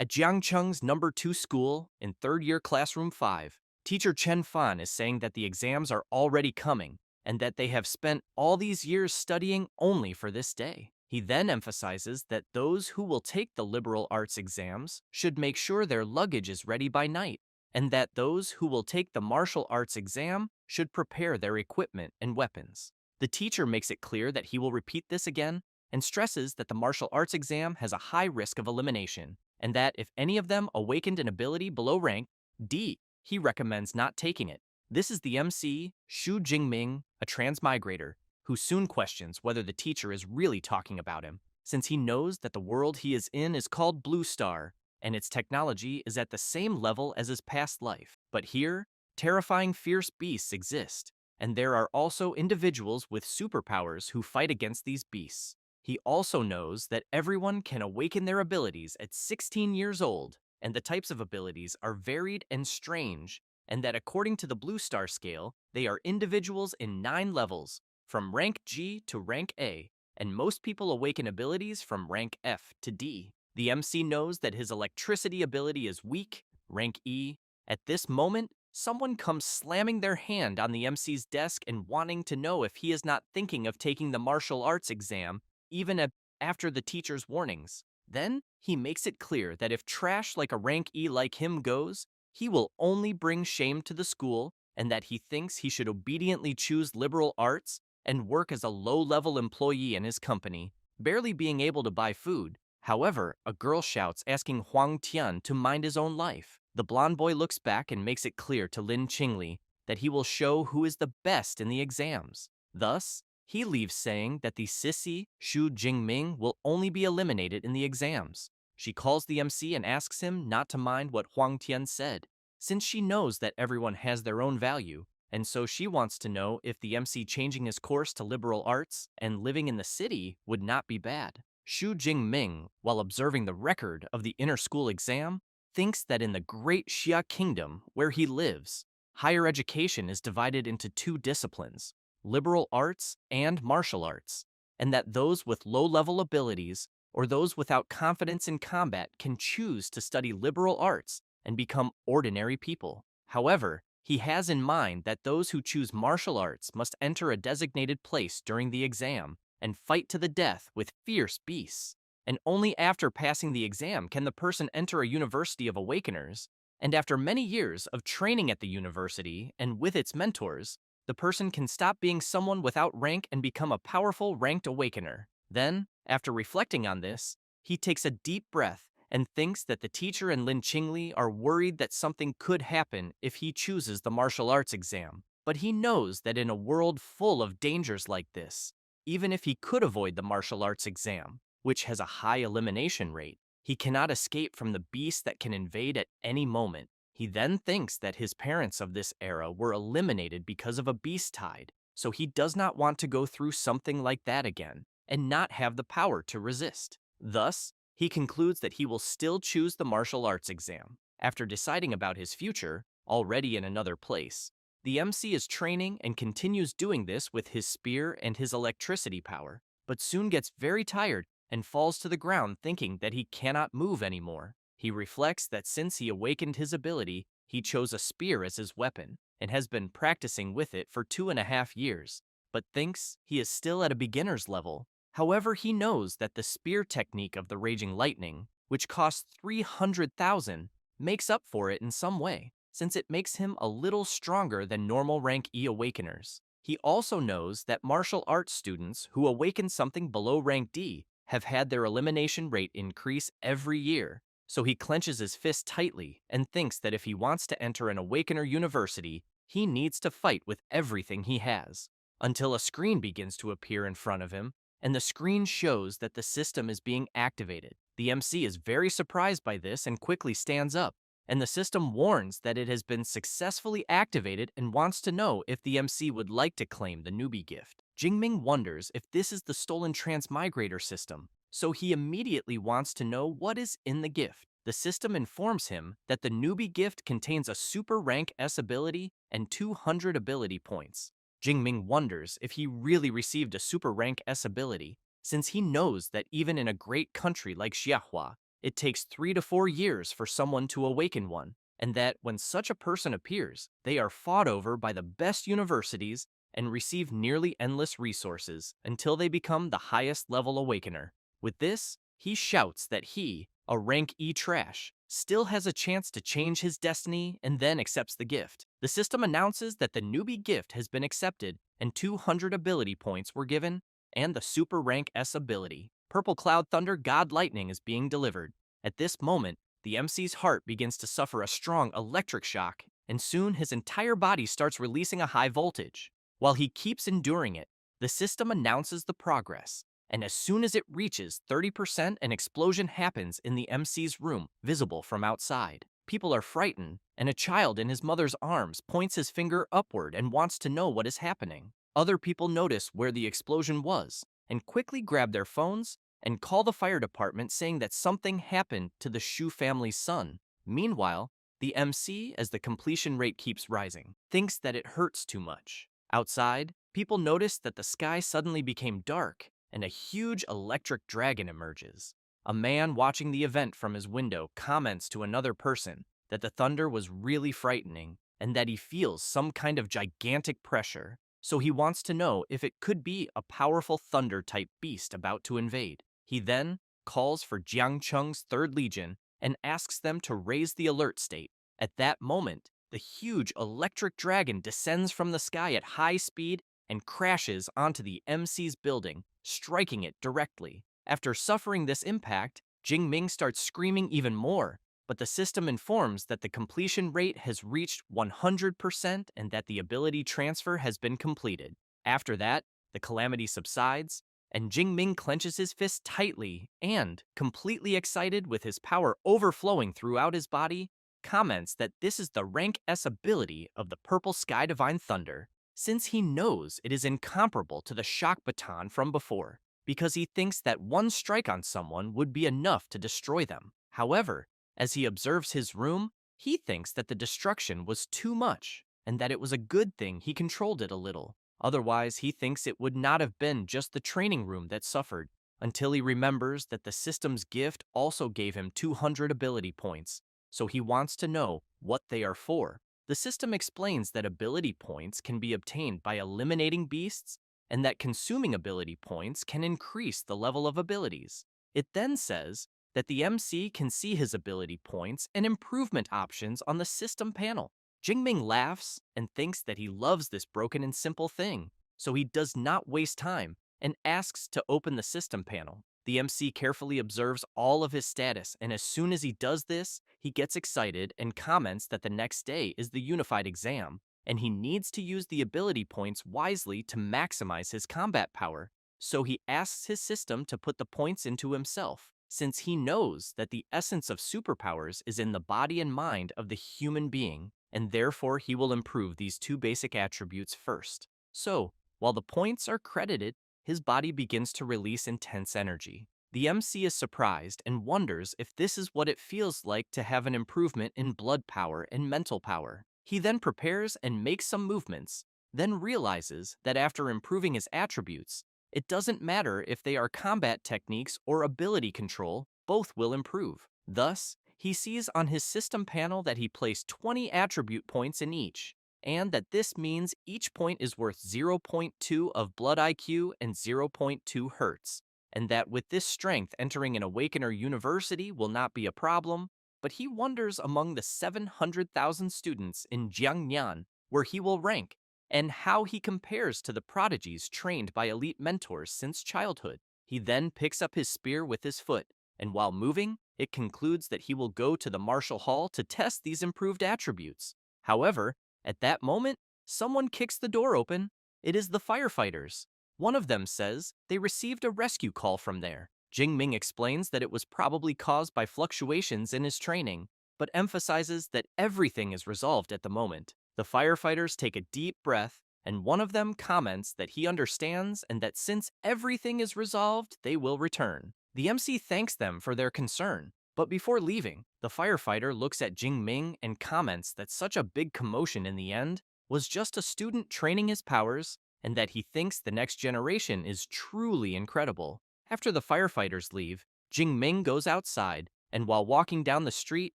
At Jiangcheng's number 2 school, in third year classroom 5, teacher Chen Fan is saying that the exams are already coming and that they have spent all these years studying only for this day. He then emphasizes that those who will take the liberal arts exams should make sure their luggage is ready by night, and that those who will take the martial arts exam should prepare their equipment and weapons. The teacher makes it clear that he will repeat this again and stresses that the martial arts exam has a high risk of elimination, and that if any of them awakened an ability below rank D, he recommends not taking it. This is the MC, Xu Jingming, a transmigrator, who soon questions whether the teacher is really talking about him, since he knows that the world he is in is called Blue Star, and its technology is at the same level as his past life. But here, terrifying fierce beasts exist, and there are also individuals with superpowers who fight against these beasts. He also knows that everyone can awaken their abilities at 16 years old, and the types of abilities are varied and strange, and that according to the Blue Star scale, they are individuals in 9 levels, from rank G to rank A, and most people awaken abilities from rank F to D. The MC knows that his electricity ability is weak, rank E. At this moment, someone comes slamming their hand on the MC's desk and wanting to know if he is not thinking of taking the martial arts exam, even after the teacher's warnings. Then, he makes it clear that if trash like a rank E like him goes, he will only bring shame to the school, and that he thinks he should obediently choose liberal arts and work as a low-level employee in his company, barely being able to buy food. However, a girl shouts asking Huang Tian to mind his own life. The blonde boy looks back and makes it clear to Lin Qingli that he will show who is the best in the exams. Thus, he leaves saying that the sissy, Xu Jingming, will only be eliminated in the exams. She calls the MC and asks him not to mind what Huang Tian said, since she knows that everyone has their own value, and so she wants to know if the MC changing his course to liberal arts and living in the city would not be bad. Xu Jingming, while observing the record of the inter-school exam, thinks that in the Great Xia Kingdom, where he lives, higher education is divided into 2 disciplines, liberal arts and martial arts, and that those with low-level abilities or those without confidence in combat can choose to study liberal arts and become ordinary people. However, he has in mind that those who choose martial arts must enter a designated place during the exam and fight to the death with fierce beasts. And only after passing the exam can the person enter a university of awakeners, and after many years of training at the university and with its mentors, the person can stop being someone without rank and become a powerful ranked awakener. Then, after reflecting on this, he takes a deep breath and thinks that the teacher and Lin Qingli are worried that something could happen if he chooses the martial arts exam. But he knows that in a world full of dangers like this, even if he could avoid the martial arts exam, which has a high elimination rate, he cannot escape from the beast that can invade at any moment. He then thinks that his parents of this era were eliminated because of a beast tide, so he does not want to go through something like that again and not have the power to resist. Thus, he concludes that he will still choose the martial arts exam. After deciding about his future, already in another place, the MC is training and continues doing this with his spear and his electricity power, but soon gets very tired and falls to the ground thinking that he cannot move anymore. He reflects that since he awakened his ability, he chose a spear as his weapon and has been practicing with it for 2.5 years, but thinks he is still at a beginner's level. However, he knows that the spear technique of the Raging Lightning, which costs 300,000, makes up for it in some way, since it makes him a little stronger than normal rank E awakeners. He also knows that martial arts students who awaken something below rank D have had their elimination rate increase every year, so he clenches his fist tightly and thinks that if he wants to enter an Awakener University, he needs to fight with everything he has, until a screen begins to appear in front of him, and the screen shows that the system is being activated. The MC is very surprised by this and quickly stands up, and the system warns that it has been successfully activated and wants to know if the MC would like to claim the newbie gift. Jingming wonders if this is the stolen transmigrator system, so he immediately wants to know what is in the gift. The system informs him that the newbie gift contains a super rank S ability and 200 ability points. Jingming wonders if he really received a super rank S ability, since he knows that even in a great country like Xiahua, it takes 3 to 4 years for someone to awaken one, and that when such a person appears, they are fought over by the best universities and receive nearly endless resources until they become the highest level awakener. With this, he shouts that he, a rank E trash, still has a chance to change his destiny and then accepts the gift. The system announces that the newbie gift has been accepted and 200 ability points were given, and the Super Rank S ability, Purple Cloud Thunder God Lightning, is being delivered. At this moment, the MC's heart begins to suffer a strong electric shock, and soon his entire body starts releasing a high voltage. While he keeps enduring it, the system announces the progress, and as soon as it reaches 30%, an explosion happens in the MC's room, visible from outside. People are frightened, and a child in his mother's arms points his finger upward and wants to know what is happening. Other people notice where the explosion was, and quickly grab their phones and call the fire department saying that something happened to the Shu family's son. Meanwhile, the MC, as the completion rate keeps rising, thinks that it hurts too much. Outside, people notice that the sky suddenly became dark and a huge electric dragon emerges. A man watching the event from his window comments to another person that the thunder was really frightening and that he feels some kind of gigantic pressure, so he wants to know if it could be a powerful thunder-type beast about to invade. He then calls for Jiang Cheng's 3rd Legion and asks them to raise the alert state. At that moment, the huge electric dragon descends from the sky at high speed and crashes onto the MC's building, striking it directly. After suffering this impact, Jingming starts screaming even more, but the system informs that the completion rate has reached 100% and that the ability transfer has been completed. After that, the calamity subsides, and Jingming clenches his fist tightly and, completely excited with his power overflowing throughout his body, comments that this is the rank S ability of the Purple Sky Divine Thunder, since he knows it is incomparable to the shock baton from before, because he thinks that one strike on someone would be enough to destroy them. However, as he observes his room, he thinks that the destruction was too much, and that it was a good thing he controlled it a little. Otherwise, he thinks it would not have been just the training room that suffered, until he remembers that the system's gift also gave him 200 ability points, so he wants to know what they are for. The system explains that ability points can be obtained by eliminating beasts, and that consuming ability points can increase the level of abilities. It then says that the MC can see his ability points and improvement options on the system panel. Jingming laughs and thinks that he loves this broken and simple thing, so he does not waste time and asks to open the system panel. The MC carefully observes all of his status, and as soon as he does this, he gets excited and comments that the next day is the unified exam, and he needs to use the ability points wisely to maximize his combat power. So he asks his system to put the points into himself, since he knows that the essence of superpowers is in the body and mind of the human being, and therefore he will improve these 2 basic attributes first. So, while the points are credited, his body begins to release intense energy. The MC is surprised and wonders if this is what it feels like to have an improvement in blood power and mental power. He then prepares and makes some movements, then realizes that after improving his attributes, it doesn't matter if they are combat techniques or ability control, both will improve. Thus, he sees on his system panel that he placed 20 attribute points in each, and that this means each point is worth 0.2 of blood IQ and 0.2 hertz, and that with this strength entering an Awakener University will not be a problem, but he wonders among the 700,000 students in Jiangnan where he will rank, and how he compares to the prodigies trained by elite mentors since childhood. He then picks up his spear with his foot, and while moving, it concludes that he will go to the martial hall to test these improved attributes. However, at that moment, someone kicks the door open. It is the firefighters. One of them says they received a rescue call from there. Jingming explains that it was probably caused by fluctuations in his training, but emphasizes that everything is resolved at the moment. The firefighters take a deep breath, and one of them comments that he understands and that since everything is resolved, they will return. The MC thanks them for their concern, but before leaving, the firefighter looks at Jingming and comments that such a big commotion in the end was just a student training his powers, and that he thinks the next generation is truly incredible. After the firefighters leave, Jingming goes outside And while walking down the street,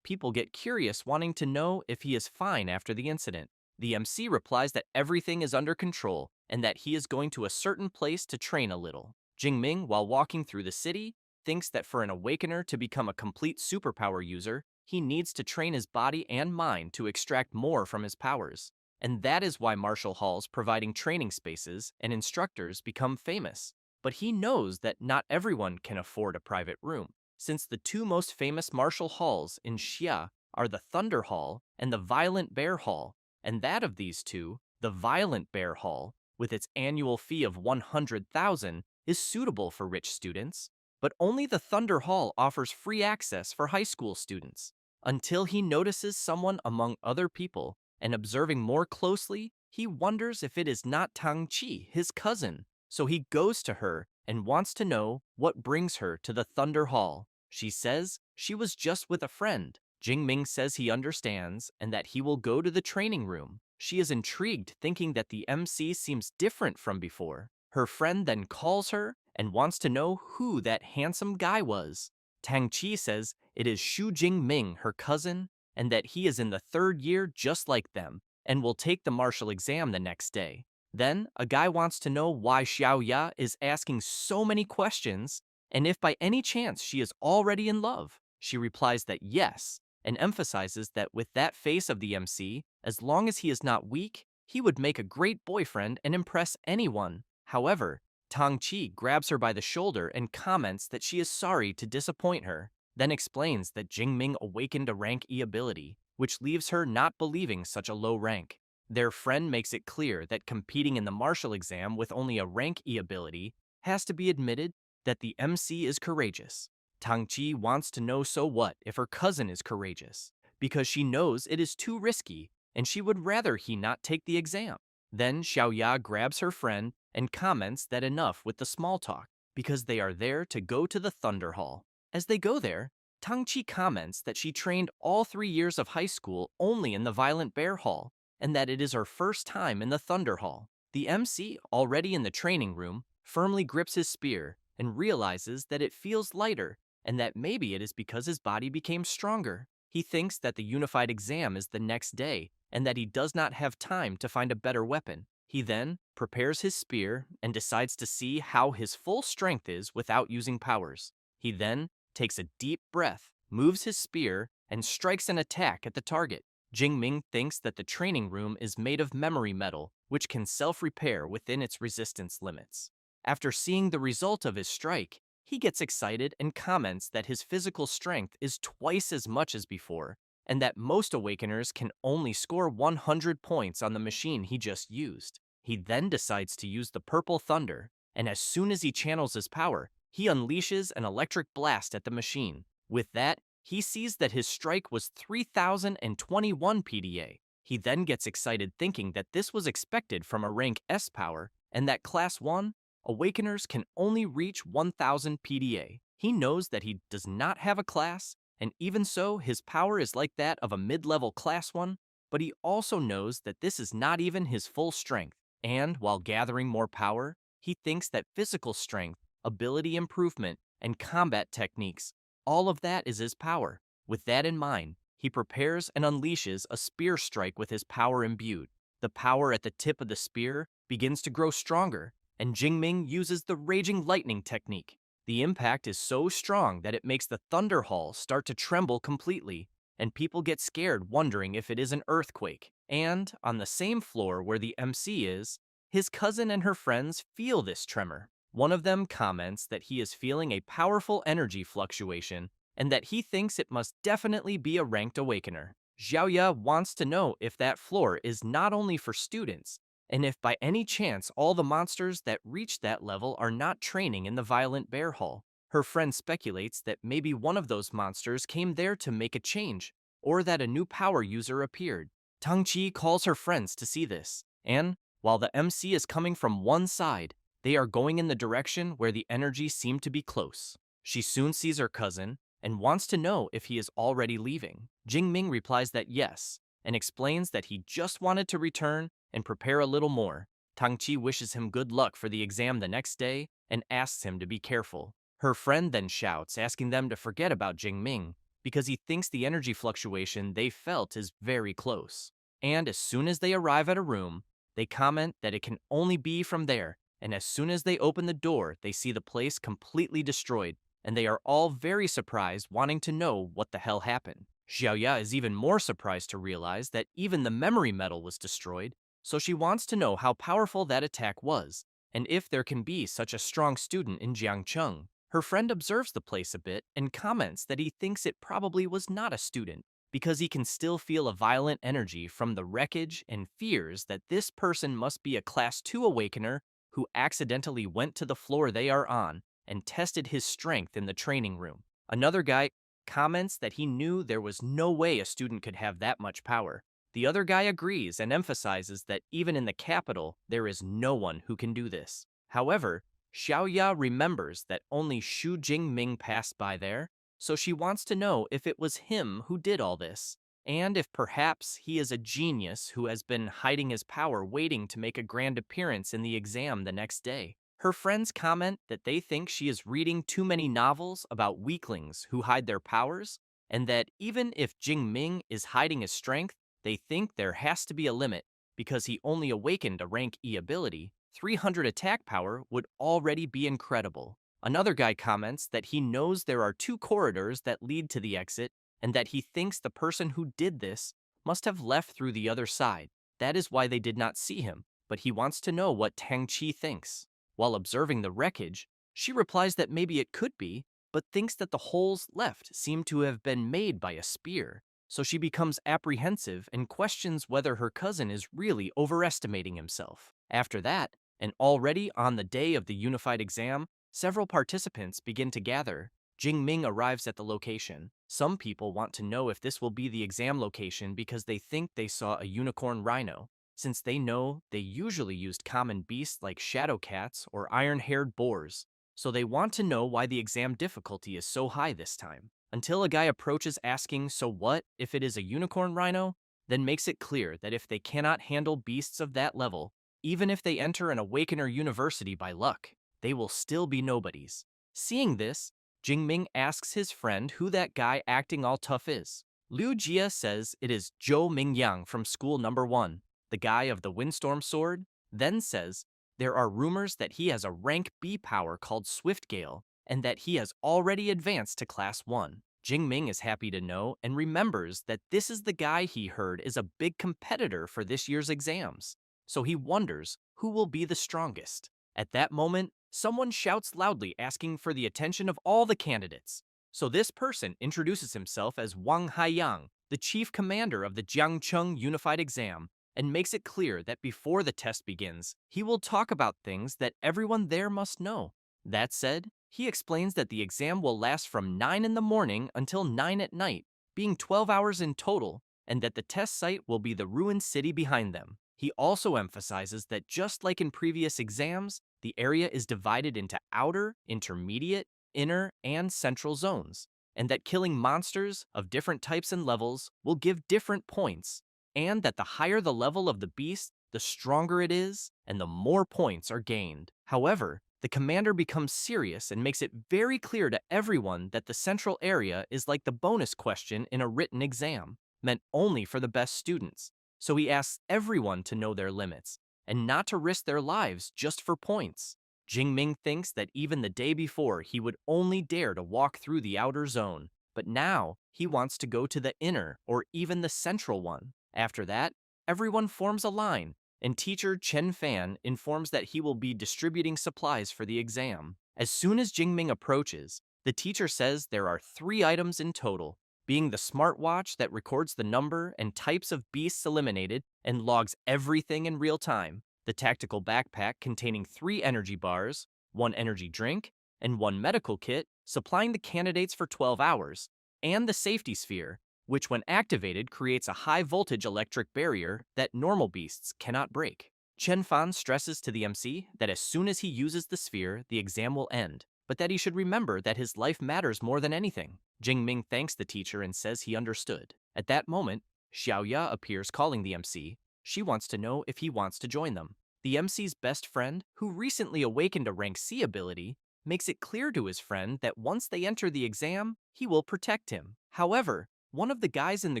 people get curious, wanting to know if he is fine after the incident. The MC replies that everything is under control and that he is going to a certain place to train a little. Jingming, while walking through the city, thinks that for an awakener to become a complete superpower user, he needs to train his body and mind to extract more from his powers. And that is why martial halls providing training spaces and instructors become famous. But he knows that not everyone can afford a private room, since the two most famous martial halls in Xia are the Thunder Hall and the Violent Bear Hall, and that of these two, the Violent Bear Hall, with its annual fee of 100,000, is suitable for rich students, but only the Thunder Hall offers free access for high school students. Until he notices someone among other people, and observing more closely, he wonders if it is not Tang Chi, his cousin. So he goes to her and wants to know what brings her to the Thunder Hall. She says she was just with a friend. Jingming says he understands and that he will go to the training room. She is intrigued, thinking that the MC seems different from before. Her friend then calls her and wants to know who that handsome guy was. Tang Chi says it is Xu Jingming, her cousin, and that he is in the third year just like them and will take the martial exam the next day. Then, a guy wants to know why Xiao Ya is asking so many questions and if by any chance she is already in love. She replies that yes, and emphasizes that with that face of the MC, as long as he is not weak, he would make a great boyfriend and impress anyone. However, Tang Chi grabs her by the shoulder and comments that she is sorry to disappoint her, then explains that Jingming awakened a rank E ability, which leaves her not believing such a low rank. Their friend makes it clear that competing in the martial exam with only a rank E ability has to be admitted that the MC is courageous. Tang Chi wants to know so what if her cousin is courageous, because she knows it is too risky and she would rather he not take the exam. Then Xiao Ya grabs her friend and comments that enough with the small talk, because they are there to go to the Thunder Hall. As they go there, Tang Chi comments that she trained all 3 years of high school only in the Violent Bear Hall, and that it is her first time in the Thunder Hall. The MC, already in the training room, firmly grips his spear and realizes that it feels lighter and that maybe it is because his body became stronger. He thinks that the unified exam is the next day and that he does not have time to find a better weapon. He then prepares his spear and decides to see how his full strength is without using powers. He then takes a deep breath, moves his spear, and strikes an attack at the target. Jingming thinks that the training room is made of memory metal, which can self-repair within its resistance limits. After seeing the result of his strike, he gets excited and comments that his physical strength is twice as much as before, and that most awakeners can only score 100 points on the machine he just used. He then decides to use the Purple Thunder, and as soon as he channels his power, he unleashes an electric blast at the machine. With that, he sees that his strike was 3021 PDA. He then gets excited, thinking that this was expected from a rank S power, and that Class 1 Awakeners can only reach 1000 PDA. He knows that he does not have a class, and even so, his power is like that of a mid-level Class 1, but he also knows that this is not even his full strength. And while gathering more power, he thinks that physical strength, ability improvement, and combat techniques, all of that is his power. With that in mind, he prepares and unleashes a spear strike with his power imbued. The power at the tip of the spear begins to grow stronger, and Jingming uses the Raging Lightning technique. The impact is so strong that it makes the Thunder Hall start to tremble completely, and people get scared, wondering if it is an earthquake. And on the same floor where the MC is, his cousin and her friends feel this tremor. One of them comments that he is feeling a powerful energy fluctuation and that he thinks it must definitely be a ranked awakener. Xiaoya wants to know if that floor is not only for students, and if by any chance all the monsters that reach that level are not training in the Violent Bear Hall. Her friend speculates that maybe one of those monsters came there to make a change, or that a new power user appeared. Tang Chi calls her friends to see this, and while the MC is coming from one side, they are going in the direction where the energy seemed to be close. She soon sees her cousin and wants to know if he is already leaving. Jingming replies that yes, and explains that he just wanted to return and prepare a little more. Tang Chi wishes him good luck for the exam the next day and asks him to be careful. Her friend then shouts, asking them to forget about Jingming because he thinks the energy fluctuation they felt is very close. And as soon as they arrive at a room, they comment that it can only be from there, and as soon as they open the door, they see the place completely destroyed, and they are all very surprised, wanting to know what the hell happened. Xiaoya is even more surprised to realize that even the memory metal was destroyed, so she wants to know how powerful that attack was, and if there can be such a strong student in Jiangcheng. Her friend observes the place a bit and comments that he thinks it probably was not a student, because he can still feel a violent energy from the wreckage and fears that this person must be a Class 2 awakener who accidentally went to the floor they are on and tested his strength in the training room. Another guy comments that he knew there was no way a student could have that much power. The other guy agrees and emphasizes that even in the capital, there is no one who can do this. However, Xiaoya remembers that only Xu Jingming passed by there, so she wants to know if it was him who did all this, and if perhaps he is a genius who has been hiding his power waiting to make a grand appearance in the exam the next day. Her friends comment that they think she is reading too many novels about weaklings who hide their powers, and that even if Jingming is hiding his strength, they think there has to be a limit, because he only awakened a rank E ability. 300 attack power would already be incredible. Another guy comments that he knows there are 2 corridors that lead to the exit, and that he thinks the person who did this must have left through the other side. That is why they did not see him, but he wants to know what Tang Chi thinks. While observing the wreckage, she replies that maybe it could be, but thinks that the holes left seem to have been made by a spear. So she becomes apprehensive and questions whether her cousin is really overestimating himself. After that, and already on the day of the unified exam, several participants begin to gather. Jingming arrives at the location. Some people want to know if this will be the exam location because they think they saw a unicorn rhino, since they know they usually used common beasts like shadow cats or iron-haired boars. So they want to know why the exam difficulty is so high this time. Until a guy approaches asking, so what if it is a unicorn rhino? Then makes it clear that if they cannot handle beasts of that level, even if they enter an Awakener university by luck, they will still be nobodies. Seeing this, Jingming asks his friend who that guy acting all tough is. Liu Jia says it is Zhou Mingyang from school number 1, the guy of the windstorm sword, then says there are rumors that he has a rank B power called Swift Gale, and that he has already advanced to Class 1. Jingming is happy to know and remembers that this is the guy he heard is a big competitor for this year's exams, so he wonders who will be the strongest. At that moment, someone shouts loudly asking for the attention of all the candidates. So this person introduces himself as Wang Haiyang, the chief commander of the Jiangcheng Unified Exam, and makes it clear that before the test begins, he will talk about things that everyone there must know. That said, he explains that the exam will last from 9 in the morning until 9 at night, being 12 hours in total, and that the test site will be the ruined city behind them. He also emphasizes that just like in previous exams, the area is divided into outer, intermediate, inner, and central zones, and that killing monsters of different types and levels will give different points, and that the higher the level of the beast, the stronger it is, and the more points are gained. However, the commander becomes serious and makes it very clear to everyone that the central area is like the bonus question in a written exam, meant only for the best students. So he asks everyone to know their limits, and not to risk their lives just for points. Jingming thinks that even the day before he would only dare to walk through the outer zone, but now he wants to go to the inner or even the central one. After that, everyone forms a line, and teacher Chen Fan informs that he will be distributing supplies for the exam. As soon as Jingming approaches, the teacher says there are 3 items in total, being the smartwatch that records the number and types of beasts eliminated and logs everything in real time, the tactical backpack containing 3 energy bars, 1 energy drink, and 1 medical kit, supplying the candidates for 12 hours, and the safety sphere, which when activated creates a high-voltage electric barrier that normal beasts cannot break. Chen Fan stresses to the MC that as soon as he uses the sphere, the exam will end, but that he should remember that his life matters more than anything. Jingming thanks the teacher and says he understood. At that moment, Xiaoya appears calling the MC. She wants to know if he wants to join them. The MC's best friend, who recently awakened a rank C ability, makes it clear to his friend that once they enter the exam, he will protect him. However, one of the guys in the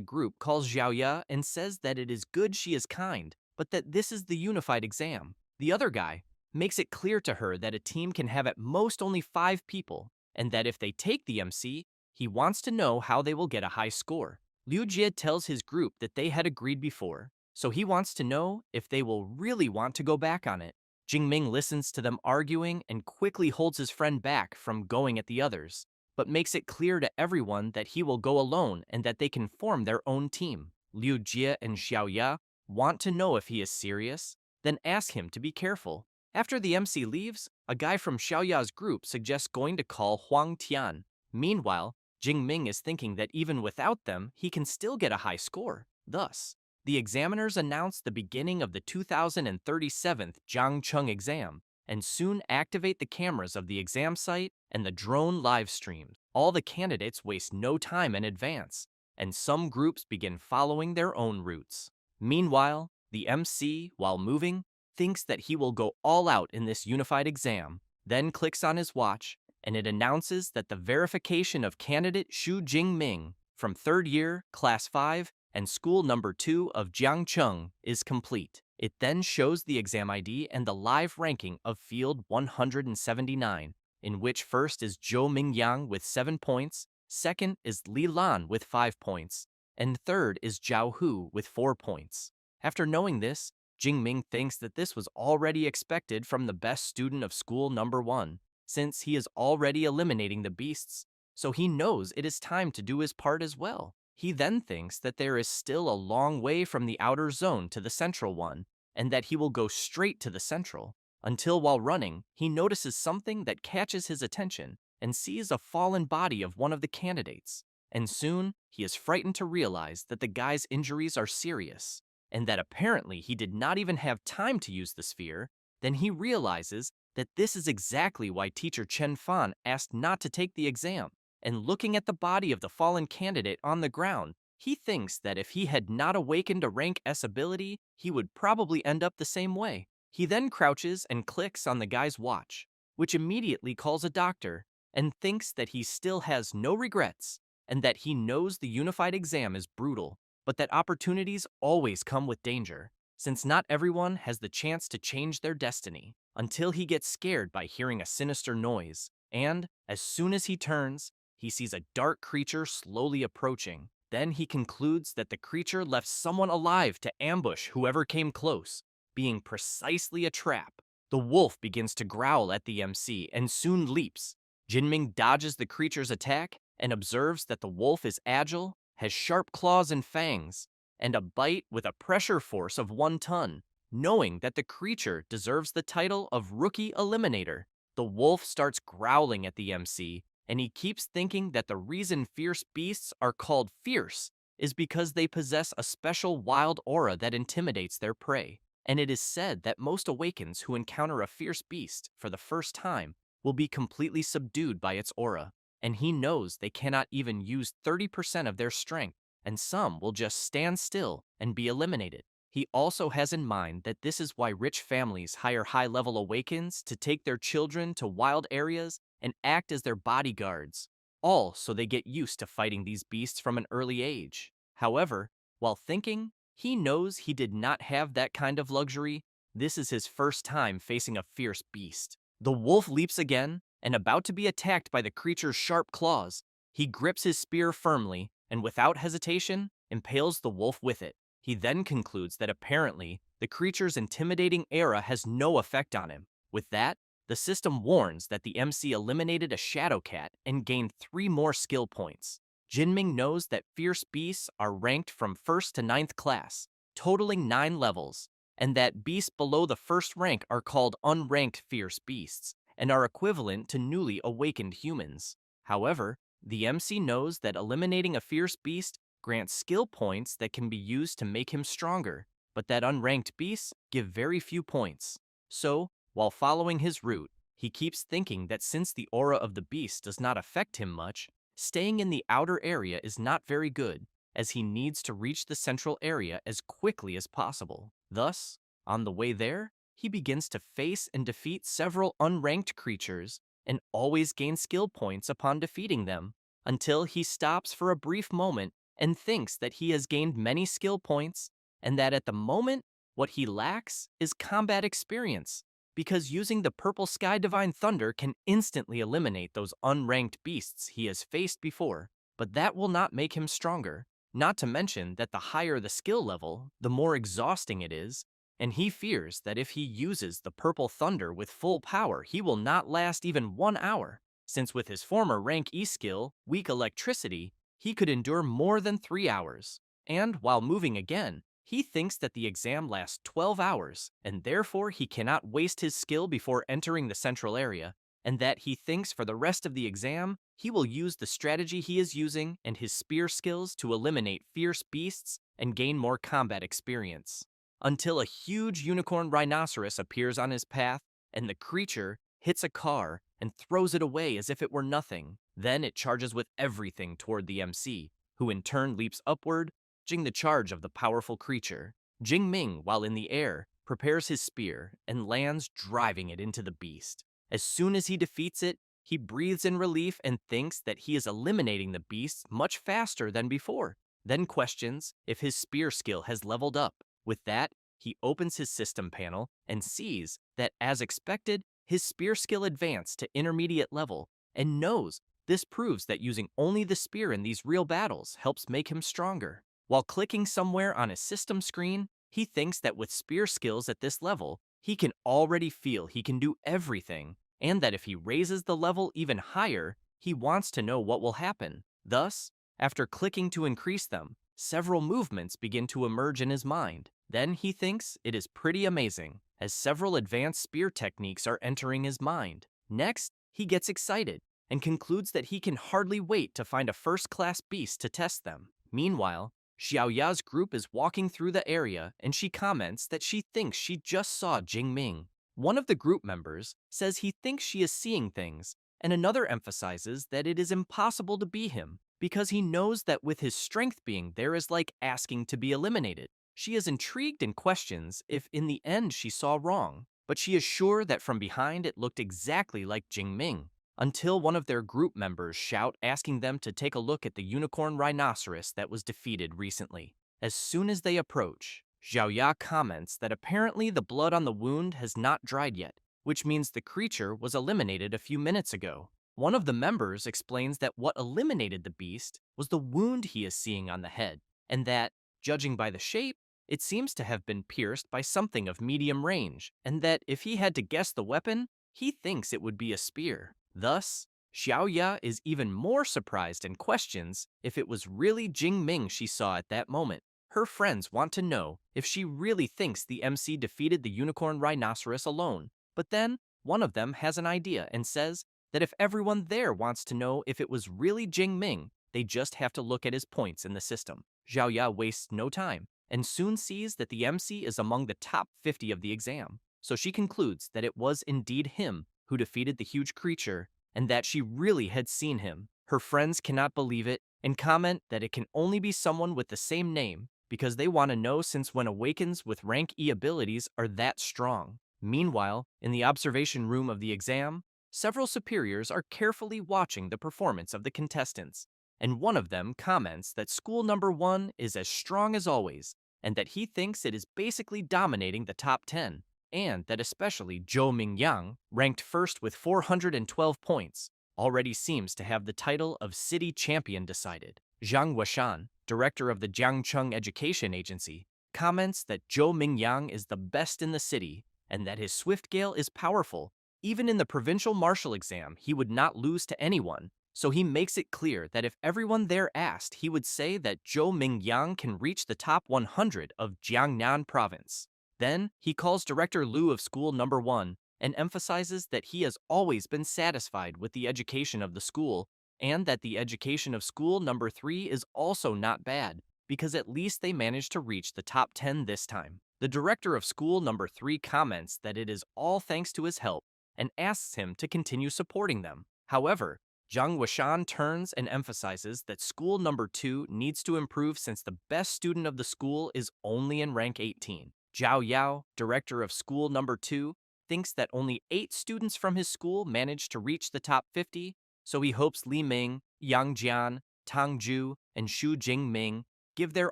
group calls Xiaoya and says that it is good she is kind, but that this is the unified exam. The other guy makes it clear to her that a team can have at most only 5 people, and that if they take the MC, he wants to know how they will get a high score. Liu Jie tells his group that they had agreed before, so he wants to know if they will really want to go back on it. Jingming listens to them arguing and quickly holds his friend back from going at the others, but makes it clear to everyone that he will go alone and that they can form their own team. Liu Jie and Xiaoya want to know if he is serious, then ask him to be careful. After the MC leaves, a guy from Xiaoya's group suggests going to call Huang Tian. Meanwhile, Jingming is thinking that even without them, he can still get a high score. Thus, the examiners announce the beginning of the 2037th Jiangcheng exam and soon activate the cameras of the exam site and the drone live streams. All the candidates waste no time in advance, and some groups begin following their own routes. Meanwhile, the MC, while moving, thinks that he will go all out in this unified exam, then clicks on his watch, and it announces that the verification of candidate Xu Jingming from 3rd year, Class 5, and School Number 2 of Jiangcheng is complete. It then shows the exam ID and the live ranking of Field 179, in which first is Zhou Mingyang with 7 points, second is Li Lan with 5 points, and third is Zhao Hu with 4 points. After knowing this, Jingming thinks that this was already expected from the best student of School Number 1, since he is already eliminating the beasts, so he knows it is time to do his part as well. He then thinks that there is still a long way from the outer zone to the central one, and that he will go straight to the central, until while running, he notices something that catches his attention and sees a fallen body of one of the candidates. And soon, he is frightened to realize that the guy's injuries are serious, and that apparently he did not even have time to use the sphere. Then he realizes that this is exactly why teacher Chen Fan asked not to take the exam. And looking at the body of the fallen candidate on the ground, he thinks that if he had not awakened a rank S ability, he would probably end up the same way. He then crouches and clicks on the guy's watch, which immediately calls a doctor, and thinks that he still has no regrets, and that he knows the unified exam is brutal, but that opportunities always come with danger, since not everyone has the chance to change their destiny, until he gets scared by hearing a sinister noise, and, as soon as he turns, he sees a dark creature slowly approaching. Then he concludes that the creature left someone alive to ambush whoever came close, being precisely a trap. The wolf begins to growl at the MC and soon leaps. Jinming dodges the creature's attack and observes that the wolf is agile, has sharp claws and fangs, and a bite with a pressure force of 1 ton. Knowing that the creature deserves the title of Rookie Eliminator, the wolf starts growling at the MC, and he keeps thinking that the reason fierce beasts are called fierce is because they possess a special wild aura that intimidates their prey. And it is said that most awakens who encounter a fierce beast for the first time will be completely subdued by its aura, and he knows they cannot even use 30% of their strength, and some will just stand still and be eliminated. He also has in mind that this is why rich families hire high-level awakens to take their children to wild areas and act as their bodyguards, all so they get used to fighting these beasts from an early age. However, while thinking, he knows he did not have that kind of luxury. This is his first time facing a fierce beast. The wolf leaps again, and about to be attacked by the creature's sharp claws, he grips his spear firmly and without hesitation impales the wolf with it. He then concludes that apparently the creature's intimidating aura has no effect on him. With that, the system warns that the MC eliminated a shadow cat and gained 3 more skill points. Jinming knows that fierce beasts are ranked from 1st to 9th class, totaling 9 levels, and that beasts below the 1st rank are called unranked fierce beasts and are equivalent to newly awakened humans. However, the MC knows that eliminating a fierce beast grants skill points that can be used to make him stronger, but that unranked beasts give very few points. So, while following his route, he keeps thinking that since the aura of the beast does not affect him much, staying in the outer area is not very good, as he needs to reach the central area as quickly as possible. Thus, on the way there, he begins to face and defeat several unranked creatures and always gains skill points upon defeating them, until he stops for a brief moment and thinks that he has gained many skill points, and that at the moment, what he lacks is combat experience, because using the Purple Sky Divine Thunder can instantly eliminate those unranked beasts he has faced before, but that will not make him stronger. Not to mention that the higher the skill level, the more exhausting it is, and he fears that if he uses the Purple Thunder with full power, he will not last even 1 hour, since with his former rank E skill, Weak Electricity, he could endure more than 3 hours. And while moving again, he thinks that the exam lasts 12 hours, and therefore he cannot waste his skill before entering the central area, and that he thinks for the rest of the exam, he will use the strategy he is using and his spear skills to eliminate fierce beasts and gain more combat experience. Until a huge unicorn rhinoceros appears on his path, and the creature hits a car and throws it away as if it were nothing. Then it charges with everything toward the MC, who in turn leaps upward, dodging the charge of the powerful creature. Jing Ming, while in the air, prepares his spear and lands, driving it into the beast. As soon as he defeats it, he breathes in relief and thinks that he is eliminating the beast much faster than before, then questions if his spear skill has leveled up. With that, he opens his system panel and sees that, as expected, his spear skill advanced to intermediate level, and knows this proves that using only the spear in these real battles helps make him stronger. While clicking somewhere on his system screen, he thinks that with spear skills at this level, he can already feel he can do everything, and that if he raises the level even higher, he wants to know what will happen. Thus, after clicking to increase them, several movements begin to emerge in his mind. Then he thinks it is pretty amazing, as several advanced spear techniques are entering his mind. Next, he gets excited and concludes that he can hardly wait to find a first-class beast to test them. Meanwhile, Xiaoya's group is walking through the area, and she comments that she thinks she just saw Jing Ming. One of the group members says he thinks she is seeing things, and another emphasizes that it is impossible to be him, because he knows that with his strength being there is like asking to be eliminated. She is intrigued and questions if in the end she saw wrong, but she is sure that from behind it looked exactly like Jing Ming, until one of their group members shout asking them to take a look at the unicorn rhinoceros that was defeated recently. As soon as they approach, Xiaoya comments that apparently the blood on the wound has not dried yet, which means the creature was eliminated a few minutes ago. One of the members explains that what eliminated the beast was the wound he is seeing on the head, and that, judging by the shape, it seems to have been pierced by something of medium range, and that if he had to guess the weapon, he thinks it would be a spear. Thus, Xiaoya is even more surprised and questions if it was really Jing Ming she saw at that moment. Her friends want to know if she really thinks the MC defeated the unicorn rhinoceros alone, but then one of them has an idea and says that if everyone there wants to know if it was really Jing Ming, they just have to look at his points in the system. Xiaoya wastes no time and soon sees that the MC is among the top 50 of the exam, so she concludes that it was indeed him who defeated the huge creature, and that she really had seen him. Her friends cannot believe it and comment that it can only be someone with the same name, because they want to know since when awakens with rank E abilities are that strong. Meanwhile, in the observation room of the exam, several superiors are carefully watching the performance of the contestants, and one of them comments that school number 1 is as strong as always, and that he thinks it is basically dominating the top 10, and that especially Zhou Mingyang, ranked first with 412 points, already seems to have the title of city champion decided. Zhang Washan, director of the Jiangcheng Education Agency, comments that Zhou Mingyang is the best in the city, and that his swift gale is powerful. Even in the provincial martial exam, he would not lose to anyone, so he makes it clear that if everyone there asked, he would say that Zhou Mingyang can reach the top 100 of Jiangnan province. Then, he calls Director Liu of school number 1 and emphasizes that he has always been satisfied with the education of the school, and that the education of school number 3 is also not bad, because at least they managed to reach the top 10 this time. The director of school number 3 comments that it is all thanks to his help and asks him to continue supporting them. However, Zhang Washan turns and emphasizes that school number 2 needs to improve since the best student of the school is only in rank 18. Zhao Yao, director of school number 2, thinks that only 8 students from his school managed to reach the top 50, so he hopes Li Ming, Yang Jian, Tang Ju, and Xu Jingming give their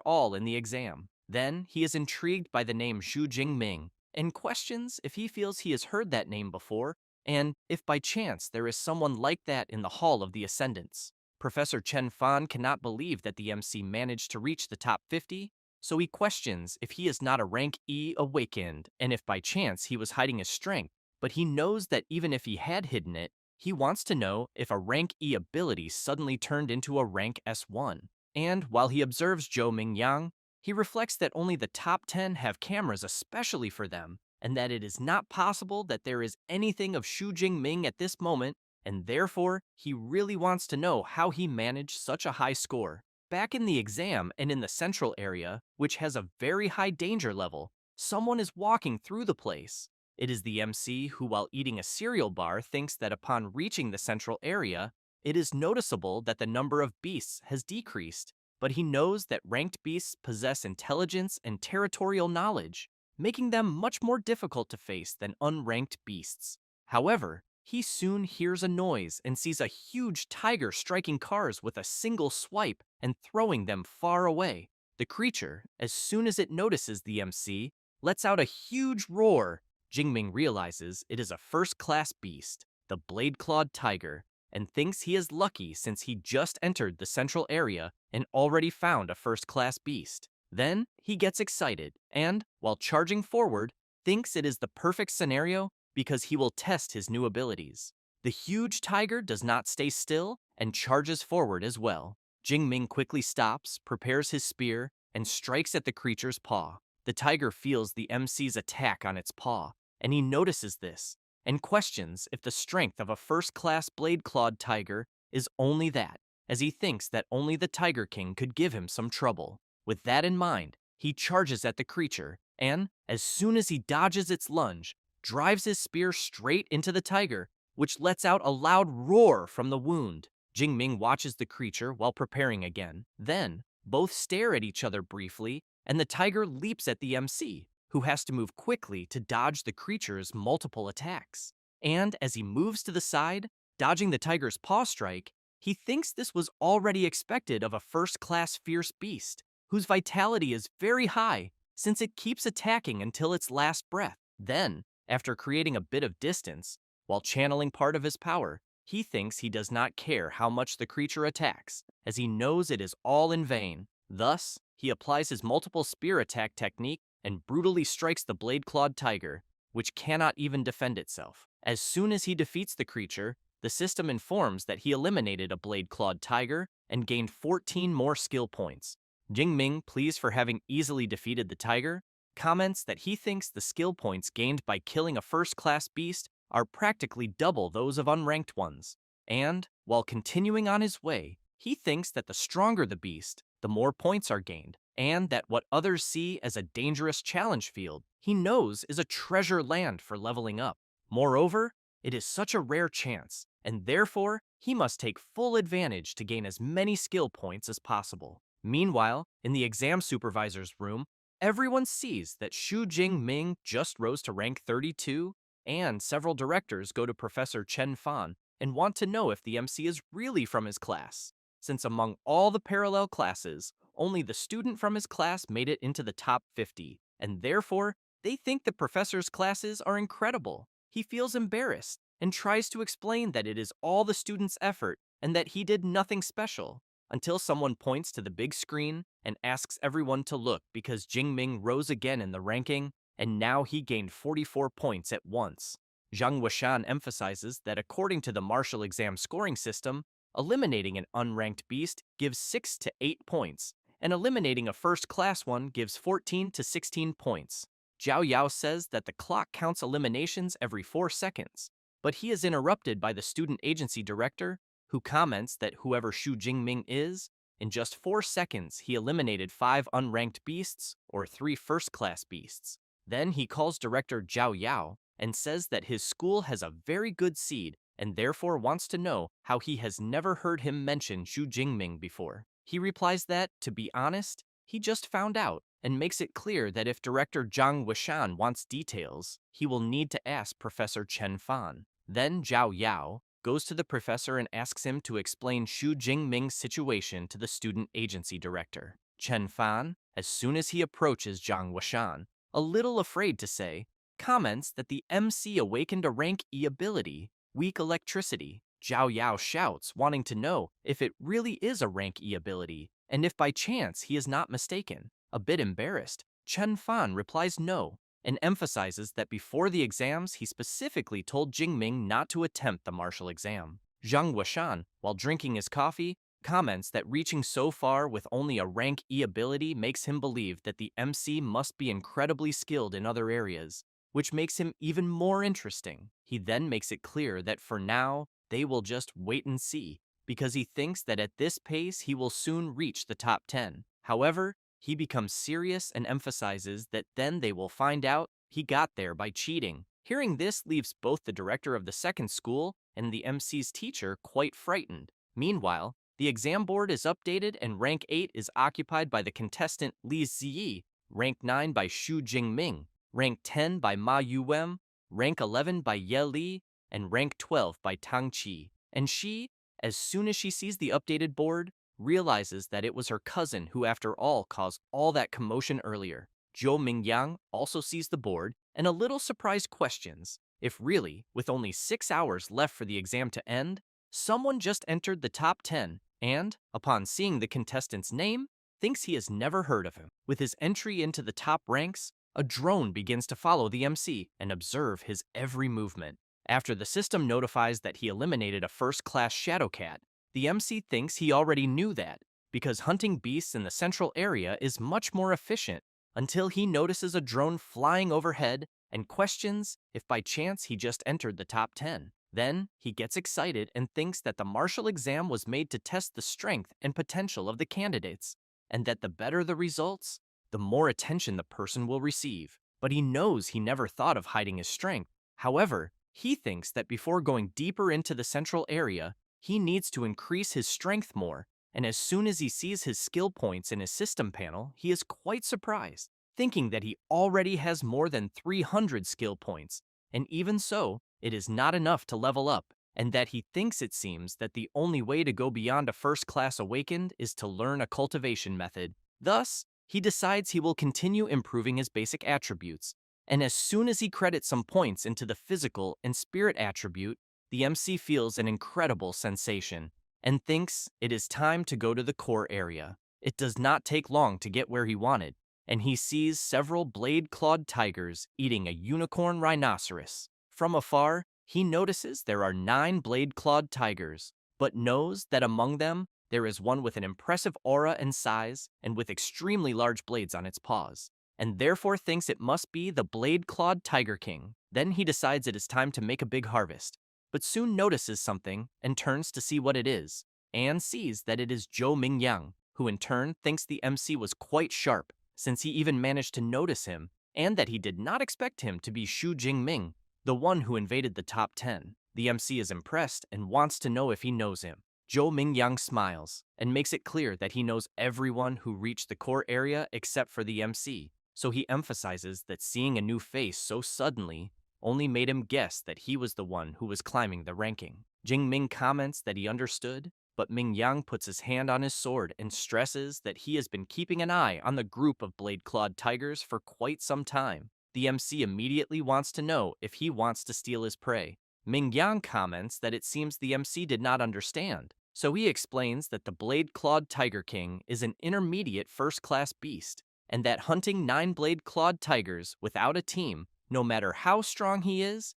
all in the exam. Then he is intrigued by the name Xu Jingming and questions if he feels he has heard that name before and if by chance there is someone like that in the Hall of the Ascendants. Professor Chen Fan cannot believe that the MC managed to reach the top 50, so he questions if he is not a rank E awakened and if by chance he was hiding his strength, but he knows that even if he had hidden it, he wants to know if a rank E ability suddenly turned into a rank S1. And while he observes Zhou Mingyang, he reflects that only the top 10 have cameras especially for them, and that it is not possible that there is anything of Xu Jingming at this moment, and therefore he really wants to know how he managed such a high score. Back in the exam and in the central area, which has a very high danger level, someone is walking through the place. It is the MC who, while eating a cereal bar, thinks that upon reaching the central area, it is noticeable that the number of beasts has decreased, but he knows that ranked beasts possess intelligence and territorial knowledge, making them much more difficult to face than unranked beasts. However, he soon hears a noise and sees a huge tiger striking cars with a single swipe and throwing them far away. The creature, as soon as it notices the MC, lets out a huge roar. Jingming realizes it is a first-class beast, the blade-clawed tiger, and thinks he is lucky since he just entered the central area and already found a first-class beast. Then he gets excited and, while charging forward, thinks it is the perfect scenario because he will test his new abilities. The huge tiger does not stay still and charges forward as well. Jingming quickly stops, prepares his spear, and strikes at the creature's paw. The tiger feels the MC's attack on its paw, and he notices this and questions if the strength of a first-class blade-clawed tiger is only that, as he thinks that only the Tiger King could give him some trouble. With that in mind, he charges at the creature, and, as soon as he dodges its lunge, drives his spear straight into the tiger, which lets out a loud roar from the wound. Jingming watches the creature while preparing again. Then, both stare at each other briefly, and the tiger leaps at the MC, who has to move quickly to dodge the creature's multiple attacks. And as he moves to the side, dodging the tiger's paw strike, he thinks this was already expected of a first-class fierce beast, whose vitality is very high since it keeps attacking until its last breath. Then, after creating a bit of distance, while channeling part of his power, he thinks he does not care how much the creature attacks, as he knows it is all in vain. Thus, he applies his multiple spear attack technique and brutally strikes the blade-clawed tiger, which cannot even defend itself. As soon as he defeats the creature, the system informs that he eliminated a blade-clawed tiger and gained 14 more skill points. Jingming, pleased for having easily defeated the tiger, comments that he thinks the skill points gained by killing a first-class beast are practically double those of unranked ones. And, while continuing on his way, he thinks that the stronger the beast, the more points are gained, and that what others see as a dangerous challenge field, he knows is a treasure land for leveling up. Moreover, it is such a rare chance, and therefore, he must take full advantage to gain as many skill points as possible. Meanwhile, in the exam supervisor's room, everyone sees that Xu Jingming just rose to rank 32, and several directors go to Professor Chen Fan and want to know if the MC is really from his class, since among all the parallel classes, only the student from his class made it into the top 50, and therefore, they think the professor's classes are incredible. He feels embarrassed and tries to explain that it is all the student's effort and that he did nothing special, until someone points to the big screen and asks everyone to look because Jingming rose again in the ranking, and now he gained 44 points at once. Zhang Wuxian emphasizes that according to the martial exam scoring system, eliminating an unranked beast gives 6 to 8 points, and eliminating a first-class one gives 14 to 16 points. Zhao Yao says that the clock counts eliminations every 4 seconds, but he is interrupted by the student agency director, who comments that whoever Xu Jingming is, in just 4 seconds he eliminated 5 unranked beasts or 3 first-class beasts. Then he calls director Zhao Yao and says that his school has a very good seed and therefore wants to know how he has never heard him mention Xu Jingming before. He replies that, to be honest, he just found out and makes it clear that if director Zhang Wishan wants details, he will need to ask Professor Chen Fan. Then Zhao Yao goes to the professor and asks him to explain Xu Jingming's situation to the student agency director. Chen Fan, as soon as he approaches Zhang Wishan, a little afraid to say, comments that the MC awakened a rank E ability, weak electricity. Zhao Yao shouts, wanting to know if it really is a rank E ability, and if by chance he is not mistaken. A bit embarrassed, Chen Fan replies no, and emphasizes that before the exams he specifically told Jingming not to attempt the martial exam. Zhang Wuxian, while drinking his coffee, comments that reaching so far with only a rank E ability makes him believe that the MC must be incredibly skilled in other areas, which makes him even more interesting. He then makes it clear that for now, they will just wait and see, because he thinks that at this pace he will soon reach the top 10. However, he becomes serious and emphasizes that then they will find out he got there by cheating. Hearing this leaves both the director of the second school and the MC's teacher quite frightened. Meanwhile, the exam board is updated and rank 8 is occupied by the contestant Li Ziyi, rank 9 by Xu Jingming, rank 10 by Ma Yuwem, rank 11 by Ye Li, and rank 12 by Tang Qi. And she, as soon as she sees the updated board, realizes that it was her cousin who after all caused all that commotion earlier. Zhou Mingyang also sees the board and a little surprised questions if really, with only 6 hours left for the exam to end, someone just entered the top 10 and, upon seeing the contestant's name, thinks he has never heard of him. With his entry into the top ranks, a drone begins to follow the MC and observe his every movement. After the system notifies that he eliminated a first-class shadow cat, the MC thinks he already knew that, because hunting beasts in the central area is much more efficient, until he notices a drone flying overhead and questions if by chance he just entered the top 10. Then, he gets excited and thinks that the martial exam was made to test the strength and potential of the candidates, and that the better the results, the more attention the person will receive. But he knows he never thought of hiding his strength. However, he thinks that before going deeper into the central area, he needs to increase his strength more, and as soon as he sees his skill points in his system panel, he is quite surprised, thinking that he already has more than 300 skill points, and even so, it is not enough to level up, and that he thinks it seems that the only way to go beyond a first-class awakened is to learn a cultivation method. Thus, he decides he will continue improving his basic attributes, and as soon as he credits some points into the physical and spirit attribute, the MC feels an incredible sensation and thinks it is time to go to the core area. It does not take long to get where he wanted, and he sees several blade-clawed tigers eating a unicorn rhinoceros. From afar, he notices there are 9 blade-clawed tigers, but knows that among them there is one with an impressive aura and size and with extremely large blades on its paws, and therefore thinks it must be the blade-clawed Tiger King. Then he decides it is time to make a big harvest, but soon notices something and turns to see what it is, and sees that it is Zhou Mingyang, who in turn thinks the MC was quite sharp, since he even managed to notice him, and that he did not expect him to be Xu Jingming, the one who invaded the top 10. The MC is impressed and wants to know if he knows him. Zhou Mingyang smiles and makes it clear that he knows everyone who reached the core area except for the MC, so he emphasizes that seeing a new face so suddenly only made him guess that he was the one who was climbing the ranking. Jingming comments that he understood, but Mingyang puts his hand on his sword and stresses that he has been keeping an eye on the group of blade-clawed tigers for quite some time. The MC immediately wants to know if he wants to steal his prey. Mingyang comments that it seems the MC did not understand, so he explains that the blade-clawed Tiger King is an intermediate first-class beast, and that hunting 9 blade-clawed tigers without a team, no matter how strong he is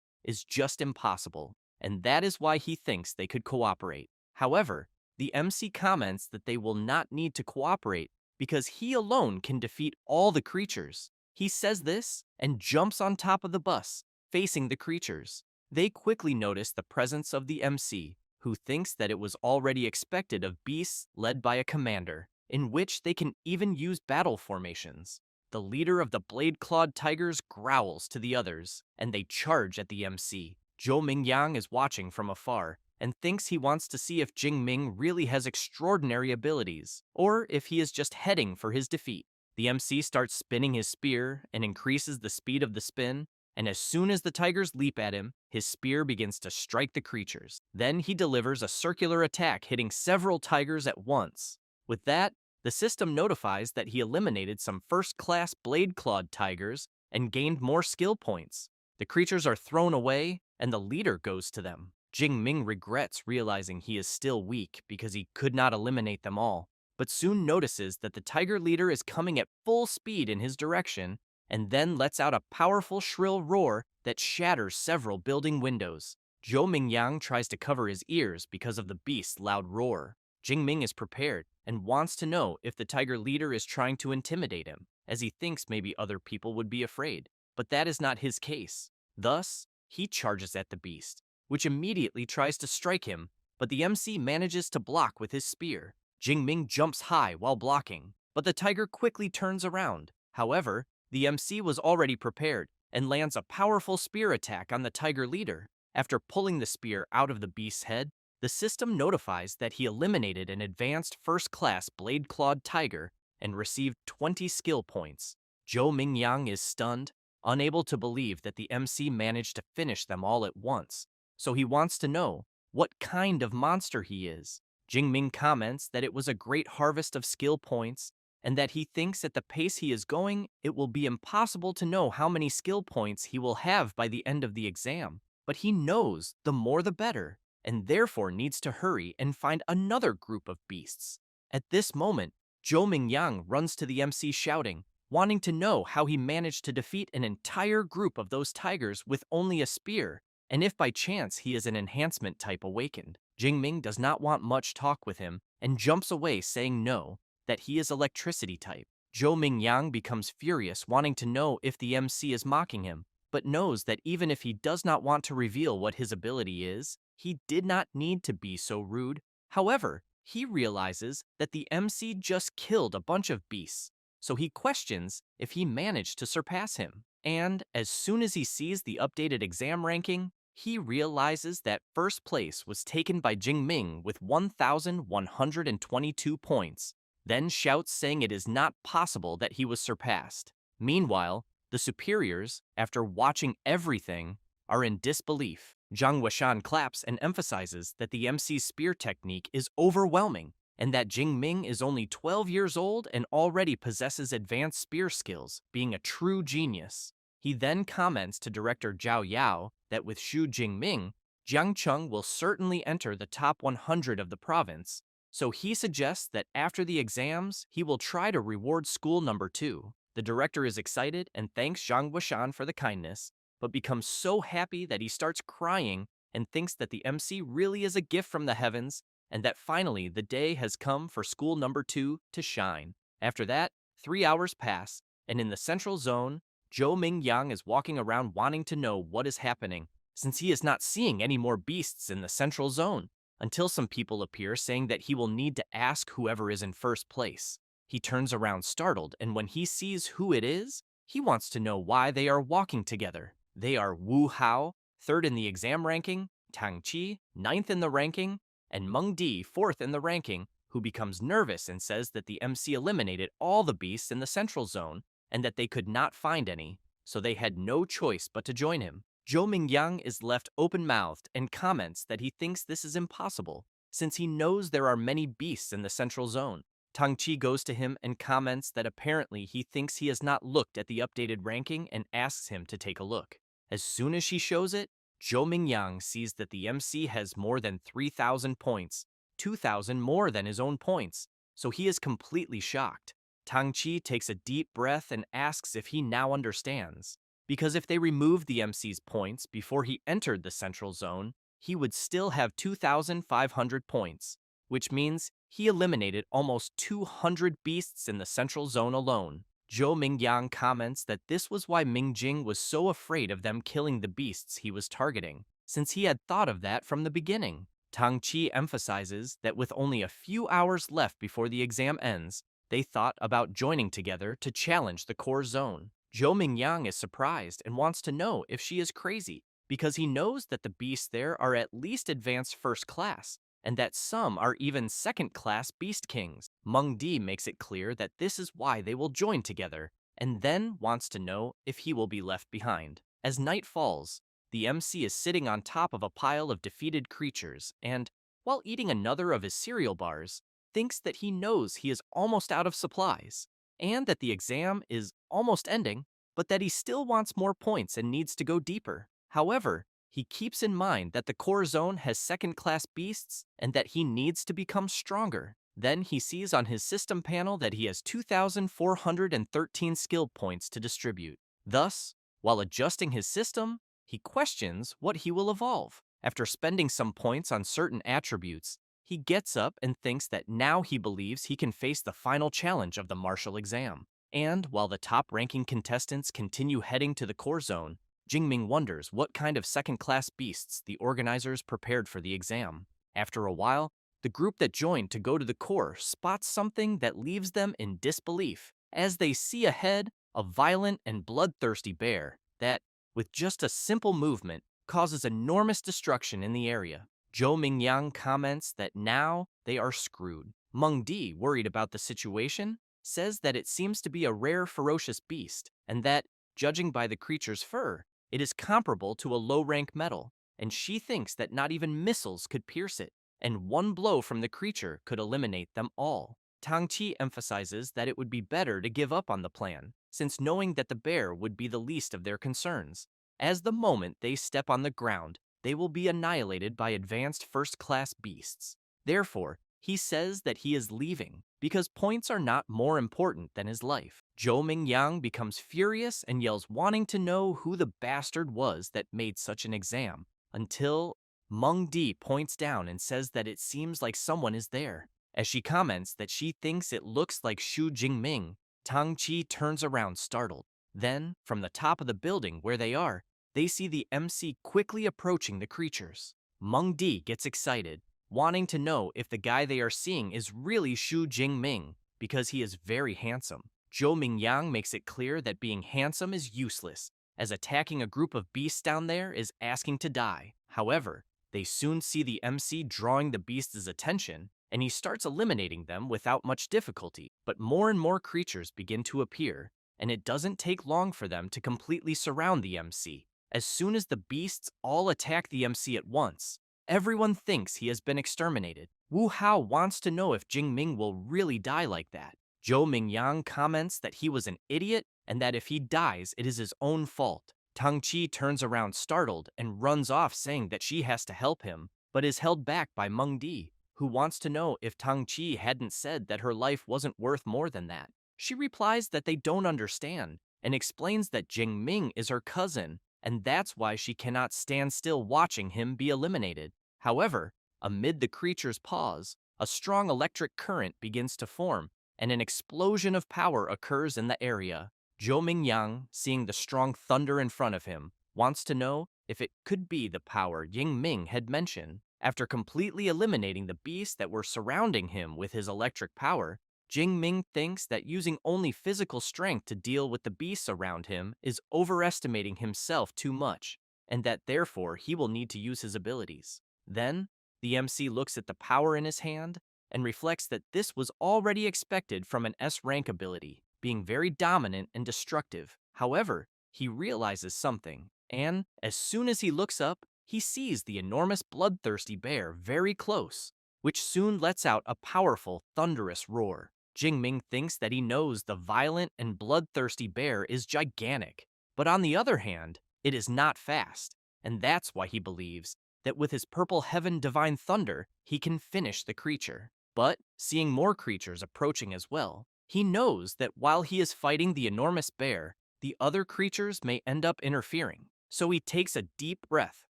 just impossible, and that is why he thinks they could cooperate. However, the MC comments that they will not need to cooperate because he alone can defeat all the creatures. He says this and jumps on top of the bus, facing the creatures. They quickly notice the presence of the MC, who thinks that it was already expected of beasts led by a commander, in which they can even use battle formations. The leader of the blade-clawed tigers growls to the others, and they charge at the MC. Zhou Mingyang is watching from afar and thinks he wants to see if Jingming really has extraordinary abilities, or if he is just heading for his defeat. The MC starts spinning his spear and increases the speed of the spin, and as soon as the tigers leap at him, his spear begins to strike the creatures. Then he delivers a circular attack hitting several tigers at once. With that, the system notifies that he eliminated some first-class blade-clawed tigers and gained more skill points. The creatures are thrown away, and the leader goes to them. Jingming regrets realizing he is still weak because he could not eliminate them all, but soon notices that the tiger leader is coming at full speed in his direction, and then lets out a powerful shrill roar that shatters several building windows. Zhou Mingyang tries to cover his ears because of the beast's loud roar. Jingming is prepared and wants to know if the tiger leader is trying to intimidate him, as he thinks maybe other people would be afraid. But that is not his case. Thus, he charges at the beast, which immediately tries to strike him, but the MC manages to block with his spear. Jingming jumps high while blocking, but the tiger quickly turns around. However, the MC was already prepared and lands a powerful spear attack on the tiger leader. After pulling the spear out of the beast's head, the system notifies that he eliminated an advanced first-class blade-clawed tiger and received 20 skill points. Zhou Mingyang is stunned, unable to believe that the MC managed to finish them all at once, so he wants to know what kind of monster he is. Jingming comments that it was a great harvest of skill points, and that he thinks at the pace he is going, it will be impossible to know how many skill points he will have by the end of the exam. But he knows the more the better, and therefore needs to hurry and find another group of beasts. At this moment, Zhou Mingyang runs to the MC shouting, wanting to know how he managed to defeat an entire group of those tigers with only a spear, and if by chance he is an enhancement type awakened. Jingming does not want much talk with him and jumps away saying no, that he is electricity type. Zhou Mingyang becomes furious, wanting to know if the MC is mocking him, but knows that even if he does not want to reveal what his ability is, he did not need to be so rude. However, he realizes that the MC just killed a bunch of beasts, so he questions if he managed to surpass him. And as soon as he sees the updated exam ranking, he realizes that first place was taken by Jingming with 1,122 points, then shouts saying it is not possible that he was surpassed. Meanwhile, the superiors, after watching everything, are in disbelief. Zhang Weishan claps and emphasizes that the MC's spear technique is overwhelming, and that Jingming is only 12 years old and already possesses advanced spear skills, being a true genius. He then comments to director Zhao Yao that with Xu Jingming, Jiang Cheng will certainly enter the top 100 of the province, so he suggests that after the exams, he will try to reward school number 2. The director is excited and thanks Zhang Weishan for the kindness, but becomes so happy that he starts crying and thinks that the MC really is a gift from the heavens, and that finally the day has come for school number 2 to shine. After that, 3 hours pass, and in the central zone, Zhou Mingyang is walking around wanting to know what is happening, since he is not seeing any more beasts in the central zone, until some people appear saying that he will need to ask whoever is in first place. He turns around startled, and when he sees who it is, he wants to know why they are walking together. They are Wu Hao, 3rd in the exam ranking, Tang Qi, 9th in the ranking, and Meng Di, 4th in the ranking, who becomes nervous and says that the MC eliminated all the beasts in the central zone, and that they could not find any, so they had no choice but to join him. Zhou Mingyang is left open-mouthed and comments that he thinks this is impossible, since he knows there are many beasts in the central zone. Tang Qi goes to him and comments that apparently he thinks he has not looked at the updated ranking and asks him to take a look. As soon as she shows it, Zhou Mingyang sees that the MC has more than 3,000 points, 2,000 more than his own points, so he is completely shocked. Tang Qi takes a deep breath and asks if he now understands, because if they removed the MC's points before he entered the central zone, he would still have 2,500 points, which means he eliminated almost 200 beasts in the central zone alone. Zhou Mingyang comments that this was why Mingjing was so afraid of them killing the beasts he was targeting, since he had thought of that from the beginning. Tang Qi emphasizes that with only a few hours left before the exam ends, they thought about joining together to challenge the core zone. Zhou Mingyang is surprised and wants to know if she is crazy, because he knows that the beasts there are at least advanced first class, and that some are even second-class beast kings. Meng Di makes it clear that this is why they will join together, and then wants to know if he will be left behind. As night falls, the MC is sitting on top of a pile of defeated creatures, and, while eating another of his cereal bars, thinks that he knows he is almost out of supplies, and that the exam is almost ending, but that he still wants more points and needs to go deeper. However, he keeps in mind that the core zone has second-class beasts and that he needs to become stronger. Then he sees on his system panel that he has 2,413 skill points to distribute. Thus, while adjusting his system, he questions what he will evolve. After spending some points on certain attributes, he gets up and thinks that now he believes he can face the final challenge of the martial exam. And while the top-ranking contestants continue heading to the core zone, Jingming wonders what kind of second-class beasts the organizers prepared for the exam. After a while, the group that joined to go to the core spots something that leaves them in disbelief as they see ahead a violent and bloodthirsty bear that, with just a simple movement, causes enormous destruction in the area. Zhou Mingyang comments that now they are screwed. Meng Di, worried about the situation, says that it seems to be a rare ferocious beast, and that, judging by the creature's fur, it is comparable to a low-rank metal, and she thinks that not even missiles could pierce it, and one blow from the creature could eliminate them all. Tang Qi emphasizes that it would be better to give up on the plan, since knowing that the bear would be the least of their concerns. As the moment they step on the ground, they will be annihilated by advanced first-class beasts. Therefore, he says that he is leaving, because points are not more important than his life. Zhou Mingyang becomes furious and yells wanting to know who the bastard was that made such an exam, until Meng Di points down and says that it seems like someone is there. As she comments that she thinks it looks like Xu Jingming, Tang Qi turns around startled. Then, from the top of the building where they are, they see the MC quickly approaching the creatures. Meng Di gets excited, wanting to know if the guy they are seeing is really Xu Jingming, because he is very handsome. Zhou Mingyang makes it clear that being handsome is useless, as attacking a group of beasts down there is asking to die. However, they soon see the MC drawing the beast's attention, and he starts eliminating them without much difficulty. But more and more creatures begin to appear, and it doesn't take long for them to completely surround the MC. As soon as the beasts all attack the MC at once, everyone thinks he has been exterminated. Wu Hao wants to know if Jingming will really die like that. Zhou Mingyang comments that he was an idiot and that if he dies, it is his own fault. Tang Qi turns around startled and runs off saying that she has to help him, but is held back by Meng Di, who wants to know if Tang Qi hadn't said that her life wasn't worth more than that. She replies that they don't understand and explains that Jingming is her cousin, and that's why she cannot stand still watching him be eliminated. However, amid the creature's pause, a strong electric current begins to form, and an explosion of power occurs in the area. Zhou Mingyang, seeing the strong thunder in front of him, wants to know if it could be the power Ying Ming had mentioned. After completely eliminating the beasts that were surrounding him with his electric power, Jing Ming thinks that using only physical strength to deal with the beasts around him is overestimating himself too much, and that therefore he will need to use his abilities. Then, the MC looks at the power in his hand and reflects that this was already expected from an S-rank ability, being very dominant and destructive. However, he realizes something, and as soon as he looks up, he sees the enormous bloodthirsty bear very close, which soon lets out a powerful, thunderous roar. Jingming thinks that he knows the violent and bloodthirsty bear is gigantic, but on the other hand, it is not fast, and that's why he believes that with his purple heaven divine thunder, he can finish the creature. But, seeing more creatures approaching as well, he knows that while he is fighting the enormous bear, the other creatures may end up interfering. So he takes a deep breath,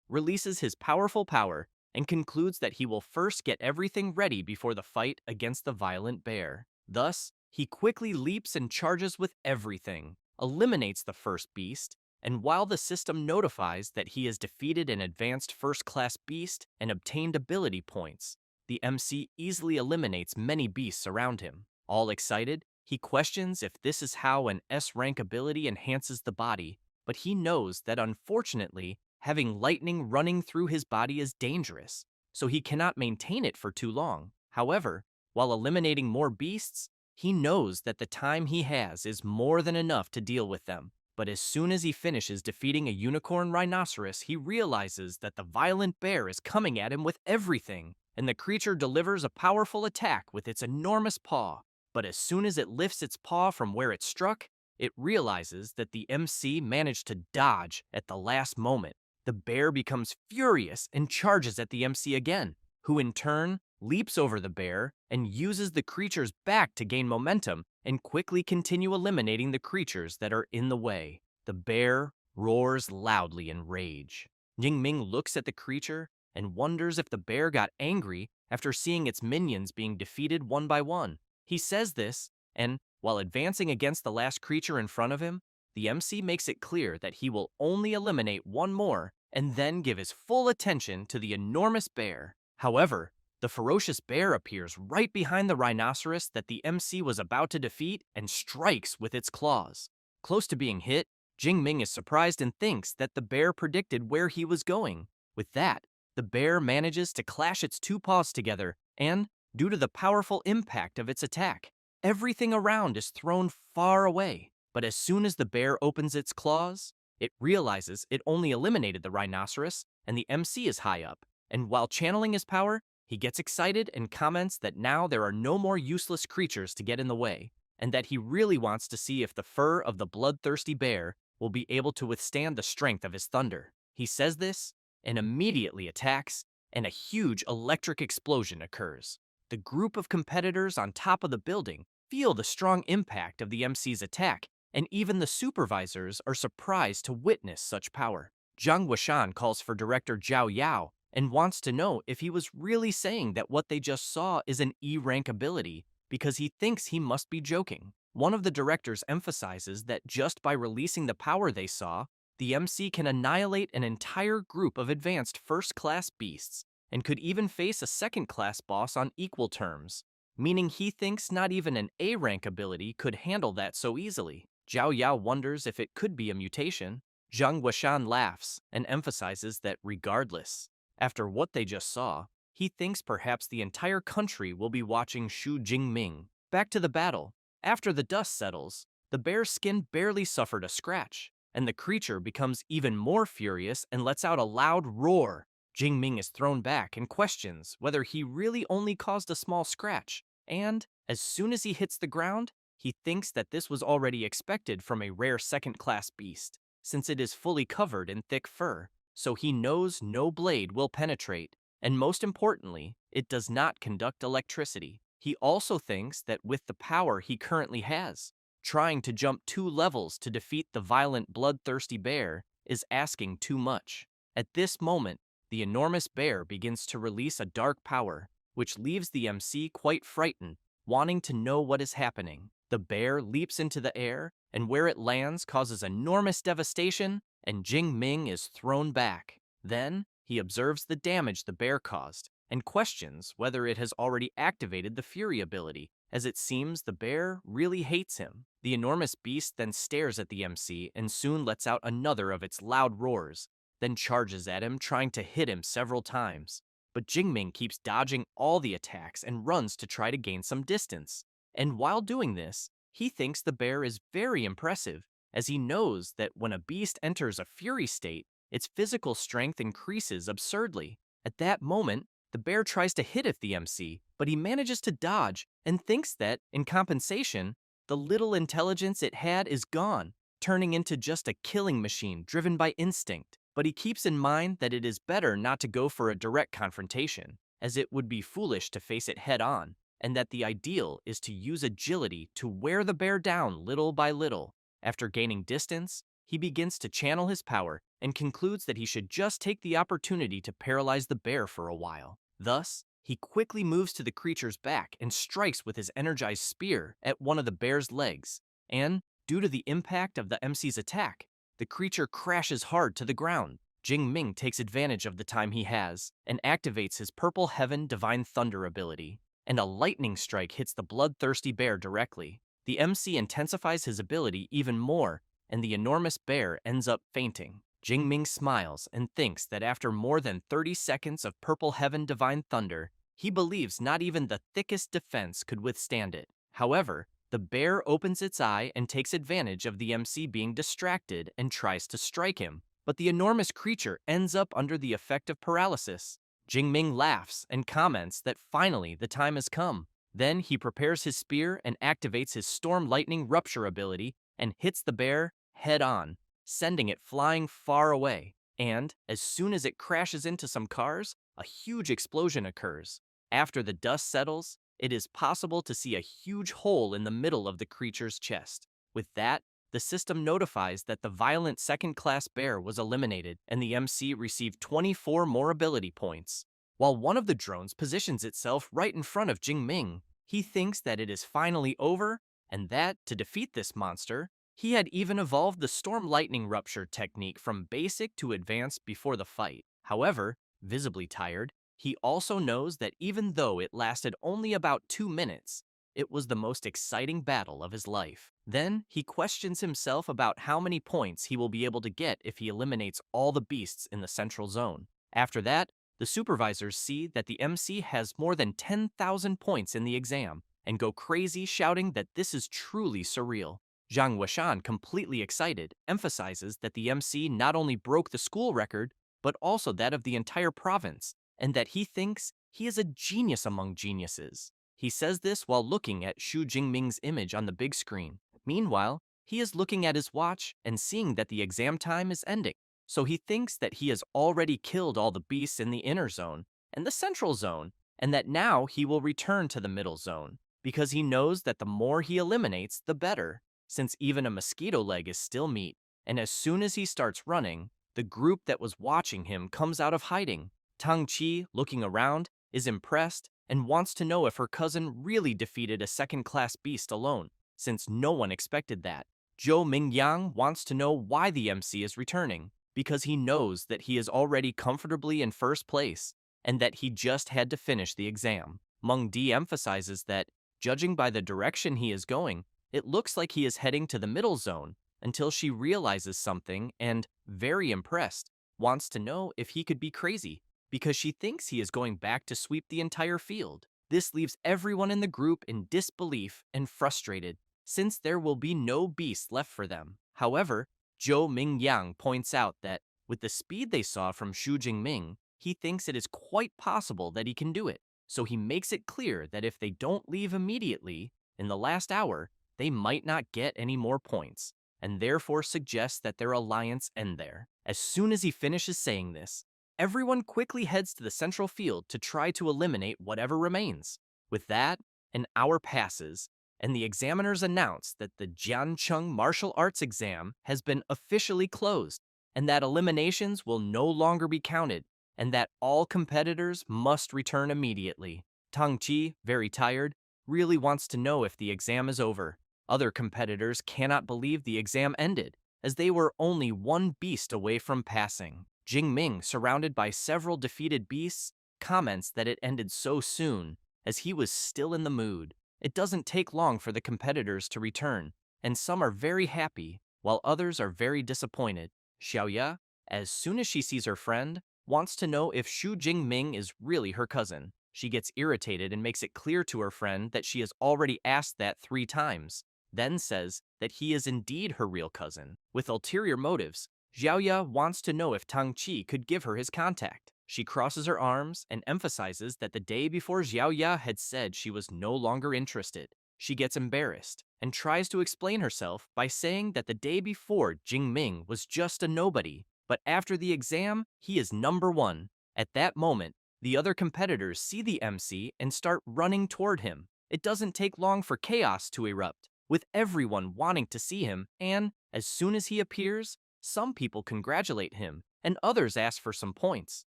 releases his powerful power, and concludes that he will first get everything ready before the fight against the violent bear. Thus, he quickly leaps and charges with everything, eliminates the first beast, and while the system notifies that he has defeated an advanced first-class beast and obtained ability points, the MC easily eliminates many beasts around him. All excited, he questions if this is how an S-rank ability enhances the body, but he knows that unfortunately, Having lightning running through his body is dangerous, so he cannot maintain it for too long. However, while eliminating more beasts, he knows that the time he has is more than enough to deal with them. But as soon as he finishes defeating a unicorn rhinoceros, he realizes that the violent bear is coming at him with everything, and the creature delivers a powerful attack with its enormous paw. But as soon as it lifts its paw from where it struck, it realizes that the MC managed to dodge at the last moment. The bear becomes furious and charges at the MC again, who in turn leaps over the bear and uses the creature's back to gain momentum and quickly continue eliminating the creatures that are in the way. The bear roars loudly in rage. Jingming looks at the creature and wonders if the bear got angry after seeing its minions being defeated one by one. He says this, and while advancing against the last creature in front of him, the MC makes it clear that he will only eliminate one more and then give his full attention to the enormous bear. However, the ferocious bear appears right behind the rhinoceros that the MC was about to defeat and strikes with its claws. Close to being hit, Jingming is surprised and thinks that the bear predicted where he was going. With that, the bear manages to clash its two paws together and, due to the powerful impact of its attack, everything around is thrown far away. But as soon as the bear opens its claws, it realizes it only eliminated the rhinoceros and the MC is high up. And while channeling his power, he gets excited and comments that now there are no more useless creatures to get in the way, and that he really wants to see if the fur of the bloodthirsty bear will be able to withstand the strength of his thunder. He says this and immediately attacks, and a huge electric explosion occurs. The group of competitors on top of the building feel the strong impact of the MC's attack, and even the supervisors are surprised to witness such power. Zhang Wuxian calls for director Zhao Yao and wants to know if he was really saying that what they just saw is an E-rank ability, because he thinks he must be joking. One of the directors emphasizes that just by releasing the power they saw, the MC can annihilate an entire group of advanced first-class beasts, and could even face a second-class boss on equal terms, meaning he thinks not even an A-rank ability could handle that so easily. Zhao Yao wonders if it could be a mutation. Zhang Wuxian laughs and emphasizes that regardless, after what they just saw, he thinks perhaps the entire country will be watching Xu Jingming. Back to the battle. After the dust settles, the bear's skin barely suffered a scratch, and the creature becomes even more furious and lets out a loud roar. Jingming is thrown back and questions whether he really only caused a small scratch, and as soon as he hits the ground, he thinks that this was already expected from a rare second-class beast, since it is fully covered in thick fur, so he knows no blade will penetrate, and most importantly, it does not conduct electricity. He also thinks that with the power he currently has, trying to jump 2 levels to defeat the violent bloodthirsty bear is asking too much. At this moment, the enormous bear begins to release a dark power, which leaves the MC quite frightened, wanting to know what is happening. The bear leaps into the air, and where it lands causes enormous devastation, and Jingming is thrown back. Then, he observes the damage the bear caused, and questions whether it has already activated the Fury ability, as it seems the bear really hates him. The enormous beast then stares at the MC and soon lets out another of its loud roars, then charges at him, trying to hit him several times. But Jingming keeps dodging all the attacks and runs to try to gain some distance. And while doing this, he thinks the bear is very impressive, as he knows that when a beast enters a fury state, its physical strength increases absurdly. At that moment, the bear tries to hit at the MC, but he manages to dodge and thinks that, in compensation, the little intelligence it had is gone, turning into just a killing machine driven by instinct. But he keeps in mind that it is better not to go for a direct confrontation, as it would be foolish to face it head-on, and that the ideal is to use agility to wear the bear down little by little. After gaining distance, he begins to channel his power and concludes that he should just take the opportunity to paralyze the bear for a while. Thus, he quickly moves to the creature's back and strikes with his energized spear at one of the bear's legs, and, due to the impact of the MC's attack, the creature crashes hard to the ground. Jingming takes advantage of the time he has and activates his Purple Heaven Divine Thunder ability, and a lightning strike hits the bloodthirsty bear directly. The MC intensifies his ability even more, and the enormous bear ends up fainting. Jingming smiles and thinks that after more than 30 seconds of Purple Heaven Divine Thunder, he believes not even the thickest defense could withstand it. However, the bear opens its eye and takes advantage of the MC being distracted and tries to strike him, but the enormous creature ends up under the effect of paralysis. Jingming laughs and comments that finally the time has come. Then he prepares his spear and activates his Storm Lightning Rupture ability and hits the bear head on, sending it flying far away. And, as soon as it crashes into some cars, a huge explosion occurs. After the dust settles, it is possible to see a huge hole in the middle of the creature's chest. With that, the system notifies that the violent second-class bear was eliminated and the MC received 24 more ability points. While one of the drones positions itself right in front of Jingming, he thinks that it is finally over and that, to defeat this monster, he had even evolved the Storm Lightning Rupture technique from basic to advanced before the fight. However, visibly tired, he also knows that even though it lasted only about 2 minutes, it was the most exciting battle of his life. Then, he questions himself about how many points he will be able to get if he eliminates all the beasts in the central zone. After that, the supervisors see that the MC has more than 10,000 points in the exam and go crazy shouting that this is truly surreal. Zhang Weishan, completely excited, emphasizes that the MC not only broke the school record, but also that of the entire province, and that he thinks he is a genius among geniuses. He says this while looking at Xu Jingming's image on the big screen. Meanwhile, he is looking at his watch and seeing that the exam time is ending, so he thinks that he has already killed all the beasts in the inner zone and the central zone, and that now he will return to the middle zone, because he knows that the more he eliminates, the better, since even a mosquito leg is still meat. And as soon as he starts running, the group that was watching him comes out of hiding. Tang Qi, looking around, is impressed and wants to know if her cousin really defeated a second-class beast alone, since no one expected that. Zhou Mingyang wants to know why the MC is returning, because he knows that he is already comfortably in first place, and that he just had to finish the exam. Meng Di emphasizes that, judging by the direction he is going, it looks like he is heading to the middle zone, until she realizes something and, very impressed, wants to know if he could be crazy, because she thinks he is going back to sweep the entire field. This leaves everyone in the group in disbelief and frustrated, since there will be no beast left for them. However, Zhou Mingyang points out that, with the speed they saw from Xu Jingming, he thinks it is quite possible that he can do it. So he makes it clear that if they don't leave immediately, in the last hour, they might not get any more points, and therefore suggests that their alliance end there. As soon as he finishes saying this, everyone quickly heads to the central field to try to eliminate whatever remains. With that, an hour passes, and the examiners announce that the Jiancheng Martial Arts exam has been officially closed, and that eliminations will no longer be counted, and that all competitors must return immediately. Tang Qi, very tired, really wants to know if the exam is over. Other competitors cannot believe the exam ended, as they were only one beast away from passing. Jingming, surrounded by several defeated beasts, comments that it ended so soon, as he was still in the mood. It doesn't take long for the competitors to return, and some are very happy, while others are very disappointed. Xiaoya, as soon as she sees her friend, wants to know if Xu Jingming is really her cousin. She gets irritated and makes it clear to her friend that she has already asked that 3 times, then says that he is indeed her real cousin. With ulterior motives, Xiaoya wants to know if Tang Qi could give her his contact. She crosses her arms and emphasizes that the day before Xiaoya had said she was no longer interested. She gets embarrassed and tries to explain herself by saying that the day before Jingming was just a nobody, but after the exam, he is number 1. At that moment, the other competitors see the MC and start running toward him. It doesn't take long for chaos to erupt, with everyone wanting to see him, and, as soon as he appears, some people congratulate him, and others ask for some points.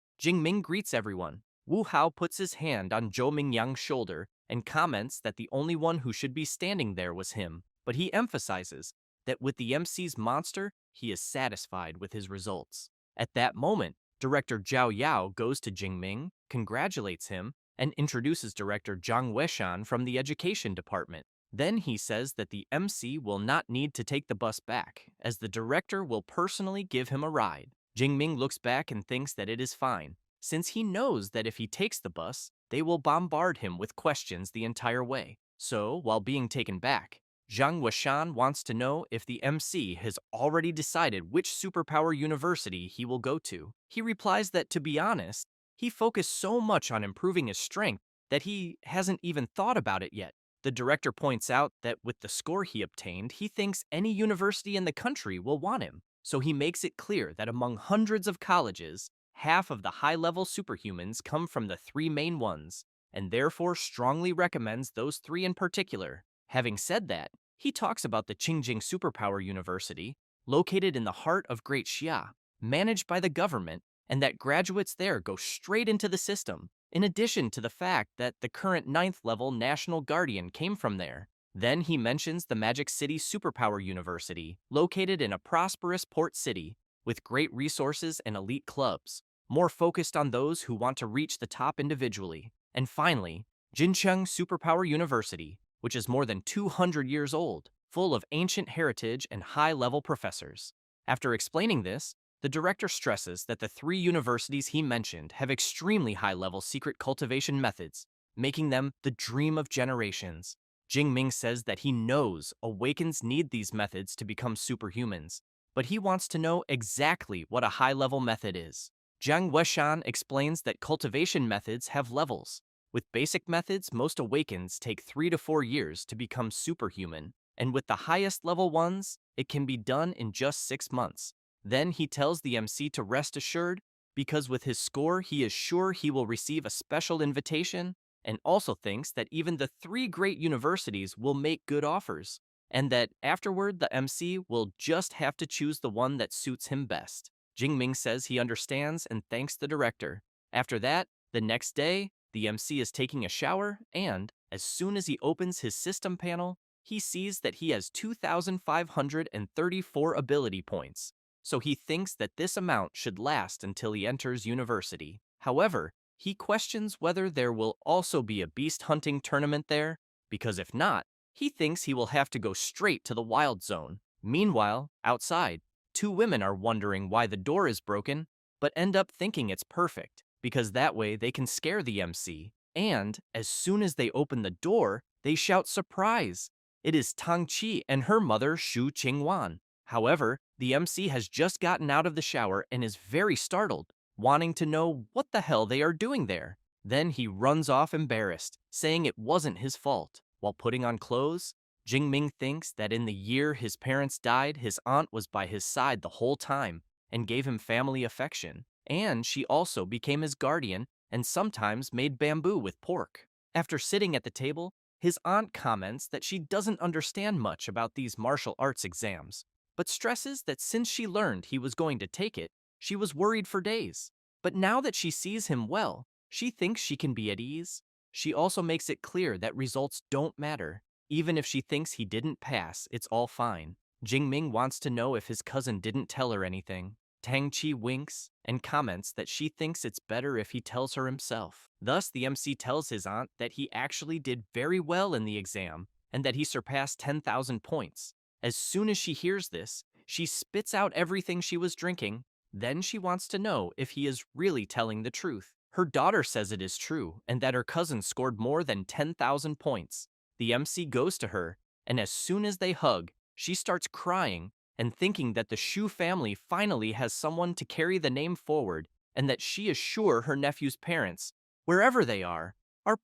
Jingming greets everyone. Wu Hao puts his hand on Zhou Mingyang's shoulder and comments that the only one who should be standing there was him, but he emphasizes that with the MC's monster, he is satisfied with his results. At that moment, Director Zhao Yao goes to Jingming, congratulates him, and introduces Director Zhang Weishan from the Education Department. Then he says that the MC will not need to take the bus back, as the director will personally give him a ride. Jingming looks back and thinks that it is fine, since he knows that if he takes the bus, they will bombard him with questions the entire way. So, while being taken back, Zhang Weishan wants to know if the MC has already decided which superpower university he will go to. He replies that, to be honest, he focused so much on improving his strength that he hasn't even thought about it yet. The director points out that with the score he obtained, he thinks any university in the country will want him. So he makes it clear that among hundreds of colleges, half of the high-level superhumans come from the three main ones, and therefore strongly recommends those three in particular. Having said that, he talks about the Qingjing Superpower University, located in the heart of Great Xia, managed by the government, and that graduates there go straight into the system, in addition to the fact that the current 9th level National Guardian came from there. Then he mentions the Magic City Superpower University, located in a prosperous port city, with great resources and elite clubs, more focused on those who want to reach the top individually. And finally, Jincheng Superpower University, which is more than 200 years old, full of ancient heritage and high-level professors. After explaining this, the director stresses that the three universities he mentioned have extremely high-level secret cultivation methods, making them the dream of generations. Jingming says that he knows Awakens need these methods to become superhumans, but he wants to know exactly what a high-level method is. Zhang Weishan explains that cultivation methods have levels. With basic methods, most Awakens take 3 to 4 years to become superhuman, and with the highest level ones, it can be done in just 6 months. Then he tells the MC to rest assured, because with his score he is sure he will receive a special invitation, and also thinks that even the three great universities will make good offers, and that afterward the MC will just have to choose the one that suits him best. Jingming says he understands and thanks the director. After that, the next day, the MC is taking a shower, and as soon as he opens his system panel, he sees that he has 2,534 ability points. So he thinks that this amount should last until he enters university. However, he questions whether there will also be a beast hunting tournament there, because if not, he thinks he will have to go straight to the wild zone. Meanwhile, outside, two women are wondering why the door is broken, but end up thinking it's perfect, because that way they can scare the MC. And as soon as they open the door, they shout surprise. It is Tang Qi and her mother Shu Qingwan. However, the MC has just gotten out of the shower and is very startled, wanting to know what the hell they are doing there. Then he runs off embarrassed, saying it wasn't his fault. While putting on clothes, Jingming thinks that in the year his parents died, his aunt was by his side the whole time and gave him family affection, and she also became his guardian and sometimes made bamboo with pork. After sitting at the table, his aunt comments that she doesn't understand much about these martial arts exams, but stresses that since she learned he was going to take it, she was worried for days. But now that she sees him well, she thinks she can be at ease. She also makes it clear that results don't matter. Even if she thinks he didn't pass, it's all fine. Jingming wants to know if his cousin didn't tell her anything. Tang Qi winks and comments that she thinks it's better if he tells her himself. Thus, the MC tells his aunt that he actually did very well in the exam and that he surpassed 10,000 points. As soon as she hears this, she spits out everything she was drinking. Then she wants to know if he is really telling the truth. Her daughter says it is true and that her cousin scored more than 10,000 points. The MC goes to her, and as soon as they hug, she starts crying and thinking that the Shu family finally has someone to carry the name forward and that she is sure her nephew's parents, wherever they are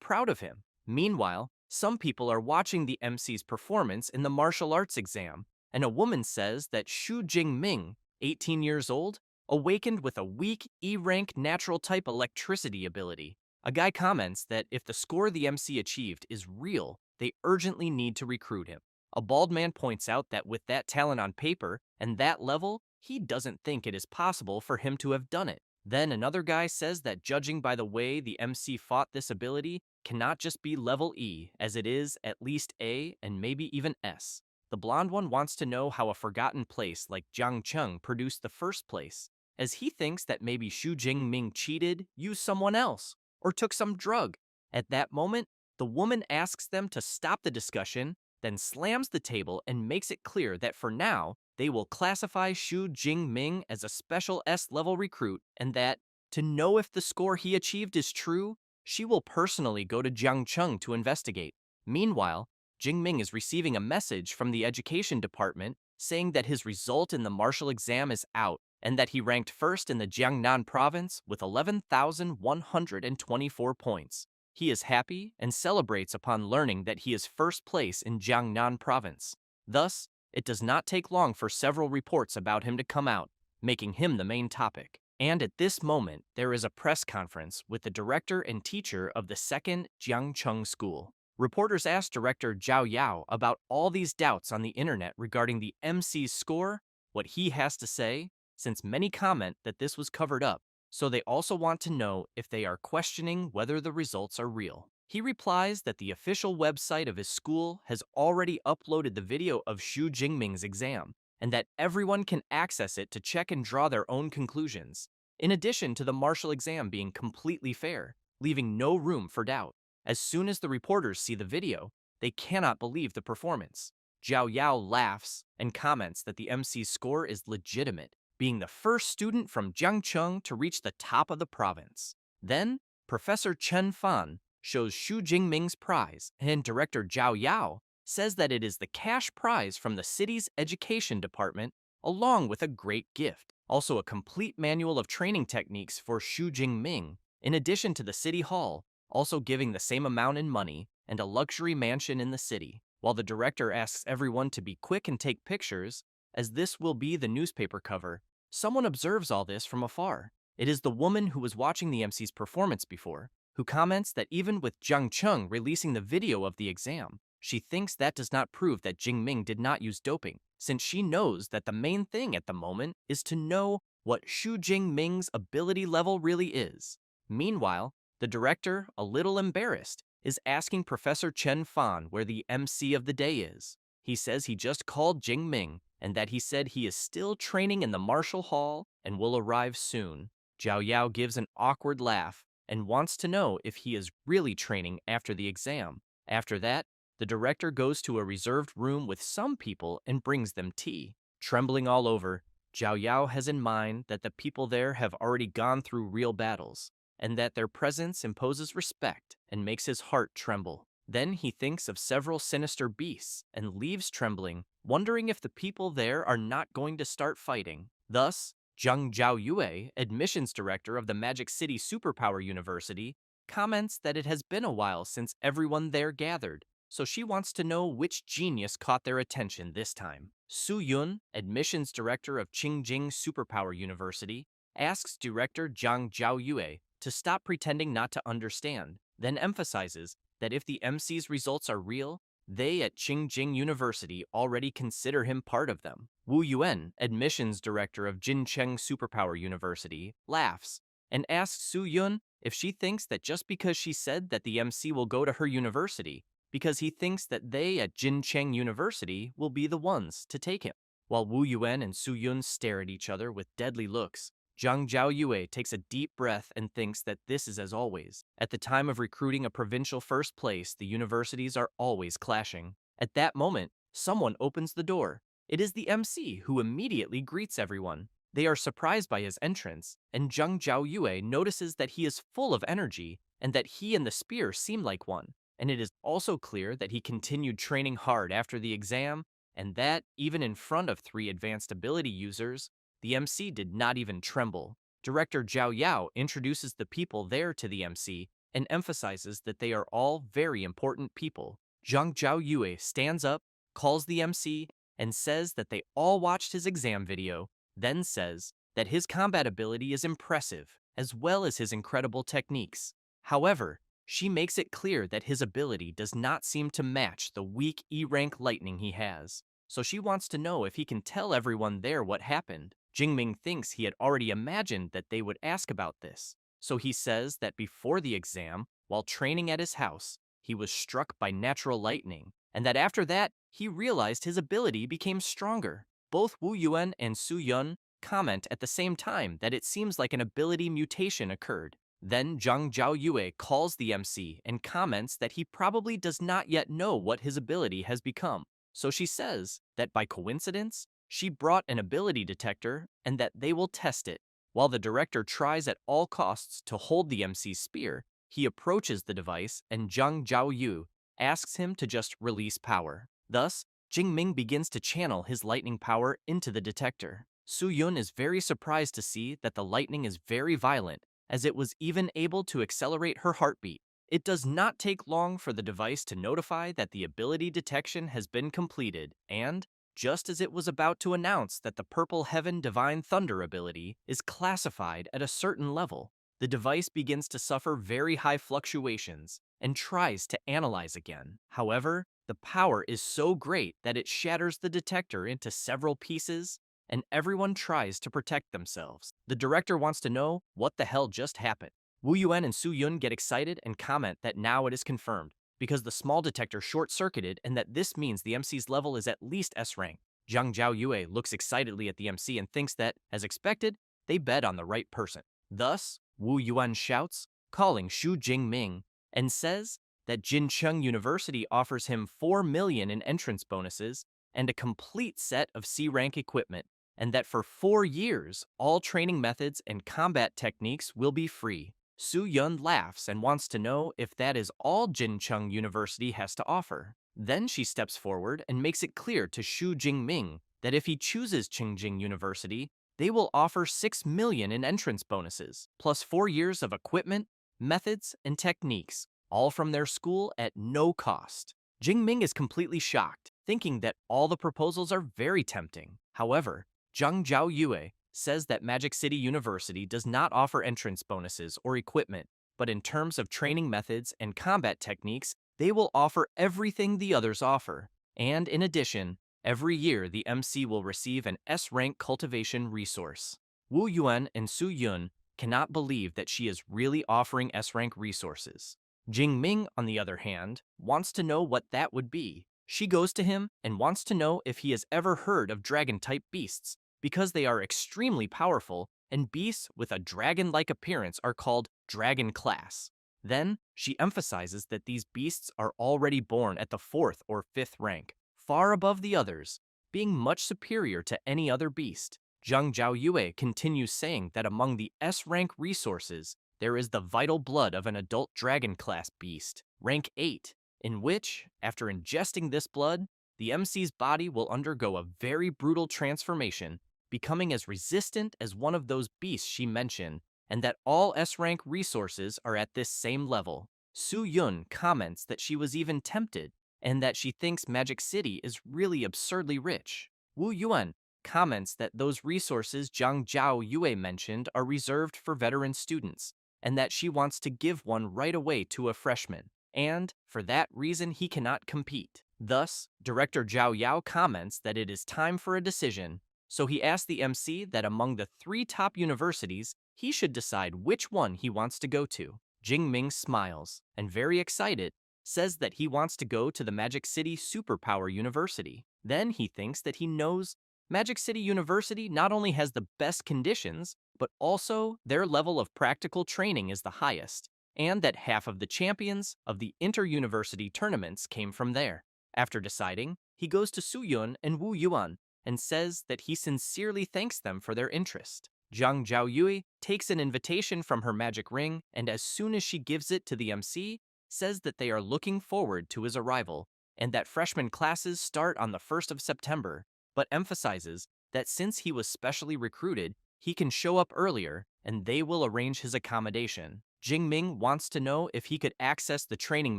proud of him. Meanwhile, some people are watching the MC's performance in the martial arts exam, and a woman says that Shu Jingming, 18 years old, awakened with a weak E-rank natural type electricity ability. A guy comments that if the score the MC achieved is real, they urgently need to recruit him. A bald man points out that with that talent on paper and that level, he doesn't think it is possible for him to have done it. Then another guy says that judging by the way the MC fought this ability, cannot just be level E, as it is at least A and maybe even S. The blonde one wants to know how a forgotten place like Jiangcheng produced the first place, as he thinks that maybe Xu Jingming cheated, used someone else, or took some drug. At that moment, the woman asks them to stop the discussion then slams the table and makes it clear that for now, they will classify Xu Jingming as a special S-level recruit and that, to know if the score he achieved is true, she will personally go to Jiangcheng to investigate. Meanwhile, Jingming is receiving a message from the education department saying that his result in the martial exam is out and that he ranked first in the Jiangnan province with 11,124 points. He is happy and celebrates upon learning that he is first place in Jiangnan province. Thus, it does not take long for several reports about him to come out, making him the main topic. And at this moment, there is a press conference with the director and teacher of the second Jiangcheng school. Reporters asked director Zhao Yao about all these doubts on the internet regarding the MC's score, what he has to say, since many comment that this was covered up, so they also want to know if they are questioning whether the results are real. He replies that the official website of his school has already uploaded the video of Xu Jingming's exam, and that everyone can access it to check and draw their own conclusions, in addition to the martial exam being completely fair, leaving no room for doubt. As soon as the reporters see the video, they cannot believe the performance. Zhao Yao laughs and comments that the MC's score is legitimate, being the first student from Jiangcheng to reach the top of the province. Then, Professor Chen Fan shows Xu Jingming's prize, and director Zhao Yao says that it is the cash prize from the city's education department, along with a great gift. Also, a complete manual of training techniques for Xu Jingming, in addition to the city hall, also giving the same amount in money and a luxury mansion in the city. While the director asks everyone to be quick and take pictures, as this will be the newspaper cover, someone observes all this from afar. It is the woman who was watching the MC's performance before, who comments that even with Jiang Cheng releasing the video of the exam, she thinks that does not prove that Jingming did not use doping, since she knows that the main thing at the moment is to know what Xu Jingming's ability level really is. Meanwhile, the director, a little embarrassed, is asking Professor Chen Fan where the MC of the day is. He says he just called Jingming and that he said he is still training in the martial hall and will arrive soon. Zhao Yao gives an awkward laugh and wants to know if he is really training after the exam. After that, the director goes to a reserved room with some people and brings them tea. Trembling all over, Zhao Yao has in mind that the people there have already gone through real battles, and that their presence imposes respect and makes his heart tremble. Then he thinks of several sinister beasts and leaves trembling, wondering if the people there are not going to start fighting. Thus, Zhang Zhaoyue, admissions director of the Magic City Superpower University, comments that it has been a while since everyone there gathered, so she wants to know which genius caught their attention this time. Su Yun, admissions director of Qingjing Superpower University, asks director Zhang Zhaoyue to stop pretending not to understand, then emphasizes that if the MC's results are real, they at Qingjing University already consider him part of them. Wu Yuan, admissions director of Jincheng Superpower University, laughs and asks Su Yun if she thinks that just because she said that the MC will go to her university, because he thinks that they at Jincheng University will be the ones to take him. While Wu Yuan and Su Yun stare at each other with deadly looks, Zhang Zhaoyue takes a deep breath and thinks that this is as always. At the time of recruiting a provincial first place, the universities are always clashing. At that moment, someone opens the door. It is the MC, who immediately greets everyone. They are surprised by his entrance, and Zhang Zhaoyue notices that he is full of energy and that he and the spear seem like one. And it is also clear that he continued training hard after the exam, and that, even in front of 3 advanced ability users, the MC did not even tremble. Director Zhao Yao introduces the people there to the MC and emphasizes that they are all very important people. Zhang Zhaoyue stands up, calls the MC, and says that they all watched his exam video, then says that his combat ability is impressive, as well as his incredible techniques. However, she makes it clear that his ability does not seem to match the weak E-rank lightning he has, so she wants to know if he can tell everyone there what happened. Jingming thinks he had already imagined that they would ask about this, so he says that before the exam, while training at his house, he was struck by natural lightning, and that after that, he realized his ability became stronger. Both Wu Yuan and Su Yun comment at the same time that it seems like an ability mutation occurred. Then Zhang Zhaoyue calls the MC and comments that he probably does not yet know what his ability has become. So she says that by coincidence, she brought an ability detector and that they will test it. While the director tries at all costs to hold the MC's spear, he approaches the device and Zhang Zhaoyu asks him to just release power. Thus, Jingming begins to channel his lightning power into the detector. Su Yun is very surprised to see that the lightning is very violent, as it was even able to accelerate her heartbeat. It does not take long for the device to notify that the ability detection has been completed, and, just as it was about to announce that the Purple Heaven Divine Thunder ability is classified at a certain level, the device begins to suffer very high fluctuations and tries to analyze again. However, the power is so great that it shatters the detector into several pieces, and everyone tries to protect themselves. The director wants to know what the hell just happened. Wu Yuan and Su Yun get excited and comment that now it is confirmed, because the small detector short-circuited and that this means the MC's level is at least S rank. Zhang Zhaoyue looks excitedly at the MC and thinks that, as expected, they bet on the right person. Thus, Wu Yuan shouts, calling Xu Jingming, and says that Jincheng University offers him 4 million in entrance bonuses and a complete set of C-rank equipment, and that for 4 years, all training methods and combat techniques will be free. Su Yun laughs and wants to know if that is all Jincheng University has to offer. Then she steps forward and makes it clear to Xu Jingming that if he chooses Qingjing University, they will offer 6 million in entrance bonuses, plus 4 years of equipment, methods, and techniques, all from their school at no cost. Jingming is completely shocked, thinking that all the proposals are very tempting. However, Zhang Zhaoyue says that Magic City University does not offer entrance bonuses or equipment, but in terms of training methods and combat techniques, they will offer everything the others offer. And in addition, every year the MC will receive an S-rank cultivation resource. Wu Yuan and Su Yun cannot believe that she is really offering S-rank resources. Jingming, on the other hand, wants to know what that would be. She goes to him and wants to know if he has ever heard of dragon-type beasts, because they are extremely powerful, and beasts with a dragon-like appearance are called dragon class. Then, she emphasizes that these beasts are already born at the 4th or 5th rank, far above the others, being much superior to any other beast. Zhang Zhaoyue continues saying that among the S-rank resources, there is the vital blood of an adult dragon class beast, rank 8, in which, after ingesting this blood, the MC's body will undergo a very brutal transformation, becoming as resistant as one of those beasts she mentioned, and that all S-rank resources are at this same level. Su Yun comments that she was even tempted, and that she thinks Magic City is really absurdly rich. Wu Yuan comments that those resources Zhang Zhaoyue mentioned are reserved for veteran students, and that she wants to give one right away to a freshman, and for that reason he cannot compete. Thus, Director Zhao Yao comments that it is time for a decision, so he asks the MC that among the 3 top universities, he should decide which one he wants to go to. Jingming smiles, and very excited, says that he wants to go to the Magic City Superpower University. Then he thinks that he knows Magic City University not only has the best conditions, but also their level of practical training is the highest, and that half of the champions of the inter-university tournaments came from there. After deciding, he goes to Su Yun and Wu Yuan and says that he sincerely thanks them for their interest. Zhang Zhaoyue takes an invitation from her magic ring, and as soon as she gives it to the MC, says that they are looking forward to his arrival, and that freshman classes start on the 1st of September, but emphasizes that since he was specially recruited, he can show up earlier, and they will arrange his accommodation. Jingming wants to know if he could access the training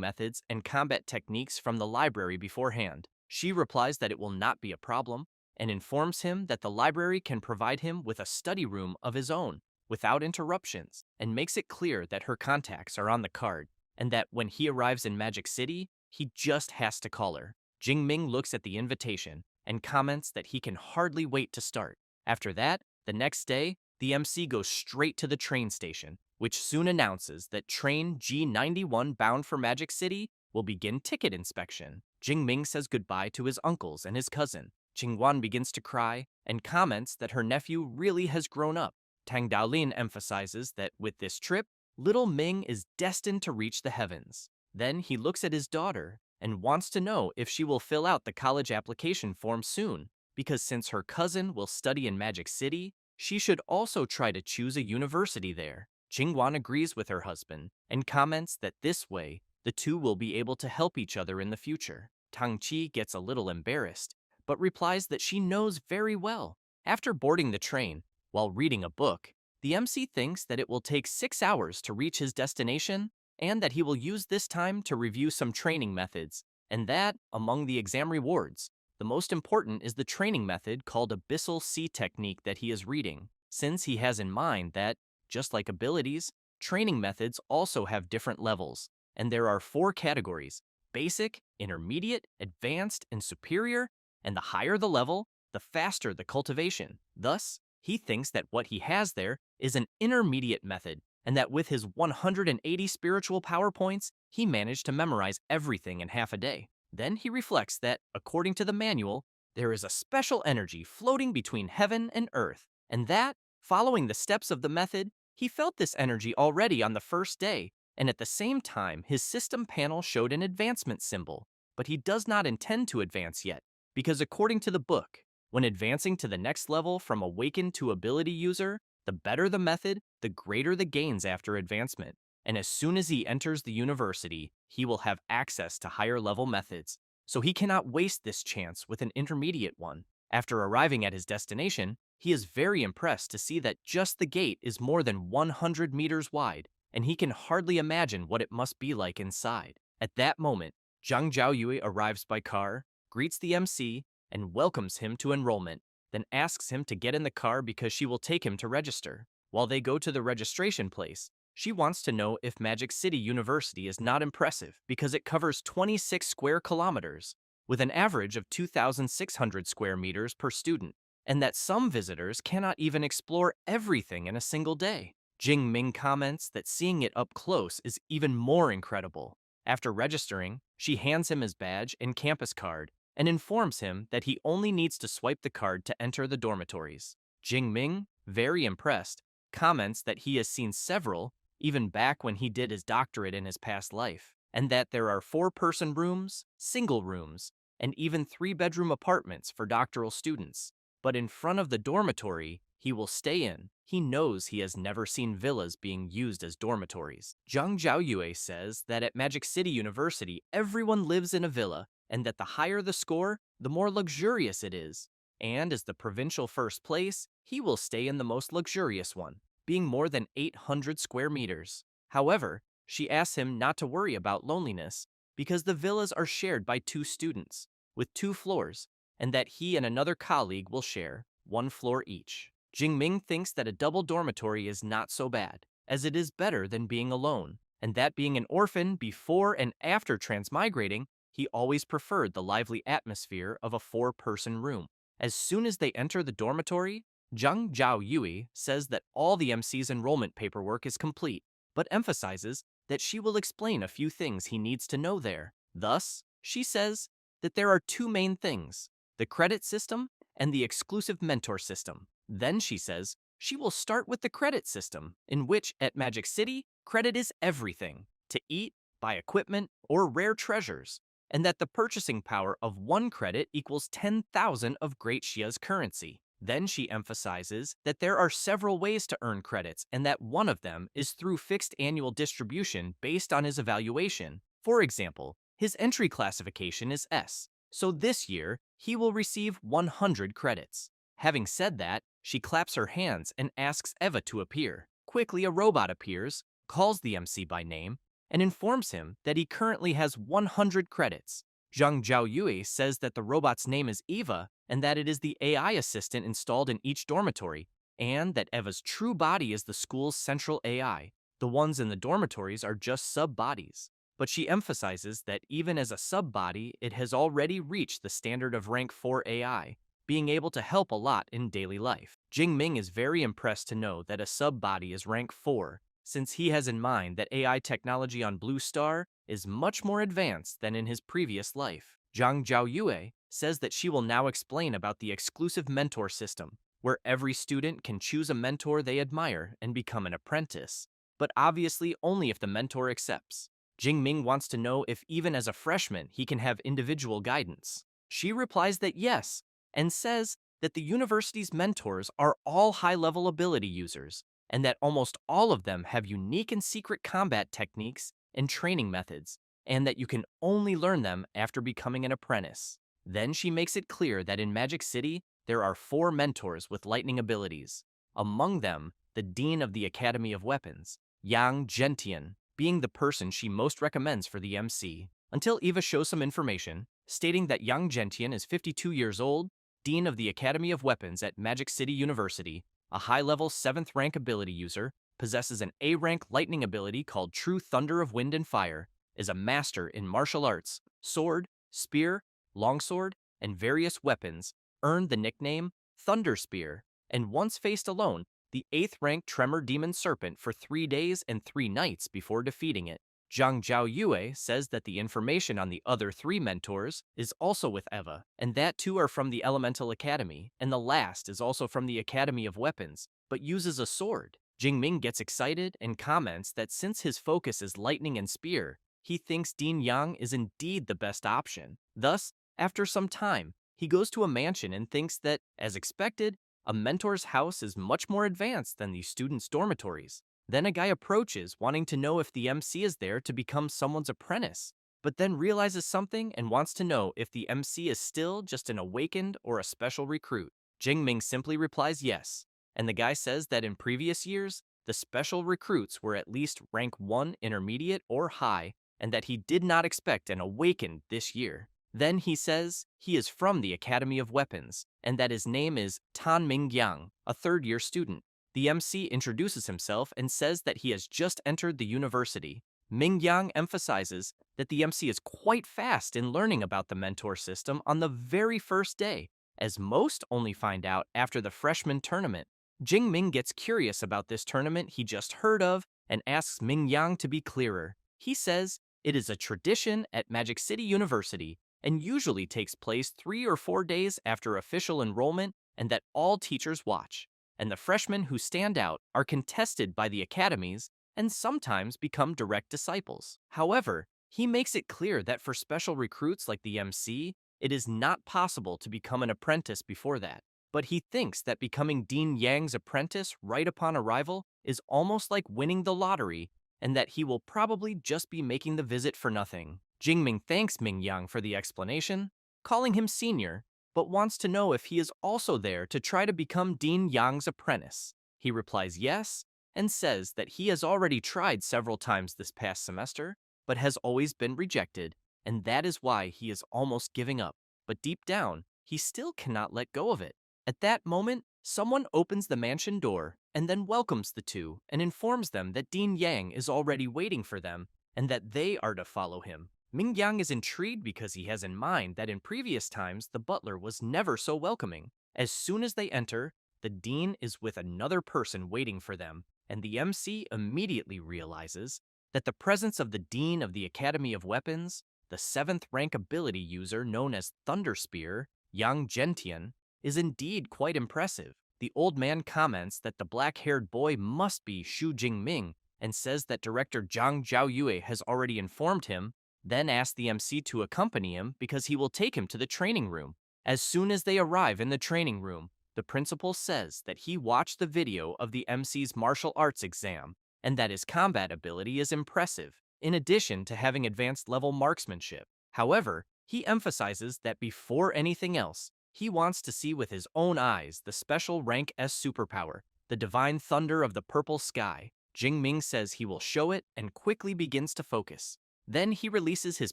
methods and combat techniques from the library beforehand. She replies that it will not be a problem, and informs him that the library can provide him with a study room of his own, without interruptions, and makes it clear that her contacts are on the card, and that when he arrives in Magic City, he just has to call her. Jingming looks at the invitation and comments that he can hardly wait to start. After that, the next day, the MC goes straight to the train station, which soon announces that train G91 bound for Magic City will begin ticket inspection. Jingming says goodbye to his uncles and his cousin. Qingguan begins to cry and comments that her nephew really has grown up. Tang Daolin emphasizes that with this trip, little Ming is destined to reach the heavens. Then he looks at his daughter and wants to know if she will fill out the college application form soon, because since her cousin will study in Magic City, she should also try to choose a university there. Jingwan agrees with her husband and comments that this way, the two will be able to help each other in the future. Tang Chi gets a little embarrassed, but replies that she knows very well. After boarding the train, while reading a book, the MC thinks that it will take 6 hours to reach his destination and that he will use this time to review some training methods, and that, among the exam rewards, the most important is the training method called Abyssal Sea Technique that he is reading, since he has in mind that, just like abilities, training methods also have different levels, and there are 4 categories: basic, intermediate, advanced, and superior, and the higher the level, the faster the cultivation. Thus, he thinks that what he has there is an intermediate method, and that with his 180 spiritual power points, he managed to memorize everything in half a day. Then he reflects that, according to the manual, there is a special energy floating between heaven and earth, and that, following the steps of the method, he felt this energy already on the first day, and at the same time his system panel showed an advancement symbol, but he does not intend to advance yet, because according to the book, when advancing to the next level from awakened to ability user, the better the method, the greater the gains after advancement, and as soon as he enters the university, he will have access to higher level methods, so he cannot waste this chance with an intermediate one. After arriving at his destination, he is very impressed to see that just the gate is more than 100 meters wide, and he can hardly imagine what it must be like inside. At that moment, Zhang Zhaoyue arrives by car, greets the MC, and welcomes him to enrollment, then asks him to get in the car because she will take him to register. While they go to the registration place, she wants to know if Magic City University is not impressive because it covers 26 square kilometers, with an average of 2,600 square meters per student, and that some visitors cannot even explore everything in a single day. Jing Ming comments that seeing it up close is even more incredible. After registering, she hands him his badge and campus card and informs him that he only needs to swipe the card to enter the dormitories. Jing Ming, very impressed, comments that he has seen several, even back when he did his doctorate in his past life, and that there are 4-person rooms, single rooms, and even 3-bedroom apartments for doctoral students. But in front of the dormitory he will stay in, he knows he has never seen villas being used as dormitories. Zhang Zhaoyue says that at Magic City University everyone lives in a villa, and that the higher the score, the more luxurious it is. And as the provincial first place, he will stay in the most luxurious one, being more than 800 square meters. However, she asks him not to worry about loneliness, because the villas are shared by 2 students, with 2 floors, and that he and another colleague will share 1 floor each. Jingming thinks that a double dormitory is not so bad, as it is better than being alone, and that being an orphan before and after transmigrating, he always preferred the lively atmosphere of a 4-person room. As soon as they enter the dormitory, Zhang Zhaoyue says that all the MC's enrollment paperwork is complete, but emphasizes that she will explain a few things he needs to know there. Thus, she says that there are 2 main things: the credit system and the exclusive mentor system. Then she says she will start with the credit system, in which, at Magic City, credit is everything: to eat, buy equipment, or rare treasures, and that the purchasing power of 1 credit equals 10,000 of Great Xia's currency. Then she emphasizes that there are several ways to earn credits, and that one of them is through fixed annual distribution based on his evaluation. For example, his entry classification is S, so this year he will receive 100 credits. Having said that, she claps her hands and asks Eva to appear. Quickly, a robot appears, calls the MC by name, and informs him that he currently has 100 credits. Zhang Zhaoyue says that the robot's name is Eva and that it is the AI assistant installed in each dormitory, and that Eva's true body is the school's central AI. The ones in the dormitories are just sub-bodies. But she emphasizes that even as a sub-body, it has already reached the standard of rank 4 AI, being able to help a lot in daily life. Jingming is very impressed to know that a sub-body is rank 4, since he has in mind that AI technology on Blue Star is much more advanced than in his previous life. Zhang Zhaoyue says that she will now explain about the exclusive mentor system, where every student can choose a mentor they admire and become an apprentice. but obviously only if the mentor accepts. Jingming wants to know if even as a freshman he can have individual guidance. She replies that yes, and says that the university's mentors are all high-level ability users, and that almost all of them have unique and secret combat techniques and training methods, and that you can only learn them after becoming an apprentice. Then she makes it clear that in Magic City, there are 4 mentors with lightning abilities. Among them, the Dean of the Academy of Weapons, Yang Gentian, being the person she most recommends for the MC. Until Eva shows some information, stating that Yang Gentian is 52 years old, Dean of the Academy of Weapons at Magic City University, a high-level 7th rank ability user, possesses an A-rank lightning ability called True Thunder of Wind and Fire, is a master in martial arts, sword, spear, longsword, and various weapons, earned the nickname Thunder Spear, and once faced alone the 8th rank Tremor Demon Serpent for 3 days and 3 nights before defeating it. Zhang Zhaoyue says that the information on the other 3 mentors is also with Eva, and that 2 are from the Elemental Academy, and the last is also from the Academy of Weapons, but uses a sword. Jingming gets excited and comments that since his focus is lightning and spear, he thinks Dean Yang is indeed the best option. Thus, after some time, he goes to a mansion and thinks that, as expected, a mentor's house is much more advanced than the students' dormitories. Then a guy approaches, wanting to know if the MC is there to become someone's apprentice, but then realizes something and wants to know if the MC is still just an awakened or a special recruit. Jingming simply replies yes, and the guy says that in previous years, the special recruits were at least rank 1 intermediate or high, and that he did not expect an awakened this year. Then he says he is from the Academy of Weapons, and that his name is Tan Mingyang, a 3rd-year student. The MC introduces himself and says that he has just entered the university. Mingyang emphasizes that the MC is quite fast in learning about the mentor system on the very first day, as most only find out after the freshman tournament. Jingming gets curious about this tournament he just heard of and asks Mingyang to be clearer. He says it is a tradition at Magic City University and usually takes place 3 or 4 days after official enrollment, and that all teachers watch, and the freshmen who stand out are contested by the academies and sometimes become direct disciples. However, he makes it clear that for special recruits like the MC, it is not possible to become an apprentice before that. But he thinks that becoming Dean Yang's apprentice right upon arrival is almost like winning the lottery, and that he will probably just be making the visit for nothing. Jingming thanks Mingyang for the explanation, calling him senior, but wants to know if he is also there to try to become Dean Yang's apprentice. He replies yes, and says that he has already tried several times this past semester, but has always been rejected, and that is why he is almost giving up. But deep down, he still cannot let go of it. At that moment, someone opens the mansion door and then welcomes the 2 and informs them that Dean Yang is already waiting for them and that they are to follow him. Mingyang is intrigued because he has in mind that in previous times the butler was never so welcoming. As soon as they enter, the dean is with another person waiting for them, and the MC immediately realizes that the presence of the Dean of the Academy of Weapons, the 7th rank ability user known as Thunder Spear, Yang Gentian, is indeed quite impressive. The old man comments that the black-haired boy must be Xu Jingming and says that director Zhang Zhaoyue has already informed him, then asks the MC to accompany him because he will take him to the training room. As soon as they arrive in the training room, the principal says that he watched the video of the MC's martial arts exam and that his combat ability is impressive, in addition to having advanced level marksmanship. However, he emphasizes that before anything else, he wants to see with his own eyes the special rank S superpower, the divine thunder of the purple sky. Jingming says he will show it and quickly begins to focus. Then he releases his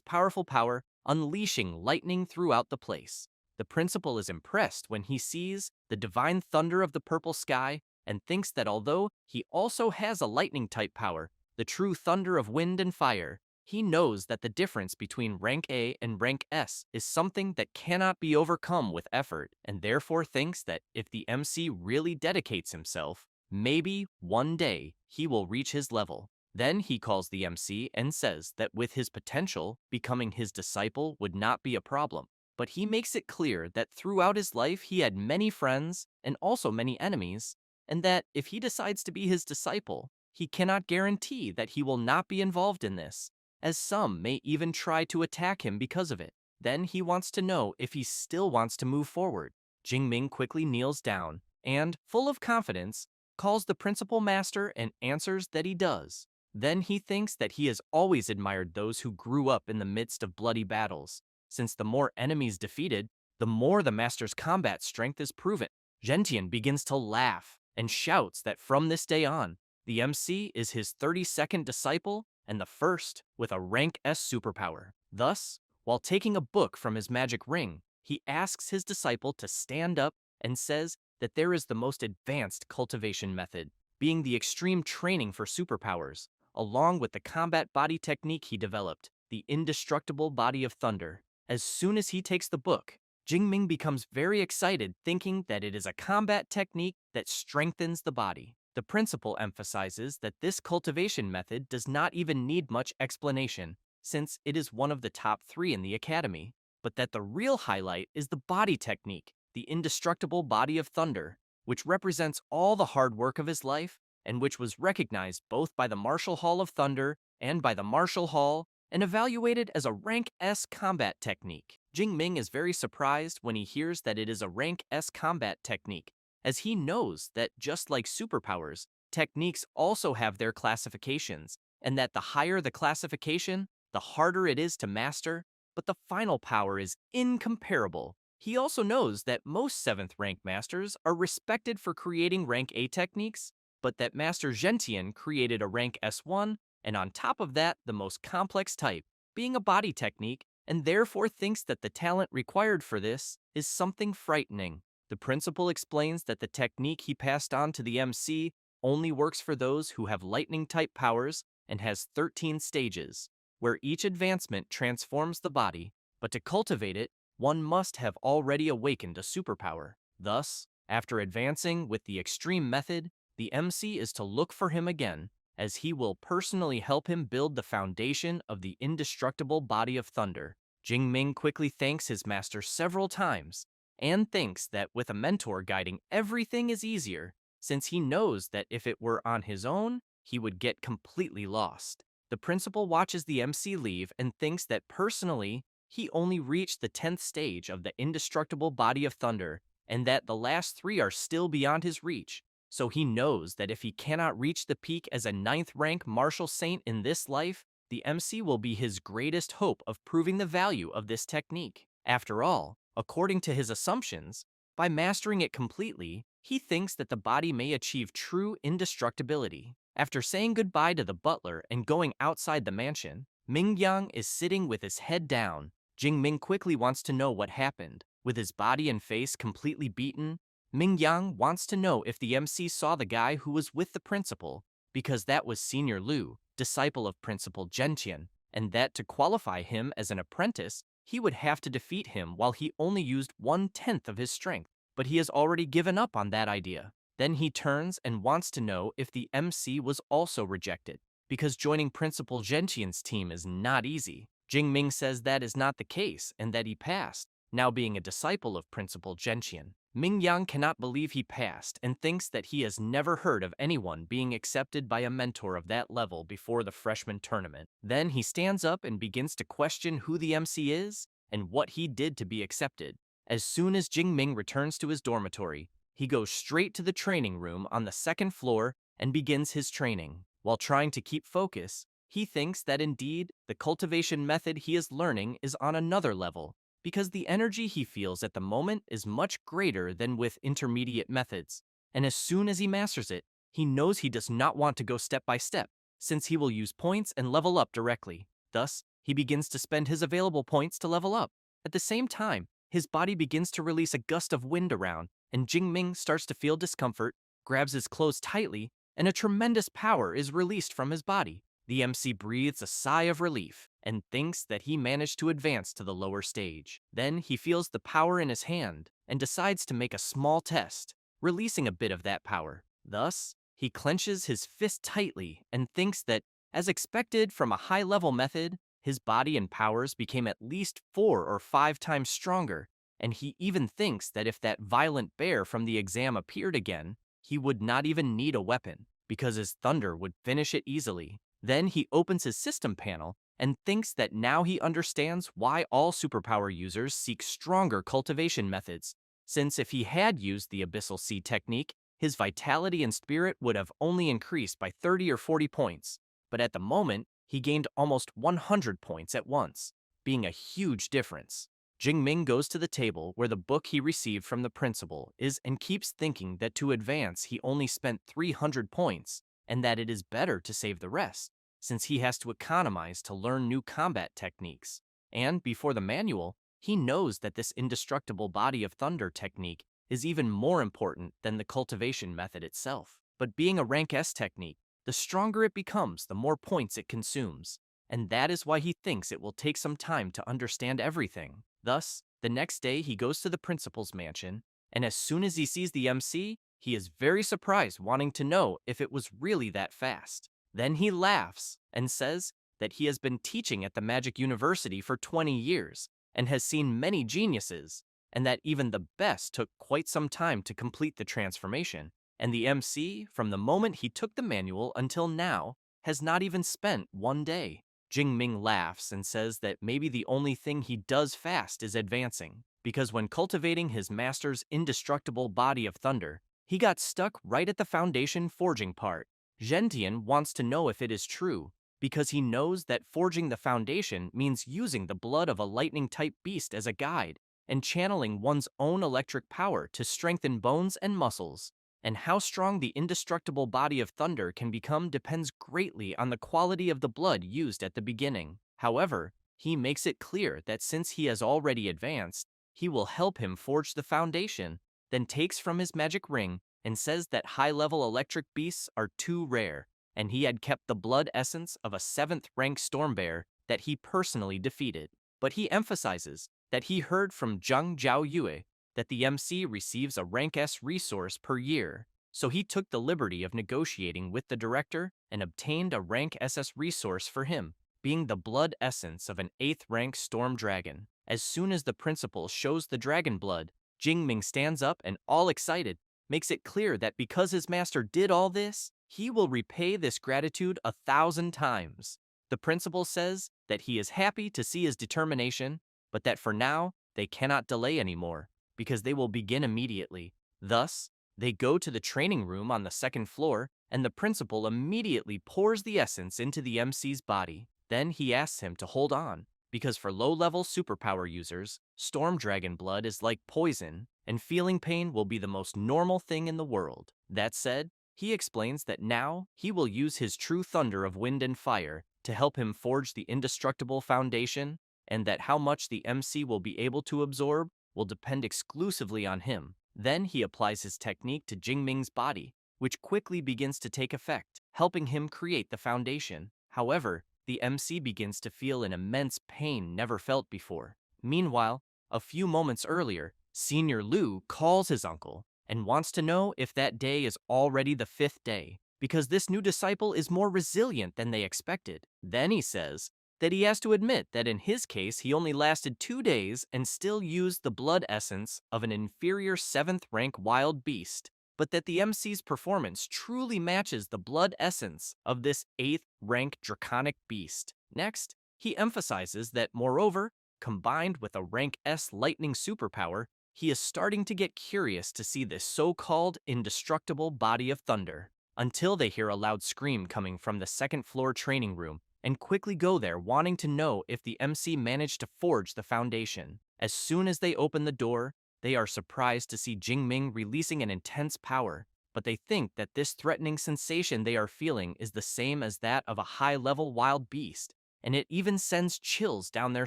powerful power, unleashing lightning throughout the place. The principal is impressed when he sees the divine thunder of the purple sky and thinks that although he also has a lightning-type power, the true thunder of wind and fire, he knows that the difference between rank A and rank S is something that cannot be overcome with effort, and therefore thinks that if the MC really dedicates himself, maybe one day he will reach his level. Then he calls the MC and says that with his potential, becoming his disciple would not be a problem. But he makes it clear that throughout his life he had many friends and also many enemies, and that if he decides to be his disciple, he cannot guarantee that he will not be involved in this, as some may even try to attack him because of it. Then he wants to know if he still wants to move forward. Jingming quickly kneels down and, full of confidence, calls the principal master and answers that he does. Then he thinks that he has always admired those who grew up in the midst of bloody battles, since the more enemies defeated, the more the master's combat strength is proven. Gentian begins to laugh and shouts that from this day on, the MC is his 32nd disciple and the first with a rank S superpower. Thus, while taking a book from his magic ring, he asks his disciple to stand up and says that there is the most advanced cultivation method, being the extreme training for superpowers, along with the combat body technique he developed, the indestructible body of thunder. As soon as he takes the book, Jingming becomes very excited, thinking that it is a combat technique that strengthens the body. The principal emphasizes that this cultivation method does not even need much explanation, since it is one of the top 3 in the academy, but that the real highlight is the body technique, the indestructible body of thunder, which represents all the hard work of his life and which was recognized both by the Martial Hall of Thunder and by the Martial Hall and evaluated as a rank S combat technique. Jingming is very surprised when he hears that it is a rank S combat technique, as he knows that just like superpowers, techniques also have their classifications, and that the higher the classification, the harder it is to master, but the final power is incomparable. He also knows that most 7th rank masters are respected for creating rank A techniques, but that Master Gentian created a rank S1, and on top of that, the most complex type, being a body technique, and therefore thinks that the talent required for this is something frightening. The principal explains that the technique he passed on to the MC only works for those who have lightning-type powers and has 13 stages, where each advancement transforms the body, but to cultivate it, one must have already awakened a superpower. Thus, after advancing with the extreme method, the MC is to look for him again, as he will personally help him build the foundation of the indestructible body of thunder. Jingming quickly thanks his master several times, and thinks that with a mentor guiding, everything is easier, since he knows that if it were on his own, he would get completely lost. The principal watches the MC leave and thinks that personally, he only reached the 10th stage of the indestructible body of thunder, and that the last 3 are still beyond his reach. So he knows that if he cannot reach the peak as a 9th rank martial saint in this life, the MC will be his greatest hope of proving the value of this technique. After all, according to his assumptions, by mastering it completely, he thinks that the body may achieve true indestructibility. After saying goodbye to the butler and going outside the mansion, Mingyang is sitting with his head down. Jingming quickly wants to know what happened. With his body and face completely beaten, Mingyang wants to know if the MC saw the guy who was with the principal, because that was Senior Liu, disciple of Principal Gentian, and that to qualify him as an apprentice, he would have to defeat him while he only used 1/10 of his strength. But he has already given up on that idea. Then he turns and wants to know if the MC was also rejected, because joining Principal Gentian's team is not easy. Jingming says that is not the case and that he passed, now being a disciple of Principal Gentian. Mingyang cannot believe he passed and thinks that he has never heard of anyone being accepted by a mentor of that level before the freshman tournament. Then he stands up and begins to question who the MC is and what he did to be accepted. As soon as Jingming returns to his dormitory, he goes straight to the training room on the 2nd floor and begins his training. While trying to keep focus, he thinks that indeed the cultivation method he is learning is on another level, because the energy he feels at the moment is much greater than with intermediate methods, and as soon as he masters it, he knows he does not want to go step by step, since he will use points and level up directly. Thus, he begins to spend his available points to level up. At the same time, his body begins to release a gust of wind around, and Jingming starts to feel discomfort, grabs his clothes tightly, and a tremendous power is released from his body. The MC breathes a sigh of relief and thinks that he managed to advance to the lower stage. Then he feels the power in his hand and decides to make a small test, releasing a bit of that power. Thus, he clenches his fist tightly and thinks that, as expected from a high-level method, his body and powers became at least 4 or 5 times stronger, and he even thinks that if that violent bear from the exam appeared again, he would not even need a weapon. because his thunder would finish it easily. Then he opens his system panel and thinks that now he understands why all superpower users seek stronger cultivation methods, since if he had used the Abyssal Seed technique, his vitality and spirit would have only increased by 30 or 40 points, but at the moment, he gained almost 100 points at once, being a huge difference. Jingming goes to the table where the book he received from the principal is and keeps thinking that to advance he only spent 300 points, and that it is better to save the rest, since he has to economize to learn new combat techniques. And before the manual, he knows that this indestructible body of thunder technique is even more important than the cultivation method itself. But being a rank S technique, the stronger it becomes, the more points it consumes, and that is why he thinks it will take some time to understand everything. Thus, the next day he goes to the principal's mansion, and as soon as he sees the MC, he is very surprised, wanting to know if it was really that fast. Then he laughs and says that he has been teaching at the Magic University for 20 years and has seen many geniuses, and that even the best took quite some time to complete the transformation. And the MC, from the moment he took the manual until now, has not even spent one day. Jingming laughs and says that maybe the only thing he does fast is advancing, because when cultivating his master's indestructible body of thunder, he got stuck right at the foundation forging part. Gentian wants to know if it is true, because he knows that forging the foundation means using the blood of a lightning-type beast as a guide, and channeling one's own electric power to strengthen bones and muscles. And how strong the indestructible body of thunder can become depends greatly on the quality of the blood used at the beginning. However, he makes it clear that since he has already advanced, he will help him forge the foundation, then takes from his magic ring and says that high-level electric beasts are too rare, and he had kept the blood essence of a 7th-rank storm bear that he personally defeated. But he emphasizes that he heard from Zhang Zhaoyue that the MC receives a rank S resource per year, so he took the liberty of negotiating with the director and obtained a rank SS resource for him, being the blood essence of an 8th-rank storm dragon. As soon as the principal shows the dragon blood, Jingming stands up and, all excited, makes it clear that because his master did all this, he will repay this gratitude 1,000 times. The principal says that he is happy to see his determination, but that for now, they cannot delay anymore, because they will begin immediately. Thus, they go to the training room on the 2nd floor, and the principal immediately pours the essence into the MC's body. Then he asks him to hold on, because for low-level superpower users, storm dragon blood is like poison, and feeling pain will be the most normal thing in the world. That said, he explains that now he will use his true thunder of wind and fire to help him forge the indestructible foundation, and that how much the MC will be able to absorb will depend exclusively on him. Then he applies his technique to Jingming's body, which quickly begins to take effect, helping him create the foundation. However, the MC begins to feel an immense pain never felt before. Meanwhile, a few moments earlier, Senior Liu calls his uncle and wants to know if that day is already the 5th day, because this new disciple is more resilient than they expected. Then he says that he has to admit that in his case he only lasted 2 days and still used the blood essence of an inferior 7th-rank wild beast, but that the MC's performance truly matches the blood essence of this 8th-rank draconic beast. Next, he emphasizes that, moreover, combined with a rank S lightning superpower, he is starting to get curious to see this so-called indestructible body of thunder, until they hear a loud scream coming from the 2nd floor training room and quickly go there wanting to know if the MC managed to forge the foundation. As soon as they open the door, they are surprised to see Jingming releasing an intense power, but they think that this threatening sensation they are feeling is the same as that of a high-level wild beast, and it even sends chills down their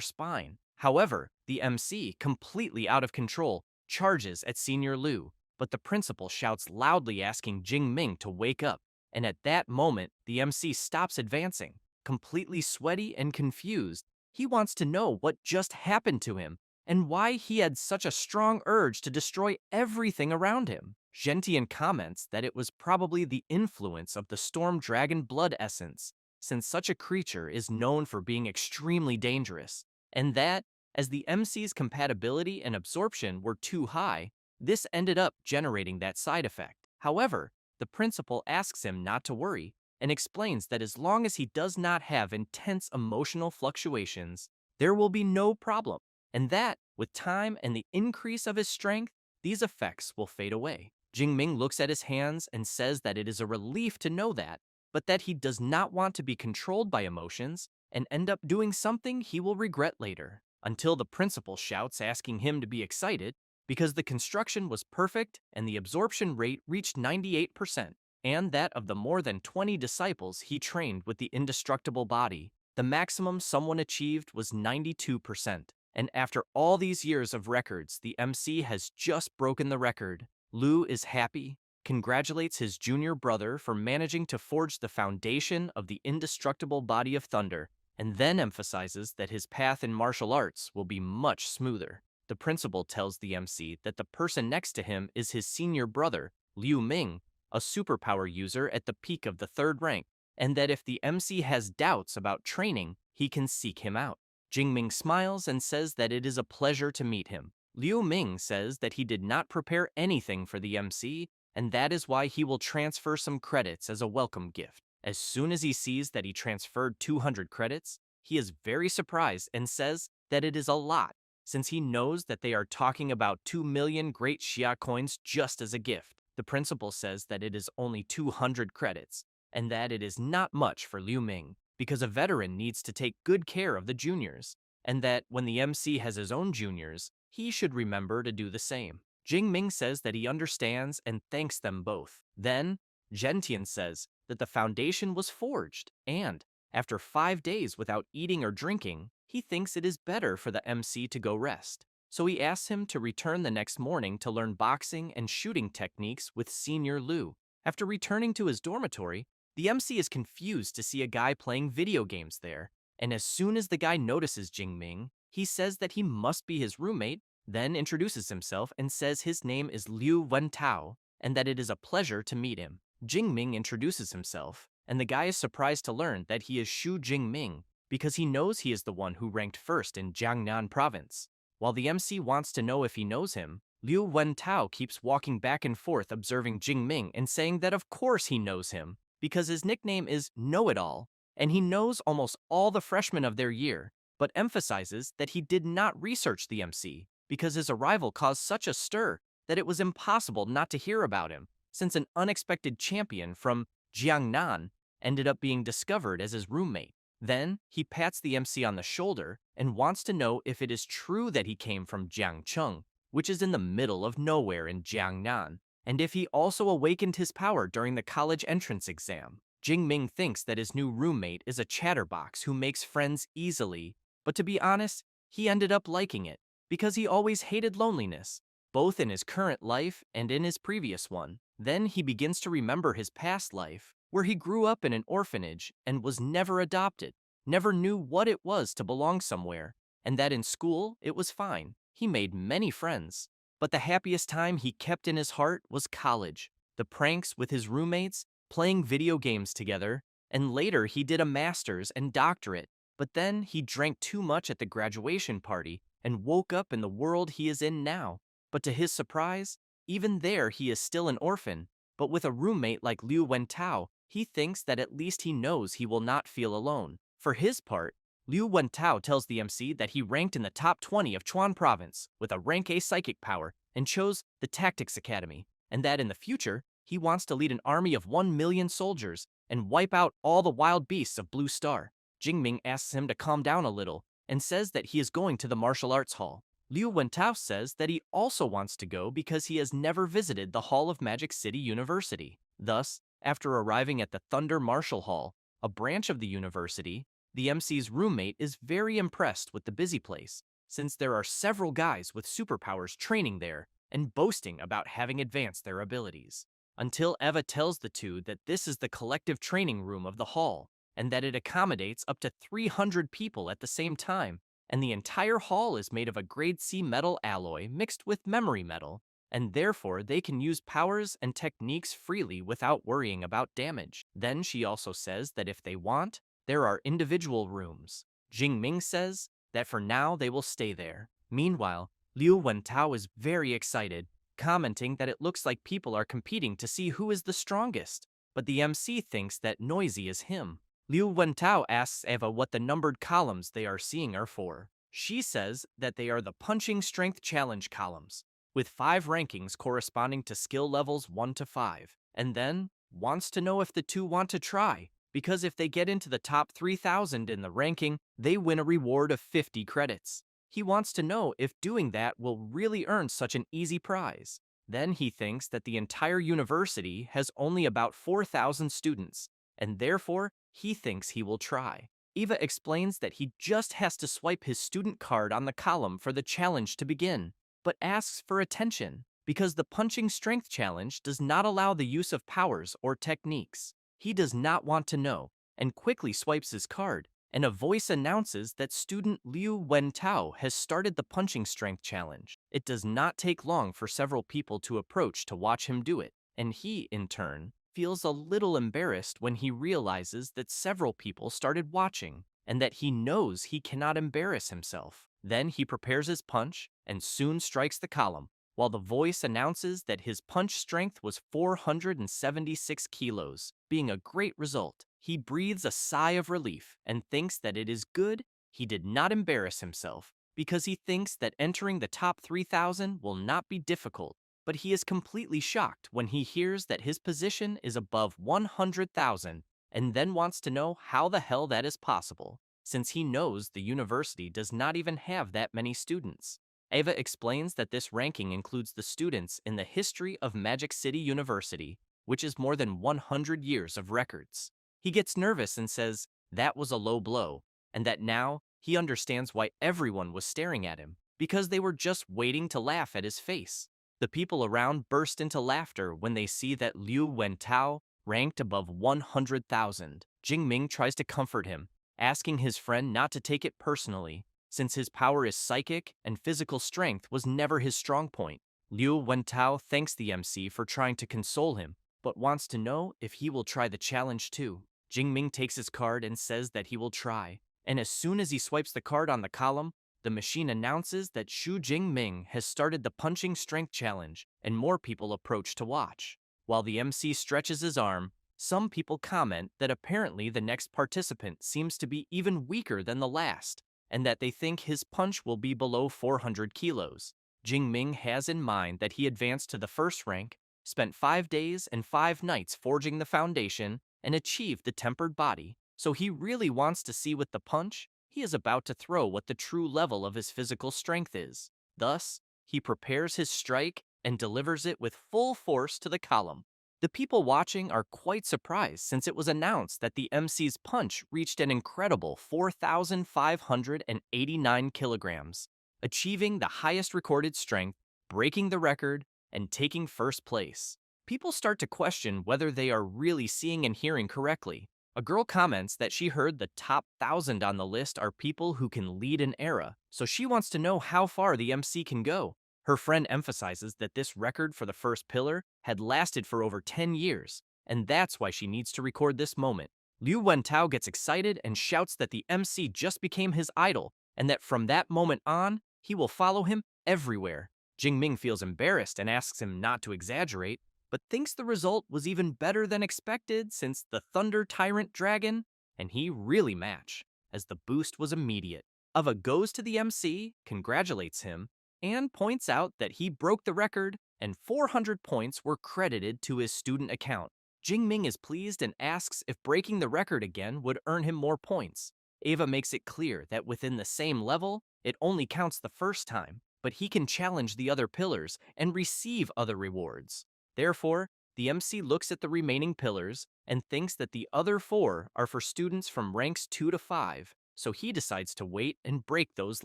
spine. However, the MC, completely out of control, charges at Senior Liu, but the principal shouts loudly asking Jingming to wake up, and at that moment, the MC stops advancing. Completely sweaty and confused, he wants to know what just happened to him and why he had such a strong urge to destroy everything around him. Gentian comments that it was probably the influence of the storm dragon blood essence, since such a creature is known for being extremely dangerous, and that, as the MC's compatibility and absorption were too high, this ended up generating that side effect. However, the principal asks him not to worry and explains that as long as he does not have intense emotional fluctuations, there will be no problem, and that, with time and the increase of his strength, these effects will fade away. Jingming looks at his hands and says that it is a relief to know that, but that he does not want to be controlled by emotions and end up doing something he will regret later. Until the principal shouts asking him to be excited because the construction was perfect and the absorption rate reached 98%, and that of the more than 20 disciples he trained with the indestructible body, the maximum someone achieved was 92%. And after all these years of records, the MC has just broken the record. Liu is happy, congratulates his junior brother for managing to forge the foundation of the indestructible body of thunder, and then emphasizes that his path in martial arts will be much smoother. The principal tells the MC that the person next to him is his senior brother, Liu Ming, a superpower user at the peak of the third rank, and that if the MC has doubts about training, he can seek him out. Jingming smiles and says that it is a pleasure to meet him. Liu Ming says that he did not prepare anything for the MC, and that is why he will transfer some credits as a welcome gift. As soon as he sees that he transferred 200 credits, he is very surprised and says that it is a lot, since he knows that they are talking about 2 million great Xia coins just as a gift. The principal says that it is only 200 credits, and that it is not much for Liu Ming, because a veteran needs to take good care of the juniors, and that when the MC has his own juniors, he should remember to do the same. Jing Ming says that he understands and thanks them both. Then, Gentian says that the foundation was forged, and, after 5 days without eating or drinking, he thinks it is better for the MC to go rest. So he asks him to return the next morning to learn boxing and shooting techniques with Senior Liu. After returning to his dormitory, the MC is confused to see a guy playing video games there, and as soon as the guy notices Jing Ming, he says that he must be his roommate, then introduces himself and says his name is Liu Wentao, and that it is a pleasure to meet him. Jing Ming introduces himself, and the guy is surprised to learn that he is Xu Jingming, because he knows he is the one who ranked first in Jiangnan province. While the MC wants to know if he knows him, Liu Wentao keeps walking back and forth observing Jing Ming and saying that of course he knows him, because his nickname is Know-It-All, and he knows almost all the freshmen of their year, but emphasizes that he did not research the MC, because his arrival caused such a stir that it was impossible not to hear about him, since an unexpected champion from Jiangnan ended up being discovered as his roommate. Then, he pats the MC on the shoulder and wants to know if it is true that he came from Jiangcheng, which is in the middle of nowhere in Jiangnan, and if he also awakened his power during the college entrance exam. Jing Ming thinks that his new roommate is a chatterbox who makes friends easily, but to be honest, he ended up liking it, because he always hated loneliness, both in his current life and in his previous one. Then he begins to remember his past life, where he grew up in an orphanage and was never adopted, never knew what it was to belong somewhere, and that in school it was fine. He made many friends, but the happiest time he kept in his heart was college, the pranks with his roommates, playing video games together, and later he did a master's and doctorate, but then he drank too much at the graduation party and woke up in the world he is in now. But to his surprise, even there he is still an orphan, but with a roommate like Liu Wentao, he thinks that at least he knows he will not feel alone. For his part, Liu Wentao tells the MC that he ranked in the top 20 of Chuan province with a rank A psychic power and chose the Tactics Academy, and that in the future, he wants to lead an army of 1 million soldiers and wipe out all the wild beasts of Blue Star. Jingming asks him to calm down a little and says that he is going to the martial arts hall. Liu Wentao says that he also wants to go because he has never visited the Hall of Magic City University. Thus, after arriving at the Thunder Martial Hall, a branch of the university, the MC's roommate is very impressed with the busy place, since there are several guys with superpowers training there and boasting about having advanced their abilities. Until Eva tells the two that this is the collective training room of the hall, and that it accommodates up to 300 people at the same time, and the entire hall is made of a grade C metal alloy mixed with memory metal, and therefore they can use powers and techniques freely without worrying about damage. Then she also says that if they want, there are individual rooms. Jing Ming says that for now they will stay there. Meanwhile, Liu Wentao is very excited commenting that it looks like people are competing to see who is the strongest, but the MC thinks that Noisy is him. Liu Wentao asks Eva what the numbered columns they are seeing are for. She says that they are the punching strength challenge columns, with 5 rankings corresponding to skill levels 1 to 5, and then wants to know if the two want to try, because if they get into the top 3,000 in the ranking, they win a reward of 50 credits. He wants to know if doing that will really earn such an easy prize. Then he thinks that the entire university has only about 4,000 students, and therefore he thinks he will try. Eva explains that he just has to swipe his student card on the column for the challenge to begin, but asks for attention because the punching strength challenge does not allow the use of powers or techniques. He does not want to know and quickly swipes his card, and a voice announces that student Liu Wentao has started the punching strength challenge. It does not take long for several people to approach to watch him do it, and he, in turn, feels a little embarrassed when he realizes that several people started watching and that he knows he cannot embarrass himself. Then he prepares his punch and soon strikes the column, while the voice announces that his punch strength was 476 kilos, being a great result. He breathes a sigh of relief and thinks that it is good he did not embarrass himself, because he thinks that entering the top 3,000 will not be difficult. But he is completely shocked when he hears that his position is above 100,000 and then wants to know how the hell that is possible, since he knows the university does not even have that many students. Ava explains that this ranking includes the students in the history of Magic City University, which is more than 100 years of records. He gets nervous and says that was a low blow, and that now he understands why everyone was staring at him, because they were just waiting to laugh at his face. The people around burst into laughter when they see that Liu Wentao ranked above 100,000. Jingming tries to comfort him, asking his friend not to take it personally, since his power is psychic and physical strength was never his strong point. Liu Wentao thanks the MC for trying to console him, but wants to know if he will try the challenge too. Jingming takes his card and says that he will try, and as soon as he swipes the card on the column, the machine announces that Xu Jingming has started the punching strength challenge, and more people approach to watch. While the MC stretches his arm, some people comment that apparently the next participant seems to be even weaker than the last, and that they think his punch will be below 400 kilos. Jingming has in mind that he advanced to the first rank, spent 5 days and 5 nights forging the foundation, and achieved the tempered body, so he really wants to see with the punch he is about to throw what the true level of his physical strength is. Thus, he prepares his strike and delivers it with full force to the column. The people watching are quite surprised since it was announced that the MC's punch reached an incredible 4,589 kilograms, achieving the highest recorded strength, breaking the record, and taking first place. People start to question whether they are really seeing and hearing correctly. A girl comments that she heard the top 1,000 on the list are people who can lead an era, so she wants to know how far the MC can go. Her friend emphasizes that this record for the first pillar had lasted for over 10 years, and that's why she needs to record this moment. Liu Wentao gets excited and shouts that the MC just became his idol, and that from that moment on, he will follow him everywhere. Jingming feels embarrassed and asks him not to exaggerate, but thinks the result was even better than expected since the Thunder Tyrant Dragon and he really match, as the boost was immediate. Ava goes to the MC, congratulates him, and points out that he broke the record and 400 points were credited to his student account. Jingming is pleased and asks if breaking the record again would earn him more points. Ava makes it clear that within the same level, it only counts the first time, but he can challenge the other pillars and receive other rewards. Therefore, the MC looks at the remaining pillars and thinks that the other 4 are for students from ranks 2 to 5, so he decides to wait and break those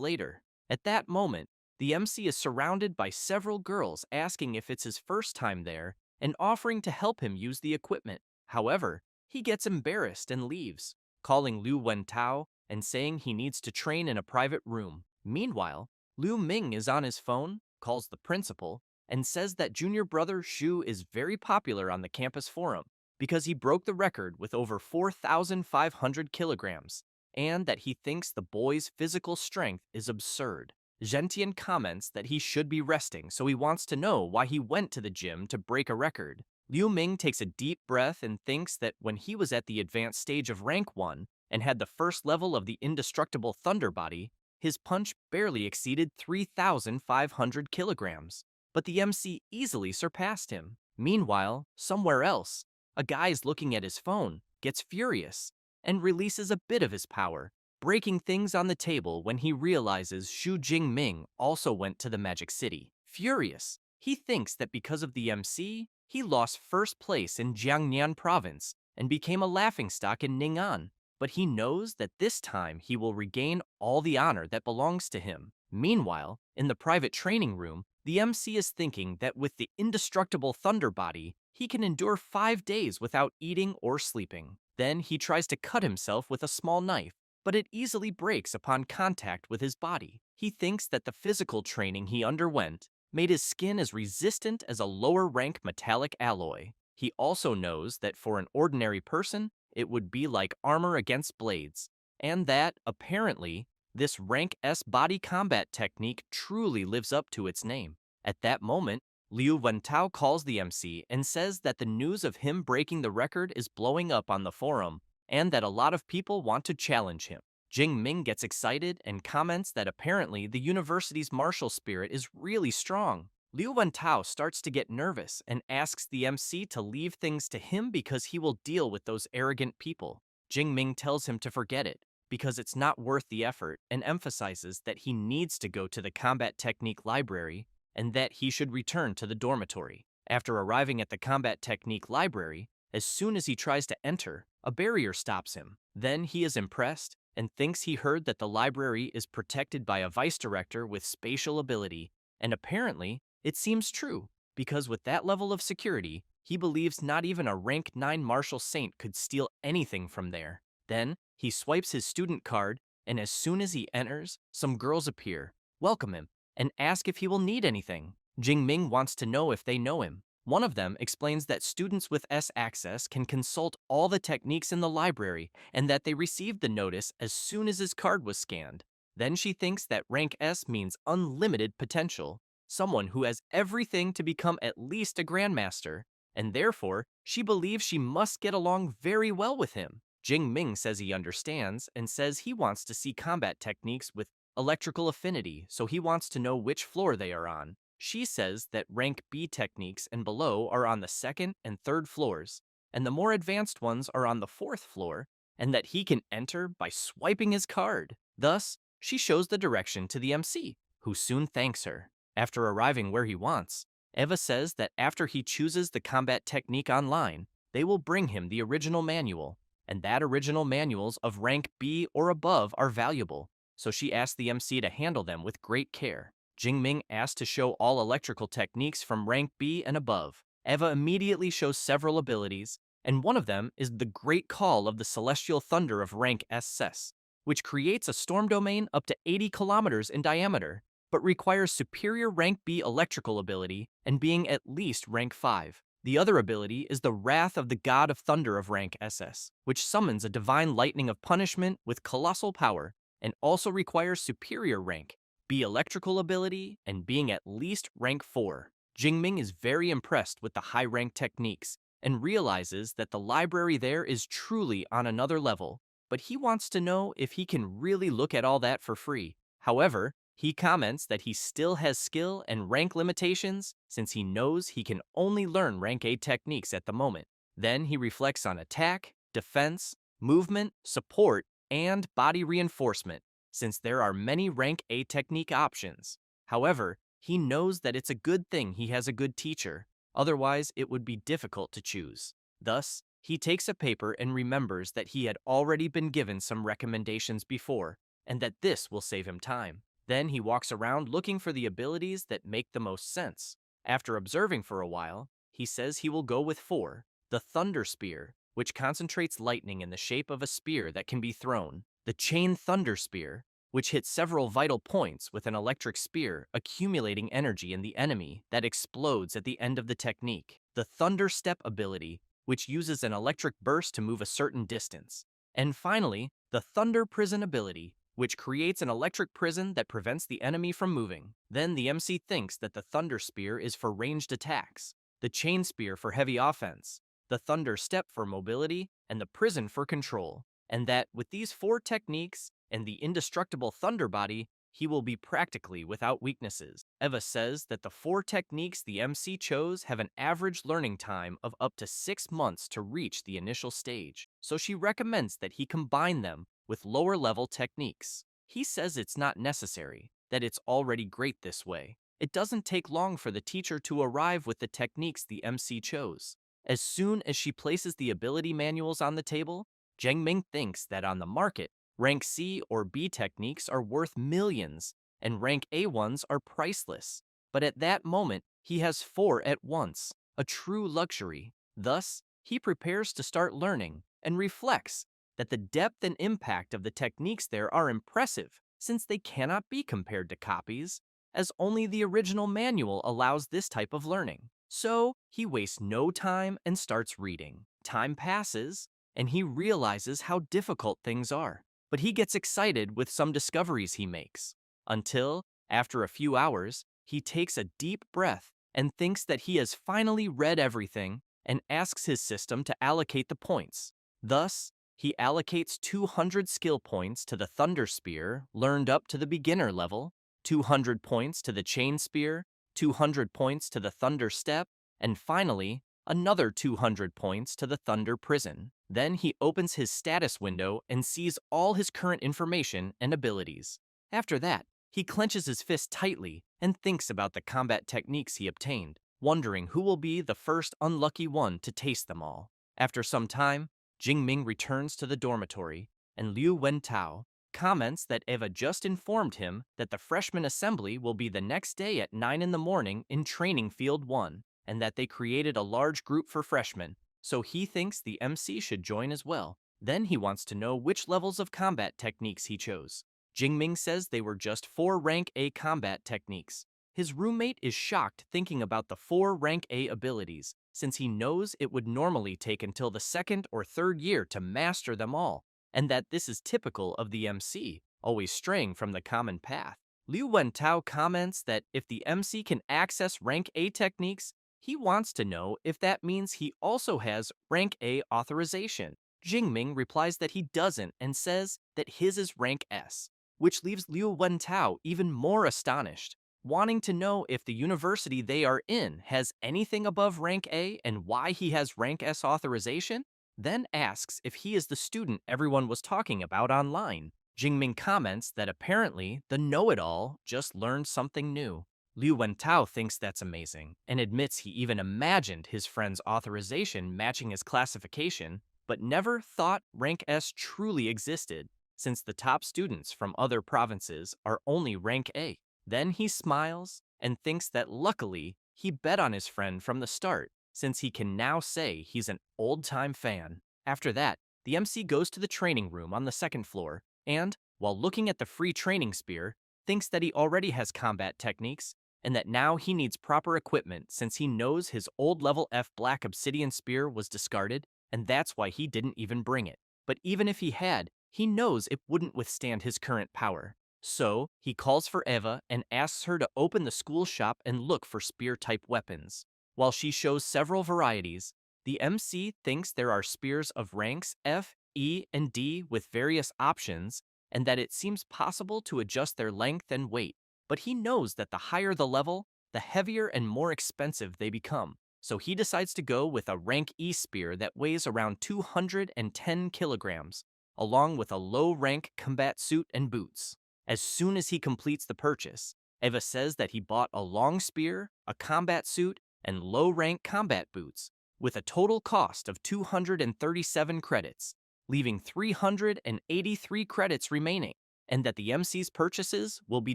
later. At that moment, the MC is surrounded by several girls asking if it's his first time there and offering to help him use the equipment. However, he gets embarrassed and leaves, calling Liu Wentao and saying he needs to train in a private room. Meanwhile, Liu Ming is on his phone, calls the principal, and says that junior brother Xu is very popular on the campus forum because he broke the record with over 4,500 kilograms, and that he thinks the boy's physical strength is absurd. Gentian comments that he should be resting, so he wants to know why he went to the gym to break a record. Liu Ming takes a deep breath and thinks that when he was at the advanced stage of rank 1 and had the first level of the indestructible thunder body, his punch barely exceeded 3,500 kilograms. But the MC easily surpassed him. Meanwhile, somewhere else, a guy's looking at his phone, gets furious, and releases a bit of his power, breaking things on the table when he realizes Xu Jingming also went to the Magic City. Furious, he thinks that because of the MC, he lost first place in Jiangnan province and became a laughingstock in Ning'an. But he knows that this time he will regain all the honor that belongs to him. Meanwhile, in the private training room, the MC is thinking that with the indestructible thunder body, he can endure 5 days without eating or sleeping. Then he tries to cut himself with a small knife, but it easily breaks upon contact with his body. He thinks that the physical training he underwent made his skin as resistant as a lower-rank metallic alloy. He also knows that for an ordinary person, it would be like armor against blades, and that, apparently, this rank S body combat technique truly lives up to its name. At that moment, Liu Wentao calls the MC and says that the news of him breaking the record is blowing up on the forum, and that a lot of people want to challenge him. Jing Ming gets excited and comments that apparently the university's martial spirit is really strong. Liu Wentao starts to get nervous and asks the MC to leave things to him because he will deal with those arrogant people. Jing Ming tells him to forget it, because it's not worth the effort, and emphasizes that he needs to go to the combat technique library and that he should return to the dormitory. After arriving at the combat technique library, as soon as he tries to enter, a barrier stops him. Then he is impressed and thinks he heard that the library is protected by a vice director with spatial ability, and apparently, it seems true, because with that level of security, he believes not even a rank 9 martial saint could steal anything from there. Then, he swipes his student card, and as soon as he enters, some girls appear, welcome him, and ask if he will need anything. Jing Ming wants to know if they know him. One of them explains that students with S access can consult all the techniques in the library and that they received the notice as soon as his card was scanned. Then she thinks that rank S means unlimited potential, someone who has everything to become at least a grandmaster, and therefore she believes she must get along very well with him. Jing Ming says he understands and says he wants to see combat techniques with electrical affinity, so he wants to know which floor they are on. She says that rank B techniques and below are on the second and third floors, and the more advanced ones are on the fourth floor, and that he can enter by swiping his card. Thus, she shows the direction to the MC, who soon thanks her. After arriving where he wants, Eva says that after he chooses the combat technique online, they will bring him the original manual, and that original manuals of rank B or above are valuable, so she asks the MC to handle them with great care. Jing Ming asked to show all electrical techniques from rank B and above. Eva immediately shows several abilities, and one of them is the Great Call of the Celestial Thunder of rank SS, which creates a storm domain up to 80 kilometers in diameter, but requires superior rank B electrical ability and being at least rank 5. The other ability is the Wrath of the God of Thunder of rank SS, which summons a divine lightning of punishment with colossal power, and also requires superior rank B electrical ability, and being at least rank 4. Jingming is very impressed with the high rank techniques and realizes that the library there is truly on another level, but he wants to know if he can really look at all that for free. However, he comments that he still has skill and rank limitations since he knows he can only learn rank A techniques at the moment. Then he reflects on attack, defense, movement, support, and body reinforcement, since there are many rank A technique options. However, he knows that it's a good thing he has a good teacher, otherwise it would be difficult to choose. Thus, he takes a paper and remembers that he had already been given some recommendations before, and that this will save him time. Then he walks around looking for the abilities that make the most sense. After observing for a while, he says he will go with 4, the Thunder Spear, which concentrates lightning in the shape of a spear that can be thrown, the Chain Thunder Spear, which hits several vital points with an electric spear accumulating energy in the enemy that explodes at the end of the technique, the Thunder Step ability, which uses an electric burst to move a certain distance, and finally, the Thunder Prison ability, which creates an electric prison that prevents the enemy from moving. Then the MC thinks that the Thunder Spear is for ranged attacks, the Chain Spear for heavy offense, the Thunder Step for mobility, and the Prison for control. And that with these 4 techniques and the indestructible Thunder Body, he will be practically without weaknesses. Eva says that the 4 techniques the MC chose have an average learning time of up to 6 months to reach the initial stage, so she recommends that he combine them with lower-level techniques. He says it's not necessary, that it's already great this way. It doesn't take long for the teacher to arrive with the techniques the MC chose. As soon as she places the ability manuals on the table, Jingming thinks that on the market, rank C or B techniques are worth millions, and rank A ones are priceless. But at that moment, he has 4 at once, a true luxury. Thus, he prepares to start learning and reflects that the depth and impact of the techniques there are impressive, since they cannot be compared to copies, as only the original manual allows this type of learning. So, he wastes no time and starts reading. Time passes, and he realizes how difficult things are. But he gets excited with some discoveries he makes, until, after a few hours, he takes a deep breath and thinks that he has finally read everything and asks his system to allocate the points. Thus, he allocates 200 skill points to the Thunder Spear, learned up to the beginner level, 200 points to the Chain Spear, 200 points to the Thunder Step, and finally, another 200 points to the Thunder Prison. Then he opens his status window and sees all his current information and abilities. After that, he clenches his fist tightly and thinks about the combat techniques he obtained, wondering who will be the first unlucky one to taste them all. After some time, Jingming returns to the dormitory, and Liu Wentao comments that Eva just informed him that the freshman assembly will be the next day at 9 in the morning in Training Field 1, and that they created a large group for freshmen, so he thinks the MC should join as well. Then he wants to know which levels of combat techniques he chose. Jingming says they were just 4 rank A combat techniques. His roommate is shocked thinking about the 4 rank A abilities, since he knows it would normally take until the 2nd or 3rd year to master them all, and that this is typical of the MC, always straying from the common path. Liu Wentao comments that if the MC can access rank A techniques, he wants to know if that means he also has rank A authorization. Jingming replies that he doesn't and says that his is rank S, which leaves Liu Wentao even more astonished, wanting to know if the university they are in has anything above rank A and why he has rank S authorization, then asks if he is the student everyone was talking about online. Jingming comments that apparently the know-it-all just learned something new. Liu Wentao thinks that's amazing and admits he even imagined his friend's authorization matching his classification, but never thought rank S truly existed, since the top students from other provinces are only rank A. Then he smiles and thinks that luckily he bet on his friend from the start, since he can now say he's an old-time fan. After that, the MC goes to the training room on the 2nd floor and, while looking at the free training spear, thinks that he already has combat techniques and that now he needs proper equipment since he knows his old level F black obsidian spear was discarded, and that's why he didn't even bring it. But even if he had, he knows it wouldn't withstand his current power. So, he calls for Eva and asks her to open the school shop and look for spear-type weapons. While she shows several varieties, the MC thinks there are spears of ranks F, E, and D with various options, and that it seems possible to adjust their length and weight. But he knows that the higher the level, the heavier and more expensive they become. So he decides to go with a rank E spear that weighs around 210 kilograms, along with a low-rank combat suit and boots. As soon as he completes the purchase, Eva says that he bought a long spear, a combat suit, and low-rank combat boots, with a total cost of 237 credits, leaving 383 credits remaining, and that the MC's purchases will be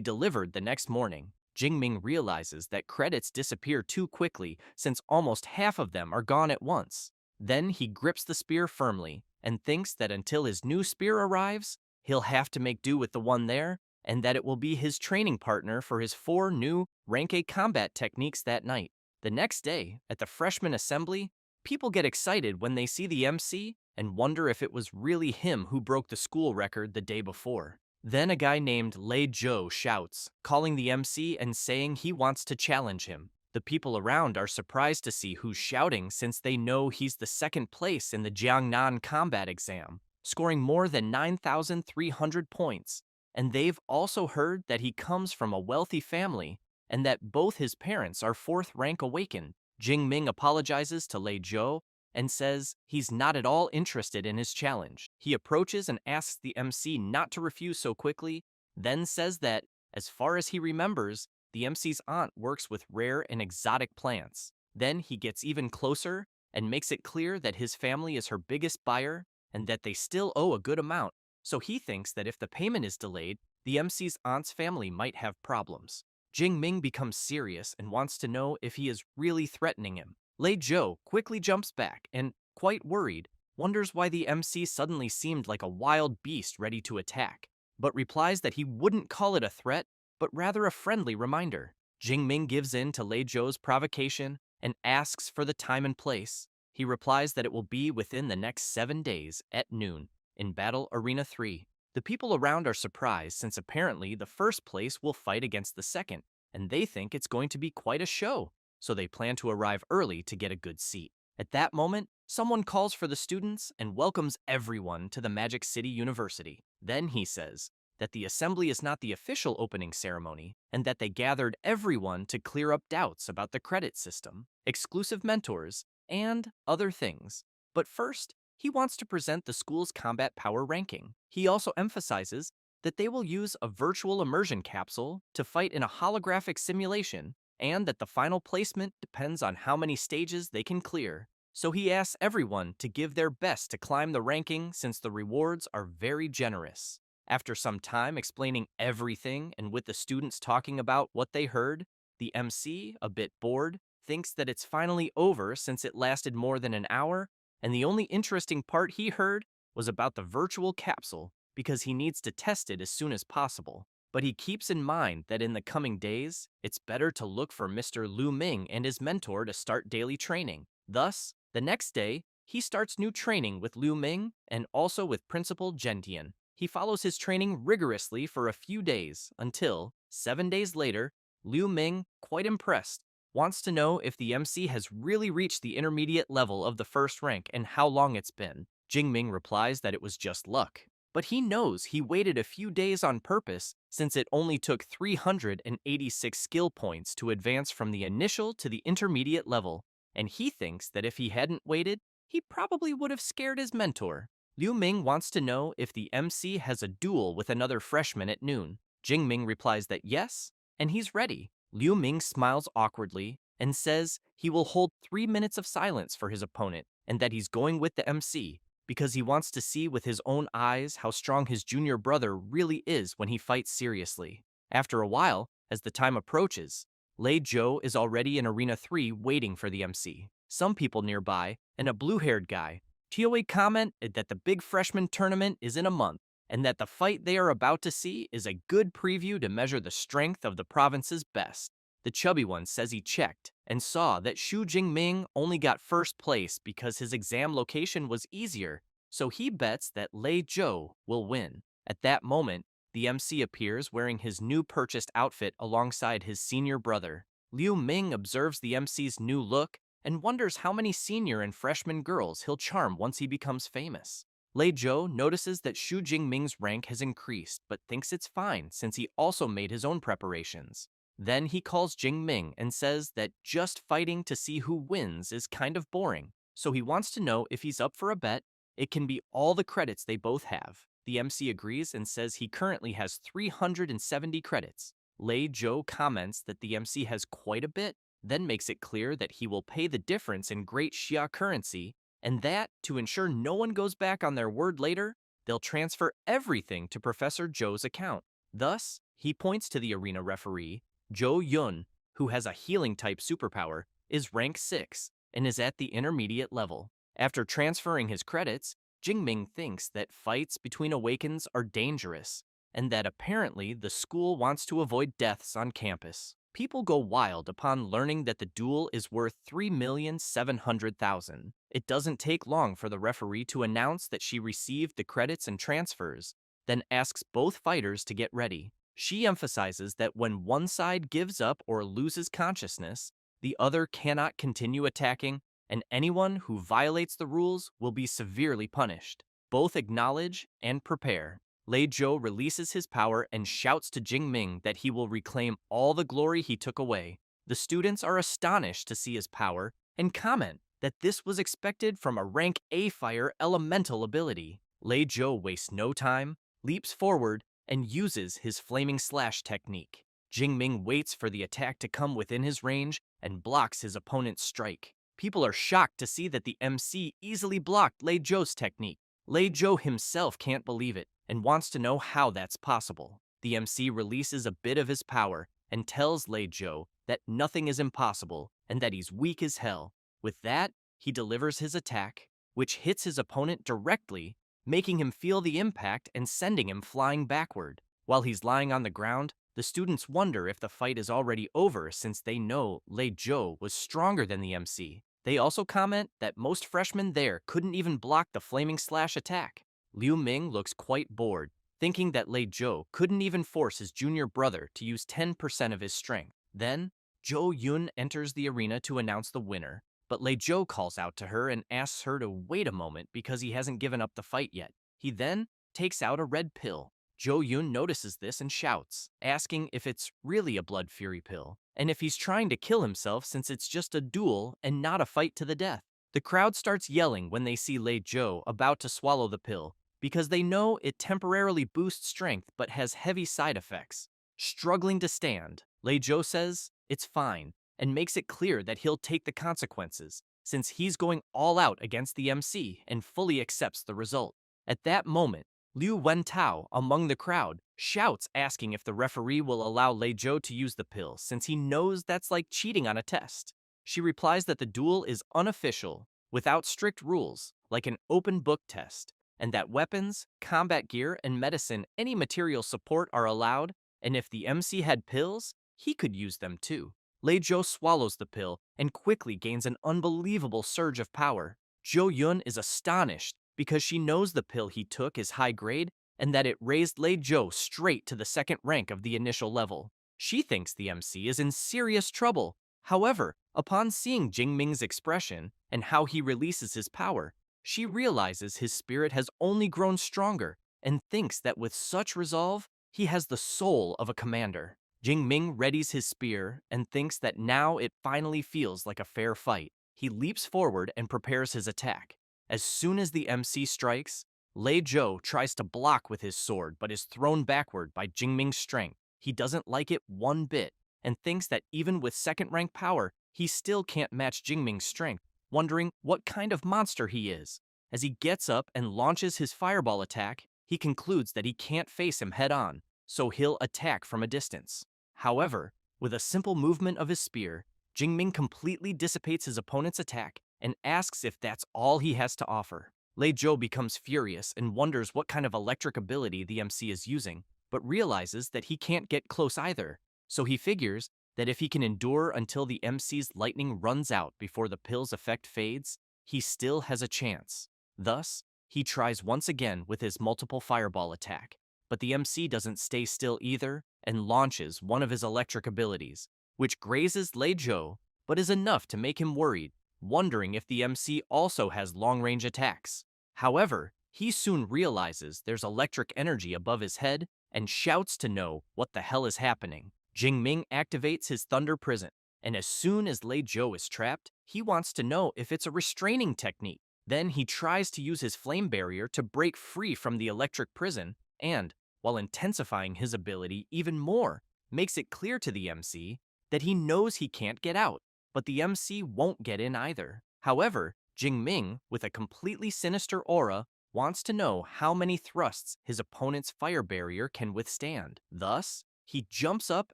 delivered the next morning. Jingming realizes that credits disappear too quickly since almost half of them are gone at once. Then he grips the spear firmly and thinks that until his new spear arrives, he'll have to make do with the one there, and that it will be his training partner for his 4 new rank A combat techniques that night. The next day, at the freshman assembly, people get excited when they see the MC and wonder if it was really him who broke the school record the day before. Then a guy named Lei Zhou shouts, calling the MC and saying he wants to challenge him. The people around are surprised to see who's shouting since they know he's the second place in the Jiangnan combat exam, scoring more than 9,300 points. And they've also heard that he comes from a wealthy family and that both his parents are fourth rank awakened. Jingming apologizes to Lei Zhou and says he's not at all interested in his challenge. He approaches and asks the MC not to refuse so quickly, then says that, as far as he remembers, the MC's aunt works with rare and exotic plants. Then he gets even closer and makes it clear that his family is her biggest buyer and that they still owe a good amount. So he thinks that if the payment is delayed, the MC's aunt's family might have problems. Jing Ming becomes serious and wants to know if he is really threatening him. Lei Zhou quickly jumps back and, quite worried, wonders why the MC suddenly seemed like a wild beast ready to attack, but replies that he wouldn't call it a threat, but rather a friendly reminder. Jing Ming gives in to Lei Zhou's provocation and asks for the time and place. He replies that it will be within the next 7 days at noon in Battle Arena 3. The people around are surprised since apparently the first place will fight against the second, and they think it's going to be quite a show, so they plan to arrive early to get a good seat. At that moment, someone calls for the students and welcomes everyone to the Magic City University. Then he says that the assembly is not the official opening ceremony and that they gathered everyone to clear up doubts about the credit system, exclusive mentors, and other things. But first, he wants to present the school's combat power ranking. He also emphasizes that they will use a virtual immersion capsule to fight in a holographic simulation and that the final placement depends on how many stages they can clear. So he asks everyone to give their best to climb the ranking since the rewards are very generous. After some time explaining everything and with the students talking about what they heard, the MC, a bit bored, thinks that it's finally over since it lasted more than an hour, and the only interesting part he heard was about the virtual capsule because he needs to test it as soon as possible. But he keeps in mind that in the coming days, it's better to look for Mr. Lu Ming and his mentor to start daily training. Thus, the next day, he starts new training with Liu Ming and also with Principal Gentian. He follows his training rigorously for a few days until, 7 days later, Liu Ming, quite impressed, wants to know if the MC has really reached the intermediate level of the first rank and how long it's been. Jingming replies that it was just luck. But he knows he waited a few days on purpose since it only took 386 skill points to advance from the initial to the intermediate level, and he thinks that if he hadn't waited, he probably would have scared his mentor. Liu Ming wants to know if the MC has a duel with another freshman at noon. Jingming replies that yes, and he's ready. Liu Ming smiles awkwardly and says he will hold 3 minutes of silence for his opponent and that he's going with the MC because he wants to see with his own eyes how strong his junior brother really is when he fights seriously. After a while, as the time approaches, Lei Zhou is already in Arena 3 waiting for the MC. Some people nearby, and a blue-haired guy, Tioe comment that the big freshman tournament is in a month, and that the fight they are about to see is a good preview to measure the strength of the province's best. The chubby one says he checked and saw that Xu Jingming only got first place because his exam location was easier, so he bets that Lei Zhou will win. At that moment, the MC appears wearing his new purchased outfit alongside his senior brother. Liu Ming observes the MC's new look and wonders how many senior and freshman girls he'll charm once he becomes famous. Lei Zhou notices that Xu Jingming's rank has increased but thinks it's fine since he also made his own preparations. Then he calls Jingming and says that just fighting to see who wins is kind of boring, so he wants to know if he's up for a bet. It can be all the credits they both have. The MC agrees and says he currently has 370 credits. Lei Zhou comments that the MC has quite a bit, then makes it clear that he will pay the difference in Great Xia currency, and that, to ensure no one goes back on their word later, they'll transfer everything to Professor Zhou's account. Thus, he points to the arena referee, Zhou Yun, who has a healing-type superpower, is rank 6 and is at the intermediate level. After transferring his credits, Jingming thinks that fights between awakens are dangerous, and that apparently the school wants to avoid deaths on campus. People go wild upon learning that the duel is worth 3,700,000. It doesn't take long for the referee to announce that she received the credits and transfers, then asks both fighters to get ready. She emphasizes that when one side gives up or loses consciousness, the other cannot continue attacking, and anyone who violates the rules will be severely punished. Both acknowledge and prepare. Lei Zhou releases his power and shouts to Jing Ming that he will reclaim all the glory he took away. The students are astonished to see his power and comment that this was expected from a rank A fire elemental ability. Lei Zhou wastes no time, leaps forward, and uses his flaming slash technique. Jing Ming waits for the attack to come within his range and blocks his opponent's strike. People are shocked to see that the MC easily blocked Lei Zhou's technique. Lei Zhou himself can't believe it and wants to know how that's possible. The MC releases a bit of his power and tells Lei Zhou that nothing is impossible and that he's weak as hell. With that, he delivers his attack, which hits his opponent directly, making him feel the impact and sending him flying backward. While he's lying on the ground, the students wonder if the fight is already over since they know Lei Zhou was stronger than the MC. They also comment that most freshmen there couldn't even block the flaming slash attack. Liu Ming looks quite bored, thinking that Lei Zhou couldn't even force his junior brother to use 10% of his strength. Then, Zhou Yun enters the arena to announce the winner, but Lei Zhou calls out to her and asks her to wait a moment because he hasn't given up the fight yet. He then takes out a red pill. Zhou Yun notices this and shouts, asking if it's really a blood fury pill, and if he's trying to kill himself since it's just a duel and not a fight to the death. The crowd starts yelling when they see Lei Zhou about to swallow the pill, because they know it temporarily boosts strength but has heavy side effects. Struggling to stand, Lei Zhou says it's fine and makes it clear that he'll take the consequences since he's going all out against the MC and fully accepts the result. At that moment, Liu Wentao, among the crowd, shouts asking if the referee will allow Lei Zhou to use the pill since he knows that's like cheating on a test. She replies that the duel is unofficial, without strict rules, like an open book test, and that weapons, combat gear, and medicine any material support are allowed, and if the MC had pills, he could use them too. Lei Zhou swallows the pill and quickly gains an unbelievable surge of power. Zhou Yun is astonished because she knows the pill he took is high grade and that it raised Lei Zhou straight to the second rank of the initial level. She thinks the MC is in serious trouble. However, upon seeing Jing Ming's expression and how he releases his power, she realizes his spirit has only grown stronger and thinks that with such resolve, he has the soul of a commander. Jing Ming readies his spear and thinks that now it finally feels like a fair fight. He leaps forward and prepares his attack. As soon as the MC strikes, Lei Zhou tries to block with his sword but is thrown backward by Jing Ming's strength. He doesn't like it one bit and thinks that even with second-rank power, he still can't match Jing Ming's strength, wondering what kind of monster he is. As he gets up and launches his fireball attack, he concludes that he can't face him head-on, so he'll attack from a distance. However, with a simple movement of his spear, Jing Ming completely dissipates his opponent's attack and asks if that's all he has to offer. Lei Zhou becomes furious and wonders what kind of electric ability the MC is using, but realizes that he can't get close either, so he figures that if he can endure until the MC's lightning runs out before the pill's effect fades, he still has a chance. Thus, he tries once again with his multiple fireball attack, but the MC doesn't stay still either and launches one of his electric abilities, which grazes Lei Zhou, but is enough to make him worried, wondering if the MC also has long-range attacks. However, he soon realizes there's electric energy above his head and shouts to know what the hell is happening. Jing Ming activates his Thunder Prison, and as soon as Lei Zhou is trapped, he wants to know if it's a restraining technique. Then he tries to use his flame barrier to break free from the electric prison and, while intensifying his ability even more, makes it clear to the MC that he knows he can't get out, but the MC won't get in either. However, Jing Ming, with a completely sinister aura, wants to know how many thrusts his opponent's fire barrier can withstand. Thus, he jumps up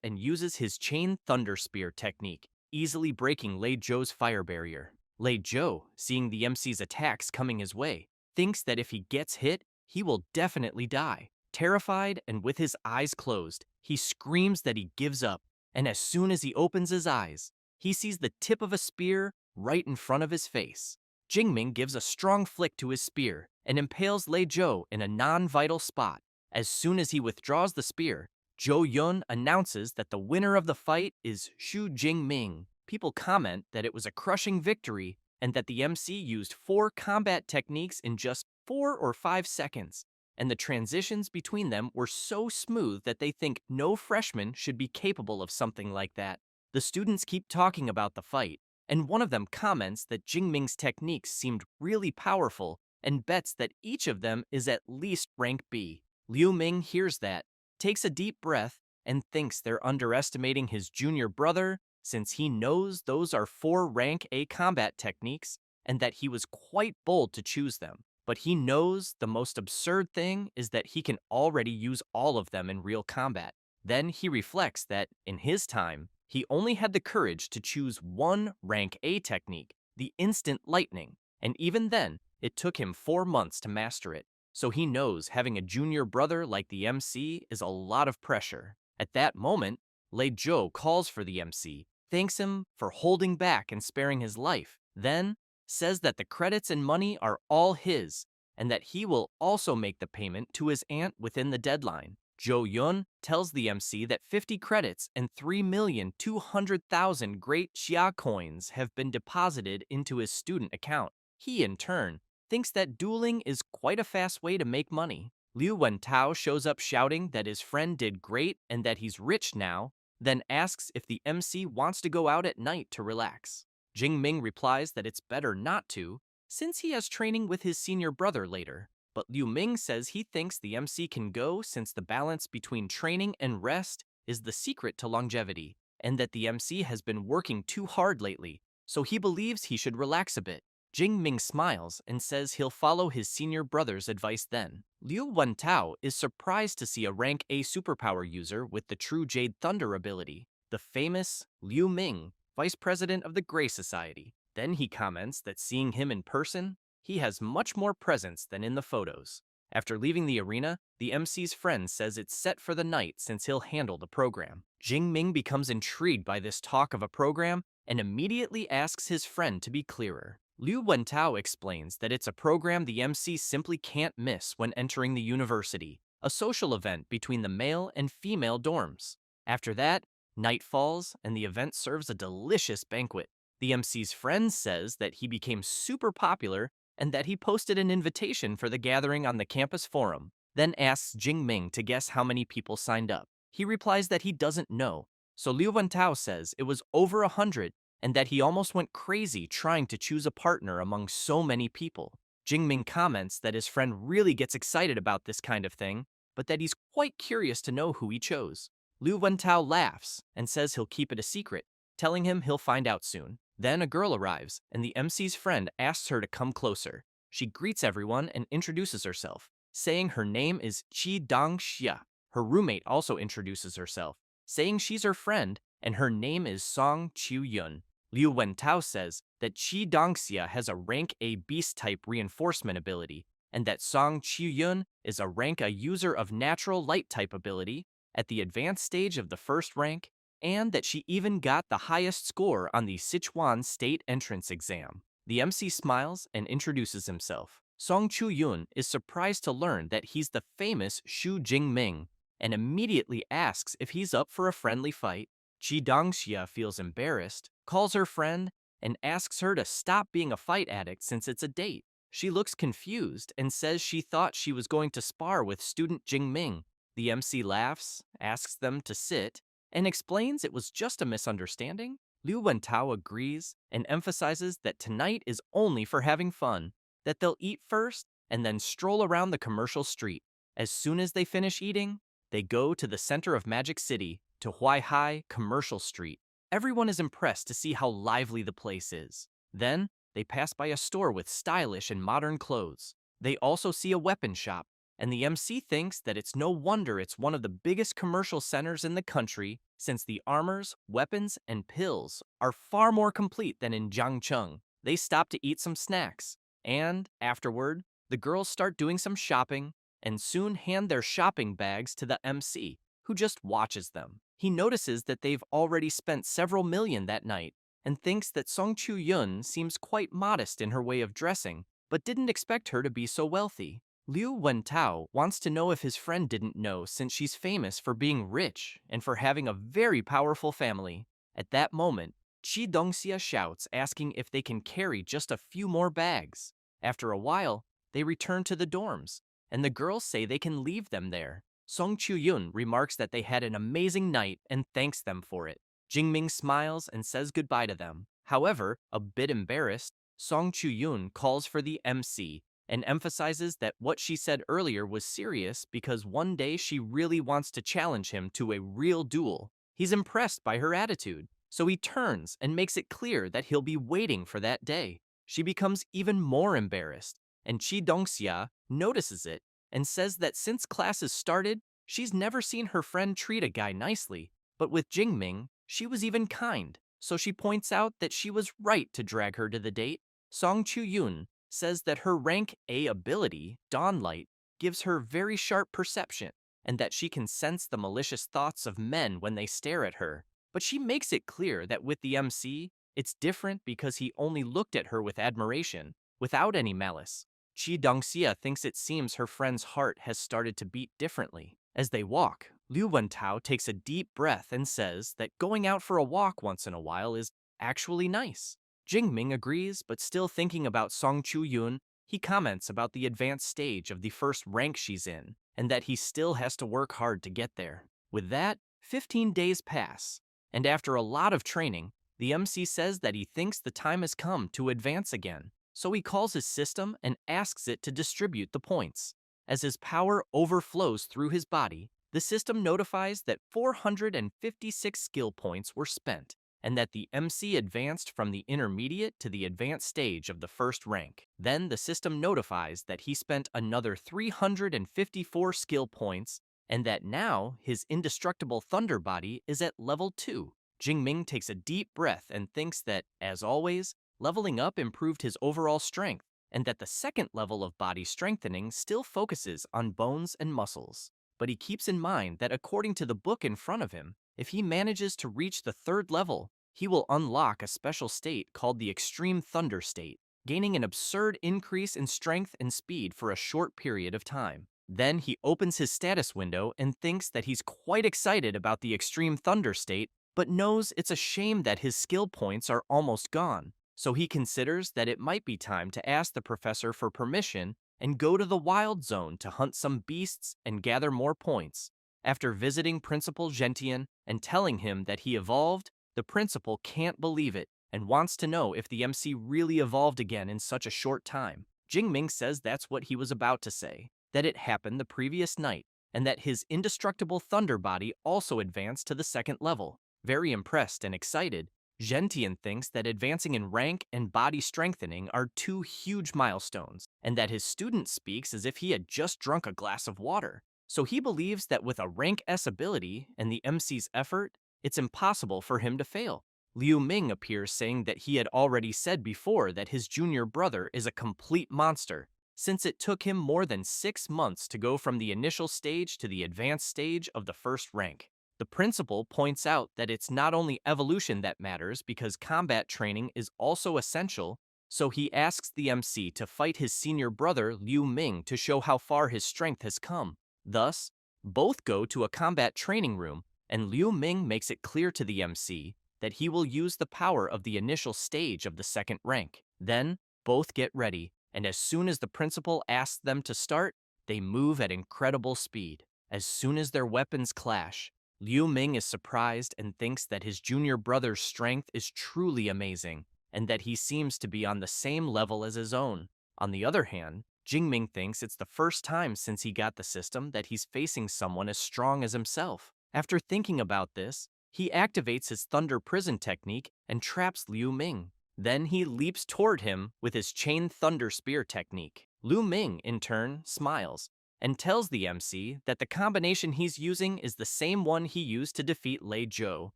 and uses his Chain Thunder Spear technique, easily breaking Lei Zhou's fire barrier. Lei Zhou, seeing the MC's attacks coming his way, thinks that if he gets hit, he will definitely die. Terrified and with his eyes closed, he screams that he gives up, and as soon as he opens his eyes, he sees the tip of a spear right in front of his face. Jing Ming gives a strong flick to his spear and impales Lei Zhou in a non-vital spot. As soon as he withdraws the spear, Jo Yun announces that the winner of the fight is Xu Jingming. People comment that it was a crushing victory and that the MC used 4 combat techniques in just 4 or 5 seconds, and the transitions between them were so smooth that they think no freshman should be capable of something like that. The students keep talking about the fight, and one of them comments that Jingming's techniques seemed really powerful and bets that each of them is at least rank B. Liu Ming hears that, takes a deep breath, and thinks they're underestimating his junior brother since he knows those are 4 rank A combat techniques and that he was quite bold to choose them. But he knows the most absurd thing is that he can already use all of them in real combat. Then he reflects that, in his time, he only had the courage to choose one rank A technique, the instant lightning, and even then, it took him 4 months to master it. So he knows having a junior brother like the MC is a lot of pressure. At that moment, Lei Zhou calls for the MC, thanks him for holding back and sparing his life, then says that the credits and money are all his, and that he will also make the payment to his aunt within the deadline. Zhou Yun tells the MC that 50 credits and 3,200,000 great Xia coins have been deposited into his student account. He, in turn, thinks that dueling is quite a fast way to make money. Liu Wentao shows up shouting that his friend did great and that he's rich now, then asks if the MC wants to go out at night to relax. Jing Ming replies that it's better not to, since he has training with his senior brother later. But Liu Ming says he thinks the MC can go since the balance between training and rest is the secret to longevity, and that the MC has been working too hard lately, so he believes he should relax a bit. Jing Ming smiles and says he'll follow his senior brother's advice then. Liu Wentao is surprised to see a rank A superpower user with the true Jade Thunder ability, the famous Liu Ming, vice president of the Grey Society. Then he comments that seeing him in person, he has much more presence than in the photos. After leaving the arena, the MC's friend says it's set for the night since he'll handle the program. Jing Ming becomes intrigued by this talk of a program and immediately asks his friend to be clearer. Liu Wentao explains that it's a program the MC simply can't miss when entering the university, a social event between the male and female dorms. After that, night falls and the event serves a delicious banquet. The MC's friend says that he became super popular and that he posted an invitation for the gathering on the campus forum, then asks Jing Ming to guess how many people signed up. He replies that he doesn't know, so Liu Wentao says it was over 100 and that he almost went crazy trying to choose a partner among so many people. Jing Ming comments that his friend really gets excited about this kind of thing, but that he's quite curious to know who he chose. Liu Wentao laughs and says he'll keep it a secret, telling him he'll find out soon. Then a girl arrives, and the MC's friend asks her to come closer. She greets everyone and introduces herself, saying her name is Qi Dongxia. Her roommate also introduces herself, saying she's her friend, and her name is Song Qiu-yun. Liu Wentao says that Qi Dongxia has a rank A beast-type reinforcement ability, and that Song Qiu-yun is a rank A user of natural light-type ability at the advanced stage of the first rank, and that she even got the highest score on the Sichuan State Entrance exam. The MC smiles and introduces himself. Song Chu-yun is surprised to learn that he's the famous Xu Jingming and immediately asks if he's up for a friendly fight. Qi Dongxia feels embarrassed, calls her friend, and asks her to stop being a fight addict since it's a date. She looks confused and says she thought she was going to spar with student Jingming. The MC laughs, asks them to sit, and explains it was just a misunderstanding. Liu Wentao agrees and emphasizes that tonight is only for having fun, that they'll eat first and then stroll around the commercial street. As soon as they finish eating, they go to the center of Magic City, to Huaihai Commercial Street. Everyone is impressed to see how lively the place is. Then, they pass by a store with stylish and modern clothes. They also see a weapon shop, and the MC thinks that it's no wonder it's one of the biggest commercial centers in the country, since the armors, weapons, and pills are far more complete than in Jiangcheng. They stop to eat some snacks, and, afterward, the girls start doing some shopping, and soon hand their shopping bags to the MC, who just watches them. He notices that they've already spent several million that night, and thinks that Song Chu-yun seems quite modest in her way of dressing, but didn't expect her to be so wealthy. Liu Wentao wants to know if his friend didn't know since she's famous for being rich and for having a very powerful family. At that moment, Chi Dongxia shouts, asking if they can carry just a few more bags. After a while, they return to the dorms, and the girls say they can leave them there. Song Chu-yun remarks that they had an amazing night and thanks them for it. Jingming smiles and says goodbye to them. However, a bit embarrassed, Song Chu-yun calls for the MC and emphasizes that what she said earlier was serious because one day she really wants to challenge him to a real duel. He's impressed by her attitude, so he turns and makes it clear that he'll be waiting for that day. She becomes even more embarrassed, and Chi Dongxia notices it and says that since classes started, she's never seen her friend treat a guy nicely, but with Jingming, she was even kind, so she points out that she was right to drag her to the date. Song Chu-yun says that her rank A ability, Dawnlight, gives her very sharp perception, and that she can sense the malicious thoughts of men when they stare at her. But she makes it clear that with the MC, it's different because he only looked at her with admiration, without any malice. Chi Dongxia thinks it seems her friend's heart has started to beat differently. As they walk, Liu Wentao takes a deep breath and says that going out for a walk once in a while is actually nice. Jingming agrees, but still thinking about Song Chu-yun, he comments about the advanced stage of the first rank she's in, and that he still has to work hard to get there. With that, 15 days pass, and after a lot of training, the MC says that he thinks the time has come to advance again, so he calls his system and asks it to distribute the points. As his power overflows through his body, the system notifies that 456 skill points were spent, and that the MC advanced from the intermediate to the advanced stage of the first rank. Then the system notifies that he spent another 354 skill points, and that now his indestructible thunder body is at level 2. Jingming takes a deep breath and thinks that, as always, leveling up improved his overall strength, and that the second level of body strengthening still focuses on bones and muscles. But he keeps in mind that according to the book in front of him, if he manages to reach the third level, he will unlock a special state called the Extreme Thunder State, gaining an absurd increase in strength and speed for a short period of time. Then he opens his status window and thinks that he's quite excited about the Extreme Thunder State, but knows it's a shame that his skill points are almost gone. So he considers that it might be time to ask the professor for permission and go to the Wild Zone to hunt some beasts and gather more points. After visiting Principal Gentian and telling him that he evolved, the principal can't believe it and wants to know if the MC really evolved again in such a short time. Jingming says that's what he was about to say, that it happened the previous night, and that his indestructible thunder body also advanced to the second level. Very impressed and excited, Gentian thinks that advancing in rank and body strengthening are two huge milestones, and that his student speaks as if he had just drunk a glass of water. So he believes that with a rank S ability and the MC's effort, it's impossible for him to fail. Liu Ming appears saying that he had already said before that his junior brother is a complete monster, since it took him more than 6 months to go from the initial stage to the advanced stage of the first rank. The principal points out that it's not only evolution that matters because combat training is also essential, so he asks the MC to fight his senior brother Liu Ming to show how far his strength has come. Thus, both go to a combat training room, and Liu Ming makes it clear to the MC that he will use the power of the initial stage of the second rank. Then, both get ready, and as soon as the principal asks them to start, they move at incredible speed. As soon as their weapons clash, Liu Ming is surprised and thinks that his junior brother's strength is truly amazing, and that he seems to be on the same level as his own. On the other hand, Jingming thinks it's the first time since he got the system that he's facing someone as strong as himself. After thinking about this, he activates his Thunder Prison technique and traps Liu Ming. Then he leaps toward him with his Chain Thunder Spear technique. Liu Ming, in turn, smiles and tells the MC that the combination he's using is the same one he used to defeat Lei Zhou,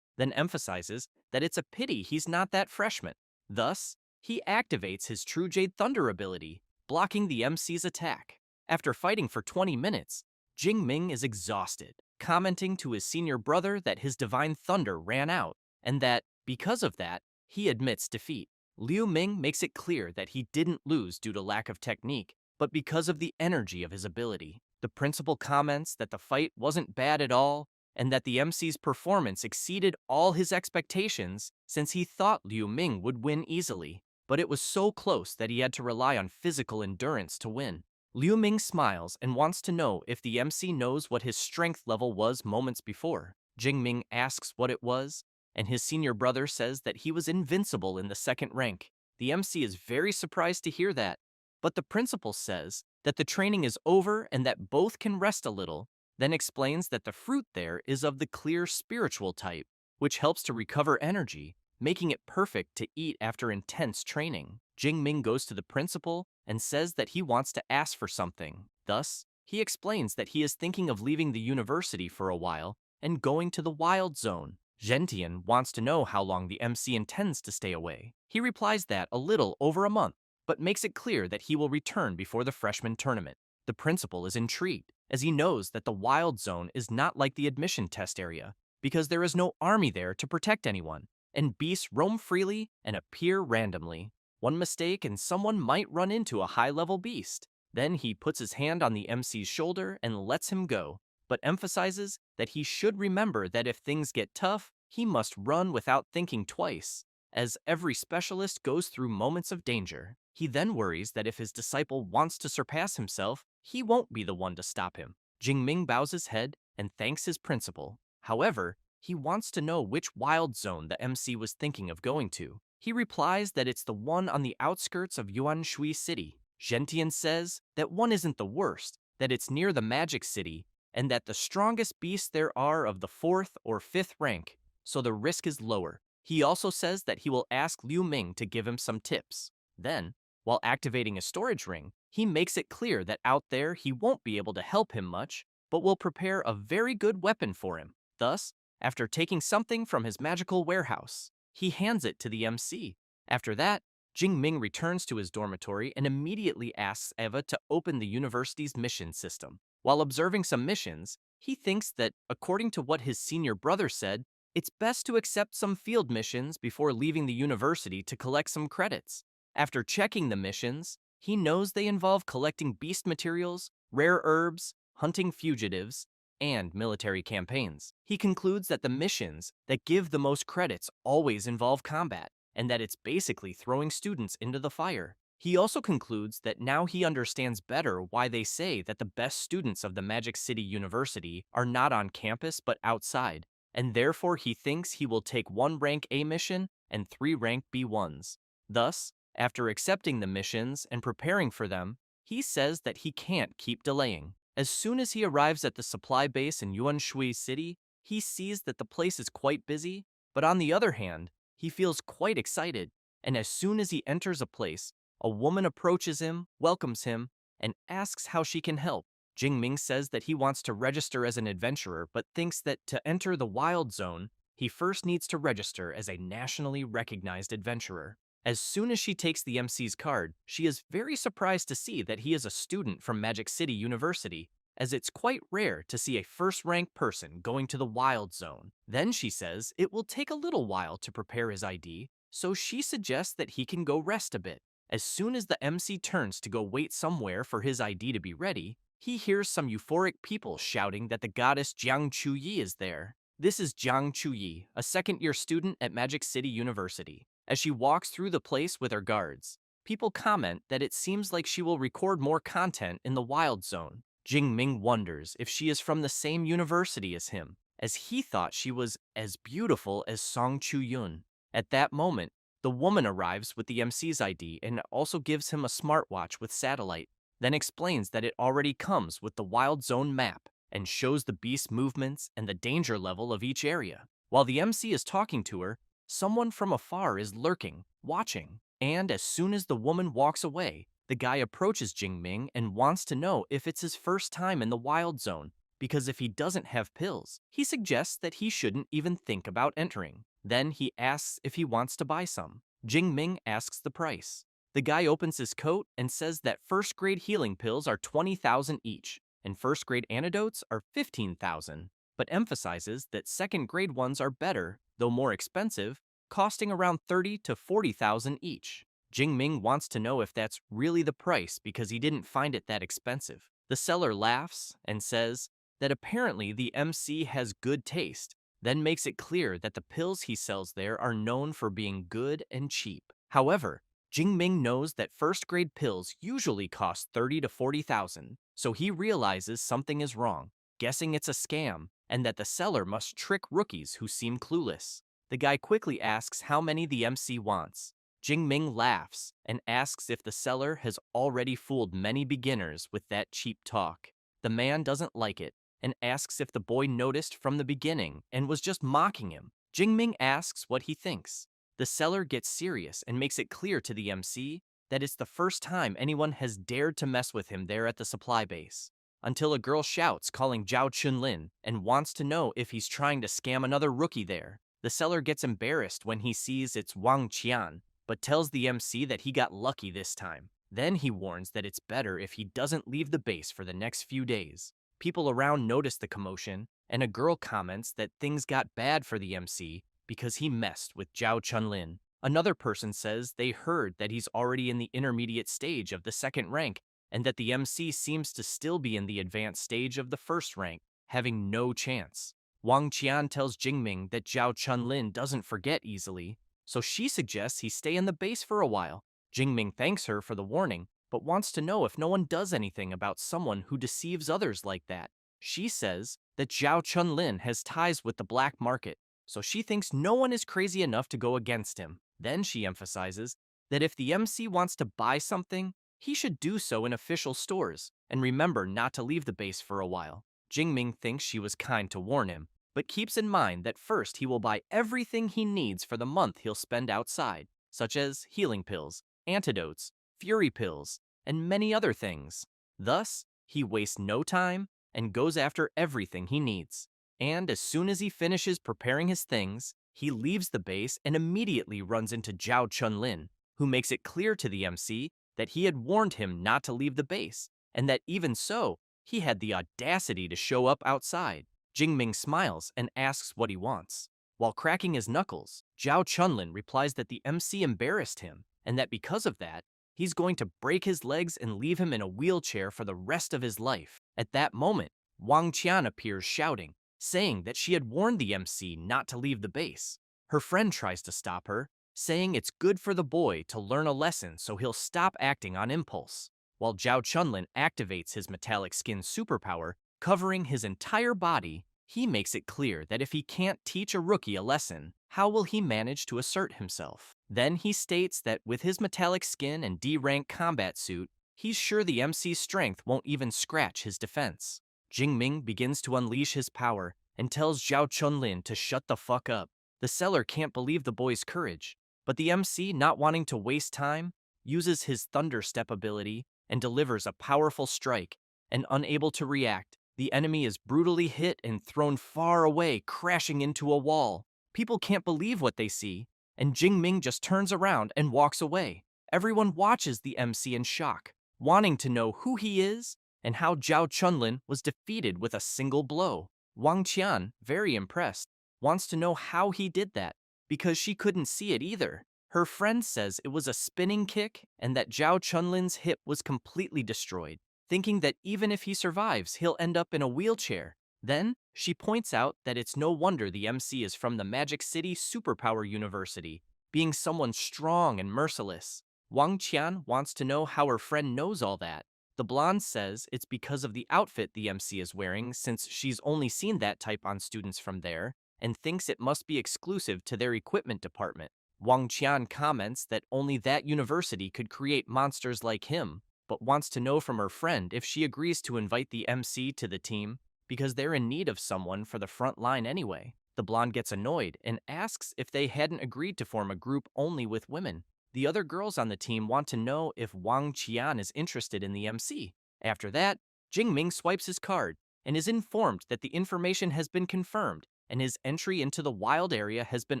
then emphasizes that it's a pity he's not that freshman. Thus, he activates his True Jade Thunder ability, blocking the MC's attack. After fighting for 20 minutes, Jingming is exhausted, commenting to his senior brother that his Divine Thunder ran out, and that, because of that, he admits defeat. Liu Ming makes it clear that he didn't lose due to lack of technique, but because of the energy of his ability. The principal comments that the fight wasn't bad at all, and that the MC's performance exceeded all his expectations since he thought Liu Ming would win easily, but it was so close that he had to rely on physical endurance to win. Liu Ming smiles and wants to know if the MC knows what his strength level was moments before. Jing Ming asks what it was, and his senior brother says that he was invincible in the second rank. The MC is very surprised to hear that, but the principal says that the training is over and that both can rest a little, then explains that the fruit there is of the clear spiritual type, which helps to recover energy, making it perfect to eat after intense training. Jing Ming goes to the principal and says that he wants to ask for something. Thus, he explains that he is thinking of leaving the university for a while and going to the wild zone. Gentian wants to know how long the MC intends to stay away. He replies that a little over a month, but makes it clear that he will return before the freshman tournament. The principal is intrigued, as he knows that the wild zone is not like the admission test area, because there is no army there to protect anyone, and beasts roam freely and appear randomly. One mistake and someone might run into a high-level beast. Then he puts his hand on the MC's shoulder and lets him go, but emphasizes that he should remember that if things get tough, he must run without thinking twice, as every specialist goes through moments of danger. He then worries that if his disciple wants to surpass himself, he won't be the one to stop him. Jing Ming bows his head and thanks his principal. However, he wants to know which wild zone the MC was thinking of going to. He replies that it's the one on the outskirts of Yuanshui City. Gentian says that one isn't the worst, that it's near the Magic City, and that the strongest beasts there are of the 4th or 5th rank, so the risk is lower. He also says that he will ask Liu Ming to give him some tips. Then, while activating a storage ring, he makes it clear that out there he won't be able to help him much, but will prepare a very good weapon for him. Thus, after taking something from his magical warehouse, he hands it to the MC. After that, Jing Ming returns to his dormitory and immediately asks Eva to open the university's mission system. While observing some missions, he thinks that, according to what his senior brother said, it's best to accept some field missions before leaving the university to collect some credits. After checking the missions, he knows they involve collecting beast materials, rare herbs, hunting fugitives, and military campaigns. He concludes that the missions that give the most credits always involve combat, and that it's basically throwing students into the fire. He also concludes that now he understands better why they say that the best students of the Magic City University are not on campus but outside, and therefore he thinks he will take 1 rank A mission and 3 rank B ones. Thus, after accepting the missions and preparing for them, he says that he can't keep delaying. As soon as he arrives at the supply base in Yuanshui City, he sees that the place is quite busy, but on the other hand, he feels quite excited, and as soon as he enters a place, a woman approaches him, welcomes him, and asks how she can help. Jing Ming says that he wants to register as an adventurer, but thinks that to enter the wild zone, he first needs to register as a nationally recognized adventurer. As soon as she takes the MC's card, she is very surprised to see that he is a student from Magic City University, as it's quite rare to see a first-rank person going to the wild zone. Then she says it will take a little while to prepare his ID, so she suggests that he can go rest a bit. As soon as the MC turns to go wait somewhere for his ID to be ready, he hears some euphoric people shouting that the goddess Jiang Chuyi is there. This is Jiang Chuyi, a second-year student at Magic City University. As she walks through the place with her guards, people comment that it seems like she will record more content in the wild zone. Jing Ming wonders if she is from the same university as him, as he thought she was as beautiful as Song Chu-yun. At that moment, the woman arrives with the MC's ID and also gives him a smartwatch with satellite, then explains that it already comes with the wild zone map and shows the beast movements and the danger level of each area. While the MC is talking to her, someone from afar is lurking, watching, and as soon as the woman walks away, the guy approaches Jing Ming and wants to know if it's his first time in the wild zone, because if he doesn't have pills, he suggests that he shouldn't even think about entering. Then he asks if he wants to buy some. Jing Ming asks the price. The guy opens his coat and says that first-grade healing pills are 20,000 each, and first-grade antidotes are 15,000, but emphasizes that second-grade ones are better, though more expensive, costing around 30 to 40,000 each. Jingming wants to know if that's really the price because he didn't find it that expensive. The seller laughs and says that apparently the MC has good taste, then makes it clear that the pills he sells there are known for being good and cheap. However, Jingming knows that first-grade pills usually cost 30 to 40,000, so he realizes something is wrong, guessing it's a scam, and that the seller must trick rookies who seem clueless. The guy quickly asks how many the MC wants. Jingming laughs and asks if the seller has already fooled many beginners with that cheap talk. The man doesn't like it and asks if the boy noticed from the beginning and was just mocking him. Jingming asks what he thinks. The seller gets serious and makes it clear to the MC that it's the first time anyone has dared to mess with him there at the supply base. Until a girl shouts, calling Zhao Chunlin, and wants to know if he's trying to scam another rookie there. The seller gets embarrassed when he sees it's Wang Qian, but tells the MC that he got lucky this time. Then he warns that it's better if he doesn't leave the base for the next few days. People around notice the commotion, and a girl comments that things got bad for the MC because he messed with Zhao Chunlin. Another person says they heard that he's already in the intermediate stage of the second rank, and that the MC seems to still be in the advanced stage of the first rank, having no chance. Wang Qian tells Jingming that Zhao Chunlin doesn't forget easily, so she suggests he stay in the base for a while. Jingming thanks her for the warning, but wants to know if no one does anything about someone who deceives others like that. She says that Zhao Chunlin has ties with the black market, so she thinks no one is crazy enough to go against him. Then she emphasizes that if the MC wants to buy something, he should do so in official stores, and remember not to leave the base for a while. Jingming thinks she was kind to warn him, but keeps in mind that first he will buy everything he needs for the month he'll spend outside, such as healing pills, antidotes, fury pills, and many other things. Thus, he wastes no time and goes after everything he needs. And as soon as he finishes preparing his things, he leaves the base and immediately runs into Zhao Chunlin, who makes it clear to the MC that he had warned him not to leave the base, and that even so, he had the audacity to show up outside. Jingming smiles and asks what he wants. While cracking his knuckles, Zhao Chunlin replies that the MC embarrassed him, and that because of that, he's going to break his legs and leave him in a wheelchair for the rest of his life. At that moment, Wang Qian appears shouting, saying that she had warned the MC not to leave the base. Her friend tries to stop her, saying it's good for the boy to learn a lesson so he'll stop acting on impulse. While Zhao Chunlin activates his metallic skin superpower, covering his entire body, he makes it clear that if he can't teach a rookie a lesson, how will he manage to assert himself? Then he states that with his metallic skin and D-rank combat suit, he's sure the MC's strength won't even scratch his defense. Jingming begins to unleash his power and tells Zhao Chunlin to shut the fuck up. The seller can't believe the boy's courage, but the MC, not wanting to waste time, uses his Thunder Step ability and delivers a powerful strike, and unable to react, the enemy is brutally hit and thrown far away, crashing into a wall. People can't believe what they see, and Jingming just turns around and walks away. Everyone watches the MC in shock, wanting to know who he is and how Zhao Chunlin was defeated with a single blow. Wang Qian, very impressed, wants to know how he did that, because she couldn't see it either. Her friend says it was a spinning kick and that Zhao Chunlin's hip was completely destroyed, thinking that even if he survives, he'll end up in a wheelchair. Then, she points out that it's no wonder the MC is from the Magic City Superpower University, being someone strong and merciless. Wang Qian wants to know how her friend knows all that. The blonde says it's because of the outfit the MC is wearing, since she's only seen that type on students from there, and thinks it must be exclusive to their equipment department. Wang Qian comments that only that university could create monsters like him, but wants to know from her friend if she agrees to invite the MC to the team, because they're in need of someone for the front line anyway. The blonde gets annoyed and asks if they hadn't agreed to form a group only with women. The other girls on the team want to know if Wang Qian is interested in the MC. After that, Jingming swipes his card and is informed that the information has been confirmed and his entry into the wild area has been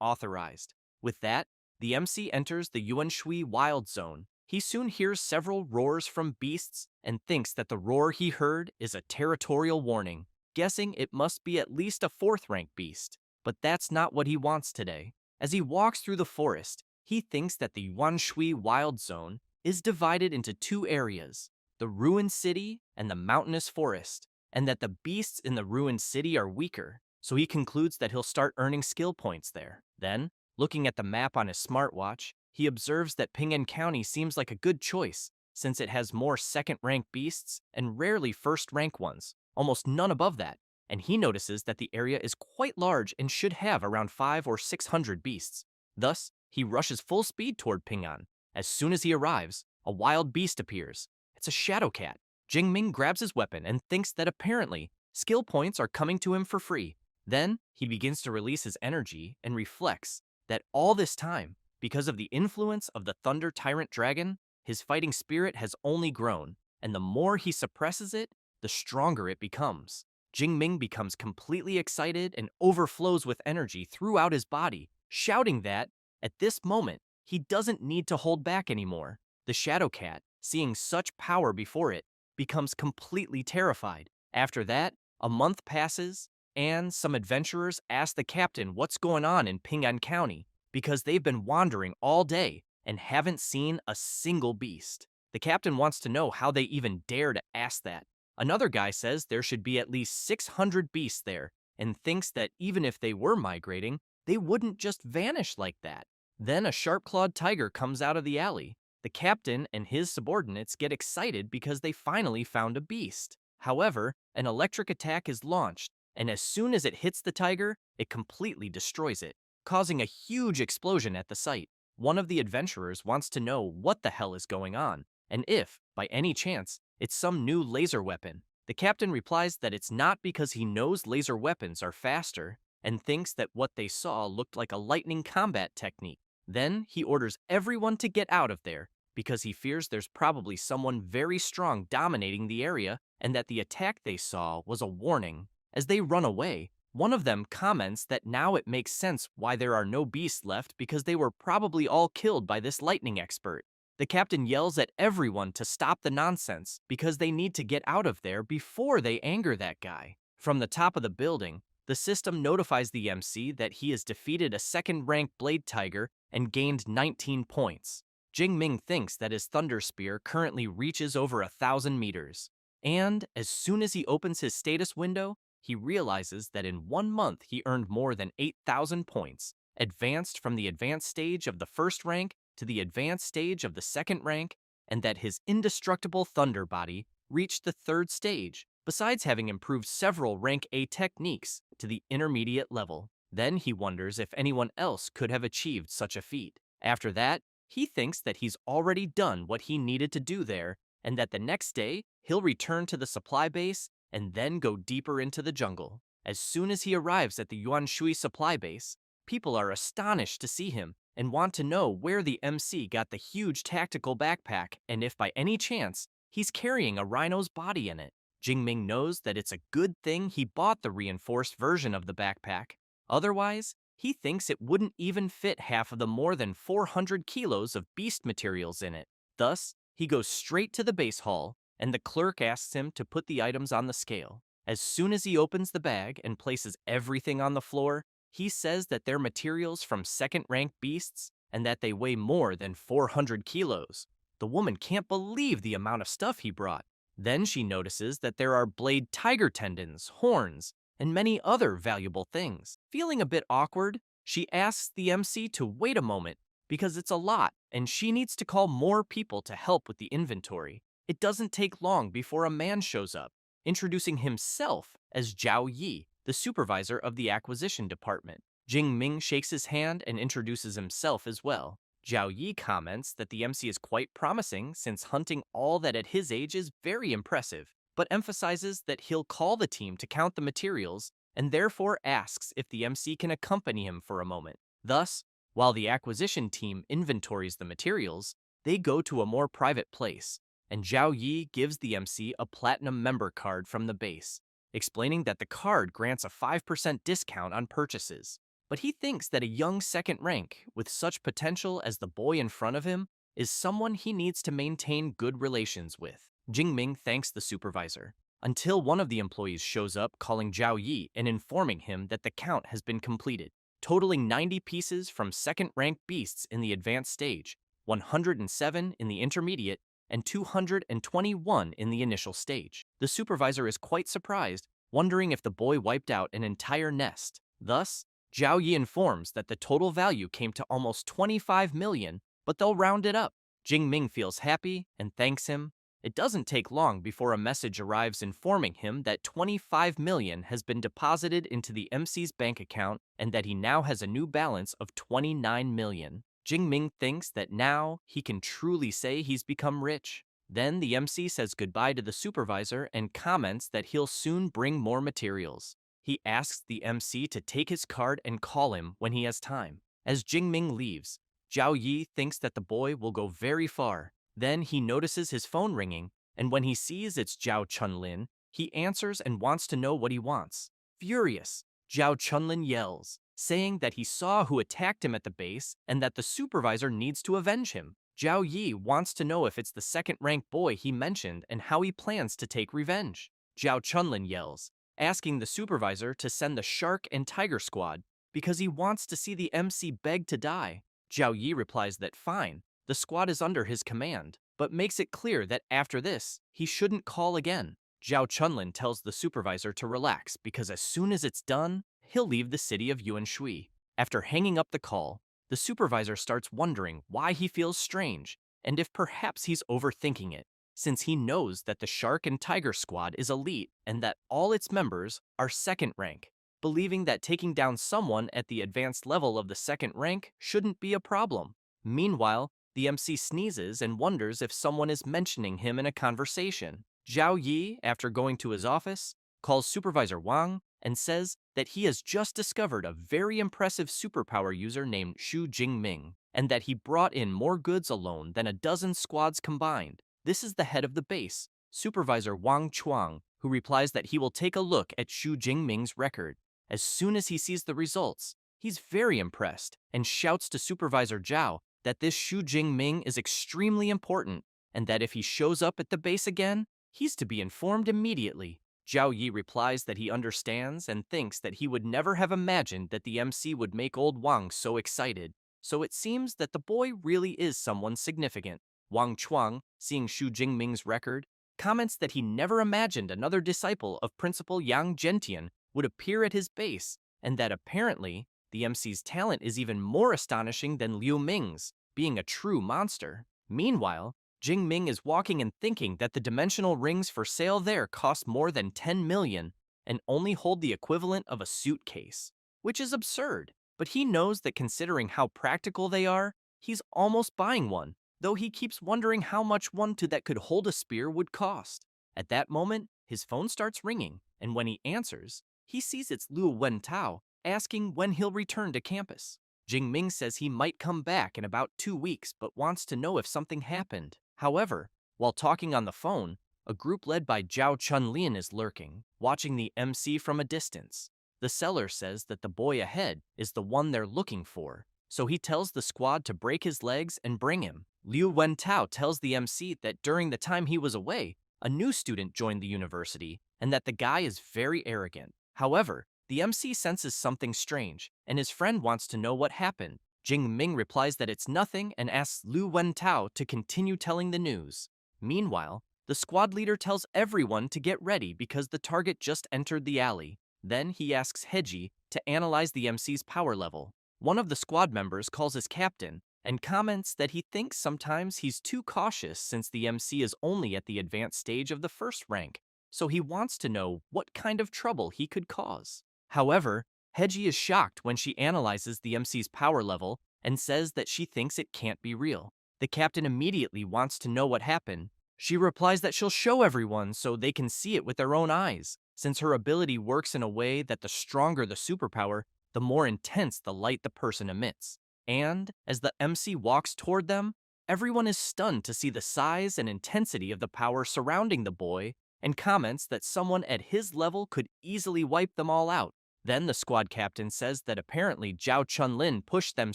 authorized. With that, the MC enters the Yuanshui Wild Zone. He soon hears several roars from beasts and thinks that the roar he heard is a territorial warning, guessing it must be at least a 4th-rank beast. But that's not what he wants today. As he walks through the forest, He thinks that the Yuanshui Wild Zone is divided into two areas, the ruined city and the mountainous forest, and that the beasts in the ruined city are weaker, so he concludes that he'll start earning skill points there. Then, looking at the map on his smartwatch, he observes that Ping'an County seems like a good choice, since it has more second-rank beasts and rarely first-rank ones, almost none above that, and he notices that the area is quite large and should have around 500 or 600 beasts. Thus, he rushes full speed toward Ping'an. As soon as he arrives, a wild beast appears. It's a shadow cat. Jingming grabs his weapon and thinks that apparently skill points are coming to him for free. Then, he begins to release his energy and reflects that all this time, because of the influence of the Thunder Tyrant Dragon, his fighting spirit has only grown, and the more he suppresses it, the stronger it becomes. Jingming becomes completely excited and overflows with energy throughout his body, shouting that, at this moment, he doesn't need to hold back anymore. The Shadow Cat, seeing such power before it, becomes completely terrified. After that, a month passes, and some adventurers ask the captain what's going on in Ping'an County, because they've been wandering all day and haven't seen a single beast. The captain wants to know how they even dare to ask that. Another guy says there should be at least 600 beasts there, and thinks that even if they were migrating, they wouldn't just vanish like that. Then a sharp-clawed tiger comes out of the alley. The captain and his subordinates get excited because they finally found a beast. However, an electric attack is launched, and as soon as it hits the tiger, it completely destroys it, causing a huge explosion at the site. One of the adventurers wants to know what the hell is going on, and if, by any chance, it's some new laser weapon. The captain replies that it's not because he knows laser weapons are faster, and thinks that what they saw looked like a lightning combat technique. Then he orders everyone to get out of there, because he fears there's probably someone very strong dominating the area, and that the attack they saw was a warning. As they run away, one of them comments that now it makes sense why there are no beasts left because they were probably all killed by this lightning expert. The captain yells at everyone to stop the nonsense because they need to get out of there before they anger that guy. From the top of the building, the system notifies the MC that he has defeated a second-ranked Blade Tiger and gained 19 points. Jingming thinks that his Thunder Spear currently reaches over 1,000 meters. And as soon as he opens his status window, he realizes that in 1 month he earned more than 8,000 points, advanced from the advanced stage of the first rank to the advanced stage of the second rank, and that his indestructible Thunder Body reached the third stage, besides having improved several rank A techniques to the intermediate level. Then he wonders if anyone else could have achieved such a feat. After that, he thinks that he's already done what he needed to do there, and that the next day he'll return to the supply base and then go deeper into the jungle. As soon as he arrives at the Yuanshui supply base, people are astonished to see him and want to know where the MC got the huge tactical backpack and if by any chance he's carrying a rhino's body in it. Jingming knows that it's a good thing he bought the reinforced version of the backpack. Otherwise, he thinks it wouldn't even fit half of the more than 400 kilos of beast materials in it. Thus, he goes straight to the base hall, and the clerk asks him to put the items on the scale. As soon as he opens the bag and places everything on the floor, he says that they're materials from second-ranked beasts and that they weigh more than 400 kilos. The woman can't believe the amount of stuff he brought. Then she notices that there are blade tiger tendons, horns, and many other valuable things. Feeling a bit awkward, she asks the MC to wait a moment because it's a lot and she needs to call more people to help with the inventory. It doesn't take long before a man shows up, introducing himself as Zhao Yi, the supervisor of the acquisition department. Jing Ming shakes his hand and introduces himself as well. Zhao Yi comments that the MC is quite promising since hunting all that at his age is very impressive, but emphasizes that he'll call the team to count the materials and therefore asks if the MC can accompany him for a moment. Thus, while the acquisition team inventories the materials, they go to a more private place, and Zhao Yi gives the MC a platinum member card from the base, explaining that the card grants a 5% discount on purchases. But he thinks that a young second rank with such potential as the boy in front of him is someone he needs to maintain good relations with. Jingming thanks the supervisor, until one of the employees shows up calling Zhao Yi and informing him that the count has been completed. totaling 90 pieces from second-ranked beasts in the advanced stage, 107 in the intermediate, and 221 in the initial stage. The supervisor is quite surprised, wondering if the boy wiped out an entire nest. Thus, Zhao Yi informs that the total value came to almost 25 million, but they'll round it up. Jing Ming feels happy and thanks him. It doesn't take long before a message arrives informing him that 25 million has been deposited into the MC's bank account and that he now has a new balance of 29 million. Jing Ming thinks that now he can truly say he's become rich. Then the MC says goodbye to the supervisor and comments that he'll soon bring more materials. He asks the MC to take his card and call him when he has time. As Jing Ming leaves, Zhao Yi thinks that the boy will go very far. Then he notices his phone ringing, and when he sees it's Zhao Chunlin, he answers and wants to know what he wants. Furious, Zhao Chunlin yells, saying that he saw who attacked him at the base and that the supervisor needs to avenge him. Zhao Yi wants to know if it's the second-ranked boy he mentioned and how he plans to take revenge. Zhao Chunlin yells, asking the supervisor to send the Shark and Tiger Squad because he wants to see the MC beg to die. Zhao Yi replies that fine, the squad is under his command, but makes it clear that after this, he shouldn't call again. Zhao Chunlin tells the supervisor to relax because as soon as it's done, he'll leave the city of Yuanshui. After hanging up the call, the supervisor starts wondering why he feels strange and if perhaps he's overthinking it, since he knows that the Shark and Tiger Squad is elite and that all its members are second rank, believing that taking down someone at the advanced level of the second rank shouldn't be a problem. Meanwhile, the MC sneezes and wonders if someone is mentioning him in a conversation. Zhao Yi, after going to his office, calls Supervisor Wang and says that he has just discovered a very impressive superpower user named Xu Jingming, and that he brought in more goods alone than a dozen squads combined. This is the head of the base, Supervisor Wang Chuang, who replies that he will take a look at Xu Jingming's record. As soon as he sees the results, he's very impressed and shouts to Supervisor Zhao that this Xu Jingming is extremely important and that if he shows up at the base again, he's to be informed immediately. Zhao Yi replies that he understands and thinks that he would never have imagined that the MC would make old Wang so excited, so it seems that the boy really is someone significant. Wang Chuang, seeing Xu Jingming's record, comments that he never imagined another disciple of Principal Yang Gentian would appear at his base, and that apparently the MC's talent is even more astonishing than Liu Ming's, being a true monster. Meanwhile, Jing Ming is walking and thinking that the dimensional rings for sale there cost more than 10 million and only hold the equivalent of a suitcase, which is absurd. But he knows that considering how practical they are, he's almost buying one, though he keeps wondering how much one that could hold a spear would cost. At that moment, his phone starts ringing, and when he answers, he sees it's Liu Wentao asking when he'll return to campus. Jing Ming says he might come back in about 2 weeks but wants to know if something happened. However, while talking on the phone, a group led by Zhao Chunlin is lurking, watching the MC from a distance. The seller says that the boy ahead is the one they're looking for, so he tells the squad to break his legs and bring him. Liu Wentao tells the MC that during the time he was away, a new student joined the university and that the guy is very arrogant. However, the MC senses something strange, and his friend wants to know what happened. Jing Ming replies that it's nothing and asks Liu Wentao to continue telling the news. Meanwhile, the squad leader tells everyone to get ready because the target just entered the alley. Then he asks Heji to analyze the MC's power level. One of the squad members calls his captain and comments that he thinks sometimes he's too cautious since the MC is only at the advanced stage of the first rank, so he wants to know what kind of trouble he could cause. However, Heji is shocked when she analyzes the MC's power level and says that she thinks it can't be real. The captain immediately wants to know what happened. She replies that she'll show everyone so they can see it with their own eyes, since her ability works in a way that the stronger the superpower, the more intense the light the person emits. And, as the MC walks toward them, everyone is stunned to see the size and intensity of the power surrounding the boy and comments that someone at his level could easily wipe them all out. Then the squad captain says that apparently Zhao Chunlin pushed them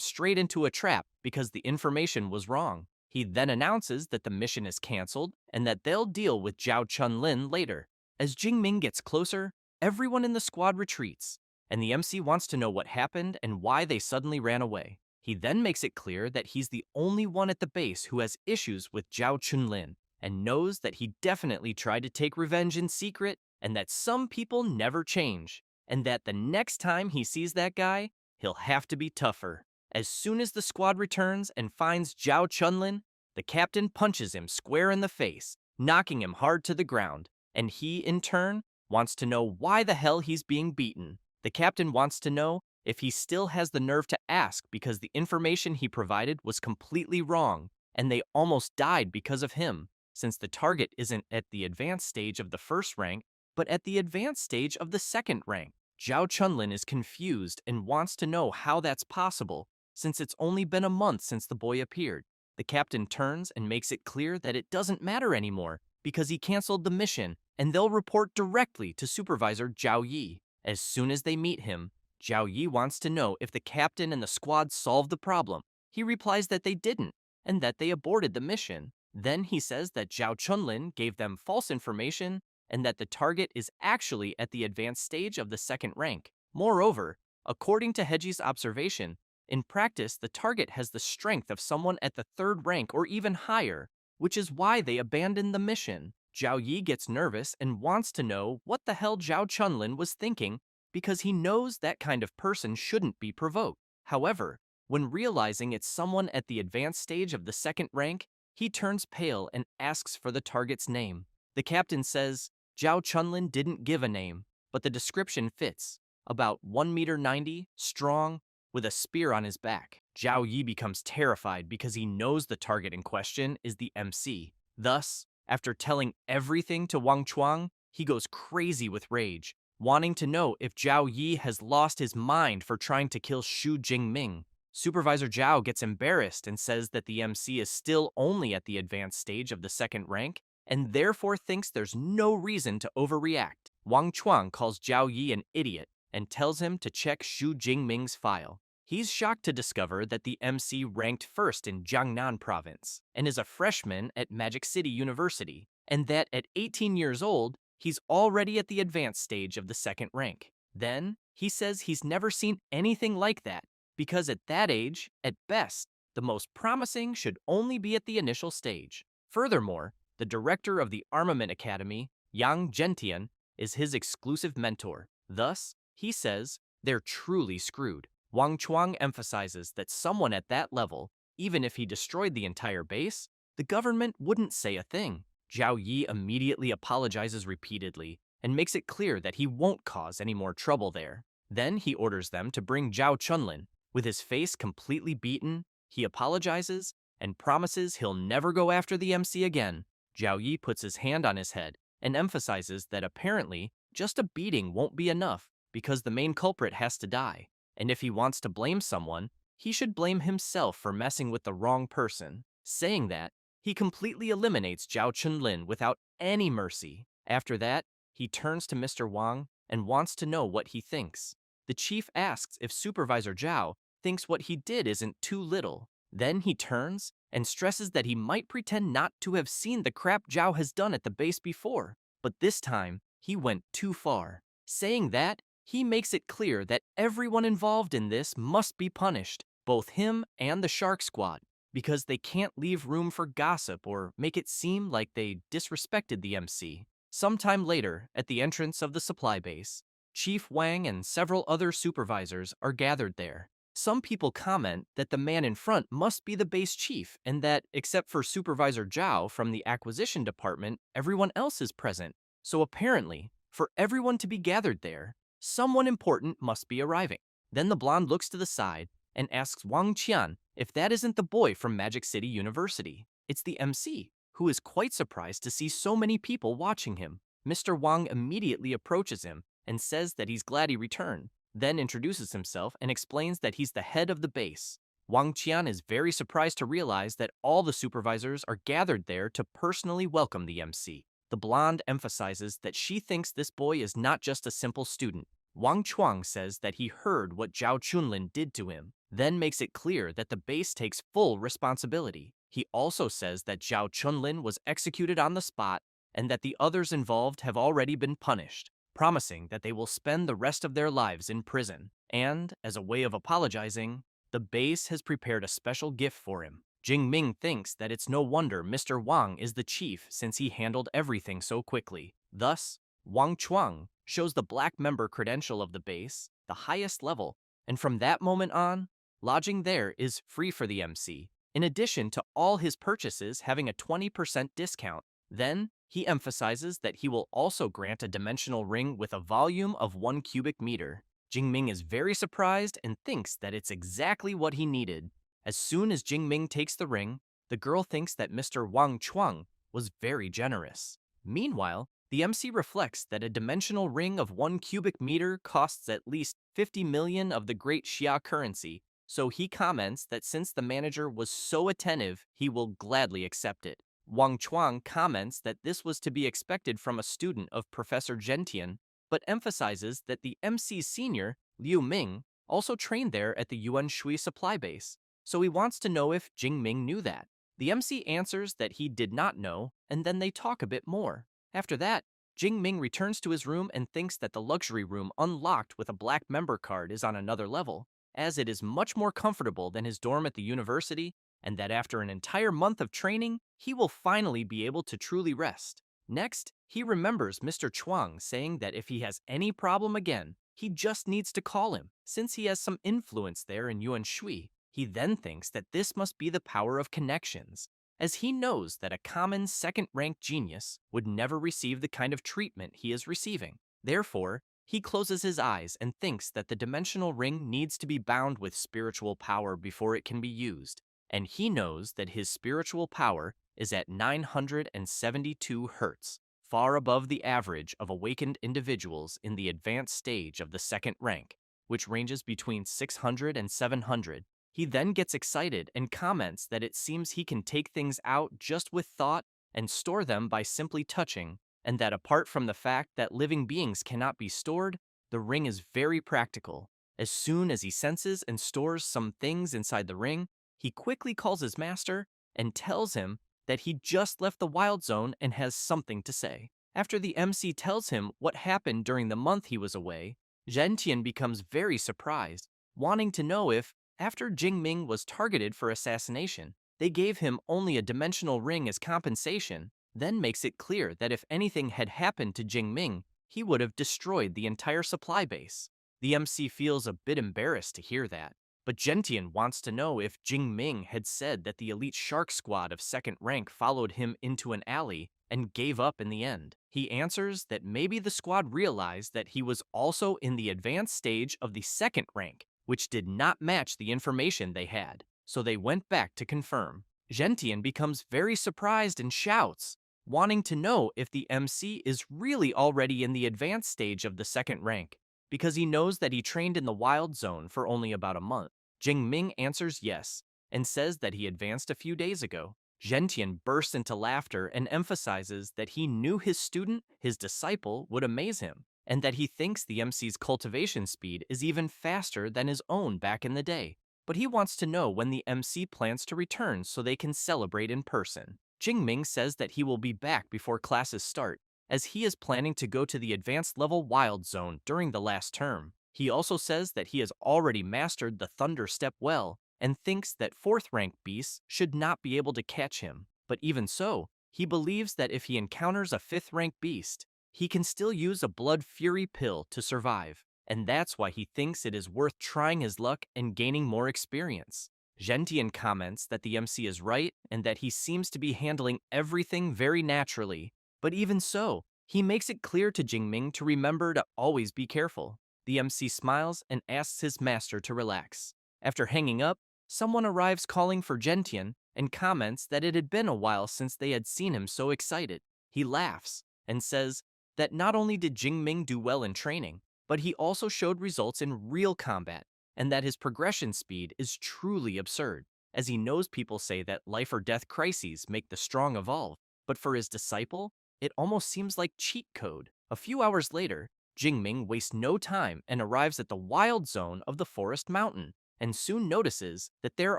straight into a trap because the information was wrong. He then announces that the mission is cancelled and that they'll deal with Zhao Chunlin later. As Jing Ming gets closer, everyone in the squad retreats, and the MC wants to know what happened and why they suddenly ran away. He then makes it clear that he's the only one at the base who has issues with Zhao Chunlin and knows that he definitely tried to take revenge in secret and that some people never change, and that the next time he sees that guy, he'll have to be tougher. As soon as the squad returns and finds Zhao Chunlin, the captain punches him square in the face, knocking him hard to the ground, and he, in turn, wants to know why the hell he's being beaten. The captain wants to know if he still has the nerve to ask because the information he provided was completely wrong, and they almost died because of him, since the target isn't at the advanced stage of the first rank, but at the advanced stage of the second rank. Zhao Chunlin is confused and wants to know how that's possible, since it's only been a month since the boy appeared. The captain turns and makes it clear that it doesn't matter anymore because he canceled the mission, and they'll report directly to Supervisor Zhao Yi. As soon as they meet him, Zhao Yi wants to know if the captain and the squad solved the problem. He replies that they didn't, and that they aborted the mission. Then he says that Zhao Chunlin gave them false information and that the target is actually at the advanced stage of the second rank. Moreover, according to Heji's observation, in practice the target has the strength of someone at the third rank or even higher, which is why they abandoned the mission. Zhao Yi gets nervous and wants to know what the hell Zhao Chunlin was thinking because he knows that kind of person shouldn't be provoked. However, when realizing it's someone at the advanced stage of the second rank, he turns pale and asks for the target's name. The captain says Zhao Chunlin didn't give a name, but the description fits. About 1.90 meters, strong, with a spear on his back. Zhao Yi becomes terrified because he knows the target in question is the MC. Thus, after telling everything to Wang Chuang, he goes crazy with rage, wanting to know if Zhao Yi has lost his mind for trying to kill Xu Jingming. Supervisor Zhao gets embarrassed and says that the MC is still only at the advanced stage of the second rank, and therefore thinks there's no reason to overreact. Wang Chuang calls Zhao Yi an idiot and tells him to check Xu Jingming's file. He's shocked to discover that the MC ranked first in Jiangnan province and is a freshman at Magic City University, and that at 18 years old, he's already at the advanced stage of the second rank. Then, he says he's never seen anything like that, because at that age, at best, the most promising should only be at the initial stage. Furthermore, the director of the Armament Academy, Yang Gentian, is his exclusive mentor. Thus, he says, they're truly screwed. Wang Chuang emphasizes that someone at that level, even if he destroyed the entire base, the government wouldn't say a thing. Zhao Yi immediately apologizes repeatedly and makes it clear that he won't cause any more trouble there. Then he orders them to bring Zhao Chunlin. With his face completely beaten, he apologizes and promises he'll never go after the MC again. Zhao Yi puts his hand on his head and emphasizes that apparently just a beating won't be enough because the main culprit has to die. And if he wants to blame someone, he should blame himself for messing with the wrong person. Saying that, he completely eliminates Zhao Chunlin without any mercy. After that, he turns to Mr. Wang and wants to know what he thinks. The chief asks if Supervisor Zhao thinks what he did isn't too little. Then he turns and stresses that he might pretend not to have seen the crap Zhao has done at the base before, but this time, he went too far. Saying that, he makes it clear that everyone involved in this must be punished, both him and the Shark Squad, because they can't leave room for gossip or make it seem like they disrespected the MC. Sometime later, at the entrance of the supply base, Chief Wang and several other supervisors are gathered there. Some people comment that the man in front must be the base chief and that, except for Supervisor Zhao from the acquisition department, everyone else is present. So apparently, for everyone to be gathered there, someone important must be arriving. Then the blonde looks to the side and asks Wang Qian if that isn't the boy from Magic City University. It's the MC, who is quite surprised to see so many people watching him. Mr. Wang immediately approaches him and says that he's glad he returned, then introduces himself and explains that he's the head of the base. Wang Qian is very surprised to realize that all the supervisors are gathered there to personally welcome the MC. The blonde emphasizes that she thinks this boy is not just a simple student. Wang Chuang says that he heard what Zhao Chunlin did to him, then makes it clear that the base takes full responsibility. He also says that Zhao Chunlin was executed on the spot and that the others involved have already been punished. promising that they will spend the rest of their lives in prison. And, as a way of apologizing, the base has prepared a special gift for him. Jingming thinks that it's no wonder Mr. Wang is the chief since he handled everything so quickly. Thus, Wang Chuang shows the black member credential of the base, the highest level, and from that moment on, lodging there is free for the MC, in addition to all his purchases having a 20% discount. Then, he emphasizes that he will also grant a dimensional ring with a volume of 1 cubic meter. Jingming is very surprised and thinks that it's exactly what he needed. As soon as Jingming takes the ring, the girl thinks that Mr. Wang Chuang was very generous. Meanwhile, the MC reflects that a dimensional ring of 1 cubic meter costs at least 50 million of the great Xia currency, so he comments that since the manager was so attentive, he will gladly accept it. Wang Chuang comments that this was to be expected from a student of Professor Gentian, but emphasizes that the MC's senior, Liu Ming, also trained there at the Yuan Shui supply base, so he wants to know if Jingming knew that. The MC answers that he did not know, and then they talk a bit more. After that, Jingming returns to his room and thinks that the luxury room unlocked with a black member card is on another level, as it is much more comfortable than his dorm at the university, and that after an entire month of training, he will finally be able to truly rest. Next, he remembers Mr. Chuang saying that if he has any problem again, he just needs to call him, since he has some influence there in Yuan Shui. He then thinks that this must be the power of connections, as he knows that a common second-rank genius would never receive the kind of treatment he is receiving. Therefore, he closes his eyes and thinks that the dimensional ring needs to be bound with spiritual power before it can be used, and he knows that his spiritual power is at 972 hertz, far above the average of awakened individuals in the advanced stage of the second rank, which ranges between 600 and 700. He then gets excited and comments that it seems he can take things out just with thought and store them by simply touching, and that apart from the fact that living beings cannot be stored, the ring is very practical. As soon as he senses and stores some things inside the ring, he quickly calls his master and tells him that he just left the wild zone and has something to say. After the MC tells him what happened during the month he was away, Zhentian becomes very surprised, wanting to know if, after Jingming was targeted for assassination, they gave him only a dimensional ring as compensation, then makes it clear that if anything had happened to Jingming, he would have destroyed the entire supply base. The MC feels a bit embarrassed to hear that, but Gentian wants to know if Jingming had said that the elite shark squad of second rank followed him into an alley and gave up in the end. He answers that maybe the squad realized that he was also in the advanced stage of the second rank, which did not match the information they had, so they went back to confirm. Gentian becomes very surprised and shouts, wanting to know if the MC is really already in the advanced stage of the second rank, because he knows that he trained in the wild zone for only about a month. Jingming answers yes, and says that he advanced a few days ago. Gentian bursts into laughter and emphasizes that he knew his student, his disciple, would amaze him, and that he thinks the MC's cultivation speed is even faster than his own back in the day. But he wants to know when the MC plans to return so they can celebrate in person. Jingming says that he will be back before classes start, as he is planning to go to the advanced level wild zone during the last term. He also says that he has already mastered the Thunder Step well, and thinks that 4th rank beasts should not be able to catch him. But even so, he believes that if he encounters a 5th rank beast, he can still use a Blood Fury pill to survive, and that's why he thinks it is worth trying his luck and gaining more experience. Gentian comments that the MC is right and that he seems to be handling everything very naturally, but even so, he makes it clear to Jingming to remember to always be careful. The MC smiles and asks his master to relax. After hanging up, someone arrives calling for Gentian and comments that it had been a while since they had seen him so excited. He laughs and says that not only did Jingming do well in training, but he also showed results in real combat, and that his progression speed is truly absurd, as he knows people say that life or death crises make the strong evolve, but for his disciple, it almost seems like cheat code. A few hours later, Jingming wastes no time and arrives at the wild zone of the forest mountain, and soon notices that there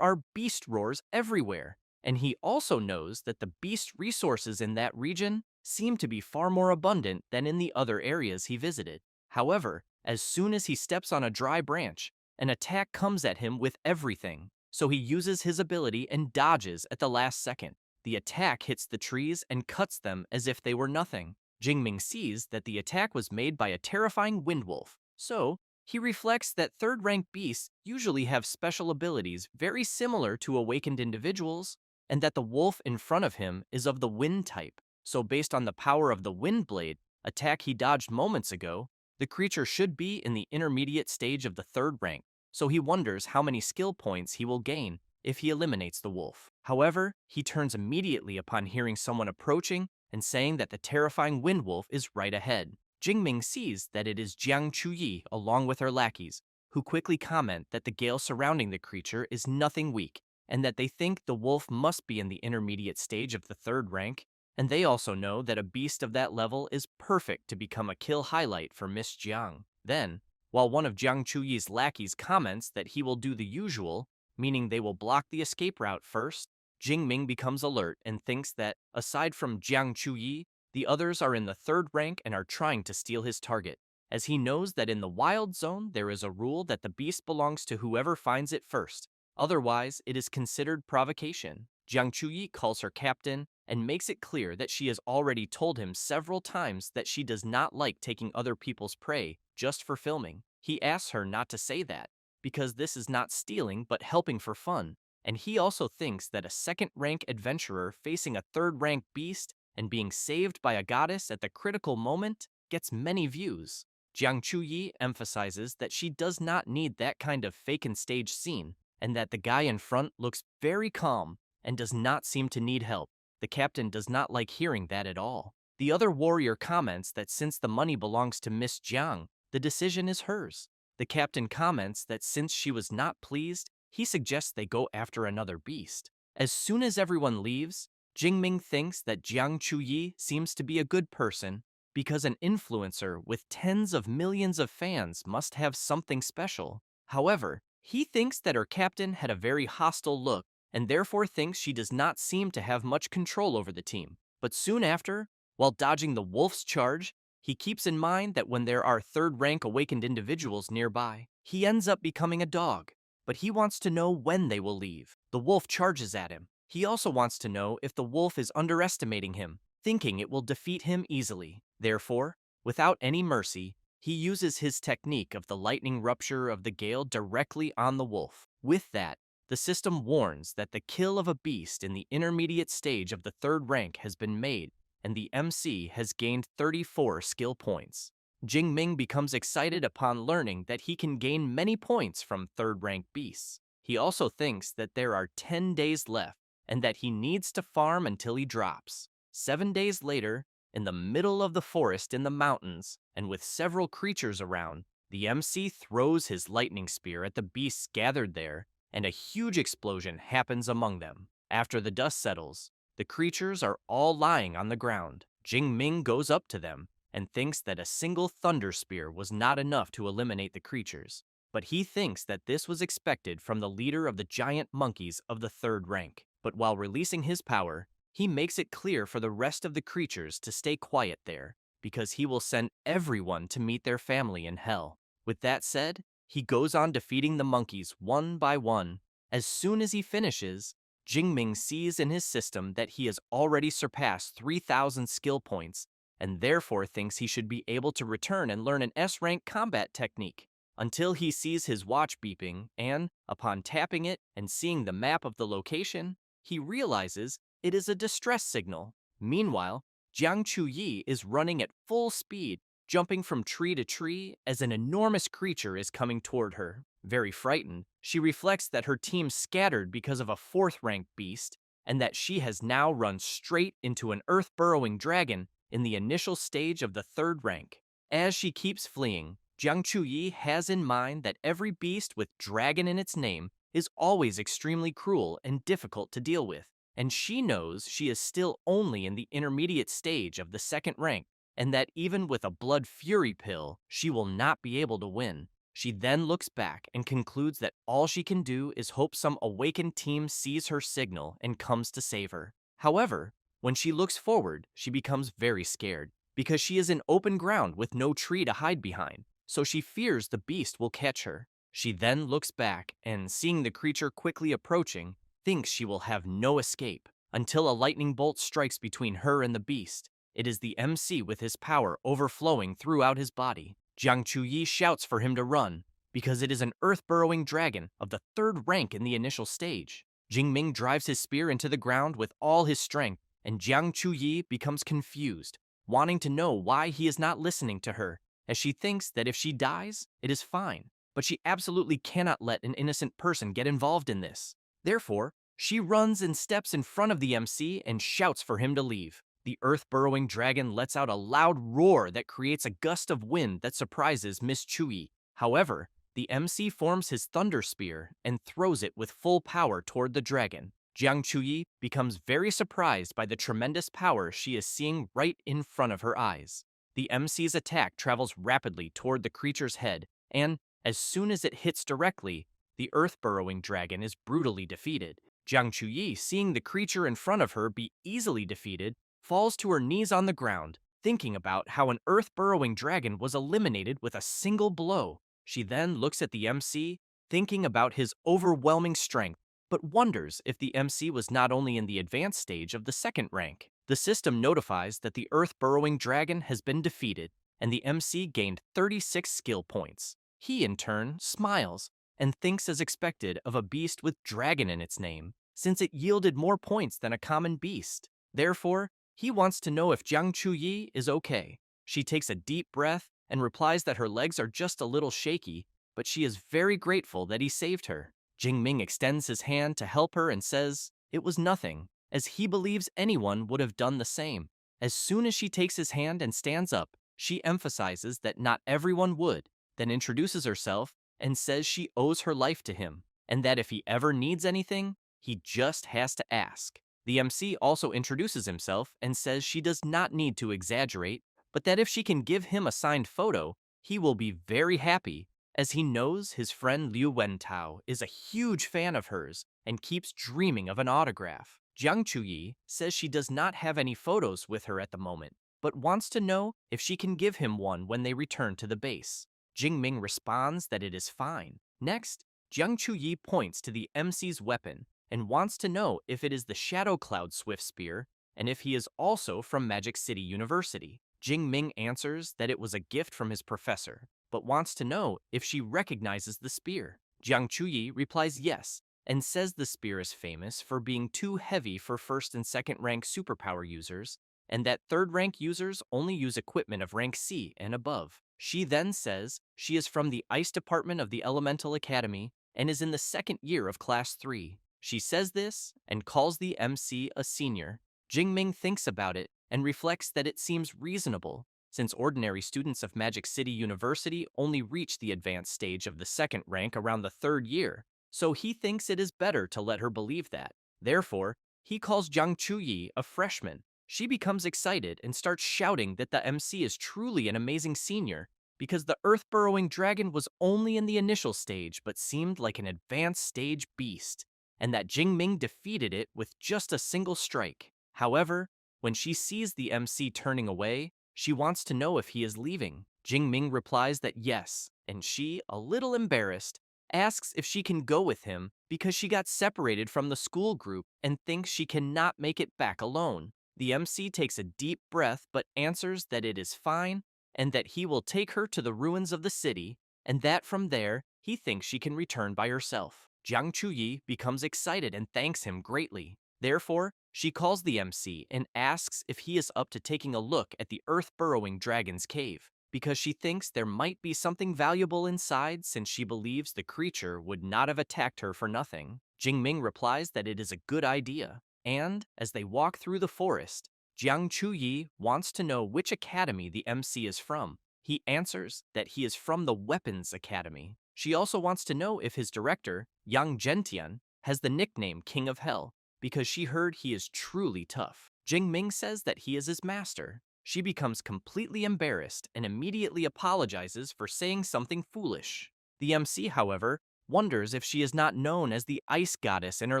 are beast roars everywhere, and he also knows that the beast resources in that region seemed to be far more abundant than in the other areas he visited. However, as soon as he steps on a dry branch, an attack comes at him with everything, so he uses his ability and dodges at the last second. The attack hits the trees and cuts them as if they were nothing. Jingming sees that the attack was made by a terrifying wind wolf, so he reflects that third-rank beasts usually have special abilities very similar to awakened individuals, and that the wolf in front of him is of the wind type. So based on the power of the wind blade attack he dodged moments ago, the creature should be in the intermediate stage of the third rank, so he wonders how many skill points he will gain if he eliminates the wolf. However, he turns immediately upon hearing someone approaching and saying that the terrifying wind wolf is right ahead. Jingming sees that it is Jiang Chuyi along with her lackeys, who quickly comment that the gale surrounding the creature is nothing weak, and that they think the wolf must be in the intermediate stage of the third rank, and they also know that a beast of that level is perfect to become a kill highlight for Miss Jiang. Then, while one of Jiang Chuyi's lackeys comments that he will do the usual, meaning they will block the escape route first, Jingming becomes alert and thinks that, aside from Jiang Chuyi, the others are in the third rank and are trying to steal his target, as he knows that in the wild zone there is a rule that the beast belongs to whoever finds it first. Otherwise, it is considered provocation. Jiang Chuyi calls her captain and makes it clear that she has already told him several times that she does not like taking other people's prey just for filming. He asks her not to say that, because this is not stealing but helping for fun, and he also thinks that a second-rank adventurer facing a third-rank beast and being saved by a goddess at the critical moment gets many views. Jiang Chuyi emphasizes that she does not need that kind of fake and stage scene, and that the guy in front looks very calm and does not seem to need help. The captain does not like hearing that at all. The other warrior comments that since the money belongs to Miss Jiang, the decision is hers. The captain comments that since she was not pleased, he suggests they go after another beast. As soon as everyone leaves, Jingming thinks that Jiang Chuyi seems to be a good person because an influencer with tens of millions of fans must have something special. However, he thinks that her captain had a very hostile look and therefore thinks she does not seem to have much control over the team. But soon after, while dodging the wolf's charge, he keeps in mind that when there are third-rank awakened individuals nearby, he ends up becoming a dog. But he wants to know when they will leave. The wolf charges at him. He also wants to know if the wolf is underestimating him, thinking it will defeat him easily. Therefore, without any mercy, he uses his technique of the lightning rupture of the gale directly on the wolf. With that, the system warns that the kill of a beast in the intermediate stage of the third rank has been made, and the MC has gained 34 skill points. Jingming becomes excited upon learning that he can gain many points from third-rank beasts. He also thinks that there are 10 days left, and that he needs to farm until he drops. 7 days later, in the middle of the forest in the mountains, and with several creatures around, the MC throws his lightning spear at the beasts gathered there, and a huge explosion happens among them. After the dust settles, the creatures are all lying on the ground. Jingming goes up to them and thinks that a single thunder spear was not enough to eliminate the creatures, but he thinks that this was expected from the leader of the giant monkeys of the third rank. But while releasing his power, he makes it clear for the rest of the creatures to stay quiet there, because he will send everyone to meet their family in hell. With that said, he goes on defeating the monkeys one by one. As soon as he finishes, Jingming sees in his system that he has already surpassed 3,000 skill points, and therefore thinks he should be able to return and learn an S-rank combat technique, until he sees his watch beeping, and, upon tapping it and seeing the map of the location, he realizes it is a distress signal. Meanwhile, Jiang Chuyi is running at full speed, jumping from tree to tree as an enormous creature is coming toward her. Very frightened, she reflects that her team scattered because of a fourth-rank beast, and that she has now run straight into an earth-burrowing dragon in the initial stage of the third rank. As she keeps fleeing, Jiang Chuyi has in mind that every beast with dragon in its name is always extremely cruel and difficult to deal with, and she knows she is still only in the intermediate stage of the second rank, and that even with a blood fury pill, she will not be able to win. She then looks back and concludes that all she can do is hope some awakened team sees her signal and comes to save her. However, When she looks forward, she becomes very scared because she is in open ground with no tree to hide behind, so she fears the beast will catch her. She then looks back and, seeing the creature quickly approaching, thinks she will have no escape until a lightning bolt strikes between her and the beast. It is the MC with his power overflowing throughout his body. Jiang Chuyi shouts for him to run because it is an earth-burrowing dragon of the third rank in the initial stage. Jingming drives his spear into the ground with all his strength, and Jiang Chuyi becomes confused, wanting to know why he is not listening to her, as she thinks that if she dies, it is fine. But she absolutely cannot let an innocent person get involved in this. Therefore, she runs and steps in front of the MC and shouts for him to leave. The earth-burrowing dragon lets out a loud roar that creates a gust of wind that surprises Miss Chui. However, the MC forms his thunder spear and throws it with full power toward the dragon. Jiang Chuyi becomes very surprised by the tremendous power she is seeing right in front of her eyes. The MC's attack travels rapidly toward the creature's head, and as soon as it hits directly, the earth-burrowing dragon is brutally defeated. Jiang Chuyi, seeing the creature in front of her be easily defeated, falls to her knees on the ground, thinking about how an earth-burrowing dragon was eliminated with a single blow. She then looks at the MC, thinking about his overwhelming strength, but wonders if the MC was not only in the advanced stage of the second rank. The system notifies that the earth-burrowing dragon has been defeated, and the MC gained 36 skill points. He, in turn, smiles and thinks as expected of a beast with dragon in its name, since it yielded more points than a common beast. Therefore, he wants to know if Jiang Chuyi is okay. She takes a deep breath and replies that her legs are just a little shaky, but she is very grateful that he saved her. Jingming extends his hand to help her and says it was nothing, as he believes anyone would have done the same. As soon as she takes his hand and stands up, she emphasizes that not everyone would, then introduces herself and says she owes her life to him, and that if he ever needs anything, he just has to ask. The MC also introduces himself and says she does not need to exaggerate, but that if she can give him a signed photo, he will be very happy, as he knows his friend Liu Wentao is a huge fan of hers and keeps dreaming of an autograph. Jiang Chuyi says she does not have any photos with her at the moment, but wants to know if she can give him one when they return to the base. Jingming responds that it is fine. Next, Jiang Chuyi points to the MC's weapon and wants to know if it is the Shadow Cloud Swift Spear and if he is also from Magic City University. Jingming answers that it was a gift from his professor, but wants to know if she recognizes the spear. Jiang Chuyi replies yes, and says the spear is famous for being too heavy for first and second rank superpower users, and that third rank users only use equipment of rank C and above. She then says she is from the Ice Department of the Elemental Academy and is in the second year of Class 3. She says this and calls the MC a senior. Jingming thinks about it and reflects that it seems reasonable, since ordinary students of Magic City University only reach the advanced stage of the second rank around the third year, so he thinks it is better to let her believe that. Therefore, he calls Jiang Chuyi a freshman. She becomes excited and starts shouting that the MC is truly an amazing senior, because the earth-burrowing dragon was only in the initial stage but seemed like an advanced stage beast, and that Jingming defeated it with just a single strike. However, when she sees the MC turning away, she wants to know if he is leaving. Jingming replies that yes, and she, a little embarrassed, asks if she can go with him because she got separated from the school group and thinks she cannot make it back alone. The MC takes a deep breath but answers that it is fine and that he will take her to the ruins of the city, and that from there, he thinks she can return by herself. Jiang Chuyi becomes excited and thanks him greatly. Therefore, she calls the MC and asks if he is up to taking a look at the earth-burrowing dragon's cave, because she thinks there might be something valuable inside since she believes the creature would not have attacked her for nothing. Jingming replies that it is a good idea, and as they walk through the forest, Jiang Chuyi wants to know which academy the MC is from. He answers that he is from the Weapons Academy. She also wants to know if his director, Yang Zhentian, has the nickname King of Hell, because she heard he is truly tough. Jingming says that he is his master. She becomes completely embarrassed and immediately apologizes for saying something foolish. The MC, however, wonders if she is not known as the Ice Goddess in her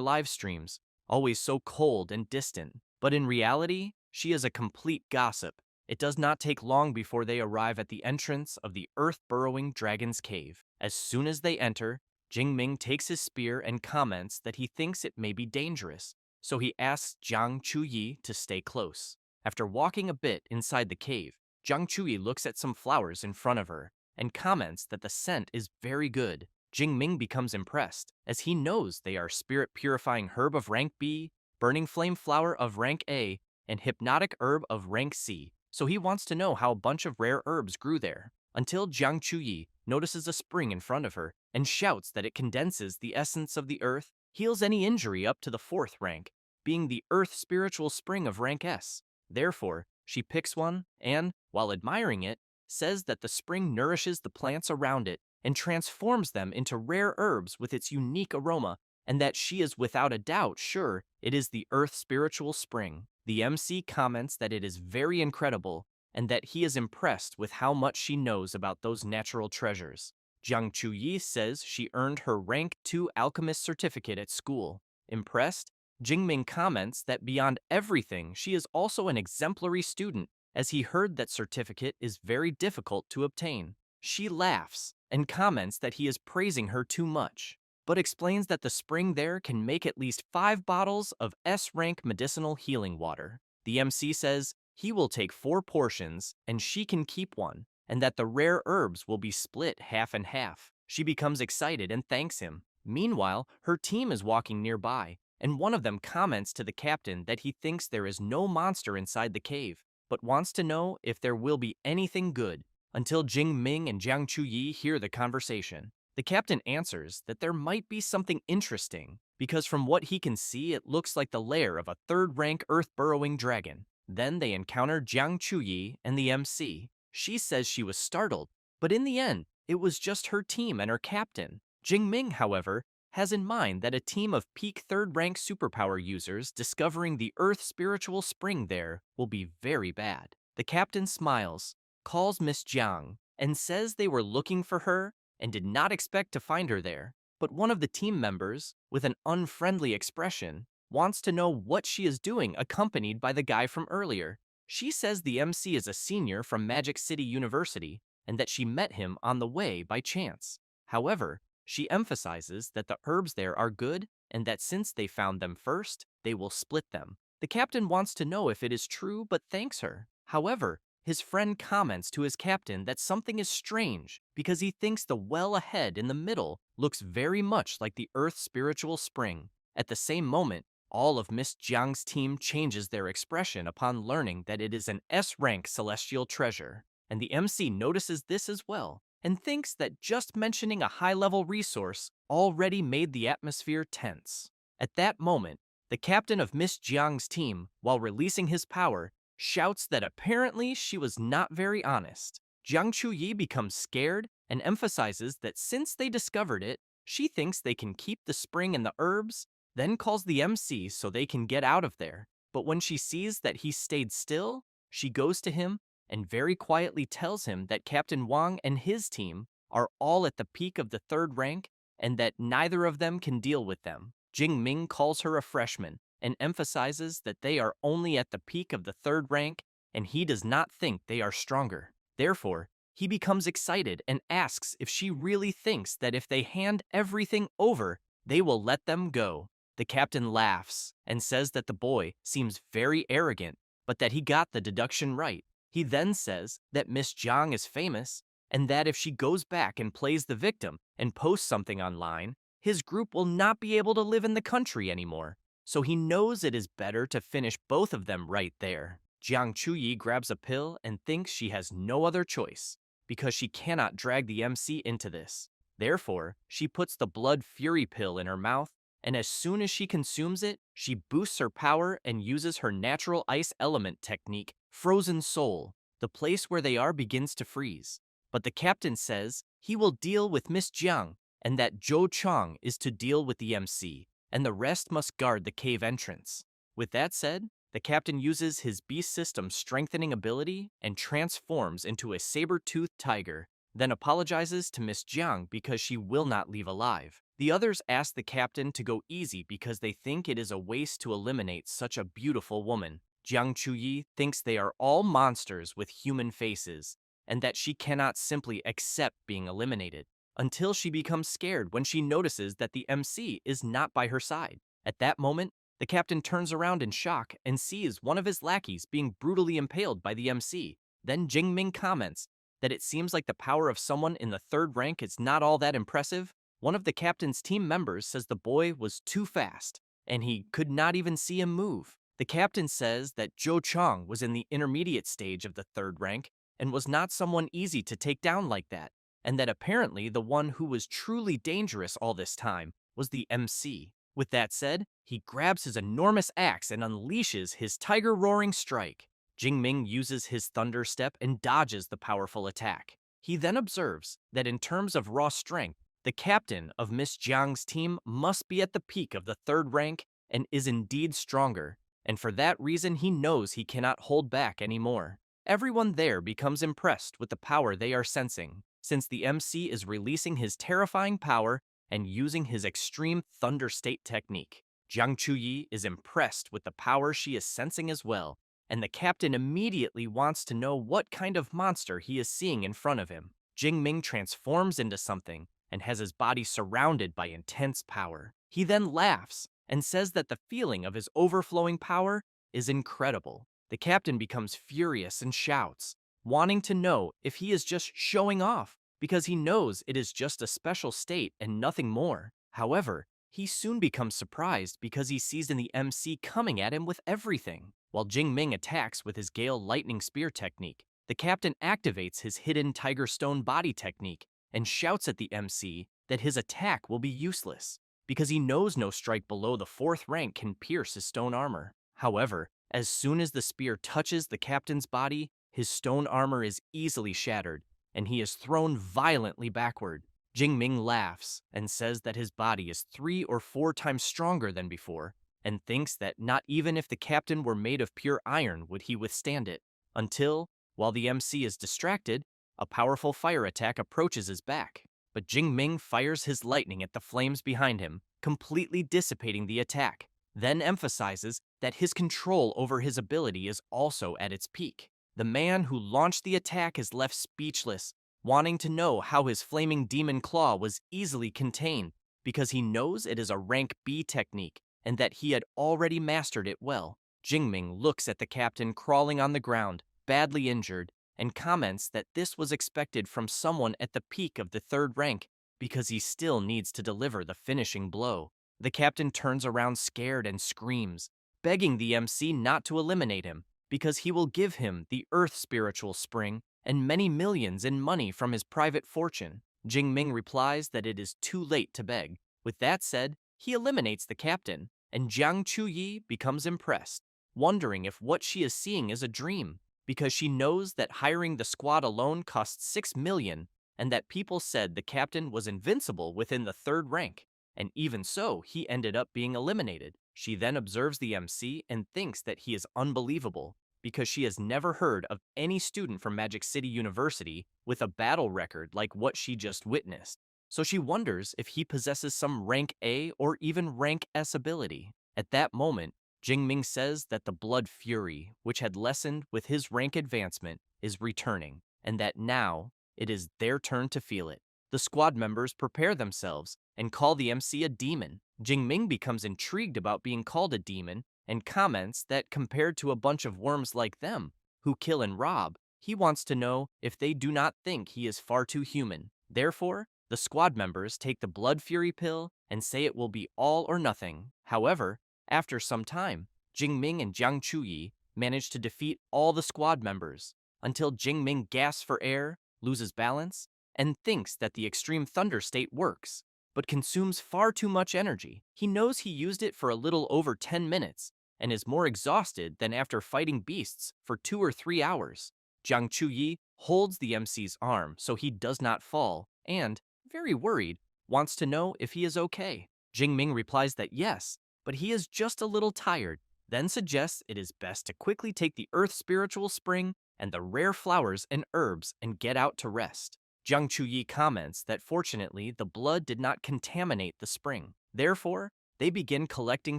live streams, always so cold and distant. But in reality, she is a complete gossip. It does not take long before they arrive at the entrance of the earth-burrowing dragon's cave. As soon as they enter, Jingming takes his spear and comments that he thinks it may be dangerous, so he asks Jiang Chuyi to stay close. After walking a bit inside the cave, Jiang Chuyi looks at some flowers in front of her and comments that the scent is very good. Jingming becomes impressed, as he knows they are spirit-purifying herb of rank B, burning flame flower of rank A, and hypnotic herb of rank C, so he wants to know how a bunch of rare herbs grew there, until Jiang Chuyi notices a spring in front of her and shouts that it condenses the essence of the earth, heals any injury up to the 4th rank, being the earth spiritual spring of rank S. Therefore, she picks one and, while admiring it, says that the spring nourishes the plants around it and transforms them into rare herbs with its unique aroma, and that she is without a doubt sure it is the earth spiritual spring. The MC comments that it is very incredible and that he is impressed with how much she knows about those natural treasures. Jiang Chuyi says she earned her rank 2 alchemist certificate at school. Impressed, Jingming comments that beyond everything, she is also an exemplary student, as he heard that certificate is very difficult to obtain. She laughs and comments that he is praising her too much, but explains that the spring there can make at least 5 bottles of S-rank medicinal healing water. The MC says he will take 4 portions and she can keep one, and that the rare herbs will be split half and half. She becomes excited and thanks him. Meanwhile, her team is walking nearby, and one of them comments to the captain that he thinks there is no monster inside the cave, but wants to know if there will be anything good, until Jingming and Jiang Chuyi hear the conversation. The captain answers that there might be something interesting, because from what he can see it looks like the lair of a 3rd-rank earth-burrowing dragon. Then they encounter Jiang Chuyi and the MC. She says she was startled, but in the end, it was just her team and her captain. Jingming, however, has in mind that a team of peak 3rd-rank superpower users discovering the Earth spiritual spring there will be very bad. The captain smiles, calls Miss Jiang, and says they were looking for her and did not expect to find her there. But one of the team members, with an unfriendly expression, wants to know what she is doing accompanied by the guy from earlier. She says the MC is a senior from Magic City University and that she met him on the way by chance. However, she emphasizes that the herbs there are good and that since they found them first, they will split them. The captain wants to know if it is true but thanks her. However, his friend comments to his captain that something is strange because he thinks the well ahead in the middle looks very much like the Earth spiritual spring. At the same moment, all of Miss Jiang's team changes their expression upon learning that it is an S-rank celestial treasure, and the MC notices this as well and thinks that just mentioning a high-level resource already made the atmosphere tense. At that moment, the captain of Miss Jiang's team, while releasing his power, shouts that apparently she was not very honest. Jiang Chuyi becomes scared and emphasizes that since they discovered it, she thinks they can keep the spring and the herbs, then calls the MC so they can get out of there. But when she sees that he stayed still, she goes to him and very quietly tells him that Captain Wang and his team are all at the peak of the 3rd rank and that neither of them can deal with them. Jingming calls her a freshman and emphasizes that they are only at the peak of the 3rd rank and he does not think they are stronger. Therefore, he becomes excited and asks if she really thinks that if they hand everything over, they will let them go. The captain laughs and says that the boy seems very arrogant, but that he got the deduction right. He then says that Miss Jiang is famous and that if she goes back and plays the victim and posts something online, his group will not be able to live in the country anymore. So he knows it is better to finish both of them right there. Jiang Chuyi grabs a pill and thinks she has no other choice because she cannot drag the MC into this. Therefore, she puts the blood fury pill in her mouth, and as soon as she consumes it, she boosts her power and uses her natural ice element technique, Frozen Soul. The place where they are begins to freeze. But the captain says he will deal with Miss Jiang and that Zhou Chang is to deal with the MC, and the rest must guard the cave entrance. With that said, the captain uses his beast system strengthening ability and transforms into a saber-toothed tiger, then apologizes to Miss Jiang because she will not leave alive. The others ask the captain to go easy because they think it is a waste to eliminate such a beautiful woman. Jiang Chuyi thinks they are all monsters with human faces, and that she cannot simply accept being eliminated, until she becomes scared when she notices that the MC is not by her side. At that moment, the captain turns around in shock and sees one of his lackeys being brutally impaled by the MC. Then Jingming comments that it seems like the power of someone in the third rank is not all that impressive. One of the captain's team members says the boy was too fast, and he could not even see him move. The captain says that Zhou Chang was in the intermediate stage of the third rank and was not someone easy to take down like that, and that apparently the one who was truly dangerous all this time was the MC. With that said, he grabs his enormous axe and unleashes his tiger-roaring strike. Jingming uses his thunder step and dodges the powerful attack. He then observes that in terms of raw strength, the captain of Miss Jiang's team must be at the peak of the third rank and is indeed stronger, and for that reason he knows he cannot hold back anymore. Everyone there becomes impressed with the power they are sensing, since the MC is releasing his terrifying power and using his extreme thunder state technique. Jiang Chuyi is impressed with the power she is sensing as well, and the captain immediately wants to know what kind of monster he is seeing in front of him. Jingming transforms into something and has his body surrounded by intense power. He then laughs and says that the feeling of his overflowing power is incredible. The captain becomes furious and shouts, wanting to know if he is just showing off, because he knows it is just a special state and nothing more. However, he soon becomes surprised because he sees in the MC coming at him with everything. While Jingming attacks with his Gale Lightning Spear technique, the captain activates his hidden Tiger Stone body technique and shouts at the MC that his attack will be useless, because he knows no strike below the fourth rank can pierce his stone armor. However, as soon as the spear touches the captain's body, his stone armor is easily shattered, and he is thrown violently backward. Jingming laughs and says that his body is 3 or 4 times stronger than before, and thinks that not even if the captain were made of pure iron would he withstand it. Until, while the MC is distracted, a powerful fire attack approaches his back. But Jingming fires his lightning at the flames behind him, completely dissipating the attack, then emphasizes that his control over his ability is also at its peak. The man who launched the attack is left speechless, wanting to know how his flaming demon claw was easily contained, because he knows it is a rank B technique and that he had already mastered it well. Jingming looks at the captain crawling on the ground, badly injured, and comments that this was expected from someone at the peak of the third rank because he still needs to deliver the finishing blow. The captain turns around scared and screams, begging the MC not to eliminate him because he will give him the Earth Spiritual Spring and many millions in money from his private fortune. Jingming replies that it is too late to beg. With that said, he eliminates the captain, and Jiang Chuyi becomes impressed, wondering if what she is seeing is a dream, because she knows that hiring the squad alone costs 6 million, and that people said the captain was invincible within the third rank, and even so, he ended up being eliminated. She then observes the MC and thinks that he is unbelievable, because she has never heard of any student from Magic City University with a battle record like what she just witnessed. So she wonders if he possesses some rank A or even rank S ability. At that moment, Jingming says that the blood fury, which had lessened with his rank advancement, is returning, and that now it is their turn to feel it. The squad members prepare themselves and call the MC a demon. Jingming becomes intrigued about being called a demon and comments that compared to a bunch of worms like them, who kill and rob, he wants to know if they do not think he is far too human. Therefore, the squad members take the blood fury pill and say it will be all or nothing. However, after some time, Jingming and Jiang Chuyi manage to defeat all the squad members, until Jingming gasps for air, loses balance, and thinks that the extreme thunder state works, but consumes far too much energy. He knows he used it for a little over 10 minutes, and is more exhausted than after fighting beasts for 2 or 3 hours. Jiang Chuyi holds the MC's arm so he does not fall, and, very worried, wants to know if he is okay. Jingming replies that yes, but he is just a little tired, then suggests it is best to quickly take the Earth Spiritual Spring and the rare flowers and herbs and get out to rest. Jiang Chuyi comments that fortunately the blood did not contaminate the spring. Therefore, they begin collecting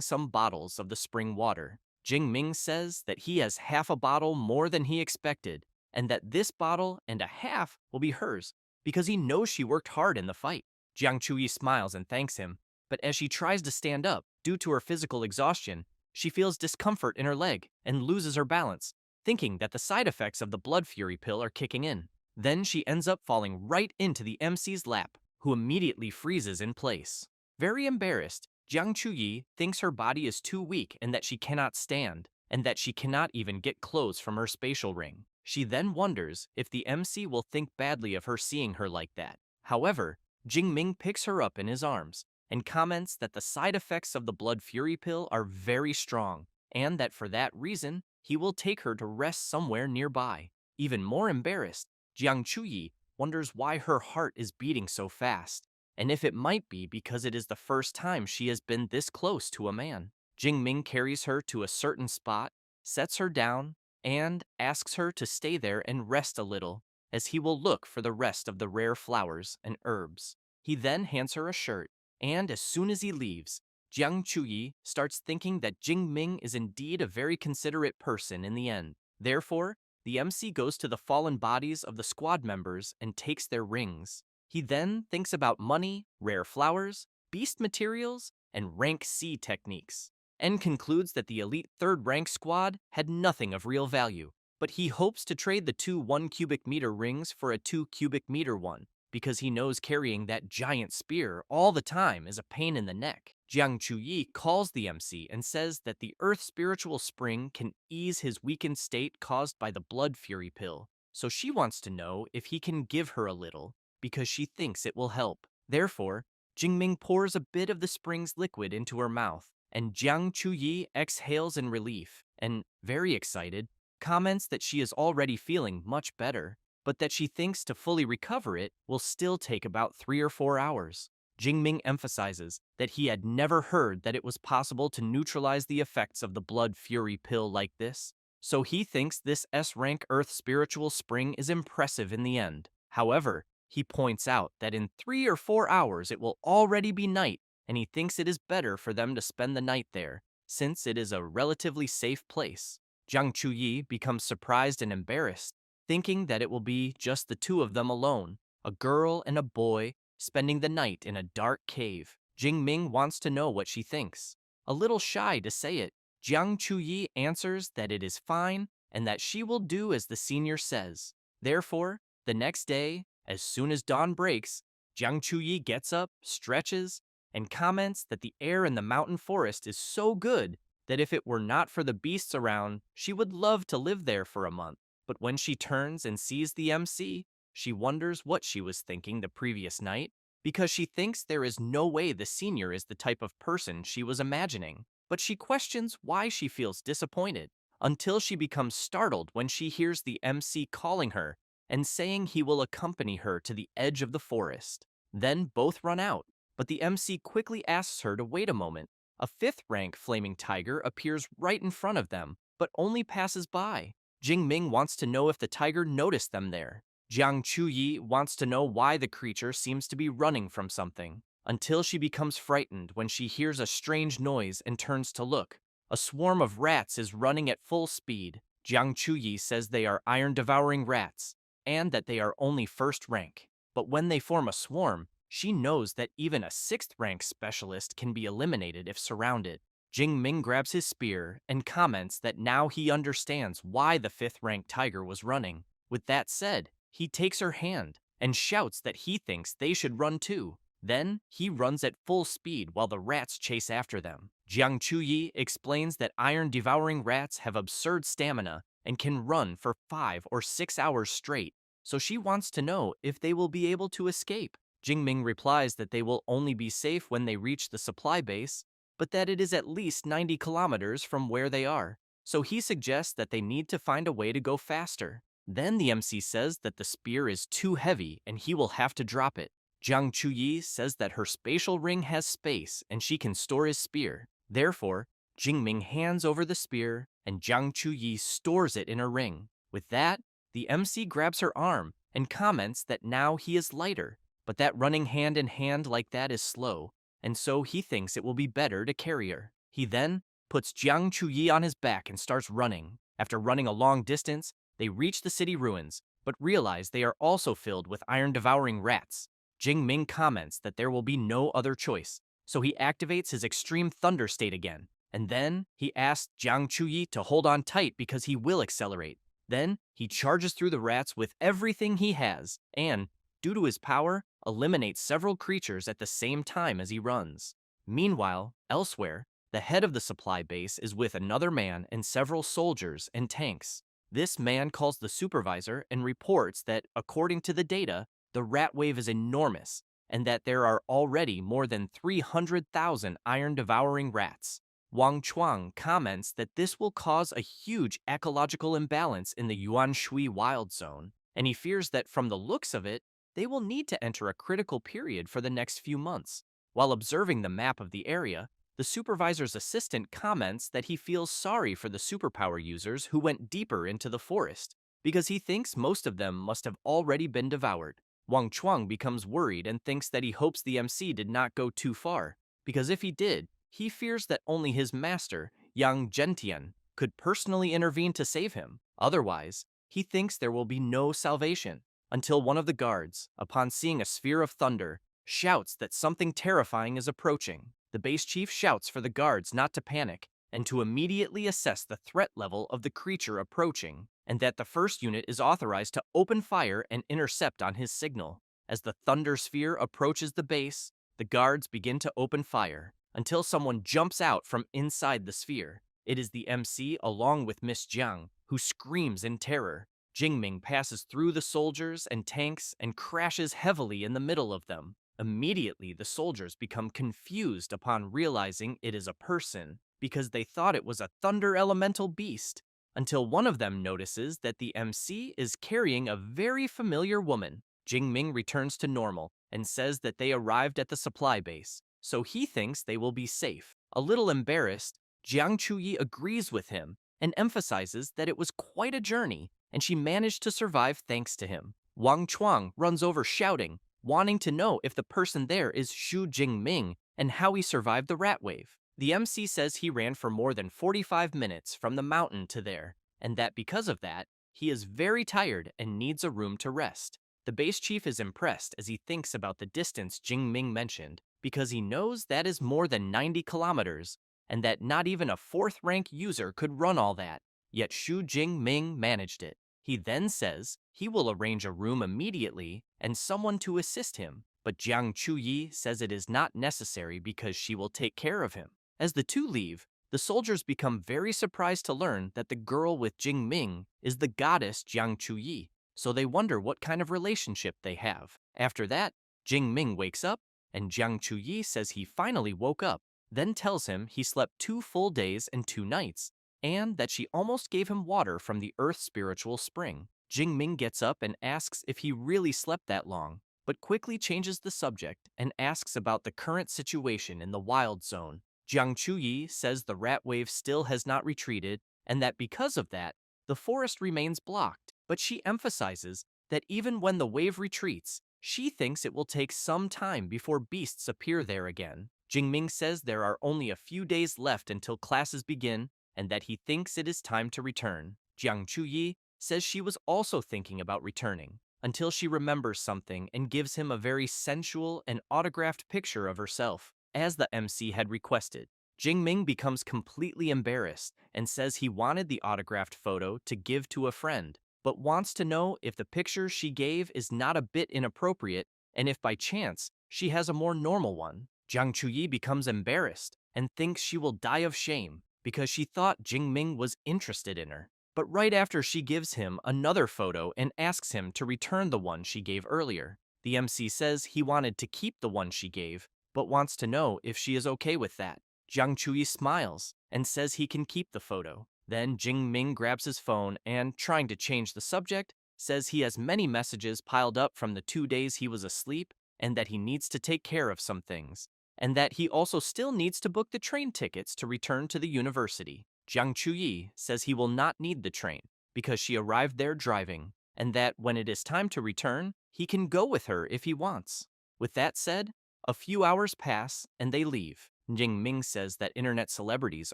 some bottles of the spring water. Jing Ming says that he has half a bottle more than he expected, and that this bottle and a half will be hers because he knows she worked hard in the fight. Jiang Chuyi smiles and thanks him, but as she tries to stand up due to her physical exhaustion, she feels discomfort in her leg and loses her balance, thinking that the side effects of the blood fury pill are kicking in. Then she ends up falling right into the MC's lap, who immediately freezes in place. Very embarrassed, Jiang Chuyi thinks her body is too weak and that she cannot stand, and that she cannot even get clothes from her spatial ring. She then wonders if the MC will think badly of her seeing her like that. However, Jing Ming picks her up in his arms and comments that the side effects of the blood fury pill are very strong, and that for that reason, he will take her to rest somewhere nearby. Even more embarrassed, Jiang Chuyi wonders why her heart is beating so fast, and if it might be because it is the first time she has been this close to a man. Jing Ming carries her to a certain spot, sets her down, and asks her to stay there and rest a little, as he will look for the rest of the rare flowers and herbs. He then hands her a shirt, and as soon as he leaves, Jiang Chuyi starts thinking that Jing Ming is indeed a very considerate person in the end. Therefore, the MC goes to the fallen bodies of the squad members and takes their rings. He then thinks about money, rare flowers, beast materials, and rank C techniques, and concludes that the elite third rank squad had nothing of real value. But he hopes to trade the two 1 cubic meter rings for a 2 cubic meter one, because he knows carrying that giant spear all the time is a pain in the neck. Jiang Chuyi calls the MC and says that the Earth spiritual spring can ease his weakened state caused by the blood fury pill, so she wants to know if he can give her a little, because she thinks it will help. Therefore, Jingming pours a bit of the spring's liquid into her mouth, and Jiang Chuyi exhales in relief and, very excited, comments that she is already feeling much better, but that she thinks to fully recover it will still take about 3 or 4 hours. Jingming emphasizes that he had never heard that it was possible to neutralize the effects of the blood fury pill like this, so he thinks this S-rank Earth spiritual spring is impressive in the end. However, he points out that in 3 or 4 hours it will already be night, and he thinks it is better for them to spend the night there, since it is a relatively safe place. Jiang Chuyi becomes surprised and embarrassed, thinking that it will be just the two of them alone, a girl and a boy, spending the night in a dark cave. Jing Ming wants to know what she thinks. A little shy to say it, Jiang Chuyi answers that it is fine and that she will do as the senior says. Therefore, the next day, as soon as dawn breaks, Jiang Chuyi gets up, stretches, and comments that the air in the mountain forest is so good that if it were not for the beasts around, she would love to live there for a month. But when she turns and sees the MC, she wonders what she was thinking the previous night, because she thinks there is no way the senior is the type of person she was imagining. But she questions why she feels disappointed, until she becomes startled when she hears the MC calling her and saying he will accompany her to the edge of the forest. Then both run out, but the MC quickly asks her to wait a moment. A 5th rank flaming tiger appears right in front of them, but only passes by. Jing Ming wants to know if the tiger noticed them there. Jiang Chuyi wants to know why the creature seems to be running from something, until she becomes frightened when she hears a strange noise and turns to look. A swarm of rats is running at full speed. Jiang Chuyi says they are iron-devouring rats, and that they are only 1st rank. But when they form a swarm, she knows that even a 6th rank specialist can be eliminated if surrounded. Jing Ming grabs his spear and comments that now he understands why the 5th rank tiger was running. With that said, he takes her hand and shouts that he thinks they should run too. Then, he runs at full speed while the rats chase after them. Jiang Chuyi explains that iron-devouring rats have absurd stamina and can run for 5 or 6 hours straight, so she wants to know if they will be able to escape. Jingming replies that they will only be safe when they reach the supply base, but that it is at least 90 kilometers from where they are, so he suggests that they need to find a way to go faster. Then the MC says that the spear is too heavy and he will have to drop it. Jiang Chuyi says that her spatial ring has space and she can store his spear. Therefore, Jingming hands over the spear and Jiang Chuyi stores it in her ring. With that, the MC grabs her arm and comments that now he is lighter, but that running hand in hand like that is slow, and so he thinks it will be better to carry her. He then puts Jiang Chuyi on his back and starts running. After running a long distance, they reach the city ruins, but realize they are also filled with iron-devouring rats. Jing Ming comments that there will be no other choice, so he activates his extreme thunder state again, and then he asks Jiang Chuyi to hold on tight because he will accelerate. Then he charges through the rats with everything he has, and, due to his power, eliminates several creatures at the same time as he runs. Meanwhile, elsewhere, the head of the supply base is with another man and several soldiers and tanks. This man calls the supervisor and reports that, according to the data, the rat wave is enormous, and that there are already more than 300,000 iron-devouring rats. Wang Chuang comments that this will cause a huge ecological imbalance in the Yuanshui wild zone, and he fears that from the looks of it, they will need to enter a critical period for the next few months. While observing the map of the area, the supervisor's assistant comments that he feels sorry for the superpower users who went deeper into the forest, because he thinks most of them must have already been devoured. Wang Chuang becomes worried and thinks that he hopes the MC did not go too far, because if he did, he fears that only his master, Yang Zhentian, could personally intervene to save him. Otherwise, he thinks there will be no salvation, until one of the guards, upon seeing a sphere of thunder, shouts that something terrifying is approaching. The base chief shouts for the guards not to panic and to immediately assess the threat level of the creature approaching, and that the first unit is authorized to open fire and intercept on his signal. As the thunder sphere approaches the base, the guards begin to open fire, until someone jumps out from inside the sphere. It is the MC along with Miss Jiang, who screams in terror. Jingming passes through the soldiers and tanks and crashes heavily in the middle of them. Immediately, the soldiers become confused upon realizing it is a person, because they thought it was a thunder elemental beast, until one of them notices that the MC is carrying a very familiar woman. Jingming returns to normal and says that they arrived at the supply base, so he thinks they will be safe. A little embarrassed, Jiang Chuyi agrees with him and emphasizes that it was quite a journey, and she managed to survive thanks to him. Wang Chuang runs over shouting, wanting to know if the person there is Xu Jingming and how he survived the rat wave. The MC says he ran for more than 45 minutes from the mountain to there, and that because of that, he is very tired and needs a room to rest. The base chief is impressed as he thinks about the distance Jingming mentioned, because he knows that is more than 90 kilometers, and that not even a fourth-rank user could run all that, yet Xu Jingming managed it. He then says he will arrange a room immediately and someone to assist him, but Jiang Chuyi says it is not necessary because she will take care of him. As the two leave, the soldiers become very surprised to learn that the girl with Jing Ming is the goddess Jiang Chuyi, so they wonder what kind of relationship they have. After that, Jing Ming wakes up, and Jiang Chuyi says he finally woke up, then tells him he slept 2 full days and 2 nights, and that she almost gave him water from the earth's spiritual spring. Jing Ming gets up and asks if he really slept that long, but quickly changes the subject and asks about the current situation in the wild zone. Jiang Chuyi says the rat wave still has not retreated, and that because of that, the forest remains blocked, but she emphasizes that even when the wave retreats, she thinks it will take some time before beasts appear there again. Jingming says there are only a few days left until classes begin, and that he thinks it is time to return. Jiang Chuyi says she was also thinking about returning, until she remembers something and gives him a very sensual and autographed picture of herself, as the MC had requested. Jingming becomes completely embarrassed and says he wanted the autographed photo to give to a friend, but wants to know if the picture she gave is not a bit inappropriate and if by chance she has a more normal one. Jiang Chuyi becomes embarrassed and thinks she will die of shame because she thought Jingming was interested in her. But right after she gives him another photo and asks him to return the one she gave earlier, the MC says he wanted to keep the one she gave, but wants to know if she is okay with that. Jiang Chuyi smiles and says he can keep the photo. Then Jing Ming grabs his phone and, trying to change the subject, says he has many messages piled up from the 2 days he was asleep and that he needs to take care of some things, and that he also still needs to book the train tickets to return to the university. Jiang Chuyi says he will not need the train because she arrived there driving. and that when it is time to return, he can go with her if he wants. With that said, a few hours pass and they leave. Jingming says that internet celebrities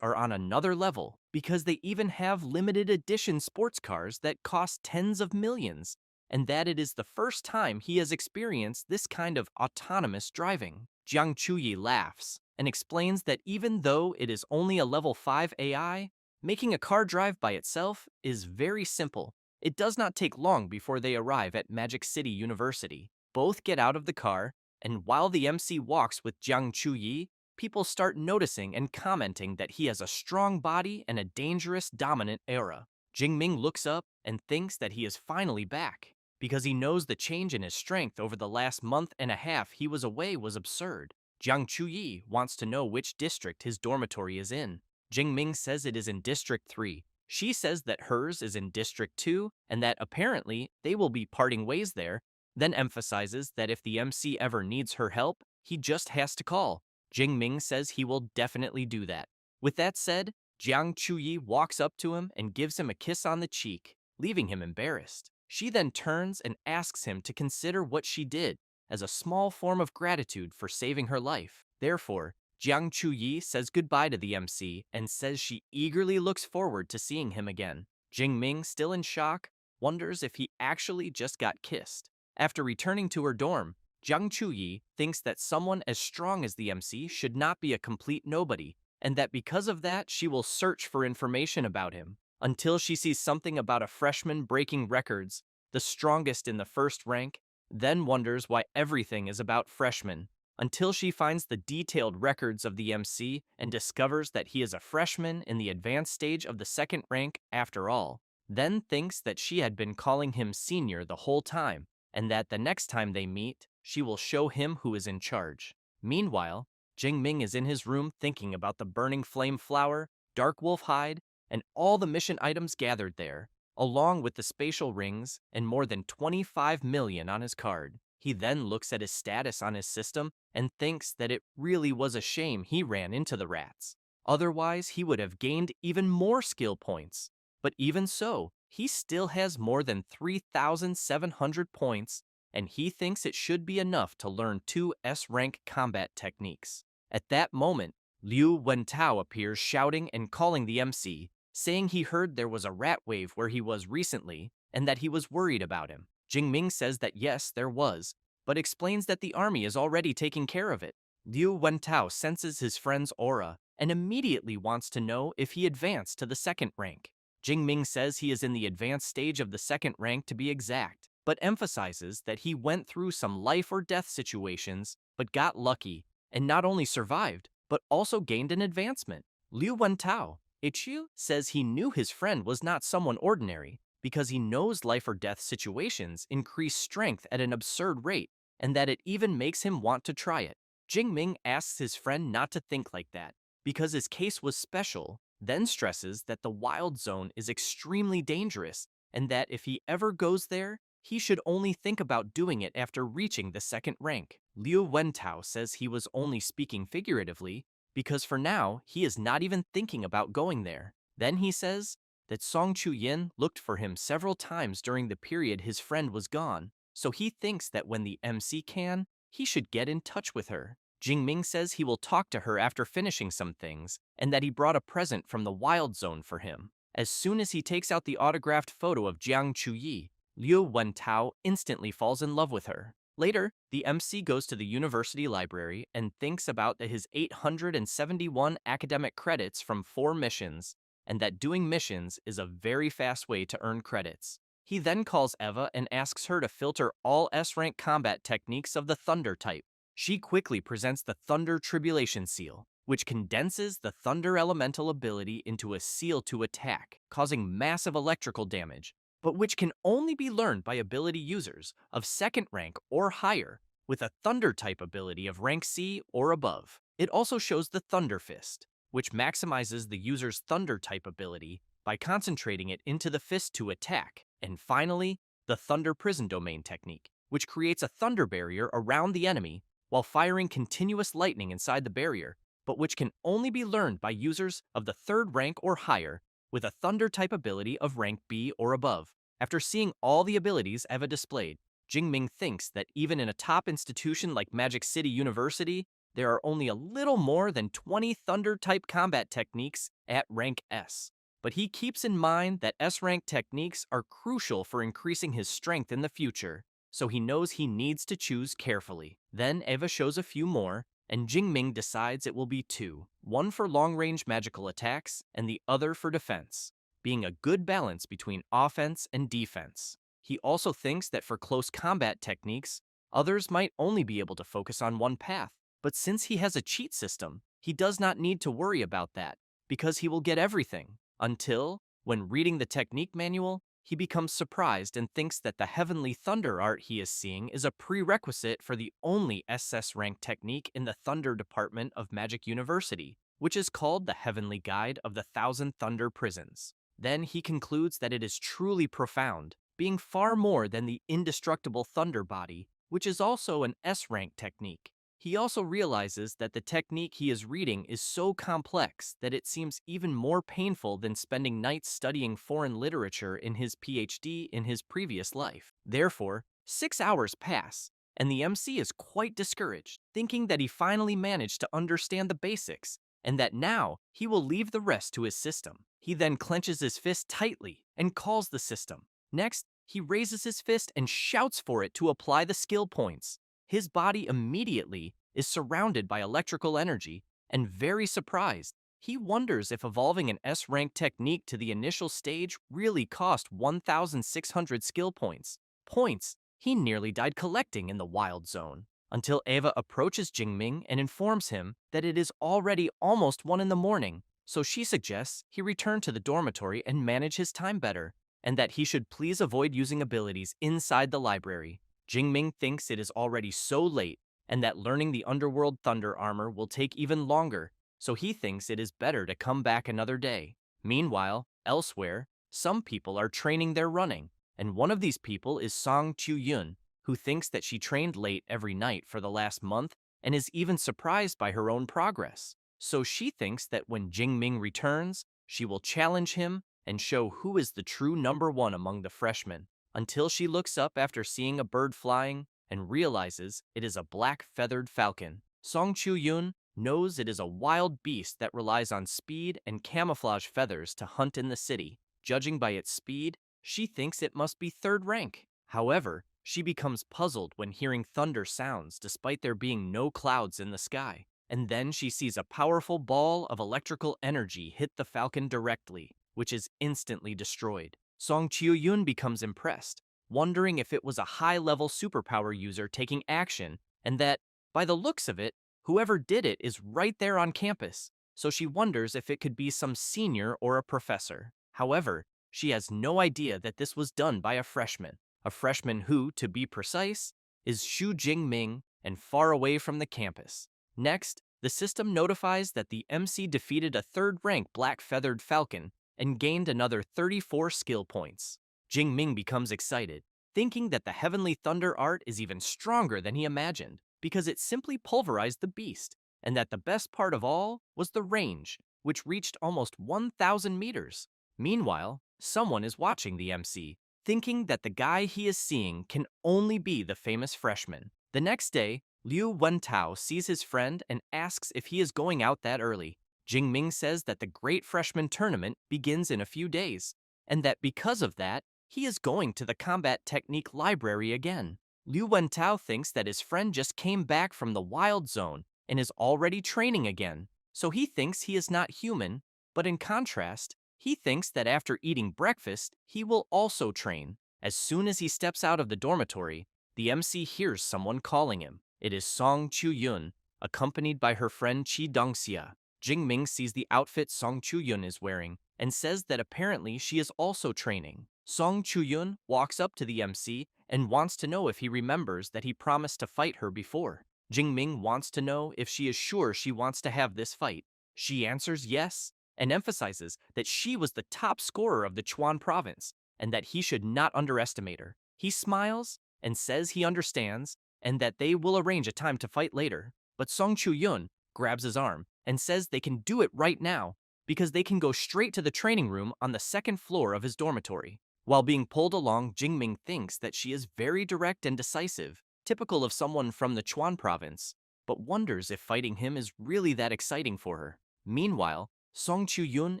are on another level because they even have limited edition sports cars that cost tens of millions, and that it is the first time he has experienced this kind of autonomous driving. Jiang Chuyi laughs and explains that even though it is only a level 5 AI, making a car drive by itself is very simple. It does not take long before they arrive at Magic City University. Both get out of the car, and while the MC walks with Jiang Chuyi, people start noticing and commenting that he has a strong body and a dangerous, dominant aura. Jingming looks up and thinks that he is finally back, because he knows the change in his strength over the last month and a half he was away was absurd. Jiang Chuyi wants to know which district his dormitory is in. Jingming says it is in District 3. She says that hers is in District 2 and that apparently they will be parting ways there, then emphasizes that if the MC ever needs her help, he just has to call. Jingming says he will definitely do that. With that said, Jiang Chuyi walks up to him and gives him a kiss on the cheek, leaving him embarrassed. She then turns and asks him to consider what she did as a small form of gratitude for saving her life. Therefore, Jiang Chuyi says goodbye to the MC and says she eagerly looks forward to seeing him again. Jingming, still in shock, wonders if he actually just got kissed. After returning to her dorm, Jiang Chuyi thinks that someone as strong as the MC should not be a complete nobody, and that because of that she will search for information about him, until she sees something about a freshman breaking records, the strongest in the first rank, then wonders why everything is about freshmen, until she finds the detailed records of the MC and discovers that he is a freshman in the advanced stage of the second rank after all, then thinks that she had been calling him senior the whole time, and that the next time they meet, she will show him who is in charge. Meanwhile, Jingming is in his room thinking about the burning flame flower, dark wolf hide, and all the mission items gathered there, along with the spatial rings and more than 25 million on his card. He then looks at his status on his system and thinks that it really was a shame he ran into the rats. Otherwise, he would have gained even more skill points. But even so, he still has more than 3,700 points, and he thinks it should be enough to learn 2 S-rank combat techniques. At that moment, Liu Wentao appears shouting and calling the MC, saying he heard there was a rat wave where he was recently, and that he was worried about him. Jingming says that yes, there was, but explains that the army is already taking care of it. Liu Wentao senses his friend's aura and immediately wants to know if he advanced to the second rank. Jingming says he is in the advanced stage of the second rank to be exact, but emphasizes that he went through some life or death situations, but got lucky, and not only survived, but also gained an advancement. Liu Wentao, Ichiu, says he knew his friend was not someone ordinary, because he knows life or death situations increase strength at an absurd rate, and that it even makes him want to try it. Jingming asks his friend not to think like that, because his case was special, then stresses that the wild zone is extremely dangerous, and that if he ever goes there, he should only think about doing it after reaching the second rank. Liu Wentao says he was only speaking figuratively, because for now, he is not even thinking about going there. Then he says that Song Chu-yin looked for him several times during the period his friend was gone, so he thinks that when the MC can, he should get in touch with her. Jingming says he will talk to her after finishing some things, and that he brought a present from the wild zone for him. As soon as he takes out the autographed photo of Jiang Chuyi, Liu Wentao instantly falls in love with her. Later, the MC goes to the university library and thinks about his 871 academic credits from 4 missions, and that doing missions is a very fast way to earn credits. He then calls Eva and asks her to filter all S-rank combat techniques of the Thunder type. She quickly presents the Thunder Tribulation Seal, which condenses the Thunder Elemental ability into a seal to attack, causing massive electrical damage, but which can only be learned by ability users of second rank or higher, with a Thunder type ability of rank C or above. It also shows the Thunder Fist, which maximizes the user's Thunder type ability by concentrating it into the fist to attack, and finally, the Thunder Prison Domain technique, which creates a thunder barrier around the enemy while firing continuous lightning inside the barrier, but which can only be learned by users of the third rank or higher with a Thunder type ability of rank B or above. After seeing all the abilities Eva displayed, Jingming thinks that even in a top institution like Magic City University, there are only a little more than 20 Thunder-type combat techniques at rank S. But he keeps in mind that S-rank techniques are crucial for increasing his strength in the future, so he knows he needs to choose carefully. Then Eva shows a few more, and Jingming decides it will be two, one for long-range magical attacks and the other for defense, being a good balance between offense and defense. He also thinks that for close combat techniques, others might only be able to focus on one path, but since he has a cheat system, he does not need to worry about that, because he will get everything, until, when reading the technique manual, he becomes surprised and thinks that the Heavenly Thunder art he is seeing is a prerequisite for the only SS rank technique in the Thunder department of Magic University, which is called the Heavenly Guide of the Thousand Thunder Prisons. Then he concludes that it is truly profound, being far more than the indestructible Thunder Body, which is also an S-rank technique. He also realizes that the technique he is reading is so complex that it seems even more painful than spending nights studying foreign literature in his PhD in his previous life. Therefore, 6 hours pass, and the MC is quite discouraged, thinking that he finally managed to understand the basics, and that now he will leave the rest to his system. He then clenches his fist tightly and calls the system. Next, he raises his fist and shouts for it to apply the skill points. His body immediately is surrounded by electrical energy, and very surprised, he wonders if evolving an S-rank technique to the initial stage really cost 1,600 skill points. Points he nearly died collecting in the wild zone, until Eva approaches Jingming and informs him that it is already almost 1 in the morning, so she suggests he return to the dormitory and manage his time better, and that he should please avoid using abilities inside the library. Jingming thinks it is already so late, and that learning the Underworld Thunder armor will take even longer, so he thinks it is better to come back another day. Meanwhile, elsewhere, some people are training their running, and one of these people is Song Chu-yun, who thinks that she trained late every night for the last month and is even surprised by her own progress. So she thinks that when Jingming returns, she will challenge him and show who is the true #1 among the freshmen, until she looks up after seeing a bird flying and realizes it is a black feathered falcon. Song Chu-yun knows it is a wild beast that relies on speed and camouflage feathers to hunt in the city. Judging by its speed, she thinks it must be 3rd rank. However, she becomes puzzled when hearing thunder sounds despite there being no clouds in the sky. And then she sees a powerful ball of electrical energy hit the falcon directly, which is instantly destroyed. Song Chiu-yun becomes impressed, wondering if it was a high-level superpower user taking action, and that, by the looks of it, whoever did it is right there on campus, so she wonders if it could be some senior or a professor. However, she has no idea that this was done by a freshman who, to be precise, is Xu Jingming and far away from the campus. Next, the system notifies that the MC defeated a 3rd-rank black-feathered falcon and gained another 34 skill points. Jingming becomes excited, thinking that the Heavenly Thunder art is even stronger than he imagined, because it simply pulverized the beast, and that the best part of all was the range, which reached almost 1,000 meters. Meanwhile, someone is watching the MC, thinking that the guy he is seeing can only be the famous freshman. The next day, Liu Wentao sees his friend and asks if he is going out that early. Jingming says that the Great Freshman Tournament begins in a few days, and that because of that, he is going to the Combat Technique Library again. Liu Wentao thinks that his friend just came back from the Wild Zone and is already training again, so he thinks he is not human, but in contrast, he thinks that after eating breakfast, he will also train. As soon as he steps out of the dormitory, the MC hears someone calling him. It is Song Chu-yun, accompanied by her friend Chi Dongxia. Jingming sees the outfit Song Chu-yun is wearing and says that apparently she is also training. Song Chu-yun walks up to the MC and wants to know if he remembers that he promised to fight her before. Jingming wants to know if she is sure she wants to have this fight. She answers yes, and emphasizes that she was the top scorer of the Chuan province and that he should not underestimate her. He smiles and says he understands and that they will arrange a time to fight later. But Song Chu-yun grabs his arm and says they can do it right now because they can go straight to the training room on the 2nd floor of his dormitory. While being pulled along, Jingming thinks that she is very direct and decisive, typical of someone from the Chuan province, but wonders if fighting him is really that exciting for her. Meanwhile, Song Chu-yun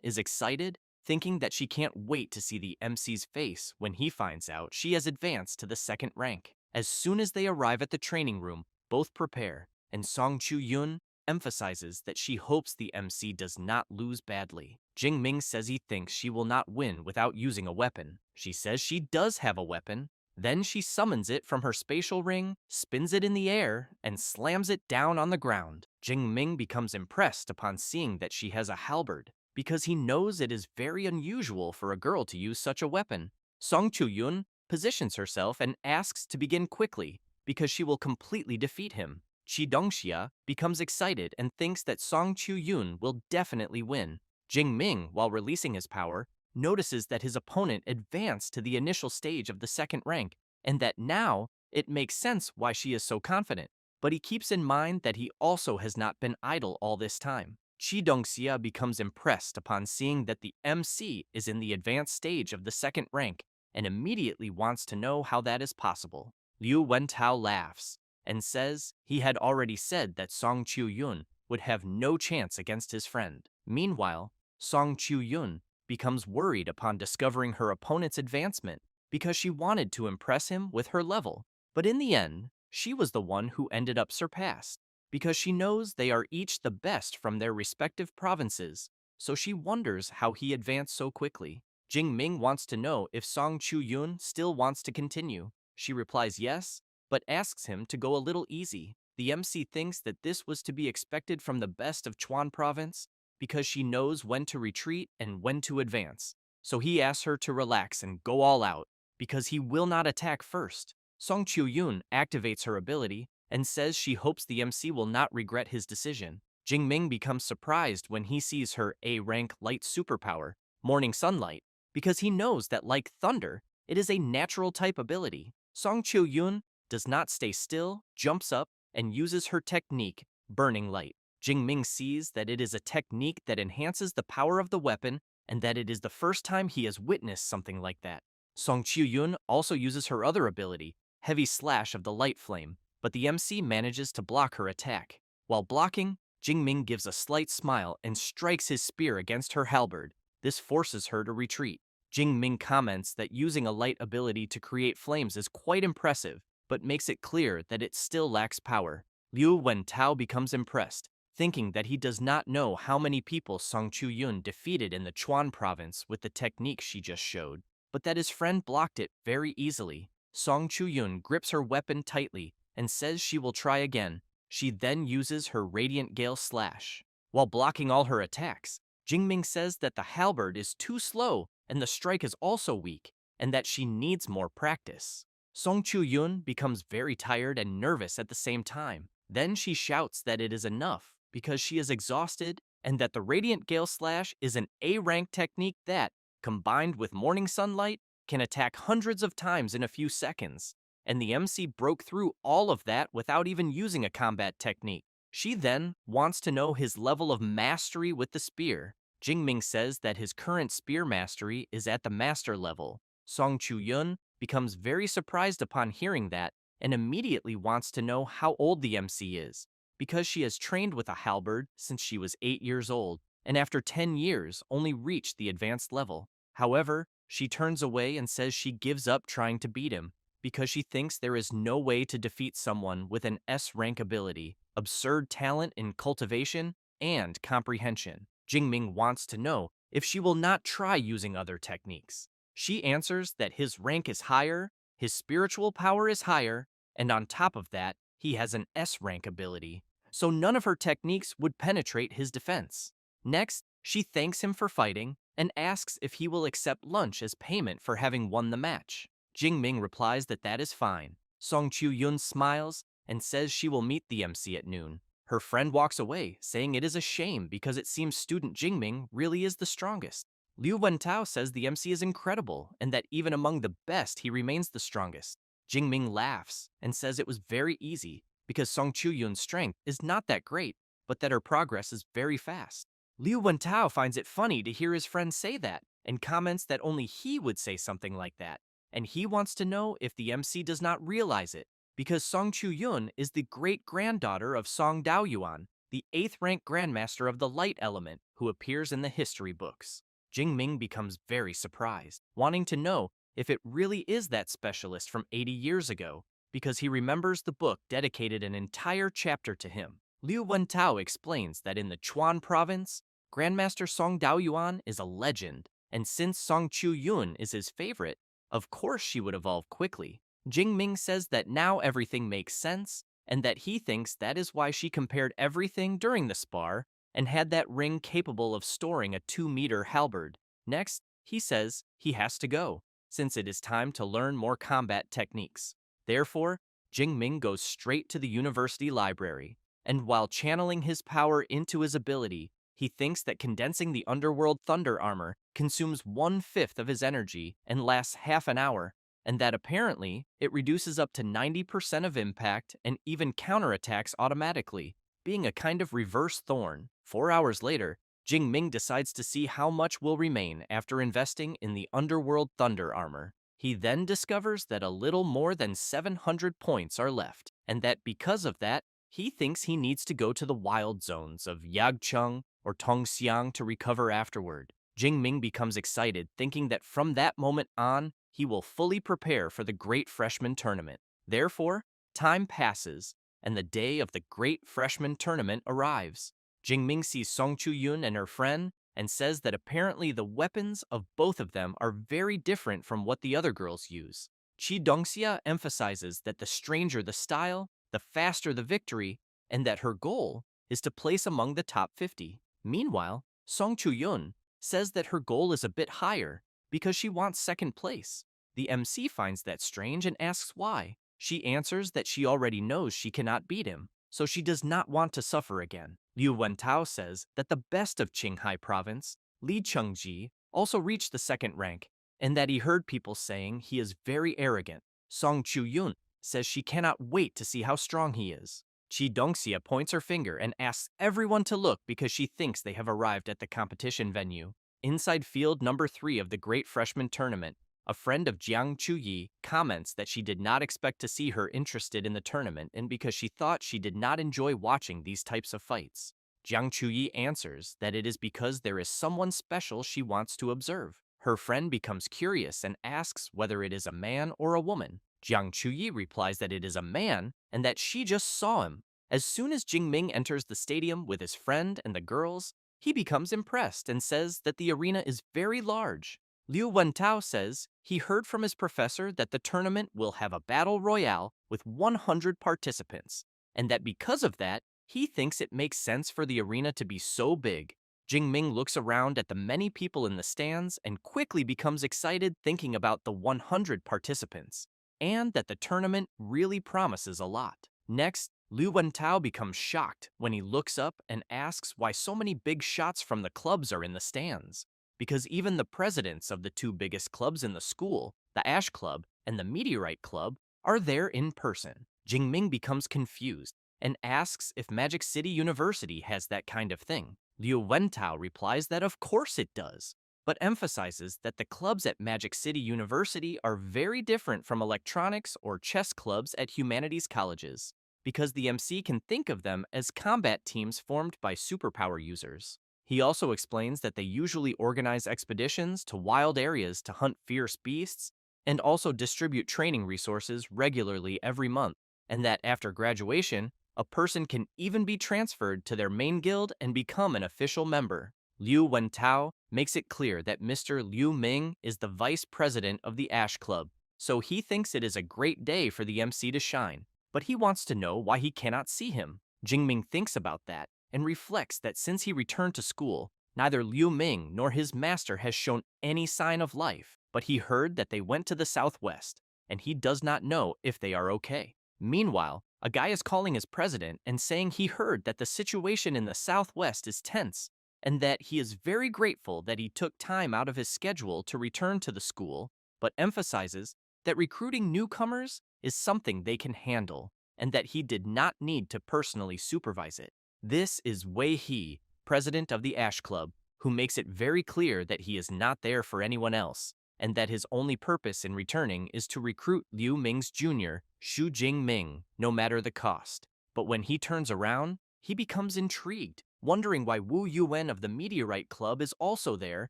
is excited, thinking that she can't wait to see the MC's face when he finds out she has advanced to the second rank. As soon as they arrive at the training room, both prepare, and Song Chu-yun emphasizes that she hopes the MC does not lose badly. Jing Ming says he thinks she will not win without using a weapon. She says she does have a weapon. Then she summons it from her spatial ring, spins it in the air, and slams it down on the ground. Jing Ming becomes impressed upon seeing that she has a halberd, because he knows it is very unusual for a girl to use such a weapon. Song Chu-yun positions herself and asks to begin quickly, because she will completely defeat him. Chi Dongxia becomes excited and thinks that Song Chu-yun will definitely win. Jing Ming, while releasing his power, notices that his opponent advanced to the initial stage of the second rank, and that now it makes sense why she is so confident. But he keeps in mind that he also has not been idle all this time. Chi Dongxia becomes impressed upon seeing that the MC is in the advanced stage of the second rank, and immediately wants to know how that is possible. Liu Wentao laughs and says he had already said that Song Chu-yun would have no chance against his friend. Meanwhile, Song Chu-yun becomes worried upon discovering her opponent's advancement because she wanted to impress him with her level. But in the end, she was the one who ended up surpassed because she knows they are each the best from their respective provinces, so she wonders how he advanced so quickly. Jing Ming wants to know if Song Chu-yun still wants to continue. She replies yes, but asks him to go a little easy. The MC thinks that this was to be expected from the best of Chuan province because she knows when to retreat and when to advance. So he asks her to relax and go all out because he will not attack first. Song Chu-yun activates her ability and says she hopes the MC will not regret his decision. Jing Ming becomes surprised when he sees her A-rank light superpower, Morning Sunlight, because he knows that like thunder, it is a natural type ability. Song Chu-yun does not stay still, jumps up, and uses her technique, Burning Light. Jing Ming sees that it is a technique that enhances the power of the weapon and that it is the first time he has witnessed something like that. Song Chu-yun also uses her other ability, Heavy Slash of the Light Flame, but the MC manages to block her attack. While blocking, Jing Ming gives a slight smile and strikes his spear against her halberd. This forces her to retreat. Jing Ming comments that using a light ability to create flames is quite impressive, but makes it clear that it still lacks power. Liu Wentao becomes impressed, thinking that he does not know how many people Song Chu-yun defeated in the Chuan province with the technique she just showed, but that his friend blocked it very easily. Song Chu-yun grips her weapon tightly and says she will try again. She then uses her Radiant Gale Slash. While blocking all her attacks, Jingming says that the halberd is too slow and the strike is also weak, and that she needs more practice. Song Chu-yun becomes very tired and nervous at the same time. Then she shouts that it is enough because she is exhausted and that the Radiant Gale Slash is an A-rank technique that, combined with Morning Sunlight, can attack hundreds of times in a few seconds. And the MC broke through all of that without even using a combat technique. She then wants to know his level of mastery with the spear. Jingming says that his current spear mastery is at the master level. Song Chu-yun becomes very surprised upon hearing that and immediately wants to know how old the MC is, because she has trained with a halberd since she was 8 years old, and after 10 years only reached the advanced level. However, she turns away and says she gives up trying to beat him, because she thinks there is no way to defeat someone with an S-rank ability, absurd talent in cultivation, and comprehension. Jingming wants to know if she will not try using other techniques. She answers that his rank is higher, his spiritual power is higher, and on top of that, he has an S-rank ability, so none of her techniques would penetrate his defense. Next, she thanks him for fighting and asks if he will accept lunch as payment for having won the match. Jingming replies that that is fine. Song Chu-yun smiles and says she will meet the MC at noon. Her friend walks away, saying it is a shame because it seems student Jingming really is the strongest. Liu Wentao says the MC is incredible and that even among the best he remains the strongest. Jingming laughs and says it was very easy because Song Chu-yun's strength is not that great, but that her progress is very fast. Liu Wentao finds it funny to hear his friend say that and comments that only he would say something like that, and he wants to know if the MC does not realize it, because Song Chu-yun is the great-granddaughter of Song Dao-yuan, the 8th-ranked Grandmaster of the Light Element who appears in the history books. Jing-ming becomes very surprised, wanting to know if it really is that specialist from 80 years ago, because he remembers the book dedicated an entire chapter to him. Liu Wentao explains that in the Chuan province, Grandmaster Song Daoyuan is a legend, and since Song Chu-yun is his favorite, of course she would evolve quickly. Jing Ming says that now everything makes sense, and that he thinks that is why she compared everything during the spar and had that ring capable of storing a 2-meter halberd. Next, he says he has to go, since it is time to learn more combat techniques. Therefore, Jing Ming goes straight to the university library, and while channeling his power into his ability, he thinks that condensing the underworld thunder armor consumes 1/5 of his energy and lasts half an hour, and that apparently it reduces up to 90% of impact and even counterattacks automatically, being a kind of reverse thorn. 4 hours later, Jing Ming decides to see how much will remain after investing in the underworld thunder armor. He then discovers that a little more than 700 points are left, and that because of that, he thinks he needs to go to the wild zones of Yagcheng or Tongxiang to recover afterward. Jing Ming becomes excited, thinking that from that moment on, he will fully prepare for the Great Freshman Tournament. Therefore, time passes, and the day of the Great Freshman Tournament arrives. Jing Ming sees Song Chu-yun and her friend and says that apparently the weapons of both of them are very different from what the other girls use. Chi Dongxia emphasizes that the stranger the style, the faster the victory, and that her goal is to place among the top 50. Meanwhile, Song Chu-yun says that her goal is a bit higher because she wants second place. The MC finds that strange and asks why. She answers that she already knows she cannot beat him, so she does not want to suffer again. Liu Wentao says that the best of Qinghai province, Li Chengji, also reached the second rank, and that he heard people saying he is very arrogant. Song Chu-yun says she cannot wait to see how strong he is. Chi Dongxia points her finger and asks everyone to look because she thinks they have arrived at the competition venue. Inside field number 3 of the Great Freshman Tournament, a friend of Jiang Chuyi comments that she did not expect to see her interested in the tournament and because she thought she did not enjoy watching these types of fights. Jiang Chuyi answers that it is because there is someone special she wants to observe. Her friend becomes curious and asks whether it is a man or a woman. Jiang Chuyi replies that it is a man and that she just saw him. As soon as Jing Ming enters the stadium with his friend and the girls, he becomes impressed and says that the arena is very large. Liu Wentao says he heard from his professor that the tournament will have a battle royale with 100 participants, and that because of that, he thinks it makes sense for the arena to be so big. Jing Ming looks around at the many people in the stands and quickly becomes excited thinking about the 100 participants, and that the tournament really promises a lot. Next, Liu Wentao becomes shocked when he looks up and asks why so many big shots from the clubs are in the stands. Because even the presidents of the 2 biggest clubs in the school, the Ash Club and the Meteorite Club, are there in person. Jing Ming becomes confused and asks if Magic City University has that kind of thing. Liu Wentao replies that of course it does, but emphasizes that the clubs at Magic City University are very different from electronics or chess clubs at humanities colleges, because the MC can think of them as combat teams formed by superpower users. He also explains that they usually organize expeditions to wild areas to hunt fierce beasts and also distribute training resources regularly every month, and that after graduation, a person can even be transferred to their main guild and become an official member. Liu Wentao makes it clear that Mr. Liu Ming is the vice president of the Ash Club, so he thinks it is a great day for the MC to shine, but he wants to know why he cannot see him. Jing Ming thinks about that and reflects that since he returned to school, neither Liu Ming nor his master has shown any sign of life, but he heard that they went to the southwest, and he does not know if they are okay. Meanwhile, a guy is calling his president and saying he heard that the situation in the southwest is tense, and that he is very grateful that he took time out of his schedule to return to the school, but emphasizes that recruiting newcomers is something they can handle, and that he did not need to personally supervise it. This is Wei He, president of the Ash Club, who makes it very clear that he is not there for anyone else, and that his only purpose in returning is to recruit Liu Ming's junior, Xu Jingming, no matter the cost. But when he turns around, he becomes intrigued, wondering why Wu Yuan of the Meteorite Club is also there,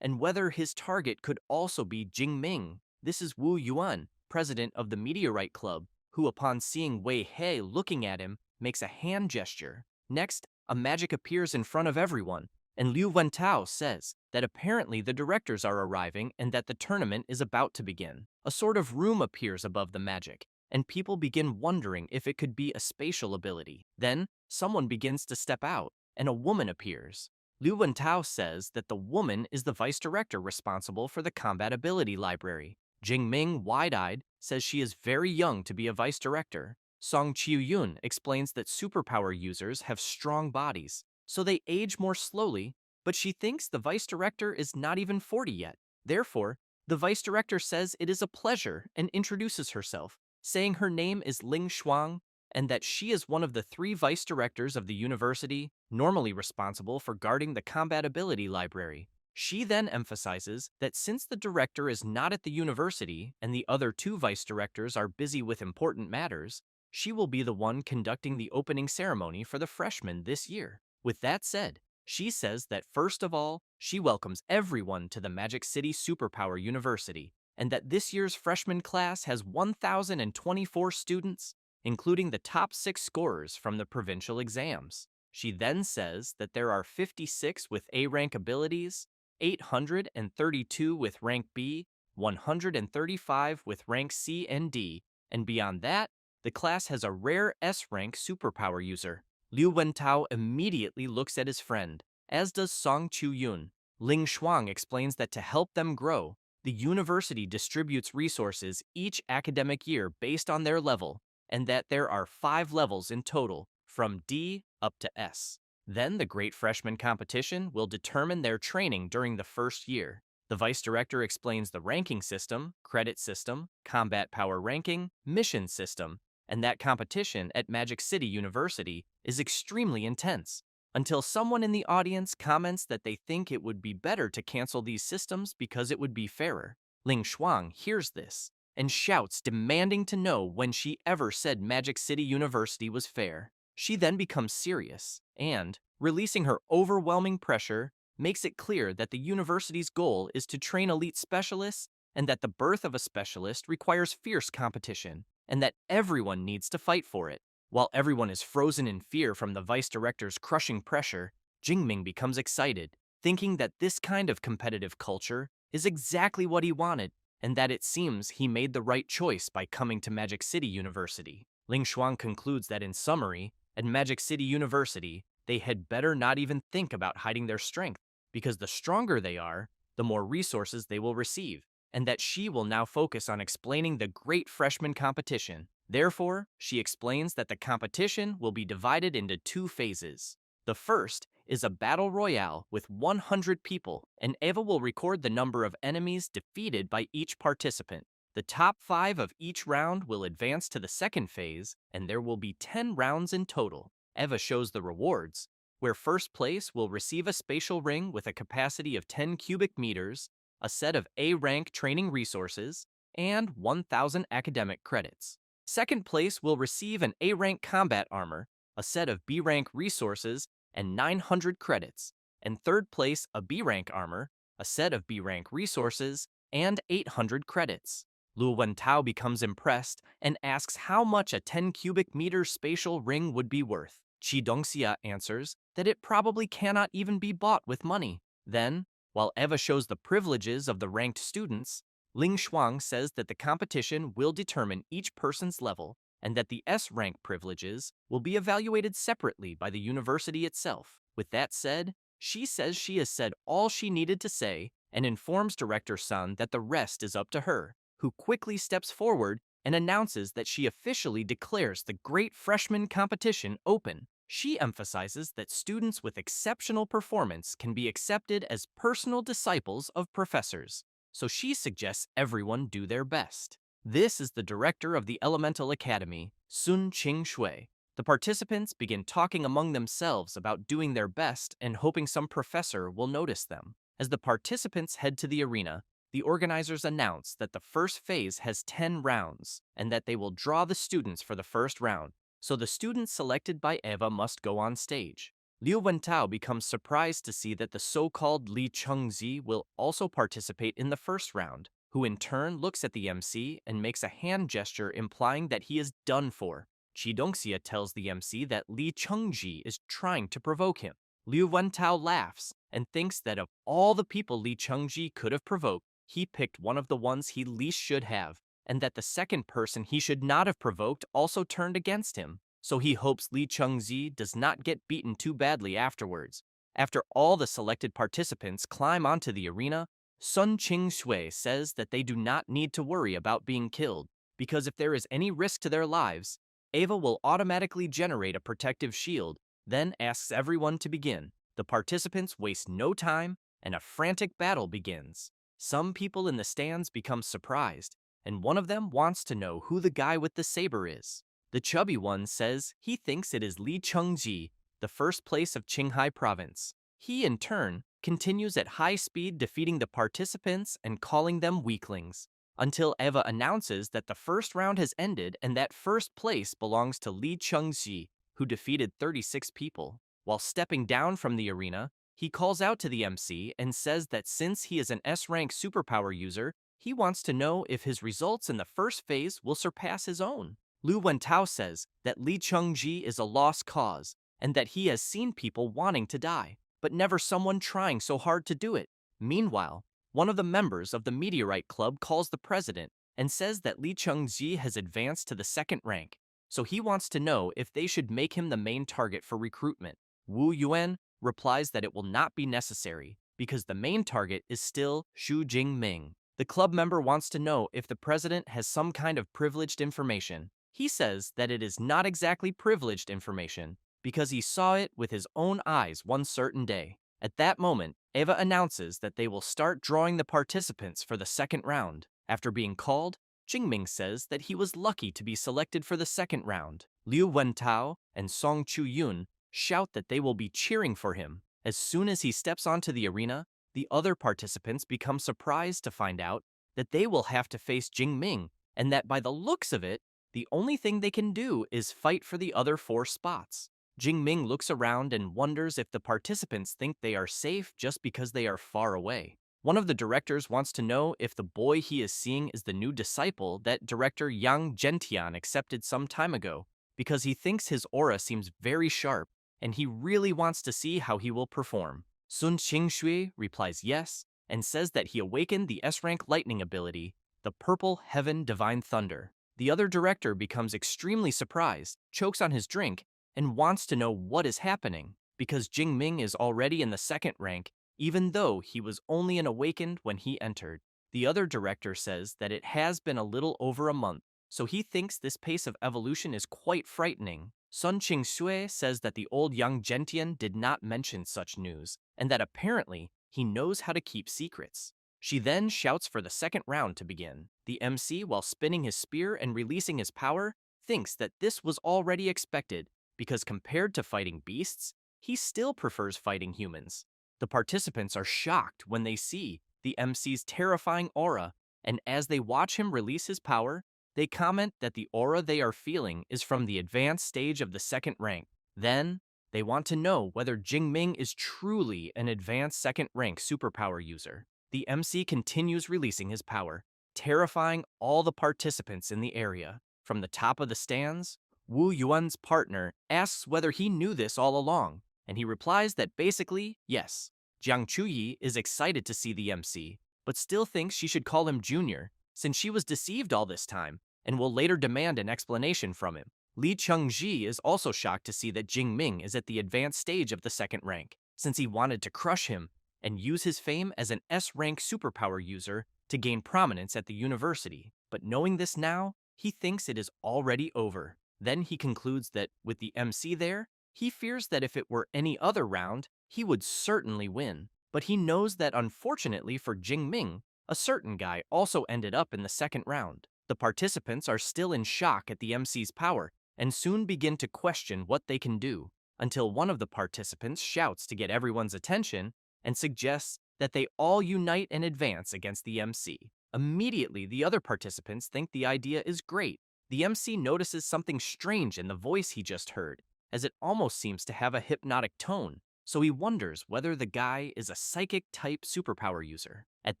and whether his target could also be Jingming. This is Wu Yuan, president of the Meteorite Club, who upon seeing Wei He looking at him, makes a hand gesture. Next, a magic appears in front of everyone, and Liu Wentao says that apparently the directors are arriving and that the tournament is about to begin. A sort of room appears above the magic, and people begin wondering if it could be a spatial ability. Then, someone begins to step out, and a woman appears. Liu Wentao says that the woman is the vice director responsible for the combat ability library. Jingming, wide-eyed, says she is very young to be a vice director. Song Chiu-yun explains that superpower users have strong bodies, so they age more slowly, but she thinks the vice director is not even 40 yet. Therefore, the vice director says it is a pleasure and introduces herself, saying her name is Ling Shuang and that she is one of the 3 vice directors of the university, normally responsible for guarding the combat ability library. She then emphasizes that since the director is not at the university and the other 2 vice directors are busy with important matters, she will be the one conducting the opening ceremony for the freshmen this year. With that said, she says that first of all, she welcomes everyone to the Magic City Superpower University, and that this year's freshman class has 1,024 students, including the top 6 scorers from the provincial exams. She then says that there are 56 with A-rank abilities, 832 with rank B, 135 with rank C and D, and beyond that, the class has a rare S-rank superpower user. Liu Wentao immediately looks at his friend, as does Song Chiu-yun. Ling Shuang explains that to help them grow, the university distributes resources each academic year based on their level, and that there are 5 levels in total, from D up to S. Then the Great Freshman Competition will determine their training during the first year. The vice director explains the ranking system, credit system, combat power ranking, mission system, and that competition at Magic City University is extremely intense, until someone in the audience comments that they think it would be better to cancel these systems because it would be fairer. Ling Shuang hears this and shouts, demanding to know when she ever said Magic City University was fair. She then becomes serious and, releasing her overwhelming pressure, makes it clear that the university's goal is to train elite specialists and that the birth of a specialist requires fierce competition, and that everyone needs to fight for it. While everyone is frozen in fear from the vice director's crushing pressure, Jingming becomes excited, thinking that this kind of competitive culture is exactly what he wanted, and that it seems he made the right choice by coming to Magic City University. Ling Shuang concludes that in summary, at Magic City University, they had better not even think about hiding their strength, because the stronger they are, the more resources they will receive, and that she will now focus on explaining the Great Freshman Competition. Therefore, she explains that the competition will be divided into 2 phases. The first is a battle royale with 100 people, and Eva will record the number of enemies defeated by each participant. The top 5 of each round will advance to the second phase, and there will be 10 rounds in total. Eva shows the rewards, where first place will receive a spatial ring with a capacity of 10 cubic meters, a set of A-rank training resources, and 1,000 academic credits. Second place will receive an A-rank combat armor, a set of B-rank resources, and 900 credits. And third place, a B-rank armor, a set of B-rank resources, and 800 credits. Lu Wentao becomes impressed and asks how much a 10 cubic meter spatial ring would be worth. Qi Dongxia answers that it probably cannot even be bought with money. Then, while Eva shows the privileges of the ranked students, Ling Shuang says that the competition will determine each person's level and that the S-rank privileges will be evaluated separately by the university itself. With that said, she says she has said all she needed to say and informs Director Sun that the rest is up to her, who quickly steps forward and announces that she officially declares the Great Freshman Competition open. She emphasizes that students with exceptional performance can be accepted as personal disciples of professors, so she suggests everyone do their best. This is the director of the Elemental Academy, Sun Qing Shui. The participants begin talking among themselves about doing their best and hoping some professor will notice them. As the participants head to the arena, the organizers announce that the first phase has 10 rounds and that they will draw the students for the first round, so the students selected by Eva must go on stage. Liu Wentao becomes surprised to see that the so-called Li Chengzi will also participate in the first round, who in turn looks at the MC and makes a hand gesture implying that he is done for. Chi Dongxia tells the MC that Li Chengji is trying to provoke him. Liu Wentao laughs and thinks that of all the people Li Chengji could have provoked, he picked one of the ones he least should have, and that the second person he should not have provoked also turned against him. So he hopes Li Chengzi does not get beaten too badly afterwards. After all the selected participants climb onto the arena, Sun Qing says that they do not need to worry about being killed, because if there is any risk to their lives, Ava will automatically generate a protective shield, then asks everyone to begin. The participants waste no time, and a frantic battle begins. Some people in the stands become surprised, and one of them wants to know who the guy with the saber is. The chubby one says he thinks it is Li Chengji, the first place of Qinghai province. He, in turn, continues at high speed defeating the participants and calling them weaklings, until Eva announces that the first round has ended and that first place belongs to Li Chengji, who defeated 36 people. While stepping down from the arena, he calls out to the MC and says that since he is an S-rank superpower user, he wants to know if his results in the first phase will surpass his own. Lu Wentao says that Li Chengji is a lost cause and that he has seen people wanting to die, but never someone trying so hard to do it. Meanwhile, one of the members of the Meteorite Club calls the president and says that Li Chengji has advanced to the second rank, so he wants to know if they should make him the main target for recruitment. Wu Yuan replies that it will not be necessary because the main target is still Xu Jingming. The club member wants to know if the president has some kind of privileged information. He says that it is not exactly privileged information because he saw it with his own eyes one certain day. At that moment, Eva announces that they will start drawing the participants for the second round. After being called, Jingming says that he was lucky to be selected for the second round. Liu Wentao and Song Chu-yun shout that they will be cheering for him. As soon as he steps onto the arena, the other participants become surprised to find out that they will have to face Jingming, and that by the looks of it, the only thing they can do is fight for the other 4 spots. Jingming looks around and wonders if the participants think they are safe just because they are far away. One of the directors wants to know if the boy he is seeing is the new disciple that director Yang Gentian accepted some time ago, because he thinks his aura seems very sharp, and he really wants to see how he will perform. Sun Qingshui replies yes, and says that he awakened the S-rank lightning ability, the Purple Heaven Divine Thunder. The other director becomes extremely surprised, chokes on his drink, and wants to know what is happening, because Jingming is already in the second rank, even though he was only an awakened when he entered. The other director says that it has been a little over a month, so he thinks this pace of evolution is quite frightening. Sun Qingshui says that the old Yang Gentian did not mention such news, and that apparently he knows how to keep secrets. She then shouts for the second round to begin. The MC, while spinning his spear and releasing his power, thinks that this was already expected, because compared to fighting beasts, he still prefers fighting humans. The participants are shocked when they see the MC's terrifying aura, and as they watch him release his power, they comment that the aura they are feeling is from the advanced stage of the second rank. Then, they want to know whether Jingming is truly an advanced second rank superpower user. The MC continues releasing his power, terrifying all the participants in the area. From the top of the stands, Wu Yuan's partner asks whether he knew this all along, and he replies that basically, yes. Jiang Chuyi is excited to see the MC, but still thinks she should call him Junior, since she was deceived all this time, and will later demand an explanation from him. Li Chengji is also shocked to see that Jingming is at the advanced stage of the second rank, since he wanted to crush him and use his fame as an S-rank superpower user to gain prominence at the university. But knowing this now, he thinks it is already over. Then he concludes that, with the MC there, he fears that if it were any other round, he would certainly win. But he knows that unfortunately for Jingming, a certain guy also ended up in the second round. The participants are still in shock at the MC's power, and soon begin to question what they can do, until one of the participants shouts to get everyone's attention and suggests that they all unite and advance against the MC. Immediately, the other participants think the idea is great. The MC notices something strange in the voice he just heard, as it almost seems to have a hypnotic tone, so he wonders whether the guy is a psychic-type superpower user. At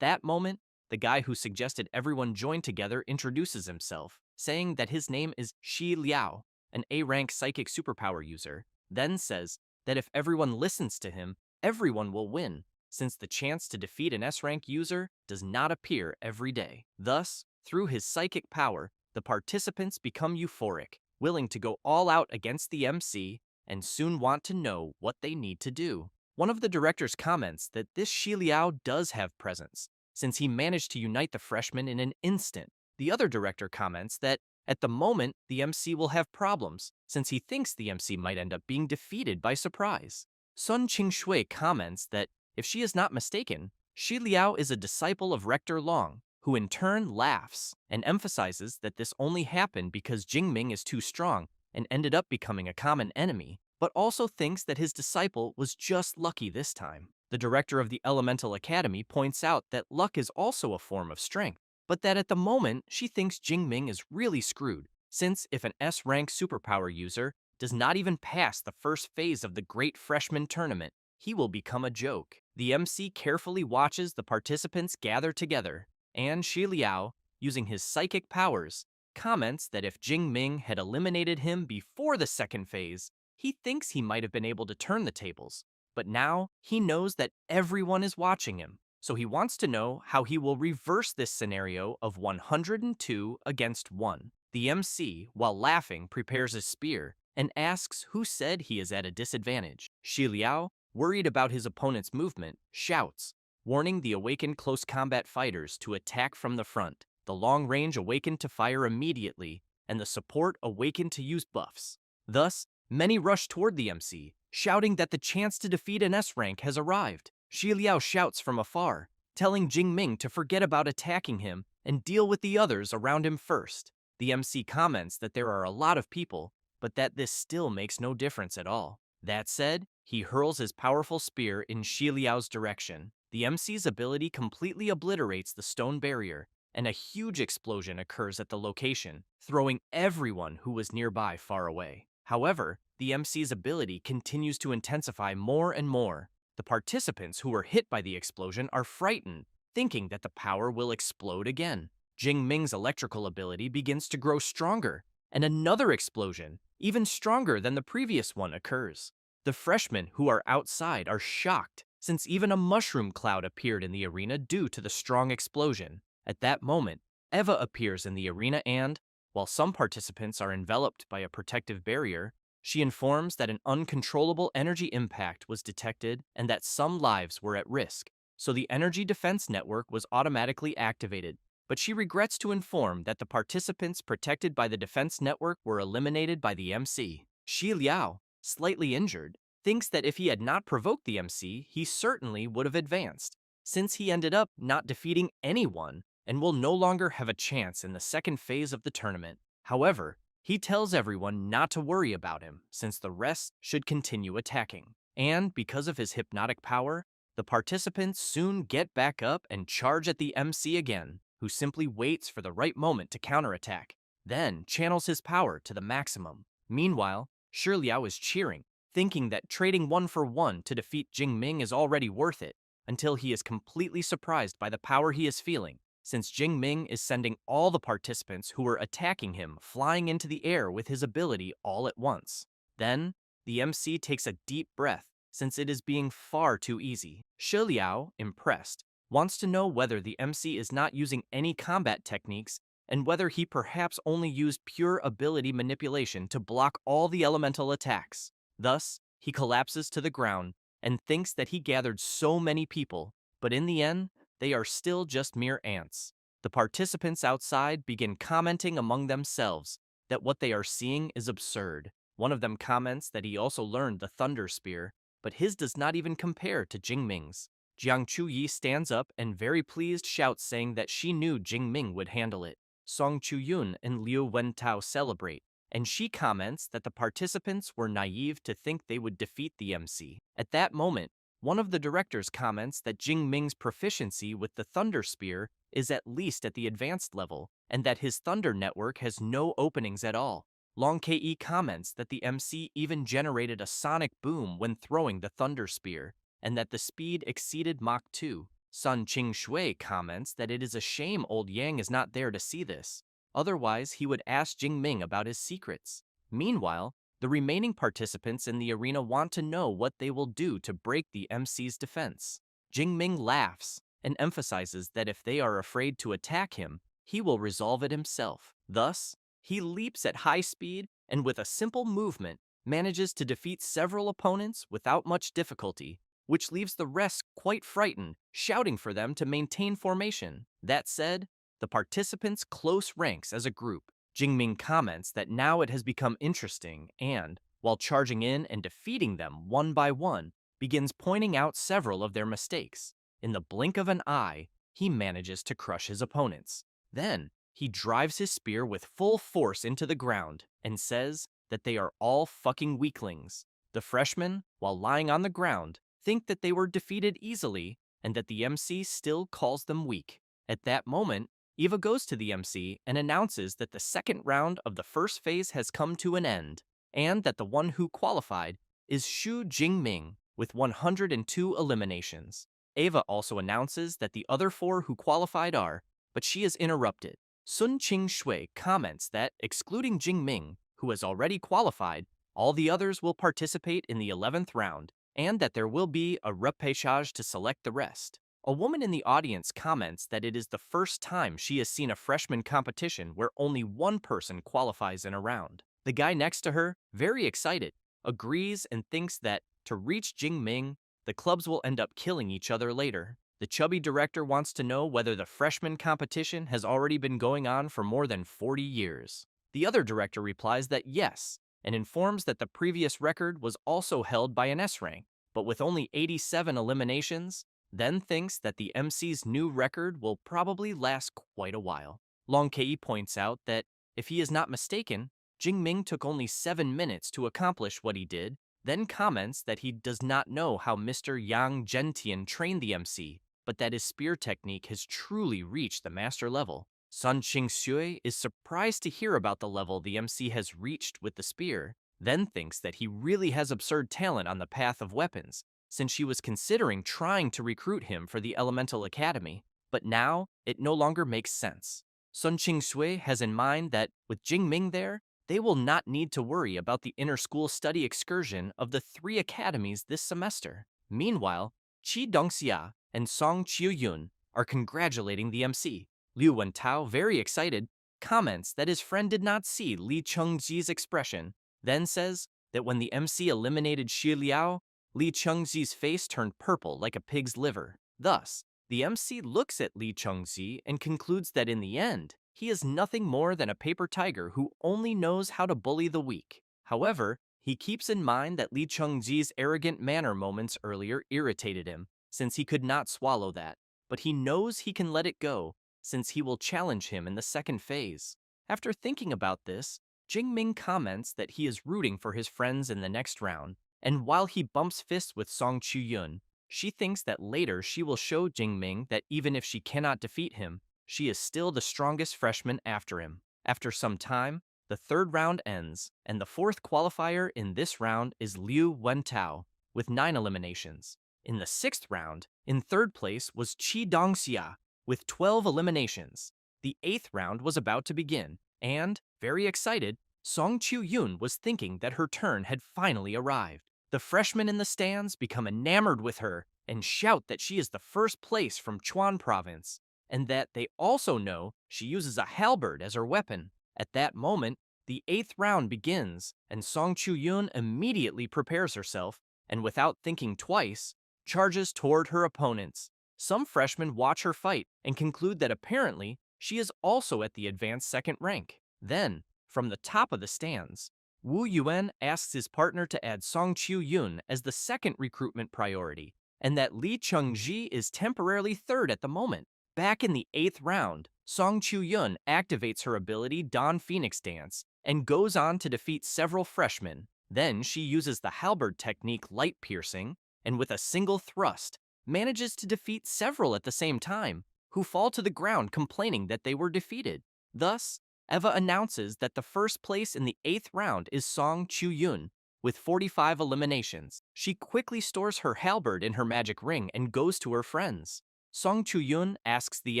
that moment, the guy who suggested everyone join together introduces himself, saying that his name is Shi Liao, an A-rank psychic superpower user, then says that if everyone listens to him, everyone will win, since the chance to defeat an S-rank user does not appear every day. Thus, through his psychic power, the participants become euphoric, willing to go all out against the MC, and soon want to know what they need to do. One of the directors comments that this Shi Liao does have presence, since he managed to unite the freshmen in an instant. The other director comments that at the moment, the MC will have problems, since he thinks the MC might end up being defeated by surprise. Sun Qingshui comments that, if she is not mistaken, Shi Liao is a disciple of Rector Long, who in turn laughs and emphasizes that this only happened because Jingming is too strong and ended up becoming a common enemy, but also thinks that his disciple was just lucky this time. The director of the Elemental Academy points out that luck is also a form of strength, but that at the moment she thinks Jingming is really screwed, since if an S-rank superpower user does not even pass the first phase of the Great Freshman Tournament, he will become a joke. The MC carefully watches the participants gather together, and Shi Liao, using his psychic powers, comments that if Jingming had eliminated him before the second phase, he thinks he might have been able to turn the tables. But now he knows that everyone is watching him, so he wants to know how he will reverse this scenario of 102 against 1. The MC, while laughing, prepares his spear and asks who said he is at a disadvantage. Shi Liao, worried about his opponent's movement, shouts, warning the awakened close combat fighters to attack from the front. The long range awakened to fire immediately, and the support awakened to use buffs. Thus, many rush toward the MC, shouting that the chance to defeat an S-rank has arrived. Shi Liao shouts from afar, telling Jingming to forget about attacking him and deal with the others around him first. The MC comments that there are a lot of people, but that this still makes no difference at all. That said, he hurls his powerful spear in Shi Liao's direction. The MC's ability completely obliterates the stone barrier, and a huge explosion occurs at the location, throwing everyone who was nearby far away. However, the MC's ability continues to intensify more and more. The participants who were hit by the explosion are frightened, thinking that the power will explode again. Jingming's electrical ability begins to grow stronger, and another explosion, even stronger than the previous one, occurs. The freshmen who are outside are shocked, since even a mushroom cloud appeared in the arena due to the strong explosion. At that moment, Eva appears in the arena and, while some participants are enveloped by a protective barrier, she informs that an uncontrollable energy impact was detected and that some lives were at risk, so the energy defense network was automatically activated. But she regrets to inform that the participants protected by the defense network were eliminated by the MC. Shi Liao, slightly injured, thinks that if he had not provoked the MC, he certainly would have advanced, since he ended up not defeating anyone and will no longer have a chance in the second phase of the tournament. However, he tells everyone not to worry about him, since the rest should continue attacking. And because of his hypnotic power, the participants soon get back up and charge at the MC again, who simply waits for the right moment to counterattack, then channels his power to the maximum. Meanwhile, Shi Liao is cheering, thinking that trading 1-for-1 to defeat Jingming is already worth it, until he is completely surprised by the power he is feeling, since Jingming is sending all the participants who were attacking him flying into the air with his ability all at once. Then, the MC takes a deep breath, since it is being far too easy. Shi Liao, impressed, wants to know whether the MC is not using any combat techniques and whether he perhaps only used pure ability manipulation to block all the elemental attacks. Thus, he collapses to the ground and thinks that he gathered so many people, but in the end, they are still just mere ants. The participants outside begin commenting among themselves that what they are seeing is absurd. One of them comments that he also learned the Thunder Spear, but his does not even compare to Jingming's. Jiang Chuyi stands up and very pleased shouts, saying that she knew Jingming would handle it. Song Chuyun and Liu Wentao celebrate, and she comments that the participants were naive to think they would defeat the MC. At that moment, one of the directors comments that Jing Ming's proficiency with the Thunder Spear is at least at the advanced level, and that his Thunder network has no openings at all. Long Ke comments that the MC even generated a sonic boom when throwing the Thunder Spear, and that the speed exceeded Mach 2. Sun Ching Shui comments that it is a shame old Yang is not there to see this. Otherwise, he would ask Jing Ming about his secrets. Meanwhile, the remaining participants in the arena want to know what they will do to break the MC's defense. Jing Ming laughs and emphasizes that if they are afraid to attack him, he will resolve it himself. Thus, he leaps at high speed and with a simple movement manages to defeat several opponents without much difficulty, which leaves the rest quite frightened, shouting for them to maintain formation. That said, the participants close ranks as a group. Jingming comments that now it has become interesting and, while charging in and defeating them one by one, begins pointing out several of their mistakes. In the blink of an eye, he manages to crush his opponents. Then, he drives his spear with full force into the ground and says that they are all fucking weaklings. The freshmen, while lying on the ground, think that they were defeated easily and that the MC still calls them weak. At that moment, Eva goes to the MC and announces that the second round of the first phase has come to an end, and that the one who qualified is Xu Jingming with 102 eliminations. Eva also announces that the other 4 who qualified are, but she is interrupted. Sun Ching Shui comments that, excluding Jingming, who has already qualified, all the others will participate in the 11th round, and that there will be a repechage to select the rest. A woman in the audience comments that it is the first time she has seen a freshman competition where only one person qualifies in a round. The guy next to her, very excited, agrees and thinks that, to reach Jingming, the clubs will end up killing each other later. The chubby director wants to know whether the freshman competition has already been going on for more than 40 years. The other director replies that yes, and informs that the previous record was also held by an S rank, but with only 87 eliminations, then thinks that the MC's new record will probably last quite a while. Long Kei points out that, if he is not mistaken, Jingming took only 7 minutes to accomplish what he did, then comments that he does not know how Mr. Yang Zhentian trained the MC, but that his spear technique has truly reached the master level. Sun Xingxue is surprised to hear about the level the MC has reached with the spear, then thinks that he really has absurd talent on the path of weapons, since she was considering trying to recruit him for the Elemental Academy, but now it no longer makes sense. Sun Qingxue has in mind that, with Jingming there, they will not need to worry about the inter-school study excursion of the 3 academies this semester. Meanwhile, Qi Dongxia and Song Qiuyun are congratulating the MC. Liu Wentao, very excited, comments that his friend did not see Li Chengji's expression, then says that when the MC eliminated Xi Liao, Li Chengji's face turned purple like a pig's liver. Thus, the MC looks at Li Chengji and concludes that in the end, he is nothing more than a paper tiger who only knows how to bully the weak. However, he keeps in mind that Li Chengji's arrogant manner moments earlier irritated him, since he could not swallow that, but he knows he can let it go, since he will challenge him in the second phase. After thinking about this, Jingming comments that he is rooting for his friends in the next round, and while he bumps fists with Song Qiuyun, she thinks that later she will show Jingming that even if she cannot defeat him, she is still the strongest freshman after him. After some time, the 3rd round ends, and the 4th qualifier in this round is Liu Wentao, with 9 eliminations. In the 6th round, in 3rd place was Qi Dongxia, with 12 eliminations. The 8th round was about to begin, and, very excited, Song Qiuyun was thinking that her turn had finally arrived. The freshmen in the stands become enamored with her and shout that she is the first place from Chuan province, and that they also know she uses a halberd as her weapon. At that moment, the 8th round begins, and Song Qiuyun immediately prepares herself, and without thinking twice, charges toward her opponents. Some freshmen watch her fight and conclude that apparently she is also at the advanced 2nd rank. Then, from the top of the stands, Wu Yuan asks his partner to add Song Qiuyun as the 2nd recruitment priority, and that Li Chengji is temporarily 3rd at the moment. Back in the 8th round, Song Qiuyun activates her ability Dawn Phoenix Dance and goes on to defeat several freshmen. Then she uses the halberd technique light piercing, and with a single thrust, manages to defeat several at the same time, who fall to the ground complaining that they were defeated. Thus, Eva announces that the first place in the 8th round is Song Chu-yun, with 45 eliminations. She quickly stores her halberd in her magic ring and goes to her friends. Song Chu-yun asks the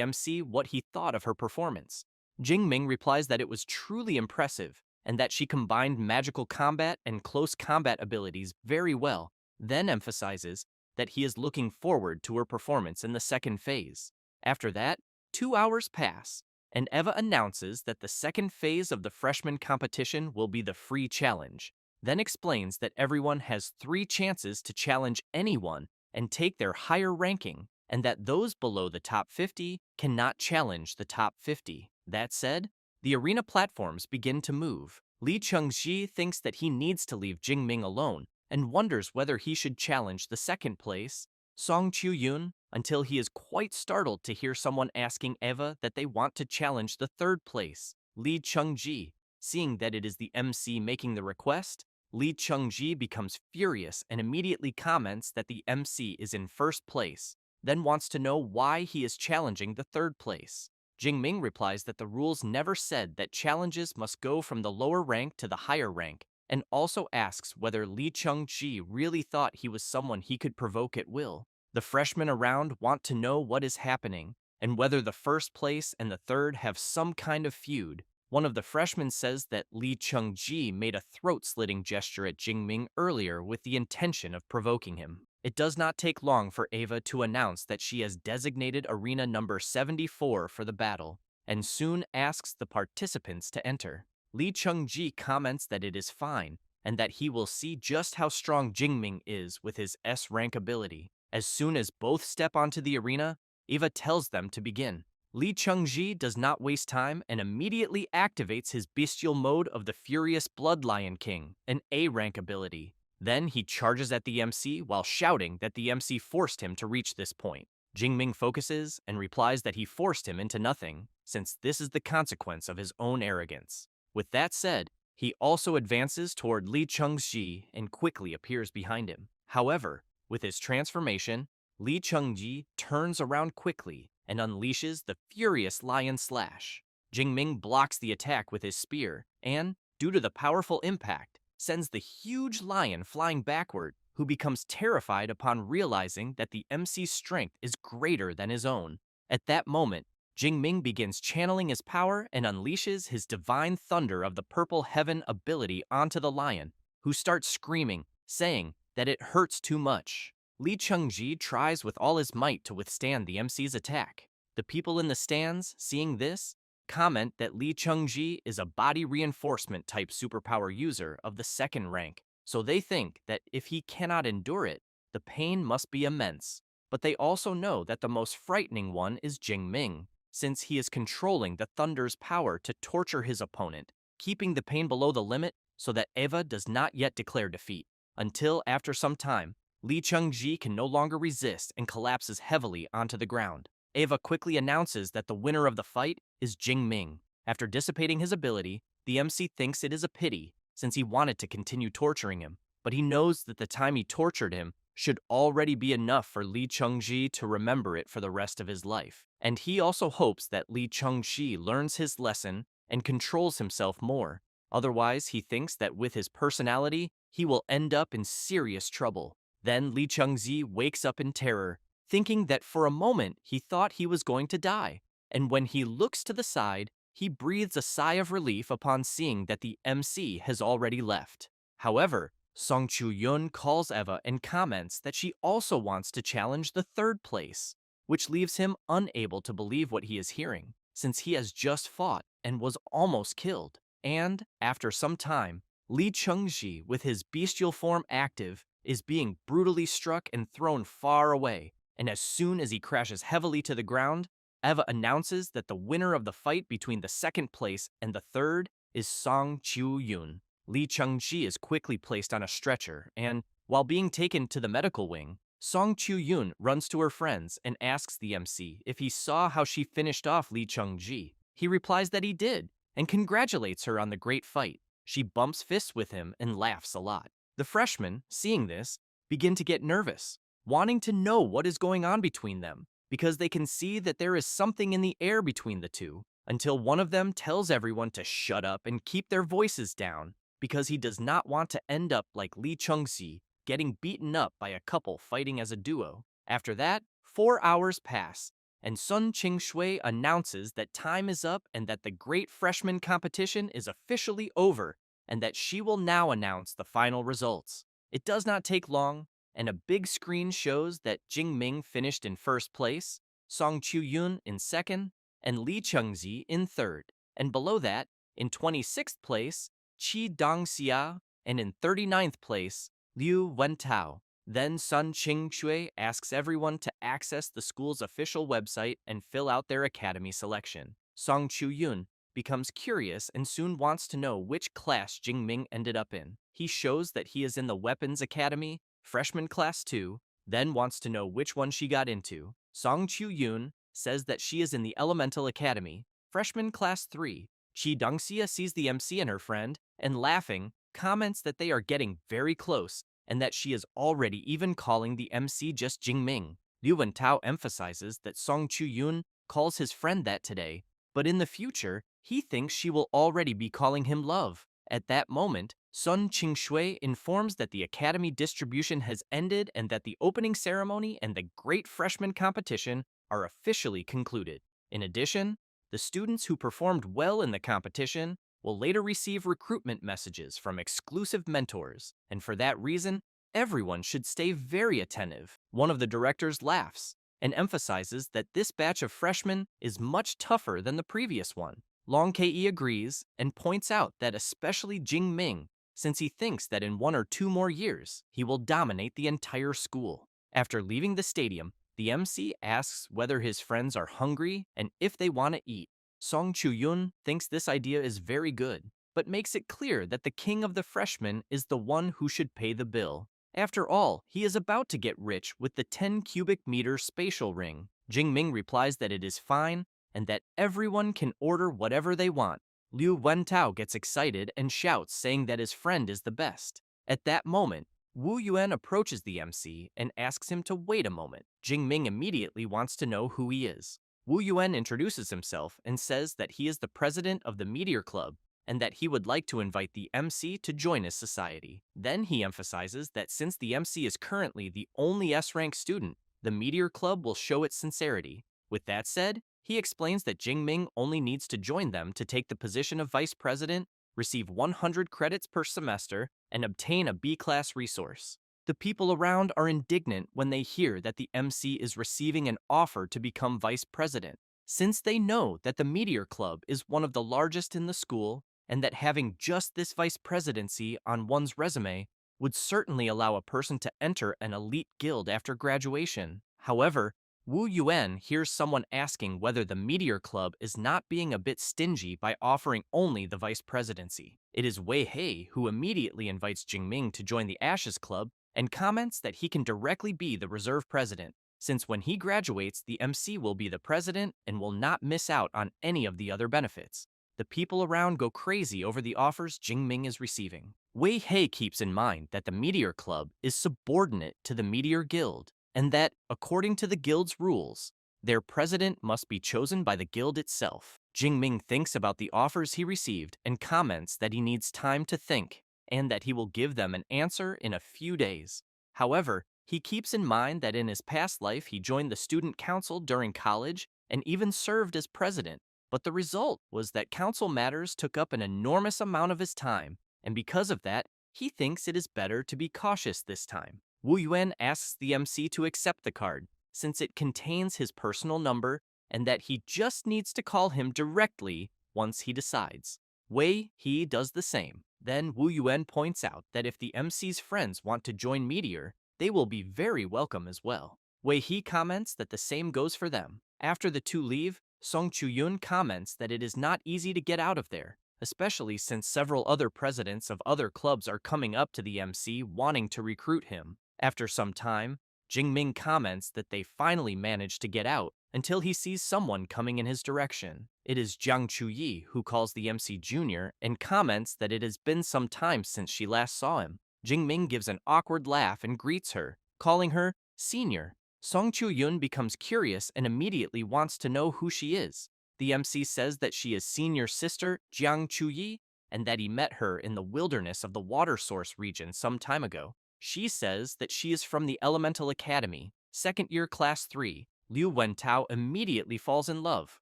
MC what he thought of her performance. Jingming replies that it was truly impressive, and that she combined magical combat and close combat abilities very well, then emphasizes that he is looking forward to her performance in the second phase. After that, 2 hours pass, and Eva announces that the second phase of the freshman competition will be the free challenge, then explains that everyone has 3 chances to challenge anyone and take their higher ranking, and that those below the top 50 cannot challenge the top 50. That said, the arena platforms begin to move. Lee Chung-ji thinks that he needs to leave Jingming alone and wonders whether he should challenge the second place, Song Chu-yun, until he is quite startled to hear someone asking Eva that they want to challenge the third place, Lee Chung-ji. Seeing that it is the MC making the request, Lee Chung-ji becomes furious and immediately comments that the MC is in first place, then wants to know why he is challenging the third place. Jingming replies that the rules never said that challenges must go from the lower rank to the higher rank, and also asks whether Lee Chung-ji really thought he was someone he could provoke at will. The freshmen around want to know what is happening, and whether the first place and the third have some kind of feud. One of the freshmen says that Lee Chung-ji made a throat-slitting gesture at Jingming earlier with the intention of provoking him. It does not take long for Eva to announce that she has designated arena number 74 for the battle, and soon asks the participants to enter. Lee Chung-ji comments that it is fine, and that he will see just how strong Jingming is with his S-rank ability. As soon as both step onto the arena, Eva tells them to begin. Lee Chung-ji does not waste time and immediately activates his bestial mode of the Furious Blood Lion King, an A-rank ability. Then he charges at the MC while shouting that the MC forced him to reach this point. Jingming focuses and replies that he forced him into nothing, since this is the consequence of his own arrogance. With that said, he also advances toward Lee Chung-ji and quickly appears behind him. However, with his transformation, Lee Chung-ji turns around quickly and unleashes the Furious Lion Slash. Jingming blocks the attack with his spear and, due to the powerful impact, sends the huge lion flying backward, who becomes terrified upon realizing that the MC's strength is greater than his own. At that moment, Jingming begins channeling his power and unleashes his divine thunder of the Purple Heaven ability onto the lion, who starts screaming, saying that it hurts too much. Lee Chung-ji tries with all his might to withstand the MC's attack. The people in the stands, seeing this, comment that Lee Chung-ji is a body reinforcement type superpower user of the second rank, so they think that if he cannot endure it, the pain must be immense. But they also know that the most frightening one is Jingming, since he is controlling the thunder's power to torture his opponent, keeping the pain below the limit so that Eva does not yet declare defeat. Until, after some time, Lee Chung-ji can no longer resist and collapses heavily onto the ground. Eva quickly announces that the winner of the fight is Jingming. After dissipating his ability, the MC thinks it is a pity, since he wanted to continue torturing him, but he knows that the time he tortured him should already be enough for Lee Chung-ji to remember it for the rest of his life. And he also hopes that Lee Chung-ji learns his lesson and controls himself more. Otherwise, he thinks that with his personality, he will end up in serious trouble. Then Lee Chung-ji wakes up in terror, thinking that for a moment he thought he was going to die. And when he looks to the side, he breathes a sigh of relief upon seeing that the MC has already left. However, Song Chu-yun calls Eva and comments that she also wants to challenge the third place, which leaves him unable to believe what he is hearing, since he has just fought and was almost killed. And, after some time, Lee Chung-ji, with his bestial form active, is being brutally struck and thrown far away, and as soon as he crashes heavily to the ground, Eva announces that the winner of the fight between the second place and the third is Song Chu-yun. Lee Chung-ji is quickly placed on a stretcher, and, while being taken to the medical wing, Song Chu-yun runs to her friends and asks the MC if he saw how she finished off Lee Chung-ji. He replies that he did, and congratulates her on the great fight. She bumps fists with him and laughs a lot. The freshmen, seeing this, begin to get nervous, wanting to know what is going on between them, because they can see that there is something in the air between the two, until one of them tells everyone to shut up and keep their voices down, because he does not want to end up like Lee Chung-si, getting beaten up by a couple fighting as a duo. After that, 4 hours pass, and Sun Ching-shui announces that time is up and that the great freshman competition is officially over, and that she will now announce the final results. It does not take long, and a big screen shows that Jing Ming finished in first place, Song Chu-yun in second, and Lee Chung-zi in third. And below that, in 26th place, Chi Dong-xia, and in 39th place, Liu Wentao. Then Sun Ching-shui asks everyone to access the school's official website and fill out their academy selection. Song Chu-yun becomes curious and soon wants to know which class Jing Ming ended up in. He shows that he is in the Weapons Academy, freshman class 2, then wants to know which one she got into. Song Chu-yun says that she is in the Elemental Academy, freshman class 3. Chi Dongxia sees the MC and her friend, and laughing, comments that they are getting very close, and that she is already even calling the MC just Jing Ming. Liu Wentao emphasizes that Song Chu-yun calls his friend that today, but in the future, he thinks she will already be calling him love. At that moment, Sun Ching-shui informs that the academy distribution has ended and that the opening ceremony and the great freshman competition are officially concluded. In addition, the students who performed well in the competition will later receive recruitment messages from exclusive mentors, and for that reason, everyone should stay very attentive. One of the directors laughs and emphasizes that this batch of freshmen is much tougher than the previous one. Long Ke agrees and points out that especially Jing Ming, since he thinks that in 1 or 2 more years, he will dominate the entire school. After leaving the stadium, the MC asks whether his friends are hungry and if they want to eat. Song Chu-yun thinks this idea is very good, but makes it clear that the king of the freshmen is the one who should pay the bill. After all, he is about to get rich with the 10 cubic meter spatial ring. Jing Ming replies that it is fine and that everyone can order whatever they want. Liu Wentao gets excited and shouts, saying that his friend is the best. At that moment, Wu Yuan approaches the MC and asks him to wait a moment. Jing Ming immediately wants to know who he is. Wu Yuan introduces himself and says that he is the president of the Meteor Club and that he would like to invite the MC to join his society. Then he emphasizes that since the MC is currently the only S-rank student, the Meteor Club will show its sincerity. With that said, he explains that Jing Ming only needs to join them to take the position of vice president, receive 100 credits per semester, and obtain a B-class resource. The people around are indignant when they hear that the MC is receiving an offer to become vice president, since they know that the Meteor Club is one of the largest in the school and that having just this vice presidency on one's resume would certainly allow a person to enter an elite guild after graduation. However, Wu Yuan hears someone asking whether the Meteor Club is not being a bit stingy by offering only the vice presidency. It is Wei Hei who immediately invites Jing Ming to join the Ashes Club and comments that he can directly be the reserve president, since when he graduates, the MC will be the president and will not miss out on any of the other benefits. The people around go crazy over the offers Jing Ming is receiving. Wei Hei keeps in mind that the Meteor Club is subordinate to the Meteor Guild, and that, according to the guild's rules, their president must be chosen by the guild itself. Jing Ming thinks about the offers he received and comments that he needs time to think, and that he will give them an answer in a few days. However, he keeps in mind that in his past life he joined the student council during college and even served as president, but the result was that council matters took up an enormous amount of his time, and because of that, he thinks it is better to be cautious this time. Wu Yuan asks the MC to accept the card, since it contains his personal number and that he just needs to call him directly once he decides. Wei He does the same. Then Wu Yuan points out that if the MC's friends want to join Meteor, they will be very welcome as well. Wei He comments that the same goes for them. After the two leave, Song Chu-yun comments that it is not easy to get out of there, especially since several other presidents of other clubs are coming up to the MC wanting to recruit him. After some time, Jing Ming comments that they finally managed to get out until he sees someone coming in his direction. It is Jiang Chuyi who calls the MC Junior and comments that it has been some time since she last saw him. Jingming gives an awkward laugh and greets her, calling her Senior. Song Chu-yun becomes curious and immediately wants to know who she is. The MC says that she is Senior's sister, Jiang Chuyi, and that he met her in the wilderness of the water source region some time ago. She says that she is from the Elemental Academy, second year class 3. Liu Wentao immediately falls in love,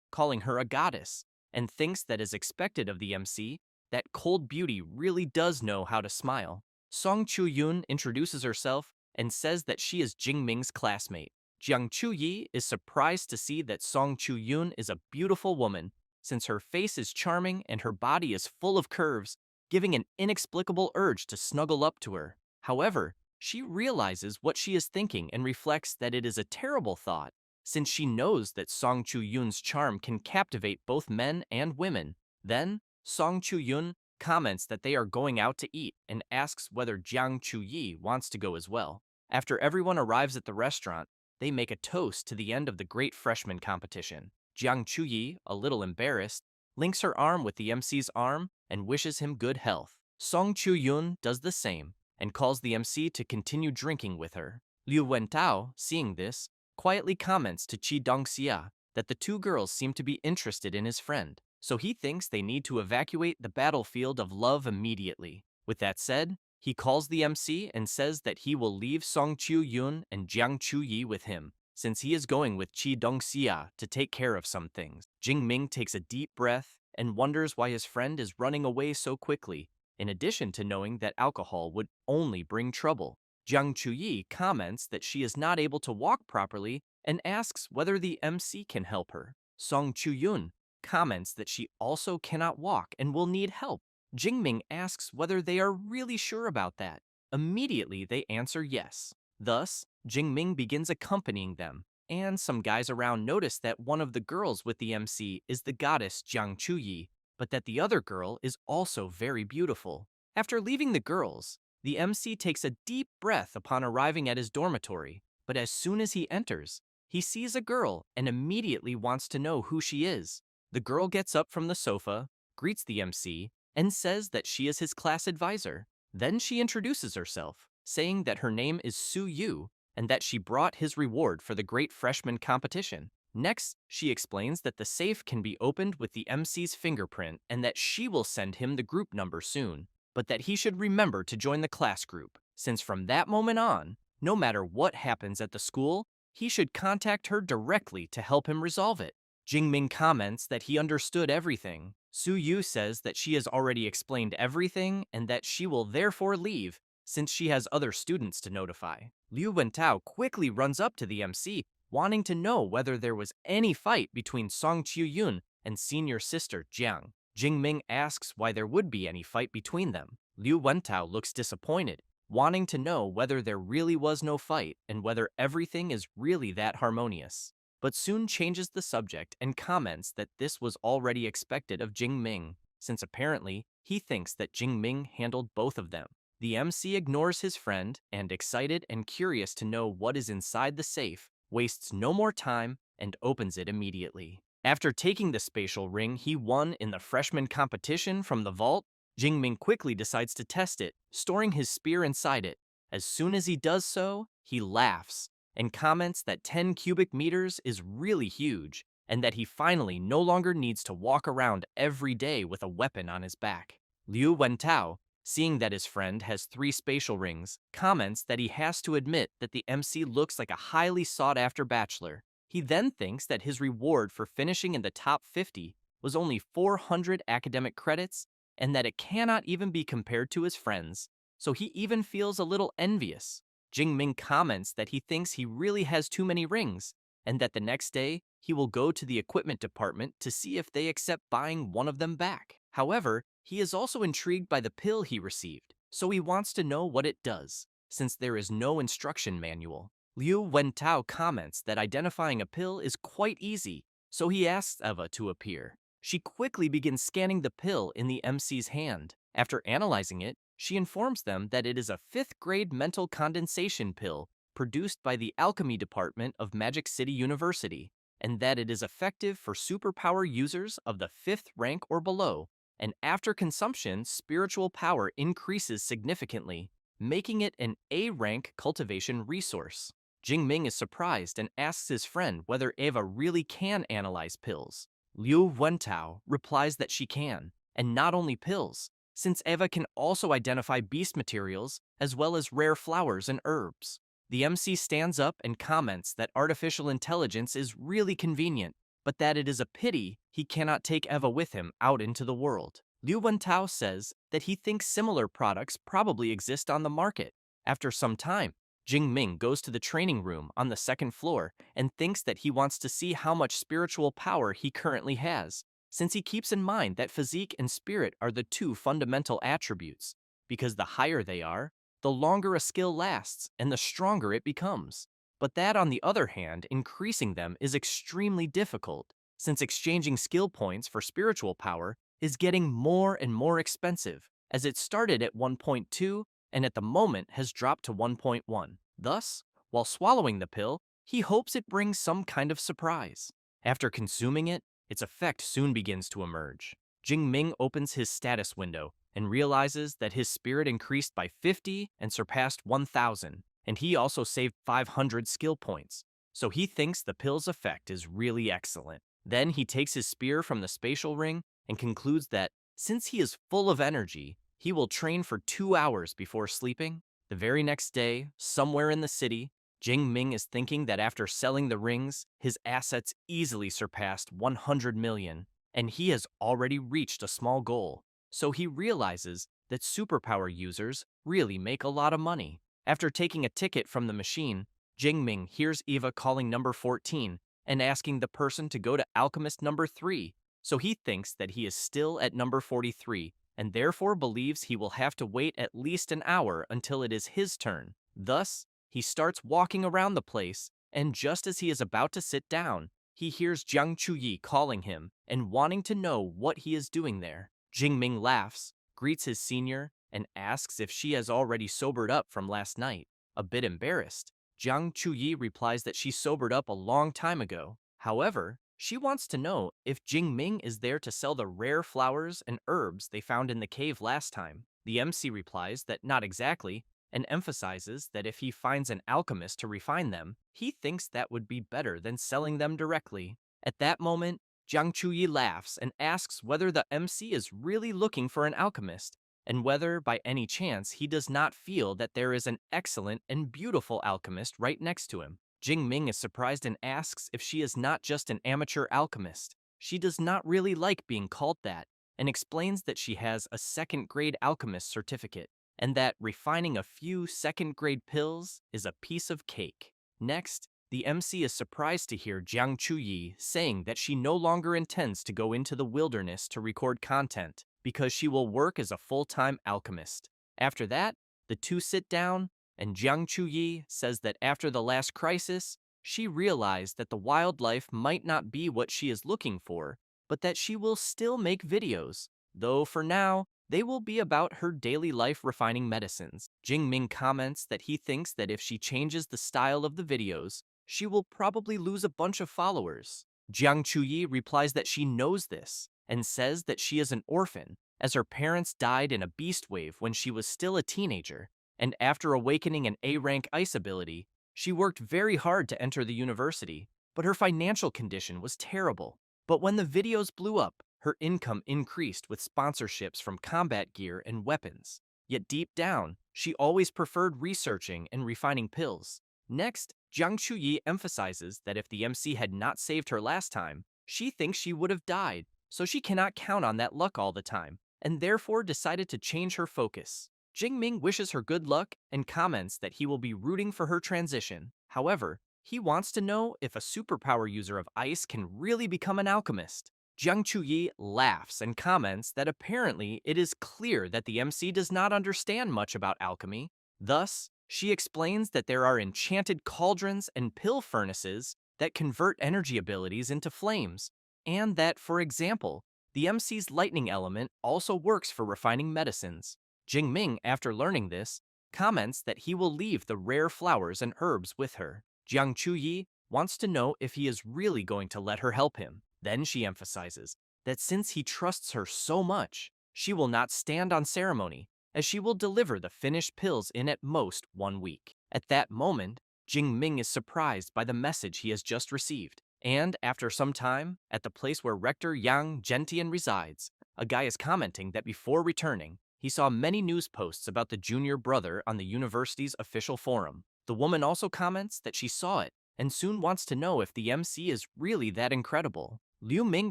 calling her a goddess, and thinks that as expected of the MC, that cold beauty really does know how to smile. Song Chu-yun introduces herself and says that she is Jingming's classmate. Jiang Chuyi is surprised to see that Song Chu-yun is a beautiful woman, since her face is charming and her body is full of curves, giving an inexplicable urge to snuggle up to her. However, she realizes what she is thinking and reflects that it is a terrible thought, since she knows that Song Chu-yun's charm can captivate both men and women. Then, Song Chu-yun comments that they are going out to eat and asks whether Jiang Chuyi wants to go as well. After everyone arrives at the restaurant, they make a toast to the end of the great freshman competition. Jiang Chuyi, a little embarrassed, links her arm with the MC's arm and wishes him good health. Song Chu-yun does the same and calls the MC to continue drinking with her. Liu Wentao, seeing this, quietly comments to Chi Dongxia that the two girls seem to be interested in his friend, so he thinks they need to evacuate the battlefield of love immediately. With that said, he calls the MC and says that he will leave Song Chu-yun and Jiang Chuyi with him, since he is going with Chi Dongxia to take care of some things. Jingming takes a deep breath and wonders why his friend is running away so quickly, in addition to knowing that alcohol would only bring trouble. Jiang Chuyi comments that she is not able to walk properly and asks whether the MC can help her. Song Chu-yun comments that she also cannot walk and will need help. Jingming asks whether they are really sure about that. Immediately, they answer yes. Thus, Jingming begins accompanying them, and some guys around notice that one of the girls with the MC is the goddess Jiang Chuyi, but that the other girl is also very beautiful. After leaving the girls, the MC takes a deep breath upon arriving at his dormitory, but as soon as he enters, he sees a girl and immediately wants to know who she is. The girl gets up from the sofa, greets the MC, and says that she is his class advisor. Then she introduces herself, saying that her name is Su Yu and that she brought his reward for the great freshman competition. Next, she explains that the safe can be opened with the MC's fingerprint and that she will send him the group number soon, but that he should remember to join the class group, since from that moment on, no matter what happens at the school, he should contact her directly to help him resolve it. Jingming comments that he understood everything. Su Yu says that she has already explained everything and that she will therefore leave, since she has other students to notify. Liu Wentao quickly runs up to the MC, wanting to know whether there was any fight between Song Chu-yun and senior sister Jiang. Jingming asks why there would be any fight between them. Liu Wentao looks disappointed, wanting to know whether there really was no fight and whether everything is really that harmonious, but soon changes the subject and comments that this was already expected of Jingming, since apparently he thinks that Jingming handled both of them. The MC ignores his friend and, excited and curious to know what is inside the safe, wastes no more time and opens it immediately. After taking the spatial ring he won in the freshman competition from the vault, Jingming quickly decides to test it, storing his spear inside it. As soon as he does so, he laughs and comments that 10 cubic meters is really huge and that he finally no longer needs to walk around every day with a weapon on his back. Liu Wentao, seeing that his friend has 3 spatial rings, comments that he has to admit that the MC looks like a highly sought-after bachelor. He then thinks that his reward for finishing in the top 50 was only 400 academic credits and that it cannot even be compared to his friends, so he even feels a little envious. Jingming comments that he thinks he really has too many rings, and that the next day he will go to the equipment department to see if they accept buying one of them back. However, he is also intrigued by the pill he received, so he wants to know what it does, since there is no instruction manual. Liu Wentao comments that identifying a pill is quite easy, so he asks Eva to appear. She quickly begins scanning the pill in the MC's hand. After analyzing it, she informs them that it is a 5th grade mental condensation pill produced by the alchemy department of Magic City University. and that it is effective for superpower users of the 5th rank or below, and after consumption, spiritual power increases significantly, making it an A-rank cultivation resource. Jingming is surprised and asks his friend whether Eva really can analyze pills. Liu Wentao replies that she can, and not only pills, since Eva can also identify beast materials as well as rare flowers and herbs. The MC stands up and comments that artificial intelligence is really convenient, but that it is a pity he cannot take Eva with him out into the world. Liu Wentao says that he thinks similar products probably exist on the market. After some time, Jing Ming goes to the training room on the 2nd floor and thinks that he wants to see how much spiritual power he currently has, since he keeps in mind that physique and spirit are the 2 fundamental attributes, because the higher they are, the longer a skill lasts and the stronger it becomes. But that, on the other hand, increasing them is extremely difficult, since exchanging skill points for spiritual power is getting more and more expensive, as it started at 1.2 and at the moment has dropped to 1.1. Thus, while swallowing the pill, he hopes it brings some kind of surprise. After consuming it, its effect soon begins to emerge. Jing Ming opens his status window and realizes that his spirit increased by 50 and surpassed 1,000, and he also saved 500 skill points, so he thinks the pill's effect is really excellent. Then he takes his spear from the spatial ring and concludes that, since he is full of energy, he will train for 2 hours before sleeping. The very next day, somewhere in the city, Jing Ming is thinking that after selling the rings, his assets easily surpassed 100 million, and he has already reached a small goal. So he realizes that superpower users really make a lot of money. After taking a ticket from the machine, Jing Ming hears Eva calling number 14 and asking the person to go to alchemist number 3, so he thinks that he is still at number 43 and therefore believes he will have to wait at least an hour until it is his turn. Thus, he starts walking around the place, and just as he is about to sit down, he hears Jiang Chuyi calling him and wanting to know what he is doing there. Jing Ming laughs, greets his senior, and asks if she has already sobered up from last night. A bit embarrassed, Jiang Chuyi replies that she sobered up a long time ago. However, she wants to know if Jing Ming is there to sell the rare flowers and herbs they found in the cave last time. The MC replies that not exactly, and emphasizes that if he finds an alchemist to refine them, he thinks that would be better than selling them directly. At that moment, Jiang Chuyi laughs and asks whether the MC is really looking for an alchemist, and whether, by any chance, he does not feel that there is an excellent and beautiful alchemist right next to him. Jing Ming is surprised and asks if she is not just an amateur alchemist. She does not really like being called that, and explains that she has a 2nd-grade alchemist certificate, and that refining a few 2nd-grade pills is a piece of cake. Next, the MC is surprised to hear Jiang Chuyi saying that she no longer intends to go into the wilderness to record content, because she will work as a full-time alchemist. After that, the two sit down, and Jiang Chuyi says that after the last crisis, she realized that the wildlife might not be what she is looking for, but that she will still make videos, though for now, they will be about her daily life refining medicines. Jing Ming comments that he thinks that if she changes the style of the videos, she will probably lose a bunch of followers. Jiang Chuyi replies that she knows this, and says that she is an orphan, as her parents died in a beast wave when she was still a teenager, and after awakening an A-rank ice ability, she worked very hard to enter the university, but her financial condition was terrible. But when the videos blew up, her income increased with sponsorships from combat gear and weapons. Yet deep down, she always preferred researching and refining pills. Next, Jiang Chuyi emphasizes that if the MC had not saved her last time, she thinks she would have died, so she cannot count on that luck all the time, and therefore decided to change her focus. Jing Ming wishes her good luck and comments that he will be rooting for her transition. However, he wants to know if a superpower user of ice can really become an alchemist. Jiang Chuyi laughs and comments that apparently it is clear that the MC does not understand much about alchemy. Thus, she explains that there are enchanted cauldrons and pill furnaces that convert energy abilities into flames, and that, for example, the MC's lightning element also works for refining medicines. Jing Ming, after learning this, comments that he will leave the rare flowers and herbs with her. Jiang Chuyi wants to know if he is really going to let her help him. Then she emphasizes that since he trusts her so much, she will not stand on ceremony, as she will deliver the finished pills in at most 1 week. At that moment, Jing Ming is surprised by the message he has just received. And after some time, at the place where Rector Yang Gentian resides, a guy is commenting that before returning, he saw many news posts about the junior brother on the university's official forum. The woman also comments that she saw it and soon wants to know if the MC is really that incredible. Liu Ming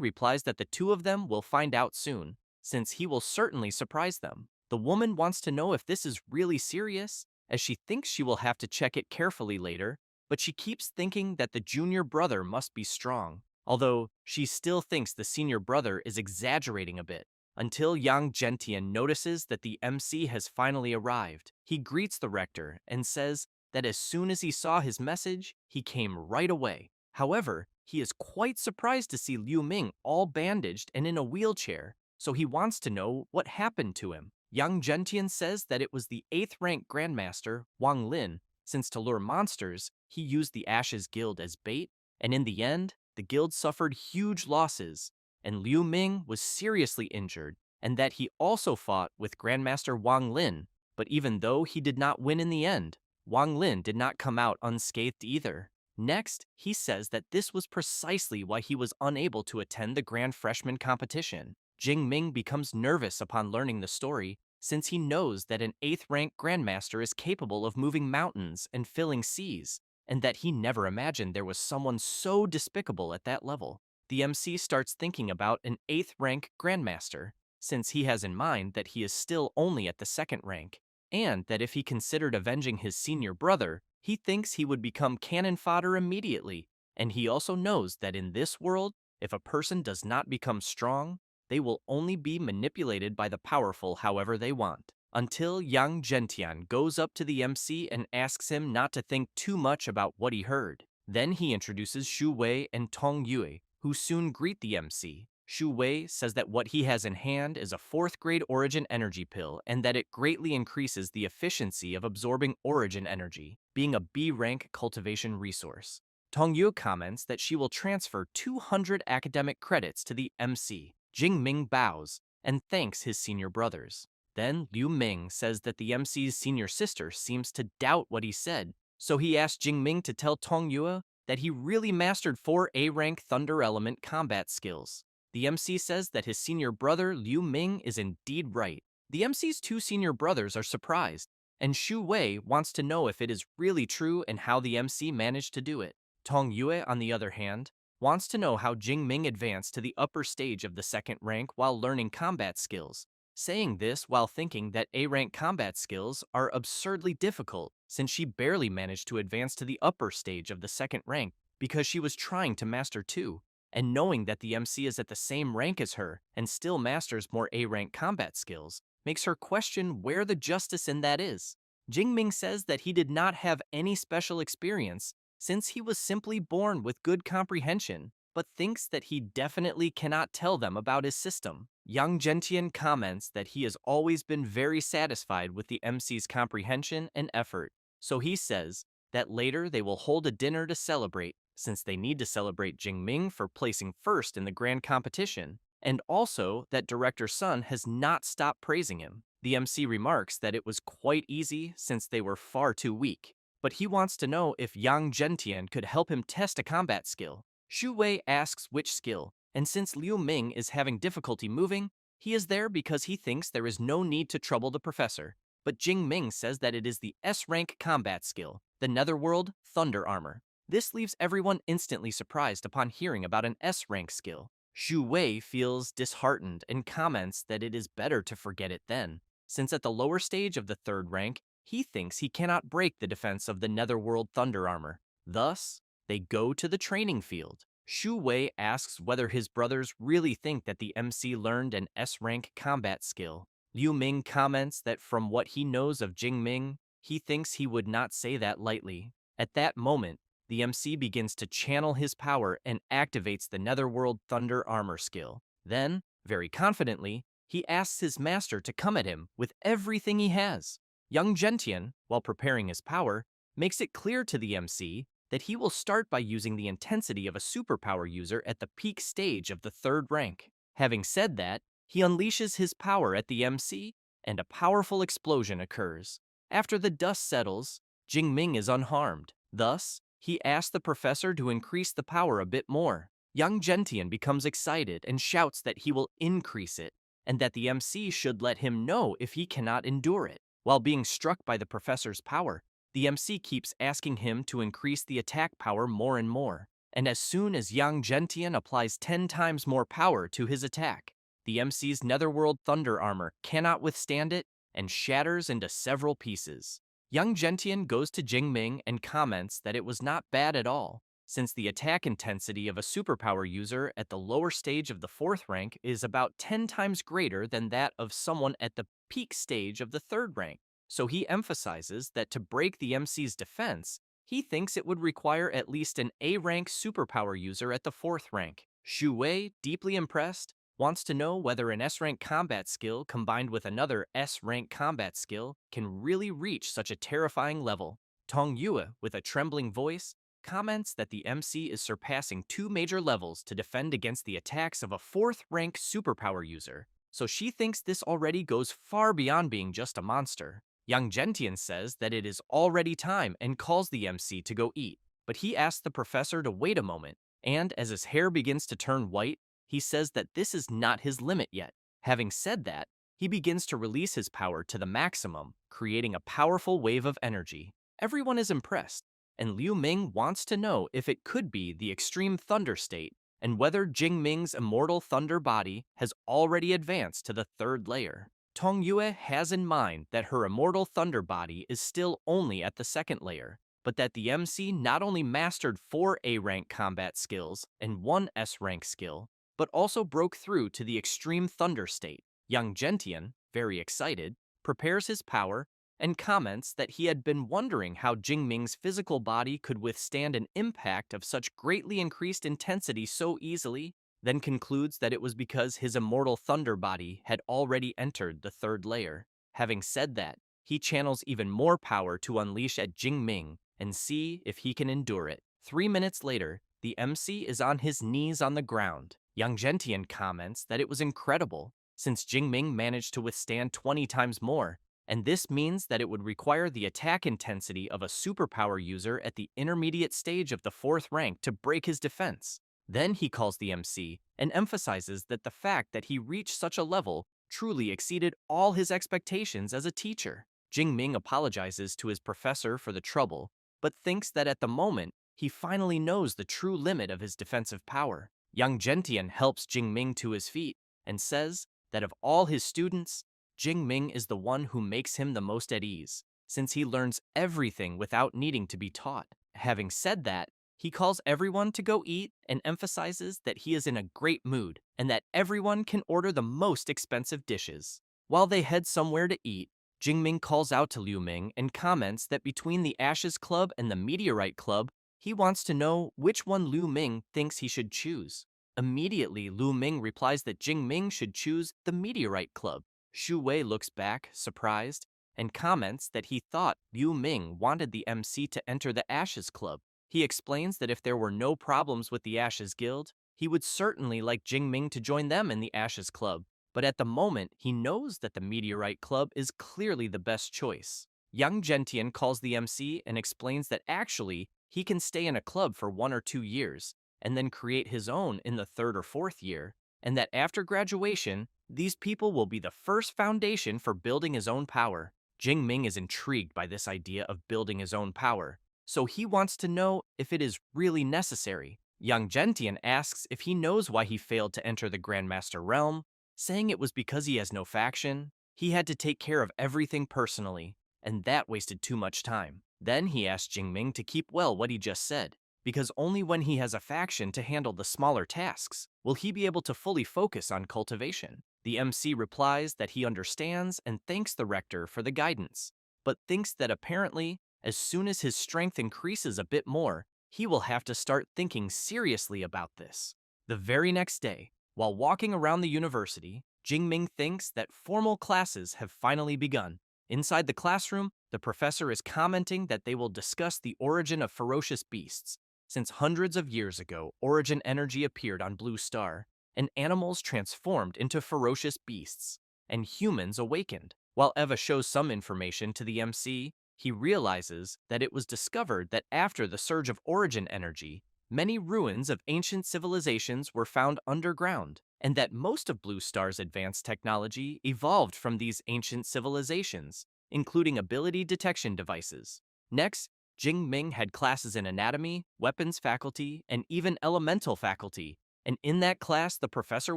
replies that the two of them will find out soon, since he will certainly surprise them. The woman wants to know if this is really serious, as she thinks she will have to check it carefully later, but she keeps thinking that the junior brother must be strong, although she still thinks the senior brother is exaggerating a bit. Until Yang Gentian notices that the MC has finally arrived. He greets the rector and says that as soon as he saw his message, he came right away. However, he is quite surprised to see Liu Ming all bandaged and in a wheelchair, so he wants to know what happened to him. Yang Gentian says that it was the 8th rank Grandmaster, Wang Lin, since to lure monsters, he used the Ashes Guild as bait, and in the end, the guild suffered huge losses, and Liu Ming was seriously injured, and that he also fought with Grandmaster Wang Lin, but even though he did not win in the end, Wang Lin did not come out unscathed either. Next, he says that this was precisely why he was unable to attend the Grand Freshman competition. Jing Ming becomes nervous upon learning the story, since he knows that an 8th rank Grandmaster is capable of moving mountains and filling seas, and that he never imagined there was someone so despicable at that level. The MC starts thinking about an 8th rank Grandmaster, since he has in mind that he is still only at the 2nd rank, and that if he considered avenging his senior brother, he thinks he would become cannon fodder immediately. And he also knows that in this world, if a person does not become strong, they will only be manipulated by the powerful however they want. Until Yang Gentian goes up to the MC and asks him not to think too much about what he heard. Then he introduces Shu Wei and Tong Yue, who soon greet the MC. Shu Wei says that what he has in hand is a 4th grade origin energy pill and that it greatly increases the efficiency of absorbing origin energy, being a B rank cultivation resource. Tong Yue comments that she will transfer 200 academic credits to the MC. Jing Ming bows and thanks his senior brothers. Then Liu Ming says that the MC's senior sister seems to doubt what he said, so he asks Jing Ming to tell Tong Yue that he really mastered 4 A-rank Thunder Element combat skills. The MC says that his senior brother Liu Ming is indeed right. The MC's 2 senior brothers are surprised, and Shu Wei wants to know if it is really true and how the MC managed to do it. Tong Yue, on the other hand, wants to know how Jing Ming advanced to the upper stage of the 2nd rank while learning combat skills, saying this while thinking that A-rank combat skills are absurdly difficult since she barely managed to advance to the upper stage of the 2nd rank because she was trying to master 2, and knowing that the MC is at the same rank as her and still masters more A-rank combat skills makes her question where the justice in that is. Jing Ming says that he did not have any special experience since he was simply born with good comprehension, but thinks that he definitely cannot tell them about his system. Yang Gentian comments that he has always been very satisfied with the MC's comprehension and effort, so he says that later they will hold a dinner to celebrate, since they need to celebrate Jing Ming for placing first in the grand competition, and also that Director Sun has not stopped praising him. The MC remarks that it was quite easy since they were far too weak, but he wants to know if Yang Gentian could help him test a combat skill. Shu Wei asks which skill, and since Liu Ming is having difficulty moving, he is there because he thinks there is no need to trouble the professor. But Jing Ming says that it is the S-rank combat skill, the Netherworld Thunder Armor. This leaves everyone instantly surprised upon hearing about an S-rank skill. Shu Wei feels disheartened and comments that it is better to forget it then, since at the lower stage of the 3rd rank, he thinks he cannot break the defense of the Netherworld Thunder Armor. Thus, they go to the training field. Shu Wei asks whether his brothers really think that the MC learned an S-rank combat skill. Liu Ming comments that from what he knows of Jing Ming, he thinks he would not say that lightly. At that moment, the MC begins to channel his power and activates the Netherworld Thunder Armor skill. Then, very confidently, he asks his master to come at him with everything he has. Yang Gentian, while preparing his power, makes it clear to the MC that he will start by using the intensity of a superpower user at the peak stage of the third rank. Having said that, he unleashes his power at the MC, and a powerful explosion occurs. After the dust settles, Jingming is unharmed. Thus, he asks the professor to increase the power a bit more. Young Gentian becomes excited and shouts that he will increase it, and that the MC should let him know if he cannot endure it. While being struck by the professor's power, the MC keeps asking him to increase the attack power more and more. And as soon as Yang Gentian applies 10 times more power to his attack, the MC's netherworld thunder armor cannot withstand it and shatters into several pieces. Young Gentian goes to Jingming and comments that it was not bad at all, since the attack intensity of a superpower user at the lower stage of the fourth rank is about 10 times greater than that of someone at the peak stage of the third rank. So he emphasizes that to break the MC's defense, he thinks it would require at least an A-rank superpower user at the fourth rank. Xu Wei, deeply impressed, wants to know whether an S-rank combat skill combined with another S-rank combat skill can really reach such a terrifying level. Tong Yue, with a trembling voice, comments that the MC is surpassing 2 major levels to defend against the attacks of a 4th-rank superpower user, so she thinks this already goes far beyond being just a monster. Young Gentian says that it is already time and calls the MC to go eat, but he asks the professor to wait a moment, and as his hair begins to turn white, he says that this is not his limit yet. Having said that, he begins to release his power to the maximum, creating a powerful wave of energy. Everyone is impressed, and Liu Ming wants to know if it could be the extreme thunder state and whether Jing Ming's immortal thunder body has already advanced to the third layer. Tong Yue has in mind that her immortal thunder body is still only at the second layer, but that the MC not only mastered 4 A-rank combat skills and 1 S-rank skill, but also broke through to the extreme thunder state. Young Gentian, very excited, prepares his power and comments that he had been wondering how Jingming's physical body could withstand an impact of such greatly increased intensity so easily, then concludes that it was because his immortal thunder body had already entered the third layer. Having said that, he channels even more power to unleash at Jingming and see if he can endure it. 3 minutes later, the MC is on his knees on the ground. Young Gentian comments that it was incredible, since Jingming managed to withstand 20 times more, and this means that it would require the attack intensity of a superpower user at the intermediate stage of the 4th rank to break his defense. Then he calls the MC and emphasizes that the fact that he reached such a level truly exceeded all his expectations as a teacher. Jingming apologizes to his professor for the trouble, but thinks that at the moment, he finally knows the true limit of his defensive power. Young Gentian helps Jingming to his feet and says that of all his students, Jingming is the one who makes him the most at ease, since he learns everything without needing to be taught. Having said that, he calls everyone to go eat and emphasizes that he is in a great mood and that everyone can order the most expensive dishes. While they head somewhere to eat, Jingming calls out to Liu Ming and comments that between the Ashes Club and the Meteorite Club, he wants to know which one Liu Ming thinks he should choose. Immediately, Liu Ming replies that Jingming should choose the Meteorite Club. Xu Wei looks back, surprised, and comments that he thought Liu Ming wanted the MC to enter the Ashes Club. He explains that if there were no problems with the Ashes Guild, he would certainly like Jingming to join them in the Ashes Club, but at the moment, he knows that the Meteorite Club is clearly the best choice. Young Gentian calls the MC and explains that actually, he can stay in a club for 1 or 2 years, and then create his own in the 3rd or 4th year, and that after graduation, these people will be the first foundation for building his own power. Jingming is intrigued by this idea of building his own power, so he wants to know if it is really necessary. Young Gentian asks if he knows why he failed to enter the Grandmaster realm, saying it was because he has no faction. He had to take care of everything personally, and that wasted too much time. Then he asked Jingming to keep well what he just said, because only when he has a faction to handle the smaller tasks will he be able to fully focus on cultivation. The MC replies that he understands and thanks the rector for the guidance, but thinks that apparently, as soon as his strength increases a bit more, he will have to start thinking seriously about this. The very next day, while walking around the university, Jingming thinks that formal classes have finally begun. Inside the classroom, the professor is commenting that they will discuss the origin of ferocious beasts. Since hundreds of years ago, origin energy appeared on Blue Star, and animals transformed into ferocious beasts, and humans awakened. While Eva shows some information to the MC, he realizes that it was discovered that after the surge of origin energy, many ruins of ancient civilizations were found underground, and that most of Blue Star's advanced technology evolved from these ancient civilizations, including ability detection devices. Next, Jing Ming had classes in anatomy, weapons faculty, and even elemental faculty, and in that class the professor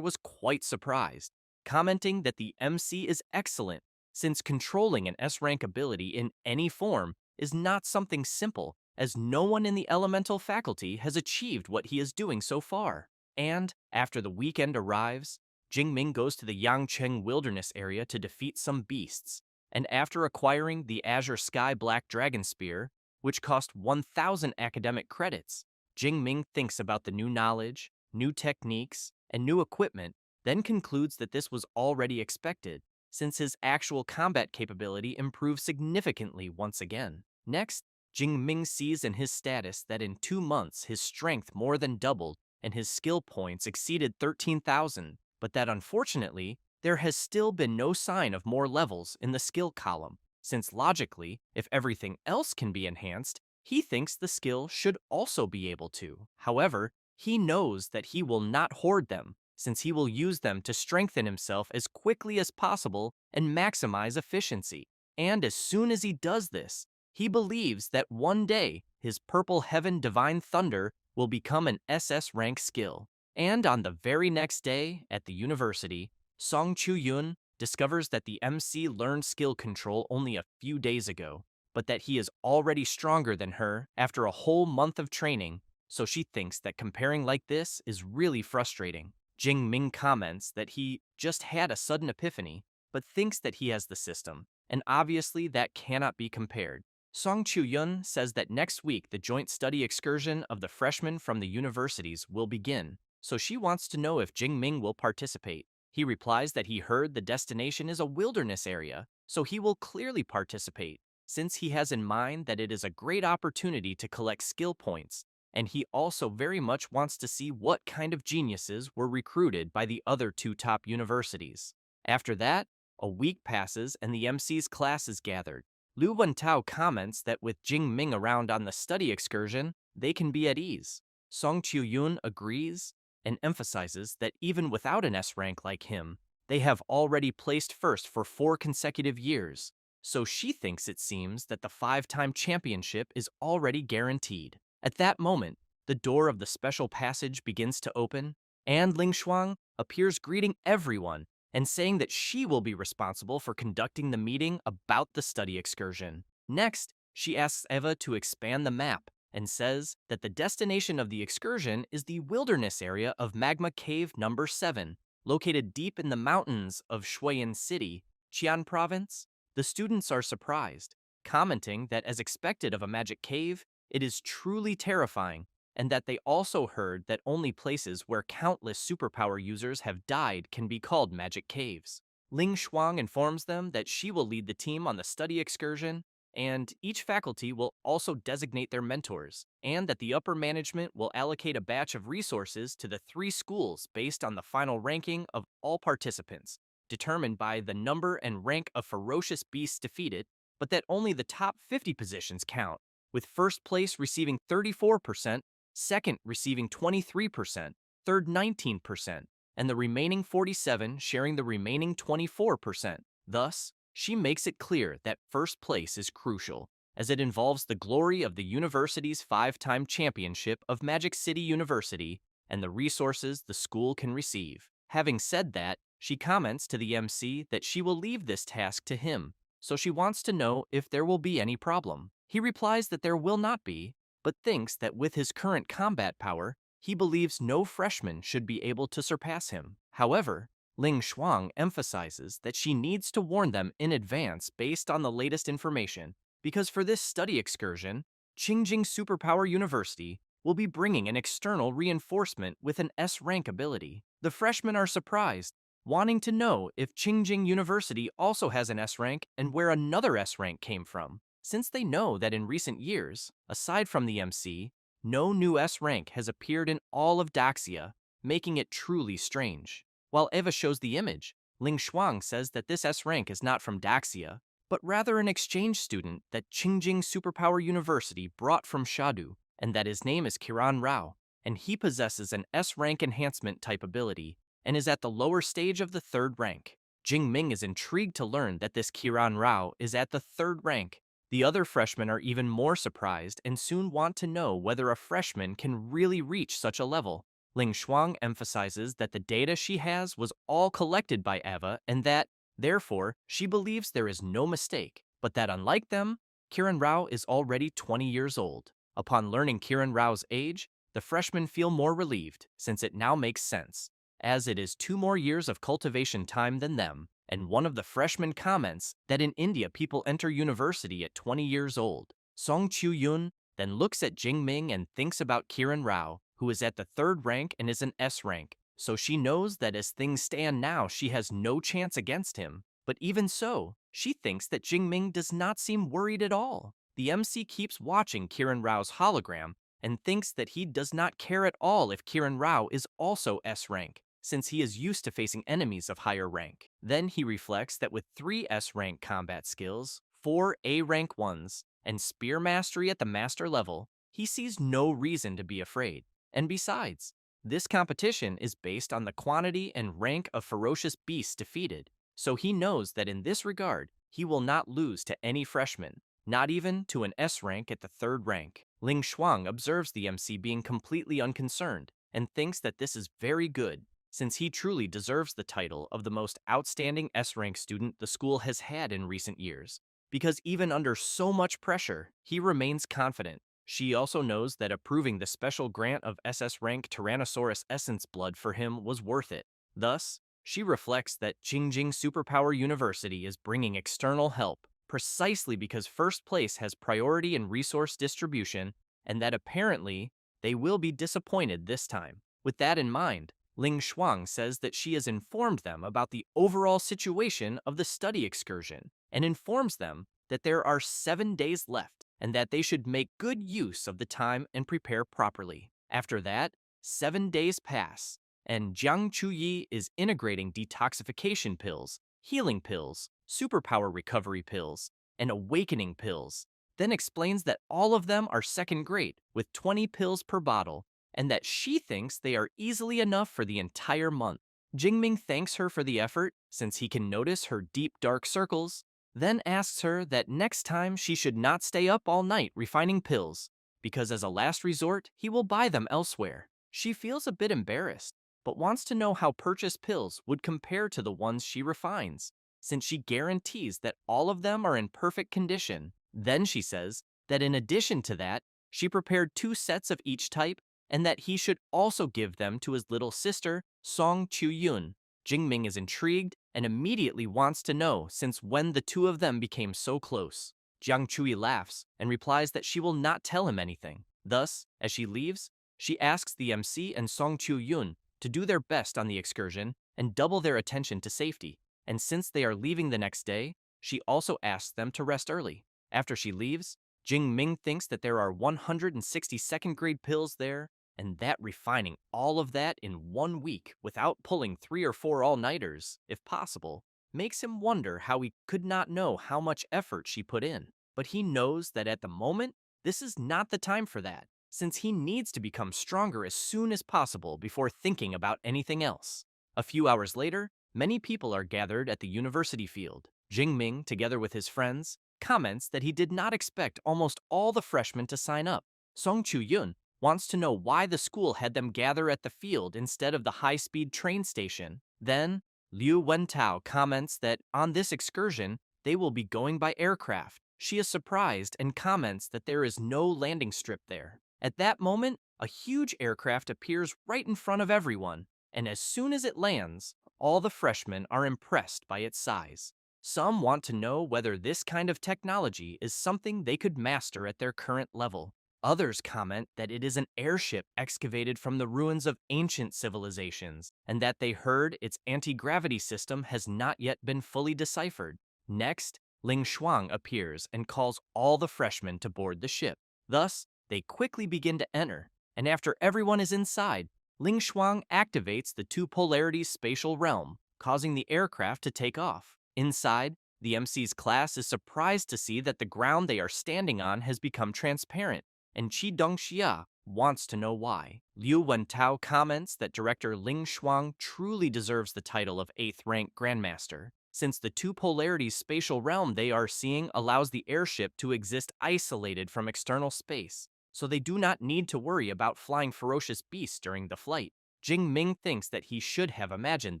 was quite surprised, commenting that the MC is excellent, since controlling an S-rank ability in any form is not something simple, as no one in the elemental faculty has achieved what he is doing so far. And, after the weekend arrives, Jingming goes to the Yangcheng Wilderness area to defeat some beasts, and after acquiring the Azure Sky Black Dragon Spear, which cost 1,000 academic credits, Jingming thinks about the new knowledge, new techniques, and new equipment, then concludes that this was already expected, since his actual combat capability improved significantly once again. Next, Jing Ming sees in his status that in 2 months his strength more than doubled and his skill points exceeded 13,000, but that unfortunately, there has still been no sign of more levels in the skill column, since logically, if everything else can be enhanced, he thinks the skill should also be able to. However, he knows that he will not hoard them, since he will use them to strengthen himself as quickly as possible and maximize efficiency. And as soon as he does this, he believes that one day his Purple Heaven Divine Thunder will become an SS rank skill. And on the very next day, at the university, Song Chu-yun discovers that the MC learned skill control only a few days ago, but that he is already stronger than her after a whole month of training, so she thinks that comparing like this is really frustrating. Jing Ming comments that he just had a sudden epiphany, but thinks that he has the system, and obviously that cannot be compared. Song Chu-yun says that next week the joint study excursion of the freshmen from the universities will begin, so she wants to know if Jing Ming will participate. He replies that he heard the destination is a wilderness area, so he will clearly participate, since he has in mind that it is a great opportunity to collect skill points, and he also very much wants to see what kind of geniuses were recruited by the other 2 top universities. After that, a week passes and the MC's class is gathered. Lu Wentao comments that with Jing Ming around on the study excursion, they can be at ease. Song Chu-yun agrees and emphasizes that even without an S rank like him, they have already placed first for 4 consecutive years, so she thinks it seems that the 5-time championship is already guaranteed. At that moment, the door of the special passage begins to open, and Ling Shuang appears greeting everyone and saying that she will be responsible for conducting the meeting about the study excursion. Next, she asks Eva to expand the map and says that the destination of the excursion is the wilderness area of Magma Cave number 7, located deep in the mountains of Shuiyan City, Qian Province. The students are surprised, commenting that as expected of a magic cave, it is truly terrifying, and that they also heard that only places where countless superpower users have died can be called magic caves. Ling Shuang informs them that she will lead the team on the study excursion, and each faculty will also designate their mentors, and that the upper management will allocate a batch of resources to the 3 schools based on the final ranking of all participants, determined by the number and rank of ferocious beasts defeated, but that only the top 50 positions count, with first place receiving 34%, second receiving 23%, third 19%, and the remaining 47 sharing the remaining 24%. Thus, she makes it clear that first place is crucial, as it involves the glory of the university's 5-time championship of Magic City University and the resources the school can receive. Having said that, she comments to the MC that she will leave this task to him, so she wants to know if there will be any problem. He replies that there will not be, but thinks that with his current combat power, he believes no freshman should be able to surpass him. However, Ling Shuang emphasizes that she needs to warn them in advance based on the latest information, because for this study excursion, Qingjing Superpower University will be bringing an external reinforcement with an S-rank ability. The freshmen are surprised, wanting to know if Qingjing University also has an S rank and where another S rank came from, since they know that in recent years, aside from the MC, no new S rank has appeared in all of Daxia, making it truly strange. While Eva shows the image, Ling Shuang says that this S rank is not from Daxia, but rather an exchange student that Qingjing Superpower University brought from Shadu, and that his name is Kiran Rao, and he possesses an S rank enhancement type ability and is at the lower stage of the third rank. Jing Ming is intrigued to learn that this Kiran Rao is at the third rank. The other freshmen are even more surprised and soon want to know whether a freshman can really reach such a level. Ling Shuang emphasizes that the data she has was all collected by Eva and that, therefore, she believes there is no mistake, but that unlike them, Kiran Rao is already 20 years old. Upon learning Kiran Rao's age, the freshmen feel more relieved, since it now makes sense, as it is 2 more years of cultivation time than them, and one of the freshmen comments that in India people enter university at 20 years old. Song Chu-yun then looks at Jing Ming and thinks about Kiran Rao, who is at the third rank and is an S rank, so she knows that as things stand now she has no chance against him. But even so, she thinks that Jing Ming does not seem worried at all. The MC keeps watching Kiran Rao's hologram and thinks that he does not care at all if Kiran Rao is also S rank, since he is used to facing enemies of higher rank. Then he reflects that with 3 S rank combat skills, 4 A rank ones, and spear mastery at the master level, he sees no reason to be afraid. And besides, this competition is based on the quantity and rank of ferocious beasts defeated, so he knows that in this regard, he will not lose to any freshman, not even to an S rank at the third rank. Ling Shuang observes the MC being completely unconcerned and thinks that this is very good, since he truly deserves the title of the most outstanding S rank student the school has had in recent years, because even under so much pressure, he remains confident. She also knows that approving the special grant of SS rank Tyrannosaurus Essence blood for him was worth it. Thus, she reflects that Qingjing Superpower University is bringing external help precisely because first place has priority in resource distribution, and that apparently they will be disappointed this time. With that in mind, Ling Shuang says that she has informed them about the overall situation of the study excursion and informs them that there are 7 days left and that they should make good use of the time and prepare properly. After that, 7 days pass, and Jiang Chuyi is integrating detoxification pills, healing pills, superpower recovery pills, and awakening pills, then explains that all of them are second grade with 20 pills per bottle, and that she thinks they are easily enough for the entire month. Jingming thanks her for the effort, since he can notice her deep dark circles, then asks her that next time she should not stay up all night refining pills, because as a last resort, he will buy them elsewhere. She feels a bit embarrassed, but wants to know how purchased pills would compare to the ones she refines, since she guarantees that all of them are in perfect condition. Then she says that in addition to that, she prepared 2 sets of each type and that he should also give them to his little sister, Song Chu-yun. Jingming is intrigued and immediately wants to know since when the 2 of them became so close. Jiang Chui laughs and replies that she will not tell him anything. Thus, as she leaves, she asks the MC and Song Chu-yun to do their best on the excursion and double their attention to safety. And since they are leaving the next day, she also asks them to rest early. After she leaves, Jing Ming thinks that there are 160 second grade pills there, and that refining all of that in 1 week without pulling 3 or 4 all-nighters, if possible, makes him wonder how he could not know how much effort she put in. But he knows that at the moment, this is not the time for that, since he needs to become stronger as soon as possible before thinking about anything else. A few hours later, many people are gathered at the university field. Jing Ming, together with his friends, comments that he did not expect almost all the freshmen to sign up. Song Chu-yun wants to know why the school had them gather at the field instead of the high-speed train station. Then, Liu Wentao comments that on this excursion, they will be going by aircraft. She is surprised and comments that there is no landing strip there. At that moment, a huge aircraft appears right in front of everyone, and as soon as it lands, all the freshmen are impressed by its size. Some want to know whether this kind of technology is something they could master at their current level. Others comment that it is an airship excavated from the ruins of ancient civilizations, and that they heard its anti-gravity system has not yet been fully deciphered. Next, Ling Shuang appears and calls all the freshmen to board the ship. Thus, they quickly begin to enter, and after everyone is inside, Ling Shuang activates the two polarities spatial realm, causing the aircraft to take off. Inside, the MC's class is surprised to see that the ground they are standing on has become transparent, and Qi Dongxia wants to know why. Liu Wentao comments that director Ling Shuang truly deserves the title of 8th rank Grandmaster, since the two polarities spatial realm they are seeing allows the airship to exist isolated from external space, so they do not need to worry about flying ferocious beasts during the flight. Jing Ming thinks that he should have imagined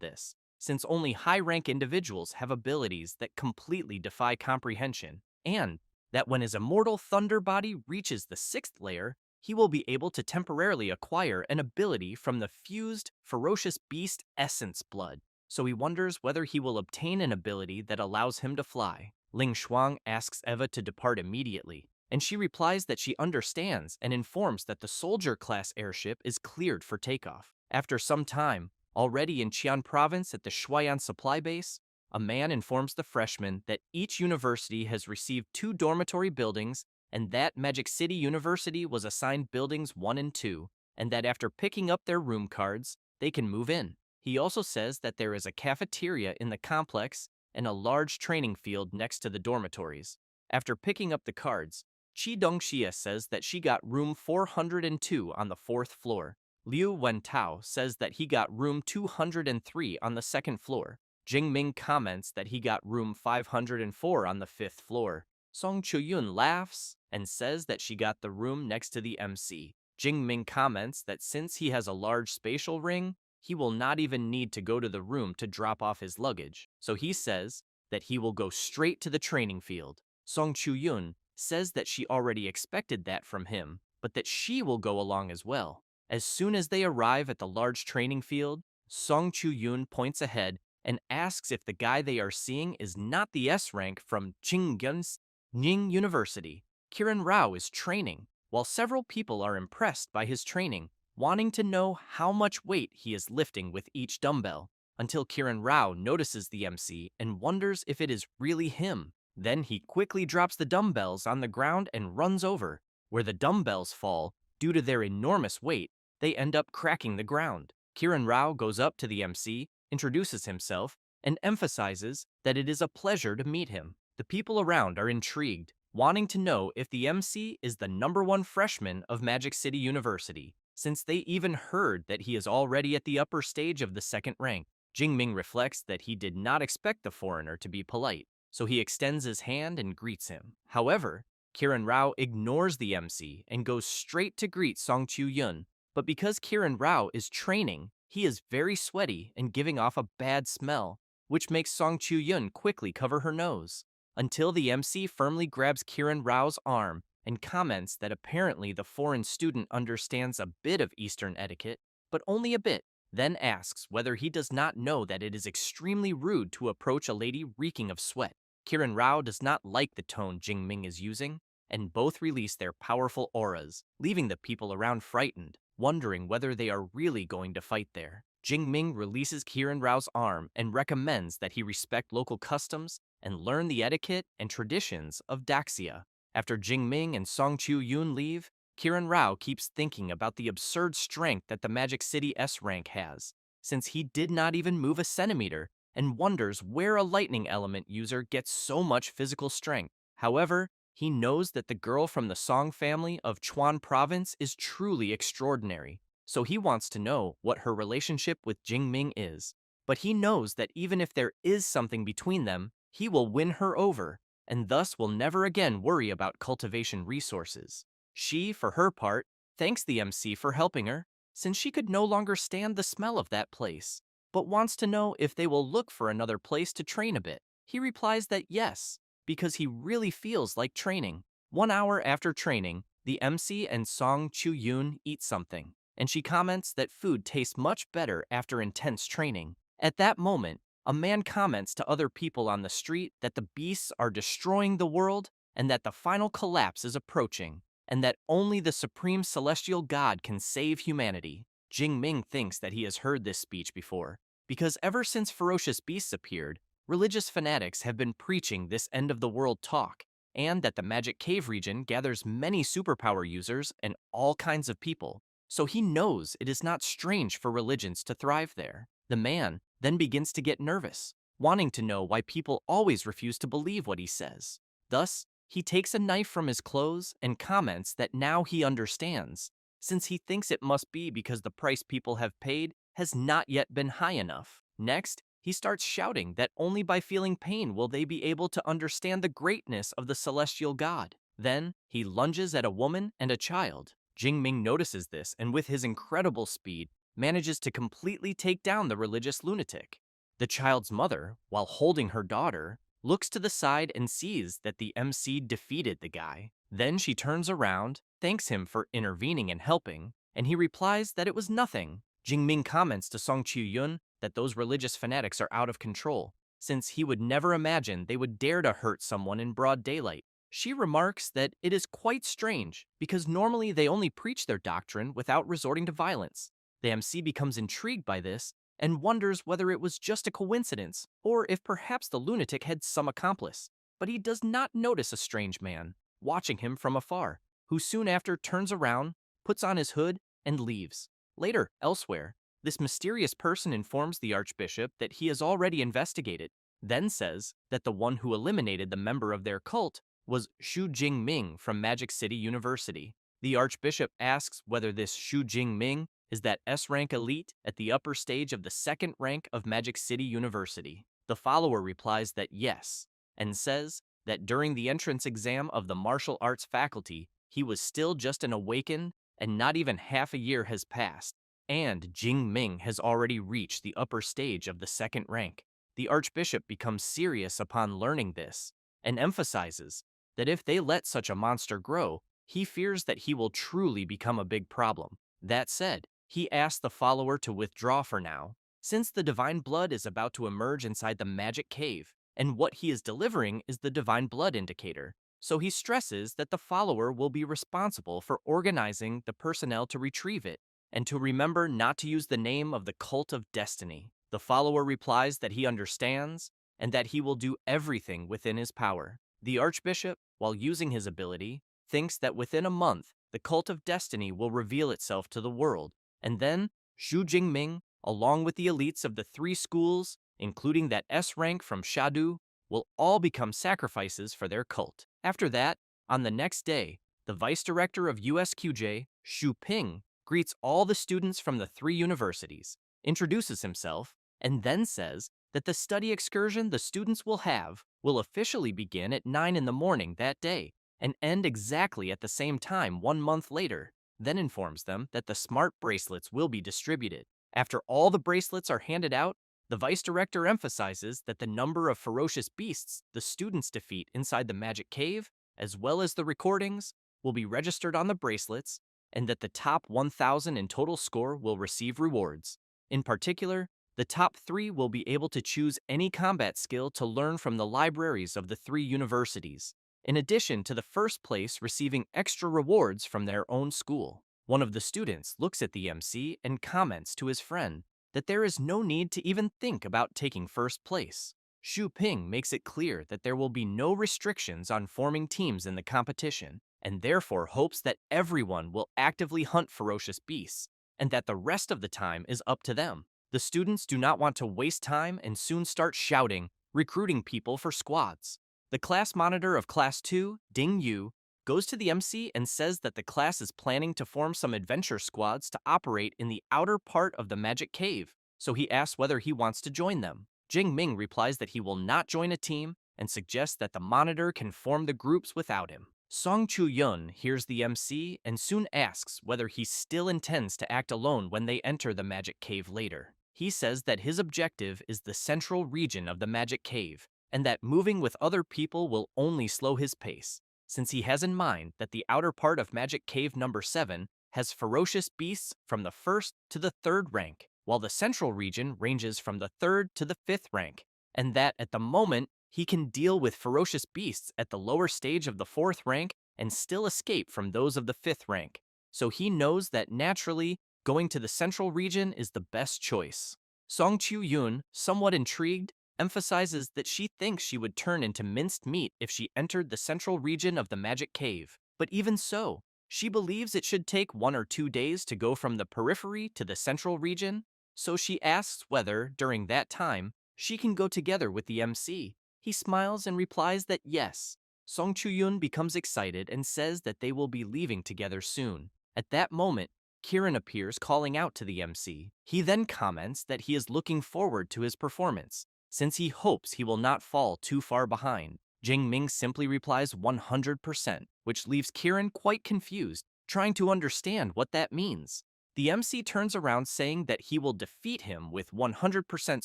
this, since only high-rank individuals have abilities that completely defy comprehension, and that when his immortal thunder body reaches the 6th layer, he will be able to temporarily acquire an ability from the fused, ferocious beast essence blood. So he wonders whether he will obtain an ability that allows him to fly. Ling Shuang asks Eva to depart immediately, and she replies that she understands and informs that the soldier-class airship is cleared for takeoff. After some time, already in Qian province at the Shuayan supply base, a man informs the freshmen that each university has received 2 dormitory buildings and that Magic City University was assigned buildings 1 and 2, and that after picking up their room cards, they can move in. He also says that there is a cafeteria in the complex and a large training field next to the dormitories. After picking up the cards, Qi Dongxia says that she got room 402 on the 4th floor. Liu Wentao says that he got room 203 on the 2nd floor. Jing Ming comments that he got room 504 on the 5th floor. Song Chuyun laughs and says that she got the room next to the MC. Jing Ming comments that since he has a large spatial ring, he will not even need to go to the room to drop off his luggage. So he says that he will go straight to the training field. Song Chuyun says that she already expected that from him, but that she will go along as well. As soon as they arrive at the large training field, Song Chuyun points ahead and asks if the guy they are seeing is not the S rank from Qingyun's Ning University. Kiran Rao is training, while several people are impressed by his training, wanting to know how much weight he is lifting with each dumbbell, until Kiran Rao notices the MC and wonders if it is really him. Then he quickly drops the dumbbells on the ground and runs over. Where the dumbbells fall, due to their enormous weight, they end up cracking the ground. Kiran Rao goes up to the MC, introduces himself, and emphasizes that it is a pleasure to meet him. The people around are intrigued, wanting to know if the MC is the #1 freshman of Magic City University, since they even heard that he is already at the upper stage of the 2nd rank. Jing Ming reflects that he did not expect the foreigner to be polite, so he extends his hand and greets him. However, Kiran Rao ignores the MC and goes straight to greet Song Chuyun, but because Kiran Rao is training, he is very sweaty and giving off a bad smell, which makes Song Chuyun quickly cover her nose, until the MC firmly grabs Kiran Rao's arm and comments that apparently the foreign student understands a bit of Eastern etiquette, but only a bit, then asks whether he does not know that it is extremely rude to approach a lady reeking of sweat. Kiran Rao does not like the tone Jing Ming is using, and both release their powerful auras, leaving the people around frightened, wondering whether they are really going to fight there. Jing Ming releases Kiran Rao's arm and recommends that he respect local customs and learn the etiquette and traditions of Daxia. After Jing Ming and Song Chuyun leave, Kiran Rao keeps thinking about the absurd strength that the Magic City S rank has, since he did not even move a centimeter, and wonders where a lightning element user gets so much physical strength. However, he knows that the girl from the Song family of Chuan province is truly extraordinary, so he wants to know what her relationship with Jing Ming is. But he knows that even if there is something between them, he will win her over, and thus will never again worry about cultivation resources. She, for her part, thanks the MC for helping her, since she could no longer stand the smell of that place, but wants to know if they will look for another place to train a bit. He replies that yes, because he really feels like training. 1 hour after training, the MC and Song Chuyun eat something, and she comments that food tastes much better after intense training. At that moment, a man comments to other people on the street that the beasts are destroying the world and that the final collapse is approaching. and that only the supreme celestial god can save humanity. Jing Ming thinks that he has heard this speech before, because ever since ferocious beasts appeared, religious fanatics have been preaching this end-of-the-world talk, and that the Magic Cave region gathers many superpower users and all kinds of people, so he knows it is not strange for religions to thrive there. The man then begins to get nervous, wanting to know why people always refuse to believe what he says. Thus, he takes a knife from his clothes and comments that now he understands, since he thinks it must be because the price people have paid has not yet been high enough. Next, he starts shouting that only by feeling pain will they be able to understand the greatness of the celestial god. Then, he lunges at a woman and a child. Jing Ming notices this and with his incredible speed, manages to completely take down the religious lunatic. The child's mother, while holding her daughter, looks to the side and sees that the MC defeated the guy. Then she turns around, thanks him for intervening and helping, and he replies that it was nothing. Jing Ming comments to Song Chiu-yun that those religious fanatics are out of control, since he would never imagine they would dare to hurt someone in broad daylight. She remarks that it is quite strange, because normally they only preach their doctrine without resorting to violence. The MC becomes intrigued by this and wonders whether it was just a coincidence or if perhaps the lunatic had some accomplice. But he does not notice a strange man watching him from afar, who soon after turns around, puts on his hood, and leaves. Later, elsewhere, this mysterious person informs the archbishop that he has already investigated, then says that the one who eliminated the member of their cult was Xu Jingming from Magic City University. The archbishop asks whether this Xu Jingming is that S-rank elite at the upper stage of the second rank of Magic City University. The follower replies that yes, and says that during the entrance exam of the martial arts faculty, he was still just an awakened, and not even half a year has passed, and Jing Ming has already reached the upper stage of the second rank. The archbishop becomes serious upon learning this, and emphasizes that if they let such a monster grow, he fears that he will truly become a big problem. That said, he asks the follower to withdraw for now, since the divine blood is about to emerge inside the magic cave, and what he is delivering is the divine blood indicator. So he stresses that the follower will be responsible for organizing the personnel to retrieve it, and to remember not to use the name of the cult of destiny. The follower replies that he understands, and that he will do everything within his power. The archbishop, while using his ability, thinks that within a month, the cult of destiny will reveal itself to the world, and then Xu Jingming, along with the elites of the three schools, including that S rank from Shadu, will all become sacrifices for their cult. After that, on the next day, the vice director of USQJ, Xu Ping, greets all the students from the three universities, introduces himself, and then says that the study excursion the students will have will officially begin at 9 in the morning that day and end exactly at the same time 1 month later, then informs them that the smart bracelets will be distributed. After all the bracelets are handed out, the vice director emphasizes that the number of ferocious beasts the students defeat inside the magic cave, as well as the recordings, will be registered on the bracelets, and that the top 1,000 in total score will receive rewards. In particular, the top 3 will be able to choose any combat skill to learn from the libraries of the 3 universities, in addition to the first place receiving extra rewards from their own school. One of the students looks at the MC and comments to his friend that there is no need to even think about taking first place. Xu Ping makes it clear that there will be no restrictions on forming teams in the competition, and therefore hopes that everyone will actively hunt ferocious beasts, and that the rest of the time is up to them. The students do not want to waste time and soon start shouting, recruiting people for squads. The class monitor of Class 2, Ding Yu, goes to the MC and says that the class is planning to form some adventure squads to operate in the outer part of the magic cave, so he asks whether he wants to join them. Jing Ming replies that he will not join a team and suggests that the monitor can form the groups without him. Song Chu-yun hears the MC and soon asks whether he still intends to act alone when they enter the magic cave later. He says that his objective is the central region of the magic cave, and that moving with other people will only slow his pace, since he has in mind that the outer part of Magic Cave number 7 has ferocious beasts from the 1st to the 3rd rank, while the central region ranges from the 3rd to the 5th rank, and that at the moment he can deal with ferocious beasts at the lower stage of the 4th rank and still escape from those of the 5th rank. So he knows that naturally, going to the central region is the best choice. Song Chu-yoon, somewhat intrigued, emphasizes that she thinks she would turn into minced meat if she entered the central region of the magic cave. But even so, she believes it should take 1 or 2 days to go from the periphery to the central region, so she asks whether, during that time, she can go together with the MC. He smiles and replies that yes. Song Chu-yoon becomes excited and says that they will be leaving together soon. At that moment, Kieran appears calling out to the MC. He then comments that he is looking forward to his performance, since he hopes he will not fall too far behind. Jing Ming simply replies 100%, which leaves Kieran quite confused, trying to understand what that means. The MC turns around saying that he will defeat him with 100%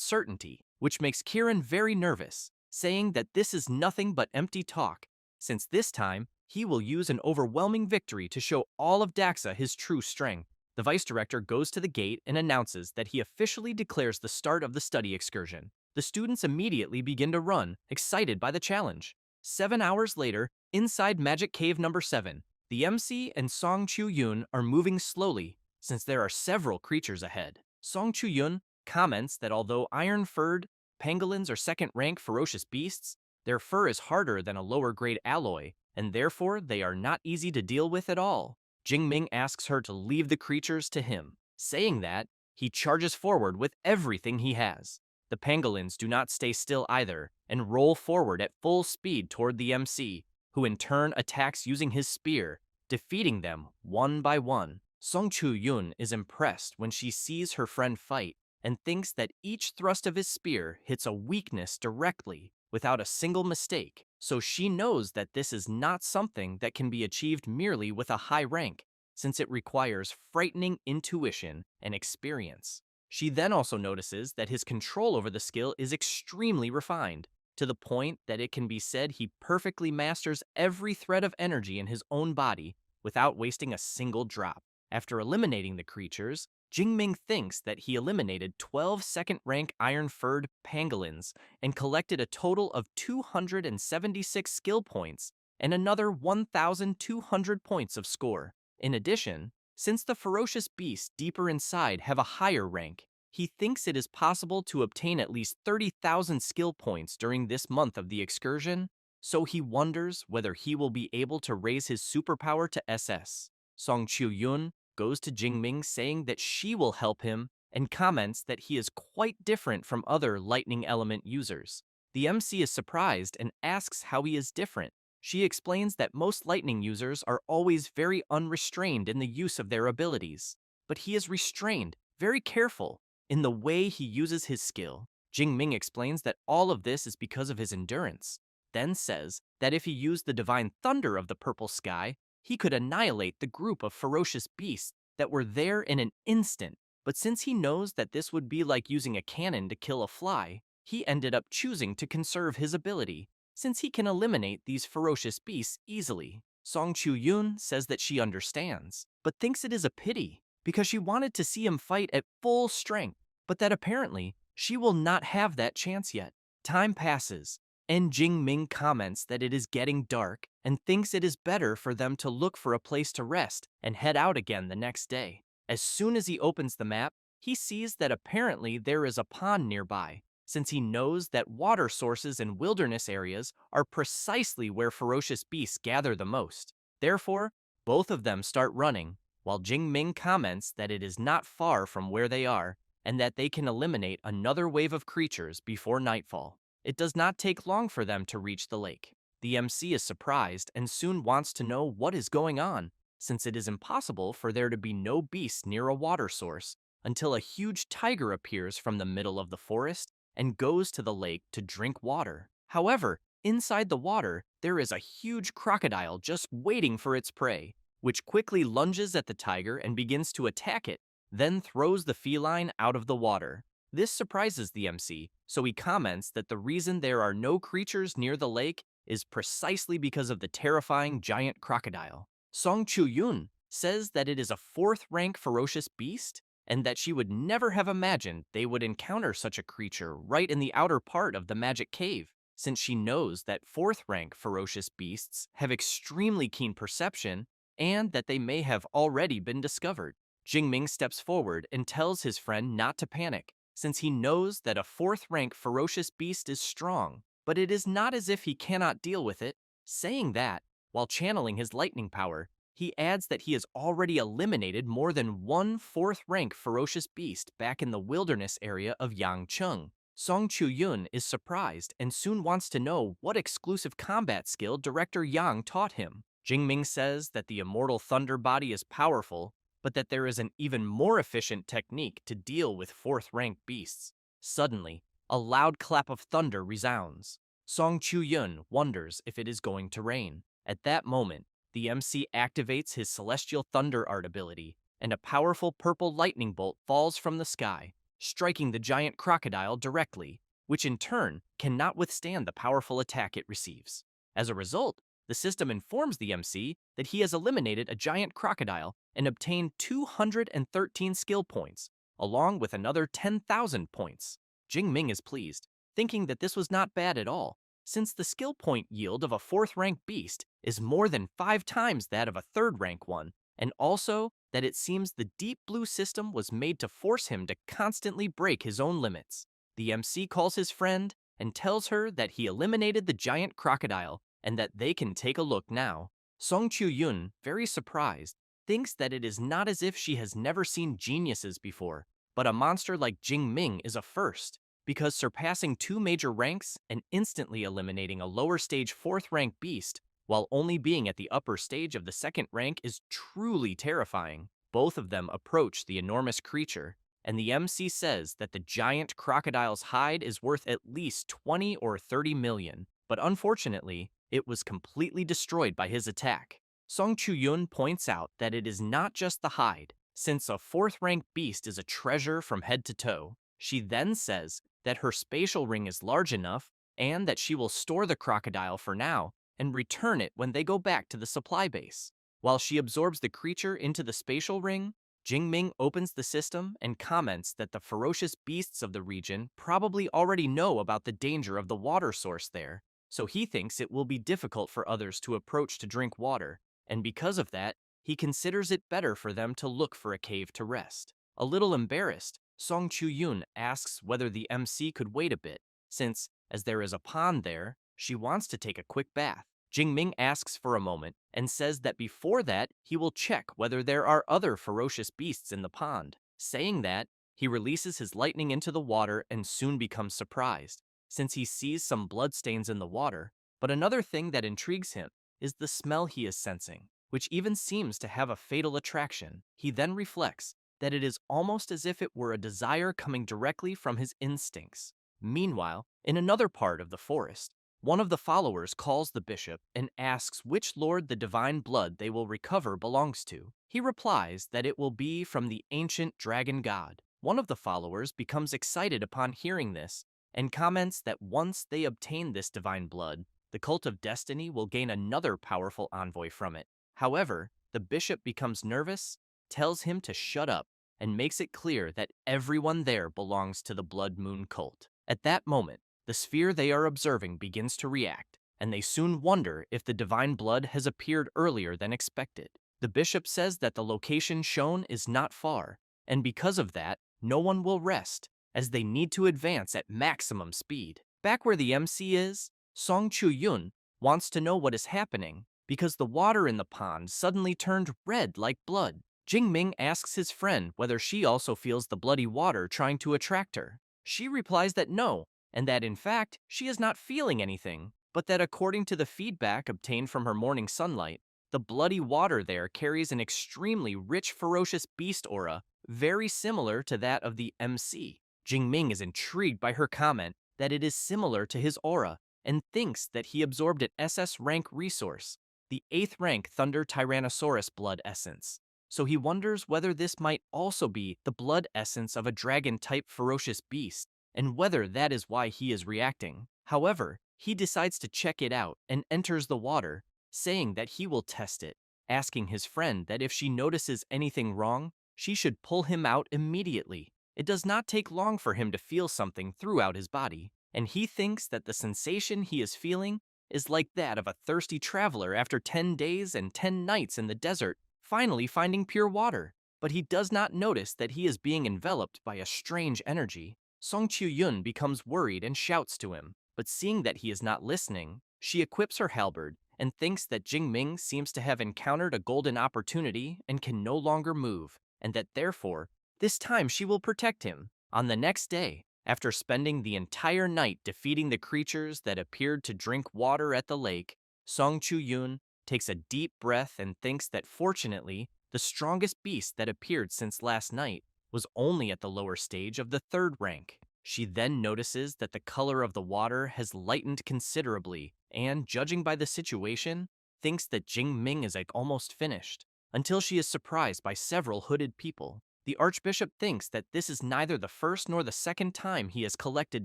certainty, which makes Kieran very nervous, saying that this is nothing but empty talk, since this time, he will use an overwhelming victory to show all of Daxa his true strength. The vice director goes to the gate and announces that he officially declares the start of the study excursion. The students immediately begin to run, excited by the challenge. 7 hours later, inside Magic Cave number 7, the MC and Song Chu-yoon are moving slowly, since there are several creatures ahead. Song Chu-yoon comments that although iron-furred pangolins are second-rank ferocious beasts, their fur is harder than a lower-grade alloy, and therefore they are not easy to deal with at all. Jing Ming asks her to leave the creatures to him. Saying that, he charges forward with everything he has. The pangolins do not stay still either, and roll forward at full speed toward the MC, who in turn attacks using his spear, defeating them one by one. Song Chu-yoon is impressed when she sees her friend fight, and thinks that each thrust of his spear hits a weakness directly, without a single mistake, so she knows that this is not something that can be achieved merely with a high rank, since it requires frightening intuition and experience. She then also notices that his control over the skill is extremely refined, to the point that it can be said he perfectly masters every thread of energy in his own body without wasting a single drop. After eliminating the creatures, Jing Ming thinks that he eliminated 12 second-rank iron-furred pangolins and collected a total of 276 skill points and another 1,200 points of score. In addition, since the ferocious beasts deeper inside have a higher rank, he thinks it is possible to obtain at least 30,000 skill points during this month of the excursion, so he wonders whether he will be able to raise his superpower to SS. Song Chu-yoon goes to Jing Ming saying that she will help him and comments that he is quite different from other lightning element users. The MC is surprised and asks how he is different. She explains that most lightning users are always very unrestrained in the use of their abilities, but he is restrained, very careful, in the way he uses his skill. Jing Ming explains that all of this is because of his endurance, then says that if he used the divine thunder of the purple sky, he could annihilate the group of ferocious beasts that were there in an instant. But since he knows that this would be like using a cannon to kill a fly, he ended up choosing to conserve his ability, since he can eliminate these ferocious beasts easily. Song Chu-yoon says that she understands, but thinks it is a pity, because she wanted to see him fight at full strength, but that apparently she will not have that chance yet. Time passes, and Jing Ming comments that it is getting dark and thinks it is better for them to look for a place to rest and head out again the next day. As soon as he opens the map, he sees that apparently there is a pond nearby, since he knows that water sources in wilderness areas are precisely where ferocious beasts gather the most. Therefore, both of them start running, while Jing Ming comments that it is not far from where they are and that they can eliminate another wave of creatures before nightfall. It does not take long for them to reach the lake. The MC is surprised and soon wants to know what is going on, since it is impossible for there to be no beasts near a water source until a huge tiger appears from the middle of the forest and goes to the lake to drink water. However, inside the water, there is a huge crocodile just waiting for its prey, which quickly lunges at the tiger and begins to attack it, then throws the feline out of the water. This surprises the MC, so he comments that the reason there are no creatures near the lake is precisely because of the terrifying giant crocodile. Song Chu-yoon says that it is a 4th-rank ferocious beast, and that she would never have imagined they would encounter such a creature right in the outer part of the magic cave, since she knows that 4th rank ferocious beasts have extremely keen perception and that they may have already been discovered. Jingming steps forward and tells his friend not to panic, since he knows that a 4th rank ferocious beast is strong, but it is not as if he cannot deal with it. Saying that, while channeling his lightning power, he adds that he has already eliminated more than one 4th rank ferocious beast back in the wilderness area of Yangcheng. Song Chu-yun is surprised and soon wants to know what exclusive combat skill Director Yang taught him. Jingming says that the immortal thunder body is powerful, but that there is an even more efficient technique to deal with 4th rank beasts. Suddenly, a loud clap of thunder resounds. Song Chu-yun wonders if it is going to rain. At that moment, the MC activates his Celestial Thunder Art ability, and a powerful purple lightning bolt falls from the sky, striking the giant crocodile directly, which in turn cannot withstand the powerful attack it receives. As a result, the system informs the MC that he has eliminated a giant crocodile and obtained 213 skill points, along with another 10,000 points. Jingming is pleased, thinking that this was not bad at all, since the skill point yield of a 4th rank beast is more than 5 times that of a 3rd rank one, and also that it seems the Deep Blue system was made to force him to constantly break his own limits. The MC calls his friend and tells her that he eliminated the giant crocodile and that they can take a look now. Song Chu-yun, very surprised, thinks that it is not as if she has never seen geniuses before, but a monster like Jingming is a first, because surpassing 2 major ranks and instantly eliminating a lower stage 4th rank beast while only being at the upper stage of the 2nd rank is truly terrifying. Both of them approach the enormous creature, and the MC says that the giant crocodile's hide is worth at least 20 or 30 million, but unfortunately, it was completely destroyed by his attack. Song Chu-yun points out that it is not just the hide, since a 4th rank beast is a treasure from head to toe. She then says that her spatial ring is large enough and that she will store the crocodile for now and return it when they go back to the supply base. While she absorbs the creature into the spatial ring, Jingming opens the system and comments that the ferocious beasts of the region probably already know about the danger of the water source there, so he thinks it will be difficult for others to approach to drink water, and because of that, he considers it better for them to look for a cave to rest. A little embarrassed, Song Chu-yun asks whether the MC could wait a bit, since, as there is a pond there, she wants to take a quick bath. Jingming asks for a moment and says that before that, he will check whether there are other ferocious beasts in the pond. Saying that, he releases his lightning into the water and soon becomes surprised, since he sees some bloodstains in the water. But another thing that intrigues him is the smell he is sensing, which even seems to have a fatal attraction. He then reflects that it is almost as if it were a desire coming directly from his instincts. Meanwhile, in another part of the forest, one of the followers calls the bishop and asks which lord the divine blood they will recover belongs to. He replies that it will be from the ancient dragon god. One of the followers becomes excited upon hearing this and comments that once they obtain this divine blood, the cult of destiny will gain another powerful envoy from it. However, the bishop becomes nervous, tells him to shut up, and makes it clear that everyone there belongs to the Blood Moon cult. At that moment, the sphere they are observing begins to react, and they soon wonder if the divine blood has appeared earlier than expected. The bishop says that the location shown is not far, and because of that, no one will rest, as they need to advance at maximum speed. Back where the MC is, Song Chu-yun wants to know what is happening, because the water in the pond suddenly turned red like blood. Jingming asks his friend whether she also feels the bloody water trying to attract her. She replies that no, and that in fact, she is not feeling anything, but that according to the feedback obtained from her morning sunlight, the bloody water there carries an extremely rich ferocious beast aura, very similar to that of the MC. Jingming is intrigued by her comment that it is similar to his aura, and thinks that he absorbed an SS rank resource, the 8th rank Thunder Tyrannosaurus blood essence. So he wonders whether this might also be the blood essence of a dragon-type ferocious beast, and whether that is why he is reacting. However, he decides to check it out and enters the water, saying that he will test it, asking his friend that if she notices anything wrong, she should pull him out immediately. It does not take long for him to feel something throughout his body. and he thinks that the sensation he is feeling is like that of a thirsty traveler after 10 days and 10 nights in the desert, finally finding pure water. But he does not notice that he is being enveloped by a strange energy. Song Chu-yun becomes worried and shouts to him, but seeing that he is not listening, she equips her halberd and thinks that Jingming seems to have encountered a golden opportunity and can no longer move, and that therefore, this time she will protect him. On the next day, after spending the entire night defeating the creatures that appeared to drink water at the lake, Song Chu-yun takes a deep breath and thinks that fortunately, the strongest beast that appeared since last night was only at the lower stage of the third rank. She then notices that the color of the water has lightened considerably and, judging by the situation, thinks that Jing Ming is like almost finished, until she is surprised by several hooded people. The Archbishop thinks that this is neither the first nor the second time he has collected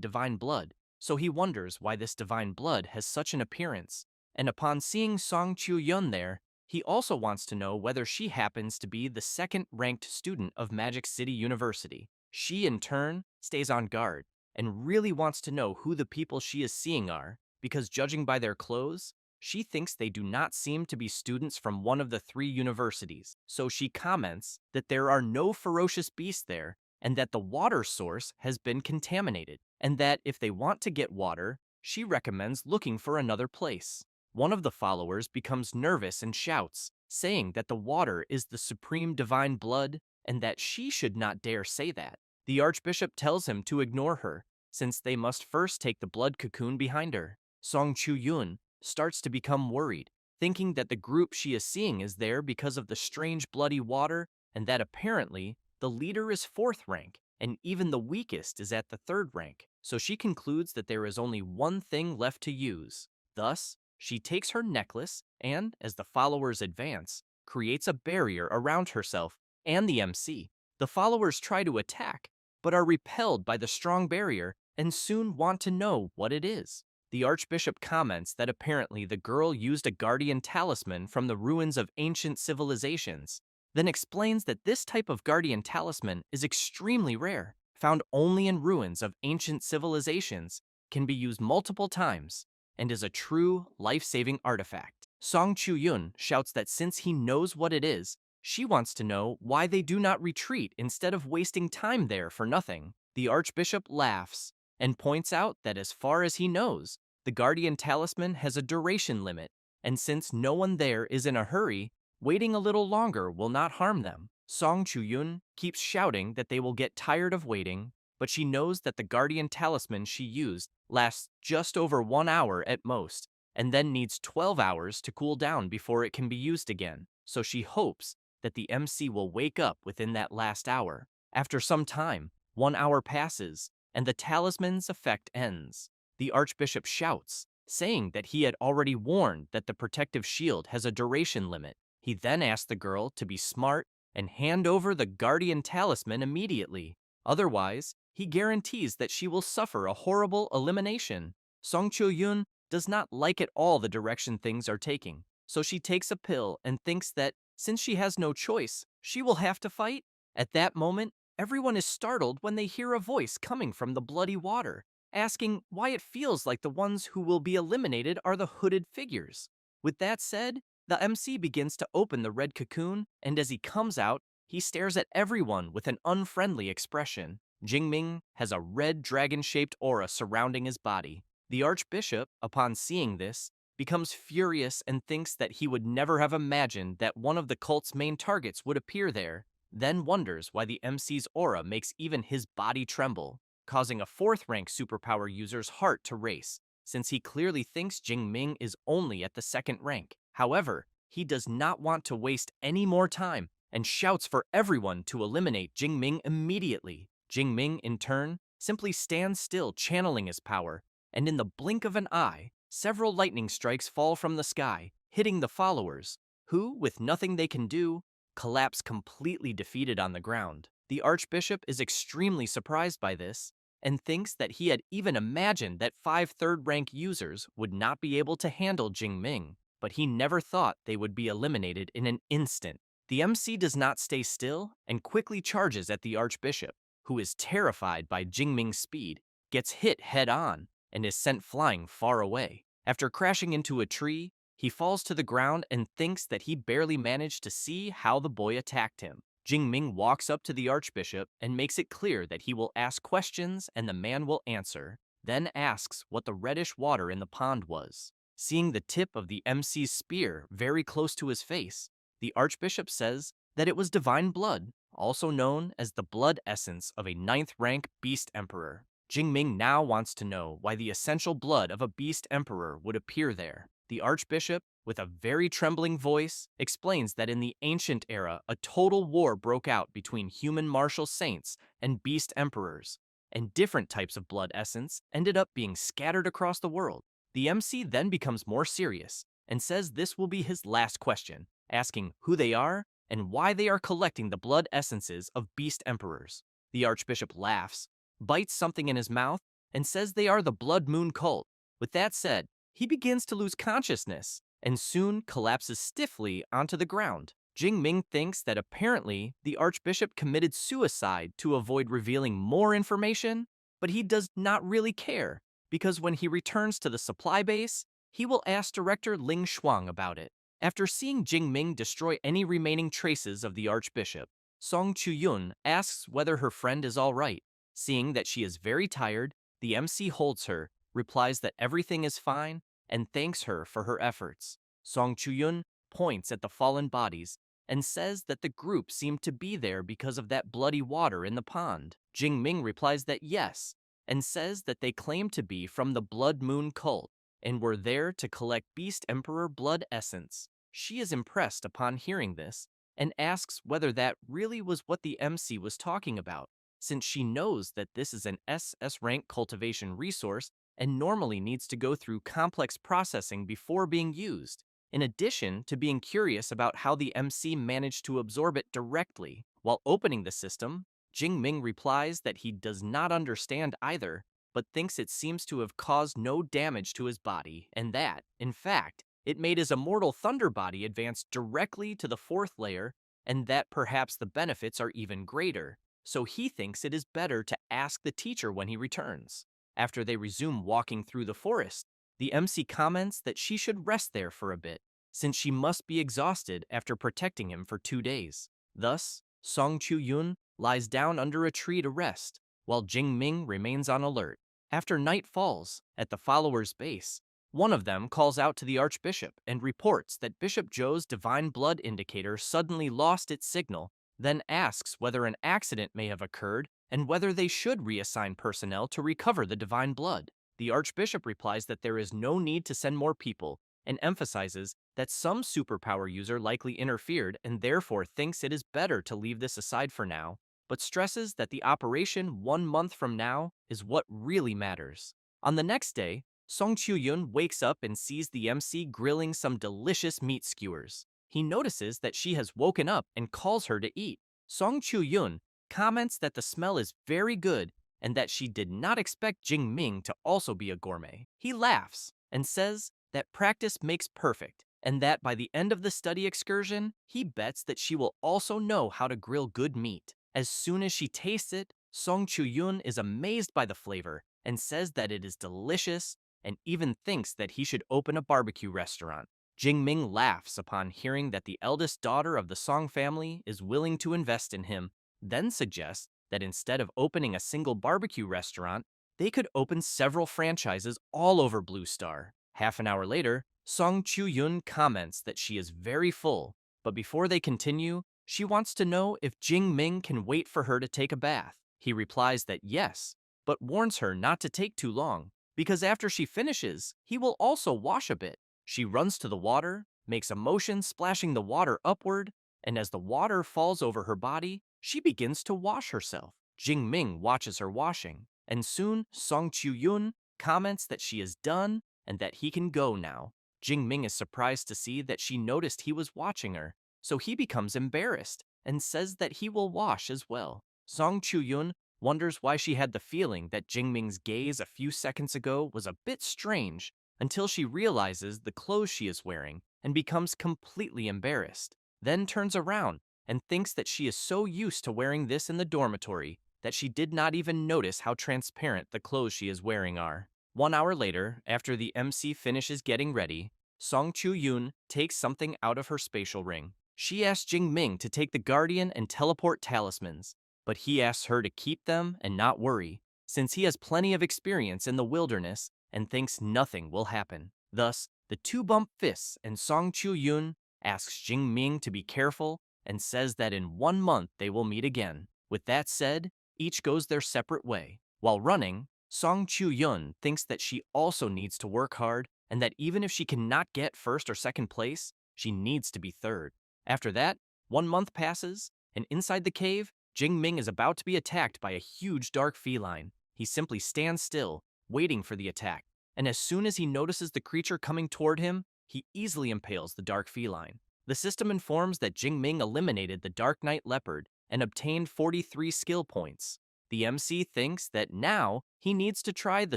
divine blood, so he wonders why this divine blood has such an appearance. And upon seeing Song Chu-yun there, he also wants to know whether she happens to be the second-ranked student of Magic City University. She, in turn, stays on guard and really wants to know who the people she is seeing are, because judging by their clothes, she thinks they do not seem to be students from one of the three universities. So she comments that there are no ferocious beasts there and that the water source has been contaminated, and that if they want to get water, she recommends looking for another place. One of the followers becomes nervous and shouts, saying that the water is the supreme divine blood and that she should not dare say that. The Archbishop tells him to ignore her, since they must first take the blood cocoon behind her. Song Chu-yun starts to become worried, thinking that the group she is seeing is there because of the strange bloody water and that apparently the leader is fourth rank and even the weakest is at the third rank. So she concludes that there is only one thing left to use. Thus, she takes her necklace and, as the followers advance, creates a barrier around herself and the MC. The followers try to attack, but are repelled by the strong barrier and soon want to know what it is. The Archbishop comments that apparently the girl used a guardian talisman from the ruins of ancient civilizations, then explains that this type of guardian talisman is extremely rare, found only in ruins of ancient civilizations, can be used multiple times, and is a true life-saving artifact. Song Chu-yun shouts that since he knows what it is, she wants to know why they do not retreat instead of wasting time there for nothing. The Archbishop laughs and points out that as far as he knows, the Guardian Talisman has a duration limit, and since no one there is in a hurry, waiting a little longer will not harm them. Song Chu-yun keeps shouting that they will get tired of waiting, but she knows that the Guardian Talisman she used lasts just over 1 hour at most, and then needs 12 hours to cool down before it can be used again, so she hopes that the MC will wake up within that last hour. After some time, 1 hour passes, and the talisman's effect ends. The Archbishop shouts, saying that he had already warned that the protective shield has a duration limit. He then asks the girl to be smart and hand over the Guardian Talisman immediately. Otherwise, he guarantees that she will suffer a horrible elimination. Song Chu-yun does not like at all the direction things are taking, so she takes a pill and thinks that, since she has no choice, she will have to fight. At that moment, everyone is startled when they hear a voice coming from the bloody water, asking why it feels like the ones who will be eliminated are the hooded figures. With that said, the MC begins to open the red cocoon, and as he comes out, he stares at everyone with an unfriendly expression. Jingming has a red dragon-shaped aura surrounding his body. The Archbishop, upon seeing this, becomes furious and thinks that he would never have imagined that one of the cult's main targets would appear there, then wonders why the MC's aura makes even his body tremble, causing a fourth-rank superpower user's heart to race, since he clearly thinks Jingming is only at the second rank. However, he does not want to waste any more time and shouts for everyone to eliminate Jingming immediately. Jingming, in turn, simply stands still channeling his power, and in the blink of an eye, several lightning strikes fall from the sky, hitting the followers, who, with nothing they can do, collapse completely defeated on the ground. The Archbishop is extremely surprised by this, and thinks that he had even imagined that 5 third-rank users would not be able to handle Jingming, but he never thought they would be eliminated in an instant. The MC does not stay still and quickly charges at the Archbishop, who is terrified by Jingming's speed, gets hit head-on, and is sent flying far away. After crashing into a tree, he falls to the ground and thinks that he barely managed to see how the boy attacked him. Jingming walks up to the archbishop and makes it clear that he will ask questions and the man will answer, then asks what the reddish water in the pond was. Seeing the tip of the MC's spear very close to his face, the archbishop says that it was divine blood, also known as the blood essence of a ninth-rank beast emperor. Jingming now wants to know why the essential blood of a beast emperor would appear there. The archbishop, with a very trembling voice, explains that in the ancient era, a total war broke out between human martial saints and beast emperors, and different types of blood essence ended up being scattered across the world. The MC then becomes more serious and says this will be his last question, asking who they are and why they are collecting the blood essences of beast emperors. The archbishop laughs, bites something in his mouth, and says they are the Blood Moon cult. With that said, he begins to lose consciousness and soon collapses stiffly onto the ground. Jingming thinks that apparently the archbishop committed suicide to avoid revealing more information, but he does not really care, because when he returns to the supply base, he will ask director Ling Shuang about it. After seeing Jingming destroy any remaining traces of the archbishop, Song Chuyun asks whether her friend is all right. Seeing that she is very tired, the MC holds her, replies that everything is fine, and thanks her for her efforts. Song Chuyun points at the fallen bodies and says that the group seemed to be there because of that bloody water in the pond. Jingming replies that yes, and says that they claim to be from the Blood Moon cult and were there to collect Beast Emperor blood essence. She is impressed upon hearing this and asks whether that really was what the MC was talking about, since she knows that this is an SS rank cultivation resource and normally needs to go through complex processing before being used, in addition to being curious about how the MC managed to absorb it directly. While opening the system, Jingming replies that he does not understand either, but thinks it seems to have caused no damage to his body, and that, in fact, it made his immortal thunder body advance directly to the fourth layer, and that perhaps the benefits are even greater. So he thinks it is better to ask the teacher when he returns. After they resume walking through the forest, the MC comments that she should rest there for a bit, since she must be exhausted after protecting him for 2 days. Thus, Song Chu-yun lies down under a tree to rest, while Jing-ming remains on alert. After night falls, at the followers' base, one of them calls out to the archbishop and reports that Bishop Zhou's divine blood indicator suddenly lost its signal, then asks whether an accident may have occurred and whether they should reassign personnel to recover the divine blood. The archbishop replies that there is no need to send more people and emphasizes that some superpower user likely interfered and therefore thinks it is better to leave this aside for now, but stresses that the operation 1 month from now is what really matters. On the next day, Song Chu-yun wakes up and sees the MC grilling some delicious meat skewers. He notices that she has woken up and calls her to eat. Song Chu-yun comments that the smell is very good and that she did not expect Jing Ming to also be a gourmet. He laughs and says that practice makes perfect, and that by the end of the study excursion, he bets that she will also know how to grill good meat. As soon as she tastes it, Song Chu-yun is amazed by the flavor and says that it is delicious and even thinks that he should open a barbecue restaurant. Jing Ming laughs upon hearing that the eldest daughter of the Song family is willing to invest in him, then suggests that instead of opening a single barbecue restaurant, they could open several franchises all over Blue Star. Half an hour later, Song Chu-yun comments that she is very full, but before they continue, she wants to know if Jing Ming can wait for her to take a bath. He replies that yes, but warns her not to take too long, because after she finishes, he will also wash a bit. She runs to the water, makes a motion splashing the water upward, and as the water falls over her body, she begins to wash herself. Jing Ming watches her washing, and soon Song Chu-yun comments that she is done and that he can go now. Jing Ming is surprised to see that she noticed he was watching her, so he becomes embarrassed and says that he will wash as well. Song Chu-yun wonders why she had the feeling that Jing Ming's gaze a few seconds ago was a bit strange, until she realizes the clothes she is wearing and becomes completely embarrassed, then turns around and thinks that she is so used to wearing this in the dormitory that she did not even notice how transparent the clothes she is wearing are. 1 hour later, after the MC finishes getting ready, Song Chu-yoon takes something out of her spatial ring. She asks Jing Ming to take the Guardian and teleport talismans, but he asks her to keep them and not worry, since he has plenty of experience in the wilderness and thinks nothing will happen. Thus, the two bump fists and Song Chu-yoon asks Jing Ming to be careful and says that in 1 month they will meet again. With that said, each goes their separate way. While running, Song Chu-yoon thinks that she also needs to work hard and that even if she cannot get first or second place, she needs to be third. After that, 1 month passes, and inside the cave, Jing Ming is about to be attacked by a huge dark feline. He simply stands still, waiting for the attack, and as soon as he notices the creature coming toward him, he easily impales the dark feline. The system informs that Jing Ming eliminated the Dark Knight Leopard and obtained 43 skill points. The MC thinks that now he needs to try the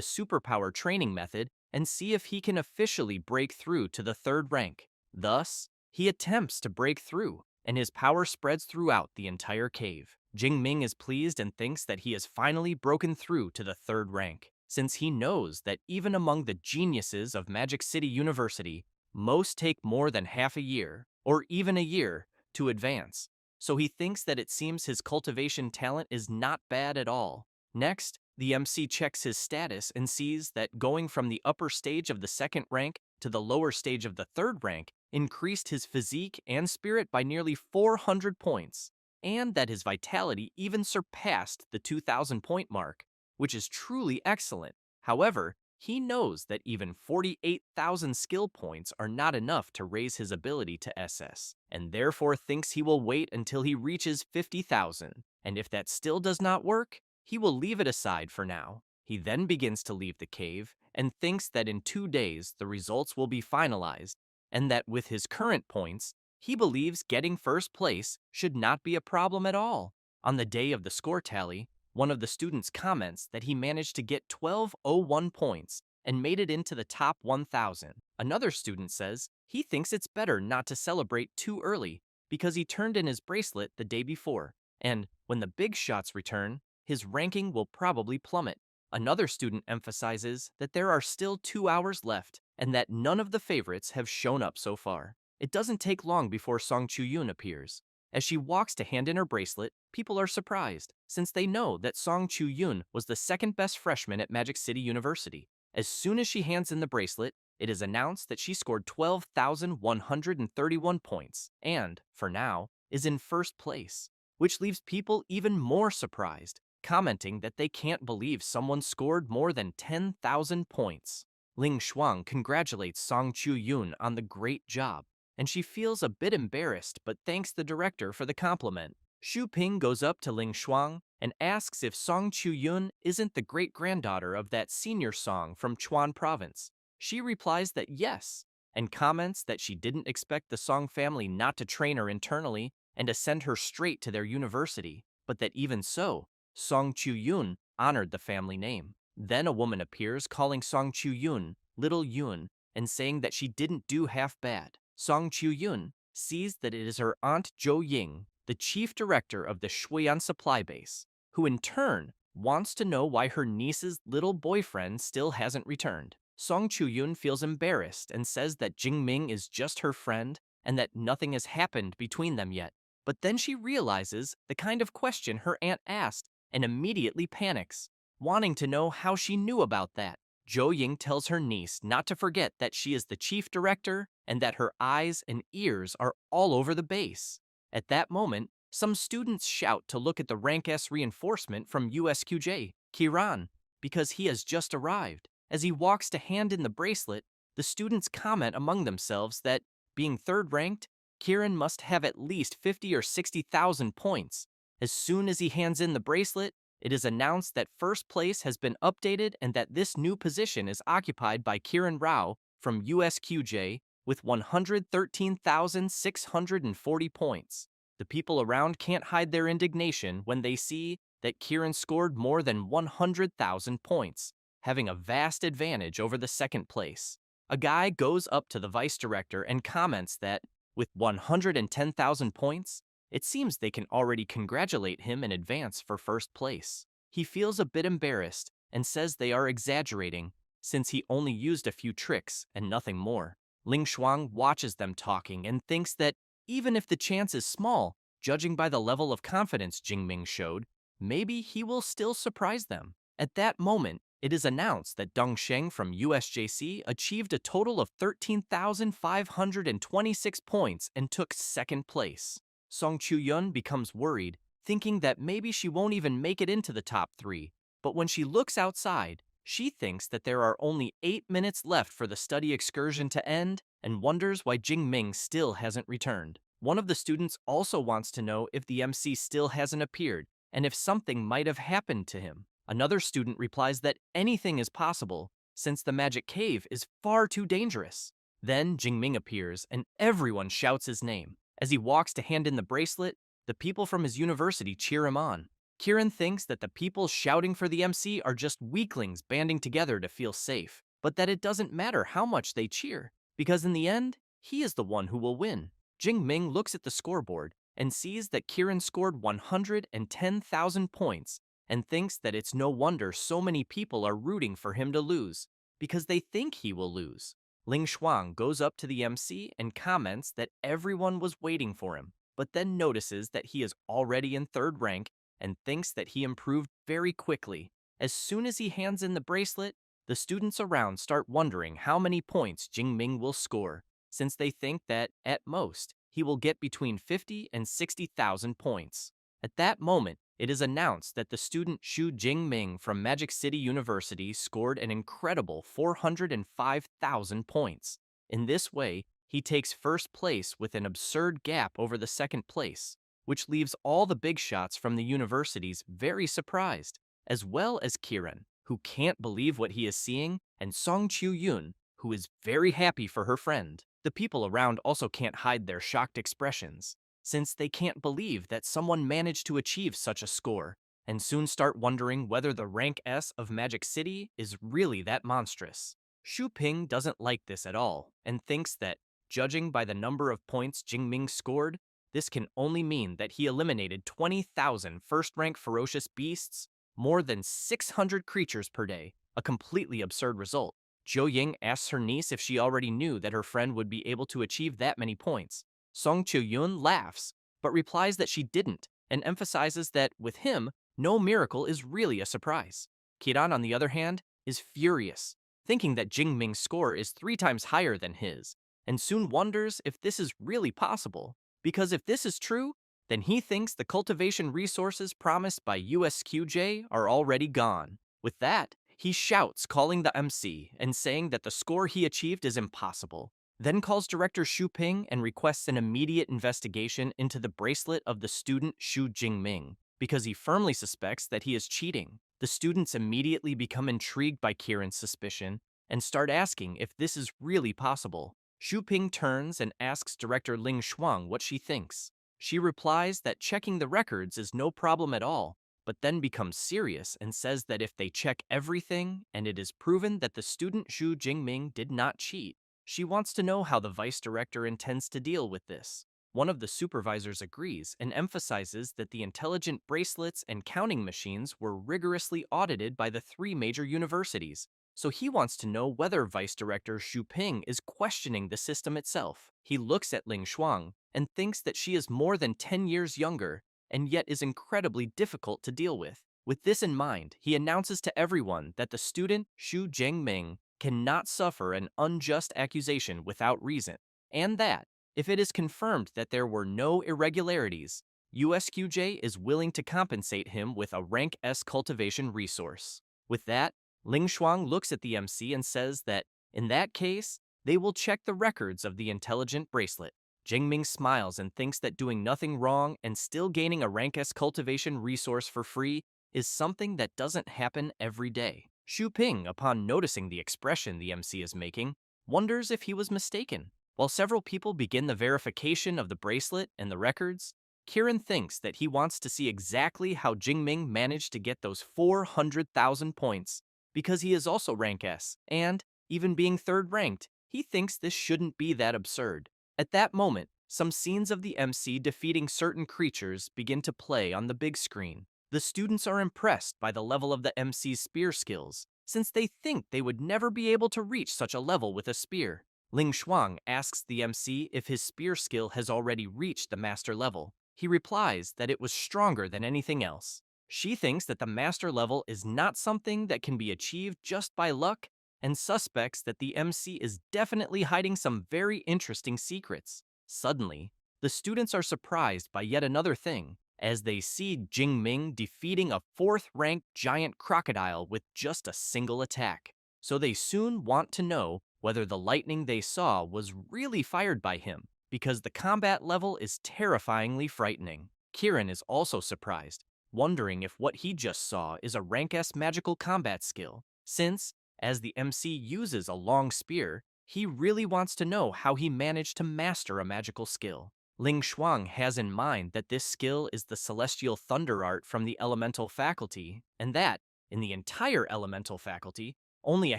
superpower training method and see if he can officially break through to the third rank. Thus, he attempts to break through, and his power spreads throughout the entire cave. Jing Ming is pleased and thinks that he has finally broken through to the third rank, since he knows that even among the geniuses of Magic City University, most take more than half a year, or even a year, to advance. So he thinks that it seems his cultivation talent is not bad at all. Next, the MC checks his status and sees that going from the upper stage of the second rank to the lower stage of the third rank increased his physique and spirit by nearly 400 points, and that his vitality even surpassed the 2,000 point mark, which is truly excellent. However, he knows that even 48,000 skill points are not enough to raise his ability to SS, and therefore thinks he will wait until he reaches 50,000, and if that still does not work, he will leave it aside for now. He then begins to leave the cave and thinks that in 2 days the results will be finalized, and that with his current points, he believes getting first place should not be a problem at all. On the day of the score tally, one of the students comments that he managed to get 1201 points and made it into the top 1,000. Another student says he thinks it's better not to celebrate too early because he turned in his bracelet the day before, and when the big shots return, his ranking will probably plummet. Another student emphasizes that there are still 2 hours left and that none of the favorites have shown up so far. It doesn't take long before Song Chu-yoon appears. As she walks to hand in her bracelet, people are surprised, since they know that Song Chu-yoon was the second best freshman at Magic City University. As soon as she hands in the bracelet, it is announced that she scored 12,131 points and, for now, is in first place, which leaves people even more surprised, commenting that they can't believe someone scored more than 10,000 points. Ling Shuang congratulates Song Chu-yoon on the great job, and she feels a bit embarrassed but thanks the director for the compliment. Xu Ping goes up to Ling Shuang and asks if Song Chu-yoon isn't the great-granddaughter of that senior Song from Chuan Province. She replies that yes, and comments that she didn't expect the Song family not to train her internally and to send her straight to their university, but that even so, Song Chu-yoon honored the family name. Then a woman appears calling Song Chu-yoon Little Yoon and saying that she didn't do half bad. Song Chu-yoon sees that it is her aunt Jo Ying, the chief director of the Shuiyan supply base, who in turn wants to know why her niece's little boyfriend still hasn't returned. Song Chu-yoon feels embarrassed and says that Jing Ming is just her friend and that nothing has happened between them yet. But then she realizes the kind of question her aunt asked and immediately panics, wanting to know how she knew about that. Jo Ying tells her niece not to forget that she is the chief director and that her eyes and ears are all over the base. At that moment, some students shout to look at the Rank S reinforcement from USQJ, Kiran, because he has just arrived. As he walks to hand in the bracelet, the students comment among themselves that, being third ranked, Kiran must have at least 50 or 60,000 points. As soon as he hands in the bracelet, it is announced that first place has been updated and that this new position is occupied by Kiran Rao from USQJ with 113,640 points. The people around can't hide their indignation when they see that Kiran scored more than 100,000 points, having a vast advantage over the second place. A guy goes up to the vice director and comments that, with 110,000 points, it seems they can already congratulate him in advance for first place. He feels a bit embarrassed and says they are exaggerating, since he only used a few tricks and nothing more. Ling Shuang watches them talking and thinks that even if the chance is small, judging by the level of confidence Jingming showed, maybe he will still surprise them. At that moment, it is announced that Deng Sheng from USJC achieved a total of 13,526 points and took second place. Song Chu-yun becomes worried, thinking that maybe she won't even make it into the top 3. But when she looks outside, she thinks that there are only 8 minutes left for the study excursion to end and wonders why Jingming still hasn't returned. One of the students also wants to know if the MC still hasn't appeared and if something might have happened to him. Another student replies that anything is possible since the magic cave is far too dangerous. Then Jingming appears and everyone shouts his name. As he walks to hand in the bracelet, the people from his university cheer him on. Kieran thinks that the people shouting for the MC are just weaklings banding together to feel safe, but that it doesn't matter how much they cheer, because in the end, he is the one who will win. Jingming looks at the scoreboard and sees that Kieran scored 110,000 points and thinks that it's no wonder so many people are rooting for him to lose, because they think he will lose. Ling Shuang goes up to the MC and comments that everyone was waiting for him, but then notices that he is already in third rank and thinks that he improved very quickly. As soon as he hands in the bracelet, the students around start wondering how many points Jingming will score, since they think that, at most, he will get between 50 and 60,000 points. At that moment, it is announced that the student Xu Jingming from Magic City University scored an incredible 405,000 points. In this way, he takes first place with an absurd gap over the second place, which leaves all the big shots from the universities very surprised, as well as Kieran, who can't believe what he is seeing, and Song Chu-yun, who is very happy for her friend. The people around also can't hide their shocked expressions, since they can't believe that someone managed to achieve such a score, and soon start wondering whether the rank S of Magic City is really that monstrous. Xu Ping doesn't like this at all, and thinks that, judging by the number of points Jingming scored, this can only mean that he eliminated 20,000 first-rank ferocious beasts, more than 600 creatures per day, a completely absurd result. Zhou Ying asks her niece if she already knew that her friend would be able to achieve that many points. Song Chu-yun laughs, but replies that she didn't, and emphasizes that, with him, no miracle is really a surprise. Kiran, on the other hand, is furious, thinking that Jingming's score is 3 times higher than his, and soon wonders if this is really possible. Because if this is true, then he thinks the cultivation resources promised by USQJ are already gone. With that, he shouts, calling the MC and saying that the score he achieved is impossible, then calls director Xu Ping and requests an immediate investigation into the bracelet of the student Xu Jingming, because he firmly suspects that he is cheating. The students immediately become intrigued by Kieran's suspicion and start asking if this is really possible. Xu Ping turns and asks director Ling Shuang what she thinks. She replies that checking the records is no problem at all, but then becomes serious and says that if they check everything and it is proven that the student Xu Jingming did not cheat, she wants to know how the vice director intends to deal with this. One of the supervisors agrees and emphasizes that the intelligent bracelets and counting machines were rigorously audited by the 3 major universities, so he wants to know whether Vice Director Xu Ping is questioning the system itself. He looks at Ling Shuang and thinks that she is more than 10 years younger and yet is incredibly difficult to deal with. With this in mind, he announces to everyone that the student Xu Jingming cannot suffer an unjust accusation without reason, and that, if it is confirmed that there were no irregularities, USQJ is willing to compensate him with a rank S cultivation resource. With that, Ling Shuang looks at the MC and says that, in that case, they will check the records of the intelligent bracelet. Jingming smiles and thinks that doing nothing wrong and still gaining a rank S cultivation resource for free is something that doesn't happen every day. Xu Ping, upon noticing the expression the MC is making, wonders if he was mistaken. While several people begin the verification of the bracelet and the records, Kieran thinks that he wants to see exactly how Jingming managed to get those 400,000 points, because he is also rank S, and, even being third ranked, he thinks this shouldn't be that absurd. At that moment, some scenes of the MC defeating certain creatures begin to play on the big screen. The students are impressed by the level of the MC's spear skills, since they think they would never be able to reach such a level with a spear. Ling Shuang asks the MC if his spear skill has already reached the master level. He replies that it was stronger than anything else. She thinks that the master level is not something that can be achieved just by luck, and suspects that the MC is definitely hiding some very interesting secrets. Suddenly, the students are surprised by yet another thing, as they see Jingming defeating a 4th-ranked giant crocodile with just a single attack. So they soon want to know whether the lightning they saw was really fired by him, because the combat level is terrifyingly frightening. Kieran is also surprised, wondering if what he just saw is a rank S magical combat skill, since, as the MC uses a long spear, he really wants to know how he managed to master a magical skill. Ling Shuang has in mind that this skill is the celestial thunder art from the elemental faculty, and that, in the entire elemental faculty, only a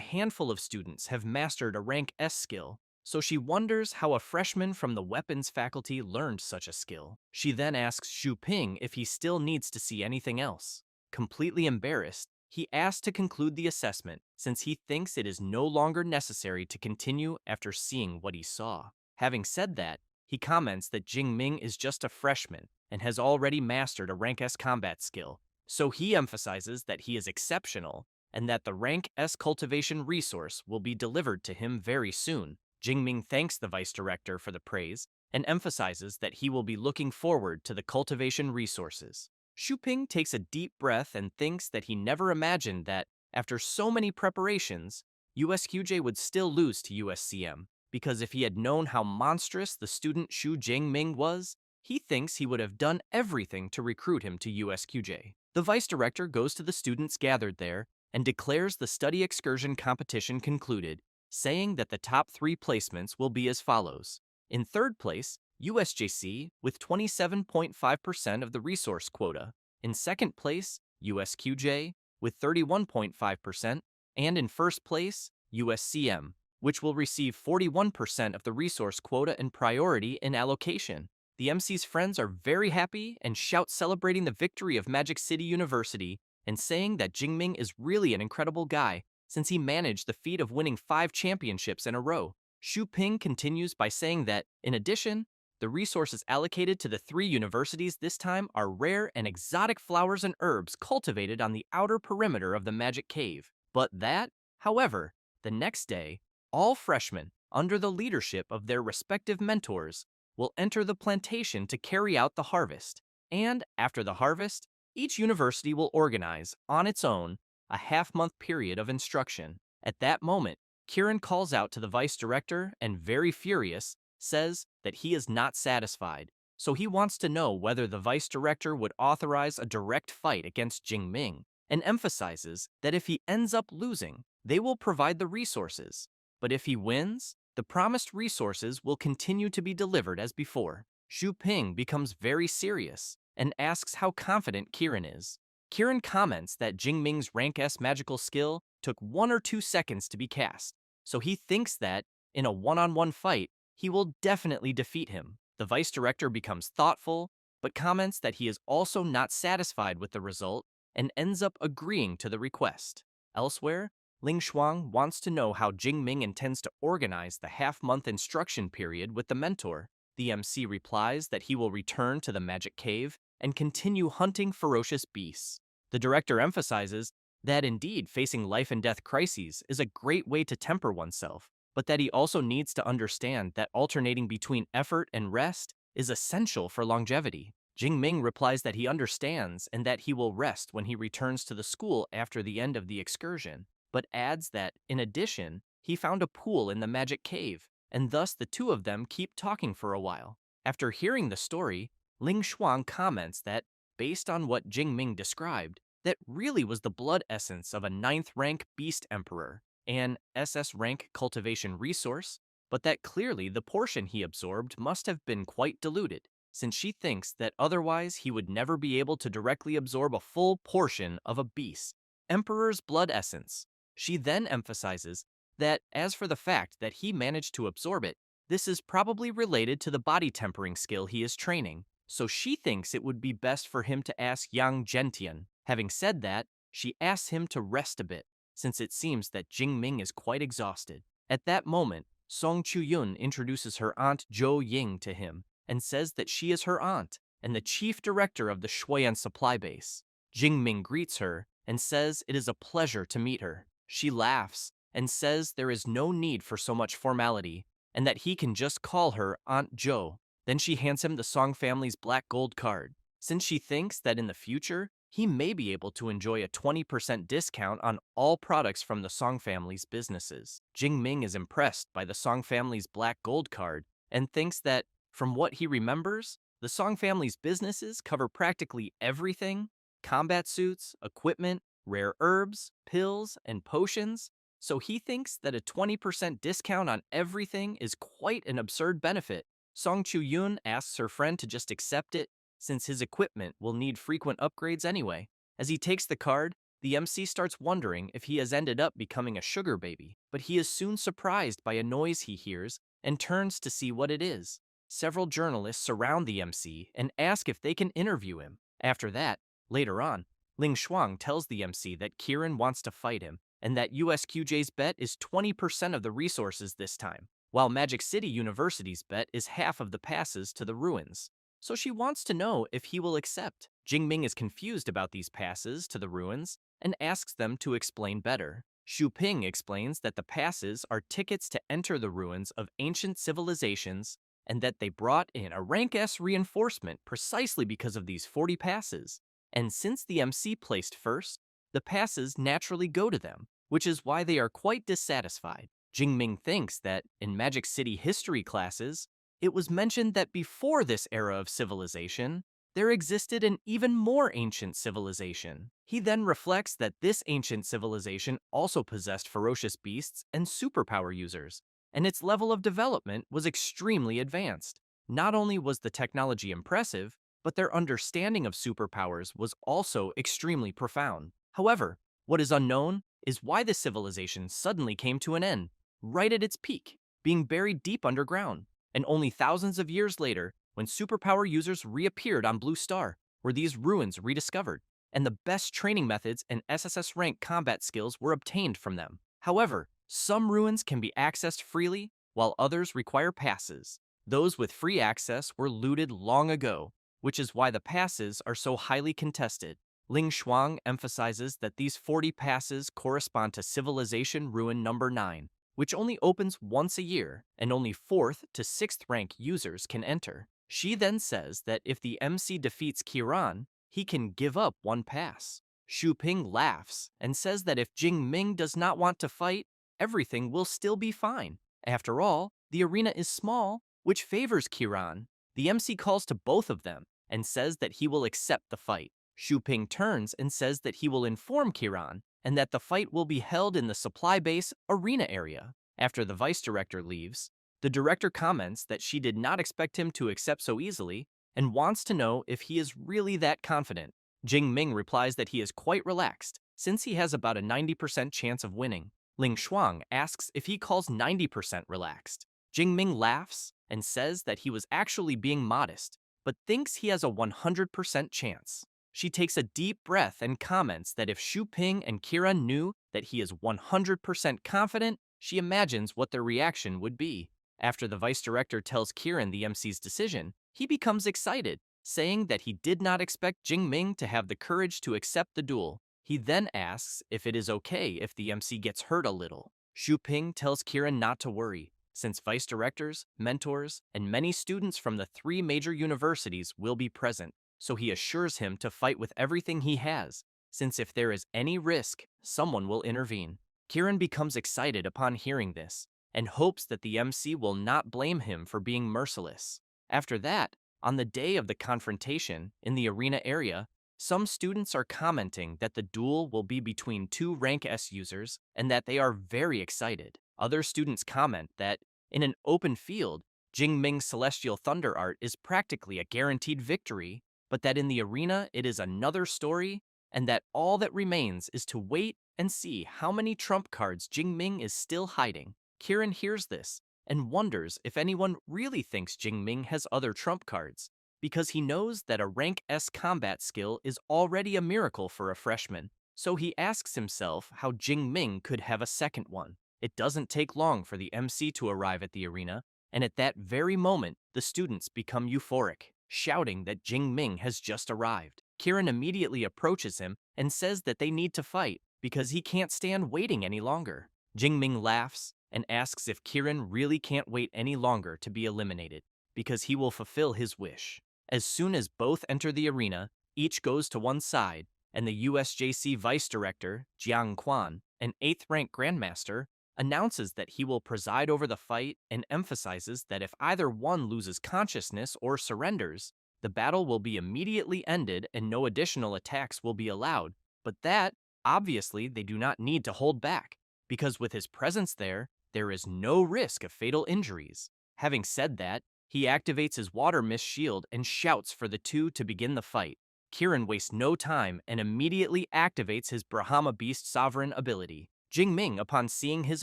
handful of students have mastered a rank S skill, so she wonders how a freshman from the weapons faculty learned such a skill. She then asks Xu Ping if he still needs to see anything else. Completely embarrassed, he asks to conclude the assessment since he thinks it is no longer necessary to continue after seeing what he saw. Having said that, he comments that Jingming is just a freshman and has already mastered a rank S combat skill, so he emphasizes that he is exceptional and that the rank S cultivation resource will be delivered to him very soon. Jingming thanks the vice director for the praise and emphasizes that he will be looking forward to the cultivation resources. Xuping takes a deep breath and thinks that he never imagined that, after so many preparations, USQJ would still lose to USCM, because if he had known how monstrous the student Xu Jingming was, he thinks he would have done everything to recruit him to USQJ. The vice director goes to the students gathered there and declares the study excursion competition concluded, saying that the top 3 placements will be as follows. In 3rd place, USJC with 27.5% of the resource quota. In 2nd place, USQJ with 31.5%, and in 1st place, USCM, which will receive 41% of the resource quota and priority in allocation. The MC's friends are very happy and shout celebrating the victory of Magic City University and saying that Jingming is really an incredible guy since he managed the feat of winning 5 championships in a row. Xu Ping continues by saying that, in addition, the resources allocated to the 3 universities this time are rare and exotic flowers and herbs cultivated on the outer perimeter of the Magic Cave. But that, however, the next day, all freshmen, under the leadership of their respective mentors, will enter the plantation to carry out the harvest. And after the harvest, each university will organize, on its own, a half-month period of instruction. At that moment, Kieran calls out to the vice director and, very furious, says that he is not satisfied, so he wants to know whether the vice director would authorize a direct fight against Jingming, and emphasizes that if he ends up losing, they will provide the resources. But if he wins, the promised resources will continue to be delivered as before. Xu Ping becomes very serious and asks how confident Kieran is. Kieran comments that Jingming's rank S magical skill took 1 or 2 seconds to be cast, so he thinks that, in a one-on-one fight, he will definitely defeat him. The vice director becomes thoughtful, but comments that he is also not satisfied with the result and ends up agreeing to the request. Elsewhere, Ling Shuang wants to know how Jingming intends to organize the half-month instruction period with the mentor. The MC replies that he will return to the Magic Cave and continue hunting ferocious beasts. The director emphasizes that indeed facing life-and-death crises is a great way to temper oneself, but that he also needs to understand that alternating between effort and rest is essential for longevity. Jingming replies that he understands and that he will rest when he returns to the school after the end of the excursion, but adds that, in addition, he found a pool in the Magic Cave, and thus the two of them keep talking for a while. After hearing the story, Ling Shuang comments that, based on what Jingming described, that really was the blood essence of a 9th-rank Beast Emperor, an SS rank cultivation resource, but that clearly the portion he absorbed must have been quite diluted, since she thinks that otherwise he would never be able to directly absorb a full portion of a beast Emperor's blood essence. She then emphasizes that, as for the fact that he managed to absorb it, this is probably related to the body tempering skill he is training, so she thinks it would be best for him to ask Yang Gentian. Having said that, she asks him to rest a bit. since it seems that Jingming is quite exhausted. At that moment, Song Chu-yun introduces her aunt Jo Ying to him and says that she is her aunt and the chief director of the Shuoyan supply base. Jingming greets her and says it is a pleasure to meet her. She laughs and says there is no need for so much formality and that he can just call her Aunt Jo. Then she hands him the Song family's black gold card, since she thinks that in the future, he may be able to enjoy a 20% discount on all products from the Song family's businesses. Jingming is impressed by the Song family's black gold card and thinks that, from what he remembers, the Song family's businesses cover practically everything: combat suits, equipment, rare herbs, pills, and potions. So he thinks that a 20% discount on everything is quite an absurd benefit. Song Chu-yun asks her friend to just accept it, since his equipment will need frequent upgrades anyway. As he takes the card, the MC starts wondering if he has ended up becoming a sugar baby, but he is soon surprised by a noise he hears and turns to see what it is. Several journalists surround the MC and ask if they can interview him. After that, later on, Ling Shuang tells the MC that Kieran wants to fight him and that USQJ's bet is 20% of the resources this time, while Magic City University's bet is half of the passes to the ruins. So she wants to know if he will accept. Jingming is confused about these passes to the ruins and asks them to explain better. Xu Ping explains that the passes are tickets to enter the ruins of ancient civilizations and that they brought in a rank S reinforcement precisely because of these 40 passes. And since the MC placed first, the passes naturally go to them, which is why they are quite dissatisfied. Jingming thinks that, in Magic City history classes, it was mentioned that before this era of civilization, there existed an even more ancient civilization. He then reflects that this ancient civilization also possessed ferocious beasts and superpower users, and its level of development was extremely advanced. Not only was the technology impressive, but their understanding of superpowers was also extremely profound. However, what is unknown is why the civilization suddenly came to an end, right at its peak, being buried deep underground. And only thousands of years later, when superpower users reappeared on Blue Star, were these ruins rediscovered, and the best training methods and SSS rank combat skills were obtained from them. However, some ruins can be accessed freely, while others require passes. Those with free access were looted long ago, which is why the passes are so highly contested. Ling Shuang emphasizes that these 40 passes correspond to Civilization Ruin number 9, which only opens once a year, and only 4th to 6th rank users can enter. She then says that if the MC defeats Kiran, he can give up one pass. Xu Ping laughs and says that if Jingming does not want to fight, everything will still be fine. After all, the arena is small, which favors Kiran. The MC calls to both of them and says that he will accept the fight. Xu Ping turns and says that he will inform Kiran and that the fight will be held in the supply base arena area. After the vice director leaves, the director comments that she did not expect him to accept so easily and wants to know if he is really that confident. Jingming replies that he is quite relaxed, since he has about a 90% chance of winning. Ling Shuang asks if he calls 90% relaxed. Jingming laughs and says that he was actually being modest, but thinks he has a 100% chance. She takes a deep breath and comments that if Xu Ping and Kiran knew that he is 100% confident, she imagines what their reaction would be. After the vice director tells Kiran the MC's decision, he becomes excited, saying that he did not expect Jingming to have the courage to accept the duel. He then asks if it is okay if the MC gets hurt a little. Xu Ping tells Kiran not to worry, since vice directors, mentors, and many students from the 3 major universities will be present. So he assures him to fight with everything he has, since if there is any risk, someone will intervene. Kiran becomes excited upon hearing this, and hopes that the MC will not blame him for being merciless. After that, on the day of the confrontation in the arena area, some students are commenting that the duel will be between 2 rank S users and that they are very excited. Other students comment that, in an open field, Jingming's Celestial Thunder art is practically a guaranteed victory, but that in the arena it is another story, and that all that remains is to wait and see how many trump cards Jingming is still hiding. Kiran hears this and wonders if anyone really thinks Jingming has other trump cards, because he knows that a rank S combat skill is already a miracle for a freshman. So he asks himself how Jingming could have a second one. It doesn't take long for the MC to arrive at the arena, and at that very moment, the students become euphoric, shouting that Jingming has just arrived. Kiran immediately approaches him and says that they need to fight because he can't stand waiting any longer. Jingming laughs and asks if Kiran really can't wait any longer to be eliminated, because he will fulfill his wish. As soon as both enter the arena, each goes to one side, and the USJC Vice Director, Jiang Quan, an 8th rank Grandmaster, announces that he will preside over the fight and emphasizes that if either one loses consciousness or surrenders, the battle will be immediately ended and no additional attacks will be allowed. But that, obviously, they do not need to hold back, because with his presence there is no risk of fatal injuries. Having said that, he activates his water mist shield and shouts for the two to begin the fight. Kiran wastes no time and immediately activates his Brahma Beast Sovereign ability. Jingming, upon seeing his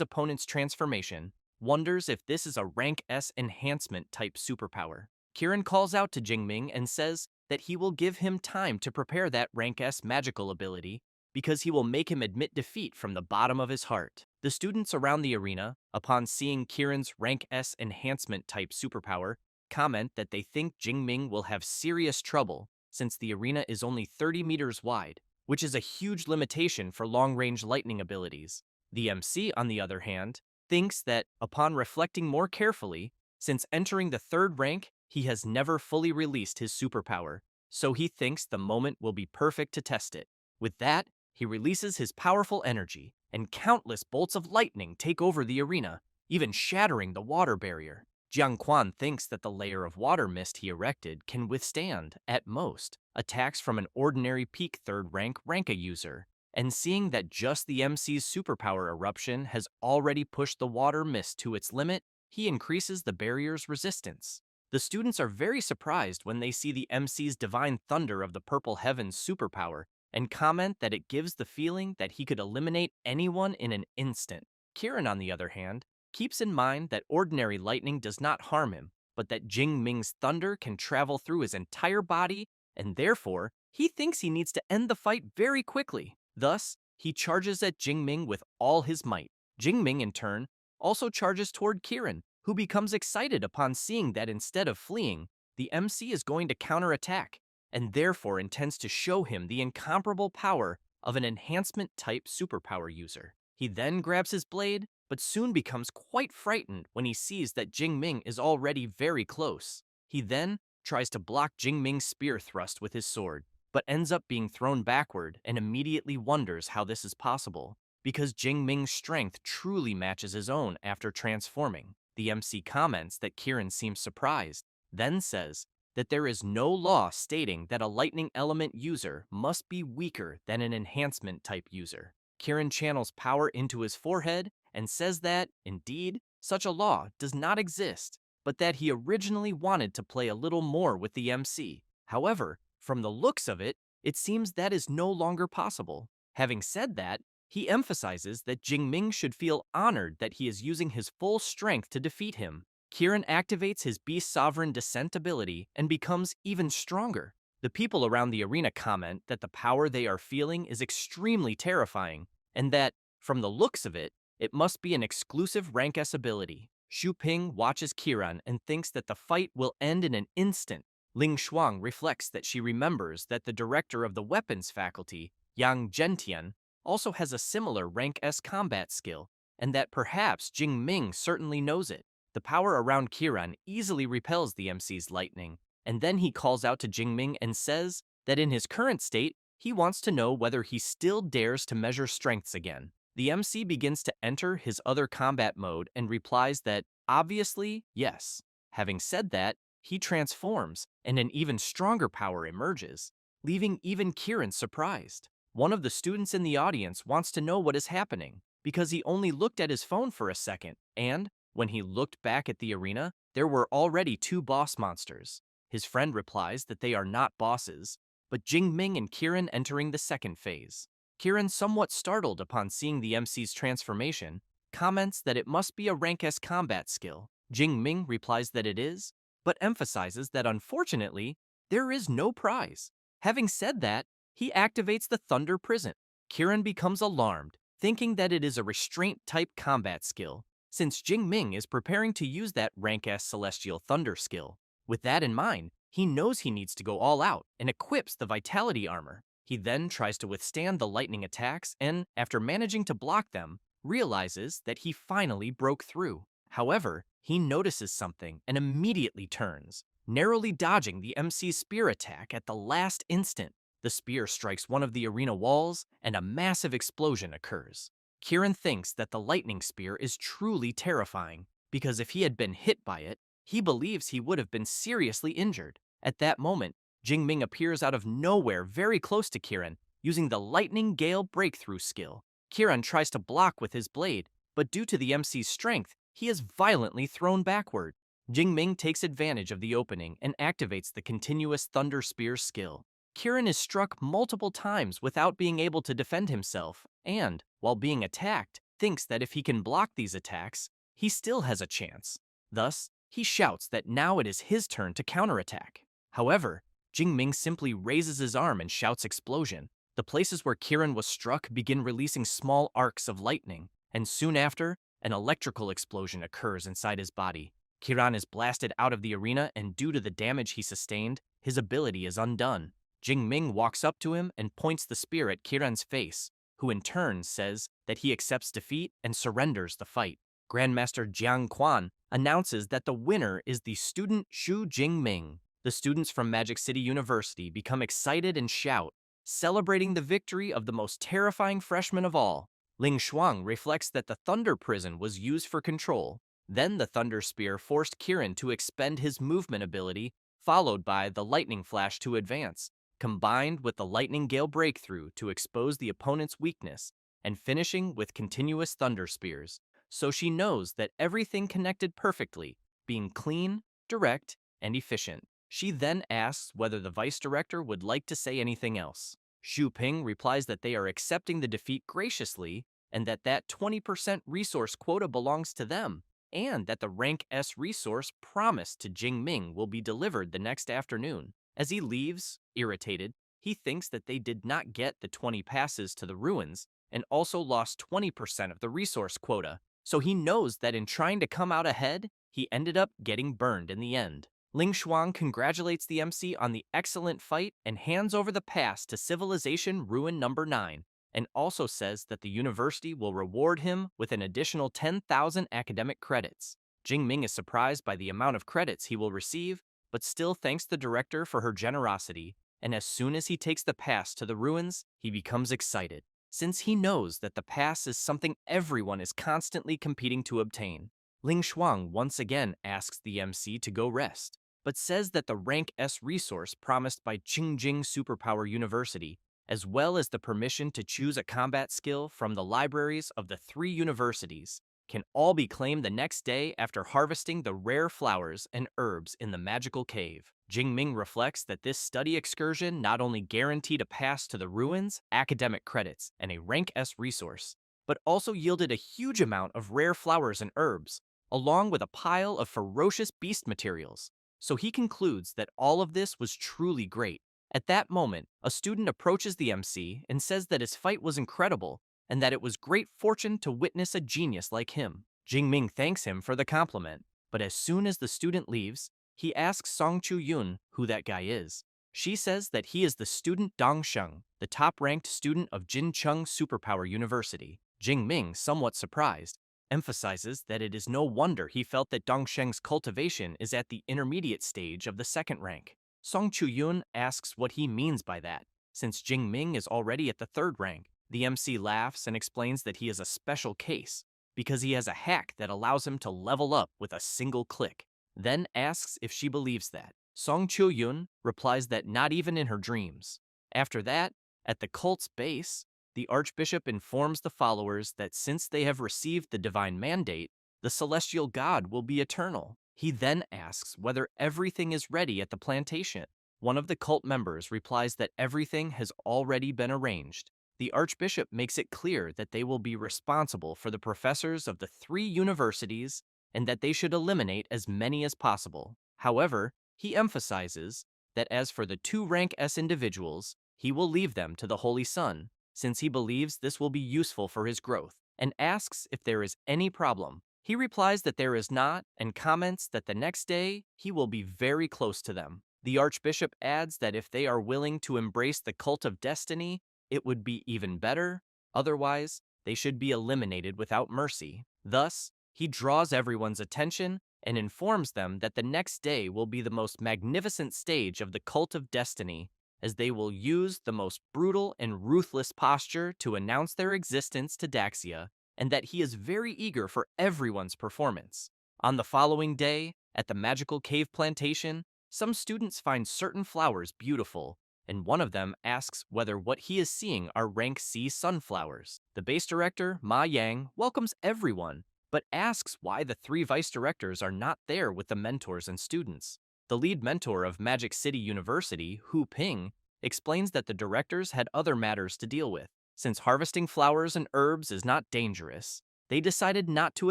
opponent's transformation, wonders if this is a rank S enhancement type superpower. Kiran calls out to Jingming and says that he will give him time to prepare that rank S magical ability because he will make him admit defeat from the bottom of his heart. The students around the arena, upon seeing Kiran's rank S enhancement type superpower, comment that they think Jingming will have serious trouble since the arena is only 30 meters wide, which is a huge limitation for long-range lightning abilities. The MC, on the other hand, thinks that, upon reflecting more carefully, since entering the 3rd rank, he has never fully released his superpower, so he thinks the moment will be perfect to test it. With that, he releases his powerful energy, and countless bolts of lightning take over the arena, even shattering the water barrier. Jiang Quan thinks that the layer of water mist he erected can withstand, at most, attacks from an ordinary peak 3rd rank Ranka user, and seeing that just the MC's superpower eruption has already pushed the water mist to its limit, he increases the barrier's resistance. The students are very surprised when they see the MC's Divine Thunder of the Purple Heavens superpower and comment that it gives the feeling that he could eliminate anyone in an instant. Kiran, on the other hand, keeps in mind that ordinary lightning does not harm him, but that Jingming's thunder can travel through his entire body, and therefore, he thinks he needs to end the fight very quickly. Thus, he charges at Jingming with all his might. Jingming, in turn, also charges toward Kiran, who becomes excited upon seeing that instead of fleeing, the MC is going to counterattack, and therefore intends to show him the incomparable power of an enhancement-type superpower user. He then grabs his blade, but soon becomes quite frightened when he sees that Jingming is already very close. He then tries to block Jingming's spear thrust with his sword, but ends up being thrown backward and immediately wonders how this is possible, because Jingming's strength truly matches his own after transforming. The MC comments that Kiran seems surprised, then says that there is no law stating that a lightning element user must be weaker than an enhancement type user. Kiran channels power into his forehead and says that, indeed, such a law does not exist, but that he originally wanted to play a little more with the MC. However, from the looks of it, it seems that is no longer possible. Having said that, he emphasizes that Jingming should feel honored that he is using his full strength to defeat him. Kiran activates his Beast Sovereign Descent ability and becomes even stronger. The people around the arena comment that the power they are feeling is extremely terrifying, and that, from the looks of it, it must be an exclusive rank S ability. Xu Ping watches Kiran and thinks that the fight will end in an instant. Ling Shuang reflects that she remembers that the director of the weapons faculty, Yang Zhentian, also has a similar rank S combat skill, and that perhaps Jingming certainly knows it. The power around Kiran easily repels the MC's lightning, and then he calls out to Jingming and says that in his current state, he wants to know whether he still dares to measure strengths again. The MC begins to enter his other combat mode and replies that, obviously, yes. Having said that, he transforms, and an even stronger power emerges, leaving even Kiran surprised. One of the students in the audience wants to know what is happening, because he only looked at his phone for a second, and, when he looked back at the arena, there were already 2 boss monsters. His friend replies that they are not bosses, but Jingming and Kiran entering the second phase. Kiran, somewhat startled upon seeing the MC's transformation, comments that it must be a rank S combat skill. Jingming replies that it is, but emphasizes that unfortunately, there is no prize. Having said that, he activates the Thunder Prison. Kiran becomes alarmed, thinking that it is a restraint-type combat skill, since Jingming is preparing to use that rank-S Celestial Thunder skill. With that in mind, he knows he needs to go all out and equips the Vitality Armor. He then tries to withstand the lightning attacks and, after managing to block them, realizes that he finally broke through. However, he notices something and immediately turns, narrowly dodging the MC's spear attack at the last instant. The spear strikes one of the arena walls, and a massive explosion occurs. Kiran thinks that the lightning spear is truly terrifying, because if he had been hit by it, he believes he would have been seriously injured. At that moment, Jingming appears out of nowhere very close to Kiran, using the Lightning Gale Breakthrough skill. Kiran tries to block with his blade, but due to the MC's strength, he is violently thrown backward. Jingming takes advantage of the opening and activates the Continuous Thunder Spear skill. Kiran is struck multiple times without being able to defend himself, and, while being attacked, thinks that if he can block these attacks, he still has a chance. Thus, he shouts that now it is his turn to counterattack. However, Jingming simply raises his arm and shouts explosion. The places where Kiran was struck begin releasing small arcs of lightning, and soon after, an electrical explosion occurs inside his body. Kiran is blasted out of the arena, and due to the damage he sustained, his ability is undone. Jingming walks up to him and points the spear at Kiran's face, who in turn says that he accepts defeat and surrenders the fight. Grandmaster Jiang Quan announces that the winner is the student Xu Jingming. The students from Magic City University become excited and shout, celebrating the victory of the most terrifying freshman of all. Ling Shuang reflects that the Thunder Prison was used for control. Then the Thunder Spear forced Kiran to expend his movement ability, followed by the Lightning Flash to advance, combined with the Lightning Gale Breakthrough to expose the opponent's weakness, and finishing with Continuous Thunder Spears. So she knows that everything connected perfectly, being clean, direct, and efficient. She then asks whether the vice director would like to say anything else. Xu Ping replies that they are accepting the defeat graciously, and that 20% resource quota belongs to them, and that the rank S resource promised to Jingming will be delivered the next afternoon. As he leaves, irritated, he thinks that they did not get the 20 passes to the ruins and also lost 20% of the resource quota, so he knows that in trying to come out ahead, he ended up getting burned in the end. Ling Shuang congratulates the MC on the excellent fight and hands over the pass to Civilization Ruin Number 9, and also says that the university will reward him with an additional 10,000 academic credits. Jingming is surprised by the amount of credits he will receive, but still thanks the director for her generosity, and as soon as he takes the pass to the ruins, he becomes excited, since he knows that the pass is something everyone is constantly competing to obtain. Ling Shuang once again asks the MC to go rest, but says that the rank S resource promised by Qingjing Superpower University, as well as the permission to choose a combat skill from the libraries of the 3 universities, can all be claimed the next day after harvesting the rare flowers and herbs in the magical cave. Jingming reflects that this study excursion not only guaranteed a pass to the ruins, academic credits, and a rank S resource, but also yielded a huge amount of rare flowers and herbs, along with a pile of ferocious beast materials. So he concludes that all of this was truly great. At that moment, a student approaches the MC and says that his fight was incredible, and that it was great fortune to witness a genius like him. Jingming thanks him for the compliment, but as soon as the student leaves, he asks Song Chu-yun who that guy is. She says that he is the student Dong Sheng, the top-ranked student of Jincheng Superpower University. Jingming, somewhat surprised, emphasizes that it is no wonder he felt that Dong Sheng's cultivation is at the intermediate stage of the second rank. Song Chu-yun asks what he means by that, since Jingming is already at the third rank. The MC laughs and explains that he is a special case, because he has a hack that allows him to level up with a single click, then asks if she believes that. Song Chu-yun replies that not even in her dreams. After that, at the cult's base, the Archbishop informs the followers that since they have received the divine mandate, the celestial god will be eternal. He then asks whether everything is ready at the plantation. One of the cult members replies that everything has already been arranged. The Archbishop makes it clear that they will be responsible for the professors of the 3 universities and that they should eliminate as many as possible. However, he emphasizes that as for the 2 rank S individuals, he will leave them to the Holy Sun. since he believes this will be useful for his growth, and asks if there is any problem. He replies that there is not and comments that the next day he will be very close to them. The Archbishop adds that if they are willing to embrace the cult of destiny, it would be even better. Otherwise, they should be eliminated without mercy. Thus, he draws everyone's attention and informs them that the next day will be the most magnificent stage of the cult of destiny, as they will use the most brutal and ruthless posture to announce their existence to Daxia, and that he is very eager for everyone's performance. On the following day, at the magical cave plantation, some students find certain flowers beautiful, and one of them asks whether what he is seeing are rank C sunflowers. The base director, Ma Yang, welcomes everyone, but asks why the three vice directors are not there with the mentors and students. The lead mentor of Magic City University, Hu Ping, explains that the directors had other matters to deal with. Since harvesting flowers and herbs is not dangerous, they decided not to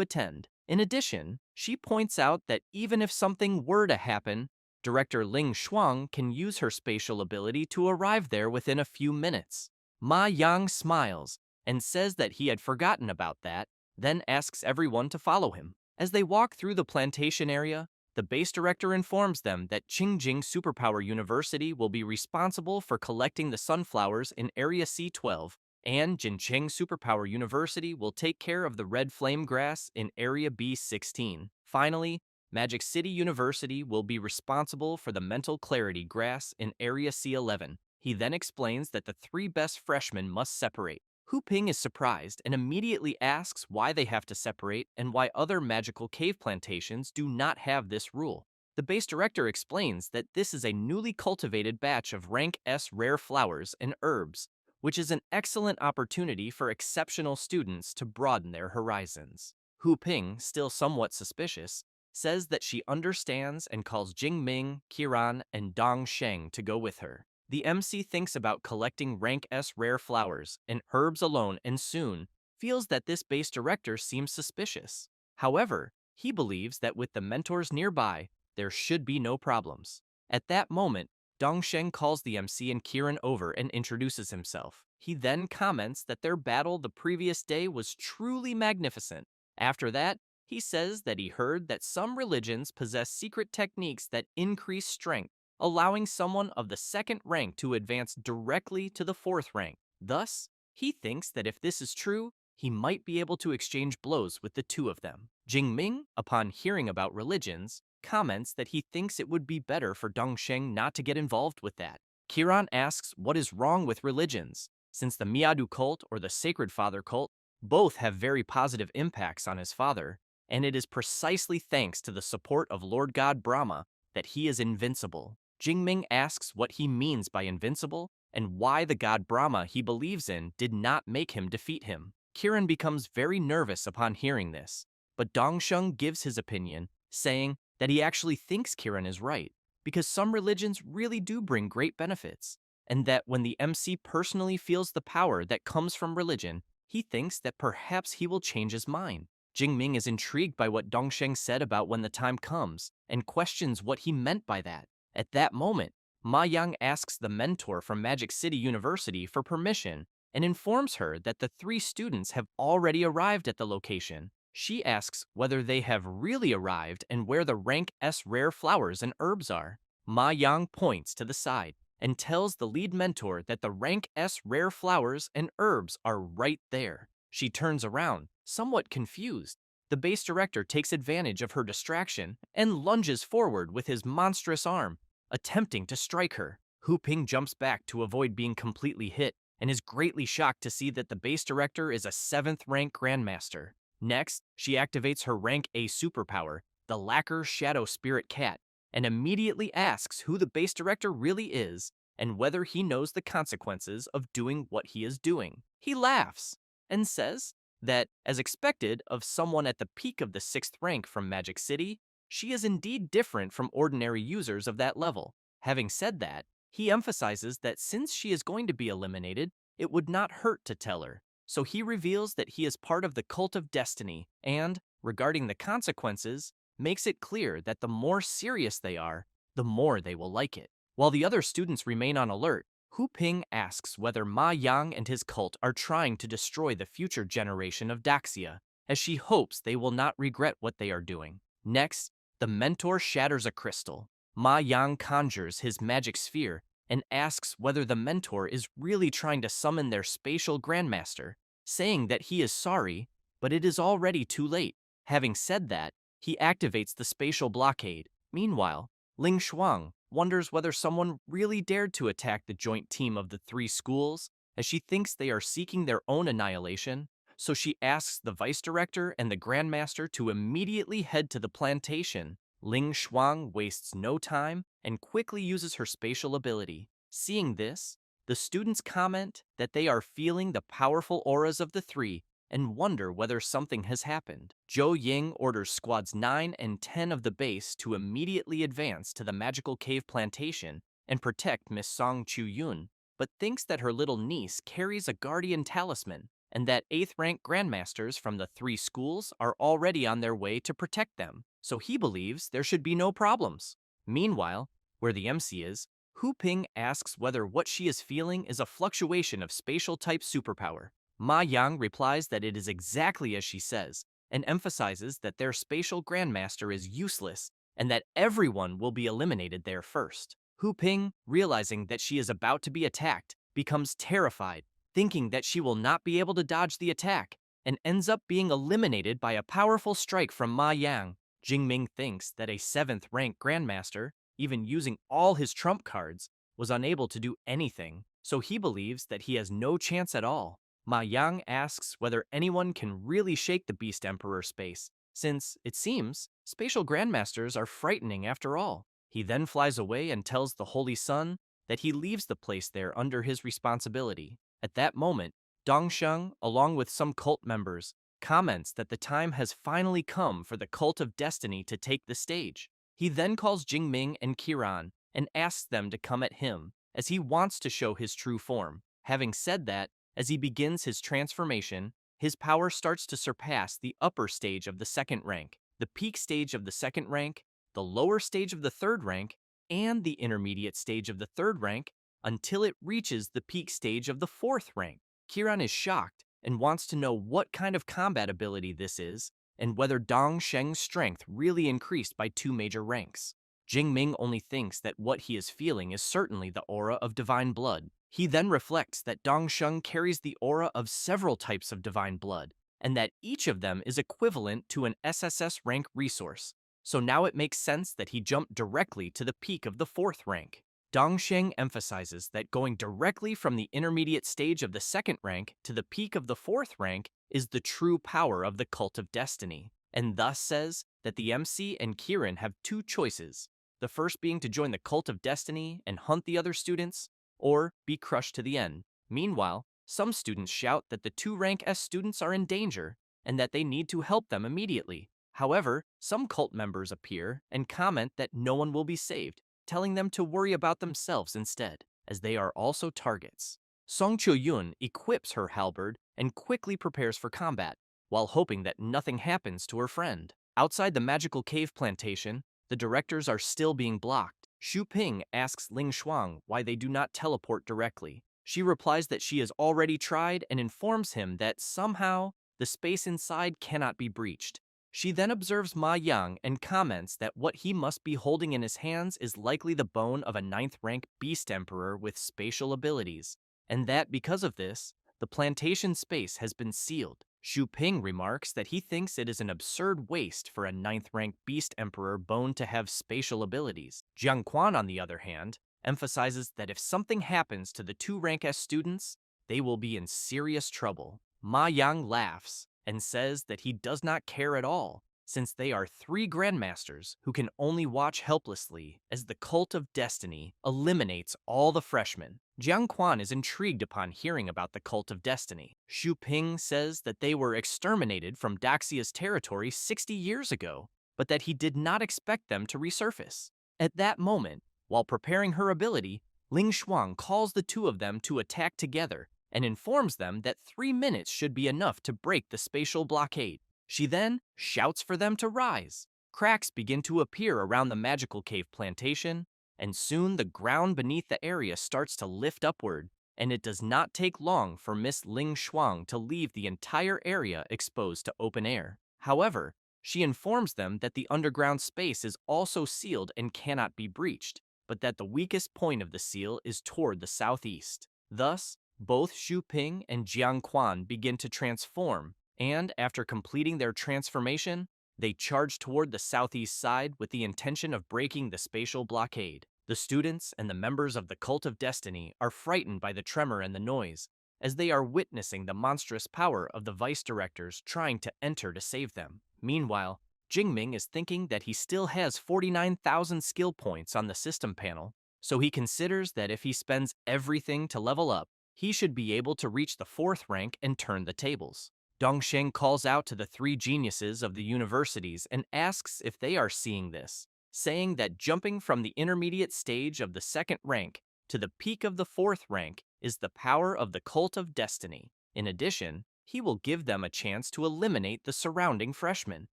attend. In addition, she points out that even if something were to happen, Director Ling Shuang can use her spatial ability to arrive there within a few minutes. Ma Yang smiles and says that he had forgotten about that, then asks everyone to follow him. As they walk through the plantation area, the base director informs them that Qingjing Superpower University will be responsible for collecting the sunflowers in Area C12, and Jincheng Superpower University will take care of the red flame grass in Area B16. Finally, Magic City University will be responsible for the mental clarity grass in Area C11. He then explains that the three best freshmen must separate. Hu Ping is surprised and immediately asks why they have to separate and why other magical cave plantations do not have this rule. The base director explains that this is a newly cultivated batch of rank S rare flowers and herbs, which is an excellent opportunity for exceptional students to broaden their horizons. Hu Ping, still somewhat suspicious, says that she understands and calls Jingming, Qiran, and Dong Sheng to go with her. The MC thinks about collecting rank S rare flowers and herbs alone and soon feels that this base director seems suspicious. However, he believes that with the mentors nearby, there should be no problems. At that moment, Dongsheng calls the MC and Kiran over and introduces himself. He then comments that their battle the previous day was truly magnificent. After that, he says that he heard that some religions possess secret techniques that increase strength, allowing someone of the second rank to advance directly to the fourth rank. Thus, he thinks that if this is true, he might be able to exchange blows with the two of them. Jingming, upon hearing about religions, comments that he thinks it would be better for Dongsheng not to get involved with that. Kiran asks what is wrong with religions, since the Miadu cult or the Sacred Father cult both have very positive impacts on his father, and it is precisely thanks to the support of Lord God Brahma that he is invincible. Jingming asks what he means by invincible and why the god Brahma he believes in did not make him defeat him. Kiran becomes very nervous upon hearing this, but Dongsheng gives his opinion, saying that he actually thinks Kiran is right, because some religions really do bring great benefits, and that when the MC personally feels the power that comes from religion, he thinks that perhaps he will change his mind. Jingming is intrigued by what Dongsheng said about when the time comes, and questions what he meant by that. At that moment, Ma Yang asks the mentor from Magic City University for permission and informs her that the three students have already arrived at the location. She asks whether they have really arrived and where the rank S rare flowers and herbs are. Ma Yang points to the side and tells the lead mentor that the rank S rare flowers and herbs are right there. She turns around, somewhat confused. The base director takes advantage of her distraction and lunges forward with his monstrous arm, attempting to strike her. Hu Ping jumps back to avoid being completely hit and is greatly shocked to see that the base director is a 7th rank grandmaster. Next, she activates her rank A superpower, the Lacquer Shadow Spirit Cat, and immediately asks who the base director really is and whether he knows the consequences of doing what he is doing. He laughs and says that, as expected of someone at the peak of the 6th rank from Magic City, she is indeed different from ordinary users of that level. Having said that, he emphasizes that since she is going to be eliminated, it would not hurt to tell her. So he reveals that he is part of the cult of destiny and, regarding the consequences, makes it clear that the more serious they are, the more they will like it. While the other students remain on alert, Hu Ping asks whether Ma Yang and his cult are trying to destroy the future generation of Daxia, as she hopes they will not regret what they are doing. Next, the mentor shatters a crystal. Ma Yang conjures his magic sphere and asks whether the mentor is really trying to summon their spatial grandmaster, saying that he is sorry, but it is already too late. Having said that, he activates the spatial blockade. Meanwhile, Ling Shuang wonders whether someone really dared to attack the joint team of the three schools, as she thinks they are seeking their own annihilation, so she asks the vice director and the grandmaster to immediately head to the plantation. Ling Shuang wastes no time and quickly uses her spatial ability. Seeing this, the students comment that they are feeling the powerful auras of the three and wonder whether something has happened. Zhou Ying orders squads 9 and 10 of the base to immediately advance to the magical cave plantation and protect Miss Song Chu-yun, but thinks that her little niece carries a guardian talisman and that 8th rank grandmasters from the three schools are already on their way to protect them, so he believes there should be no problems. Meanwhile, where the MC is, Hu Ping asks whether what she is feeling is a fluctuation of spatial type superpower. Ma Yang replies that it is exactly as she says, and emphasizes that their spatial grandmaster is useless and that everyone will be eliminated there first. Hu Ping, realizing that she is about to be attacked, becomes terrified, thinking that she will not be able to dodge the attack, and ends up being eliminated by a powerful strike from Ma Yang. Jingming thinks that a 7th rank grandmaster, even using all his trump cards, was unable to do anything, so he believes that he has no chance at all. Ma Yang asks whether anyone can really shake the Beast Emperor space, since, it seems, spatial grandmasters are frightening after all. He then flies away and tells the Holy Sun that he leaves the place there under his responsibility. At that moment, Dongsheng, along with some cult members, comments that the time has finally come for the Cult of Destiny to take the stage. He then calls Jingming and Kiran and asks them to come at him, as he wants to show his true form. Having said that, as he begins his transformation, his power starts to surpass the upper stage of the 2nd rank, the peak stage of the 2nd rank, the lower stage of the 3rd rank, and the intermediate stage of the 3rd rank, until it reaches the peak stage of the 4th rank. Kiran is shocked and wants to know what kind of combat ability this is, and whether Dong Sheng's strength really increased by 2 major ranks. Jingming only thinks that what he is feeling is certainly the aura of divine blood. He then reflects that Dongsheng carries the aura of several types of divine blood, and that each of them is equivalent to an SSS rank resource. So now it makes sense that he jumped directly to the peak of the 4th rank. Dongsheng emphasizes that going directly from the intermediate stage of the 2nd rank to the peak of the 4th rank is the true power of the Cult of Destiny, and thus says that the MC and Kirin have 2 choices, the first being to join the Cult of Destiny and hunt the other students, or be crushed to the end. Meanwhile, some students shout that the 2 rank S students are in danger and that they need to help them immediately. However, some cult members appear and comment that no one will be saved, telling them to worry about themselves instead, as they are also targets. Song Chu-yun equips her halberd and quickly prepares for combat, while hoping that nothing happens to her friend. Outside the magical cave plantation, the directors are still being blocked. Xu Ping asks Ling Shuang why they do not teleport directly. She replies that she has already tried and informs him that somehow the space inside cannot be breached. She then observes Ma Yang and comments that what he must be holding in his hands is likely the bone of a 9th rank Beast Emperor with spatial abilities, and that because of this, the plantation space has been sealed. Xu Ping remarks that he thinks it is an absurd waste for a 9th rank Beast Emperor bone to have spatial abilities. Jiang Quan, on the other hand, emphasizes that if something happens to the 2 rank S students, they will be in serious trouble. Ma Yang laughs and says that he does not care at all, since they are 3 grandmasters who can only watch helplessly as the Cult of Destiny eliminates all the freshmen. Jiang Quan is intrigued upon hearing about the Cult of Destiny. Xu Ping says that they were exterminated from Daxia's territory 60 years ago, but that he did not expect them to resurface. At that moment, while preparing her ability, Ling Shuang calls the 2 of them to attack together and informs them that 3 minutes should be enough to break the spatial blockade. She then shouts for them to rise. Cracks begin to appear around the magical cave plantation, and soon the ground beneath the area starts to lift upward, and it does not take long for Miss Ling Shuang to leave the entire area exposed to open air. However, she informs them that the underground space is also sealed and cannot be breached, but that the weakest point of the seal is toward the southeast. Thus, both Xu Ping and Jiang Quan begin to transform, and after completing their transformation, they charge toward the southeast side with the intention of breaking the spatial blockade. The students and the members of the Cult of Destiny are frightened by the tremor and the noise, as they are witnessing the monstrous power of the vice directors trying to enter to save them. Meanwhile, Jingming is thinking that he still has 49,000 skill points on the system panel, so he considers that if he spends everything to level up, he should be able to reach the 4th rank and turn the tables. Dongsheng calls out to the 3 geniuses of the universities and asks if they are seeing this, saying that jumping from the intermediate stage of the 2nd rank to the peak of the 4th rank is the power of the Cult of Destiny. In addition, he will give them a chance to eliminate the surrounding freshmen,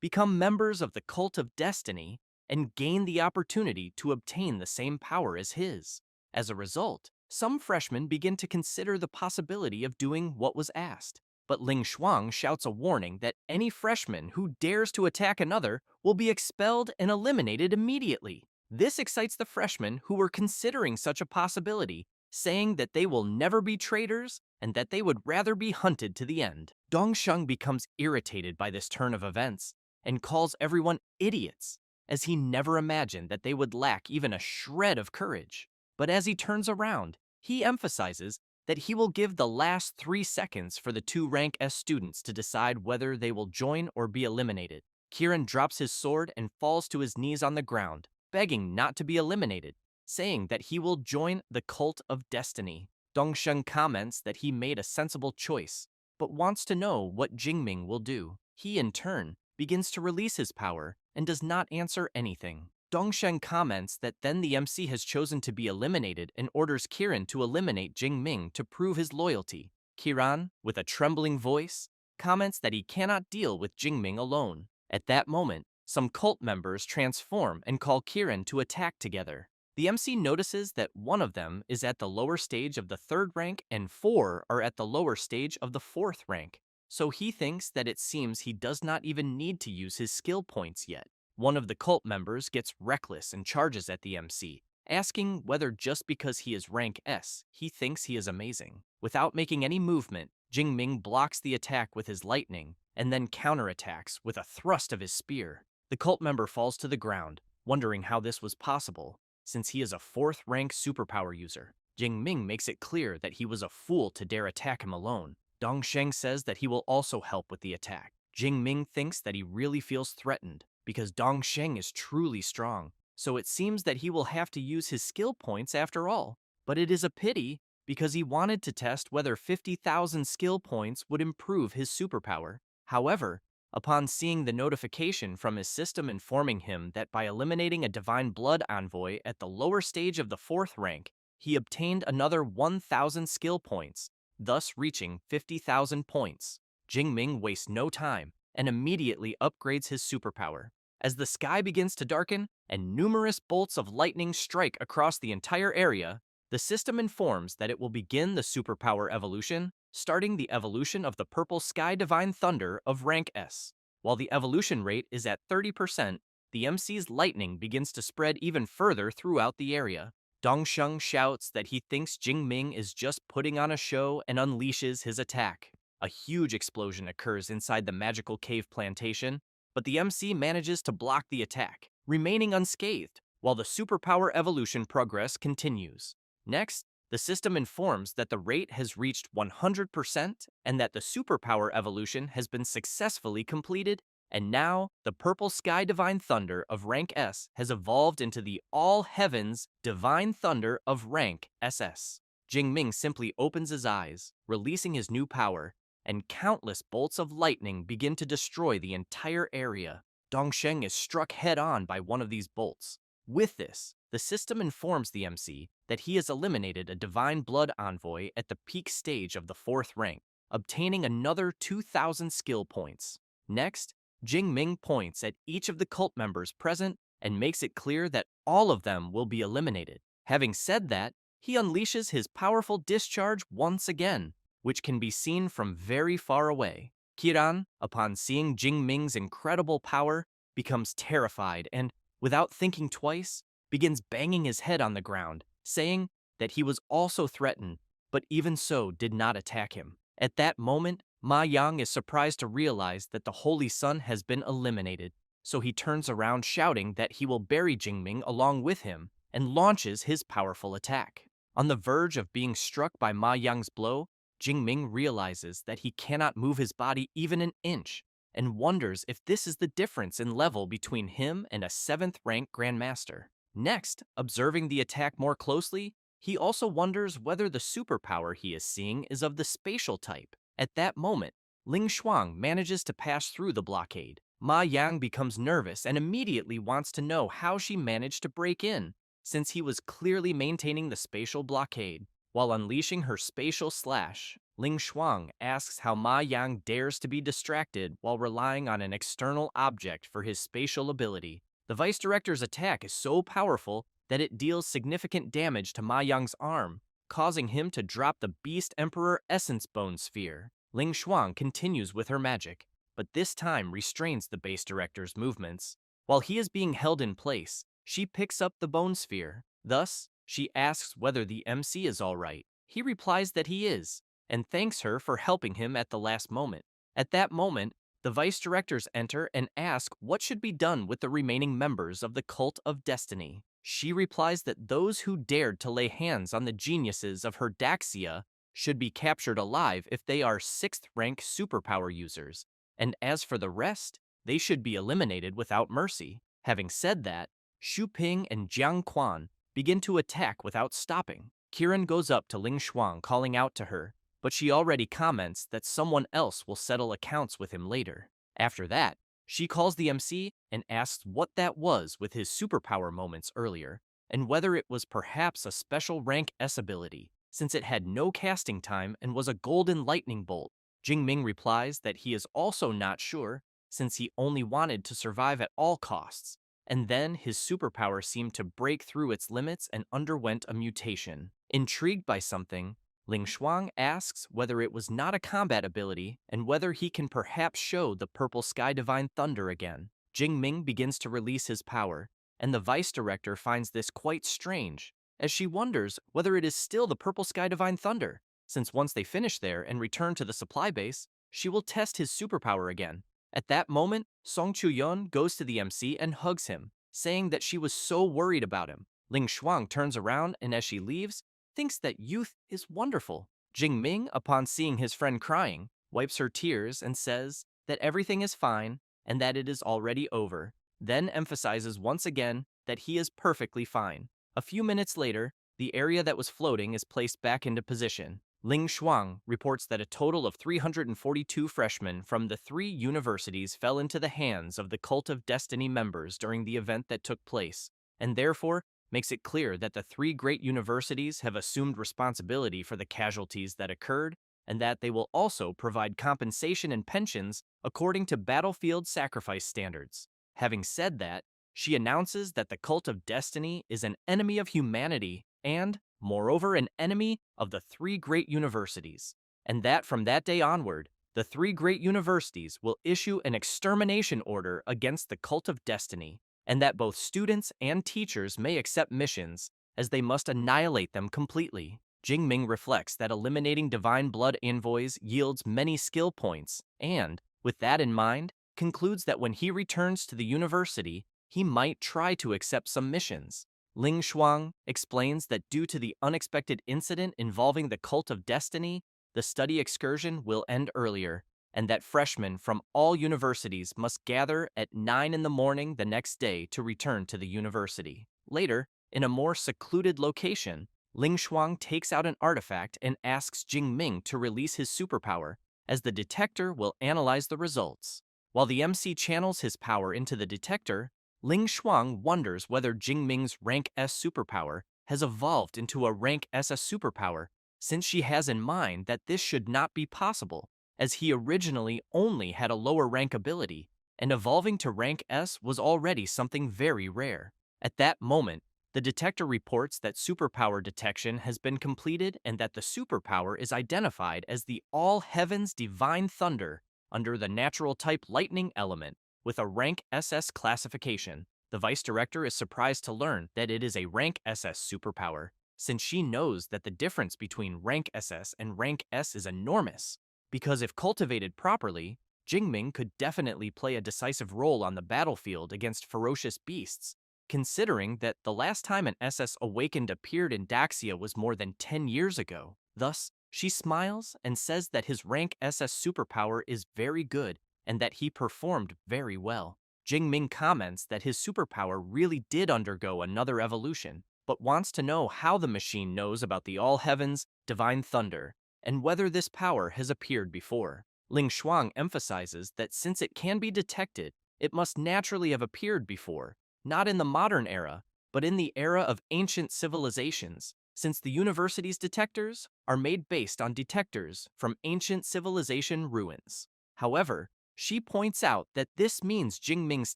become members of the Cult of Destiny, and gain the opportunity to obtain the same power as his. As a result, some freshmen begin to consider the possibility of doing what was asked. But Ling Shuang shouts a warning that any freshman who dares to attack another will be expelled and eliminated immediately. This excites the freshmen who were considering such a possibility, saying that they will never be traitors and that they would rather be hunted to the end. Dongsheng becomes irritated by this turn of events and calls everyone idiots, as he never imagined that they would lack even a shred of courage. But as he turns around, he emphasizes that he will give the last 3 seconds for the 2 rank S students to decide whether they will join or be eliminated. Kieran drops his sword and falls to his knees on the ground, begging not to be eliminated, saying that he will join the Cult of Destiny. Dongsheng comments that he made a sensible choice, but wants to know what Jingming will do. He, in turn, begins to release his power and does not answer anything. Dongsheng comments that then the MC has chosen to be eliminated and orders Kiran to eliminate Jingming to prove his loyalty. Kiran, with a trembling voice, comments that he cannot deal with Jingming alone. At that moment, some cult members transform and call Kiran to attack together. The MC notices that one of them is at the lower stage of the 3rd rank and 4 are at the lower stage of the 4th rank, so he thinks that it seems he does not even need to use his skill points yet. One of the cult members gets reckless and charges at the MC, asking whether just because he is rank S, he thinks he is amazing. Without making any movement, Jingming blocks the attack with his lightning and then counterattacks with a thrust of his spear. The cult member falls to the ground, wondering how this was possible, since he is a 4th rank superpower user. Jingming makes it clear that he was a fool to dare attack him alone. Dongsheng says that he will also help with the attack. Jingming thinks that he really feels threatened, because Dongsheng is truly strong, so it seems that he will have to use his skill points after all. But it is a pity, because he wanted to test whether 50,000 skill points would improve his superpower. However, upon seeing the notification from his system informing him that by eliminating a Divine Blood envoy at the lower stage of the 4th rank, he obtained another 1,000 skill points, thus reaching 50,000 points, Jingming wastes no time and immediately upgrades his superpower. As the sky begins to darken and numerous bolts of lightning strike across the entire area, the system informs that it will begin the superpower evolution, starting the evolution of the Purple Sky Divine Thunder of rank S. While the evolution rate is at 30%, the MC's lightning begins to spread even further throughout the area. Dongsheng shouts that he thinks Jingming is just putting on a show and unleashes his attack. A huge explosion occurs inside the magical cave plantation, but the MC manages to block the attack, remaining unscathed, while the superpower evolution progress continues. Next, the system informs that the rate has reached 100% and that the superpower evolution has been successfully completed, and now the Purple Sky Divine Thunder of rank S has evolved into the All Heavens Divine Thunder of rank SS. Jingming simply opens his eyes, releasing his new power, and countless bolts of lightning begin to destroy the entire area. Dongsheng is struck head-on by one of these bolts. With this, the system informs the MC that he has eliminated a Divine Blood envoy at the peak stage of the 4th rank, obtaining another 2,000 skill points. Next, Jingming points at each of the cult members present and makes it clear that all of them will be eliminated. Having said that, he unleashes his powerful discharge once again, which can be seen from very far away. Kiran, upon seeing Jingming's incredible power, becomes terrified and, without thinking twice, begins banging his head on the ground, saying that he was also threatened, but even so did not attack him. At that moment, Ma Yang is surprised to realize that the Holy Sun has been eliminated, so he turns around shouting that he will bury Jingming along with him and launches his powerful attack. On the verge of being struck by Ma Yang's blow, Jingming realizes that he cannot move his body even an inch and wonders if this is the difference in level between him and a 7th rank Grandmaster. Next, observing the attack more closely, he also wonders whether the superpower he is seeing is of the spatial type. At that moment, Ling Shuang manages to pass through the blockade. Ma Yang becomes nervous and immediately wants to know how she managed to break in, since he was clearly maintaining the spatial blockade. While unleashing her spatial slash, Ling Shuang asks how Ma Yang dares to be distracted while relying on an external object for his spatial ability. The Vice Director's attack is so powerful that it deals significant damage to Ma Yang's arm, causing him to drop the Beast Emperor Essence Bone Sphere. Ling Shuang continues with her magic, but this time restrains the Base Director's movements. While he is being held in place, she picks up the Bone Sphere. Thus, she asks whether the MC is all right. He replies that he is, and thanks her for helping him at the last moment. At that moment, the Vice Directors enter and ask what should be done with the remaining members of the Cult of Destiny. She replies that those who dared to lay hands on the geniuses of her Daxia should be captured alive if they are 6th rank superpower users, and as for the rest, they should be eliminated without mercy. Having said that, Xu Ping and Jiang Quan begin to attack without stopping. Kiran goes up to Ling Shuang calling out to her, but she already comments that someone else will settle accounts with him later. After that, she calls the MC and asks what that was with his superpower moments earlier, and whether it was perhaps a special rank S ability, since it had no casting time and was a golden lightning bolt. Jingming replies that he is also not sure, since he only wanted to survive at all costs, and then his superpower seemed to break through its limits and underwent a mutation. Intrigued by something, Ling Shuang asks whether it was not a combat ability and whether he can perhaps show the Purple Sky Divine Thunder again. Jingming begins to release his power, and the Vice Director finds this quite strange, as she wonders whether it is still the Purple Sky Divine Thunder, since once they finish there and return to the supply base, she will test his superpower again. At that moment, Song Chu-yeon goes to the MC and hugs him, saying that she was so worried about him. Ling Shuang turns around and as she leaves, thinks that youth is wonderful. Jingming, upon seeing his friend crying, wipes her tears and says that everything is fine and that it is already over, then emphasizes once again that he is perfectly fine. A few minutes later, the area that was floating is placed back into position. Ling Shuang reports that a total of 342 freshmen from the 3 universities fell into the hands of the Cult of Destiny members during the event that took place, and therefore makes it clear that the 3 great universities have assumed responsibility for the casualties that occurred, and that they will also provide compensation and pensions according to battlefield sacrifice standards. Having said that, she announces that the Cult of Destiny is an enemy of humanity and, moreover, an enemy of the 3 great universities, and that from that day onward, the 3 great universities will issue an extermination order against the Cult of Destiny, and that both students and teachers may accept missions, as they must annihilate them completely. Jingming reflects that eliminating Divine Blood envoys yields many skill points, and, with that in mind, concludes that when he returns to the university, he might try to accept some missions. Ling Shuang explains that due to the unexpected incident involving the Cult of Destiny, the study excursion will end earlier, and that freshmen from all universities must gather at 9 in the morning the next day to return to the university. Later, in a more secluded location, Ling Shuang takes out an artifact and asks Jingming to release his superpower, as the detector will analyze the results. While the MC channels his power into the detector, Ling Shuang wonders whether Jingming's rank S superpower has evolved into a rank SS superpower, since she has in mind that this should not be possible, as he originally only had a lower rank ability, and evolving to rank S was already something very rare. At that moment, the detector reports that superpower detection has been completed and that the superpower is identified as the All Heavens Divine Thunder under the natural type lightning element with a rank SS classification. The vice director is surprised to learn that it is a rank SS superpower, since she knows that the difference between rank SS and rank S is enormous. Because if cultivated properly, Jingming could definitely play a decisive role on the battlefield against ferocious beasts, considering that the last time an SS Awakened appeared in Daxia was more than 10 years ago. Thus, she smiles and says that his rank SS superpower is very good and that he performed very well. Jingming comments that his superpower really did undergo another evolution, but wants to know how the machine knows about the All Heavens, Divine Thunder, and whether this power has appeared before. Ling Shuang emphasizes that since it can be detected, it must naturally have appeared before, not in the modern era, but in the era of ancient civilizations, since the university's detectors are made based on detectors from ancient civilization ruins. However, she points out that this means Jingming's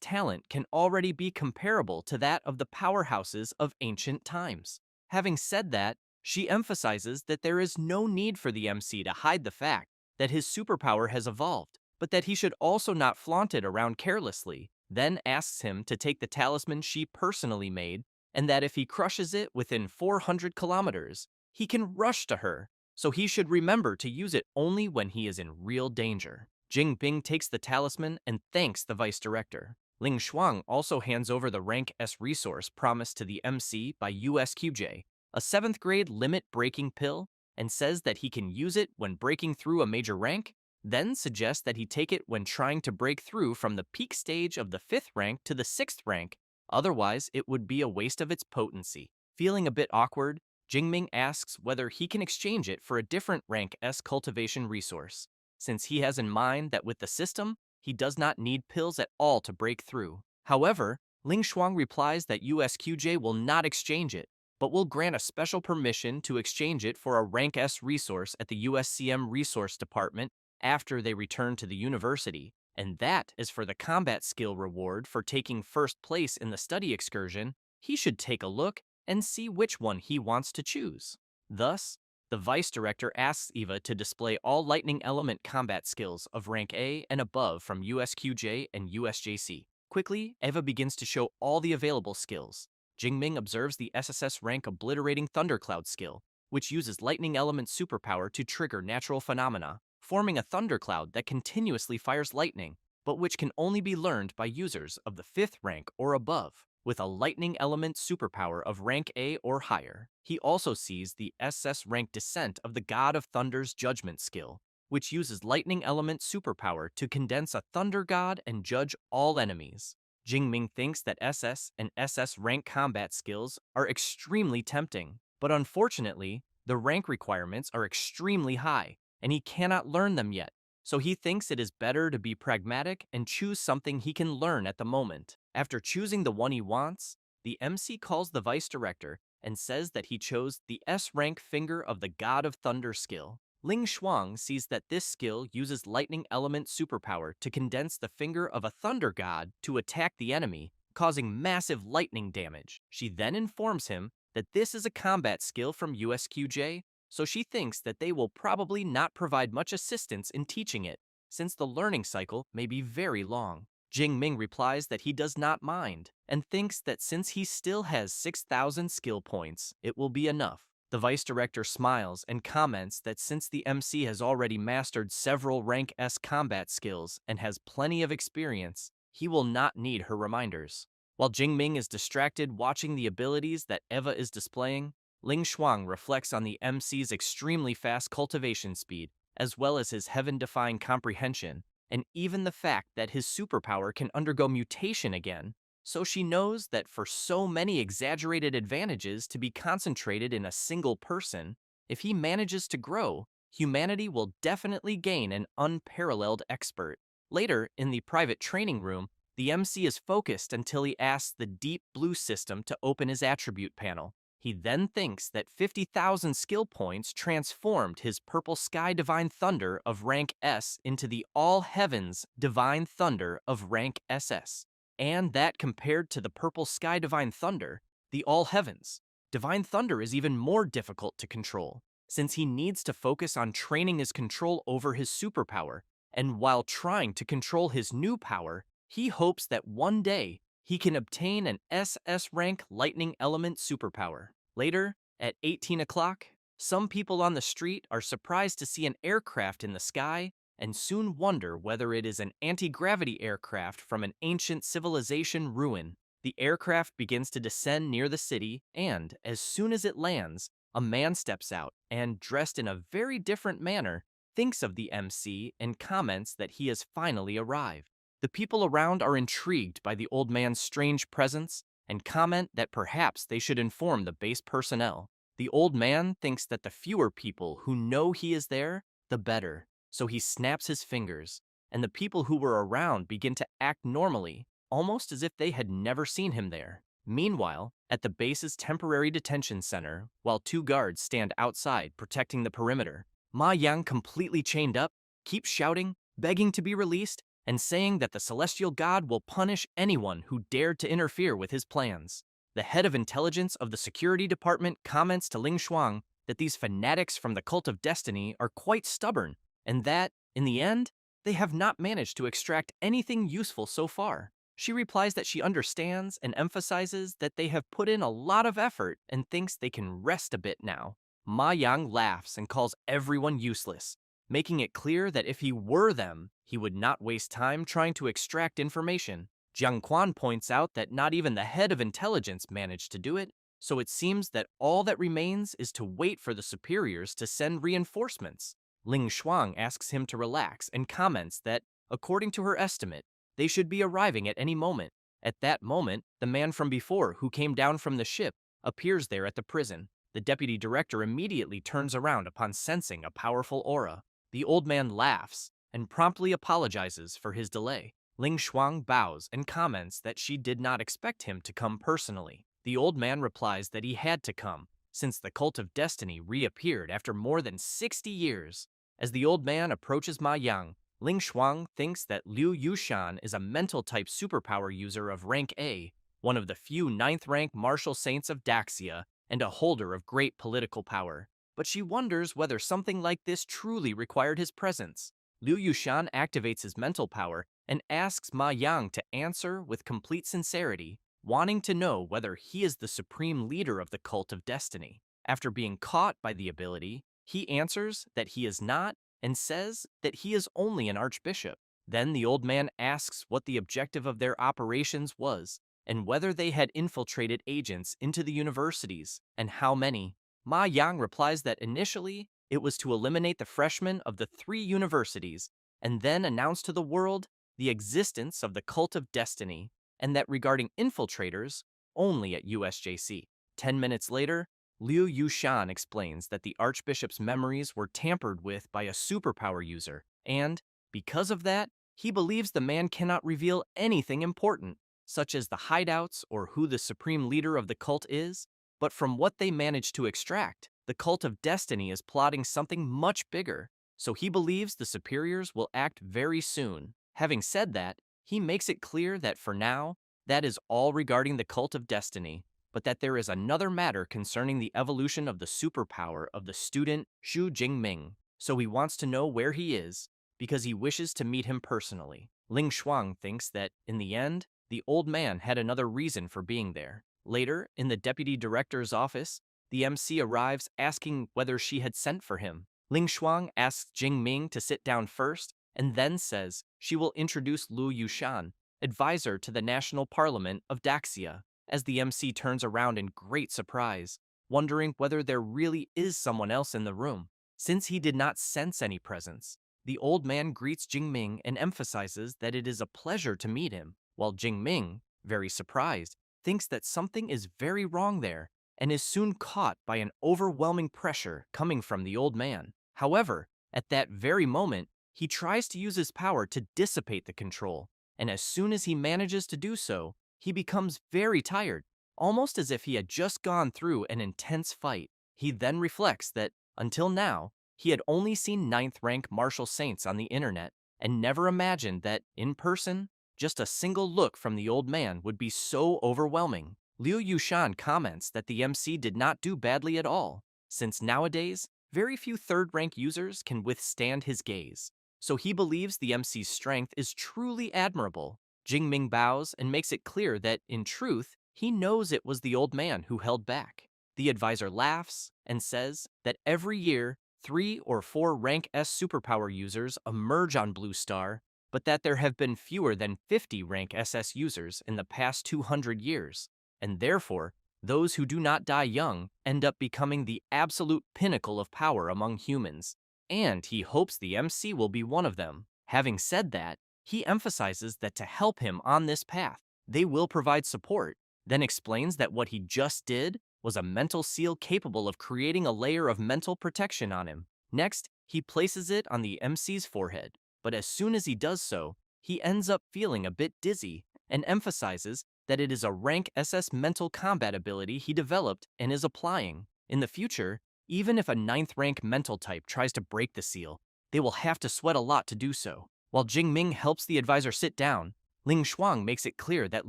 talent can already be comparable to that of the powerhouses of ancient times. Having said that, she emphasizes that there is no need for the MC to hide the fact that his superpower has evolved, but that he should also not flaunt it around carelessly, then asks him to take the talisman she personally made, and that if he crushes it within 400 kilometers, he can rush to her, so he should remember to use it only when he is in real danger. Jing Bing takes the talisman and thanks the vice director. Ling Shuang also hands over the rank S resource promised to the MC by USQJ, a 7th grade limit breaking pill, and says that he can use it when breaking through a major rank, then suggests that he take it when trying to break through from the peak stage of the 5th rank to the 6th rank, otherwise it would be a waste of its potency. Feeling a bit awkward, Jingming asks whether he can exchange it for a different rank S cultivation resource, since he has in mind that with the system, he does not need pills at all to break through. However, Ling Shuang replies that USQJ will not exchange it, but will grant a special permission to exchange it for a rank S resource at the USCM Resource Department after they return to the university, and that is for the combat skill reward for taking first place in the study excursion. He should take a look and see which one he wants to choose. Thus, the vice director asks Eva to display all lightning element combat skills of rank A and above from USQJ and USJC. Quickly, Eva begins to show all the available skills. Jingming observes the SSS rank Obliterating Thundercloud skill, which uses lightning element superpower to trigger natural phenomena, forming a thundercloud that continuously fires lightning, but which can only be learned by users of the 5th rank or above, with a lightning element superpower of rank A or higher. He also sees the SS rank Descent of the God of Thunder's Judgment skill, which uses lightning element superpower to condense a thunder god and judge all enemies. Jingming thinks that SS and SS rank combat skills are extremely tempting, but unfortunately, the rank requirements are extremely high, and he cannot learn them yet, so he thinks it is better to be pragmatic and choose something he can learn at the moment. After choosing the one he wants, the MC calls the vice director and says that he chose the S rank Finger of the God of Thunder skill. Ling Shuang sees that this skill uses lightning element superpower to condense the finger of a thunder god to attack the enemy, causing massive lightning damage. She then informs him that this is a combat skill from USQJ, so she thinks that they will probably not provide much assistance in teaching it, since the learning cycle may be very long. Jingming replies that he does not mind, and thinks that since he still has 6,000 skill points, it will be enough. The vice director smiles and comments that since the MC has already mastered several rank S combat skills and has plenty of experience, he will not need her reminders. While Jingming is distracted watching the abilities that Eva is displaying, Ling Shuang reflects on the MC's extremely fast cultivation speed, as well as his heaven-defying comprehension, and even the fact that his superpower can undergo mutation again, so she knows that for so many exaggerated advantages to be concentrated in a single person, if he manages to grow, humanity will definitely gain an unparalleled expert. Later, in the private training room, the MC is focused until he asks the Deep Blue system to open his attribute panel. He then thinks that 50,000 skill points transformed his Purple Sky Divine Thunder of rank S into the All Heavens Divine Thunder of rank SS. and that compared to the purple sky divine thunder, the all heavens, divine thunder is even more difficult to control, since he needs to focus on training his control over his superpower, and while trying to control his new power, he hopes that one day he can obtain an SS rank lightning element superpower. Later, at 18 o'clock, some people on the street are surprised to see an aircraft in the sky and soon wonder whether it is an anti-gravity aircraft from an ancient civilization ruin. The aircraft begins to descend near the city, and as soon as it lands, a man steps out and, dressed in a very different manner, thinks of the MC and comments that he has finally arrived. The people around are intrigued by the old man's strange presence and comment that perhaps they should inform the base personnel. The old man thinks that the fewer people who know he is there, the better, so he snaps his fingers, and the people who were around begin to act normally, almost as if they had never seen him there. Meanwhile, at the base's temporary detention center, while two guards stand outside protecting the perimeter, Ma Yang, completely chained up, keeps shouting, begging to be released, and saying that the celestial god will punish anyone who dared to interfere with his plans. The head of intelligence of the security department comments to Ling Shuang that these fanatics from the cult of destiny are quite stubborn, and that, in the end, they have not managed to extract anything useful so far. She replies that she understands and emphasizes that they have put in a lot of effort and thinks they can rest a bit now. Ma Yang laughs and calls everyone useless, making it clear that if he were them, he would not waste time trying to extract information. Jiang Quan points out that not even the head of intelligence managed to do it, so it seems that all that remains is to wait for the superiors to send reinforcements. Ling Shuang asks him to relax and comments that, according to her estimate, they should be arriving at any moment. At that moment, the man from before who came down from the ship appears there at the prison. The deputy director immediately turns around upon sensing a powerful aura. The old man laughs and promptly apologizes for his delay. Ling Shuang bows and comments that she did not expect him to come personally. The old man replies that he had to come, since the cult of destiny reappeared after more than 60 years. As the old man approaches Ma Yang, Ling Shuang thinks that Liu Yushan is a mental type superpower user of rank A, one of the few 9th rank martial saints of Daxia, and a holder of great political power. But she wonders whether something like this truly required his presence. Liu Yushan activates his mental power and asks Ma Yang to answer with complete sincerity, wanting to know whether he is the supreme leader of the cult of destiny. After being caught by the ability, he answers that he is not and says that he is only an archbishop. Then the old man asks what the objective of their operations was and whether they had infiltrated agents into the universities and how many. Ma Yang replies that initially it was to eliminate the freshmen of the 3 universities and then announce to the world the existence of the cult of destiny, and that regarding infiltrators, only at USJC. 10 minutes later, Liu Yushan explains that the Archbishop's memories were tampered with by a superpower user, and, because of that, he believes the man cannot reveal anything important, such as the hideouts or who the supreme leader of the cult is, but from what they managed to extract, the cult of destiny is plotting something much bigger, so he believes the superiors will act very soon. Having said that, he makes it clear that for now, that is all regarding the cult of destiny, but that there is another matter concerning the evolution of the superpower of the student Xu Jingming, so he wants to know where he is, because he wishes to meet him personally. Ling Shuang thinks that, in the end, the old man had another reason for being there. Later, in the deputy director's office, the MC arrives asking whether she had sent for him. Ling Shuang asks Jingming to sit down first, and then says she will introduce Liu Yushan, advisor to the National Parliament of Daxia, as the MC turns around in great surprise, wondering whether there really is someone else in the room. Since he did not sense any presence, the old man greets Jingming and emphasizes that it is a pleasure to meet him, while Jingming, very surprised, thinks that something is very wrong there and is soon caught by an overwhelming pressure coming from the old man. However, at that very moment, he tries to use his power to dissipate the control, and as soon as he manages to do so, he becomes very tired, almost as if he had just gone through an intense fight. He then reflects that, until now, he had only seen 9th rank martial saints on the internet and never imagined that, in person, Just a single look from the old man would be so overwhelming. Liu Yushan comments that the MC did not do badly at all, since nowadays, very few third-rank users can withstand his gaze. So he believes the MC's strength is truly admirable. Jingming bows and makes it clear that, in truth, he knows it was the old man who held back. The advisor laughs and says that every year, 3 or 4 rank S superpower users emerge on Blue Star, but that there have been fewer than 50 rank SS users in the past 200 years, and therefore, those who do not die young end up becoming the absolute pinnacle of power among humans, and he hopes the MC will be one of them. Having said that, he emphasizes that to help him on this path, they will provide support, then explains that what he just did was a mental seal capable of creating a layer of mental protection on him. Next, he places it on the MC's forehead, but as soon as he does so, he ends up feeling a bit dizzy and emphasizes that it is a rank SS mental combat ability he developed and is applying. In the future, even if a 9th rank mental type tries to break the seal, they will have to sweat a lot to do so. While Jingming helps the advisor sit down, Ling Shuang makes it clear that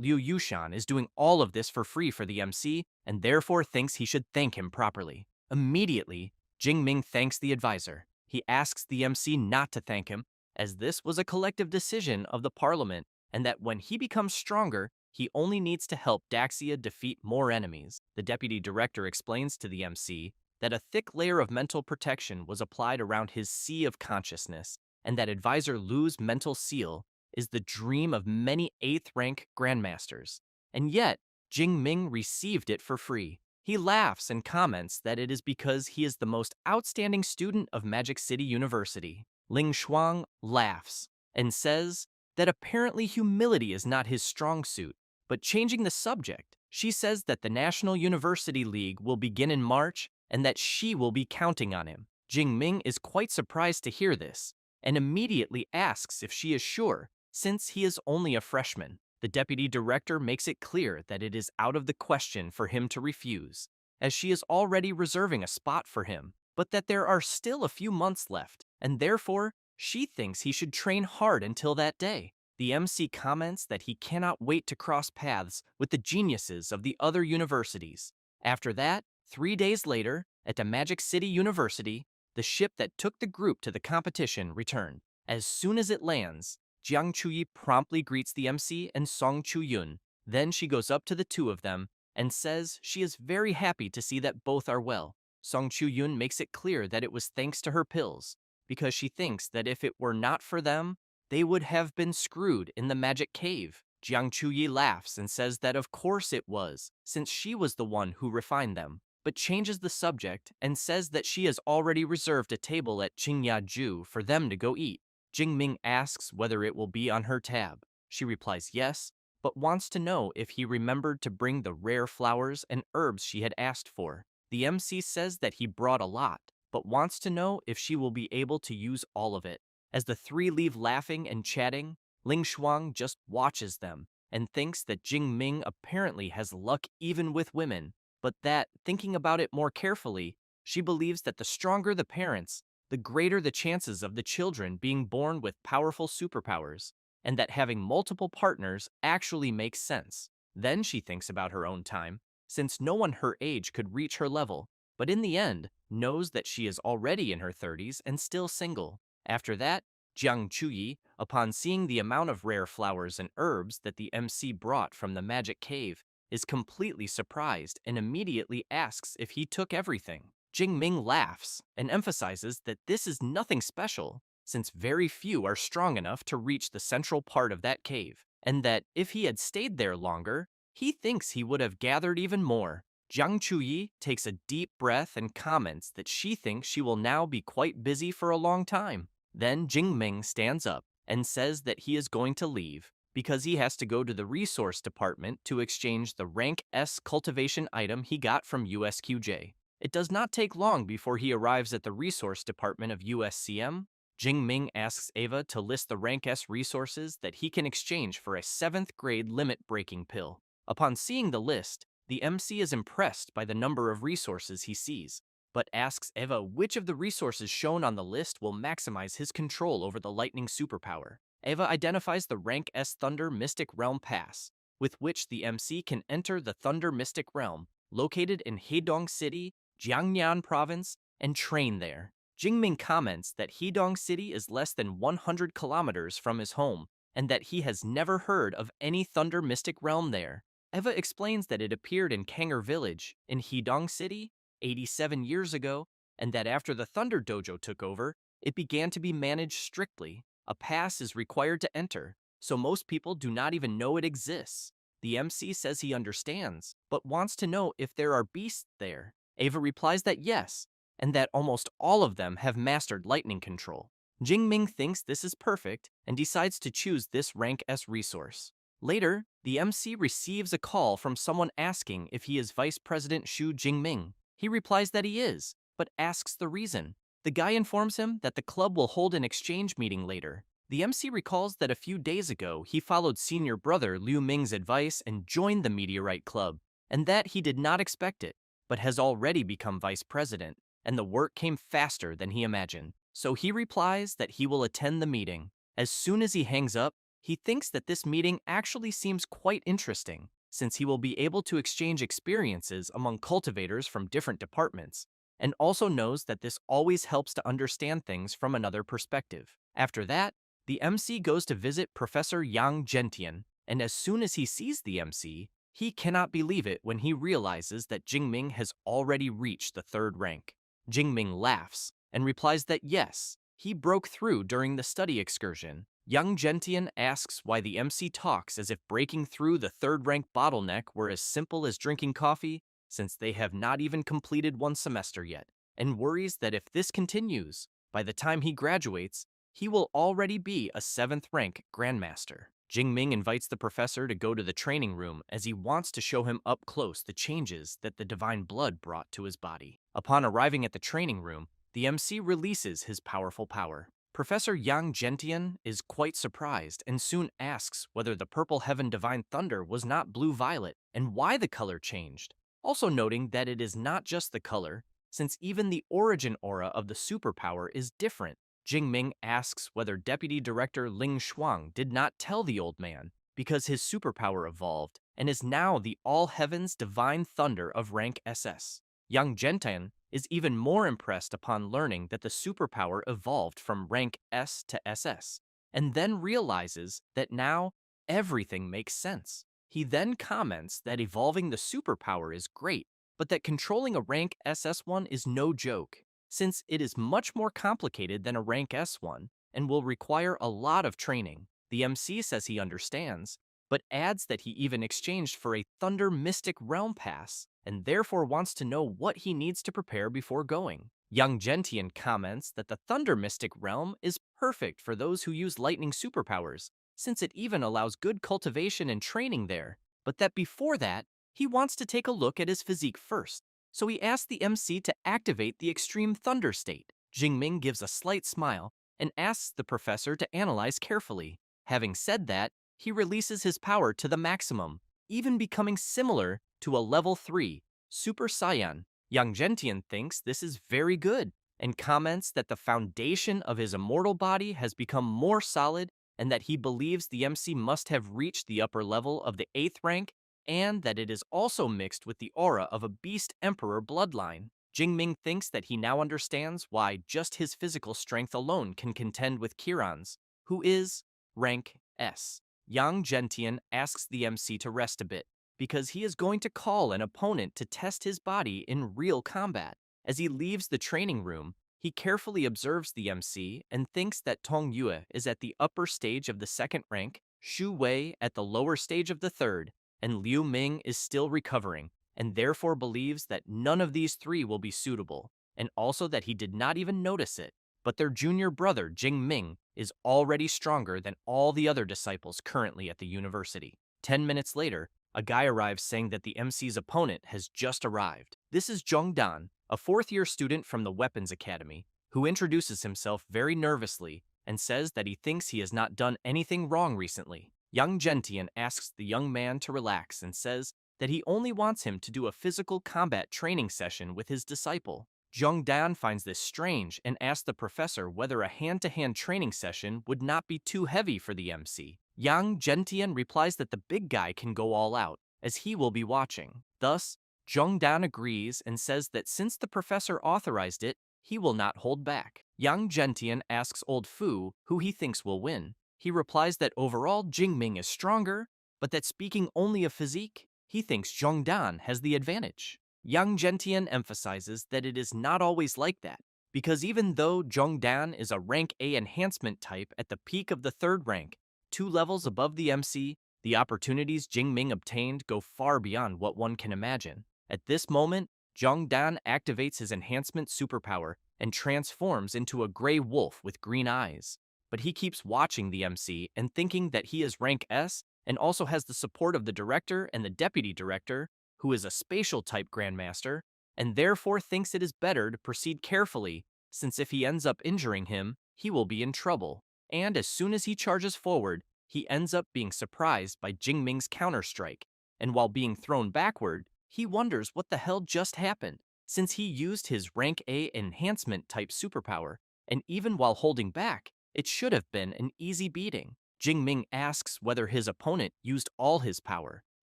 Liu Yushan is doing all of this for free for the MC and therefore thinks he should thank him properly. Immediately, Jingming thanks the advisor. He asks the MC not to thank him, as this was a collective decision of the parliament, and that when he becomes stronger, he only needs to help Daxia defeat more enemies. The deputy director explains to the MC that a thick layer of mental protection was applied around his sea of consciousness, and that advisor Lu's mental seal is the dream of many 8th rank grandmasters. And yet, Jing Ming received it for free. He laughs and comments that it is because he is the most outstanding student of Magic City University. Ling Shuang laughs and says that apparently humility is not his strong suit, but changing the subject, she says that the National University League will begin in March and that she will be counting on him. Jing Ming is quite surprised to hear this and immediately asks if she is sure, since he is only a freshman. The deputy director makes it clear that it is out of the question for him to refuse, as she is already reserving a spot for him, but that there are still a few months left, and therefore, she thinks he should train hard until that day. The MC comments that he cannot wait to cross paths with the geniuses of the other universities. After that, 3 days later, at the Magic City University, the ship that took the group to the competition returned. As soon as it lands, Jiang Chuyi promptly greets the MC and Song Chu-yun. Then she goes up to the two of them and says she is very happy to see that both are well. Song Chu-yun makes it clear that it was thanks to her pills, because she thinks that if it were not for them, they would have been screwed in the magic cave. Jiang Chuyi laughs and says that of course it was, since she was the one who refined them, but changes the subject and says that she has already reserved a table at Qingyaju for them to go eat. Jingming asks whether it will be on her tab. She replies yes, but wants to know if he remembered to bring the rare flowers and herbs she had asked for. The MC says that he brought a lot, but wants to know if she will be able to use all of it. As the three leave laughing and chatting, Ling Shuang just watches them and thinks that Jing Ming apparently has luck even with women, but that, thinking about it more carefully, she believes that the stronger the parents, the greater the chances of the children being born with powerful superpowers, and that having multiple partners actually makes sense. Then she thinks about her own time, since no one her age could reach her level, but in the end, knows that she is already in her 30s and still single. After that, Jiang Chuyi, upon seeing the amount of rare flowers and herbs that the MC brought from the magic cave, is completely surprised and immediately asks if he took everything. Jing Ming laughs and emphasizes that this is nothing special, since very few are strong enough to reach the central part of that cave, and that if he had stayed there longer, he thinks he would have gathered even more. Jiang Chuyi takes a deep breath and comments that she thinks she will now be quite busy for a long time. Then Jing Ming stands up and says that he is going to leave because he has to go to the resource department to exchange the rank S cultivation item he got from USQJ. It does not take long before he arrives at the resource department of USCM. Jing Ming asks Ava to list the rank S resources that he can exchange for a 7th grade limit-breaking pill. Upon seeing the list, the MC is impressed by the number of resources he sees, but asks Eva which of the resources shown on the list will maximize his control over the lightning superpower. Eva identifies the Rank S Thunder Mystic Realm Pass, with which the MC can enter the Thunder Mystic Realm, located in Hedong City, Jiangnan Province, and train there. Jingming comments that Hedong City is less than 100 kilometers from his home, and that he has never heard of any Thunder Mystic Realm there. Eva explains that it appeared in Kanger Village, in Hedong City, 87 years ago, and that after the Thunder Dojo took over, it began to be managed strictly. A pass is required to enter, so most people do not even know it exists. The MC says he understands, but wants to know if there are beasts there. Ava replies that yes, and that almost all of them have mastered lightning control. Jingming thinks this is perfect and decides to choose this Rank S resource. Later, the MC receives a call from someone asking if he is Vice President Xu Jingming. He replies that he is, but asks the reason. The guy informs him that the club will hold an exchange meeting later. The MC recalls that a few days ago he followed senior brother Liu Ming's advice and joined the Meteorite Club, and that he did not expect it, but has already become vice president, and the work came faster than he imagined. So he replies that he will attend the meeting. As soon as he hangs up, he thinks that this meeting actually seems quite interesting, since he will be able to exchange experiences among cultivators from different departments, and also knows that this always helps to understand things from another perspective. After that, the MC goes to visit Professor Yang Gentian, and as soon as he sees the MC, he cannot believe it when he realizes that Jingming has already reached the third rank. Jingming laughs and replies that yes, he broke through during the study excursion. Young Gentian asks why the MC talks as if breaking through the third rank bottleneck were as simple as drinking coffee, since they have not even completed one semester yet, and worries that if this continues, by the time he graduates, he will already be a 7th rank Grandmaster. Jingming invites the professor to go to the training room as he wants to show him up close the changes that the divine blood brought to his body. Upon arriving at the training room, the MC releases his powerful power. Professor Yang Gentian is quite surprised and soon asks whether the Purple Heaven Divine Thunder was not blue-violet and why the color changed, also noting that it is not just the color, since even the origin aura of the superpower is different. Jingming asks whether Deputy Director Ling Shuang did not tell the old man because his superpower evolved and is now the All Heavens Divine Thunder of rank SS. Yang Gentian is even more impressed upon learning that the superpower evolved from rank S to SS, and then realizes that now everything makes sense. He then comments that evolving the superpower is great, but that controlling a rank SS1 is no joke, since it is much more complicated than a rank S1 and will require a lot of training. The MC says he understands, but adds that he even exchanged for a Thunder Mystic Realm Pass and therefore wants to know what he needs to prepare before going. Young Gentian comments that the Thunder Mystic Realm is perfect for those who use lightning superpowers, since it even allows good cultivation and training there, but that before that, he wants to take a look at his physique first. So he asks the MC to activate the Extreme Thunder state. Jingming gives a slight smile and asks the professor to analyze carefully. Having said that, he releases his power to the maximum, even becoming similar to a level 3 Super Saiyan. Yang Gentian thinks this is very good and comments that the foundation of his immortal body has become more solid and that he believes the MC must have reached the upper level of the 8th rank and that it is also mixed with the aura of a Beast Emperor bloodline. Jingming thinks that he now understands why just his physical strength alone can contend with Kiran's, who is rank S. Yang Gentian asks the MC to rest a bit, because he is going to call an opponent to test his body in real combat. As he leaves the training room, he carefully observes the MC and thinks that Tong Yue is at the upper stage of the 2nd rank, Xu Wei at the lower stage of the 3rd, and Liu Ming is still recovering, and therefore believes that none of these 3 will be suitable, and also that he did not even notice it. But their junior brother, Jing Ming, is already stronger than all the other disciples currently at the university. 10 minutes later, a guy arrives saying that the MC's opponent has just arrived. This is Zhong Dan, a 4th-year student from the Weapons Academy, who introduces himself very nervously and says that he thinks he has not done anything wrong recently. Young Gentian asks the young man to relax and says that he only wants him to do a physical combat training session with his disciple. Jung-dan finds this strange and asks the professor whether a hand-to-hand training session would not be too heavy for the MC. Yang Gentian replies that the big guy can go all out, as he will be watching. Thus, Jung-dan agrees and says that since the professor authorized it, he will not hold back. Yang Gentian asks old Fu who he thinks will win. He replies that overall Jingming is stronger, but that speaking only of physique, he thinks Jung-dan has the advantage. Yang Gentian emphasizes that it is not always like that, because even though Jung-dan is a rank A enhancement type at the peak of the third rank, 2 levels above the MC, the opportunities Jingming obtained go far beyond what one can imagine. At this moment, Jung-dan activates his enhancement superpower and transforms into a gray wolf with green eyes. But he keeps watching the MC and thinking that he is rank S and also has the support of the director and the deputy director, who is a spatial type grandmaster, and therefore thinks it is better to proceed carefully, since if he ends up injuring him, he will be in trouble. And as soon as he charges forward, he ends up being surprised by Jingming's counter-strike, and while being thrown backward, he wonders what the hell just happened, since he used his rank A enhancement type superpower, and even while holding back, it should have been an easy beating. Jingming asks whether his opponent used all his power.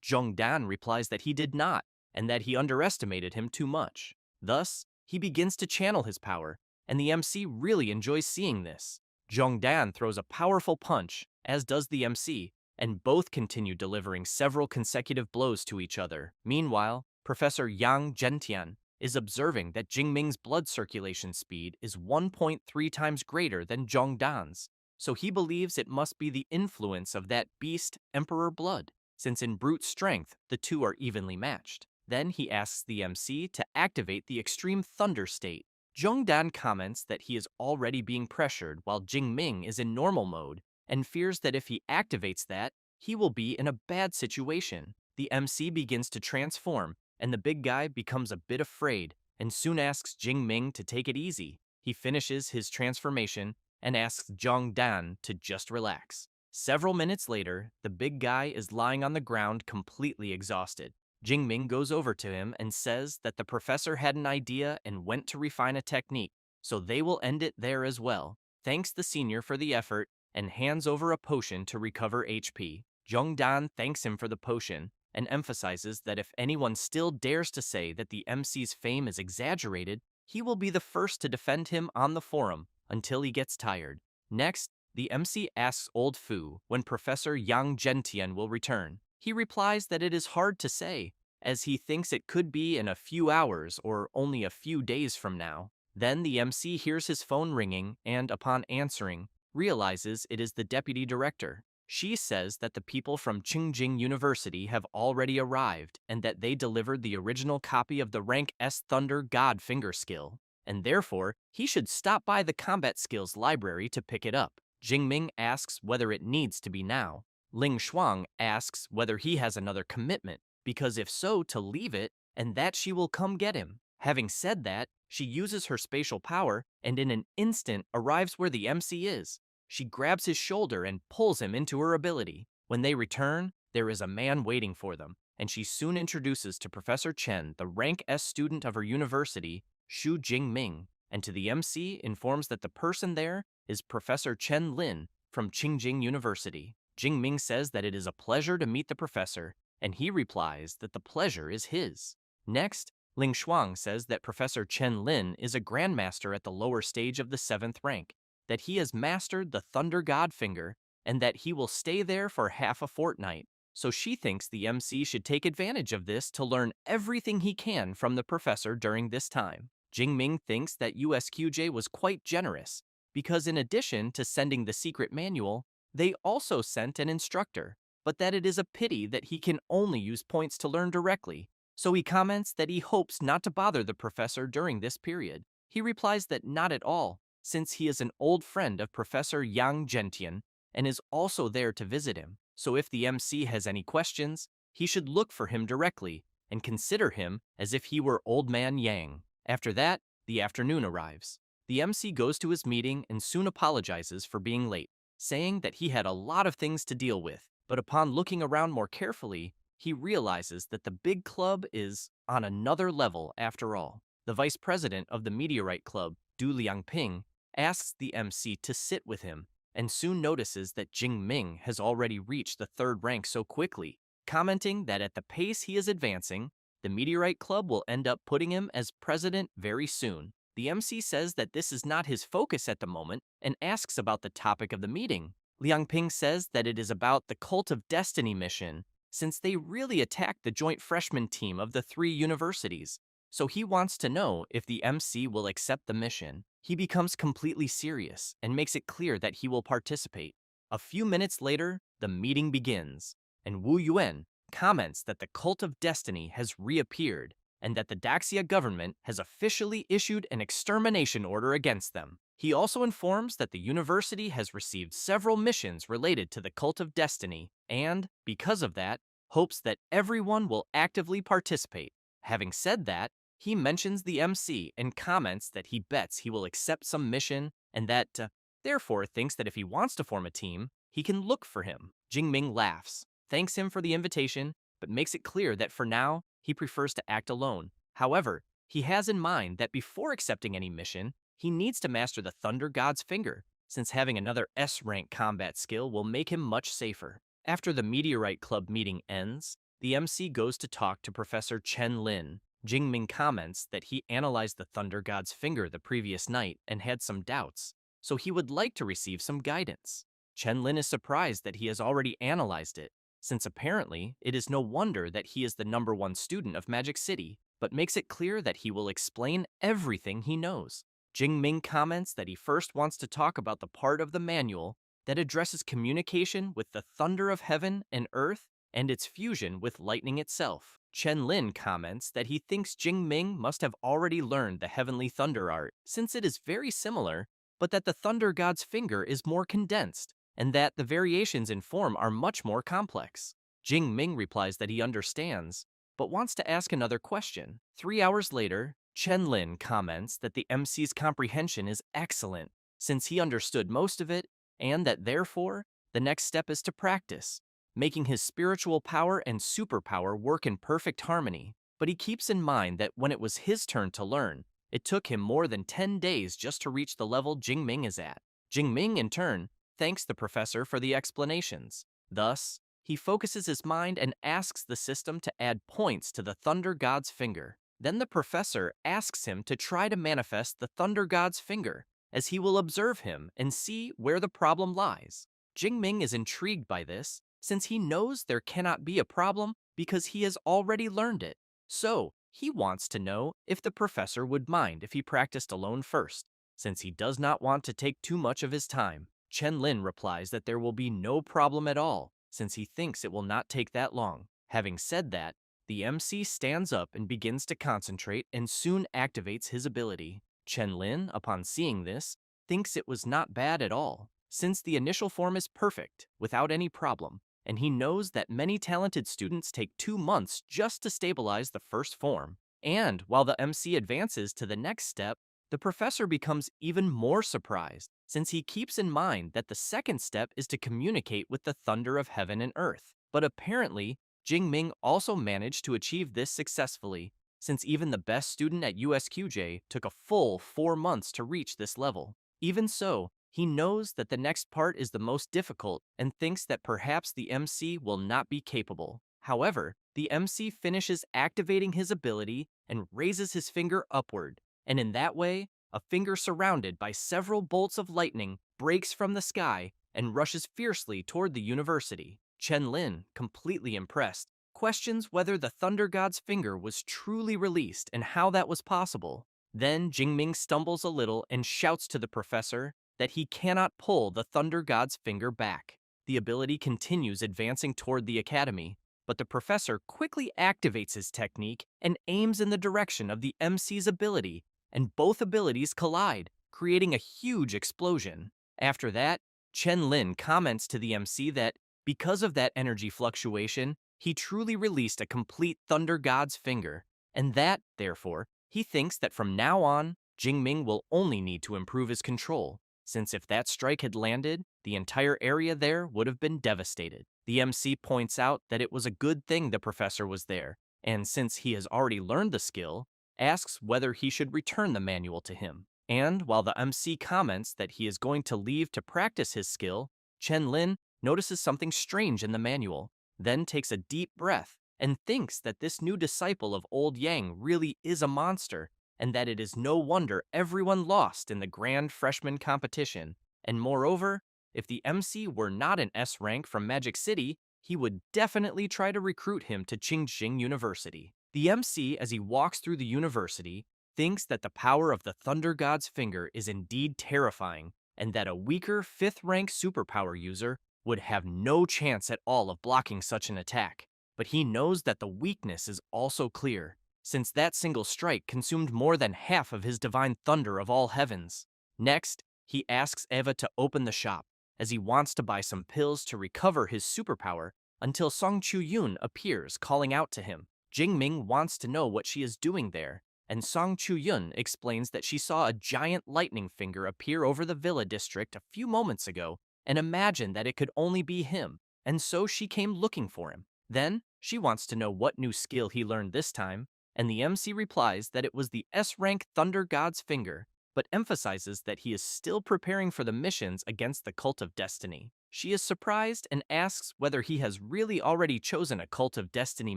Jung-dan replies that he did not, and that he underestimated him too much. Thus, he begins to channel his power, and the MC really enjoys seeing this. Jung-dan throws a powerful punch, as does the MC, and both continue delivering several consecutive blows to each other. Meanwhile, Professor Yang Gentian is observing that Jingming's blood circulation speed is 1.3 times greater than Jung-dan's, so he believes it must be the influence of that beast Emperor blood, since in brute strength, the two are evenly matched. Then he asks the MC to activate the extreme thunder state. Jung-dan comments that he is already being pressured while Jingming is in normal mode, and fears that if he activates that, he will be in a bad situation. The MC begins to transform, and the big guy becomes a bit afraid, and soon asks Jingming to take it easy. He finishes his transformation and asks Jung-dan to just relax. Several minutes later, the big guy is lying on the ground completely exhausted. Jingming goes over to him and says that the professor had an idea and went to refine a technique, so they will end it there as well. Thanks the senior for the effort and hands over a potion to recover HP. Jung-dan thanks him for the potion and emphasizes that if anyone still dares to say that the MC's fame is exaggerated, he will be the first to defend him on the forum until he gets tired. Next, the MC asks old Fu when Professor Yang Gentian will return. He replies that it is hard to say, as he thinks it could be in a few hours or only a few days from now. Then the MC hears his phone ringing and, upon answering, realizes it is the deputy director. She says that the people from Qingjing University have already arrived and that they delivered the original copy of the rank S Thunder God Finger skill, and therefore he should stop by the combat skills library to pick it up. Jingming asks whether it needs to be now. Ling Shuang asks whether he has another commitment, because if so, to leave it, and that she will come get him. Having said that, she uses her spatial power and in an instant arrives where the MC is. She grabs his shoulder and pulls him into her ability. When they return, there is a man waiting for them, and she soon introduces to Professor Chen the rank S student of her university, Xu Jingming, and to the MC informs that the person there is Professor Chen Lin from Qingjing University. Jingming says that it is a pleasure to meet the professor, and he replies that the pleasure is his. Next, Ling Shuang says that Professor Chen Lin is a grandmaster at the lower stage of the 7th rank, that he has mastered the Thunder God Finger, and that he will stay there for half a fortnight. So she thinks the MC should take advantage of this to learn everything he can from the professor during this time. Jingming thinks that USQJ was quite generous, because in addition to sending the secret manual, they also sent an instructor, but that it is a pity that he can only use points to learn directly, so he comments that he hopes not to bother the professor during this period. He replies that not at all, since he is an old friend of Professor Yang Gentian and is also there to visit him, so if the MC has any questions, he should look for him directly and consider him as if he were Old Man Yang. After that, the afternoon arrives. The MC goes to his meeting and soon apologizes for being late, saying that he had a lot of things to deal with, but upon looking around more carefully, he realizes that the big club is on another level after all. The vice president of the Meteorite Club, Du Liangping, asks the MC to sit with him and soon notices that Jing Ming has already reached the third rank so quickly, commenting that at the pace he is advancing, the Meteorite Club will end up putting him as president very soon. The MC says that this is not his focus at the moment and asks about the topic of the meeting. Liang Ping says that it is about the Cult of Destiny mission, since they really attacked the joint freshman team of the three universities. So he wants to know if the MC will accept the mission. He becomes completely serious and makes it clear that he will participate. A few minutes later, the meeting begins, and Wu Yuan comments that the Cult of Destiny has reappeared and that the Daxia government has officially issued an extermination order against them. He also informs that the university has received several missions related to the Cult of Destiny and, because of that, hopes that everyone will actively participate. Having said that, he mentions the MC and comments that he bets he will accept some mission and that, therefore, thinks that if he wants to form a team, he can look for him. Jingming laughs, thanks him for the invitation, but makes it clear that for now, he prefers to act alone. However, he has in mind that before accepting any mission, he needs to master the Thunder God's Finger, since having another S-rank combat skill will make him much safer. After the Meteorite Club meeting ends, the MC goes to talk to Professor Chen Lin. Jingming comments that he analyzed the Thunder God's Finger the previous night and had some doubts, so he would like to receive some guidance. Chen Lin is surprised that he has already analyzed it, since apparently it is no wonder that he is the #1 student of Magic City, but makes it clear that he will explain everything he knows. Jingming comments that he first wants to talk about the part of the manual that addresses communication with the thunder of heaven and earth and its fusion with lightning itself. Chen Lin comments that he thinks Jingming must have already learned the heavenly thunder art, since it is very similar, but that the Thunder God's Finger is more condensed, and that the variations in form are much more complex. Jingming replies that he understands, but wants to ask another question. 3 hours later, Chen Lin comments that the MC's comprehension is excellent, since he understood most of it, and that therefore, the next step is to practice, making his spiritual power and superpower work in perfect harmony. But he keeps in mind that when it was his turn to learn, it took him more than 10 days just to reach the level Jingming is at. Jingming, in turn, thanks the professor for the explanations. Thus, he focuses his mind and asks the system to add points to the Thunder God's Finger. Then the professor asks him to try to manifest the Thunder God's Finger, as he will observe him and see where the problem lies. Jingming is intrigued by this, since he knows there cannot be a problem because he has already learned it. So, he wants to know if the professor would mind if he practiced alone first, since he does not want to take too much of his time. Chen Lin replies that there will be no problem at all, since he thinks it will not take that long. Having said that, the MC stands up and begins to concentrate and soon activates his ability. Chen Lin, upon seeing this, thinks it was not bad at all, since the initial form is perfect, without any problem, and he knows that many talented students take 2 months just to stabilize the first form. And while the MC advances to the next step, the professor becomes even more surprised, since he keeps in mind that the second step is to communicate with the thunder of heaven and earth. But apparently, Jingming also managed to achieve this successfully, since even the best student at USQJ took a full 4 months to reach this level. Even so, he knows that the next part is the most difficult and thinks that perhaps the MC will not be capable. However, the MC finishes activating his ability and raises his finger upward, and in that way, a finger surrounded by several bolts of lightning breaks from the sky and rushes fiercely toward the university. Chen Lin, completely impressed, questions whether the Thunder God's Finger was truly released and how that was possible. Then Jingming stumbles a little and shouts to the professor that he cannot pull the Thunder God's Finger back. The ability continues advancing toward the academy, but the professor quickly activates his technique and aims in the direction of the MC's ability, and both abilities collide, creating a huge explosion. After that, Chen Lin comments to the MC that because of that energy fluctuation, he truly released a complete Thunder God's Finger, and that, therefore, he thinks that from now on, Jingming will only need to improve his control, since if that strike had landed, the entire area there would have been devastated. The MC points out that it was a good thing the professor was there, and since he has already learned the skill, asks whether he should return the manual to him. And while the MC comments that he is going to leave to practice his skill, Chen Lin notices something strange in the manual, then takes a deep breath and thinks that this new disciple of Old Yang really is a monster, and that it is no wonder everyone lost in the grand freshman competition. And moreover, if the MC were not an S rank from Magic City, he would definitely try to recruit him to Qingxing University. The MC, as he walks through the university, thinks that the power of the Thunder God's finger is indeed terrifying, and that a weaker 5th rank superpower user would have no chance at all of blocking such an attack. But he knows that the weakness is also clear, since that single strike consumed more than half of his divine thunder of all heavens. Next, he asks Eva to open the shop, as he wants to buy some pills to recover his superpower until Song Chu-yun appears calling out to him. Jingming wants to know what she is doing there, and Song Chu-yun explains that she saw a giant lightning finger appear over the villa district a few moments ago and imagined that it could only be him, and so she came looking for him. Then, she wants to know what new skill he learned this time, and the MC replies that it was the S-rank Thunder God's finger, but emphasizes that he is still preparing for the missions against the Cult of Destiny. She is surprised and asks whether he has really already chosen a Cult of Destiny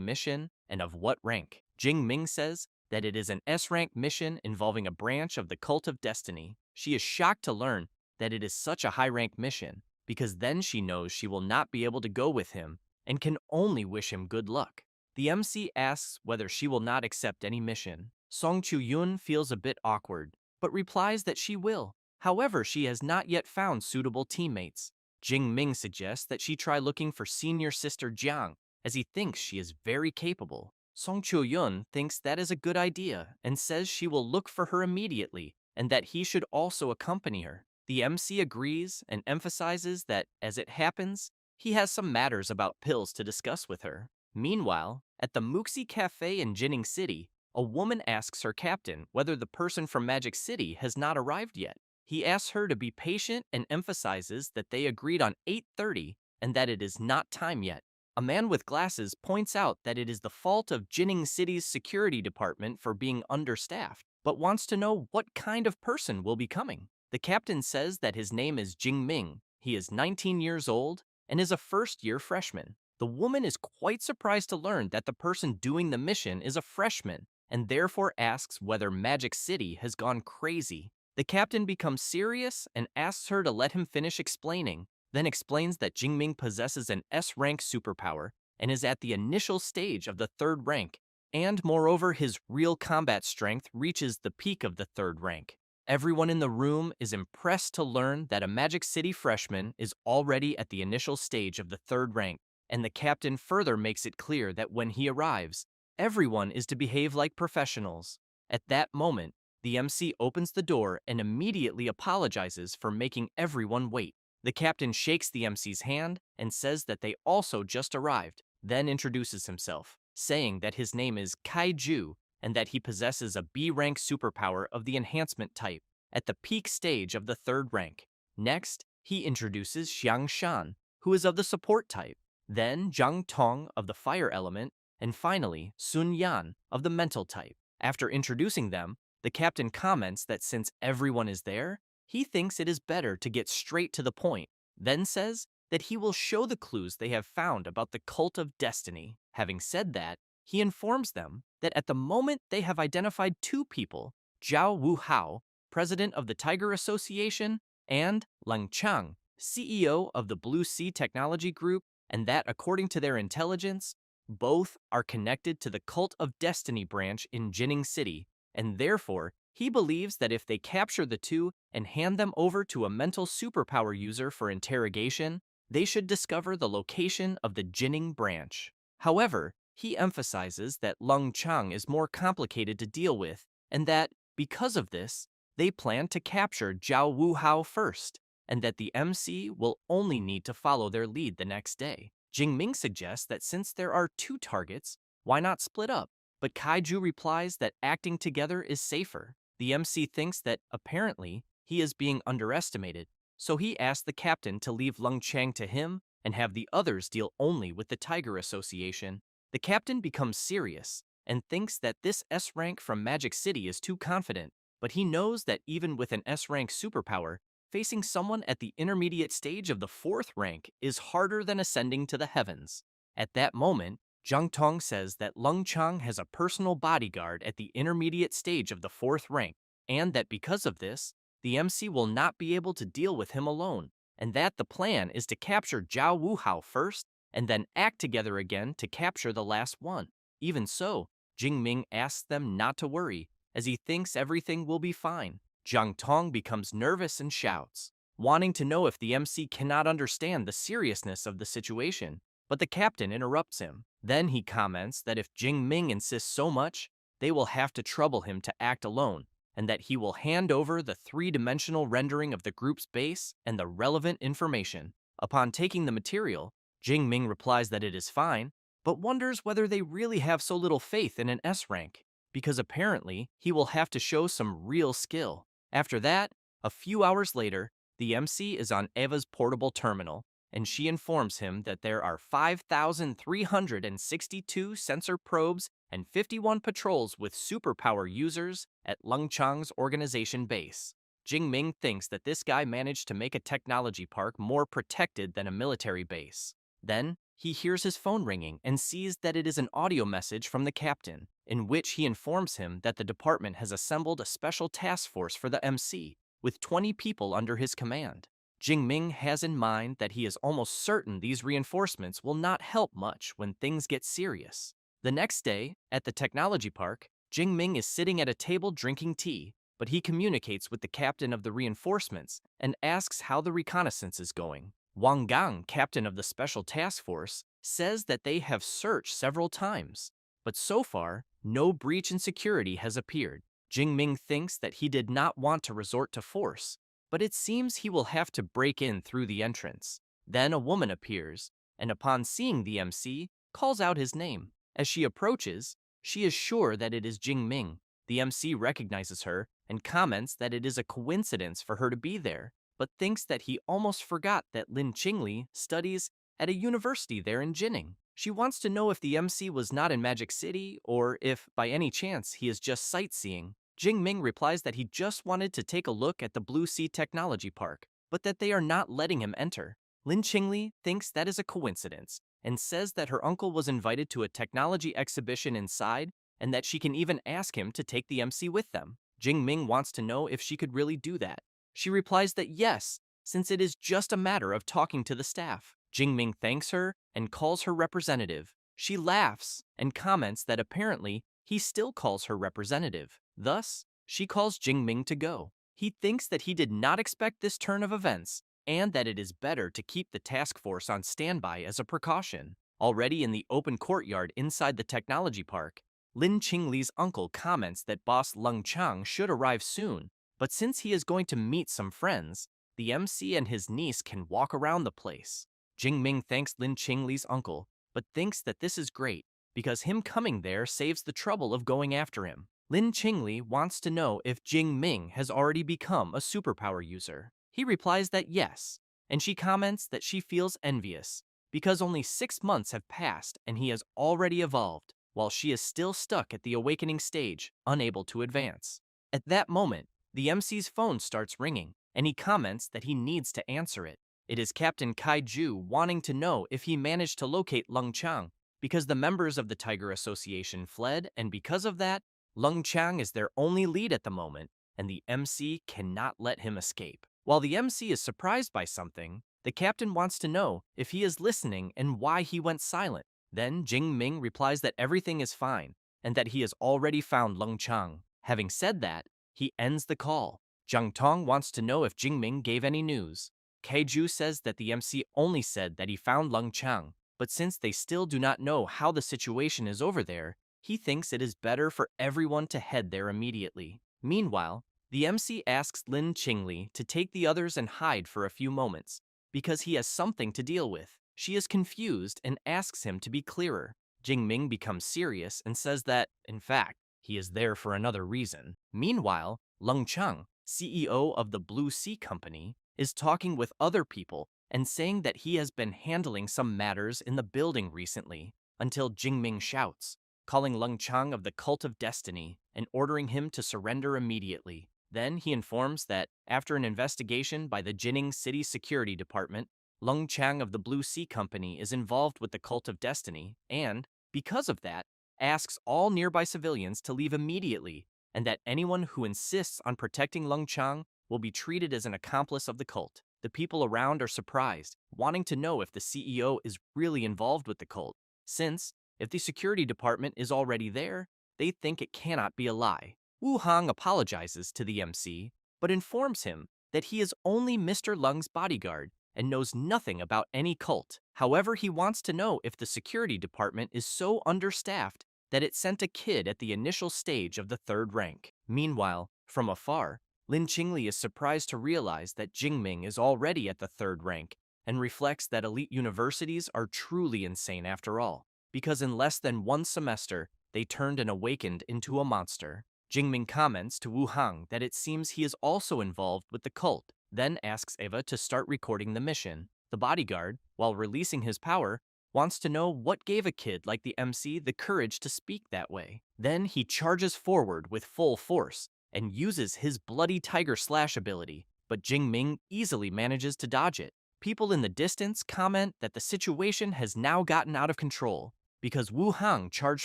mission and of what rank. Jing Ming says that it is an S-rank mission involving a branch of the Cult of Destiny. She is shocked to learn that it is such a high-rank mission, because then she knows she will not be able to go with him and can only wish him good luck. The MC asks whether she will not accept any mission. Song Chu-yun feels a bit awkward, but replies that she will. However, she has not yet found suitable teammates. Jing Ming suggests that she try looking for senior sister Jiang, as he thinks she is very capable. Song Chu-yun thinks that is a good idea and says she will look for her immediately and that he should also accompany her. The MC agrees and emphasizes that, as it happens, he has some matters about pills to discuss with her. Meanwhile, at the Muxi Cafe in Jinning City, a woman asks her captain whether the person from Magic City has not arrived yet. He asks her to be patient and emphasizes that they agreed on 8:30 and that it is not time yet. A man with glasses points out that it is the fault of Jinning City's security department for being understaffed, but wants to know what kind of person will be coming. The captain says that his name is Jing Ming. He is 19 years old and is a first-year freshman. The woman is quite surprised to learn that the person doing the mission is a freshman, and therefore asks whether Magic City has gone crazy. The captain becomes serious and asks her to let him finish explaining, then explains that Jingming possesses an S-rank superpower and is at the initial stage of the 3rd rank, and moreover his real combat strength reaches the peak of the 3rd rank. Everyone in the room is impressed to learn that a Magic City freshman is already at the initial stage of the 3rd rank, and the captain further makes it clear that when he arrives, everyone is to behave like professionals. At that moment, the MC opens the door and immediately apologizes for making everyone wait. The captain shakes the MC's hand and says that they also just arrived, then introduces himself, saying that his name is Kaiju and that he possesses a B-rank superpower of the enhancement type at the peak stage of the 3rd rank. Next, he introduces Xiang Shan, who is of the support type, then Zhang Tong of the fire element, and finally Sun Yan of the mental type. After introducing them, the captain comments that since everyone is there, he thinks it is better to get straight to the point, then says that he will show the clues they have found about the Cult of Destiny. Having said that, he informs them that at the moment they have identified 2 people, Zhao Wuhao, president of the Tiger Association, and Lang Chang, CEO of the Blue Sea Technology Group, and that according to their intelligence, both are connected to the Cult of Destiny branch in Jinning City, and therefore, he believes that if they capture the 2 and hand them over to a mental superpower user for interrogation, they should discover the location of the Jinning branch. However, he emphasizes that Lung Chang is more complicated to deal with, and that, because of this, they plan to capture Zhao Wuhao first, and that the MC will only need to follow their lead the next day. Jingming suggests that since there are 2 targets, why not split up? But Kaiju replies that acting together is safer. The MC thinks that, apparently, he is being underestimated, so he asks the captain to leave Lung Chang to him and have the others deal only with the Tiger Association. The captain becomes serious and thinks that this S rank from Magic City is too confident, but he knows that even with an S rank superpower, facing someone at the intermediate stage of the 4th rank is harder than ascending to the heavens. At that moment, Zhang Tong says that Lung Chang has a personal bodyguard at the intermediate stage of the 4th rank, and that because of this, the MC will not be able to deal with him alone, and that the plan is to capture Zhao Wuhao first, and then act together again to capture the last one. Even so, Jingming asks them not to worry, as he thinks everything will be fine. Zhang Tong becomes nervous and shouts, wanting to know if the MC cannot understand the seriousness of the situation, but the captain interrupts him. Then he comments that if Jingming insists so much, they will have to trouble him to act alone, and that he will hand over the 3-dimensional rendering of the group's base and the relevant information. Upon taking the material, Jingming replies that it is fine, but wonders whether they really have so little faith in an S rank, because apparently he will have to show some real skill. After that, a few hours later, the MC is on Eva's portable terminal, and she informs him that there are 5,362 sensor probes and 51 patrols with superpower users at Lung Chang's organization base. Jingming thinks that this guy managed to make a technology park more protected than a military base. Then, he hears his phone ringing and sees that it is an audio message from the captain, in which he informs him that the department has assembled a special task force for the MC, with 20 people under his command. Jingming has in mind that he is almost certain these reinforcements will not help much when things get serious. The next day, at the technology park, Jingming is sitting at a table drinking tea, but he communicates with the captain of the reinforcements and asks how the reconnaissance is going. Wang Gang, captain of the special task force, says that they have searched several times, but so far, no breach in security has appeared. Jingming thinks that he did not want to resort to force, but it seems he will have to break in through the entrance. Then a woman appears, and upon seeing the MC, calls out his name. As she approaches, she is sure that it is Jingming. The MC recognizes her and comments that it is a coincidence for her to be there, but thinks that he almost forgot that Lin Qingli studies at a university there in Jining. She wants to know if the MC was not in Magic City, or if, by any chance, he is just sightseeing. Jingming replies that he just wanted to take a look at the Blue Sea Technology Park, but that they are not letting him enter. Lin Qingli thinks that is a coincidence, and says that her uncle was invited to a technology exhibition inside, and that she can even ask him to take the MC with them. Jingming wants to know if she could really do that. She replies that yes, since it is just a matter of talking to the staff. Jingming thanks her and calls her representative. She laughs and comments that apparently he still calls her representative. Thus, she calls Jingming to go. He thinks that he did not expect this turn of events, and that it is better to keep the task force on standby as a precaution. Already in the open courtyard inside the technology park, Lin Qingli's uncle comments that boss Lung Chang should arrive soon, but since he is going to meet some friends, the MC and his niece can walk around the place. Jingming thanks Lin Qingli's uncle, but thinks that this is great, because him coming there saves the trouble of going after him. Lin Qingli wants to know if Jingming has already become a superpower user. He replies that yes, and she comments that she feels envious, because only 6 months have passed and he has already evolved, while she is still stuck at the awakening stage, unable to advance. At that moment, the MC's phone starts ringing, and he comments that he needs to answer it. It is Captain Kaiju wanting to know if he managed to locate Lung Chang, because the members of the Tiger Association fled, and because of that, Lung Chang is their only lead at the moment, and the MC cannot let him escape. While the MC is surprised by something, the captain wants to know if he is listening and why he went silent. Then Jingming replies that everything is fine, and that he has already found Lung Chang. Having said that, he ends the call. Zhang Tong wants to know if Jingming gave any news. Kaiju says that the MC only said that he found Lung Chang, but since they still do not know how the situation is over there, he thinks it is better for everyone to head there immediately. Meanwhile, the MC asks Lin Qingli to take the others and hide for a few moments, because he has something to deal with. She is confused and asks him to be clearer. Jingming becomes serious and says that, in fact, he is there for another reason. Meanwhile, Lung Chang, CEO of the Blue Sea Company, is talking with other people and saying that he has been handling some matters in the building recently, until Jingming shouts, calling Lung Chang of the Cult of Destiny and ordering him to surrender immediately. Then he informs that, after an investigation by the Jining City Security Department, Lung Chang of the Blue Sea Company is involved with the Cult of Destiny and, because of that, asks all nearby civilians to leave immediately, and that anyone who insists on protecting Lung Chang will be treated as an accomplice of the cult. The people around are surprised, wanting to know if the CEO is really involved with the cult, since, if the security department is already there, they think it cannot be a lie. Wu Hong apologizes to the MC, but informs him that he is only Mr. Lung's bodyguard and knows nothing about any cult. However, he wants to know if the security department is so understaffed that it sent a kid at the initial stage of the third rank. Meanwhile, from afar, Lin Qingli is surprised to realize that Jingming is already at the third rank and reflects that elite universities are truly insane after all, because in less than one semester, they turned and awakened into a monster. Jingming comments to Wu Hang that it seems he is also involved with the cult, then asks Eva to start recording the mission. The bodyguard, while releasing his power, wants to know what gave a kid like the MC the courage to speak that way. Then he charges forward with full force and uses his bloody tiger slash ability, but Jingming easily manages to dodge it. People in the distance comment that the situation has now gotten out of control because Wu Hang charged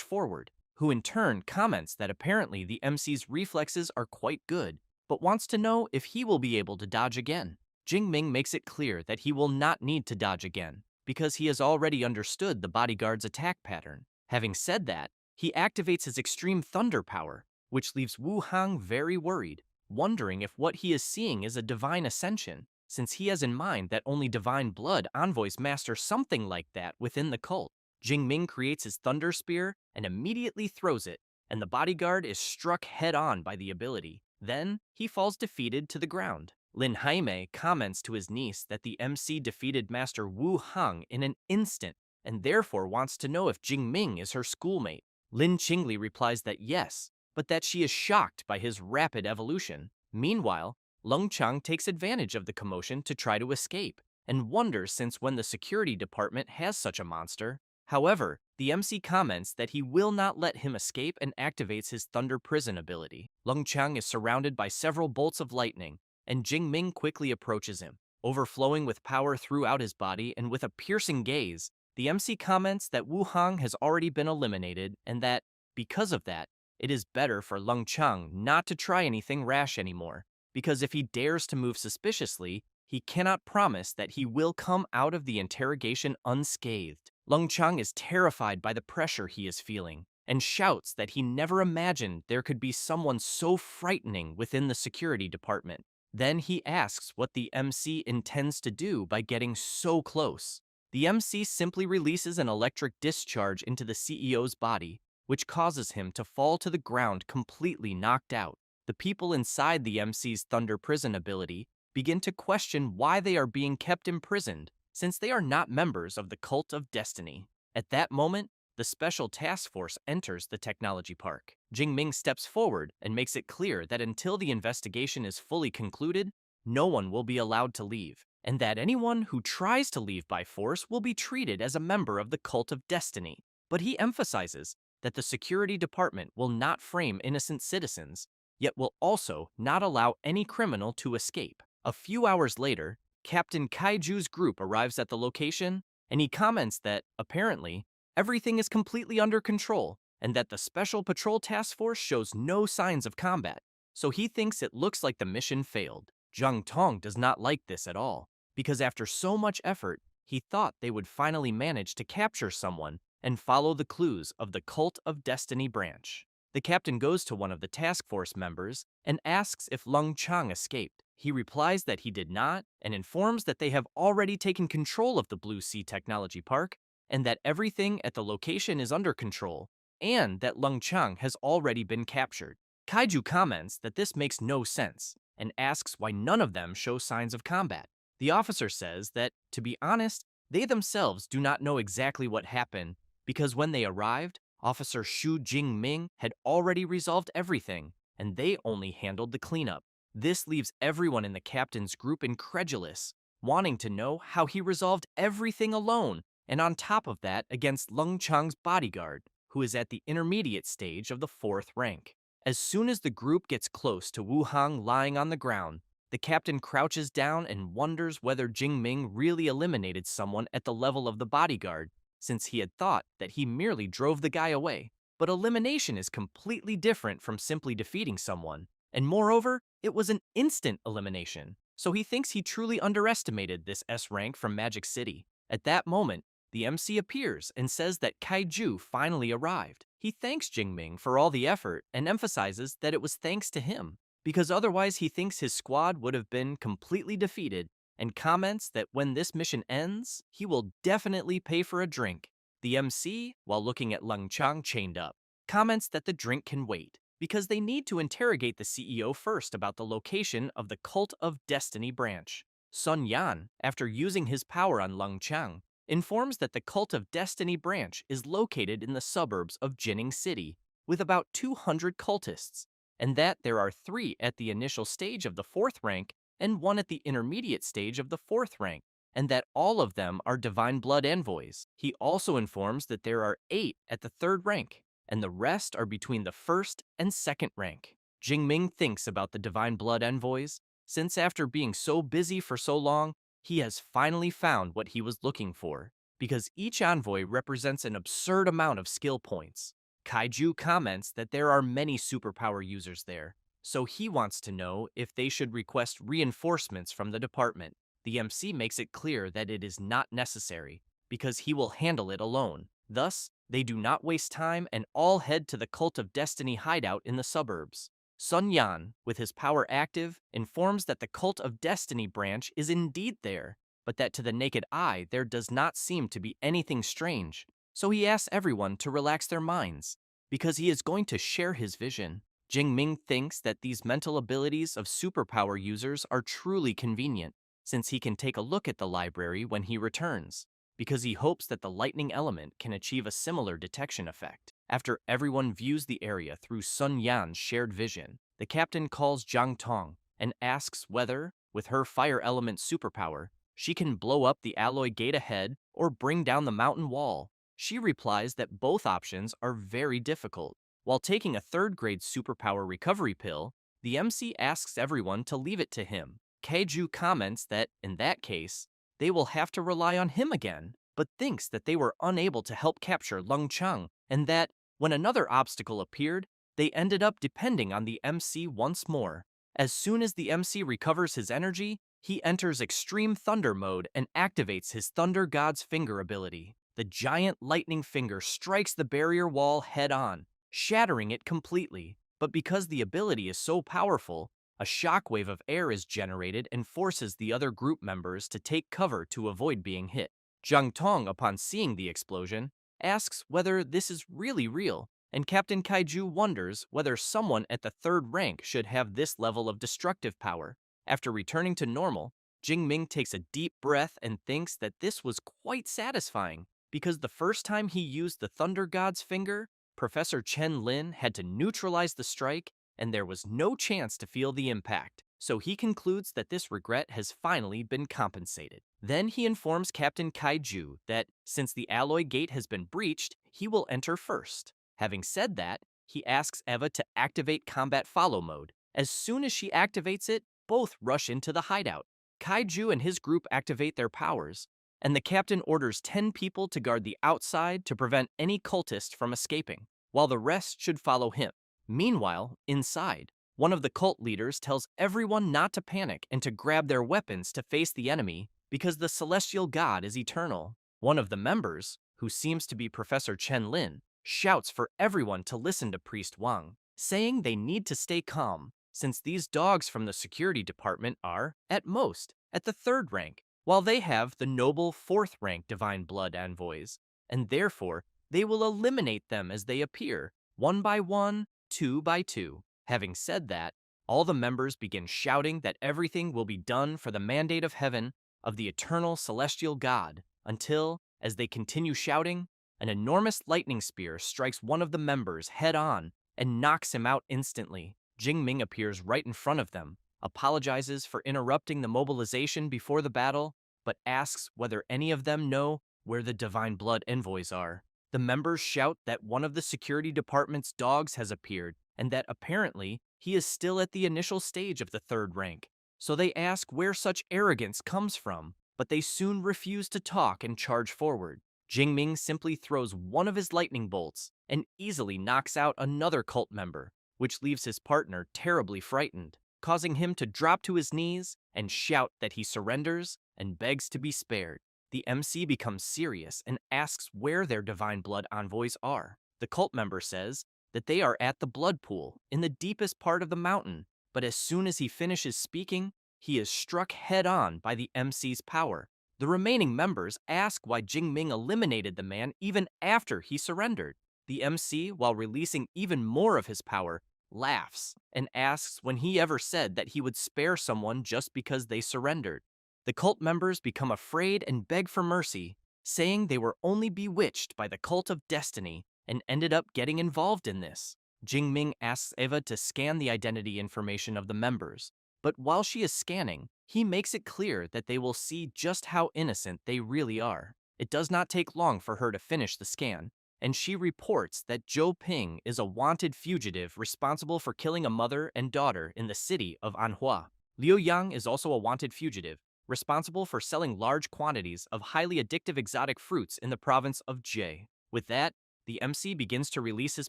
forward, who in turn comments that apparently the MC's reflexes are quite good, but wants to know if he will be able to dodge again. Jingming makes it clear that he will not need to dodge again, because he has already understood the bodyguard's attack pattern. Having said that, he activates his extreme thunder power, which leaves Wu Hang very worried, wondering if what he is seeing is a divine ascension, since he has in mind that only divine blood envoys master something like that within the cult. Jingming creates his thunder spear and immediately throws it, and the bodyguard is struck head-on by the ability. Then, he falls defeated to the ground. Lin Jaime comments to his niece that the MC defeated Master Wu Hang in an instant, and therefore wants to know if Jingming is her schoolmate. Lin Qingli replies that yes, but that she is shocked by his rapid evolution. Meanwhile, Lung Chang takes advantage of the commotion to try to escape, and wonders since when the security department has such a monster. However, the MC comments that he will not let him escape and activates his Thunder Prison ability. Lung Chang is surrounded by several bolts of lightning, and Jingming quickly approaches him. Overflowing with power throughout his body and with a piercing gaze, the MC comments that Wu Hang has already been eliminated and that, because of that, it is better for Lung Chang not to try anything rash anymore, because if he dares to move suspiciously, he cannot promise that he will come out of the interrogation unscathed. Lung Chang is terrified by the pressure he is feeling and shouts that he never imagined there could be someone so frightening within the security department. Then he asks what the MC intends to do by getting so close. The MC simply releases an electric discharge into the CEO's body, which causes him to fall to the ground completely knocked out. The people inside the MC's Thunder Prison ability begin to question why they are being kept imprisoned, since they are not members of the Cult of Destiny. At that moment, the Special Task Force enters the technology park. Jingming steps forward and makes it clear that until the investigation is fully concluded, no one will be allowed to leave, and that anyone who tries to leave by force will be treated as a member of the Cult of Destiny. But he emphasizes that the security department will not frame innocent citizens, yet will also not allow any criminal to escape. A few hours later, Captain Kaiju's group arrives at the location, and he comments that, apparently, everything is completely under control, and that the Special Patrol Task Force shows no signs of combat, so he thinks it looks like the mission failed. Zhang Tong does not like this at all, because after so much effort, he thought they would finally manage to capture someone and follow the clues of the Cult of Destiny branch. The captain goes to one of the task force members and asks if Lung Chang escaped. He replies that he did not and informs that they have already taken control of the Blue Sea Technology Park and that everything at the location is under control and that Lung Chang has already been captured. Kaiju comments that this makes no sense and asks why none of them show signs of combat. The officer says that, to be honest, they themselves do not know exactly what happened because when they arrived, Officer Xu Jingming had already resolved everything, and they only handled the cleanup. This leaves everyone in the captain's group incredulous, wanting to know how he resolved everything alone, and on top of that against Lung Chang's bodyguard. who is at the intermediate stage of the 4th rank. As soon as the group gets close to Wu Hong lying on the ground, the captain crouches down and wonders whether Jing Ming really eliminated someone at the level of the bodyguard, since he had thought that he merely drove the guy away. But elimination is completely different from simply defeating someone, and moreover, it was an instant elimination, so he thinks he truly underestimated this S rank from Magic City. At that moment, the MC appears and says that Kaiju finally arrived. He thanks Jingming for all the effort and emphasizes that it was thanks to him, because otherwise he thinks his squad would have been completely defeated, and comments that when this mission ends, he will definitely pay for a drink. The MC, while looking at Leng Chang chained up, comments that the drink can wait, because they need to interrogate the CEO first about the location of the Cult of Destiny branch. Sun Yan, after using his power on Leng Chang, informs that the Cult of Destiny branch is located in the suburbs of Jining City, with about 200 cultists, and that there are 3 at the initial stage of the 4th rank and 1 at the intermediate stage of the 4th rank, and that all of them are Divine Blood envoys. He also informs that there are 8 at the 3rd rank, and the rest are between the 1st and 2nd rank. Jingming thinks about the Divine Blood envoys, since after being so busy for so long, he has finally found what he was looking for, because each envoy represents an absurd amount of skill points. Kaiju comments that there are many superpower users there, so he wants to know if they should request reinforcements from the department. The MC makes it clear that it is not necessary, because he will handle it alone. Thus, they do not waste time and all head to the Cult of Destiny hideout in the suburbs. Sun Yan, with his power active, informs that the Cult of Destiny branch is indeed there, but that to the naked eye there does not seem to be anything strange. So he asks everyone to relax their minds, because he is going to share his vision. Jing Ming thinks that these mental abilities of superpower users are truly convenient, since he can take a look at the library when he returns, because he hopes that the lightning element can achieve a similar detection effect. After everyone views the area through Sun Yan's shared vision, the captain calls Jiang Tong and asks whether, with her fire element superpower, she can blow up the alloy gate ahead or bring down the mountain wall. She replies that both options are very difficult. While taking a 3rd-grade superpower recovery pill, the MC asks everyone to leave it to him. Kaiju comments that, in that case, they will have to rely on him again, but thinks that they were unable to help capture Leng Chang, and that, when another obstacle appeared, they ended up depending on the MC once more. As soon as the MC recovers his energy, he enters Extreme Thunder mode and activates his Thunder God's Finger ability. The giant lightning finger strikes the barrier wall head-on, shattering it completely. But because the ability is so powerful, a shockwave of air is generated and forces the other group members to take cover to avoid being hit. Jiang Tong, upon seeing the explosion, asks whether this is really real, and Captain Kaiju wonders whether someone at the 3rd rank should have this level of destructive power. After returning to normal, Jing Ming takes a deep breath and thinks that this was quite satisfying, because the first time he used the Thunder God's Finger, Professor Chen Lin had to neutralize the strike, and there was no chance to feel the impact. So he concludes that this regret has finally been compensated. Then he informs Captain Kaiju that, since the alloy gate has been breached, he will enter first. Having said that, he asks Eva to activate combat follow mode. As soon as she activates it, both rush into the hideout. Kaiju and his group activate their powers, and the captain orders 10 people to guard the outside to prevent any cultist from escaping, while the rest should follow him. Meanwhile, inside, one of the cult leaders tells everyone not to panic and to grab their weapons to face the enemy because the celestial god is eternal. One of the members, who seems to be Professor Chen Lin, shouts for everyone to listen to Priest Wang, saying they need to stay calm, since these dogs from the security department are, at most, at the 3rd rank, while they have the noble 4th rank Divine Blood envoys, and therefore they will eliminate them as they appear, 1 by 1, 2 by 2. Having said that, all the members begin shouting that everything will be done for the mandate of heaven of the eternal celestial god, until, as they continue shouting, an enormous lightning spear strikes one of the members head-on and knocks him out instantly. Jing Ming appears right in front of them, apologizes for interrupting the mobilization before the battle, but asks whether any of them know where the Divine Blood envoys are. The members shout that one of the security department's dogs has appeared and that apparently he is still at the initial stage of the third rank. So they ask where such arrogance comes from, but they soon refuse to talk and charge forward. Jingming simply throws one of his lightning bolts and easily knocks out another cult member, which leaves his partner terribly frightened, causing him to drop to his knees and shout that he surrenders and begs to be spared. The MC becomes serious and asks where their divine blood envoys are. The cult member says that they are at the blood pool in the deepest part of the mountain, but as soon as he finishes speaking, he is struck head-on by the MC's power. The remaining members ask why Jingming eliminated the man even after he surrendered. The MC, while releasing even more of his power, laughs and asks when he ever said that he would spare someone just because they surrendered. The cult members become afraid and beg for mercy, saying they were only bewitched by the cult of destiny and ended up getting involved in this. Jingming asks Eva to scan the identity information of the members, but while she is scanning, he makes it clear that they will see just how innocent they really are. It does not take long for her to finish the scan, and she reports that Zhou Ping is a wanted fugitive responsible for killing a mother and daughter in the city of Manhwa. Liu Yang is also a wanted fugitive, responsible for selling large quantities of highly addictive exotic fruits in the province of Jie. With that, the MC begins to release his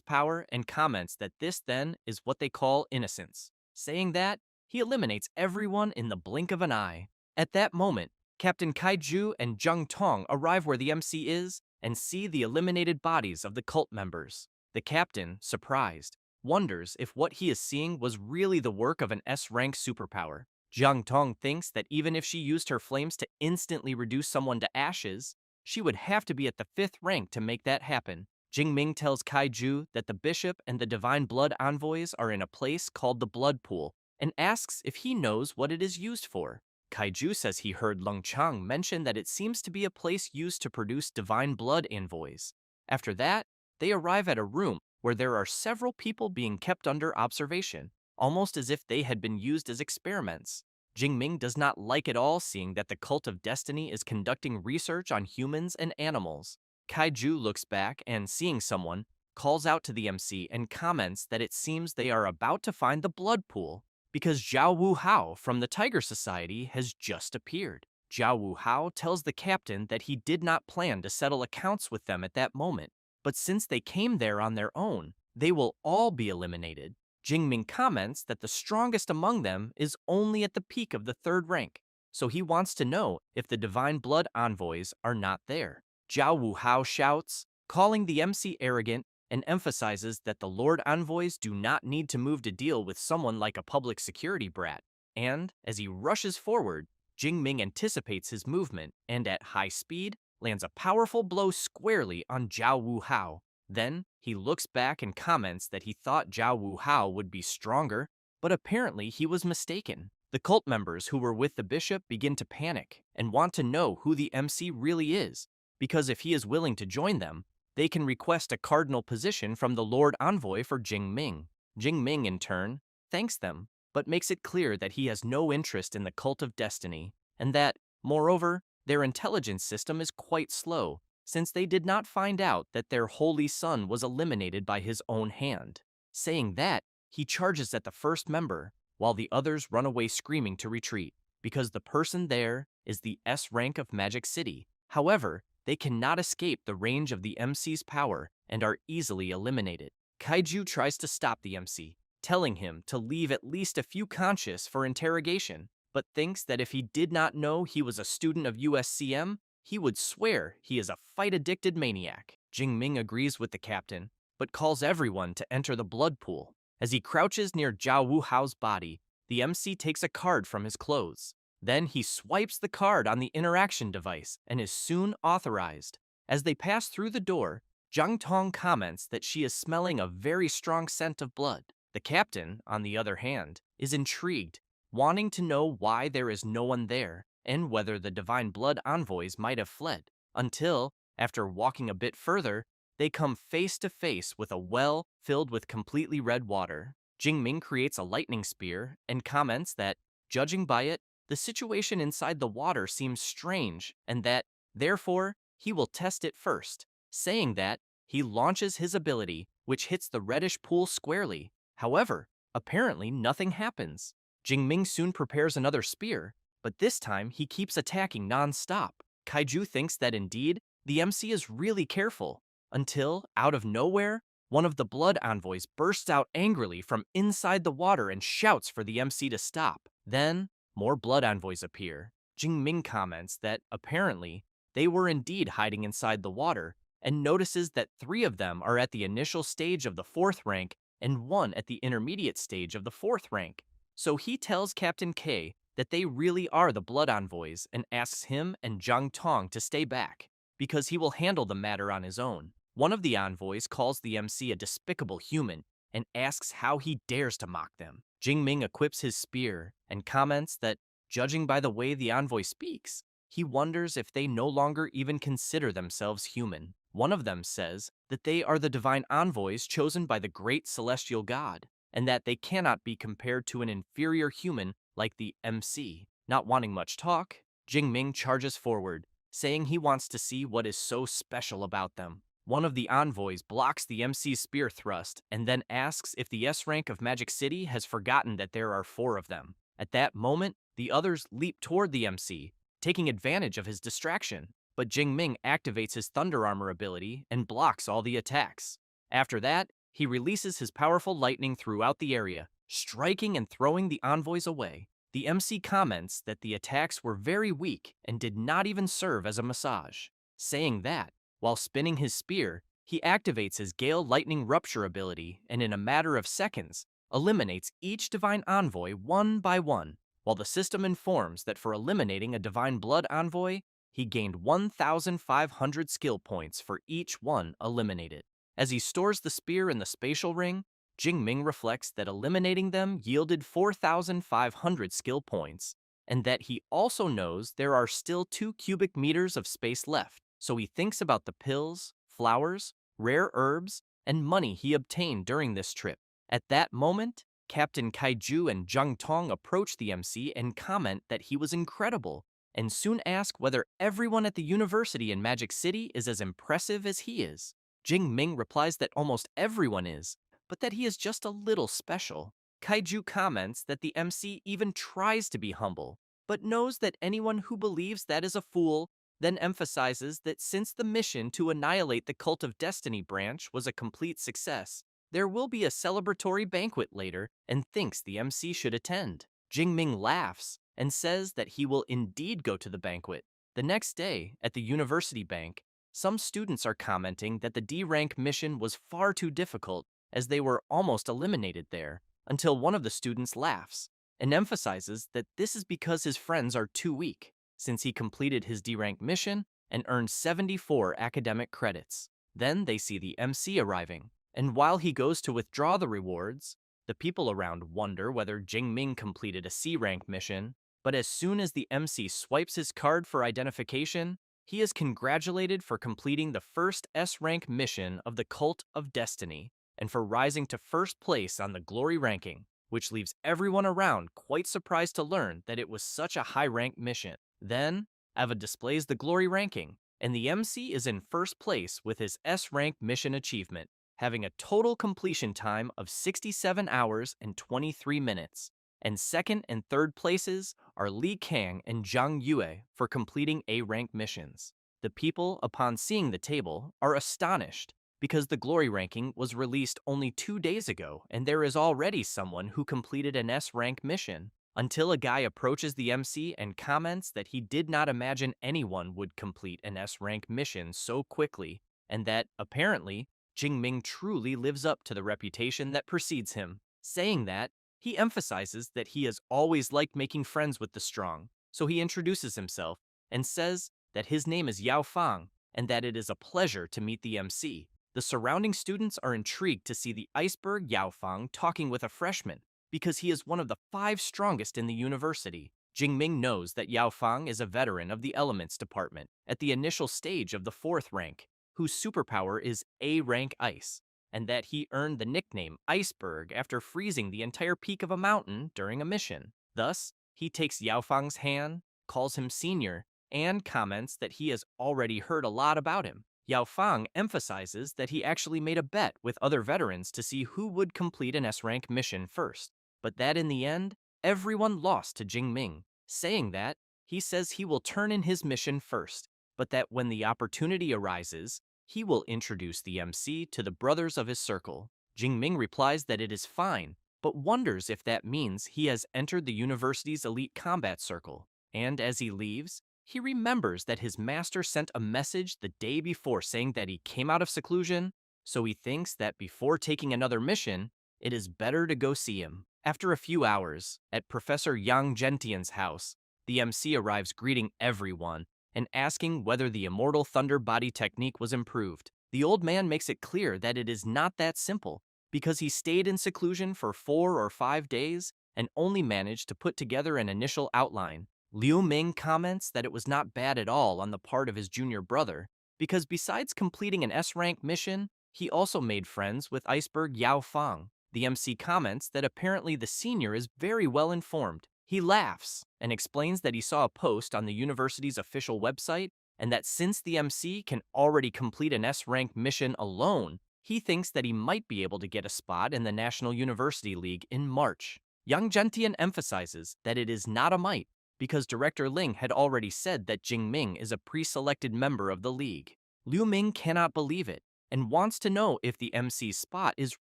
power and comments that this then is what they call innocence, saying that he eliminates everyone in the blink of an eye. At that moment, Captain Kaiju and Zhang Tong arrive where the MC is and see the eliminated bodies of the cult members. The captain, surprised, wonders if what he is seeing was really the work of an S-rank superpower. Zhang Tong thinks that even if she used her flames to instantly reduce someone to ashes, she would have to be at the 5th rank to make that happen. Jingming tells Kaiju that the bishop and the divine blood envoys are in a place called the blood pool and asks if he knows what it is used for. Kaiju says he heard Lung Chang mention that it seems to be a place used to produce divine blood envoys. After that, they arrive at a room where there are several people being kept under observation, almost as if they had been used as experiments. Jingming does not like at all seeing that the cult of destiny is conducting research on humans and animals. Kaiju looks back and, seeing someone, calls out to the MC and comments that it seems they are about to find the blood pool because Zhao Wu Hao from the Tiger Society has just appeared. Zhao Wu Hao tells the captain that he did not plan to settle accounts with them at that moment, but since they came there on their own, they will all be eliminated. Jingming comments that the strongest among them is only at the peak of the 3rd rank, so he wants to know if the divine blood envoys are not there. Zhao Wu Hao shouts, calling the MC arrogant, and emphasizes that the Lord Envoys do not need to move to deal with someone like a public security brat. And, as he rushes forward, Jingming anticipates his movement and, at high speed, lands a powerful blow squarely on Zhao Wu Hao. Then, he looks back and comments that he thought Zhao Wu Hao would be stronger, but apparently he was mistaken. The cult members who were with the bishop begin to panic and want to know who the MC really is, because if he is willing to join them, they can request a cardinal position from the Lord Envoy for Jingming. Jingming, in turn, thanks them, but makes it clear that he has no interest in the cult of destiny, and that, moreover, their intelligence system is quite slow, since they did not find out that their holy son was eliminated by his own hand. Saying that, he charges at the first member, while the others run away screaming to retreat, because the person there is the S rank of Magic City. However, they cannot escape the range of the MC's power and are easily eliminated. Kaiju tries to stop the MC, telling him to leave at least a few conscious for interrogation, but thinks that if he did not know he was a student of USCM, he would swear he is a fight-addicted maniac. Jingming agrees with the captain, but calls everyone to enter the blood pool. As he crouches near Zhao Wu Hao's body, the MC takes a card from his clothes. Then he swipes the card on the interaction device and is soon authorized. As they pass through the door, Zhang Tong comments that she is smelling a very strong scent of blood. The captain, on the other hand, is intrigued, wanting to know why there is no one there and whether the divine blood envoys might have fled, until, after walking a bit further, they come face to face with a well filled with completely red water. Jingming creates a lightning spear and comments that, judging by it, the situation inside the water seems strange and that, therefore, he will test it first, saying that he launches his ability, which hits the reddish pool squarely. However, apparently nothing happens. Jingming soon prepares another spear, but this time he keeps attacking non-stop. Kaiju thinks that indeed, the MC is really careful, until, out of nowhere, one of the blood envoys bursts out angrily from inside the water and shouts for the MC to stop. Then, more blood envoys appear. Jingming comments that, apparently, they were indeed hiding inside the water, and notices that 3 of them are at the initial stage of the 4th rank and 1 at the intermediate stage of the 4th rank. So he tells Captain K that they really are the blood envoys and asks him and Zhang Tong to stay back, because he will handle the matter on his own. One of the envoys calls the MC a despicable human and asks how he dares to mock them. Jingming equips his spear and comments that, judging by the way the envoy speaks, he wonders if they no longer even consider themselves human. One of them says that they are the divine envoys chosen by the great celestial god, and that they cannot be compared to an inferior human like the MC. Not wanting much talk, Jingming charges forward, saying he wants to see what is so special about them. One of the envoys blocks the MC's spear thrust and then asks if the S rank of Magic City has forgotten that there are 4 of them. At that moment, the others leap toward the MC, taking advantage of his distraction, but Jingming activates his Thunder Armor ability and blocks all the attacks. After that, he releases his powerful lightning throughout the area, striking and throwing the envoys away. The MC comments that the attacks were very weak and did not even serve as a massage, saying that, while spinning his spear, he activates his Gale Lightning Rupture ability and in a matter of seconds, eliminates each Divine Envoy one by one, while the system informs that for eliminating a Divine Blood Envoy, he gained 1,500 skill points for each one eliminated. As he stores the spear in the spatial ring, Jingming reflects that eliminating them yielded 4,500 skill points, and that he also knows there are still 2 cubic meters of space left, so he thinks about the pills, flowers, rare herbs, and money he obtained during this trip. At that moment, Captain Kaiju and Zhang Tong approach the MC and comment that he was incredible, and soon ask whether everyone at the university in Magic City is as impressive as he is. Jingming replies that almost everyone is, but that he is just a little special. Kaiju comments that the MC even tries to be humble, but knows that anyone who believes that is a fool, then emphasizes that since the mission to annihilate the Cult of Destiny branch was a complete success, there will be a celebratory banquet later and thinks the MC should attend. Jingming laughs and says that he will indeed go to the banquet. The next day, at the university bank, some students are commenting that the D-rank mission was far too difficult as they were almost eliminated there, until one of the students laughs and emphasizes that this is because his friends are too weak, since he completed his D-rank mission and earned 74 academic credits. Then they see the MC arriving, and while he goes to withdraw the rewards, the people around wonder whether Jingming completed a C-rank mission, but as soon as the MC swipes his card for identification, he is congratulated for completing the first S-rank mission of the Cult of Destiny, and for rising to first place on the glory ranking, which leaves everyone around quite surprised to learn that it was such a high-rank mission. Then, Eva displays the glory ranking, and the MC is in first place with his S-rank mission achievement, having a total completion time of 67 hours and 23 minutes. And second and third places are Li Kang and Zhang Yue for completing A-rank missions. The people, upon seeing the table, are astonished, because the glory ranking was released only 2 days ago and there is already someone who completed an S-rank mission, until a guy approaches the MC and comments that he did not imagine anyone would complete an S-rank mission so quickly, and that, apparently, Jingming truly lives up to the reputation that precedes him. Saying that, he emphasizes that he has always liked making friends with the strong, so he introduces himself and says that his name is Yao Fang and that it is a pleasure to meet the MC. The surrounding students are intrigued to see the iceberg Yao Fang talking with a freshman, because he is one of the 5 strongest in the university. Jingming knows that Yao Fang is a veteran of the Elements Department at the initial stage of the 4th rank, whose superpower is A-rank ice, and that he earned the nickname Iceberg after freezing the entire peak of a mountain during a mission. Thus, he takes Yao Fang's hand, calls him senior, and comments that he has already heard a lot about him. Yao Fang emphasizes that he actually made a bet with other veterans to see who would complete an S rank mission first, but that in the end, everyone lost to Jingming, saying that he says he will turn in his mission first, but that when the opportunity arises, he will introduce the MC to the brothers of his circle. Jingming replies that it is fine, but wonders if that means he has entered the university's elite combat circle. And as he leaves, he remembers that his master sent a message the day before saying that he came out of seclusion, so he thinks that before taking another mission, it is better to go see him. After a few hours, at Professor Yang Gentian's house, the MC arrives greeting everyone and asking whether the immortal thunder body technique was improved. The old man makes it clear that it is not that simple, because he stayed in seclusion for 4 or 5 days and only managed to put together an initial outline. Liu Ming comments that it was not bad at all on the part of his junior brother, because besides completing an S-rank mission, he also made friends with Iceberg Yao Fang. The MC comments that apparently the senior is very well informed. He laughs and explains that he saw a post on the university's official website and that since the MC can already complete an S-rank mission alone, he thinks that he might be able to get a spot in the National University League in March. Yang Gentian emphasizes that it is not a might, because Director Ling had already said that Jingming is a pre-selected member of the league. Liu Ming cannot believe it and wants to know if the MC's spot is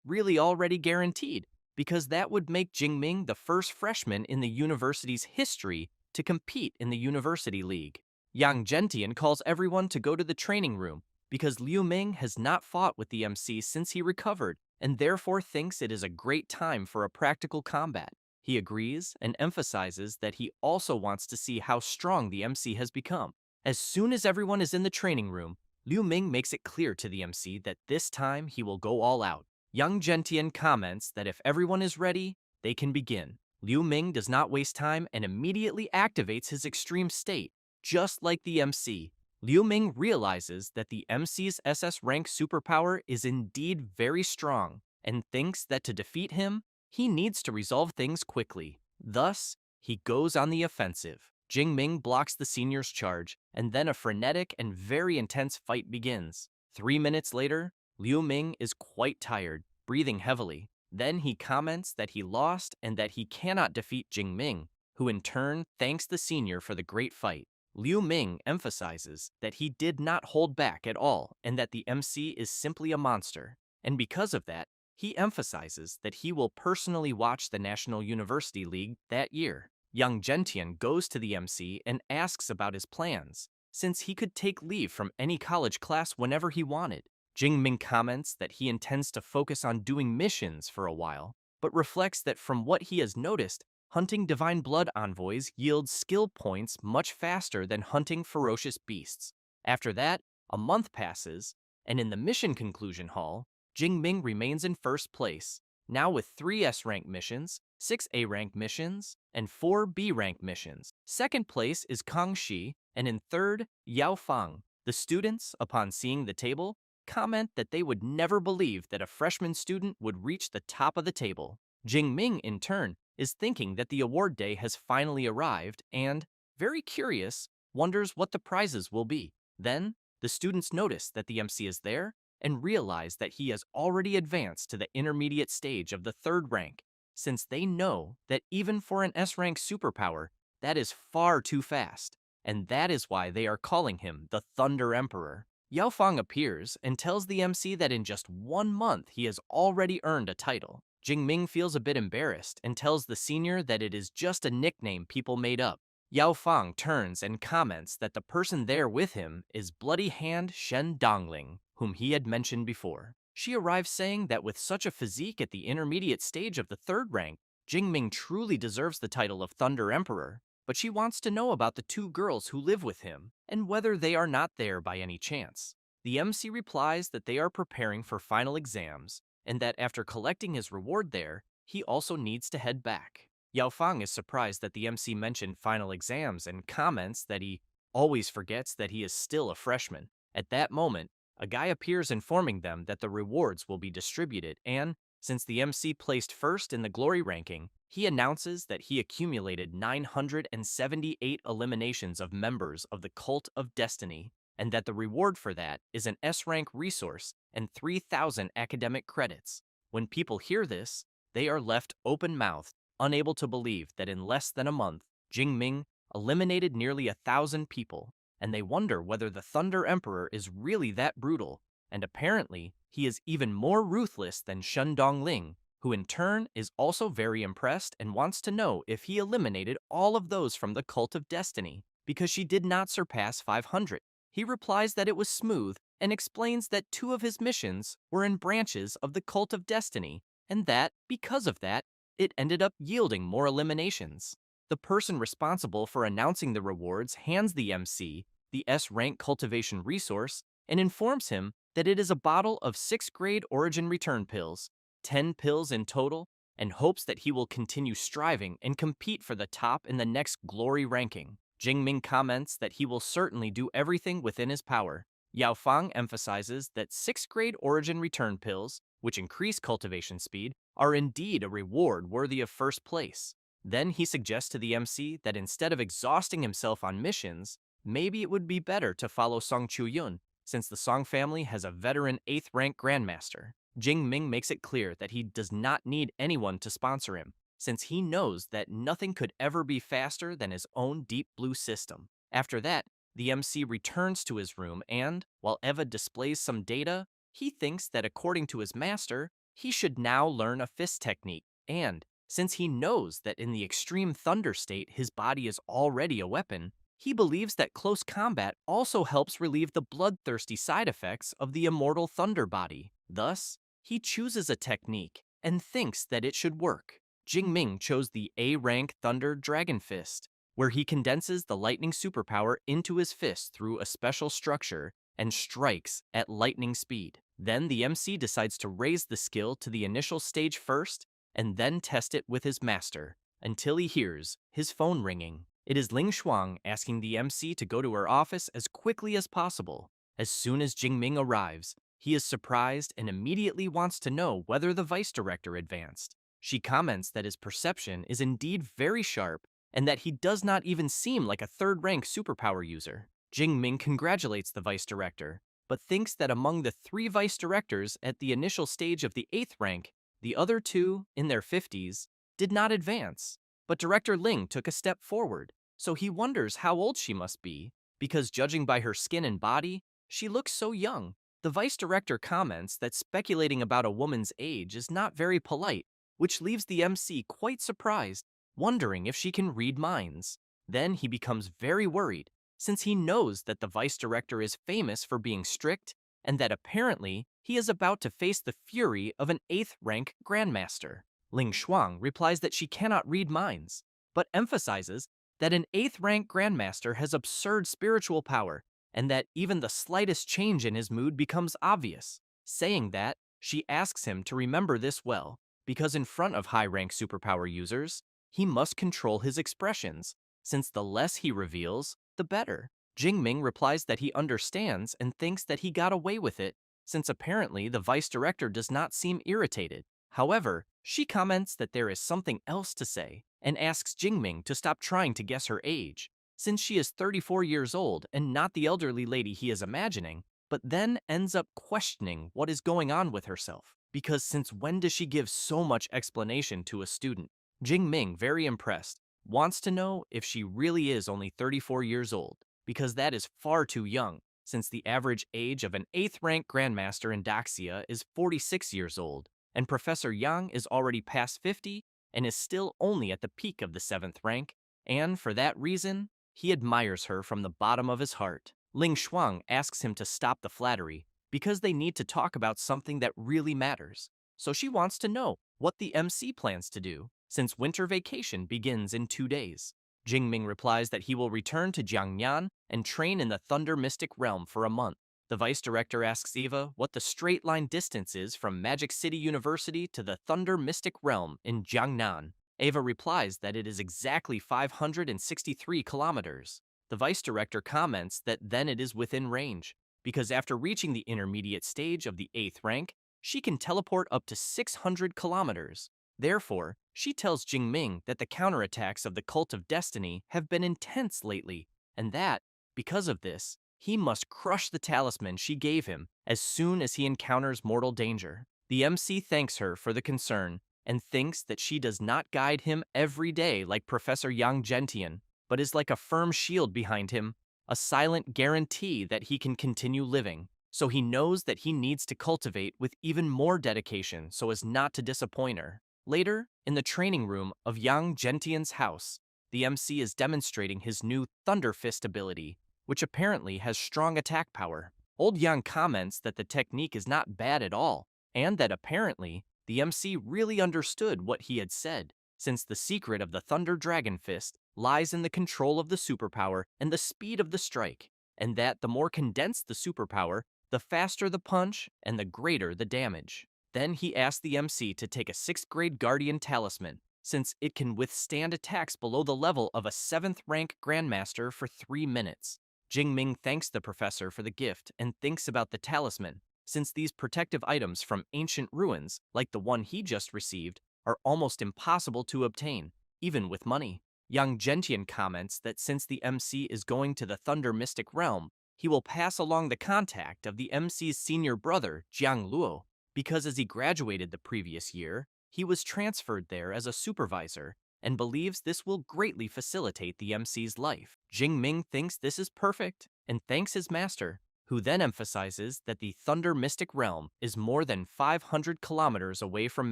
really already guaranteed, because that would make Jingming the first freshman in the university's history to compete in the University League. Yang Gentian calls everyone to go to the training room because Liu Ming has not fought with the MC since he recovered and therefore thinks it is a great time for a practical combat. He agrees and emphasizes that he also wants to see how strong the MC has become. As soon as everyone is in the training room, Liu Ming makes it clear to the MC that this time he will go all out. Yang Gentian comments that if everyone is ready, they can begin. Liu Ming does not waste time and immediately activates his extreme state, just like the MC. Liu Ming realizes that the MC's SS rank superpower is indeed very strong and thinks that to defeat him, he needs to resolve things quickly. Thus, he goes on the offensive. Jingming blocks the senior's charge, and then a frenetic and very intense fight begins. 3 minutes later, Liu Ming is quite tired, breathing heavily. Then he comments that he lost and that he cannot defeat Jingming, who in turn thanks the senior for the great fight. Liu Ming emphasizes that he did not hold back at all and that the MC is simply a monster. And because of that, he emphasizes that he will personally watch the National University League that year. Yang Gentian goes to the MC and asks about his plans, since he could take leave from any college class whenever he wanted. Jingming comments that he intends to focus on doing missions for a while, but reflects that from what he has noticed, hunting divine blood envoys yields skill points much faster than hunting ferocious beasts. After that, a month passes, and in the mission conclusion hall, Jingming remains in first place, now with 3 S-rank missions, 6 A-rank missions, and 4 B-rank missions. Second place is Kang Shi, and in third, Yao Fang. The students, upon seeing the table, comment that they would never believe that a freshman student would reach the top of the table. Jingming, in turn, is thinking that the award day has finally arrived and, very curious, wonders what the prizes will be. Then, the students notice that the MC is there and realize that he has already advanced to the intermediate stage of the 3rd rank, since they know that even for an S-rank superpower, that is far too fast, and that is why they are calling him the Thunder Emperor. Yao Fang appears and tells the MC that in just 1 month he has already earned a title. Jingming feels a bit embarrassed and tells the senior that it is just a nickname people made up. Yao Fang turns and comments that the person there with him is Bloody Hand Shen Dongling, whom he had mentioned before. She arrives saying that with such a physique at the intermediate stage of the 3rd rank, Jingming truly deserves the title of Thunder Emperor, but she wants to know about the 2 girls who live with him and whether they are not there by any chance. The MC replies that they are preparing for final exams and that after collecting his reward there, he also needs to head back. Yao Fang is surprised that the MC mentioned final exams and comments that he always forgets that he is still a freshman. At that moment, a guy appears informing them that the rewards will be distributed and, since the MC placed first in the glory ranking, he announces that he accumulated 978 eliminations of members of the Cult of Destiny, and that the reward for that is an S-rank resource and 3,000 academic credits. When people hear this, they are left open-mouthed, unable to believe that in less than a month, Jingming eliminated nearly 1,000 people, and they wonder whether the Thunder Emperor is really that brutal, and apparently he is even more ruthless than Shen Dongling, who in turn is also very impressed and wants to know if he eliminated all of those from the Cult of Destiny, because she did not surpass 500. He replies that it was smooth and explains that 2 of his missions were in branches of the Cult of Destiny, and that, because of that, it ended up yielding more eliminations. The person responsible for announcing the rewards hands the MC the S-rank cultivation resource and informs him that it is a bottle of 6th grade origin return pills, 10 pills in total, and hopes that he will continue striving and compete for the top in the next glory ranking. Jingming comments that he will certainly do everything within his power. Yao Fang emphasizes that 6th grade origin return pills, which increase cultivation speed, are indeed a reward worthy of first place. Then he suggests to the MC that instead of exhausting himself on missions, maybe it would be better to follow Song Chu-yun, since the Song family has a veteran 8th rank grandmaster. Jing Ming makes it clear that he does not need anyone to sponsor him, since he knows that nothing could ever be faster than his own Deep Blue system. After that, the MC returns to his room and, while Eva displays some data, he thinks that according to his master, he should now learn a fist technique, and, since he knows that in the extreme thunder state his body is already a weapon, he believes that close combat also helps relieve the bloodthirsty side effects of the immortal thunder body. Thus, he chooses a technique and thinks that it should work. Jingming chose the A-rank Thunder Dragon Fist, where he condenses the lightning superpower into his fist through a special structure and strikes at lightning speed. Then the MC decides to raise the skill to the initial stage first and then test it with his master until he hears his phone ringing. It is Ling Shuang asking the MC to go to her office as quickly as possible. As soon as Jingming arrives, he is surprised and immediately wants to know whether the vice director advanced. She comments that his perception is indeed very sharp and that he does not even seem like a third-rank superpower user. Jingming congratulates the vice director, but thinks that among the 3 vice directors at the initial stage of the 8th rank, the other 2, in their 50s, did not advance. But Director Ling took a step forward, so he wonders how old she must be, because judging by her skin and body, she looks so young. The vice director comments that speculating about a woman's age is not very polite, which leaves the MC quite surprised, wondering if she can read minds. Then he becomes very worried, since he knows that the vice director is famous for being strict, and that apparently he is about to face the fury of an 8th rank grandmaster. Ling Shuang replies that she cannot read minds, but emphasizes that an 8th rank grandmaster has absurd spiritual power, and that even the slightest change in his mood becomes obvious. Saying that, she asks him to remember this well, because in front of high-rank superpower users, he must control his expressions, since the less he reveals, the better. Jingming replies that he understands and thinks that he got away with it, since apparently the vice director does not seem irritated. However, she comments that there is something else to say, and asks Jingming to stop trying to guess her age, since she is 34 years old and not the elderly lady he is imagining, but then ends up questioning what is going on with herself, because since when does she give so much explanation to a student? Jingming, very impressed, wants to know if she really is only 34 years old, because that is far too young, since the average age of an 8th rank grandmaster in Daxia is 46 years old, and Professor Yang is already past 50 and is still only at the peak of the 7th rank, and for that reason, he admires her from the bottom of his heart. Ling Shuang asks him to stop the flattery, because they need to talk about something that really matters. So she wants to know what the MC plans to do, since winter vacation begins in 2 days. Jingming replies that he will return to Jiangnan and train in the Thunder Mystic Realm for a month. The vice director asks Eva what the straight line distance is from Magic City University to the Thunder Mystic Realm in Jiangnan. Eva replies that it is exactly 563 kilometers. The vice director comments that then it is within range, because after reaching the intermediate stage of the 8th rank, she can teleport up to 600 kilometers. Therefore, she tells Jingming that the counterattacks of the Cult of Destiny have been intense lately, and that, because of this, he must crush the talisman she gave him as soon as he encounters mortal danger. The MC thanks her for the concern and thinks that she does not guide him every day like Professor Yang Gentian, but is like a firm shield behind him, a silent guarantee that he can continue living. So he knows that he needs to cultivate with even more dedication so as not to disappoint her. Later, in the training room of Yang Gentian's house, the MC is demonstrating his new Thunder Fist ability, which apparently has strong attack power. Old Yang comments that the technique is not bad at all, and that apparently the MC really understood what he had said, since the secret of the Thunder Dragon Fist lies in the control of the superpower and the speed of the strike, and that the more condensed the superpower, the faster the punch and the greater the damage. Then he asked the MC to take a 6th grade Guardian Talisman, since it can withstand attacks below the level of a 7th rank Grandmaster for 3 minutes. Jingming thanks the professor for the gift and thinks about the talisman, since these protective items from ancient ruins, like the one he just received, are almost impossible to obtain, even with money. Yang Gentian comments that since the MC is going to the Thunder Mystic Realm, he will pass along the contact of the MC's senior brother, Jiang Luo, because as he graduated the previous year, he was transferred there as a supervisor and believes this will greatly facilitate the MC's life. Jing Ming thinks this is perfect and thanks his master, who then emphasizes that the Thunder Mystic Realm is more than 500 kilometers away from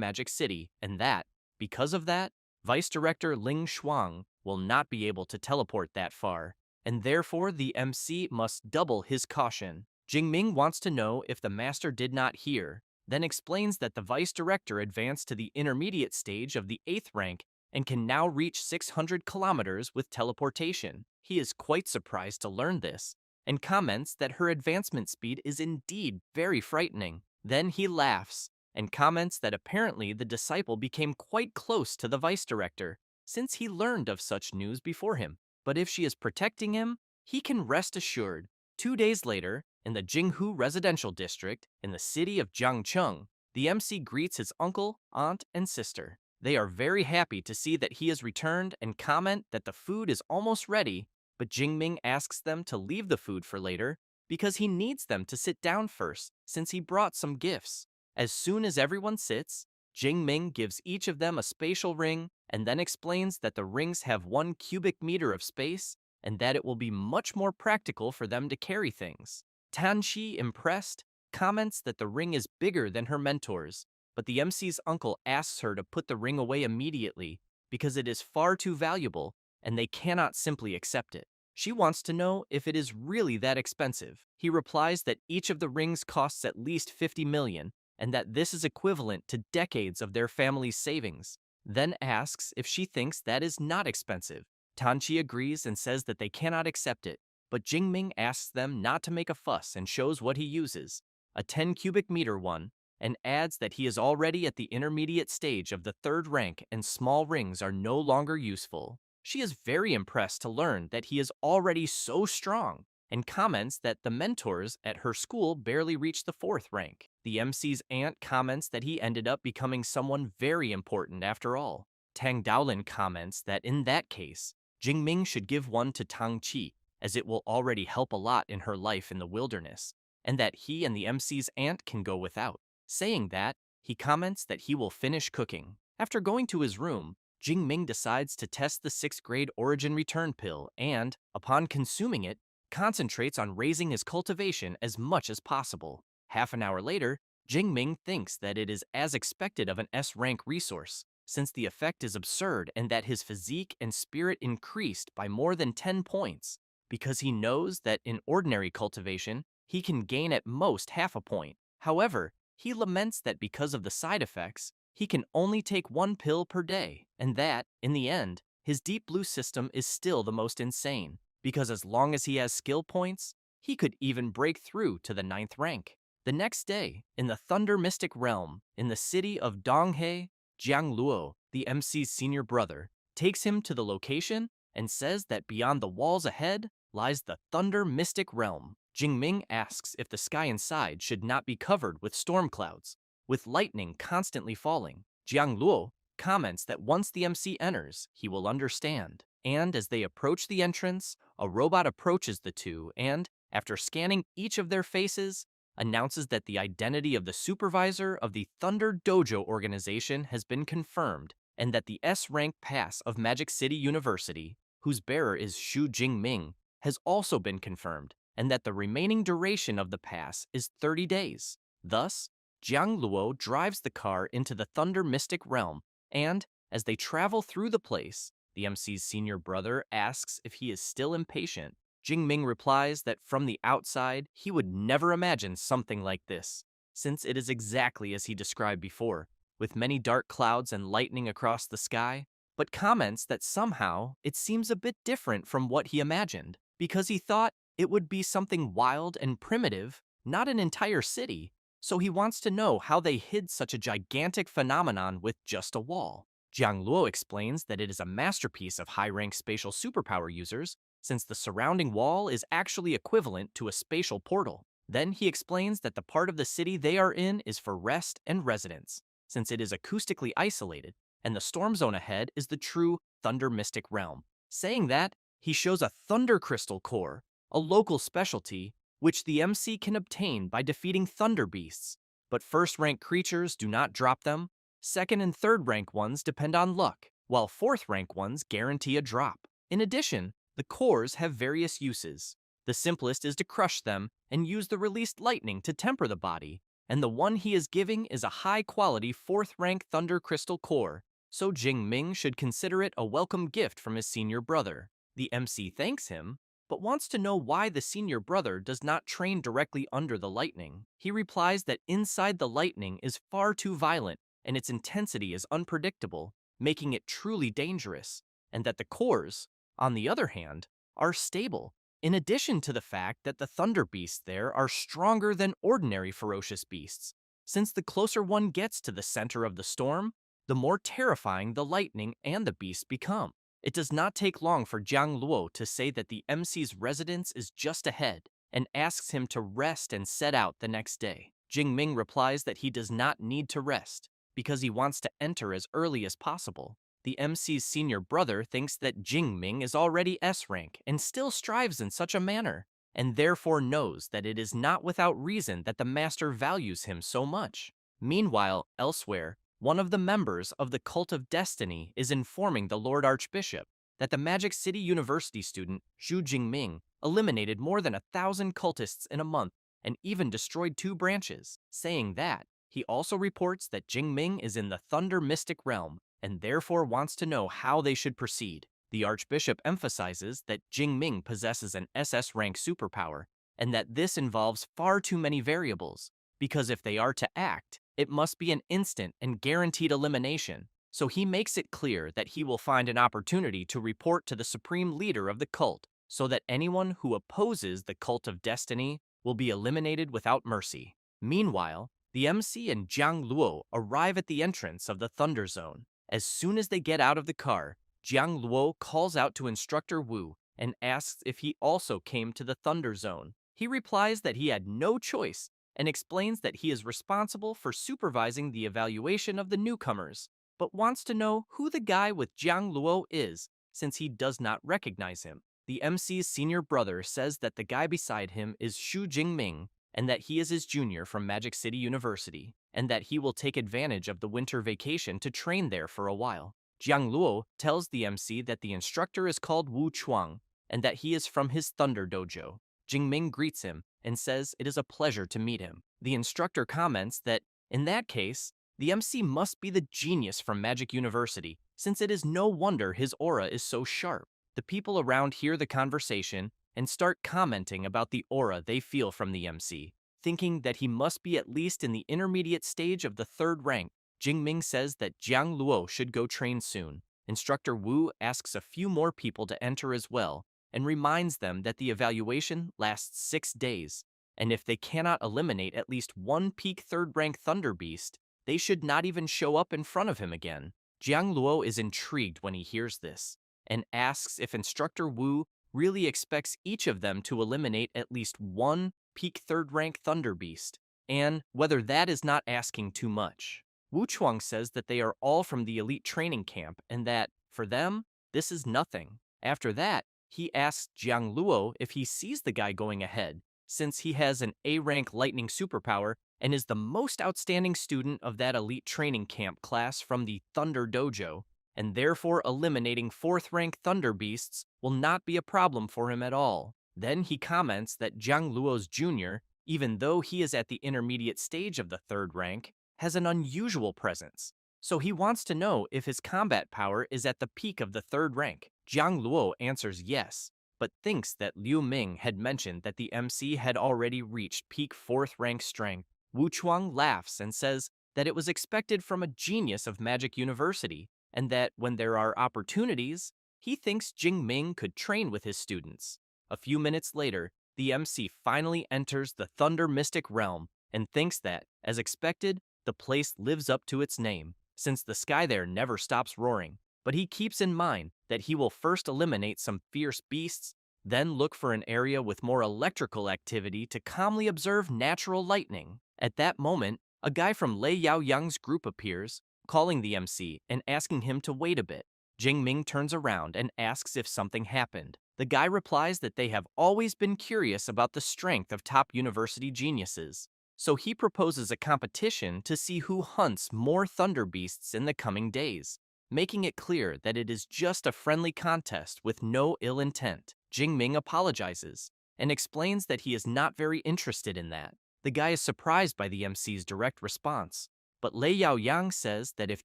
Magic City and that, because of that, Vice Director Ling Shuang will not be able to teleport that far, and therefore the MC must double his caution. Jingming wants to know if the master did not hear, then explains that the vice director advanced to the intermediate stage of the 8th rank and can now reach 600 kilometers with teleportation. He is quite surprised to learn this, and comments that her advancement speed is indeed very frightening. Then he laughs, and comments that apparently the disciple became quite close to the vice director, since he learned of such news before him. But if she is protecting him, he can rest assured. 2 days later, in the Jinghu residential district, in the city of Jiangcheng, the MC greets his uncle, aunt, and sister. They are very happy to see that he has returned and comment that the food is almost ready, but Jingming asks them to leave the food for later because he needs them to sit down first since he brought some gifts. As soon as everyone sits, Jingming gives each of them a spatial ring and then explains that the rings have 1 cubic meter of space and that it will be much more practical for them to carry things. Tanchi, impressed, comments that the ring is bigger than her mentor's, but the MC's uncle asks her to put the ring away immediately because it is far too valuable and they cannot simply accept it. She wants to know if it is really that expensive. He replies that each of the rings costs at least 50 million and that this is equivalent to decades of their family's savings. Then asks if she thinks that is not expensive. Tanchi agrees and says that they cannot accept it, but Jingming asks them not to make a fuss and shows what he uses, a 10 cubic meter one, and adds that he is already at the intermediate stage of the 3rd rank and small rings are no longer useful. She is very impressed to learn that he is already so strong and comments that the mentors at her school barely reached the 4th rank. The MC's aunt comments that he ended up becoming someone very important after all. Tang Daolin comments that in that case, Jingming should give one to Tang Qi, as it will already help a lot in her life in the wilderness, and that he and the MC's aunt can go without. Saying that, he comments that he will finish cooking. After going to his room, Jingming decides to test the 6th grade origin return pill and, upon consuming it, concentrates on raising his cultivation as much as possible. Half an hour later, Jingming thinks that it is as expected of an S-rank resource, since the effect is absurd and that his physique and spirit increased by more than 10 points, because he knows that in ordinary cultivation, he can gain at most half a point. However, he laments that because of the side effects, he can only take 1 pill per day, and that, in the end, his Deep Blue system is still the most insane, because as long as he has skill points, he could even break through to the 9th rank. The next day, in the Thunder Mystic Realm, in the city of Donghe, Jiang Luo, the MC's senior brother, takes him to the location and says that beyond the walls ahead lies the Thunder Mystic Realm. Jingming asks if the sky inside should not be covered with storm clouds, with lightning constantly falling. Jiang Luo comments that once the MC enters, he will understand. And as they approach the entrance, a robot approaches the two and, after scanning each of their faces, announces that the identity of the supervisor of the Thunder Dojo organization has been confirmed and that the S-rank pass of Magic City University, whose bearer is Xu Jingming, has also been confirmed, and that the remaining duration of the pass is 30 days. Thus, Jiang Luo drives the car into the Thunder Mystic Realm, and, as they travel through the place, the MC's senior brother asks if he is still impatient. Jingming replies that from the outside, he would never imagine something like this, since it is exactly as he described before, with many dark clouds and lightning across the sky, but comments that somehow it seems a bit different from what he imagined, because he thought it would be something wild and primitive, not an entire city, so he wants to know how they hid such a gigantic phenomenon with just a wall. Jiang Luo explains that it is a masterpiece of high-rank spatial superpower users, since the surrounding wall is actually equivalent to a spatial portal. Then he explains that the part of the city they are in is for rest and residence, since it is acoustically isolated, and the storm zone ahead is the true Thunder Mystic Realm. Saying that, he shows a Thunder Crystal Core, a local specialty, which the MC can obtain by defeating Thunder Beasts, but first-rank creatures do not drop them. Second and third-rank ones depend on luck, while fourth-rank ones guarantee a drop. In addition, the cores have various uses. The simplest is to crush them and use the released lightning to temper the body, and the one he is giving is a high-quality fourth-rank Thunder Crystal Core, so Jing Ming should consider it a welcome gift from his senior brother. The MC thanks him, but wants to know why the senior brother does not train directly under the lightning. He replies that inside the lightning is far too violent, and its intensity is unpredictable, making it truly dangerous, and that the cores, on the other hand, are stable, in addition to the fact that the thunder beasts there are stronger than ordinary ferocious beasts. Since the closer one gets to the center of the storm, the more terrifying the lightning and the beasts become. It does not take long for Jiang Luo to say that the MC's residence is just ahead, and asks him to rest and set out the next day. Jing Ming replies that he does not need to rest, because he wants to enter as early as possible. The MC's senior brother thinks that Jing Ming is already S-rank and still strives in such a manner, and therefore knows that it is not without reason that the master values him so much. Meanwhile, elsewhere, one of the members of the Cult of Destiny is informing the Lord Archbishop that the Magic City University student Xu Jingming eliminated more than 1,000 cultists in a month and even destroyed 2 branches, saying that he also reports that Jingming is in the Thunder Mystic Realm and therefore wants to know how they should proceed. The Archbishop emphasizes that Jingming possesses an SS rank superpower and that this involves far too many variables, because if they are to act, it must be an instant and guaranteed elimination, so he makes it clear that he will find an opportunity to report to the supreme leader of the cult, so that anyone who opposes the Cult of Destiny will be eliminated without mercy. Meanwhile, the MC and Jiang Luo arrive at the entrance of the Thunder Zone. As soon as they get out of the car, Jiang Luo calls out to Instructor Wu and asks if he also came to the Thunder Zone. He replies that he had no choice and explains that he is responsible for supervising the evaluation of the newcomers, but wants to know who the guy with Jiang Luo is, since he does not recognize him. The MC's senior brother says that the guy beside him is Xu Jingming, and that he is his junior from Magic City University, and that he will take advantage of the winter vacation to train there for a while. Jiang Luo tells the MC that the instructor is called Wu Chuang, and that he is from his Thunder Dojo. Jingming greets him and says it is a pleasure to meet him. The instructor comments that, in that case, the MC must be the genius from Magic University, since it is no wonder his aura is so sharp. The people around hear the conversation and start commenting about the aura they feel from the MC, thinking that he must be at least in the intermediate stage of the 3rd rank. Jingming says that Jiang Luo should go train soon. Instructor Wu asks a few more people to enter as well, and reminds them that the evaluation lasts 6 days, and if they cannot eliminate at least one peak 3rd rank Thunder Beast, they should not even show up in front of him again. Jiang Luo is intrigued when he hears this, and asks if Instructor Wu really expects each of them to eliminate at least one peak 3rd rank Thunder Beast, and whether that is not asking too much. Wu Chuang says that they are all from the elite training camp and that, for them, this is nothing. After that, He asks Jiang Luo if he sees the guy going ahead, since he has an A-rank lightning superpower and is the most outstanding student of that elite training camp class from the Thunder Dojo, and therefore eliminating 4th rank Thunder Beasts will not be a problem for him at all. Then he comments that Jiang Luo's junior, even though he is at the intermediate stage of the 3rd rank, has an unusual presence. So he wants to know if his combat power is at the peak of the 3rd rank. Jiang Luo answers yes, but thinks that Liu Ming had mentioned that the MC had already reached peak 4th rank strength. Wu Chuang laughs and says that it was expected from a genius of Magic University, and that when there are opportunities, he thinks Jing Ming could train with his students. A few minutes later, the MC finally enters the Thunder Mystic realm and thinks that, as expected, the place lives up to its name, since the sky there never stops roaring. But he keeps in mind that he will first eliminate some fierce beasts, then look for an area with more electrical activity to calmly observe natural lightning. At that moment, a guy from Lei Yao Yang's group appears, calling the MC and asking him to wait a bit. Jing Ming turns around and asks if something happened. The guy replies that they have always been curious about the strength of top university geniuses, so he proposes a competition to see who hunts more thunder beasts in the coming days, making it clear that it is just a friendly contest with no ill intent. Jing Ming apologizes and explains that he is not very interested in that. The guy is surprised by the MC's direct response, but Lei Yao Yang says that if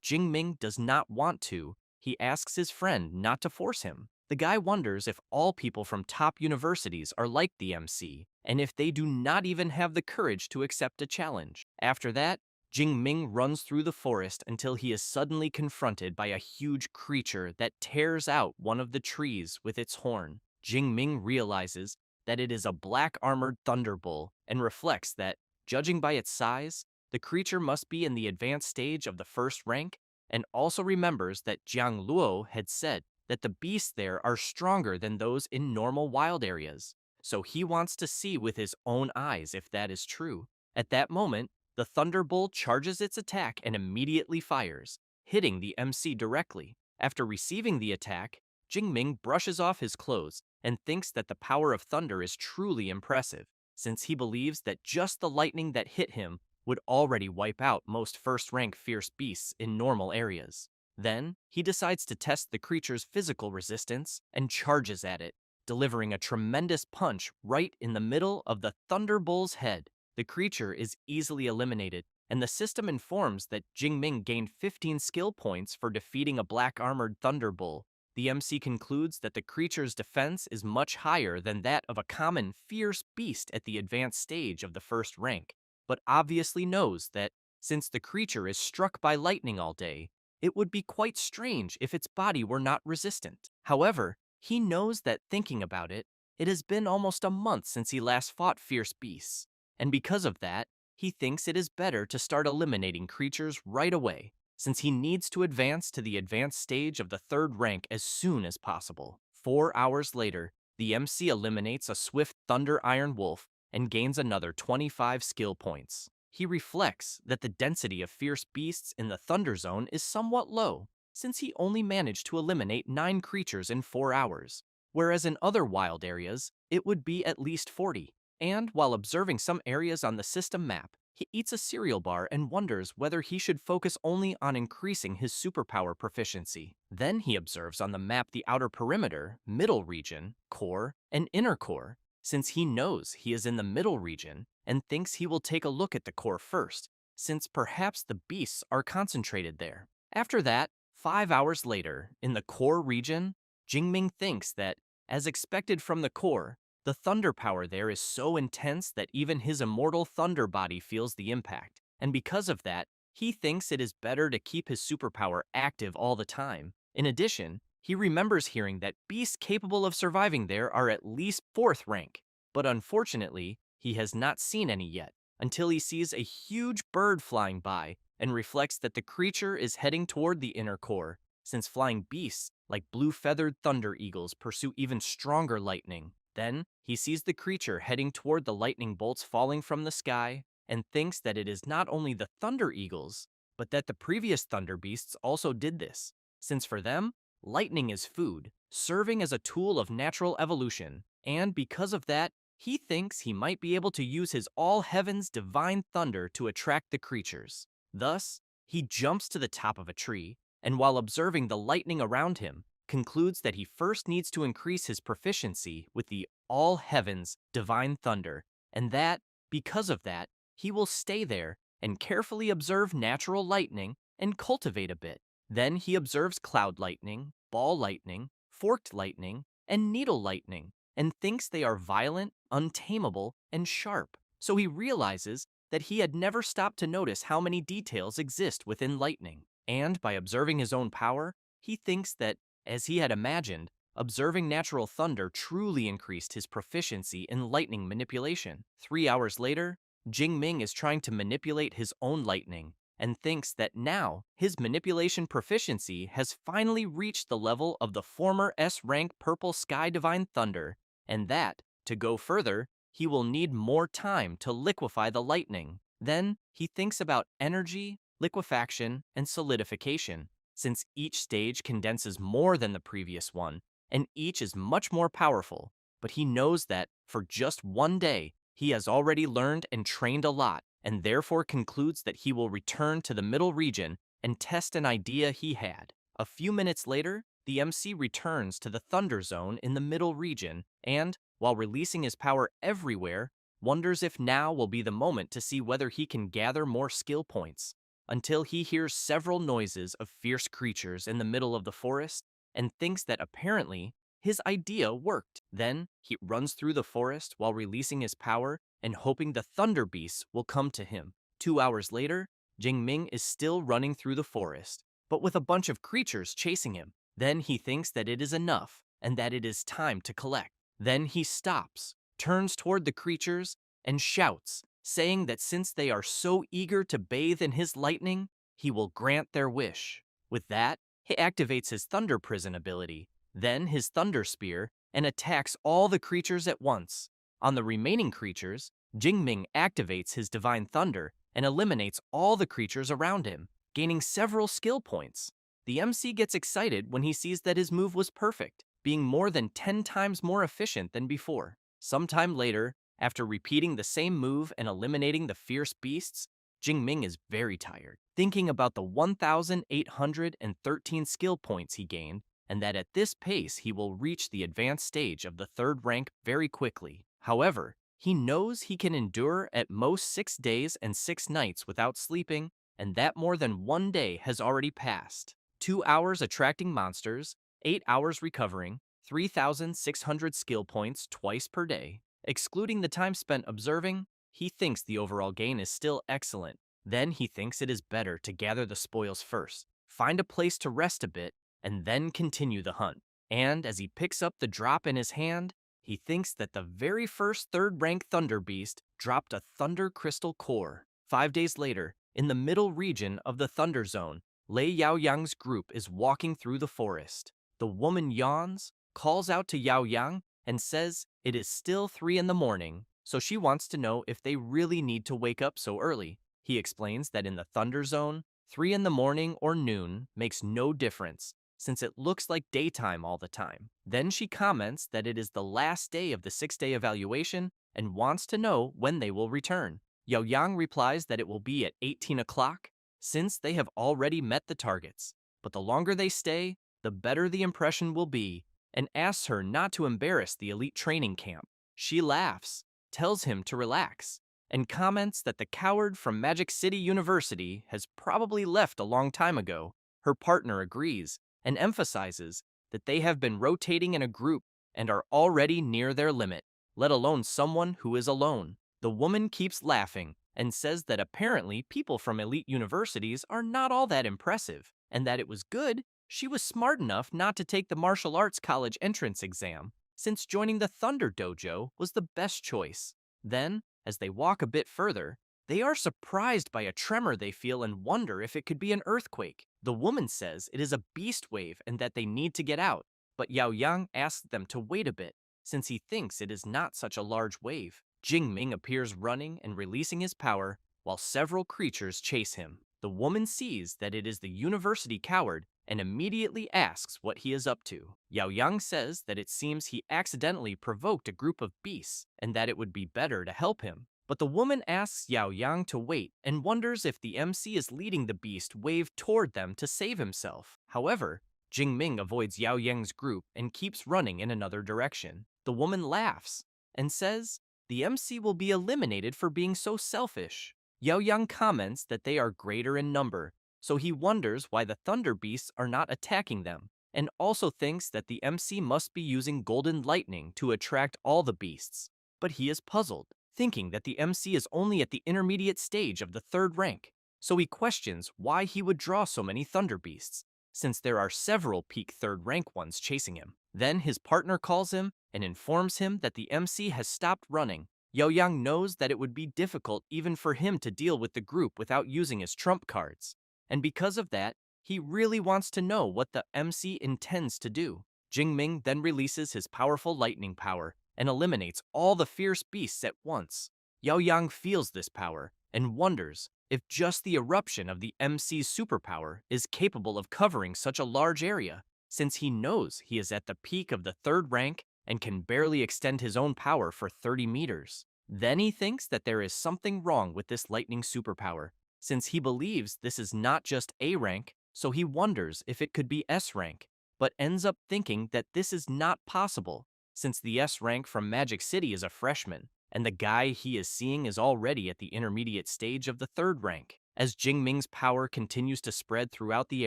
Jing Ming does not want to, he asks his friend not to force him. The guy wonders if all people from top universities are like the MC, and if they do not even have the courage to accept a challenge. After that, Jing Ming runs through the forest until he is suddenly confronted by a huge creature that tears out one of the trees with its horn. Jing Ming realizes that it is a black-armored thunderbull and reflects that, judging by its size, the creature must be in the advanced stage of the 1st rank, and also remembers that Jiang Luo had said that the beasts there are stronger than those in normal wild areas. So he wants to see with his own eyes if that is true. At that moment, the Thunderbolt charges its attack and immediately fires, hitting the MC directly. After receiving the attack, Jing Ming brushes off his clothes and thinks that the power of thunder is truly impressive, since he believes that just the lightning that hit him would already wipe out most 1st rank fierce beasts in normal areas. Then, he decides to test the creature's physical resistance and charges at it, delivering a tremendous punch right in the middle of the Thunderbull's head. The creature is easily eliminated, and the system informs that Jing Ming gained 15 skill points for defeating a black-armored Thunderbull. The MC concludes that the creature's defense is much higher than that of a common fierce beast at the advanced stage of the 1st rank, but obviously knows that, since the creature is struck by lightning all day, it would be quite strange if its body were not resistant. However, he knows that thinking about it, it has been almost a month since he last fought fierce beasts, and because of that, he thinks it is better to start eliminating creatures right away, since he needs to advance to the advanced stage of the 3rd rank as soon as possible. 4 hours later, the MC eliminates a swift Thunder Iron Wolf and gains another 25 skill points. He reflects that the density of fierce beasts in the Thunder Zone is somewhat low, since he only managed to eliminate 9 creatures in 4 hours, whereas in other wild areas, it would be at least 40. And while observing some areas on the system map, he eats a cereal bar and wonders whether he should focus only on increasing his superpower proficiency. Then he observes on the map the outer perimeter, middle region, core, and inner core, since he knows he is in the middle region and thinks he will take a look at the core first, since perhaps the beasts are concentrated there. After that, 5 hours later, in the core region, Jingming thinks that, as expected from the core, the thunder power there is so intense that even his immortal thunder body feels the impact, and because of that, he thinks it is better to keep his superpower active all the time. In addition, he remembers hearing that beasts capable of surviving there are at least 4th rank, but unfortunately, he has not seen any yet, until he sees a huge bird flying by and reflects that the creature is heading toward the inner core, since flying beasts like blue-feathered thunder eagles pursue even stronger lightning. Then, he sees the creature heading toward the lightning bolts falling from the sky and thinks that it is not only the thunder eagles, but that the previous thunder beasts also did this, since for them, lightning is food, serving as a tool of natural evolution, and because of that, he thinks he might be able to use his all heaven's divine thunder to attract the creatures. Thus, he jumps to the top of a tree, and while observing the lightning around him, concludes that he first needs to increase his proficiency with the all heavens divine thunder, and that, because of that, he will stay there and carefully observe natural lightning and cultivate a bit. Then he observes cloud lightning, ball lightning, forked lightning, and needle lightning, and thinks they are violent, untamable, and sharp. So he realizes that he had never stopped to notice how many details exist within lightning. And by observing his own power, he thinks that, as he had imagined, observing natural thunder truly increased his proficiency in lightning manipulation. 3 hours later, Jingming is trying to manipulate his own lightning and thinks that now his manipulation proficiency has finally reached the level of the former S-rank Purple Sky Divine Thunder, and that, to go further, he will need more time to liquefy the lightning. Then he thinks about energy, liquefaction, and solidification, since each stage condenses more than the previous one, and each is much more powerful. But he knows that, for just one day, he has already learned and trained a lot, and therefore concludes that he will return to the middle region and test an idea he had. A few minutes later, the MC returns to the Thunder Zone in the middle region and, while releasing his power everywhere, wonders if now will be the moment to see whether he can gather more skill points, until he hears several noises of fierce creatures in the middle of the forest and thinks that apparently his idea worked. Then he runs through the forest while releasing his power and hoping the thunder beasts will come to him. 2 hours later, Jingming is still running through the forest, but with a bunch of creatures chasing him. Then he thinks that it is enough and that it is time to collect. Then he stops, turns toward the creatures, and shouts, saying that since they are so eager to bathe in his lightning, he will grant their wish. With that, he activates his Thunder Prison ability, then his Thunder Spear, and attacks all the creatures at once. On the remaining creatures, Jingming activates his Divine Thunder and eliminates all the creatures around him, gaining several skill points. The MC gets excited when he sees that his move was perfect, being more than 10 times more efficient than before. Sometime later, after repeating the same move and eliminating the fierce beasts, Jingming is very tired, thinking about the 1,813 skill points he gained, and that at this pace he will reach the advanced stage of the third rank very quickly. However, he knows he can endure at most 6 days and 6 nights without sleeping, and that more than one day has already passed. 2 hours attracting monsters, 8 hours recovering, 3,600 skill points twice per day. Excluding the time spent observing, he thinks the overall gain is still excellent. Then he thinks it is better to gather the spoils first, find a place to rest a bit, and then continue the hunt. And as he picks up the drop in his hand, he thinks that the very first third-rank Thunder Beast dropped a Thunder Crystal Core. 5 days later, in the middle region of the Thunder Zone, Lei Yaoyang's group is walking through the forest. The woman yawns, calls out to Yaoyang, and says it is still 3 in the morning, so she wants to know if they really need to wake up so early. He explains that in the Thunder Zone, 3 in the morning or noon makes no difference, since it looks like daytime all the time. Then she comments that it is the last day of the 6-day evaluation and wants to know when they will return. Yaoyang replies that it will be at 18 o'clock, since they have already met the targets. But the longer they stay, the better the impression will be, and asks her not to embarrass the elite training camp. She laughs, tells him to relax, and comments that the coward from Magic City University has probably left a long time ago. Her partner agrees and emphasizes that they have been rotating in a group and are already near their limit, let alone someone who is alone. The woman keeps laughing and says that apparently people from elite universities are not all that impressive, and that it was good she was smart enough not to take the martial arts college entrance exam, since joining the Thunder Dojo was the best choice. Then, as they walk a bit further, they are surprised by a tremor they feel and wonder if it could be an earthquake. The woman says it is a beast wave and that they need to get out, but Yaoyang asks them to wait a bit, since he thinks it is not such a large wave. Jingming appears running and releasing his power, while several creatures chase him. The woman sees that it is the university coward and immediately asks what he is up to. Yao Yang says that it seems he accidentally provoked a group of beasts and that it would be better to help him. But the woman asks Yao Yang to wait and wonders if the MC is leading the beast wave toward them to save himself. However, Jingming avoids Yao Yang's group and keeps running in another direction. The woman laughs and says the MC will be eliminated for being so selfish. Yao Yang comments that they are greater in number, so he wonders why the Thunder Beasts are not attacking them, and also thinks that the MC must be using golden lightning to attract all the beasts. But he is puzzled, thinking that the MC is only at the intermediate stage of the third rank, so he questions why he would draw so many Thunder Beasts, since there are several peak third rank ones chasing him. Then his partner calls him and informs him that the MC has stopped running. Yao Yang knows that it would be difficult even for him to deal with the group without using his trump cards, and because of that, he really wants to know what the MC intends to do. Jingming then releases his powerful lightning power and eliminates all the fierce beasts at once. Yao Yang feels this power and wonders if just the eruption of the MC's superpower is capable of covering such a large area, since he knows he is at the peak of the third rank and can barely extend his own power for 30 meters. Then he thinks that there is something wrong with this lightning superpower, since he believes this is not just A rank, so he wonders if it could be S rank, but ends up thinking that this is not possible, since the S rank from Magic City is a freshman, and the guy he is seeing is already at the intermediate stage of the third rank. As Jingming's power continues to spread throughout the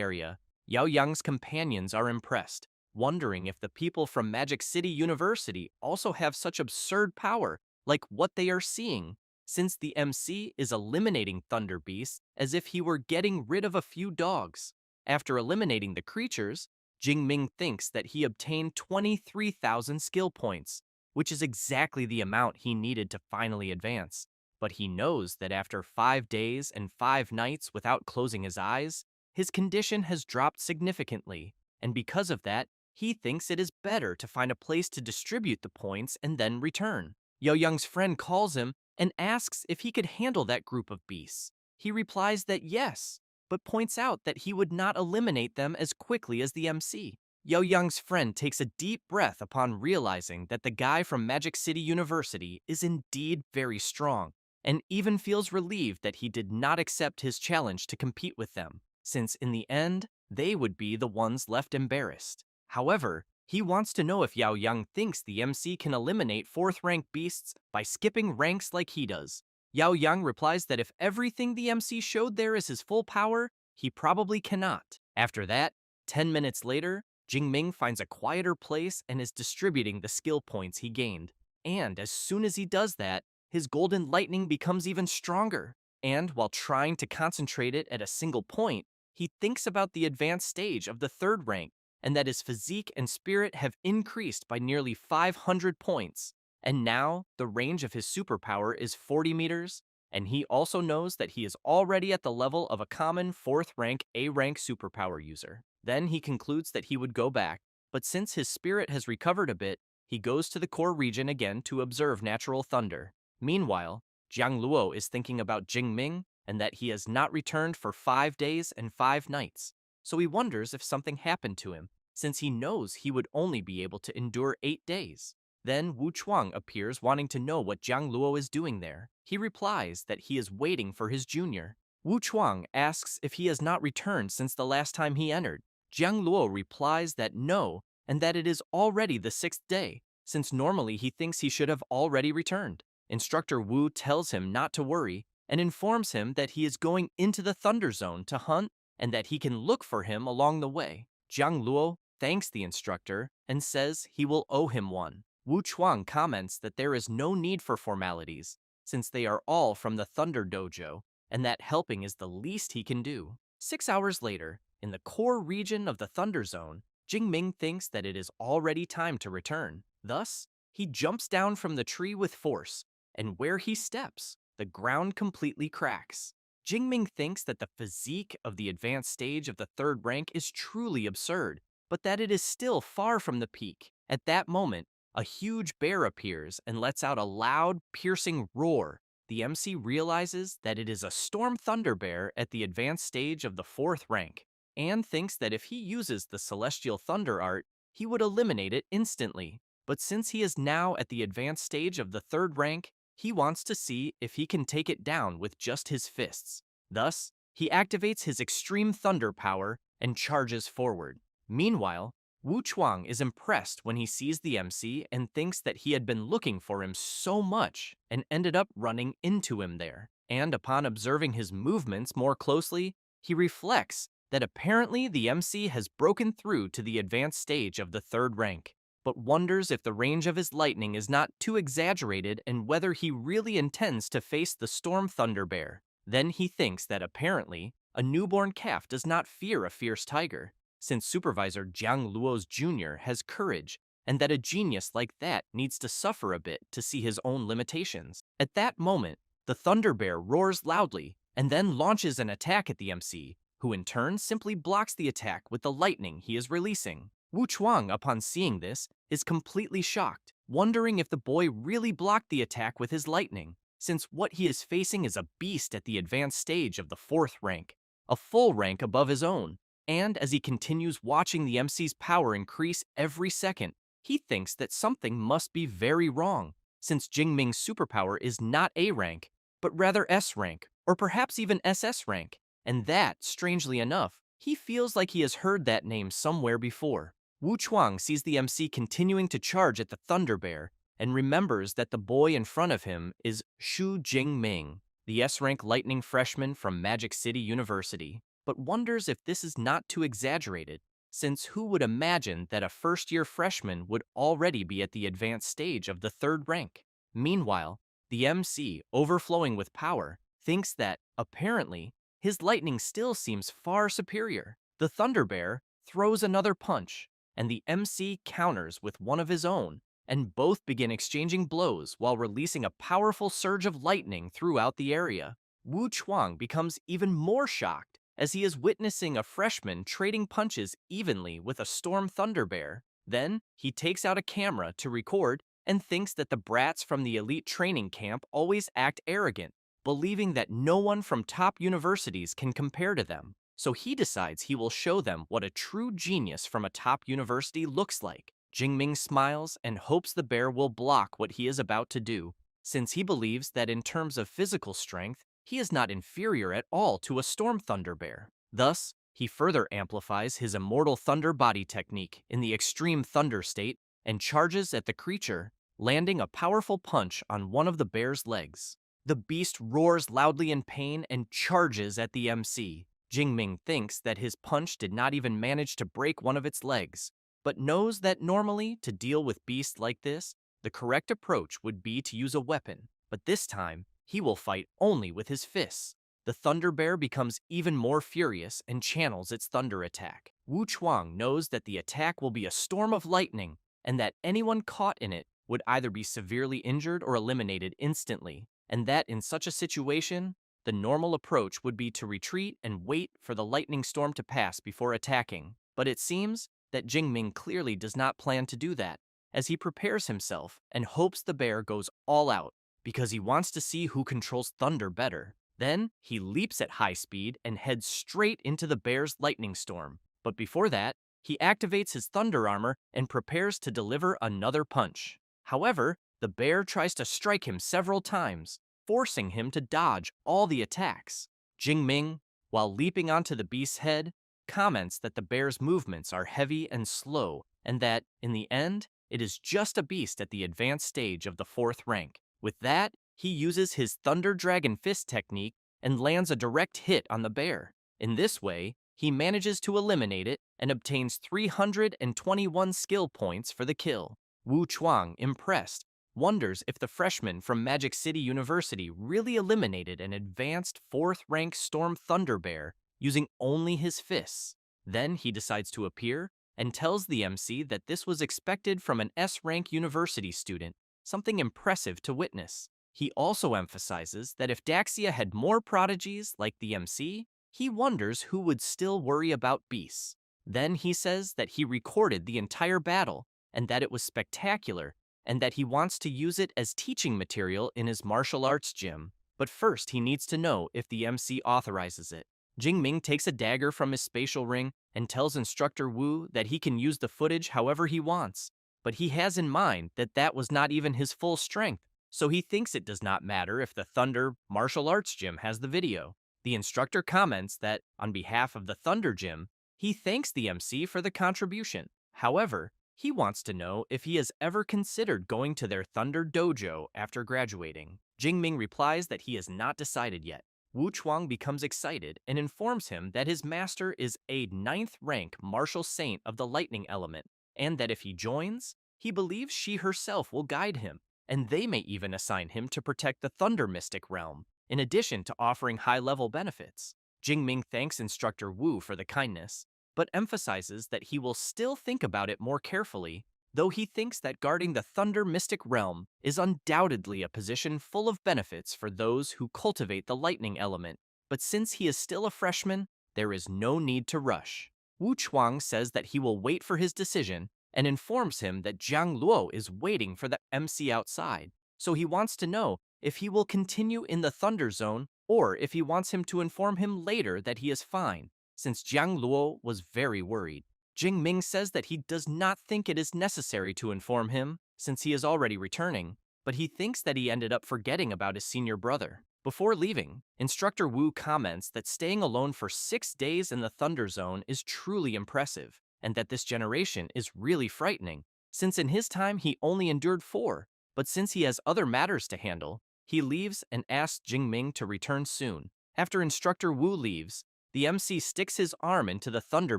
area, Yao Yang's companions are impressed, wondering if the people from Magic City University also have such absurd power like what they are seeing, since the MC is eliminating Thunder Beasts as if he were getting rid of a few dogs. After eliminating the creatures, Jingming thinks that he obtained 23,000 skill points, which is exactly the amount he needed to finally advance. But he knows that after 5 days and 5 nights without closing his eyes, his condition has dropped significantly, and because of that, he thinks it is better to find a place to distribute the points and then return. Yo Young's friend calls him and asks if he could handle that group of beasts. He replies that yes, but points out that he would not eliminate them as quickly as the MC. Yo Young's friend takes a deep breath upon realizing that the guy from Magic City University is indeed very strong, and even feels relieved that he did not accept his challenge to compete with them, since in the end, they would be the ones left embarrassed. However, he wants to know if Yao Yang thinks the MC can eliminate 4th rank beasts by skipping ranks like he does. Yao Yang replies that if everything the MC showed there is his full power, he probably cannot. After that, 10 minutes later, Jingming finds a quieter place and is distributing the skill points he gained. And as soon as he does that, his golden lightning becomes even stronger. And while trying to concentrate it at a single point, he thinks about the advanced stage of the 3rd rank and that his physique and spirit have increased by nearly 500 points. And now, the range of his superpower is 40 meters, and he also knows that he is already at the level of a common 4th rank A rank superpower user. Then he concludes that he would go back, but since his spirit has recovered a bit, he goes to the core region again to observe natural thunder. Meanwhile, Jiang Luo is thinking about Jingming and that he has not returned for 5 days and 5 nights, so he wonders if something happened to him, since he knows he would only be able to endure 8 days. Then Wu Chuang appears wanting to know what Jiang Luo is doing there. He replies that he is waiting for his junior. Wu Chuang asks if he has not returned since the last time he entered. Jiang Luo replies that no, and that it is already the 6th day, since normally he thinks he should have already returned. Instructor Wu tells him not to worry and informs him that he is going into the Thunder Zone to hunt and that he can look for him along the way. Jiang Luo thanks the instructor and says he will owe him one. Wu Chuang comments that there is no need for formalities, since they are all from the Thunder Dojo, and that helping is the least he can do. 6 hours later, in the core region of the Thunder Zone, Jingming thinks that it is already time to return. Thus, he jumps down from the tree with force, and where he steps, the ground completely cracks. Jingming thinks that the physique of the advanced stage of the 3rd rank is truly absurd, but that it is still far from the peak. At that moment, a huge bear appears and lets out a loud, piercing roar. The MC realizes that it is a storm thunder bear at the advanced stage of the 4th rank, and thinks that if he uses the celestial thunder art, he would eliminate it instantly. But since he is now at the advanced stage of the third rank, he wants to see if he can take it down with just his fists. Thus, he activates his extreme thunder power and charges forward. Meanwhile, Wu Chuang is impressed when he sees the MC and thinks that he had been looking for him so much and ended up running into him there. And upon observing his movements more closely, he reflects that apparently the MC has broken through to the advanced stage of the third rank, but wonders if the range of his lightning is not too exaggerated and whether he really intends to face the Storm Thunder Bear. Then he thinks that apparently a newborn calf does not fear a fierce tiger, since Supervisor Jiang Luo's Jr. has courage, and that a genius like that needs to suffer a bit to see his own limitations. At that moment, the Thunder Bear roars loudly and then launches an attack at the MC, who in turn simply blocks the attack with the lightning he is releasing. Wu Chuang, upon seeing this, is completely shocked, wondering if the boy really blocked the attack with his lightning, since what he is facing is a beast at the advanced stage of the fourth rank, a full rank above his own. And as he continues watching the MC's power increase every second, he thinks that something must be very wrong, since Jingming's superpower is not A rank, but rather S rank, or perhaps even SS rank. And that, strangely enough, he feels like he has heard that name somewhere before. Wu Chuang sees the MC continuing to charge at the Thunder Bear and remembers that the boy in front of him is Shu Jingming, the S-rank lightning freshman from Magic City University, but wonders if this is not too exaggerated, since who would imagine that a first-year freshman would already be at the advanced stage of the third rank? Meanwhile, the MC, overflowing with power, thinks that, apparently, his lightning still seems far superior. The Thunder Bear throws another punch, and the MC counters with one of his own, and both begin exchanging blows while releasing a powerful surge of lightning throughout the area. Wu Chuang becomes even more shocked as he is witnessing a freshman trading punches evenly with a Storm Thunder Bear. Then, he takes out a camera to record and thinks that the brats from the elite training camp always act arrogant, believing that no one from top universities can compare to them. So he decides he will show them what a true genius from a top university looks like. Jingming smiles and hopes the bear will block what he is about to do, since he believes that in terms of physical strength, he is not inferior at all to a Storm Thunder Bear. Thus, he further amplifies his Immortal Thunder body technique in the extreme thunder state and charges at the creature, landing a powerful punch on one of the bear's legs. The beast roars loudly in pain and charges at the MC. Jingming thinks that his punch did not even manage to break one of its legs, but knows that normally, to deal with beasts like this, the correct approach would be to use a weapon, but this time, he will fight only with his fists. The Thunder Bear becomes even more furious and channels its thunder attack. Wu Chuang knows that the attack will be a storm of lightning, and that anyone caught in it would either be severely injured or eliminated instantly, and that in such a situation, the normal approach would be to retreat and wait for the lightning storm to pass before attacking. But it seems that Jingming clearly does not plan to do that, as he prepares himself and hopes the bear goes all out, because he wants to see who controls thunder better. Then, he leaps at high speed and heads straight into the bear's lightning storm. But before that, he activates his thunder armor and prepares to deliver another punch. However, the bear tries to strike him several times, forcing him to dodge all the attacks. Jingming, while leaping onto the beast's head, comments that the bear's movements are heavy and slow, and that, in the end, it is just a beast at the advanced stage of the fourth rank. With that, he uses his Thunder Dragon Fist technique and lands a direct hit on the bear. In this way, he manages to eliminate it and obtains 321 skill points for the kill. Wu Chuang, impressed, wonders if the freshman from Magic City University really eliminated an advanced fourth-rank Storm Thunder Bear using only his fists. Then he decides to appear and tells the MC that this was expected from an S-rank university student, something impressive to witness. He also emphasizes that if Daxia had more prodigies like the MC, he wonders who would still worry about beasts. Then he says that he recorded the entire battle and that it was spectacular and that he wants to use it as teaching material in his martial arts gym. But first he needs to know if the MC authorizes it. Jingming takes a dagger from his spatial ring and tells instructor Wu that he can use the footage however he wants, but he has in mind that that was not even his full strength, so he thinks it does not matter if the Thunder Martial Arts Gym has the video. The instructor comments that, on behalf of the Thunder Gym, he thanks the MC for the contribution. However, he wants to know if he has ever considered going to their Thunder Dojo after graduating. Jingming replies that he has not decided yet. Wu Chuang becomes excited and informs him that his master is a 9th rank martial saint of the lightning element, and that if he joins, he believes she herself will guide him, and they may even assign him to protect the Thunder Mystic realm, in addition to offering high-level benefits. Jingming thanks instructor Wu for the kindness, but emphasizes that he will still think about it more carefully, though he thinks that guarding the Thunder Mystic realm is undoubtedly a position full of benefits for those who cultivate the lightning element. But since he is still a freshman, there is no need to rush. Wu Chuang says that he will wait for his decision and informs him that Jiang Luo is waiting for the MC outside, so he wants to know if he will continue in the Thunder Zone or if he wants him to inform him later that he is fine, since Jiang Luo was very worried. Jing Ming says that he does not think it is necessary to inform him, since he is already returning, but he thinks that he ended up forgetting about his senior brother. Before leaving, Instructor Wu comments that staying alone for 6 days in the Thunder Zone is truly impressive, and that this generation is really frightening, since in his time he only endured 4, but since he has other matters to handle, he leaves and asks Jing Ming to return soon. After Instructor Wu leaves, the MC sticks his arm into the Thunder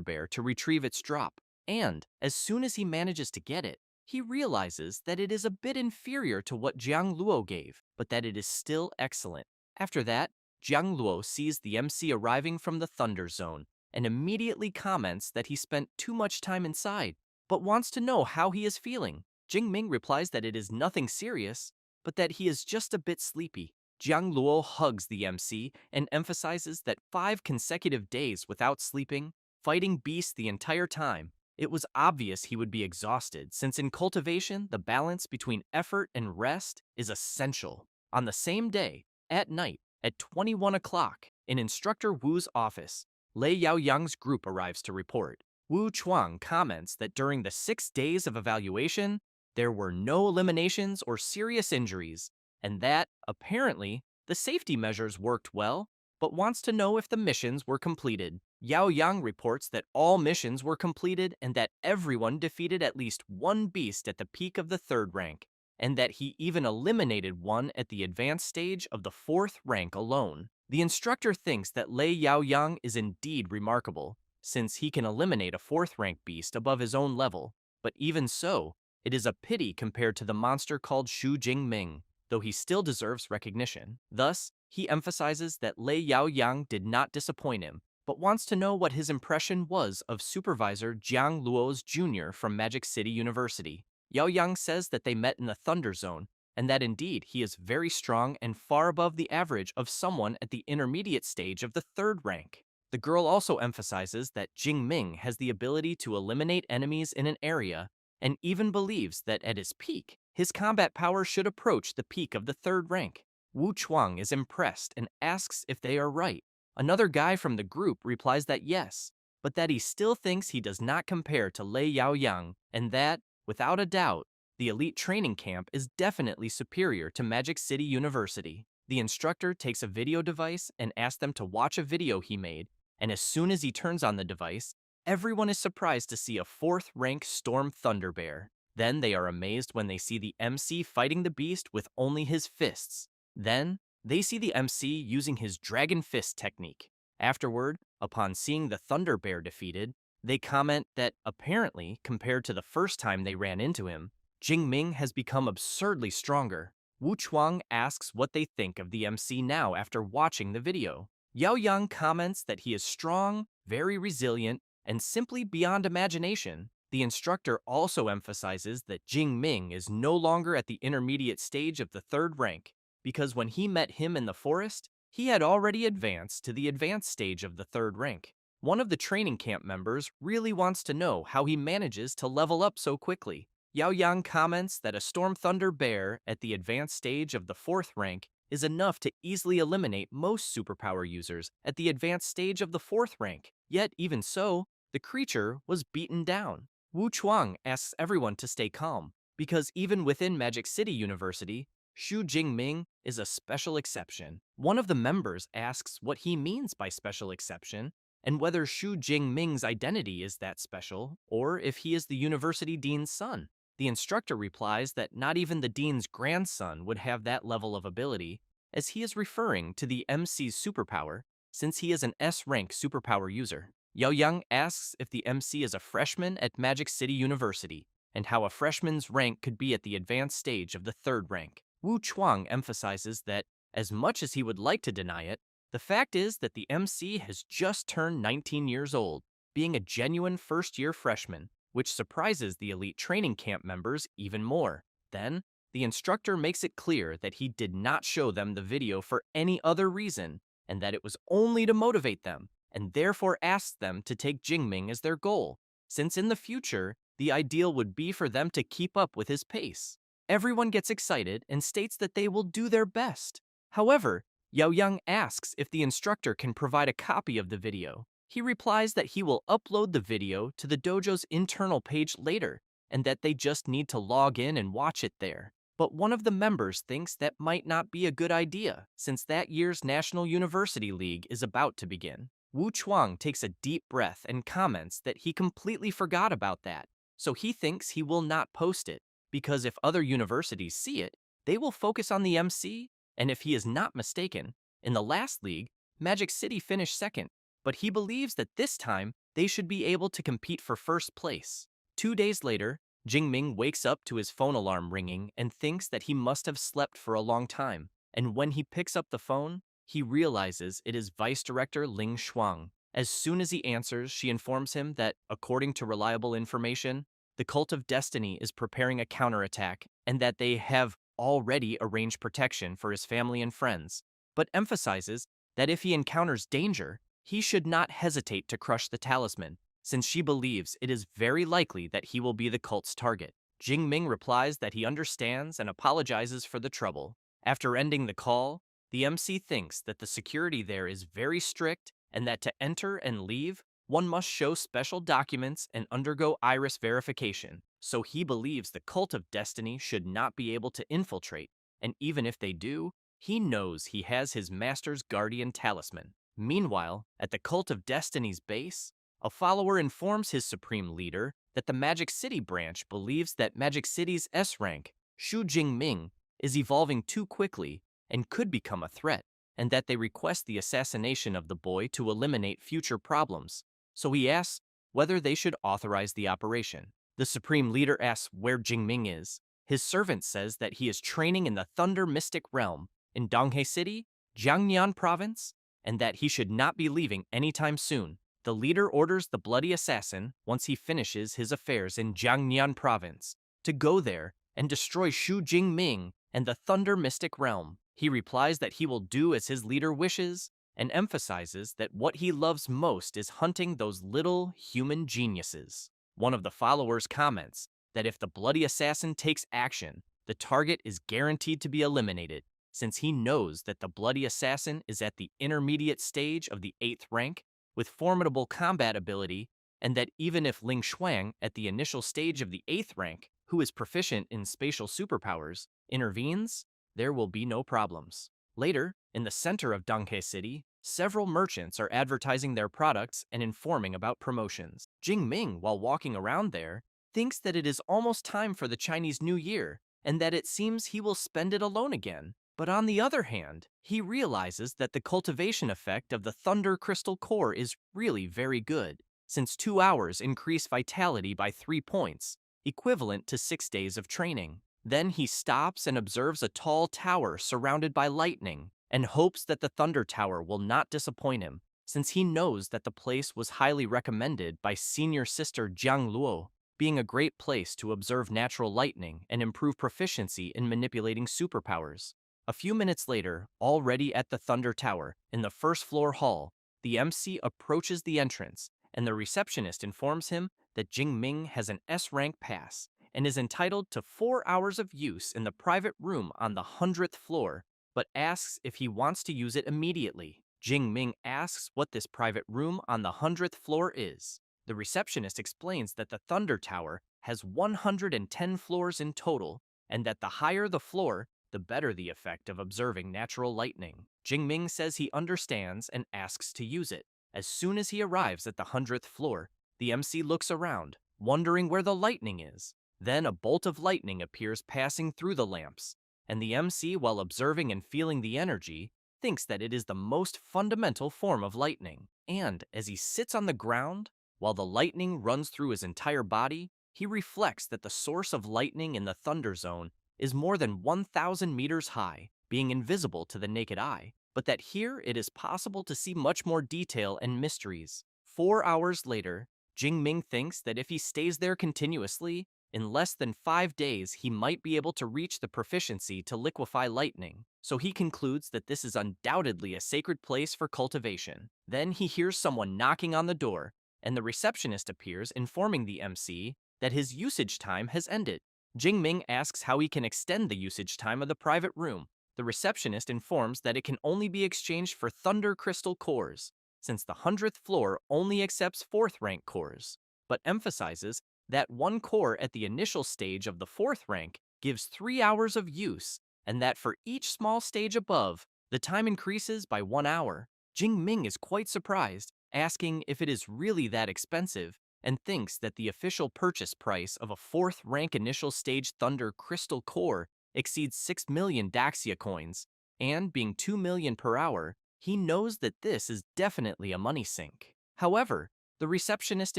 Bear to retrieve its drop, and, as soon as he manages to get it, he realizes that it is a bit inferior to what Jiang Luo gave, but that it is still excellent. After that, Jiang Luo sees the MC arriving from the Thunder Zone, and immediately comments that he spent too much time inside, but wants to know how he is feeling. Jing Ming replies that it is nothing serious, but that he is just a bit sleepy. Jiang Luo hugs the MC and emphasizes that 5 consecutive days without sleeping, fighting beasts the entire time, it was obvious he would be exhausted, since in cultivation, the balance between effort and rest is essential. On the same day, at night, at 21 o'clock, in Instructor Wu's office, Lei Yaoyang's group arrives to report. Wu Chuang comments that during the 6 days of evaluation, there were no eliminations or serious injuries, and that, apparently, the safety measures worked well, but wants to know if the missions were completed. Yao Yang reports that all missions were completed and that everyone defeated at least one beast at the peak of the 3rd rank, and that he even eliminated one at the advanced stage of the 4th rank alone. The instructor thinks that Lei Yaoyang is indeed remarkable, since he can eliminate a 4th rank beast above his own level, but even so, it is a pity compared to the monster called Shu Jingming, though he still deserves recognition. Thus, he emphasizes that Lei Yaoyang did not disappoint him, but wants to know what his impression was of Supervisor Jiang Luo's junior from Magic City University. Yaoyang says that they met in the Thunder Zone, and that indeed he is very strong and far above the average of someone at the intermediate stage of the 3rd rank. The girl also emphasizes that Jing Ming has the ability to eliminate enemies in an area, and even believes that at his peak, his combat power should approach the peak of the 3rd rank. Wu Chuang is impressed and asks if they are right. Another guy from the group replies that yes, but that he still thinks he does not compare to Lei Yaoyang, and that, without a doubt, the elite training camp is definitely superior to Magic City University. The instructor takes a video device and asks them to watch a video he made, and as soon as he turns on the device, everyone is surprised to see a 4th rank Storm Thunder Bear. Then they are amazed when they see the MC fighting the beast with only his fists. Then, they see the MC using his Dragon Fist technique. Afterward, upon seeing the Thunder Bear defeated, they comment that, apparently, compared to the first time they ran into him, Jing Ming has become absurdly stronger. Wu Chuang asks what they think of the MC now after watching the video. Yao Yang comments that he is strong, very resilient, and simply beyond imagination. The instructor also emphasizes that Jing Ming is no longer at the intermediate stage of the 3rd rank, because when he met him in the forest, he had already advanced to the advanced stage of the 3rd rank. One of the training camp members really wants to know how he manages to level up so quickly. Yao Yang comments that a Storm Thunder Bear at the advanced stage of the 4th rank is enough to easily eliminate most superpower users at the advanced stage of the 4th rank. Yet, even so, the creature was beaten down. Wu Chuang asks everyone to stay calm, because even within Magic City University, Xu Jingming is a special exception. One of the members asks what he means by special exception, and whether Xu Jingming's identity is that special, or if he is the university dean's son. The instructor replies that not even the dean's grandson would have that level of ability, as he is referring to the MC's superpower, since he is an S-rank superpower user. Yao Yang asks if the MC is a freshman at Magic City University, and how a freshman's rank could be at the advanced stage of the 3rd rank. Wu Chuang emphasizes that, as much as he would like to deny it, the fact is that the MC has just turned 19 years old, being a genuine first-year freshman, which surprises the elite training camp members even more. Then, the instructor makes it clear that he did not show them the video for any other reason, and that it was only to motivate them, and therefore asks them to take Jingming as their goal, since in the future, the ideal would be for them to keep up with his pace. Everyone gets excited and states that they will do their best. However, Yao Yang asks if the instructor can provide a copy of the video. He replies that he will upload the video to the dojo's internal page later, and that they just need to log in and watch it there. But one of the members thinks that might not be a good idea, since that year's National University League is about to begin. Wu Chuang takes a deep breath and comments that he completely forgot about that, so he thinks he will not post it, because if other universities see it, they will focus on the MC, and if he is not mistaken, in the last league, Magic City finished 2nd, but he believes that this time they should be able to compete for 1st place. 2 days later, Jingming wakes up to his phone alarm ringing and thinks that he must have slept for a long time, and when he picks up the phone, he realizes it is Vice Director Ling Shuang. As soon as he answers, she informs him that, according to reliable information, the Cult of Destiny is preparing a counterattack and that they have already arranged protection for his family and friends, but emphasizes that if he encounters danger, he should not hesitate to crush the talisman, since she believes it is very likely that he will be the cult's target. Jingming replies that he understands and apologizes for the trouble. After ending the call, the MC thinks that the security there is very strict and that to enter and leave, one must show special documents and undergo iris verification, so he believes the Cult of Destiny should not be able to infiltrate, and even if they do, he knows he has his master's guardian talisman. Meanwhile, at the Cult of Destiny's base, a follower informs his supreme leader that the Magic City branch believes that Magic City's S-rank, Xu Jingming, is evolving too quickly and could become a threat, and that they request the assassination of the boy to eliminate future problems. So he asks whether they should authorize the operation. The supreme leader asks where Jingming is. His servant says that he is training in the Thunder Mystic Realm in Donghae City, Jiangnan Province, and that he should not be leaving anytime soon. The leader orders the bloody assassin, once he finishes his affairs in Jiangnan Province, to go there and destroy Xu Jingming and the Thunder Mystic Realm. He replies that he will do as his leader wishes, and emphasizes that what he loves most is hunting those little human geniuses. One of the followers comments that if the bloody assassin takes action, the target is guaranteed to be eliminated, since he knows that the bloody assassin is at the intermediate stage of the 8th rank with formidable combat ability, and that even if Ling Shuang at the initial stage of the 8th rank, who is proficient in spatial superpowers, intervenes, there will be no problems. Later, in the center of Donghae City, several merchants are advertising their products and informing about promotions. Jingming, while walking around there, thinks that it is almost time for the Chinese New Year, and that it seems he will spend it alone again. But on the other hand, he realizes that the cultivation effect of the Thunder Crystal Core is really very good, since 2 hours increase vitality by 3 points, equivalent to 6 days of training. Then he stops and observes a tall tower surrounded by lightning, and hopes that the Thunder Tower will not disappoint him, since he knows that the place was highly recommended by senior sister Jiang Luo, being a great place to observe natural lightning and improve proficiency in manipulating superpowers. A few minutes later, already at the Thunder Tower, in the first-floor hall, the MC approaches the entrance, and the receptionist informs him that Jingming has an S-rank pass and is entitled to 4 hours of use in the private room on the 100th floor, but asks if he wants to use it immediately. Jing Ming asks what this private room on the 100th floor is. The receptionist explains that the Thunder Tower has 110 floors in total, and that the higher the floor, the better the effect of observing natural lightning. Jing Ming says he understands and asks to use it. As soon as he arrives at the 100th floor, the MC looks around, wondering where the lightning is. Then a bolt of lightning appears passing through the lamps, and the MC, while observing and feeling the energy, thinks that it is the most fundamental form of lightning. And as he sits on the ground, while the lightning runs through his entire body, he reflects that the source of lightning in the Thunder Zone is more than 1,000 meters high, being invisible to the naked eye, but that here it is possible to see much more detail and mysteries. 4 hours later, Jing Ming thinks that if he stays there continuously, in less than 5 days he might be able to reach the proficiency to liquefy lightning, so he concludes that this is undoubtedly a sacred place for cultivation. Then he hears someone knocking on the door, and the receptionist appears, informing the MC that his usage time has ended. Jing Ming asks how he can extend the usage time of the private room. The receptionist informs that it can only be exchanged for thunder crystal cores, since the 100th floor only accepts 4th rank cores, but emphasizes that one core at the initial stage of the 4th rank gives 3 hours of use, and that for each small stage above, the time increases by 1 hour. Jing Ming is quite surprised, asking if it is really that expensive, and thinks that the official purchase price of a 4th rank initial stage Thunder Crystal Core exceeds 6 million Daxia coins, and being 2 million per hour, he knows that this is definitely a money sink. However, the receptionist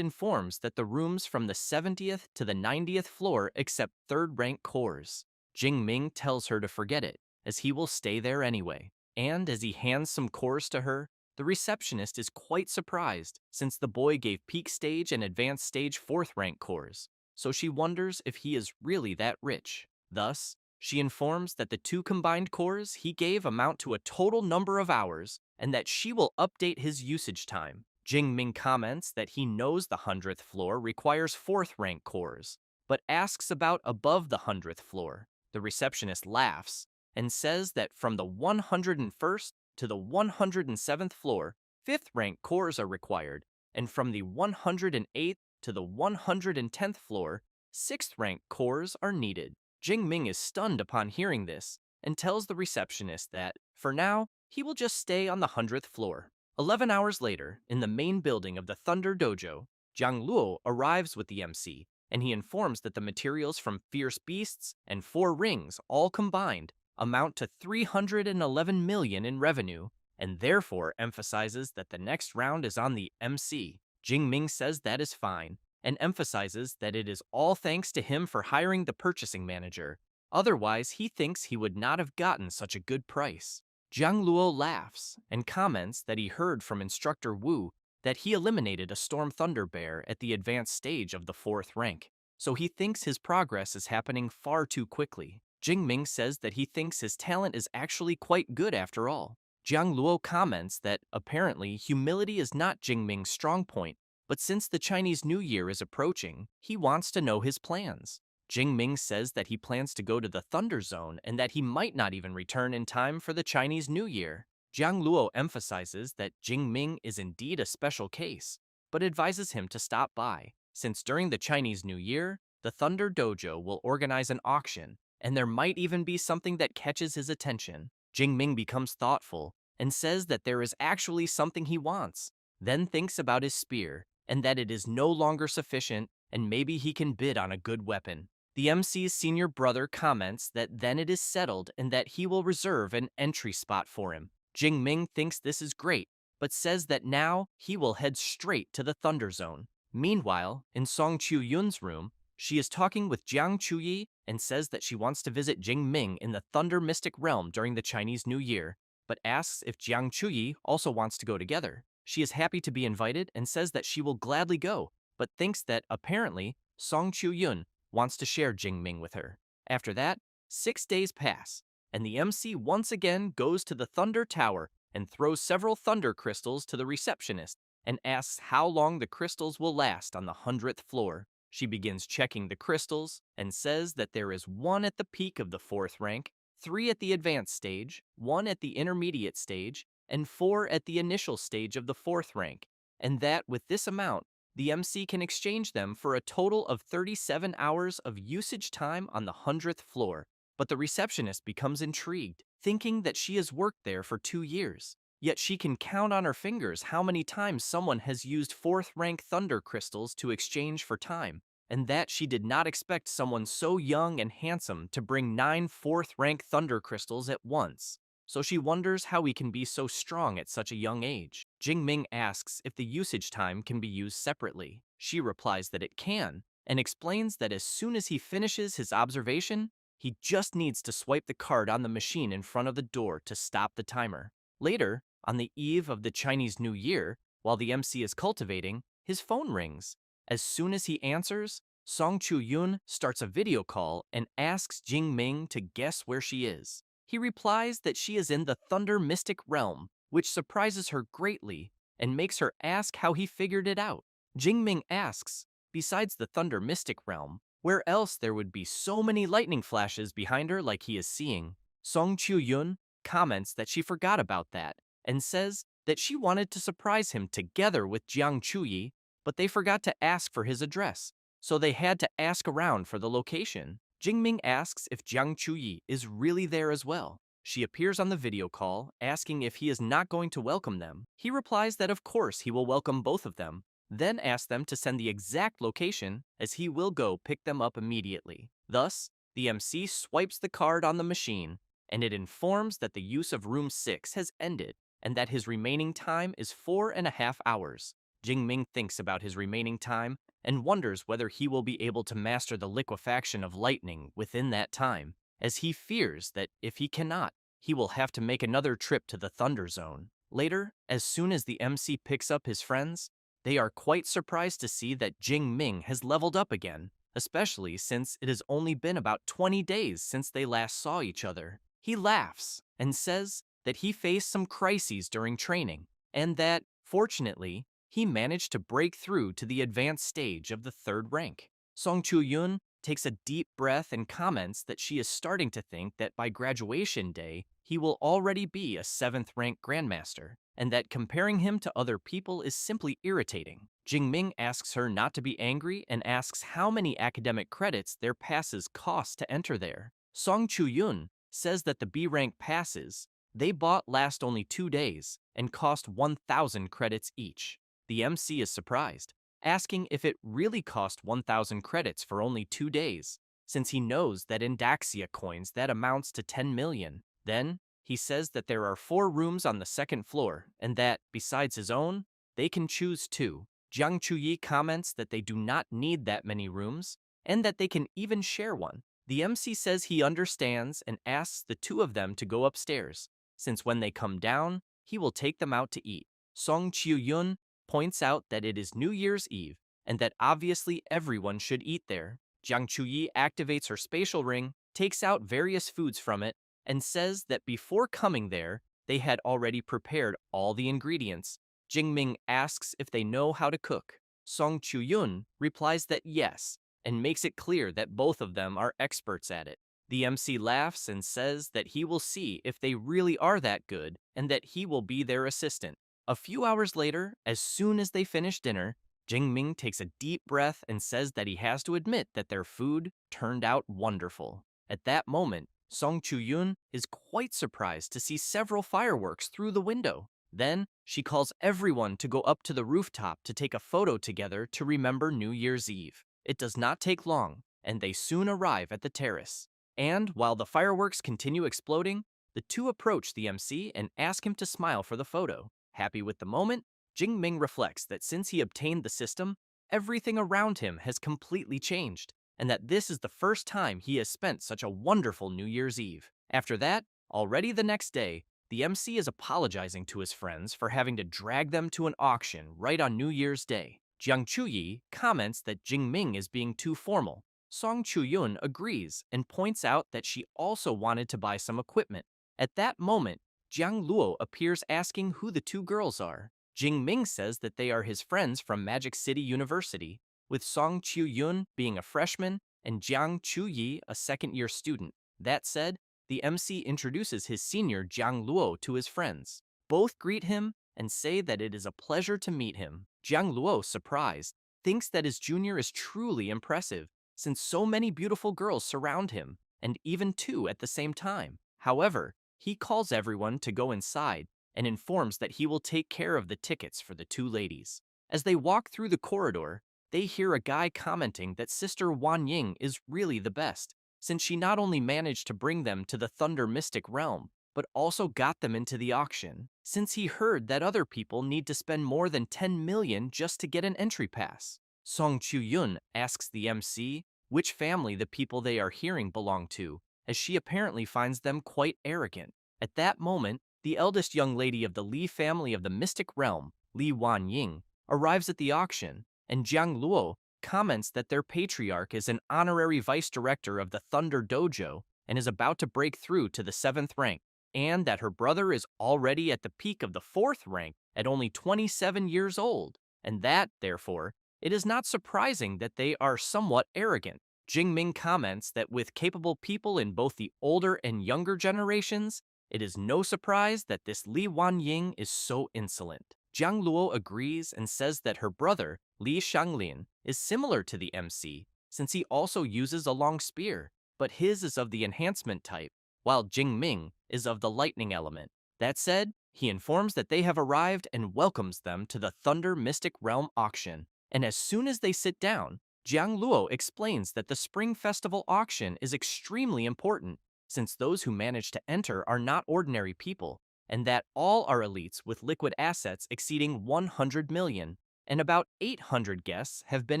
informs that the rooms from the 70th to the 90th floor accept 3rd rank cores. Jing Ming tells her to forget it, as he will stay there anyway. And as he hands some cores to her, the receptionist is quite surprised, since the boy gave peak stage and advanced stage 4th rank cores, so she wonders if he is really that rich. Thus, she informs that the 2 combined cores he gave amount to a total number of hours, and that she will update his usage time. Jing Ming comments that he knows the 100th floor requires 4th rank cores, but asks about above the 100th floor. The receptionist laughs and says that from the 101st to the 107th floor, 5th rank cores are required, and from the 108th to the 110th floor, 6th rank cores are needed. Jing Ming is stunned upon hearing this and tells the receptionist that, for now, he will just stay on the 100th floor. 11 hours later, in the main building of the Thunder Dojo, Jiang Luo arrives with the MC, and he informs that the materials from Fierce Beasts and 4 Rings, all combined, amount to 311 million in revenue, and therefore emphasizes that the next round is on the MC. Jing Ming says that is fine, and emphasizes that it is all thanks to him for hiring the purchasing manager. Otherwise, he thinks he would not have gotten such a good price. Jiang Luo laughs and comments that he heard from Instructor Wu that he eliminated a Storm Thunder Bear at the advanced stage of the 4th rank, so he thinks his progress is happening far too quickly. Jing Ming says that he thinks his talent is actually quite good after all. Jiang Luo comments that, apparently, humility is not Jing Ming's strong point, but since the Chinese New Year is approaching, he wants to know his plans. Jing Ming says that he plans to go to the Thunder Zone and that he might not even return in time for the Chinese New Year. Jiang Luo emphasizes that Jing Ming is indeed a special case, but advises him to stop by, since during the Chinese New Year, the Thunder Dojo will organize an auction, and there might even be something that catches his attention. Jing Ming becomes thoughtful and says that there is actually something he wants, then thinks about his spear and that it is no longer sufficient and maybe he can bid on a good weapon. The MC's senior brother comments that then it is settled and that he will reserve an entry spot for him. Jing Ming thinks this is great, but says that now he will head straight to the Thunder Zone. Meanwhile, in Song Chu-yun's room, she is talking with Jiang Chuyi and says that she wants to visit Jing Ming in the Thunder Mystic Realm during the Chinese New Year, but asks if Jiang Chuyi also wants to go together. She is happy to be invited and says that she will gladly go, but thinks that, apparently, Song Chu-yun wants to share Jing Ming with her. After that, 6 days pass, and the MC once again goes to the Thunder Tower and throws several thunder crystals to the receptionist and asks how long the crystals will last on the 100th floor. She begins checking the crystals and says that there is 1 at the peak of the 4th rank, 3 at the advanced stage, 1 at the intermediate stage, and 4 at the initial stage of the 4th rank, and that with this amount, the MC can exchange them for a total of 37 hours of usage time on the 100th floor. But the receptionist becomes intrigued, thinking that she has worked there for 2 years. Yet she can count on her fingers how many times someone has used 4th rank thunder crystals to exchange for time, and that she did not expect someone so young and handsome to bring 9 4th rank thunder crystals at once. So she wonders how he can be so strong at such a young age. Jingming asks if the usage time can be used separately. She replies that it can, and explains that as soon as he finishes his observation, he just needs to swipe the card on the machine in front of the door to stop the timer. Later, on the eve of the Chinese New Year, while the MC is cultivating, his phone rings. As soon as he answers, Song Chu-yun starts a video call and asks Jing Ming to guess where she is. He replies that she is in the Thunder Mystic Realm, which surprises her greatly and makes her ask how he figured it out. Jing Ming asks, besides the Thunder Mystic Realm, where else there would be so many lightning flashes behind her like he is seeing. Song Chu-yun comments that she forgot about that and says that she wanted to surprise him together with Jiang Chuyi, but they forgot to ask for his address, so they had to ask around for the location. Jingming asks if Jiang Chuyi is really there as well. She appears on the video call, asking if he is not going to welcome them. He replies that of course he will welcome both of them, then asks them to send the exact location as he will go pick them up immediately. Thus, the MC swipes the card on the machine, and it informs that the use of room 6 has ended and that his remaining time is 4.5 hours. Jingming thinks about his remaining time and wonders whether he will be able to master the liquefaction of lightning within that time, as he fears that if he cannot, he will have to make another trip to the Thunder Zone. Later, as soon as the MC picks up his friends, they are quite surprised to see that Jing Ming has leveled up again, especially since it has only been about 20 days since they last saw each other. He laughs and says that he faced some crises during training, and that, fortunately, he managed to break through to the advanced stage of the 3rd rank. Song Chu-yun takes a deep breath and comments that she is starting to think that by graduation day, he will already be a 7th rank grandmaster, and that comparing him to other people is simply irritating. Jingming asks her not to be angry and asks how many academic credits their passes cost to enter there. Song Chu-yun says that the B rank passes they bought last only 2 days and cost 1,000 credits each. The MC is surprised, asking if it really cost 1,000 credits for only 2 days, since he knows that in Daxia coins that amounts to 10 million. Then, he says that there are 4 rooms on the 2nd floor, and that, besides his own, they can choose 2. Jiang Chuyi comments that they do not need that many rooms, and that they can even share one. The MC says he understands and asks the 2 of them to go upstairs, since when they come down, he will take them out to eat. Song Chiu-yun points out that it is New Year's Eve, and that obviously everyone should eat there. Jiang Chuyi activates her spatial ring, takes out various foods from it, and says that before coming there, they had already prepared all the ingredients. Jingming asks if they know how to cook. Song Chu-yun replies that yes, and makes it clear that both of them are experts at it. The MC laughs and says that he will see if they really are that good and that he will be their assistant. A few hours later, as soon as they finish dinner, Jingming takes a deep breath and says that he has to admit that their food turned out wonderful. At that moment, Song Chu-yun is quite surprised to see several fireworks through the window. Then, she calls everyone to go up to the rooftop to take a photo together to remember New Year's Eve. It does not take long, and they soon arrive at the terrace. And while the fireworks continue exploding, the 2 approach the MC and ask him to smile for the photo. Happy with the moment, Jingming reflects that since he obtained the system, everything around him has completely changed, and that this is the first time he has spent such a wonderful New Year's Eve. After that, already the next day, the MC is apologizing to his friends for having to drag them to an auction right on New Year's Day. Jiang Chuyi comments that Jingming is being too formal. Song Chu-yun agrees and points out that she also wanted to buy some equipment. At that moment, Jiang Luo appears asking who the 2 girls are. Jingming says that they are his friends from Magic City University, with Song Chu-yun being a freshman and Jiang Chuyi a second-year student. That said, the MC introduces his senior Jiang Luo to his friends. Both greet him and say that it is a pleasure to meet him. Jiang Luo, surprised, thinks that his junior is truly impressive, since so many beautiful girls surround him, and even two at the same time. However, he calls everyone to go inside and informs that he will take care of the tickets for the two ladies. As they walk through the corridor, they hear a guy commenting that Sister Wan Ying is really the best, since she not only managed to bring them to the Thunder Mystic realm, but also got them into the auction, since he heard that other people need to spend more than 10 million just to get an entry pass. Song Chu-yun asks the MC which family the people they are hearing belong to, as she apparently finds them quite arrogant. At that moment, the eldest young lady of the Li family of the Mystic Realm, Li Wanying, arrives at the auction, and Jiang Luo comments that their patriarch is an honorary vice director of the Thunder Dojo and is about to break through to the 7th rank, and that her brother is already at the peak of the 4th rank at only 27 years old, and that, therefore, it is not surprising that they are somewhat arrogant. Jingming comments that with capable people in both the older and younger generations, it is no surprise that this Li Wanying is so insolent. Jiang Luo agrees and says that her brother, Li Shanglin, is similar to the MC, since he also uses a long spear, but his is of the enhancement type, while Jingming is of the lightning element. That said, he informs that they have arrived and welcomes them to the Thunder Mystic Realm auction. And as soon as they sit down, Jiang Luo explains that the Spring Festival auction is extremely important, since those who manage to enter are not ordinary people, and that all are elites with liquid assets exceeding 100 million, and about 800 guests have been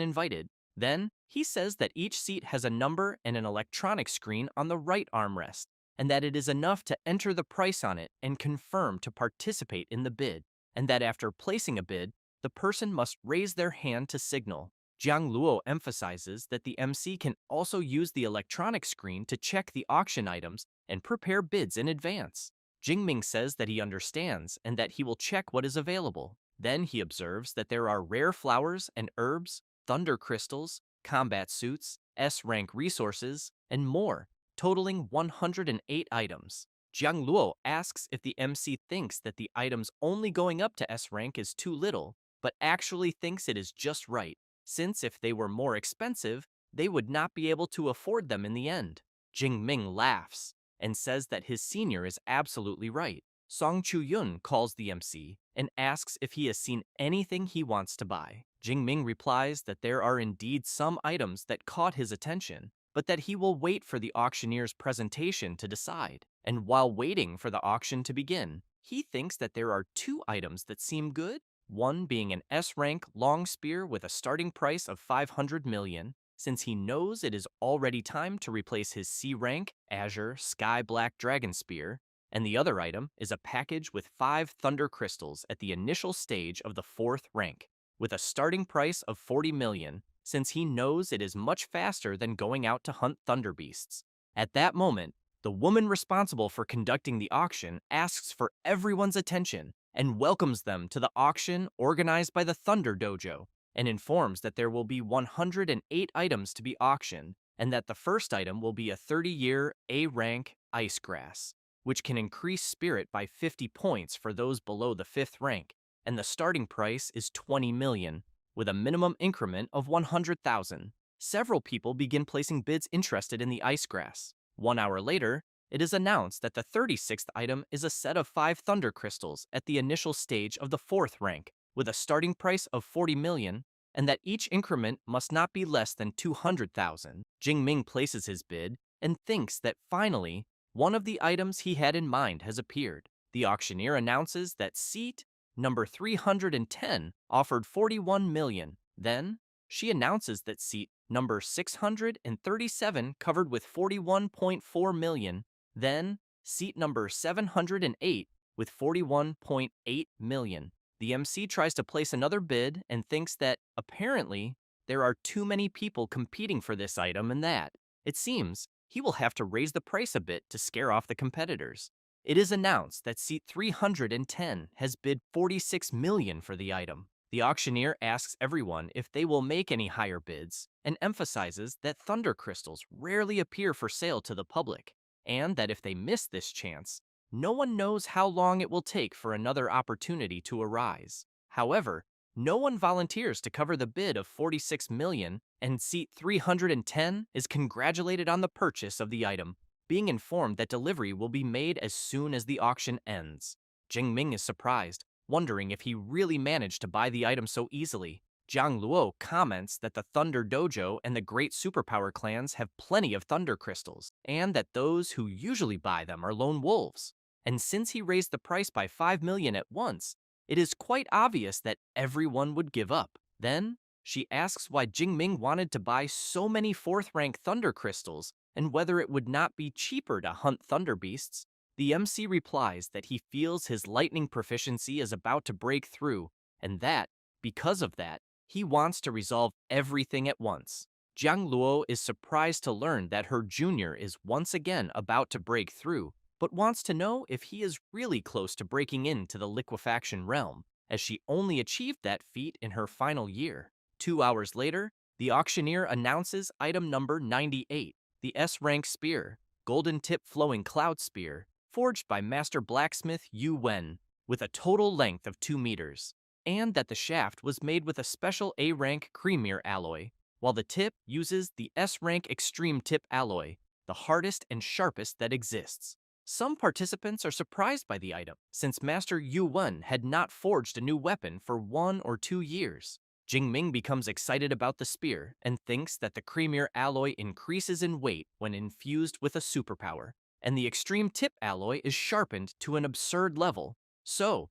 invited. Then, he says that each seat has a number and an electronic screen on the right armrest, and that it is enough to enter the price on it and confirm to participate in the bid, and that after placing a bid, the person must raise their hand to signal. Jiang Luo emphasizes that the MC can also use the electronic screen to check the auction items and prepare bids in advance. Jingming says that he understands and that he will check what is available. Then he observes that there are rare flowers and herbs, thunder crystals, combat suits, S-rank resources, and more, totaling 108 items. Jiang Luo asks if the MC thinks that the items only going up to S rank is too little, but actually thinks it is just right, since if they were more expensive, they would not be able to afford them in the end. Jingming laughs and says that his senior is absolutely right. Song Chu-yun calls the MC and asks if he has seen anything he wants to buy. Jingming replies that there are indeed some items that caught his attention, but that he will wait for the auctioneer's presentation to decide. And while waiting for the auction to begin, he thinks that there are two items that seem good, one being an S-rank long spear with a starting price of 500 million, since he knows it is already time to replace his C-rank Azure Sky Black Dragon Spear, and the other item is a package with 5 Thunder Crystals at the initial stage of the 4th rank, with a starting price of 40 million, since he knows it is much faster than going out to hunt Thunder Beasts. At that moment, the woman responsible for conducting the auction asks for everyone's attention and welcomes them to the auction organized by the Thunder Dojo, and informs that there will be 108 items to be auctioned, and that the first item will be a 30-year A-rank ice grass, which can increase spirit by 50 points for those below the 5th rank, and the starting price is 20 million, with a minimum increment of 100,000. Several people begin placing bids interested in the ice grass. 1 hour later, it is announced that the 36th item is a set of 5 Thunder Crystals at the initial stage of the 4th rank, with a starting price of 40 million, and that each increment must not be less than 200,000. Jingming places his bid and thinks that finally, one of the items he had in mind has appeared. The auctioneer announces that seat number 310 offered 41 million. Then, she announces that seat number 637 covered with 41.4 million. Then, seat number 708 with 41.8 million. The MC tries to place another bid and thinks that, apparently, there are too many people competing for this item and that, it seems, he will have to raise the price a bit to scare off the competitors. It is announced that seat 310 has bid 46 million for the item. The auctioneer asks everyone if they will make any higher bids and emphasizes that thunder crystals rarely appear for sale to the public. and that if they miss this chance, no one knows how long it will take for another opportunity to arise. However, no one volunteers to cover the bid of 46 million, and seat 310 is congratulated on the purchase of the item, being informed that delivery will be made as soon as the auction ends. Jingming is surprised, wondering if he really managed to buy the item so easily. Jiang Luo comments that the Thunder Dojo and the Great Superpower clans have plenty of thunder crystals, and that those who usually buy them are lone wolves. And since he raised the price by 5 million at once, it is quite obvious that everyone would give up. Then, she asks why Jingming wanted to buy so many 4th rank thunder crystals and whether it would not be cheaper to hunt thunder beasts. The MC replies that he feels his lightning proficiency is about to break through, and that, because of that, he wants to resolve everything at once. Jiang Luo is surprised to learn that her junior is once again about to break through, but wants to know if he is really close to breaking into the liquefaction realm, as she only achieved that feat in her final year. 2 hours later, the auctioneer announces item number 98, the S-rank spear, golden tip flowing cloud spear, forged by master blacksmith Yu Wen, with a total length of 2 meters, and that the shaft was made with a special A-rank creamier alloy, while the tip uses the S-rank extreme tip alloy, the hardest and sharpest that exists. Some participants are surprised by the item, since Master Yu Wen had not forged a new weapon for 1 or 2 years. Jingming becomes excited about the spear and thinks that the creamier alloy increases in weight when infused with a superpower, and the extreme tip alloy is sharpened to an absurd level. So,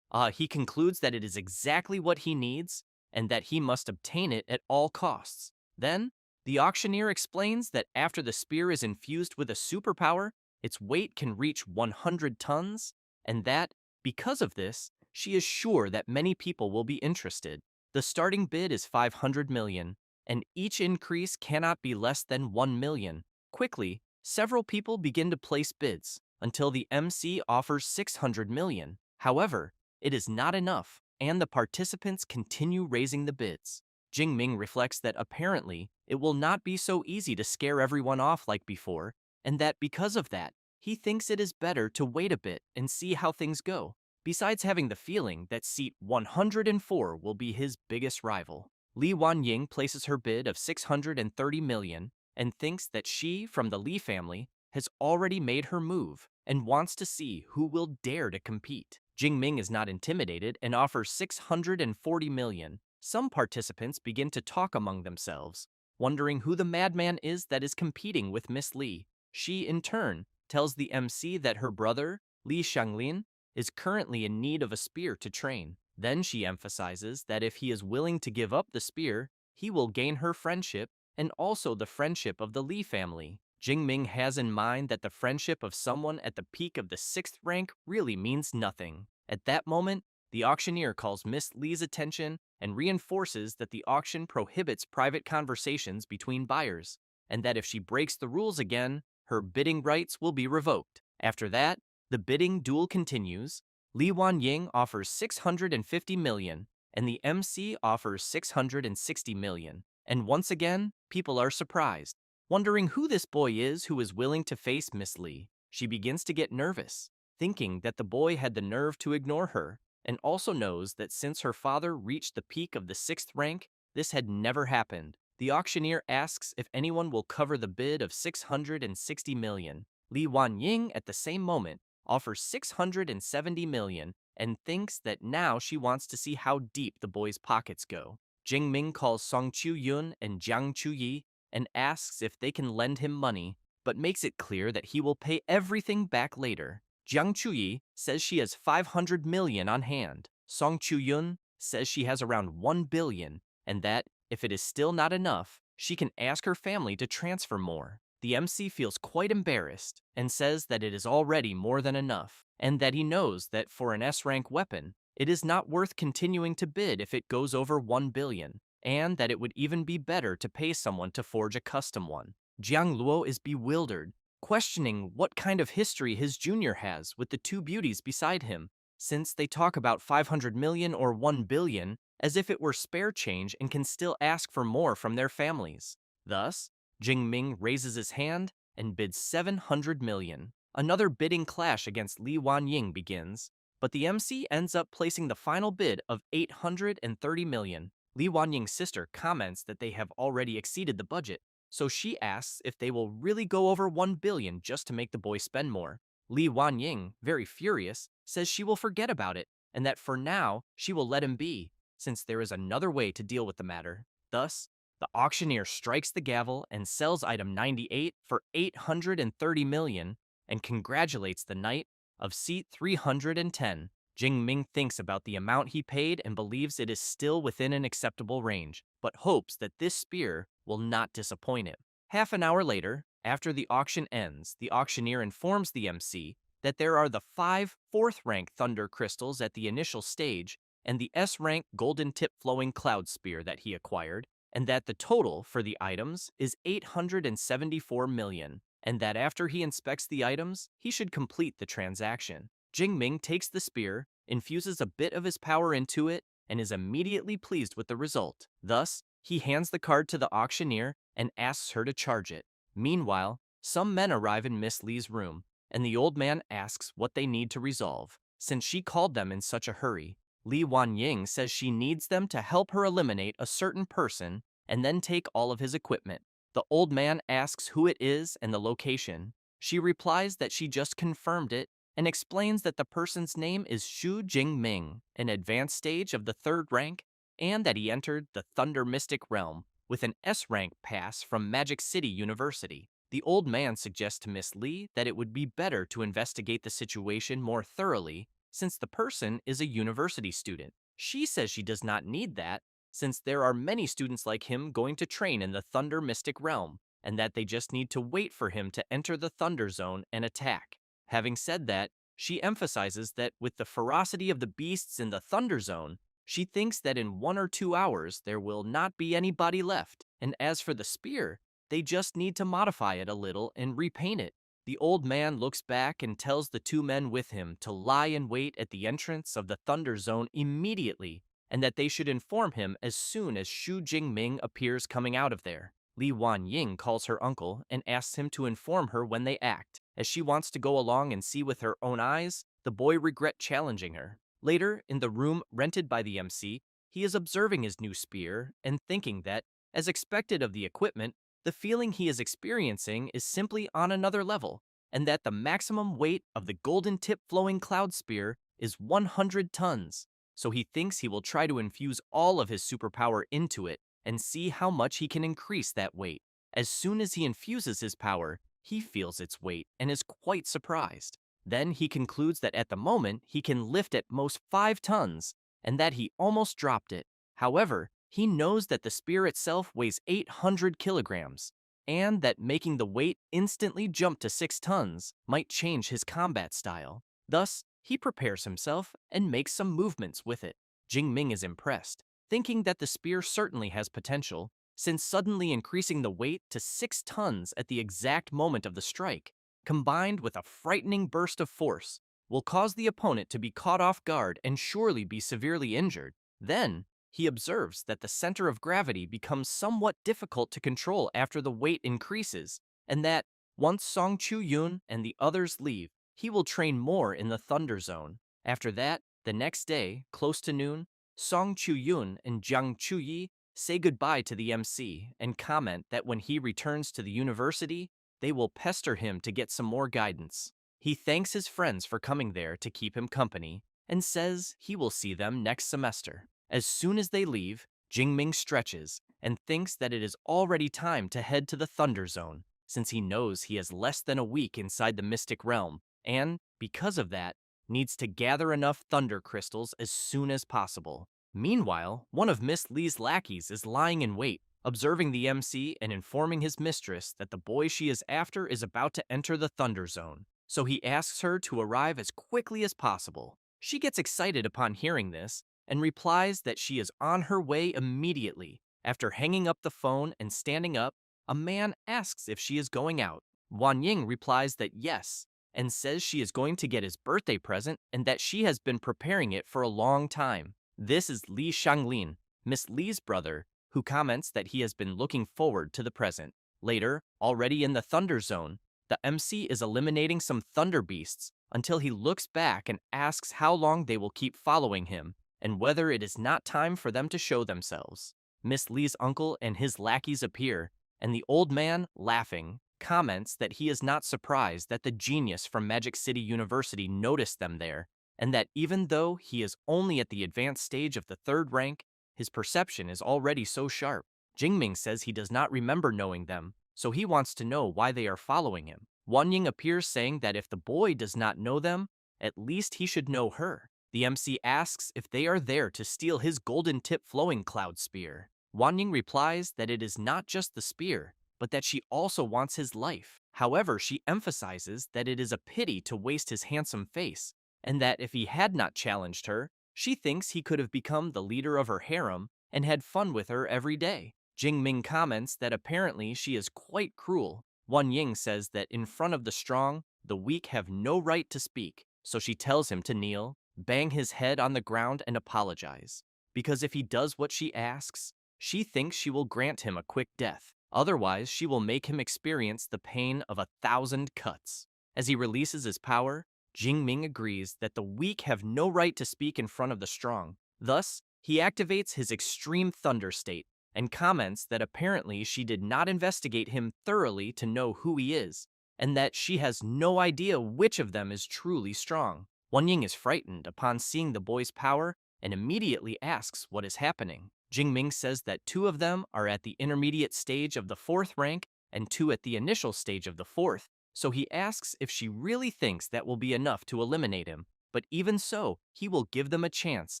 he concludes that it is exactly what he needs and that he must obtain it at all costs. Then, the auctioneer explains that after the spear is infused with a superpower, its weight can reach 100 tons, and that, because of this, she is sure that many people will be interested. The starting bid is 500 million, and each increase cannot be less than 1 million. Quickly, several people begin to place bids, until the MC offers 600 million. However, it is not enough, and the participants continue raising the bids. Jingming reflects that apparently, it will not be so easy to scare everyone off like before, and that because of that, he thinks it is better to wait a bit and see how things go, besides having the feeling that seat 104 will be his biggest rival. Li Wanying places her bid of 630 million and thinks that she, from the Li family, has already made her move and wants to see who will dare to compete. Jingming is not intimidated and offers 640 million. Some participants begin to talk among themselves, wondering who the madman is that is competing with Miss Li. She, in turn, tells the MC that her brother, Li Shanglin, is currently in need of a spear to train. Then she emphasizes that if he is willing to give up the spear, he will gain her friendship and also the friendship of the Li family. Jingming has in mind that the friendship of someone at the peak of the 6th rank really means nothing. At that moment, the auctioneer calls Miss Li's attention and reinforces that the auction prohibits private conversations between buyers, and that if she breaks the rules again, her bidding rights will be revoked. After that, the bidding duel continues. Li Wanying offers 650 million, and the MC offers 660 million. And once again, people are surprised, wondering who this boy is who is willing to face Miss Li. She begins to get nervous, thinking that the boy had the nerve to ignore her, and also knows that since her father reached the peak of the 6th rank, this had never happened. The auctioneer asks if anyone will cover the bid of 660 million. Li Wanying, at the same moment, offers 670 million and thinks that now she wants to see how deep the boy's pockets go. Jingming calls Song Chu-yun and Jiang Chu-yi and asks if they can lend him money, but makes it clear that he will pay everything back later. Jiang Chu-yi says she has 500 million on hand. Song Chu-yun says she has around 1 billion, and that, if it is still not enough, she can ask her family to transfer more. The MC feels quite embarrassed and says that it is already more than enough, and that he knows that for an S-rank weapon, it is not worth continuing to bid if it goes over 1 billion, and that it would even be better to pay someone to forge a custom one. Jiang Luo is bewildered, questioning what kind of history his junior has with the two beauties beside him, since they talk about 500 million or 1 billion as if it were spare change and can still ask for more from their families. Thus, Jingming raises his hand and bids 700 million. Another bidding clash against Li Wanying begins, but the MC ends up placing the final bid of 830 million. Li Wanying's sister comments that they have already exceeded the budget, so she asks if they will really go over 1 billion just to make the boy spend more. Li Wanying, very furious, says she will forget about it and that for now she will let him be, since there is another way to deal with the matter. Thus, the auctioneer strikes the gavel and sells item 98 for 830 million and congratulates the knight of seat 310. Jing Ming thinks about the amount he paid and believes it is still within an acceptable range, but hopes that this spear will not disappoint him. Half an hour later, after the auction ends, the auctioneer informs the MC that there are the 5 fourth-rank thunder crystals at the initial stage and the S-rank golden tip flowing cloud spear that he acquired, and that the total for the items is 874 million, and that after he inspects the items, he should complete the transaction. Jing Ming takes the spear, infuses a bit of his power into it, and is immediately pleased with the result. Thus, he hands the card to the auctioneer and asks her to charge it. Meanwhile, some men arrive in Miss Li's room, and the old man asks what they need to resolve. Since she called them in such a hurry, Li Wanying says she needs them to help her eliminate a certain person and then take all of his equipment. The old man asks who it is and the location. She replies that she just confirmed it and explains that the person's name is Xu Jingming, an advanced stage of the 3rd rank, and that he entered the Thunder Mystic Realm with an S-rank pass from Magic City University. The old man suggests to Miss Li that it would be better to investigate the situation more thoroughly since the person is a university student. She says she does not need that since there are many students like him going to train in the Thunder Mystic Realm, and that they just need to wait for him to enter the Thunder Zone and attack. Having said that, she emphasizes that with the ferocity of the beasts in the Thunder Zone, she thinks that in 1 or 2 hours there will not be anybody left, and as for the spear, they just need to modify it a little and repaint it. The old man looks back and tells the 2 men with him to lie in wait at the entrance of the Thunder Zone immediately, and that they should inform him as soon as Xu Jingming appears coming out of there. Li Wanying calls her uncle and asks him to inform her when they act. As she wants to go along and see with her own eyes, the boy regrets challenging her. Later, in the room rented by the MC, he is observing his new spear and thinking that, as expected of the equipment, the feeling he is experiencing is simply on another level, and that the maximum weight of the golden tip flowing cloud spear is 100 tons. So he thinks he will try to infuse all of his superpower into it and see how much he can increase that weight. As soon as he infuses his power, he feels its weight and is quite surprised. Then he concludes that at the moment he can lift at most 5 tons and that he almost dropped it. However, he knows that the spear itself weighs 800 kilograms and that making the weight instantly jump to 6 tons might change his combat style. Thus, he prepares himself and makes some movements with it. Jing Ming is impressed, thinking that the spear certainly has potential, since suddenly increasing the weight to 6 tons at the exact moment of the strike, combined with a frightening burst of force, will cause the opponent to be caught off guard and surely be severely injured. Then, he observes that the center of gravity becomes somewhat difficult to control after the weight increases, and that, once Song Chu-yun and the others leave, he will train more in the Thunder Zone. After that, the next day, close to noon, Song Chu-yun and Jiang Chu-yi say goodbye to the MC and comment that when he returns to the university, they will pester him to get some more guidance. He thanks his friends for coming there to keep him company and says he will see them next semester. As soon as they leave, Jingming stretches and thinks that it is already time to head to the Thunder Zone, since he knows he has less than a week inside the Mystic Realm, and, because of that, needs to gather enough thunder crystals as soon as possible. Meanwhile, one of Miss Li's lackeys is lying in wait, observing the MC and informing his mistress that the boy she is after is about to enter the Thunder Zone, so he asks her to arrive as quickly as possible. She gets excited upon hearing this and replies that she is on her way immediately. After hanging up the phone and standing up, a man asks if she is going out. Wan Ying replies that yes, and says she is going to get his birthday present and that she has been preparing it for a long time. This is Li Shanglin, Miss Li's brother, who comments that he has been looking forward to the present. Later, already in the Thunder Zone, The MC is eliminating some thunder beasts until he looks back and asks how long they will keep following him and whether it is not time for them to show themselves. Miss Lee's uncle and his lackeys appear, and the old man, laughing, comments that he is not surprised that the genius from Magic City University noticed them there, and that even though he is only at the advanced stage of the third rank, his perception is already so sharp. Jingming says he does not remember knowing them, so he wants to know why they are following him. Wanying appears saying that if the boy does not know them, at least he should know her. The MC asks if they are there to steal his golden tip flowing cloud spear. Wanying replies that it is not just the spear, but that she also wants his life. However, she emphasizes that it is a pity to waste his handsome face, and that if he had not challenged her, she thinks he could have become the leader of her harem and had fun with her every day. Jingming comments that apparently she is quite cruel. Wan Ying says that in front of the strong, the weak have no right to speak, so she tells him to kneel, bang his head on the ground and apologize. Because if he does what she asks, she thinks she will grant him a quick death. Otherwise, she will make him experience the pain of 1,000 cuts. As he releases his power, Jingming agrees that the weak have no right to speak in front of the strong. Thus, he activates his extreme thunder state and comments that apparently she did not investigate him thoroughly to know who he is, and that she has no idea which of them is truly strong. Wanying is frightened upon seeing the boy's power and immediately asks what is happening. Jingming says that 2 of them are at the intermediate stage of the 4th rank and 2 at the initial stage of the 4th, so he asks if she really thinks that will be enough to eliminate him, but even so, he will give them a chance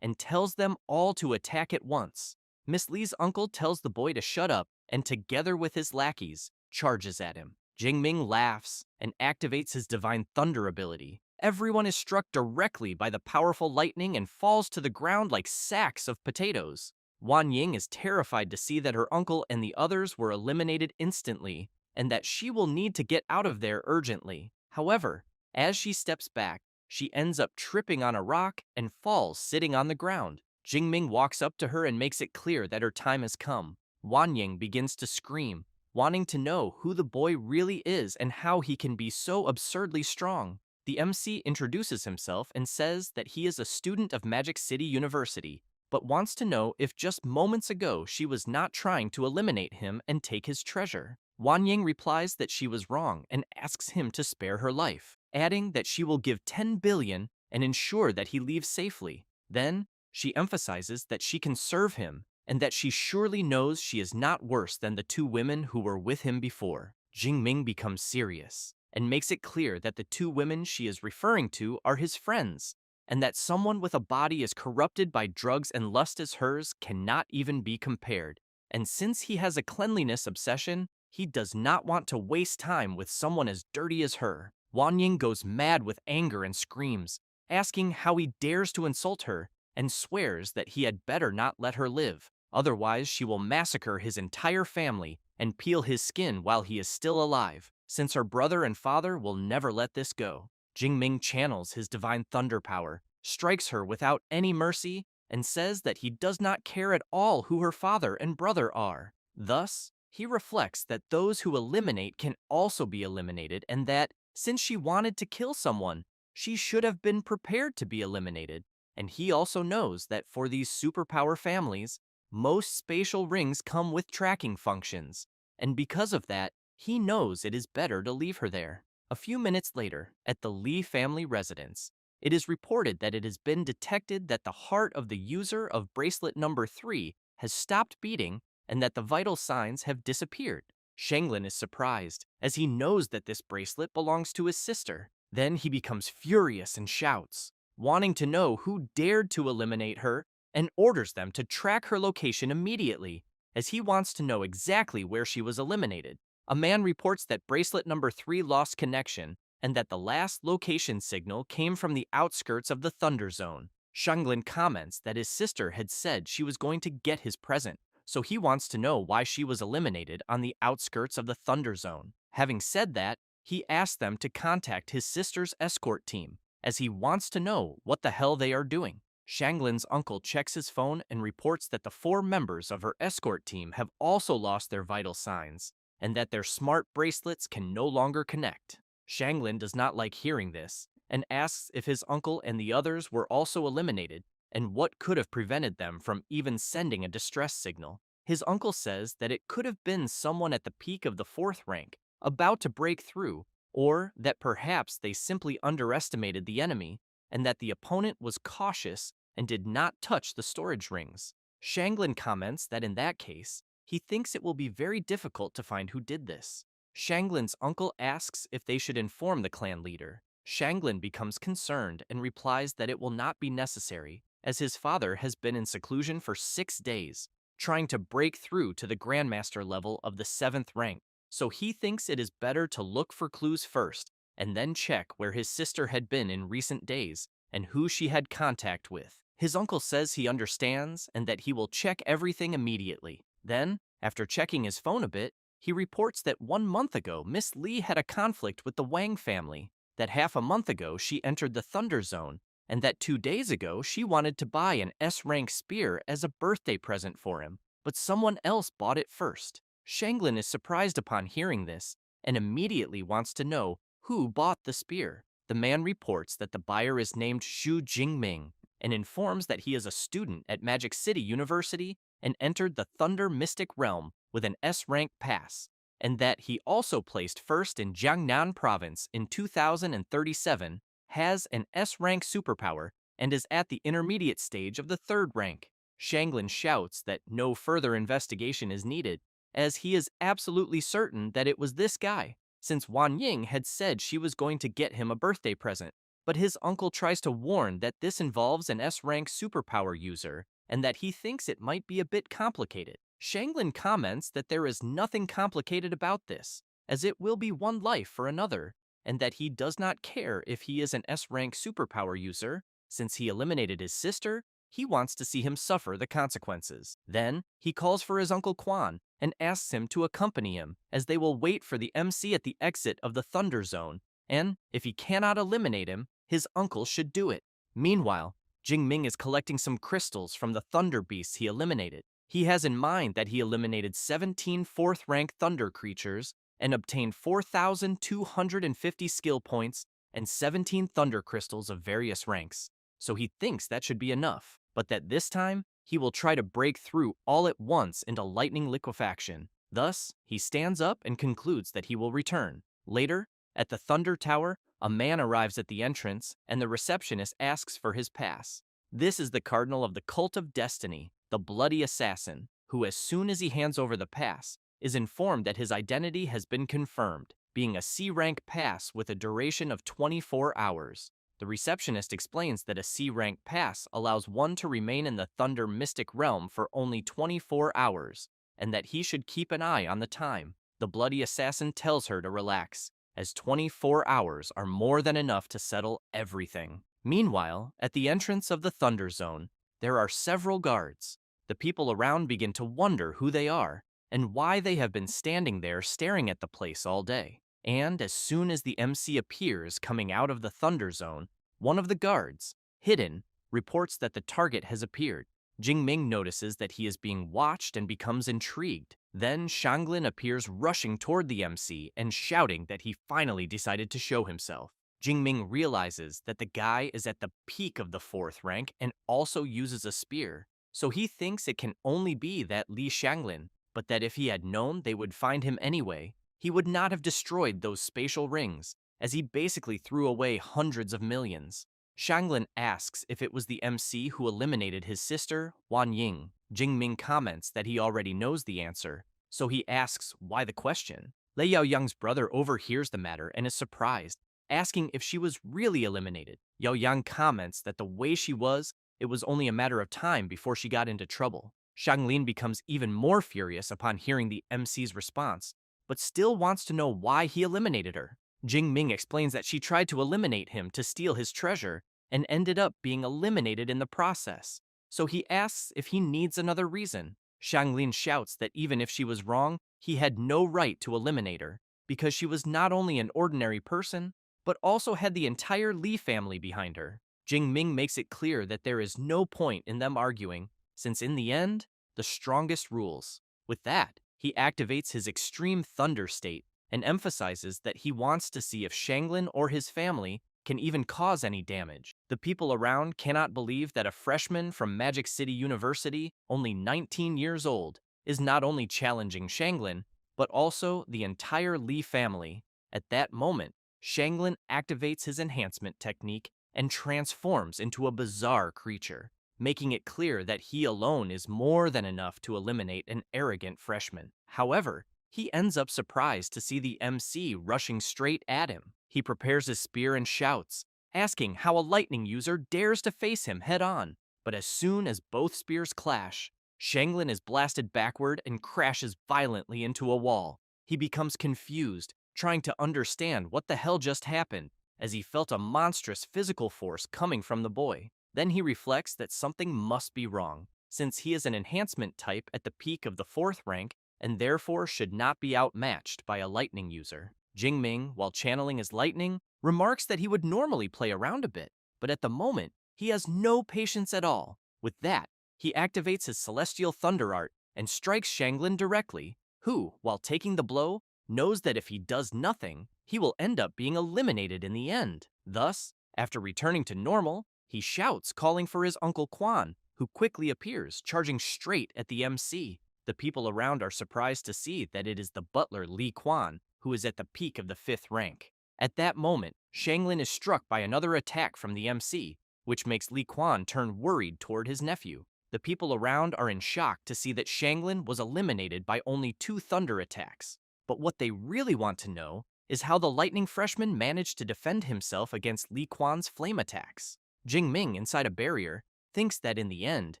and tells them all to attack at once. Miss Lee's uncle tells the boy to shut up and together with his lackeys, charges at him. Jingming laughs and activates his divine thunder ability. Everyone is struck directly by the powerful lightning and falls to the ground like sacks of potatoes. Wan Ying is terrified to see that her uncle and the others were eliminated instantly, and that she will need to get out of there urgently. However, as she steps back, she ends up tripping on a rock and falls sitting on the ground. Jingming walks up to her and makes it clear that her time has come. Wanying begins to scream, wanting to know who the boy really is and how he can be so absurdly strong. The MC introduces himself and says that he is a student of Magic City University, but wants to know if just moments ago she was not trying to eliminate him and take his treasure. Wanying replies that she was wrong and asks him to spare her life, adding that she will give 10 billion and ensure that he leaves safely. Then, she emphasizes that she can serve him and that she surely knows she is not worse than the 2 women who were with him before. Jingming becomes serious and makes it clear that the 2 women she is referring to are his friends, and that someone with a body as corrupted by drugs and lust as hers cannot even be compared. And since he has a cleanliness obsession, he does not want to waste time with someone as dirty as her. Wanying goes mad with anger and screams, asking how he dares to insult her, and swears that he had better not let her live, otherwise she will massacre his entire family and peel his skin while he is still alive, since her brother and father will never let this go. Jingming channels his divine thunder power, strikes her without any mercy, and says that he does not care at all who her father and brother are. Thus, he reflects that those who eliminate can also be eliminated and that, since she wanted to kill someone, she should have been prepared to be eliminated. And he also knows that for these superpower families, most spatial rings come with tracking functions, and because of that, he knows it is better to leave her there. A few minutes later, at the Lee family residence, it is reported that it has been detected that the heart of the user of bracelet number 3 has stopped beating and that the vital signs have disappeared. Shanglin is surprised, as he knows that this bracelet belongs to his sister. Then he becomes furious and shouts, wanting to know who dared to eliminate her, and orders them to track her location immediately, as he wants to know exactly where she was eliminated. A man reports that bracelet number 3 lost connection, and that the last location signal came from the outskirts of the Thunder Zone. Shanglin comments that his sister had said she was going to get his present, so he wants to know why she was eliminated on the outskirts of the Thunder Zone. Having said that, he asks them to contact his sister's escort team, as he wants to know what the hell they are doing. Shanglin's uncle checks his phone and reports that the 4 members of her escort team have also lost their vital signs, and that their smart bracelets can no longer connect. Shanglin does not like hearing this, and asks if his uncle and the others were also eliminated, and what could have prevented them from even sending a distress signal. His uncle says that it could have been someone at the peak of the 4th rank, about to break through, or that perhaps they simply underestimated the enemy, and that the opponent was cautious and did not touch the storage rings. Shanglin comments that in that case, he thinks it will be very difficult to find who did this. Shanglin's uncle asks if they should inform the clan leader. Shanglin becomes concerned and replies that it will not be necessary, as his father has been in seclusion for 6 days, trying to break through to the Grandmaster level of the 7th rank. So he thinks it is better to look for clues first, and then check where his sister had been in recent days, and who she had contact with. His uncle says he understands and that he will check everything immediately. Then, after checking his phone a bit, he reports that 1 month ago Miss Lee had a conflict with the Wang family, that half a month ago she entered the Thunder Zone, and that 2 days ago she wanted to buy an S-rank spear as a birthday present for him, but someone else bought it first. Shanglin is surprised upon hearing this, and immediately wants to know who bought the spear. The man reports that the buyer is named Xu Jingming, and informs that he is a student at Magic City University and entered the Thunder Mystic Realm with an S-rank pass, and that he also placed first in Jiangnan Province in 2037, has an S-rank superpower, and is at the intermediate stage of the 3rd rank. Shanglin shouts that no further investigation is needed, as he is absolutely certain that it was this guy, since Wan Ying had said she was going to get him a birthday present. But his uncle tries to warn that this involves an S-rank superpower user, and that he thinks it might be a bit complicated. Shanglin comments that there is nothing complicated about this, as it will be one life for another, and that he does not care if he is an S-rank superpower user. Since he eliminated his sister, he wants to see him suffer the consequences. Then, he calls for his Uncle Quan and asks him to accompany him, as they will wait for the MC at the exit of the Thunder Zone, and if he cannot eliminate him, his uncle should do it. Meanwhile, Jingming is collecting some crystals from the Thunder Beasts he eliminated. He has in mind that he eliminated 17 4th-rank Thunder creatures and obtained 4,250 skill points and 17 Thunder crystals of various ranks, so he thinks that should be enough, but that this time, he will try to break through all at once into lightning liquefaction. Thus, he stands up and concludes that he will return. Later, at the Thunder Tower, a man arrives at the entrance, and the receptionist asks for his pass. This is the Cardinal of the Cult of Destiny, the Bloody Assassin, who as soon as he hands over the pass, is informed that his identity has been confirmed, being a C-rank pass with a duration of 24 hours. The receptionist explains that a C-rank pass allows one to remain in the Thunder Mystic Realm for only 24 hours, and that he should keep an eye on the time. The Bloody Assassin tells her to relax, as 24 hours are more than enough to settle everything. Meanwhile, at the entrance of the Thunder Zone, there are several guards. The people around begin to wonder who they are, and why they have been standing there staring at the place all day. And as soon as the MC appears coming out of the Thunder Zone, one of the guards, hidden, reports that the target has appeared. Jingming notices that he is being watched and becomes intrigued. Then Shanglin appears rushing toward the MC and shouting that he finally decided to show himself. Jingming realizes that the guy is at the peak of the 4th rank and also uses a spear, so he thinks it can only be that Li Shanglin, but that if he had known they would find him anyway, he would not have destroyed those spatial rings, as he basically threw away hundreds of millions. Shanglin asks if it was the MC who eliminated his sister, Wan Ying. Jingming comments that he already knows the answer, so he asks why the question. Lei Yaoyang's brother overhears the matter and is surprised, asking if she was really eliminated. Yaoyang comments that the way she was, it was only a matter of time before she got into trouble. Shanglin becomes even more furious upon hearing the MC's response, but still wants to know why he eliminated her. Jingming explains that she tried to eliminate him to steal his treasure and ended up being eliminated in the process, so he asks if he needs another reason. Shanglin shouts that even if she was wrong, he had no right to eliminate her, because she was not only an ordinary person, but also had the entire Li family behind her. Jingming makes it clear that there is no point in them arguing, since in the end, the strongest rules. With that, he activates his extreme thunder state and emphasizes that he wants to see if Shanglin or his family can even cause any damage. The people around cannot believe that a freshman from Magic City University, only 19 years old, is not only challenging Shanglin, but also the entire Lee family. At that moment, Shanglin activates his enhancement technique and transforms into a bizarre creature, making it clear that he alone is more than enough to eliminate an arrogant freshman. However, he ends up surprised to see the MC rushing straight at him. He prepares his spear and shouts, asking how a lightning user dares to face him head-on. But as soon as both spears clash, Shanglin is blasted backward and crashes violently into a wall. He becomes confused, trying to understand what the hell just happened, as he felt a monstrous physical force coming from the boy. Then he reflects that something must be wrong, since he is an enhancement type at the peak of the 4th rank and therefore should not be outmatched by a lightning user. Jingming, while channeling his lightning, remarks that he would normally play around a bit, but at the moment, he has no patience at all. With that, he activates his celestial thunder art and strikes Shanglin directly, who, while taking the blow, knows that if he does nothing, he will end up being eliminated in the end. Thus, after returning to normal, he shouts, calling for his Uncle Quan, who quickly appears, charging straight at the MC. The people around are surprised to see that it is the butler Li Quan, who is at the peak of the 5th rank. At that moment, Shanglin is struck by another attack from the MC, which makes Li Quan turn worried toward his nephew. The people around are in shock to see that Shanglin was eliminated by only 2 thunder attacks. But what they really want to know is how the lightning freshman managed to defend himself against Li Quan's flame attacks. Jingming, inside a barrier, thinks that in the end,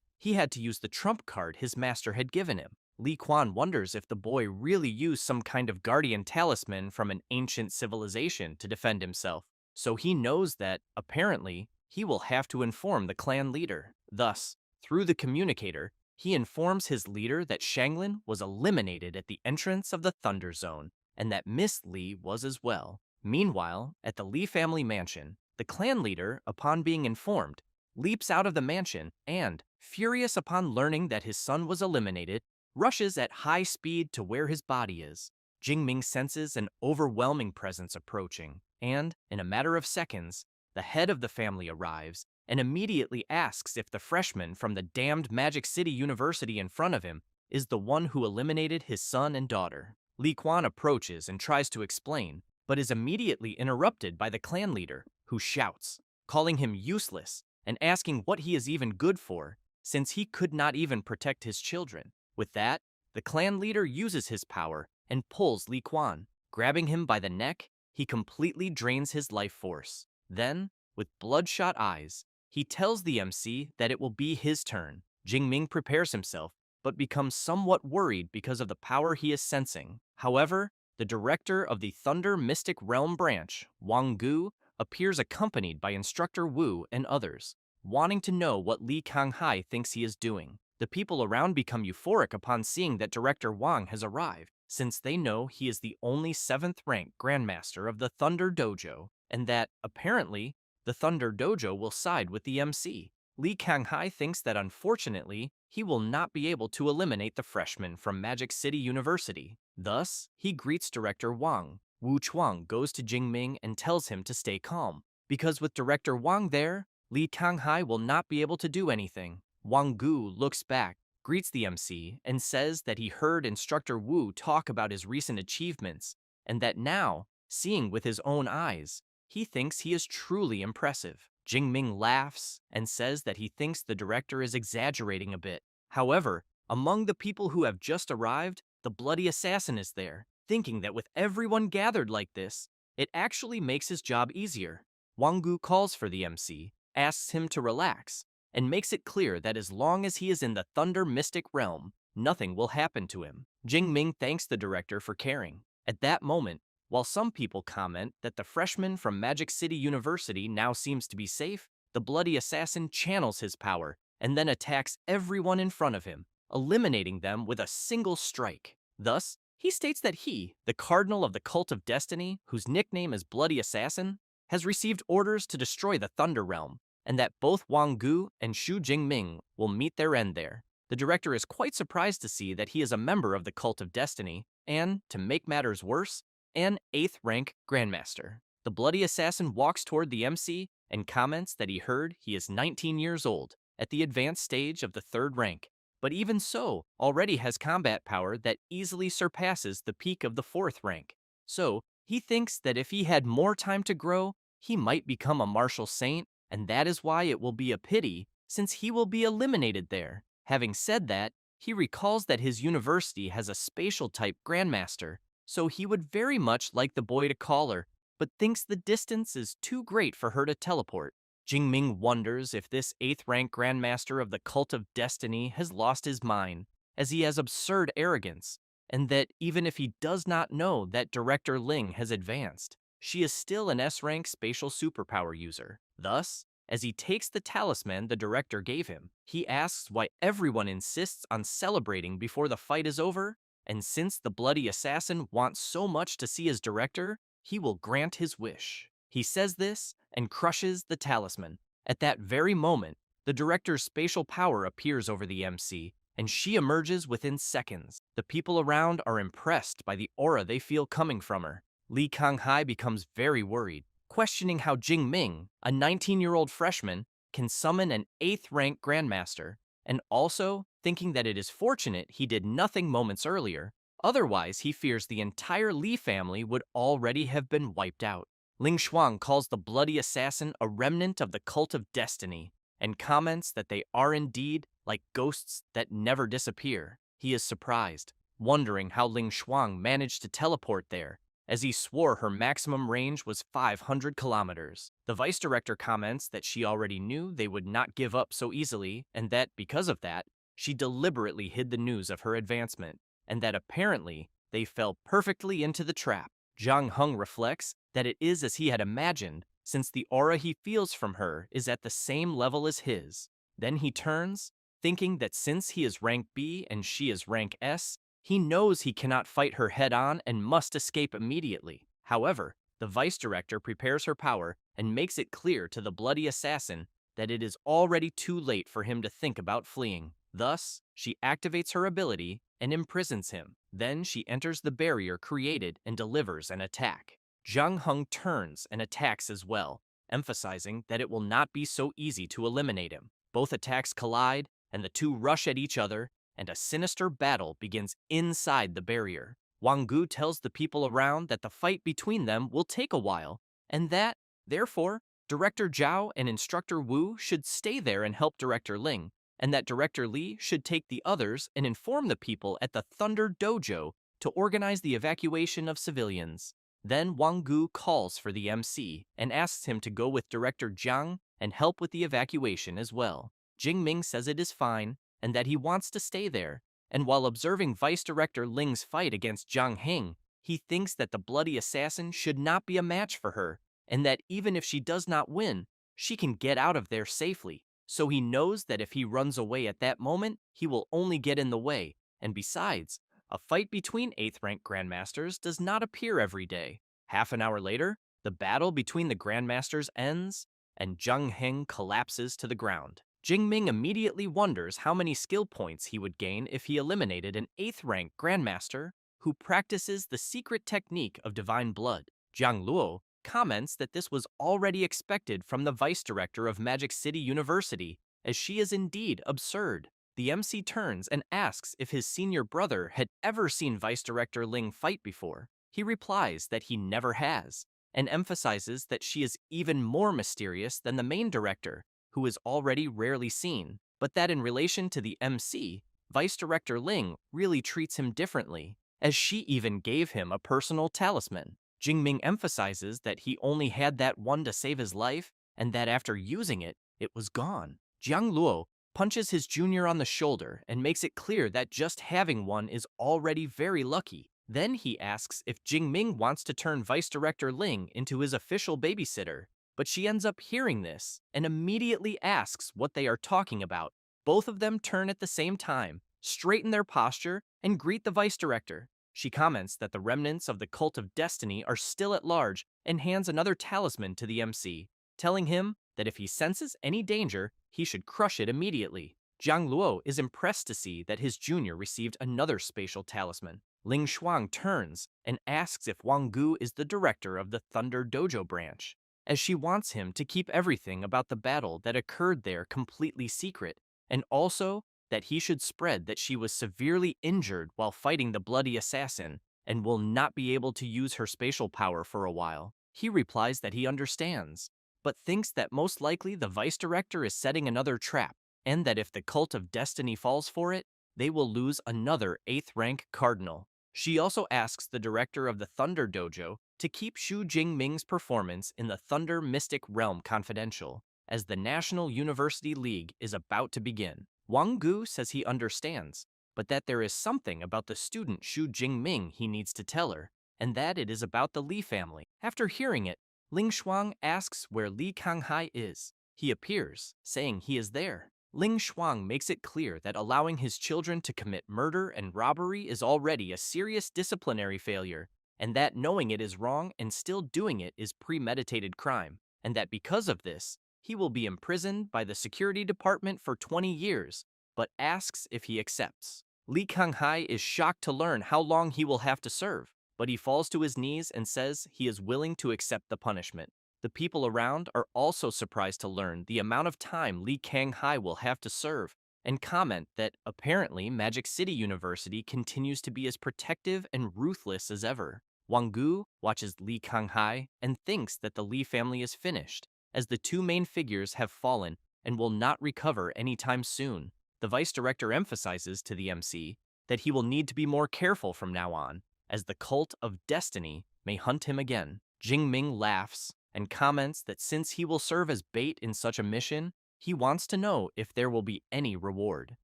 he had to use the trump card his master had given him. Li Quan wonders if the boy really used some kind of guardian talisman from an ancient civilization to defend himself, so he knows that, apparently, he will have to inform the clan leader. Thus, through the communicator, he informs his leader that Shanglin was eliminated at the entrance of the Thunder Zone, and that Miss Li was as well. Meanwhile, at the Li family mansion, the clan leader, upon being informed, leaps out of the mansion and, furious upon learning that his son was eliminated, rushes at high speed to where his body is. Jingming senses an overwhelming presence approaching, and, in a matter of seconds, the head of the family arrives and immediately asks if the freshman from the damned Magic City University in front of him is the one who eliminated his son and daughter. Li Quan approaches and tries to explain, but is immediately interrupted by the clan leader, who shouts, calling him useless and asking what he is even good for, since he could not even protect his children. With that, the clan leader uses his power and pulls Li Quan. Grabbing him by the neck, he completely drains his life force. Then, with bloodshot eyes, he tells the MC that it will be his turn. Jingming prepares himself, but becomes somewhat worried because of the power he is sensing. However, the director of the Thunder Mystic Realm branch, Wang Gu, appears accompanied by Instructor Wu and others, wanting to know what Li Kanghai thinks he is doing. The people around become euphoric upon seeing that Director Wang has arrived, since they know he is the only 7th rank Grandmaster of the Thunder Dojo, and that, apparently, the Thunder Dojo will side with the MC. Li Kanghai thinks that unfortunately, he will not be able to eliminate the freshman from Magic City University. Thus, he greets Director Wang. Wu Chuang goes to Jingming and tells him to stay calm, because with Director Wang there, Li Kanghai will not be able to do anything. Wang Gu looks back, greets the MC, and says that he heard Instructor Wu talk about his recent achievements, and that now, seeing with his own eyes, he thinks he is truly impressive. Jingming laughs and says that he thinks the director is exaggerating a bit. However, among the people who have just arrived, the bloody assassin is there, thinking that with everyone gathered like this, it actually makes his job easier. Wang Gu calls for the MC, asks him to relax, and makes it clear that as long as he is in the Thunder Mystic Realm, nothing will happen to him. Jingming thanks the director for caring. At that moment, while some people comment that the freshman from Magic City University now seems to be safe, the bloody assassin channels his power and then attacks everyone in front of him, eliminating them with a single strike. Thus, he states that he, the Cardinal of the Cult of Destiny, whose nickname is Bloody Assassin, has received orders to destroy the Thunder Realm, and that both Wang Gu and Xu Jingming will meet their end there. The director is quite surprised to see that he is a member of the Cult of Destiny, and, to make matters worse, an 8th rank Grandmaster. The bloody assassin walks toward the MC and comments that he heard he is 19 years old, at the advanced stage of the 3rd rank, but even so, already has combat power that easily surpasses the peak of the 4th rank. So, he thinks that if he had more time to grow, he might become a martial saint, and that is why it will be a pity, since he will be eliminated there. Having said that, he recalls that his university has a spatial type grandmaster, so he would very much like the boy to call her, but thinks the distance is too great for her to teleport. Jingming wonders if this 8th rank grandmaster of the Cult of Destiny has lost his mind, as he has absurd arrogance, and that even if he does not know that Director Ling has advanced, she is still an S-rank spatial superpower user. Thus, as he takes the talisman the director gave him, he asks why everyone insists on celebrating before the fight is over, and since the bloody assassin wants so much to see his director, he will grant his wish. He says this and crushes the talisman. At that very moment, the director's spatial power appears over the MC, and she emerges within seconds. The people around are impressed by the aura they feel coming from her. Li Konghai becomes very worried, questioning how Jing Ming, a 19-year-old freshman, can summon an 8th rank grandmaster, and also thinking that it is fortunate he did nothing moments earlier, otherwise he fears the entire Li family would already have been wiped out. Ling Shuang calls the bloody assassin a remnant of the Cult of Destiny, and comments that they are indeed like ghosts that never disappear. He is surprised, wondering how Ling Shuang managed to teleport there, as he swore her maximum range was 500 kilometers. The vice director comments that she already knew they would not give up so easily, and that, because of that, she deliberately hid the news of her advancement, and that apparently they fell perfectly into the trap. Zhang Heng reflects that it is as he had imagined, since the aura he feels from her is at the same level as his. Then he turns, thinking that since he is rank B and she is rank S, he knows he cannot fight her head-on and must escape immediately. However, the vice director prepares her power and makes it clear to the bloody assassin that it is already too late for him to think about fleeing. Thus, she activates her ability and imprisons him. Then she enters the barrier created and delivers an attack. Zhang Heng turns and attacks as well, emphasizing that it will not be so easy to eliminate him. Both attacks collide, and the two rush at each other, and a sinister battle begins inside the barrier. Wang Gu tells the people around that the fight between them will take a while, and that, therefore, Director Zhao and Instructor Wu should stay there and help Director Ling, and that Director Li should take the others and inform the people at the Thunder Dojo to organize the evacuation of civilians. Then Wang Gu calls for the MC and asks him to go with Director Jiang and help with the evacuation as well. Jing Ming says it is fine and that he wants to stay there, and while observing Vice Director Ling's fight against Zhang Heng, he thinks that the bloody assassin should not be a match for her, and that even if she does not win, she can get out of there safely. So he knows that if he runs away at that moment, he will only get in the way, and besides, a fight between 8th rank Grandmasters does not appear every day. Half an hour later, the battle between the Grandmasters ends, and Zhang Heng collapses to the ground. Jing Ming immediately wonders how many skill points he would gain if he eliminated an 8th rank Grandmaster who practices the secret technique of divine blood. Jiang Luo comments that this was already expected from the vice director of Magic City University, as she is indeed absurd. The MC turns and asks if his senior brother had ever seen Vice Director Ling fight before. He replies that he never has, and emphasizes that she is even more mysterious than the main director, who is already rarely seen, but that in relation to the MC, Vice Director Ling really treats him differently, as she even gave him a personal talisman. Jingming emphasizes that he only had that one to save his life, and that after using it, it was gone. Jiang Luo punches his junior on the shoulder and makes it clear that just having one is already very lucky. Then he asks if Jingming wants to turn Vice Director Ling into his official babysitter, but she ends up hearing this and immediately asks what they are talking about. Both of them turn at the same time, straighten their posture, and greet the Vice Director. She comments that the remnants of the Cult of Destiny are still at large and hands another talisman to the MC, telling him that if he senses any danger, he should crush it immediately. Jiang Luo is impressed to see that his junior received another spatial talisman. Ling Shuang turns and asks if Wang Gu is the director of the Thunder Dojo branch, as she wants him to keep everything about the battle that occurred there completely secret, and also that he should spread that she was severely injured while fighting the bloody assassin and will not be able to use her spatial power for a while. He replies that he understands, but thinks that most likely the vice director is setting another trap, and that if the cult of destiny falls for it, they will lose another 8th rank cardinal. She also asks the director of the Thunder Dojo to keep Xu Jingming's performance in the Thunder Mystic Realm confidential, as the National University League is about to begin. Wang Gu says he understands, but that there is something about the student Xu Jingming he needs to tell her, and that it is about the Li family. After hearing it, Ling Shuang asks where Li Kanghai is. He appears, saying he is there. Ling Shuang makes it clear that allowing his children to commit murder and robbery is already a serious disciplinary failure, and that knowing it is wrong and still doing it is premeditated crime, and that because of this, he will be imprisoned by the security department for 20 years, but asks if he accepts. Li Kanghai is shocked to learn how long he will have to serve, but he falls to his knees and says he is willing to accept the punishment. The people around are also surprised to learn the amount of time Li Kanghai will have to serve, and comment that apparently Magic City University continues to be as protective and ruthless as ever. Wang Gu watches Li Kanghai and thinks that the Li family is finished, as the two main figures have fallen and will not recover anytime soon. The vice director emphasizes to the MC that he will need to be more careful from now on, as the cult of destiny may hunt him again. Jingming laughs and comments that since he will serve as bait in such a mission, he wants to know if there will be any reward.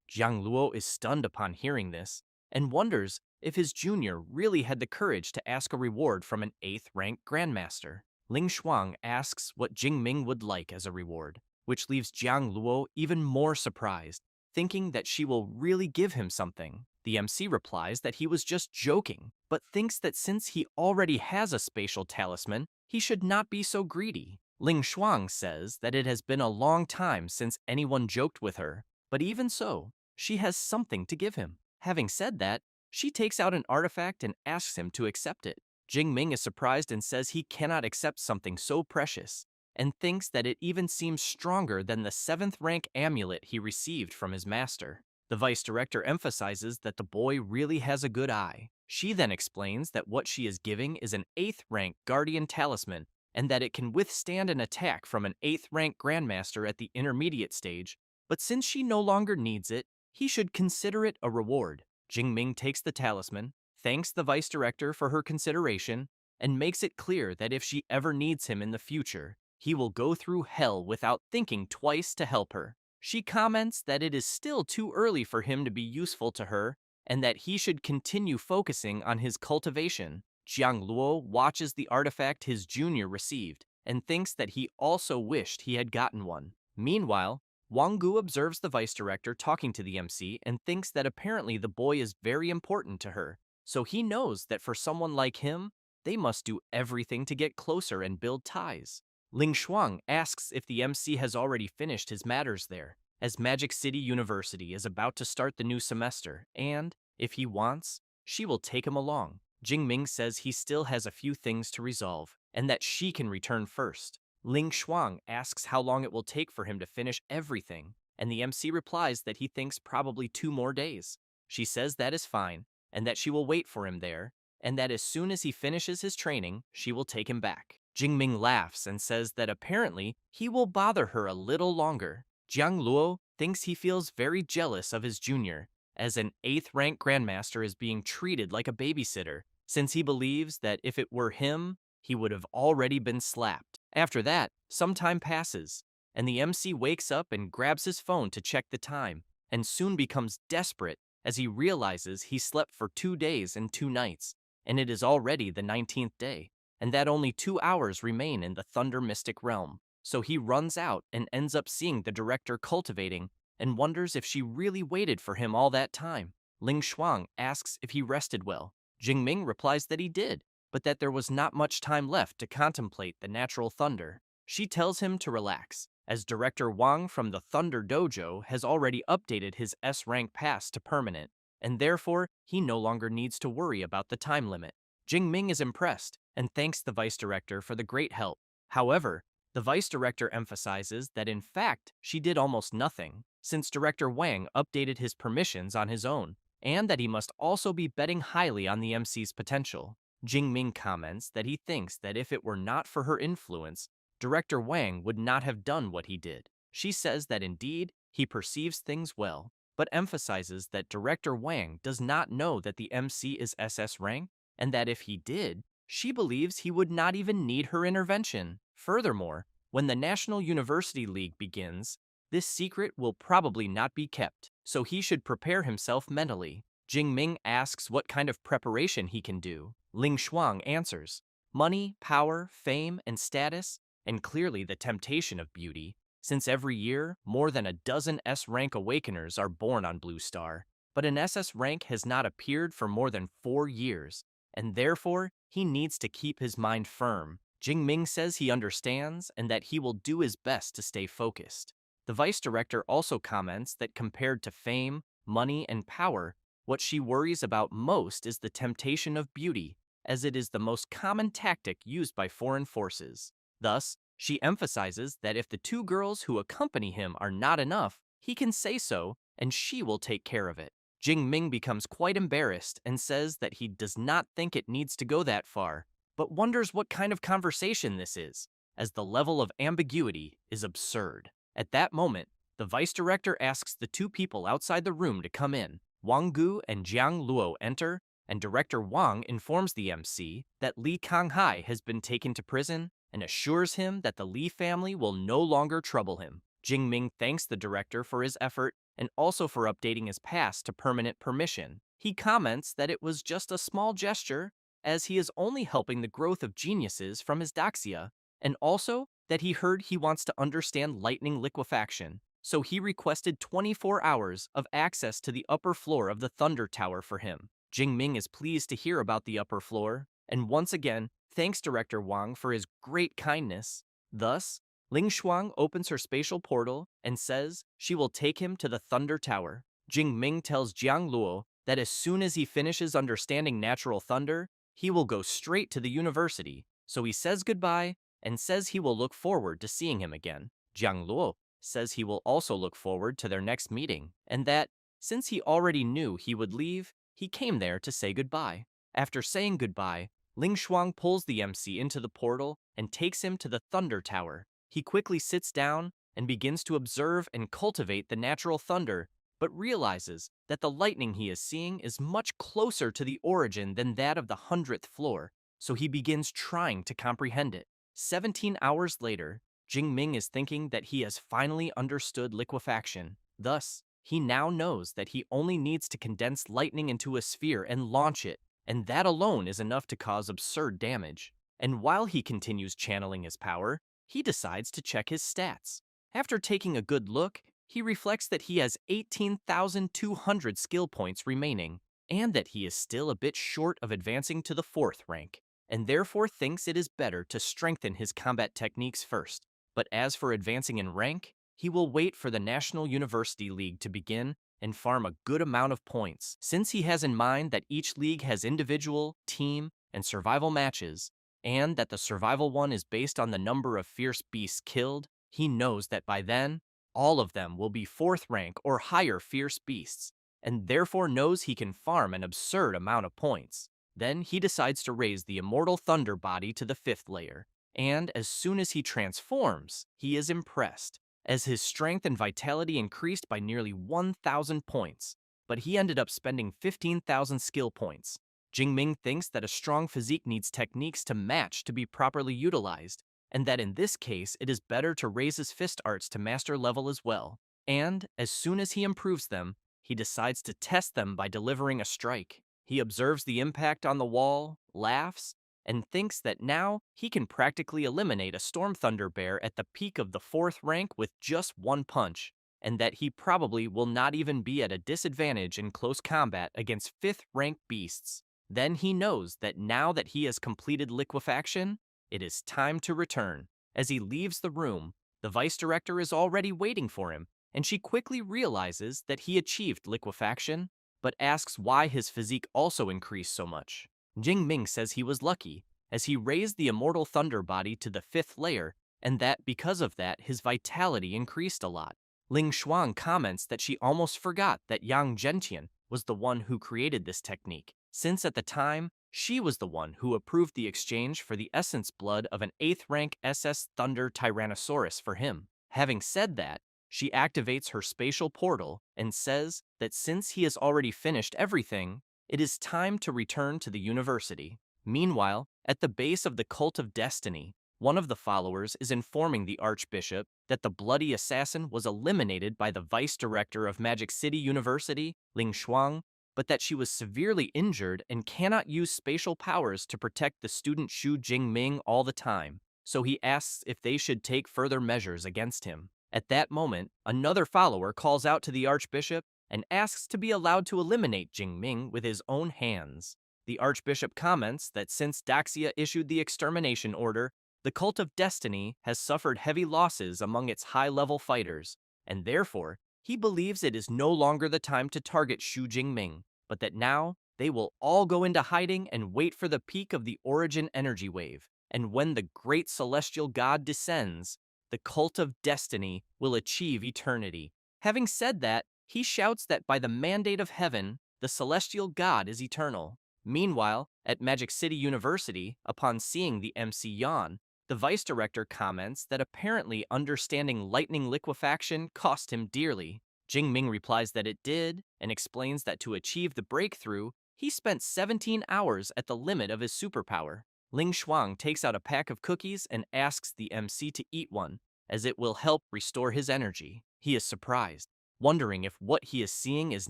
Jiang Luo is stunned upon hearing this and wonders if his junior really had the courage to ask a reward from an 8th rank grandmaster. Ling Shuang asks what Jingming would like as a reward, which leaves Jiang Luo even more surprised, thinking that she will really give him something. The MC replies that he was just joking, but thinks that since he already has a spatial talisman, he should not be so greedy. Ling Shuang says that it has been a long time since anyone joked with her, but even so, she has something to give him. Having said that, she takes out an artifact and asks him to accept it. Jingming is surprised and says he cannot accept something so precious, and thinks that it even seems stronger than the 7th rank amulet he received from his master. The vice director emphasizes that the boy really has a good eye. She then explains that what she is giving is an 8th rank guardian talisman, and that it can withstand an attack from an 8th rank grandmaster at the intermediate stage, but since she no longer needs it, he should consider it a reward. Jingming takes the talisman, thanks the vice director for her consideration, and makes it clear that if she ever needs him in the future, he will go through hell without thinking twice to help her. She comments that it is still too early for him to be useful to her, and that he should continue focusing on his cultivation. Jiang Luo watches the artifact his junior received, and thinks that he also wished he had gotten one. Meanwhile, Wang Gu observes the vice director talking to the MC and thinks that apparently the boy is very important to her, so he knows that for someone like him, they must do everything to get closer and build ties. Ling Shuang asks if the MC has already finished his matters there, as Magic City University is about to start the new semester, and, if he wants, she will take him along. Jingming says he still has a few things to resolve, and that she can return first. Ling Shuang asks how long it will take for him to finish everything, and the MC replies that he thinks probably 2 more days. She says that is fine, and that she will wait for him there, and that as soon as he finishes his training, she will take him back. Jingming laughs and says that apparently he will bother her a little longer. Jiang Luo thinks he feels very jealous of his junior, as an 8th rank grandmaster is being treated like a babysitter, since he believes that if it were him, he would have already been slapped. After that, some time passes, and the MC wakes up and grabs his phone to check the time, and soon becomes desperate as he realizes he slept for 2 days and 2 nights, and it is already the 19th day, and that only 2 hours remain in the Thunder Mystic Realm. So he runs out and ends up seeing the director cultivating, and wonders if she really waited for him all that time. Ling Shuang asks if he rested well. Jingming replies that he did, but that there was not much time left to contemplate the natural thunder. She tells him to relax, as Director Wang from the Thunder Dojo has already updated his S rank pass to permanent, and therefore he no longer needs to worry about the time limit. Jingming is impressed and thanks the vice director for the great help. However, the vice director emphasizes that in fact she did almost nothing, since Director Wang updated his permissions on his own, and that he must also be betting highly on the MC's potential. Jingming comments that he thinks that if it were not for her influence, Director Wang would not have done what he did. She says that indeed, he perceives things well, but emphasizes that Director Wang does not know that the MC is SS rank, and that if he did, she believes he would not even need her intervention. Furthermore, when the National University League begins, this secret will probably not be kept, so he should prepare himself mentally. Jingming asks what kind of preparation he can do. Ling Shuang answers, money, power, fame, and status, and clearly the temptation of beauty, since every year, more than a dozen S-rank awakeners are born on Blue Star, but an SS rank has not appeared for more than 4 years, and therefore, he needs to keep his mind firm. Jingming says he understands and that he will do his best to stay focused. The vice director also comments that compared to fame, money, and power, what she worries about most is the temptation of beauty, as it is the most common tactic used by foreign forces. Thus, she emphasizes that if the 2 girls who accompany him are not enough, he can say so, and she will take care of it. Jingming becomes quite embarrassed and says that he does not think it needs to go that far, but wonders what kind of conversation this is, as the level of ambiguity is absurd. At that moment, the vice director asks the 2 people outside the room to come in. Wang Gu and Jiang Luo enter, and Director Wang informs the MC that Li Kanghai has been taken to prison and assures him that the Li family will no longer trouble him. Jingming thanks the director for his effort and also for updating his pass to permanent permission. He comments that it was just a small gesture, as he is only helping the growth of geniuses from his doxia, and also that he heard he wants to understand lightning liquefaction, so he requested 24 hours of access to the upper floor of the Thunder Tower for him. Jingming is pleased to hear about the upper floor, and once again thanks Director Wang for his great kindness. Thus, Ling Shuang opens her spatial portal and says she will take him to the Thunder Tower. Jingming tells Jiang Luo that as soon as he finishes understanding natural thunder, he will go straight to the university, so he says goodbye and says he will look forward to seeing him again. Jiang Luo says he will also look forward to their next meeting, and that, since he already knew he would leave, he came there to say goodbye. After saying goodbye, Ling Shuang pulls the MC into the portal and takes him to the Thunder Tower. He quickly sits down and begins to observe and cultivate the natural thunder, but realizes that the lightning he is seeing is much closer to the origin than that of the 100th floor, so he begins trying to comprehend it. 17 hours later, Jingming is thinking that he has finally understood liquefaction. Thus, he now knows that he only needs to condense lightning into a sphere and launch it, and that alone is enough to cause absurd damage. And while he continues channeling his power, he decides to check his stats. After taking a good look, he reflects that he has 18,200 skill points remaining, and that he is still a bit short of advancing to the 4th rank, and therefore thinks it is better to strengthen his combat techniques first. But as for advancing in rank, he will wait for the National University League to begin and farm a good amount of points. Since he has in mind that each league has individual, team, and survival matches, and that the survival one is based on the number of fierce beasts killed, he knows that by then, all of them will be 4th rank or higher fierce beasts, and therefore knows he can farm an absurd amount of points. Then he decides to raise the Immortal Thunder body to the 5th layer, and as soon as he transforms, he is impressed, as his strength and vitality increased by nearly 1,000 points, but he ended up spending 15,000 skill points. Jingming thinks that a strong physique needs techniques to match to be properly utilized, and that in this case it is better to raise his fist arts to master level as well. And, as soon as he improves them, he decides to test them by delivering a strike. He observes the impact on the wall, laughs, and thinks that now he can practically eliminate a Storm Thunder Bear at the peak of the 4th rank with just one punch, and that he probably will not even be at a disadvantage in close combat against 5th rank beasts. Then he knows that now that he has completed liquefaction, it is time to return. As he leaves the room, The vice director is already waiting for him, and she quickly realizes that he achieved liquefaction, but asks why his physique also increased so much. Jing Ming says he was lucky, as he raised the immortal thunder body to the 5th layer, and that because of that, his vitality increased a lot. Ling Shuang comments that she almost forgot that Yang Zhentian was the one who created this technique, since at the time, she was the one who approved the exchange for the essence blood of an 8th rank SS Thunder Tyrannosaurus for him. Having said that, she activates her spatial portal and says that since he has already finished everything, it is time to return to the university. Meanwhile, at the base of the Cult of Destiny, one of the followers is informing the Archbishop that the bloody assassin was eliminated by the vice director of Magic City University, Ling Shuang, but that she was severely injured and cannot use spatial powers to protect the student Xu Jingming all the time, so he asks if they should take further measures against him. At that moment, another follower calls out to the Archbishop and asks to be allowed to eliminate Jingming with his own hands. The Archbishop comments that since Daxia issued the extermination order, the Cult of Destiny has suffered heavy losses among its high-level fighters, and therefore, he believes it is no longer the time to target Xu Jingming, but that now they will all go into hiding and wait for the peak of the origin energy wave. And when the great celestial god descends, the Cult of Destiny will achieve eternity. Having said that, he shouts that by the mandate of heaven, the celestial god is eternal. Meanwhile, at Magic City University, upon seeing the MC yawn, the vice director comments that apparently understanding lightning liquefaction cost him dearly. Jing Ming replies that it did, and explains that to achieve the breakthrough, he spent 17 hours at the limit of his superpower. Ling Shuang takes out a pack of cookies and asks the MC to eat one, as it will help restore his energy. He is surprised, wondering if what he is seeing is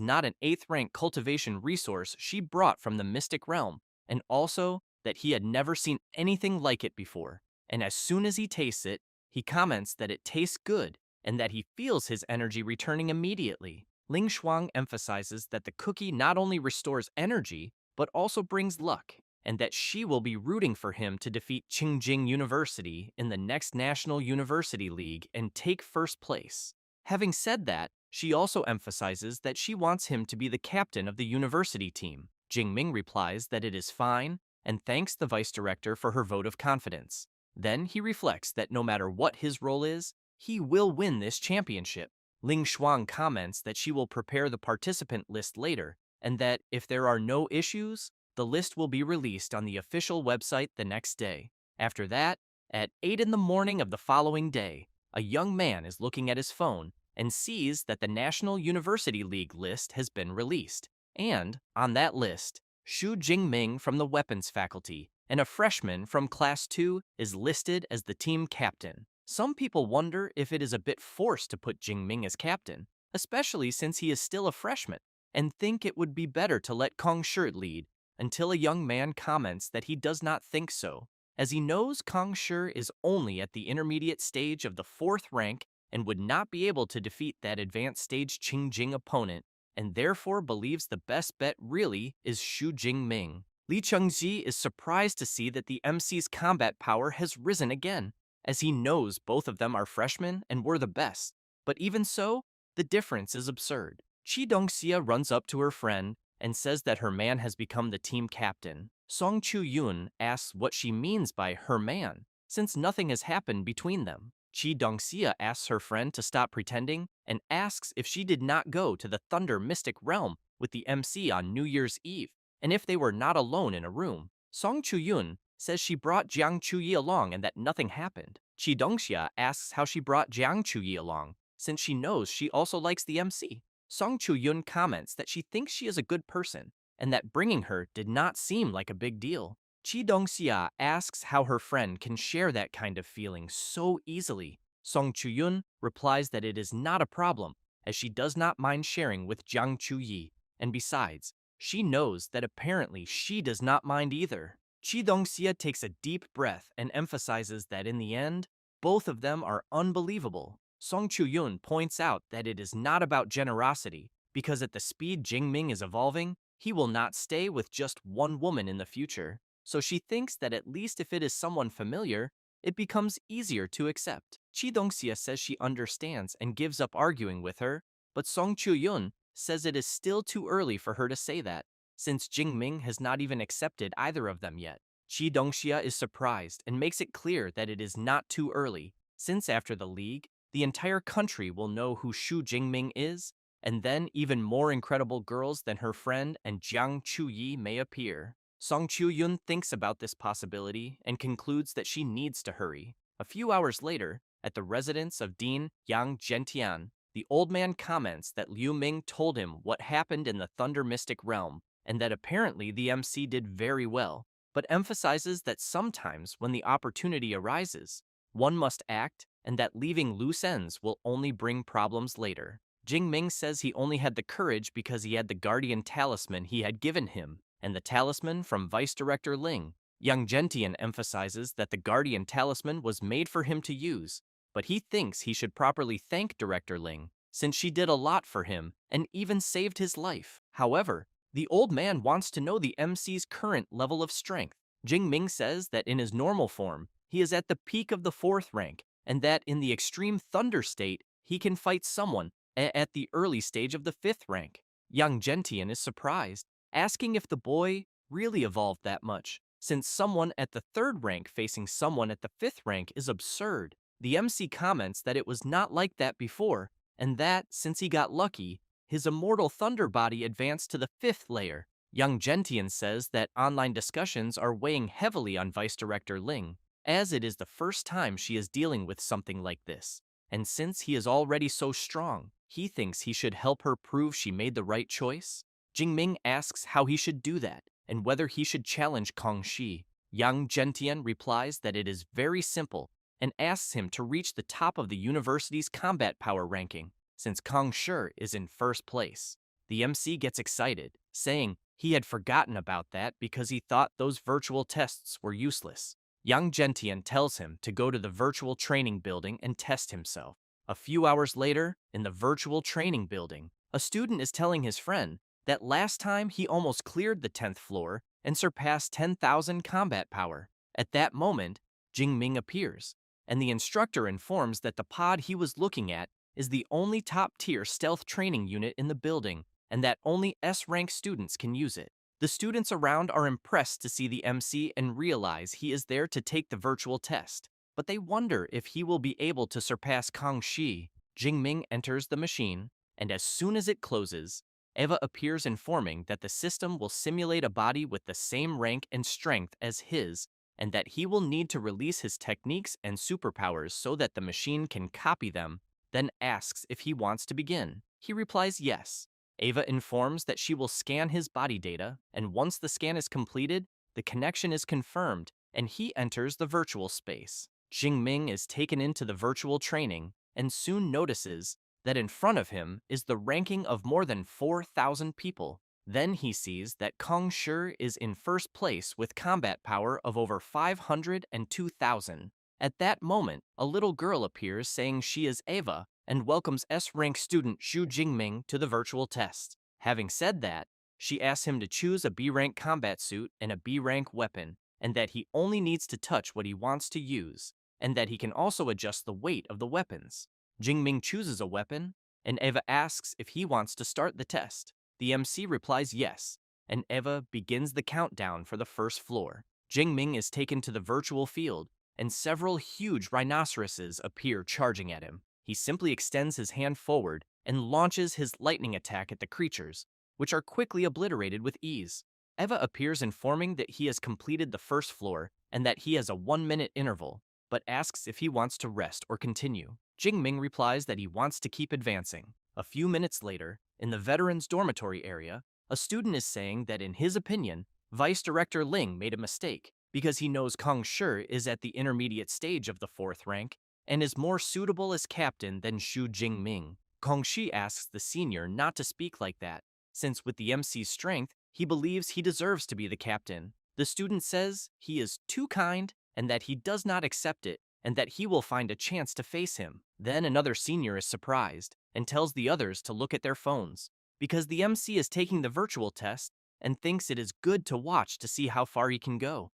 not an 8th rank cultivation resource she brought from the mystic realm, and also that he had never seen anything like it before. And as soon as he tastes it, he comments that it tastes good and that he feels his energy returning immediately. Ling Shuang emphasizes that the cookie not only restores energy, but also brings luck, and that she will be rooting for him to defeat Qingjing University in the next National University League and take first place. Having said that, she also emphasizes that she wants him to be the captain of the university team. Jingming replies that it is fine and thanks the vice director for her vote of confidence. Then he reflects that no matter what his role is, he will win this championship. Ling Shuang comments that she will prepare the participant list later, and that if there are no issues, the list will be released on the official website the next day. After that, at 8 in the morning of the following day, a young man is looking at his phone and sees that the National University League list has been released. And, on that list, Xu Jingming from the Weapons Faculty and a freshman from Class 2 is listed as the team captain. Some people wonder if it is a bit forced to put Jingming as captain, especially since he is still a freshman, and think it would be better to let Kong Shi lead, until a young man comments that he does not think so, as he knows Kong Shi is only at the intermediate stage of the 4th rank and would not be able to defeat that advanced stage Qingjing opponent, and therefore believes the best bet really is Xu Jingming. Li Chengji is surprised to see that the MC's combat power has risen again, as he knows both of them are freshmen and were the best. But even so, the difference is absurd. Qi Dongxia runs up to her friend and says that her man has become the team captain. Song Chu-yun asks what she means by her man, since nothing has happened between them. Qi Dongxia asks her friend to stop pretending and asks if she did not go to the Thunder Mystic Realm with the MC on New Year's Eve, and if they were not alone in a room. Song Chu-yun says she brought Jiang Chuyi along and that nothing happened. Qi Dongxia asks how she brought Jiang Chuyi along, since she knows she also likes the MC. Song Chu-yun comments that she thinks she is a good person, and that bringing her did not seem like a big deal. Qi Dongxia asks how her friend can share that kind of feeling so easily. Song Chu-yun replies that it is not a problem, as she does not mind sharing with Jiang Chuyi, and besides, she knows that apparently she does not mind either. Qi Dongxia takes a deep breath and emphasizes that in the end, both of them are unbelievable. Song Chu-yun points out that it is not about generosity, because at the speed Jingming is evolving, he will not stay with just one woman in the future. So she thinks that at least if it is someone familiar, it becomes easier to accept. Chi Dongxia says she understands and gives up arguing with her, but Song Chu-yun says it is still too early for her to say that, since Jingming has not even accepted either of them yet. Chi Dongxia is surprised and makes it clear that it is not too early, since after the league, the entire country will know who Shu Jingming is, and then even more incredible girls than her friend and Jiang Chuyi may appear. Song Chu-yun thinks about this possibility and concludes that she needs to hurry. A few hours later, at the residence of Dean Yang Gentian, the old man comments that Liu Ming told him what happened in the Thunder Mystic realm, and that apparently the MC did very well, but emphasizes that sometimes when the opportunity arises, one must act, and that leaving loose ends will only bring problems later. Jing Ming says he only had the courage because he had the guardian talisman he had given him, and the talisman from Vice Director Ling. Young Gentian emphasizes that the guardian talisman was made for him to use, but he thinks he should properly thank Director Ling, since she did a lot for him and even saved his life. However, the old man wants to know the MC's current level of strength. Jing Ming says that in his normal form, he is at the peak of the 4th rank, and that in the extreme thunder state, he can fight someone at the early stage of the 5th rank. Young Gentian is surprised, asking if the boy really evolved that much, since someone at the 3rd rank facing someone at the 5th rank is absurd. The MC comments that it was not like that before, and that, since he got lucky, his immortal thunder body advanced to the 5th layer. Young Gentian says that online discussions are weighing heavily on Vice Director Ling, as it is the first time she is dealing with something like this. And since he is already so strong, he thinks he should help her prove she made the right choice. Jingming asks how he should do that, and whether he should challenge Kong Shi. Yang Gentian replies that it is very simple, and asks him to reach the top of the university's combat power ranking, since Kong Shi is in 1st place. The MC gets excited, saying he had forgotten about that because he thought those virtual tests were useless. Young Gentian tells him to go to the virtual training building and test himself. A few hours later, in the virtual training building, a student is telling his friend that last time he almost cleared the 10th floor and surpassed 10,000 combat power. At that moment, Jingming appears, and the instructor informs that the pod he was looking at is the only top-tier stealth training unit in the building, and that only S-rank students can use it. The students around are impressed to see the MC and realize he is there to take the virtual test, but they wonder if he will be able to surpass Kang Shi. Jingming enters the machine, and as soon as it closes, Eva appears informing that the system will simulate a body with the same rank and strength as his, and that he will need to release his techniques and superpowers so that the machine can copy them, then asks if he wants to begin. He replies yes. Ava informs that she will scan his body data, and once the scan is completed, the connection is confirmed, and he enters the virtual space. Jingming is taken into the virtual training, and soon notices that in front of him is the ranking of more than 4,000 people. Then he sees that Kong Shi is in 1st place with combat power of over 502,000. At that moment, a little girl appears saying she is Ava and welcomes S-rank student Xu Jingming to the virtual test. Having said that, she asks him to choose a B-rank combat suit and a B-rank weapon, and that he only needs to touch what he wants to use, and that he can also adjust the weight of the weapons. Jingming chooses a weapon, and Eva asks if he wants to start the test. The MC replies yes, and Eva begins the countdown for the 1st floor. Jingming is taken to the virtual field, and several huge rhinoceroses appear charging at him. He simply extends his hand forward and launches his lightning attack at the creatures, which are quickly obliterated with ease. Eva appears informing that he has completed the 1st floor and that he has a 1-minute interval, but asks if he wants to rest or continue. Jingming replies that he wants to keep advancing. A few minutes later, in the veterans' dormitory area, a student is saying that in his opinion, Vice Director Ling made a mistake because he knows Kong Shi is at the intermediate stage of the 4th rank and is more suitable as captain than Xu Jingming. Kong Shi asks the senior not to speak like that, since with the MC's strength, he believes he deserves to be the captain. The student says he is too kind and that he does not accept it, and that he will find a chance to face him. Then another senior is surprised and tells the others to look at their phones, because the MC is taking the virtual test and thinks it is good to watch to see how far he can go.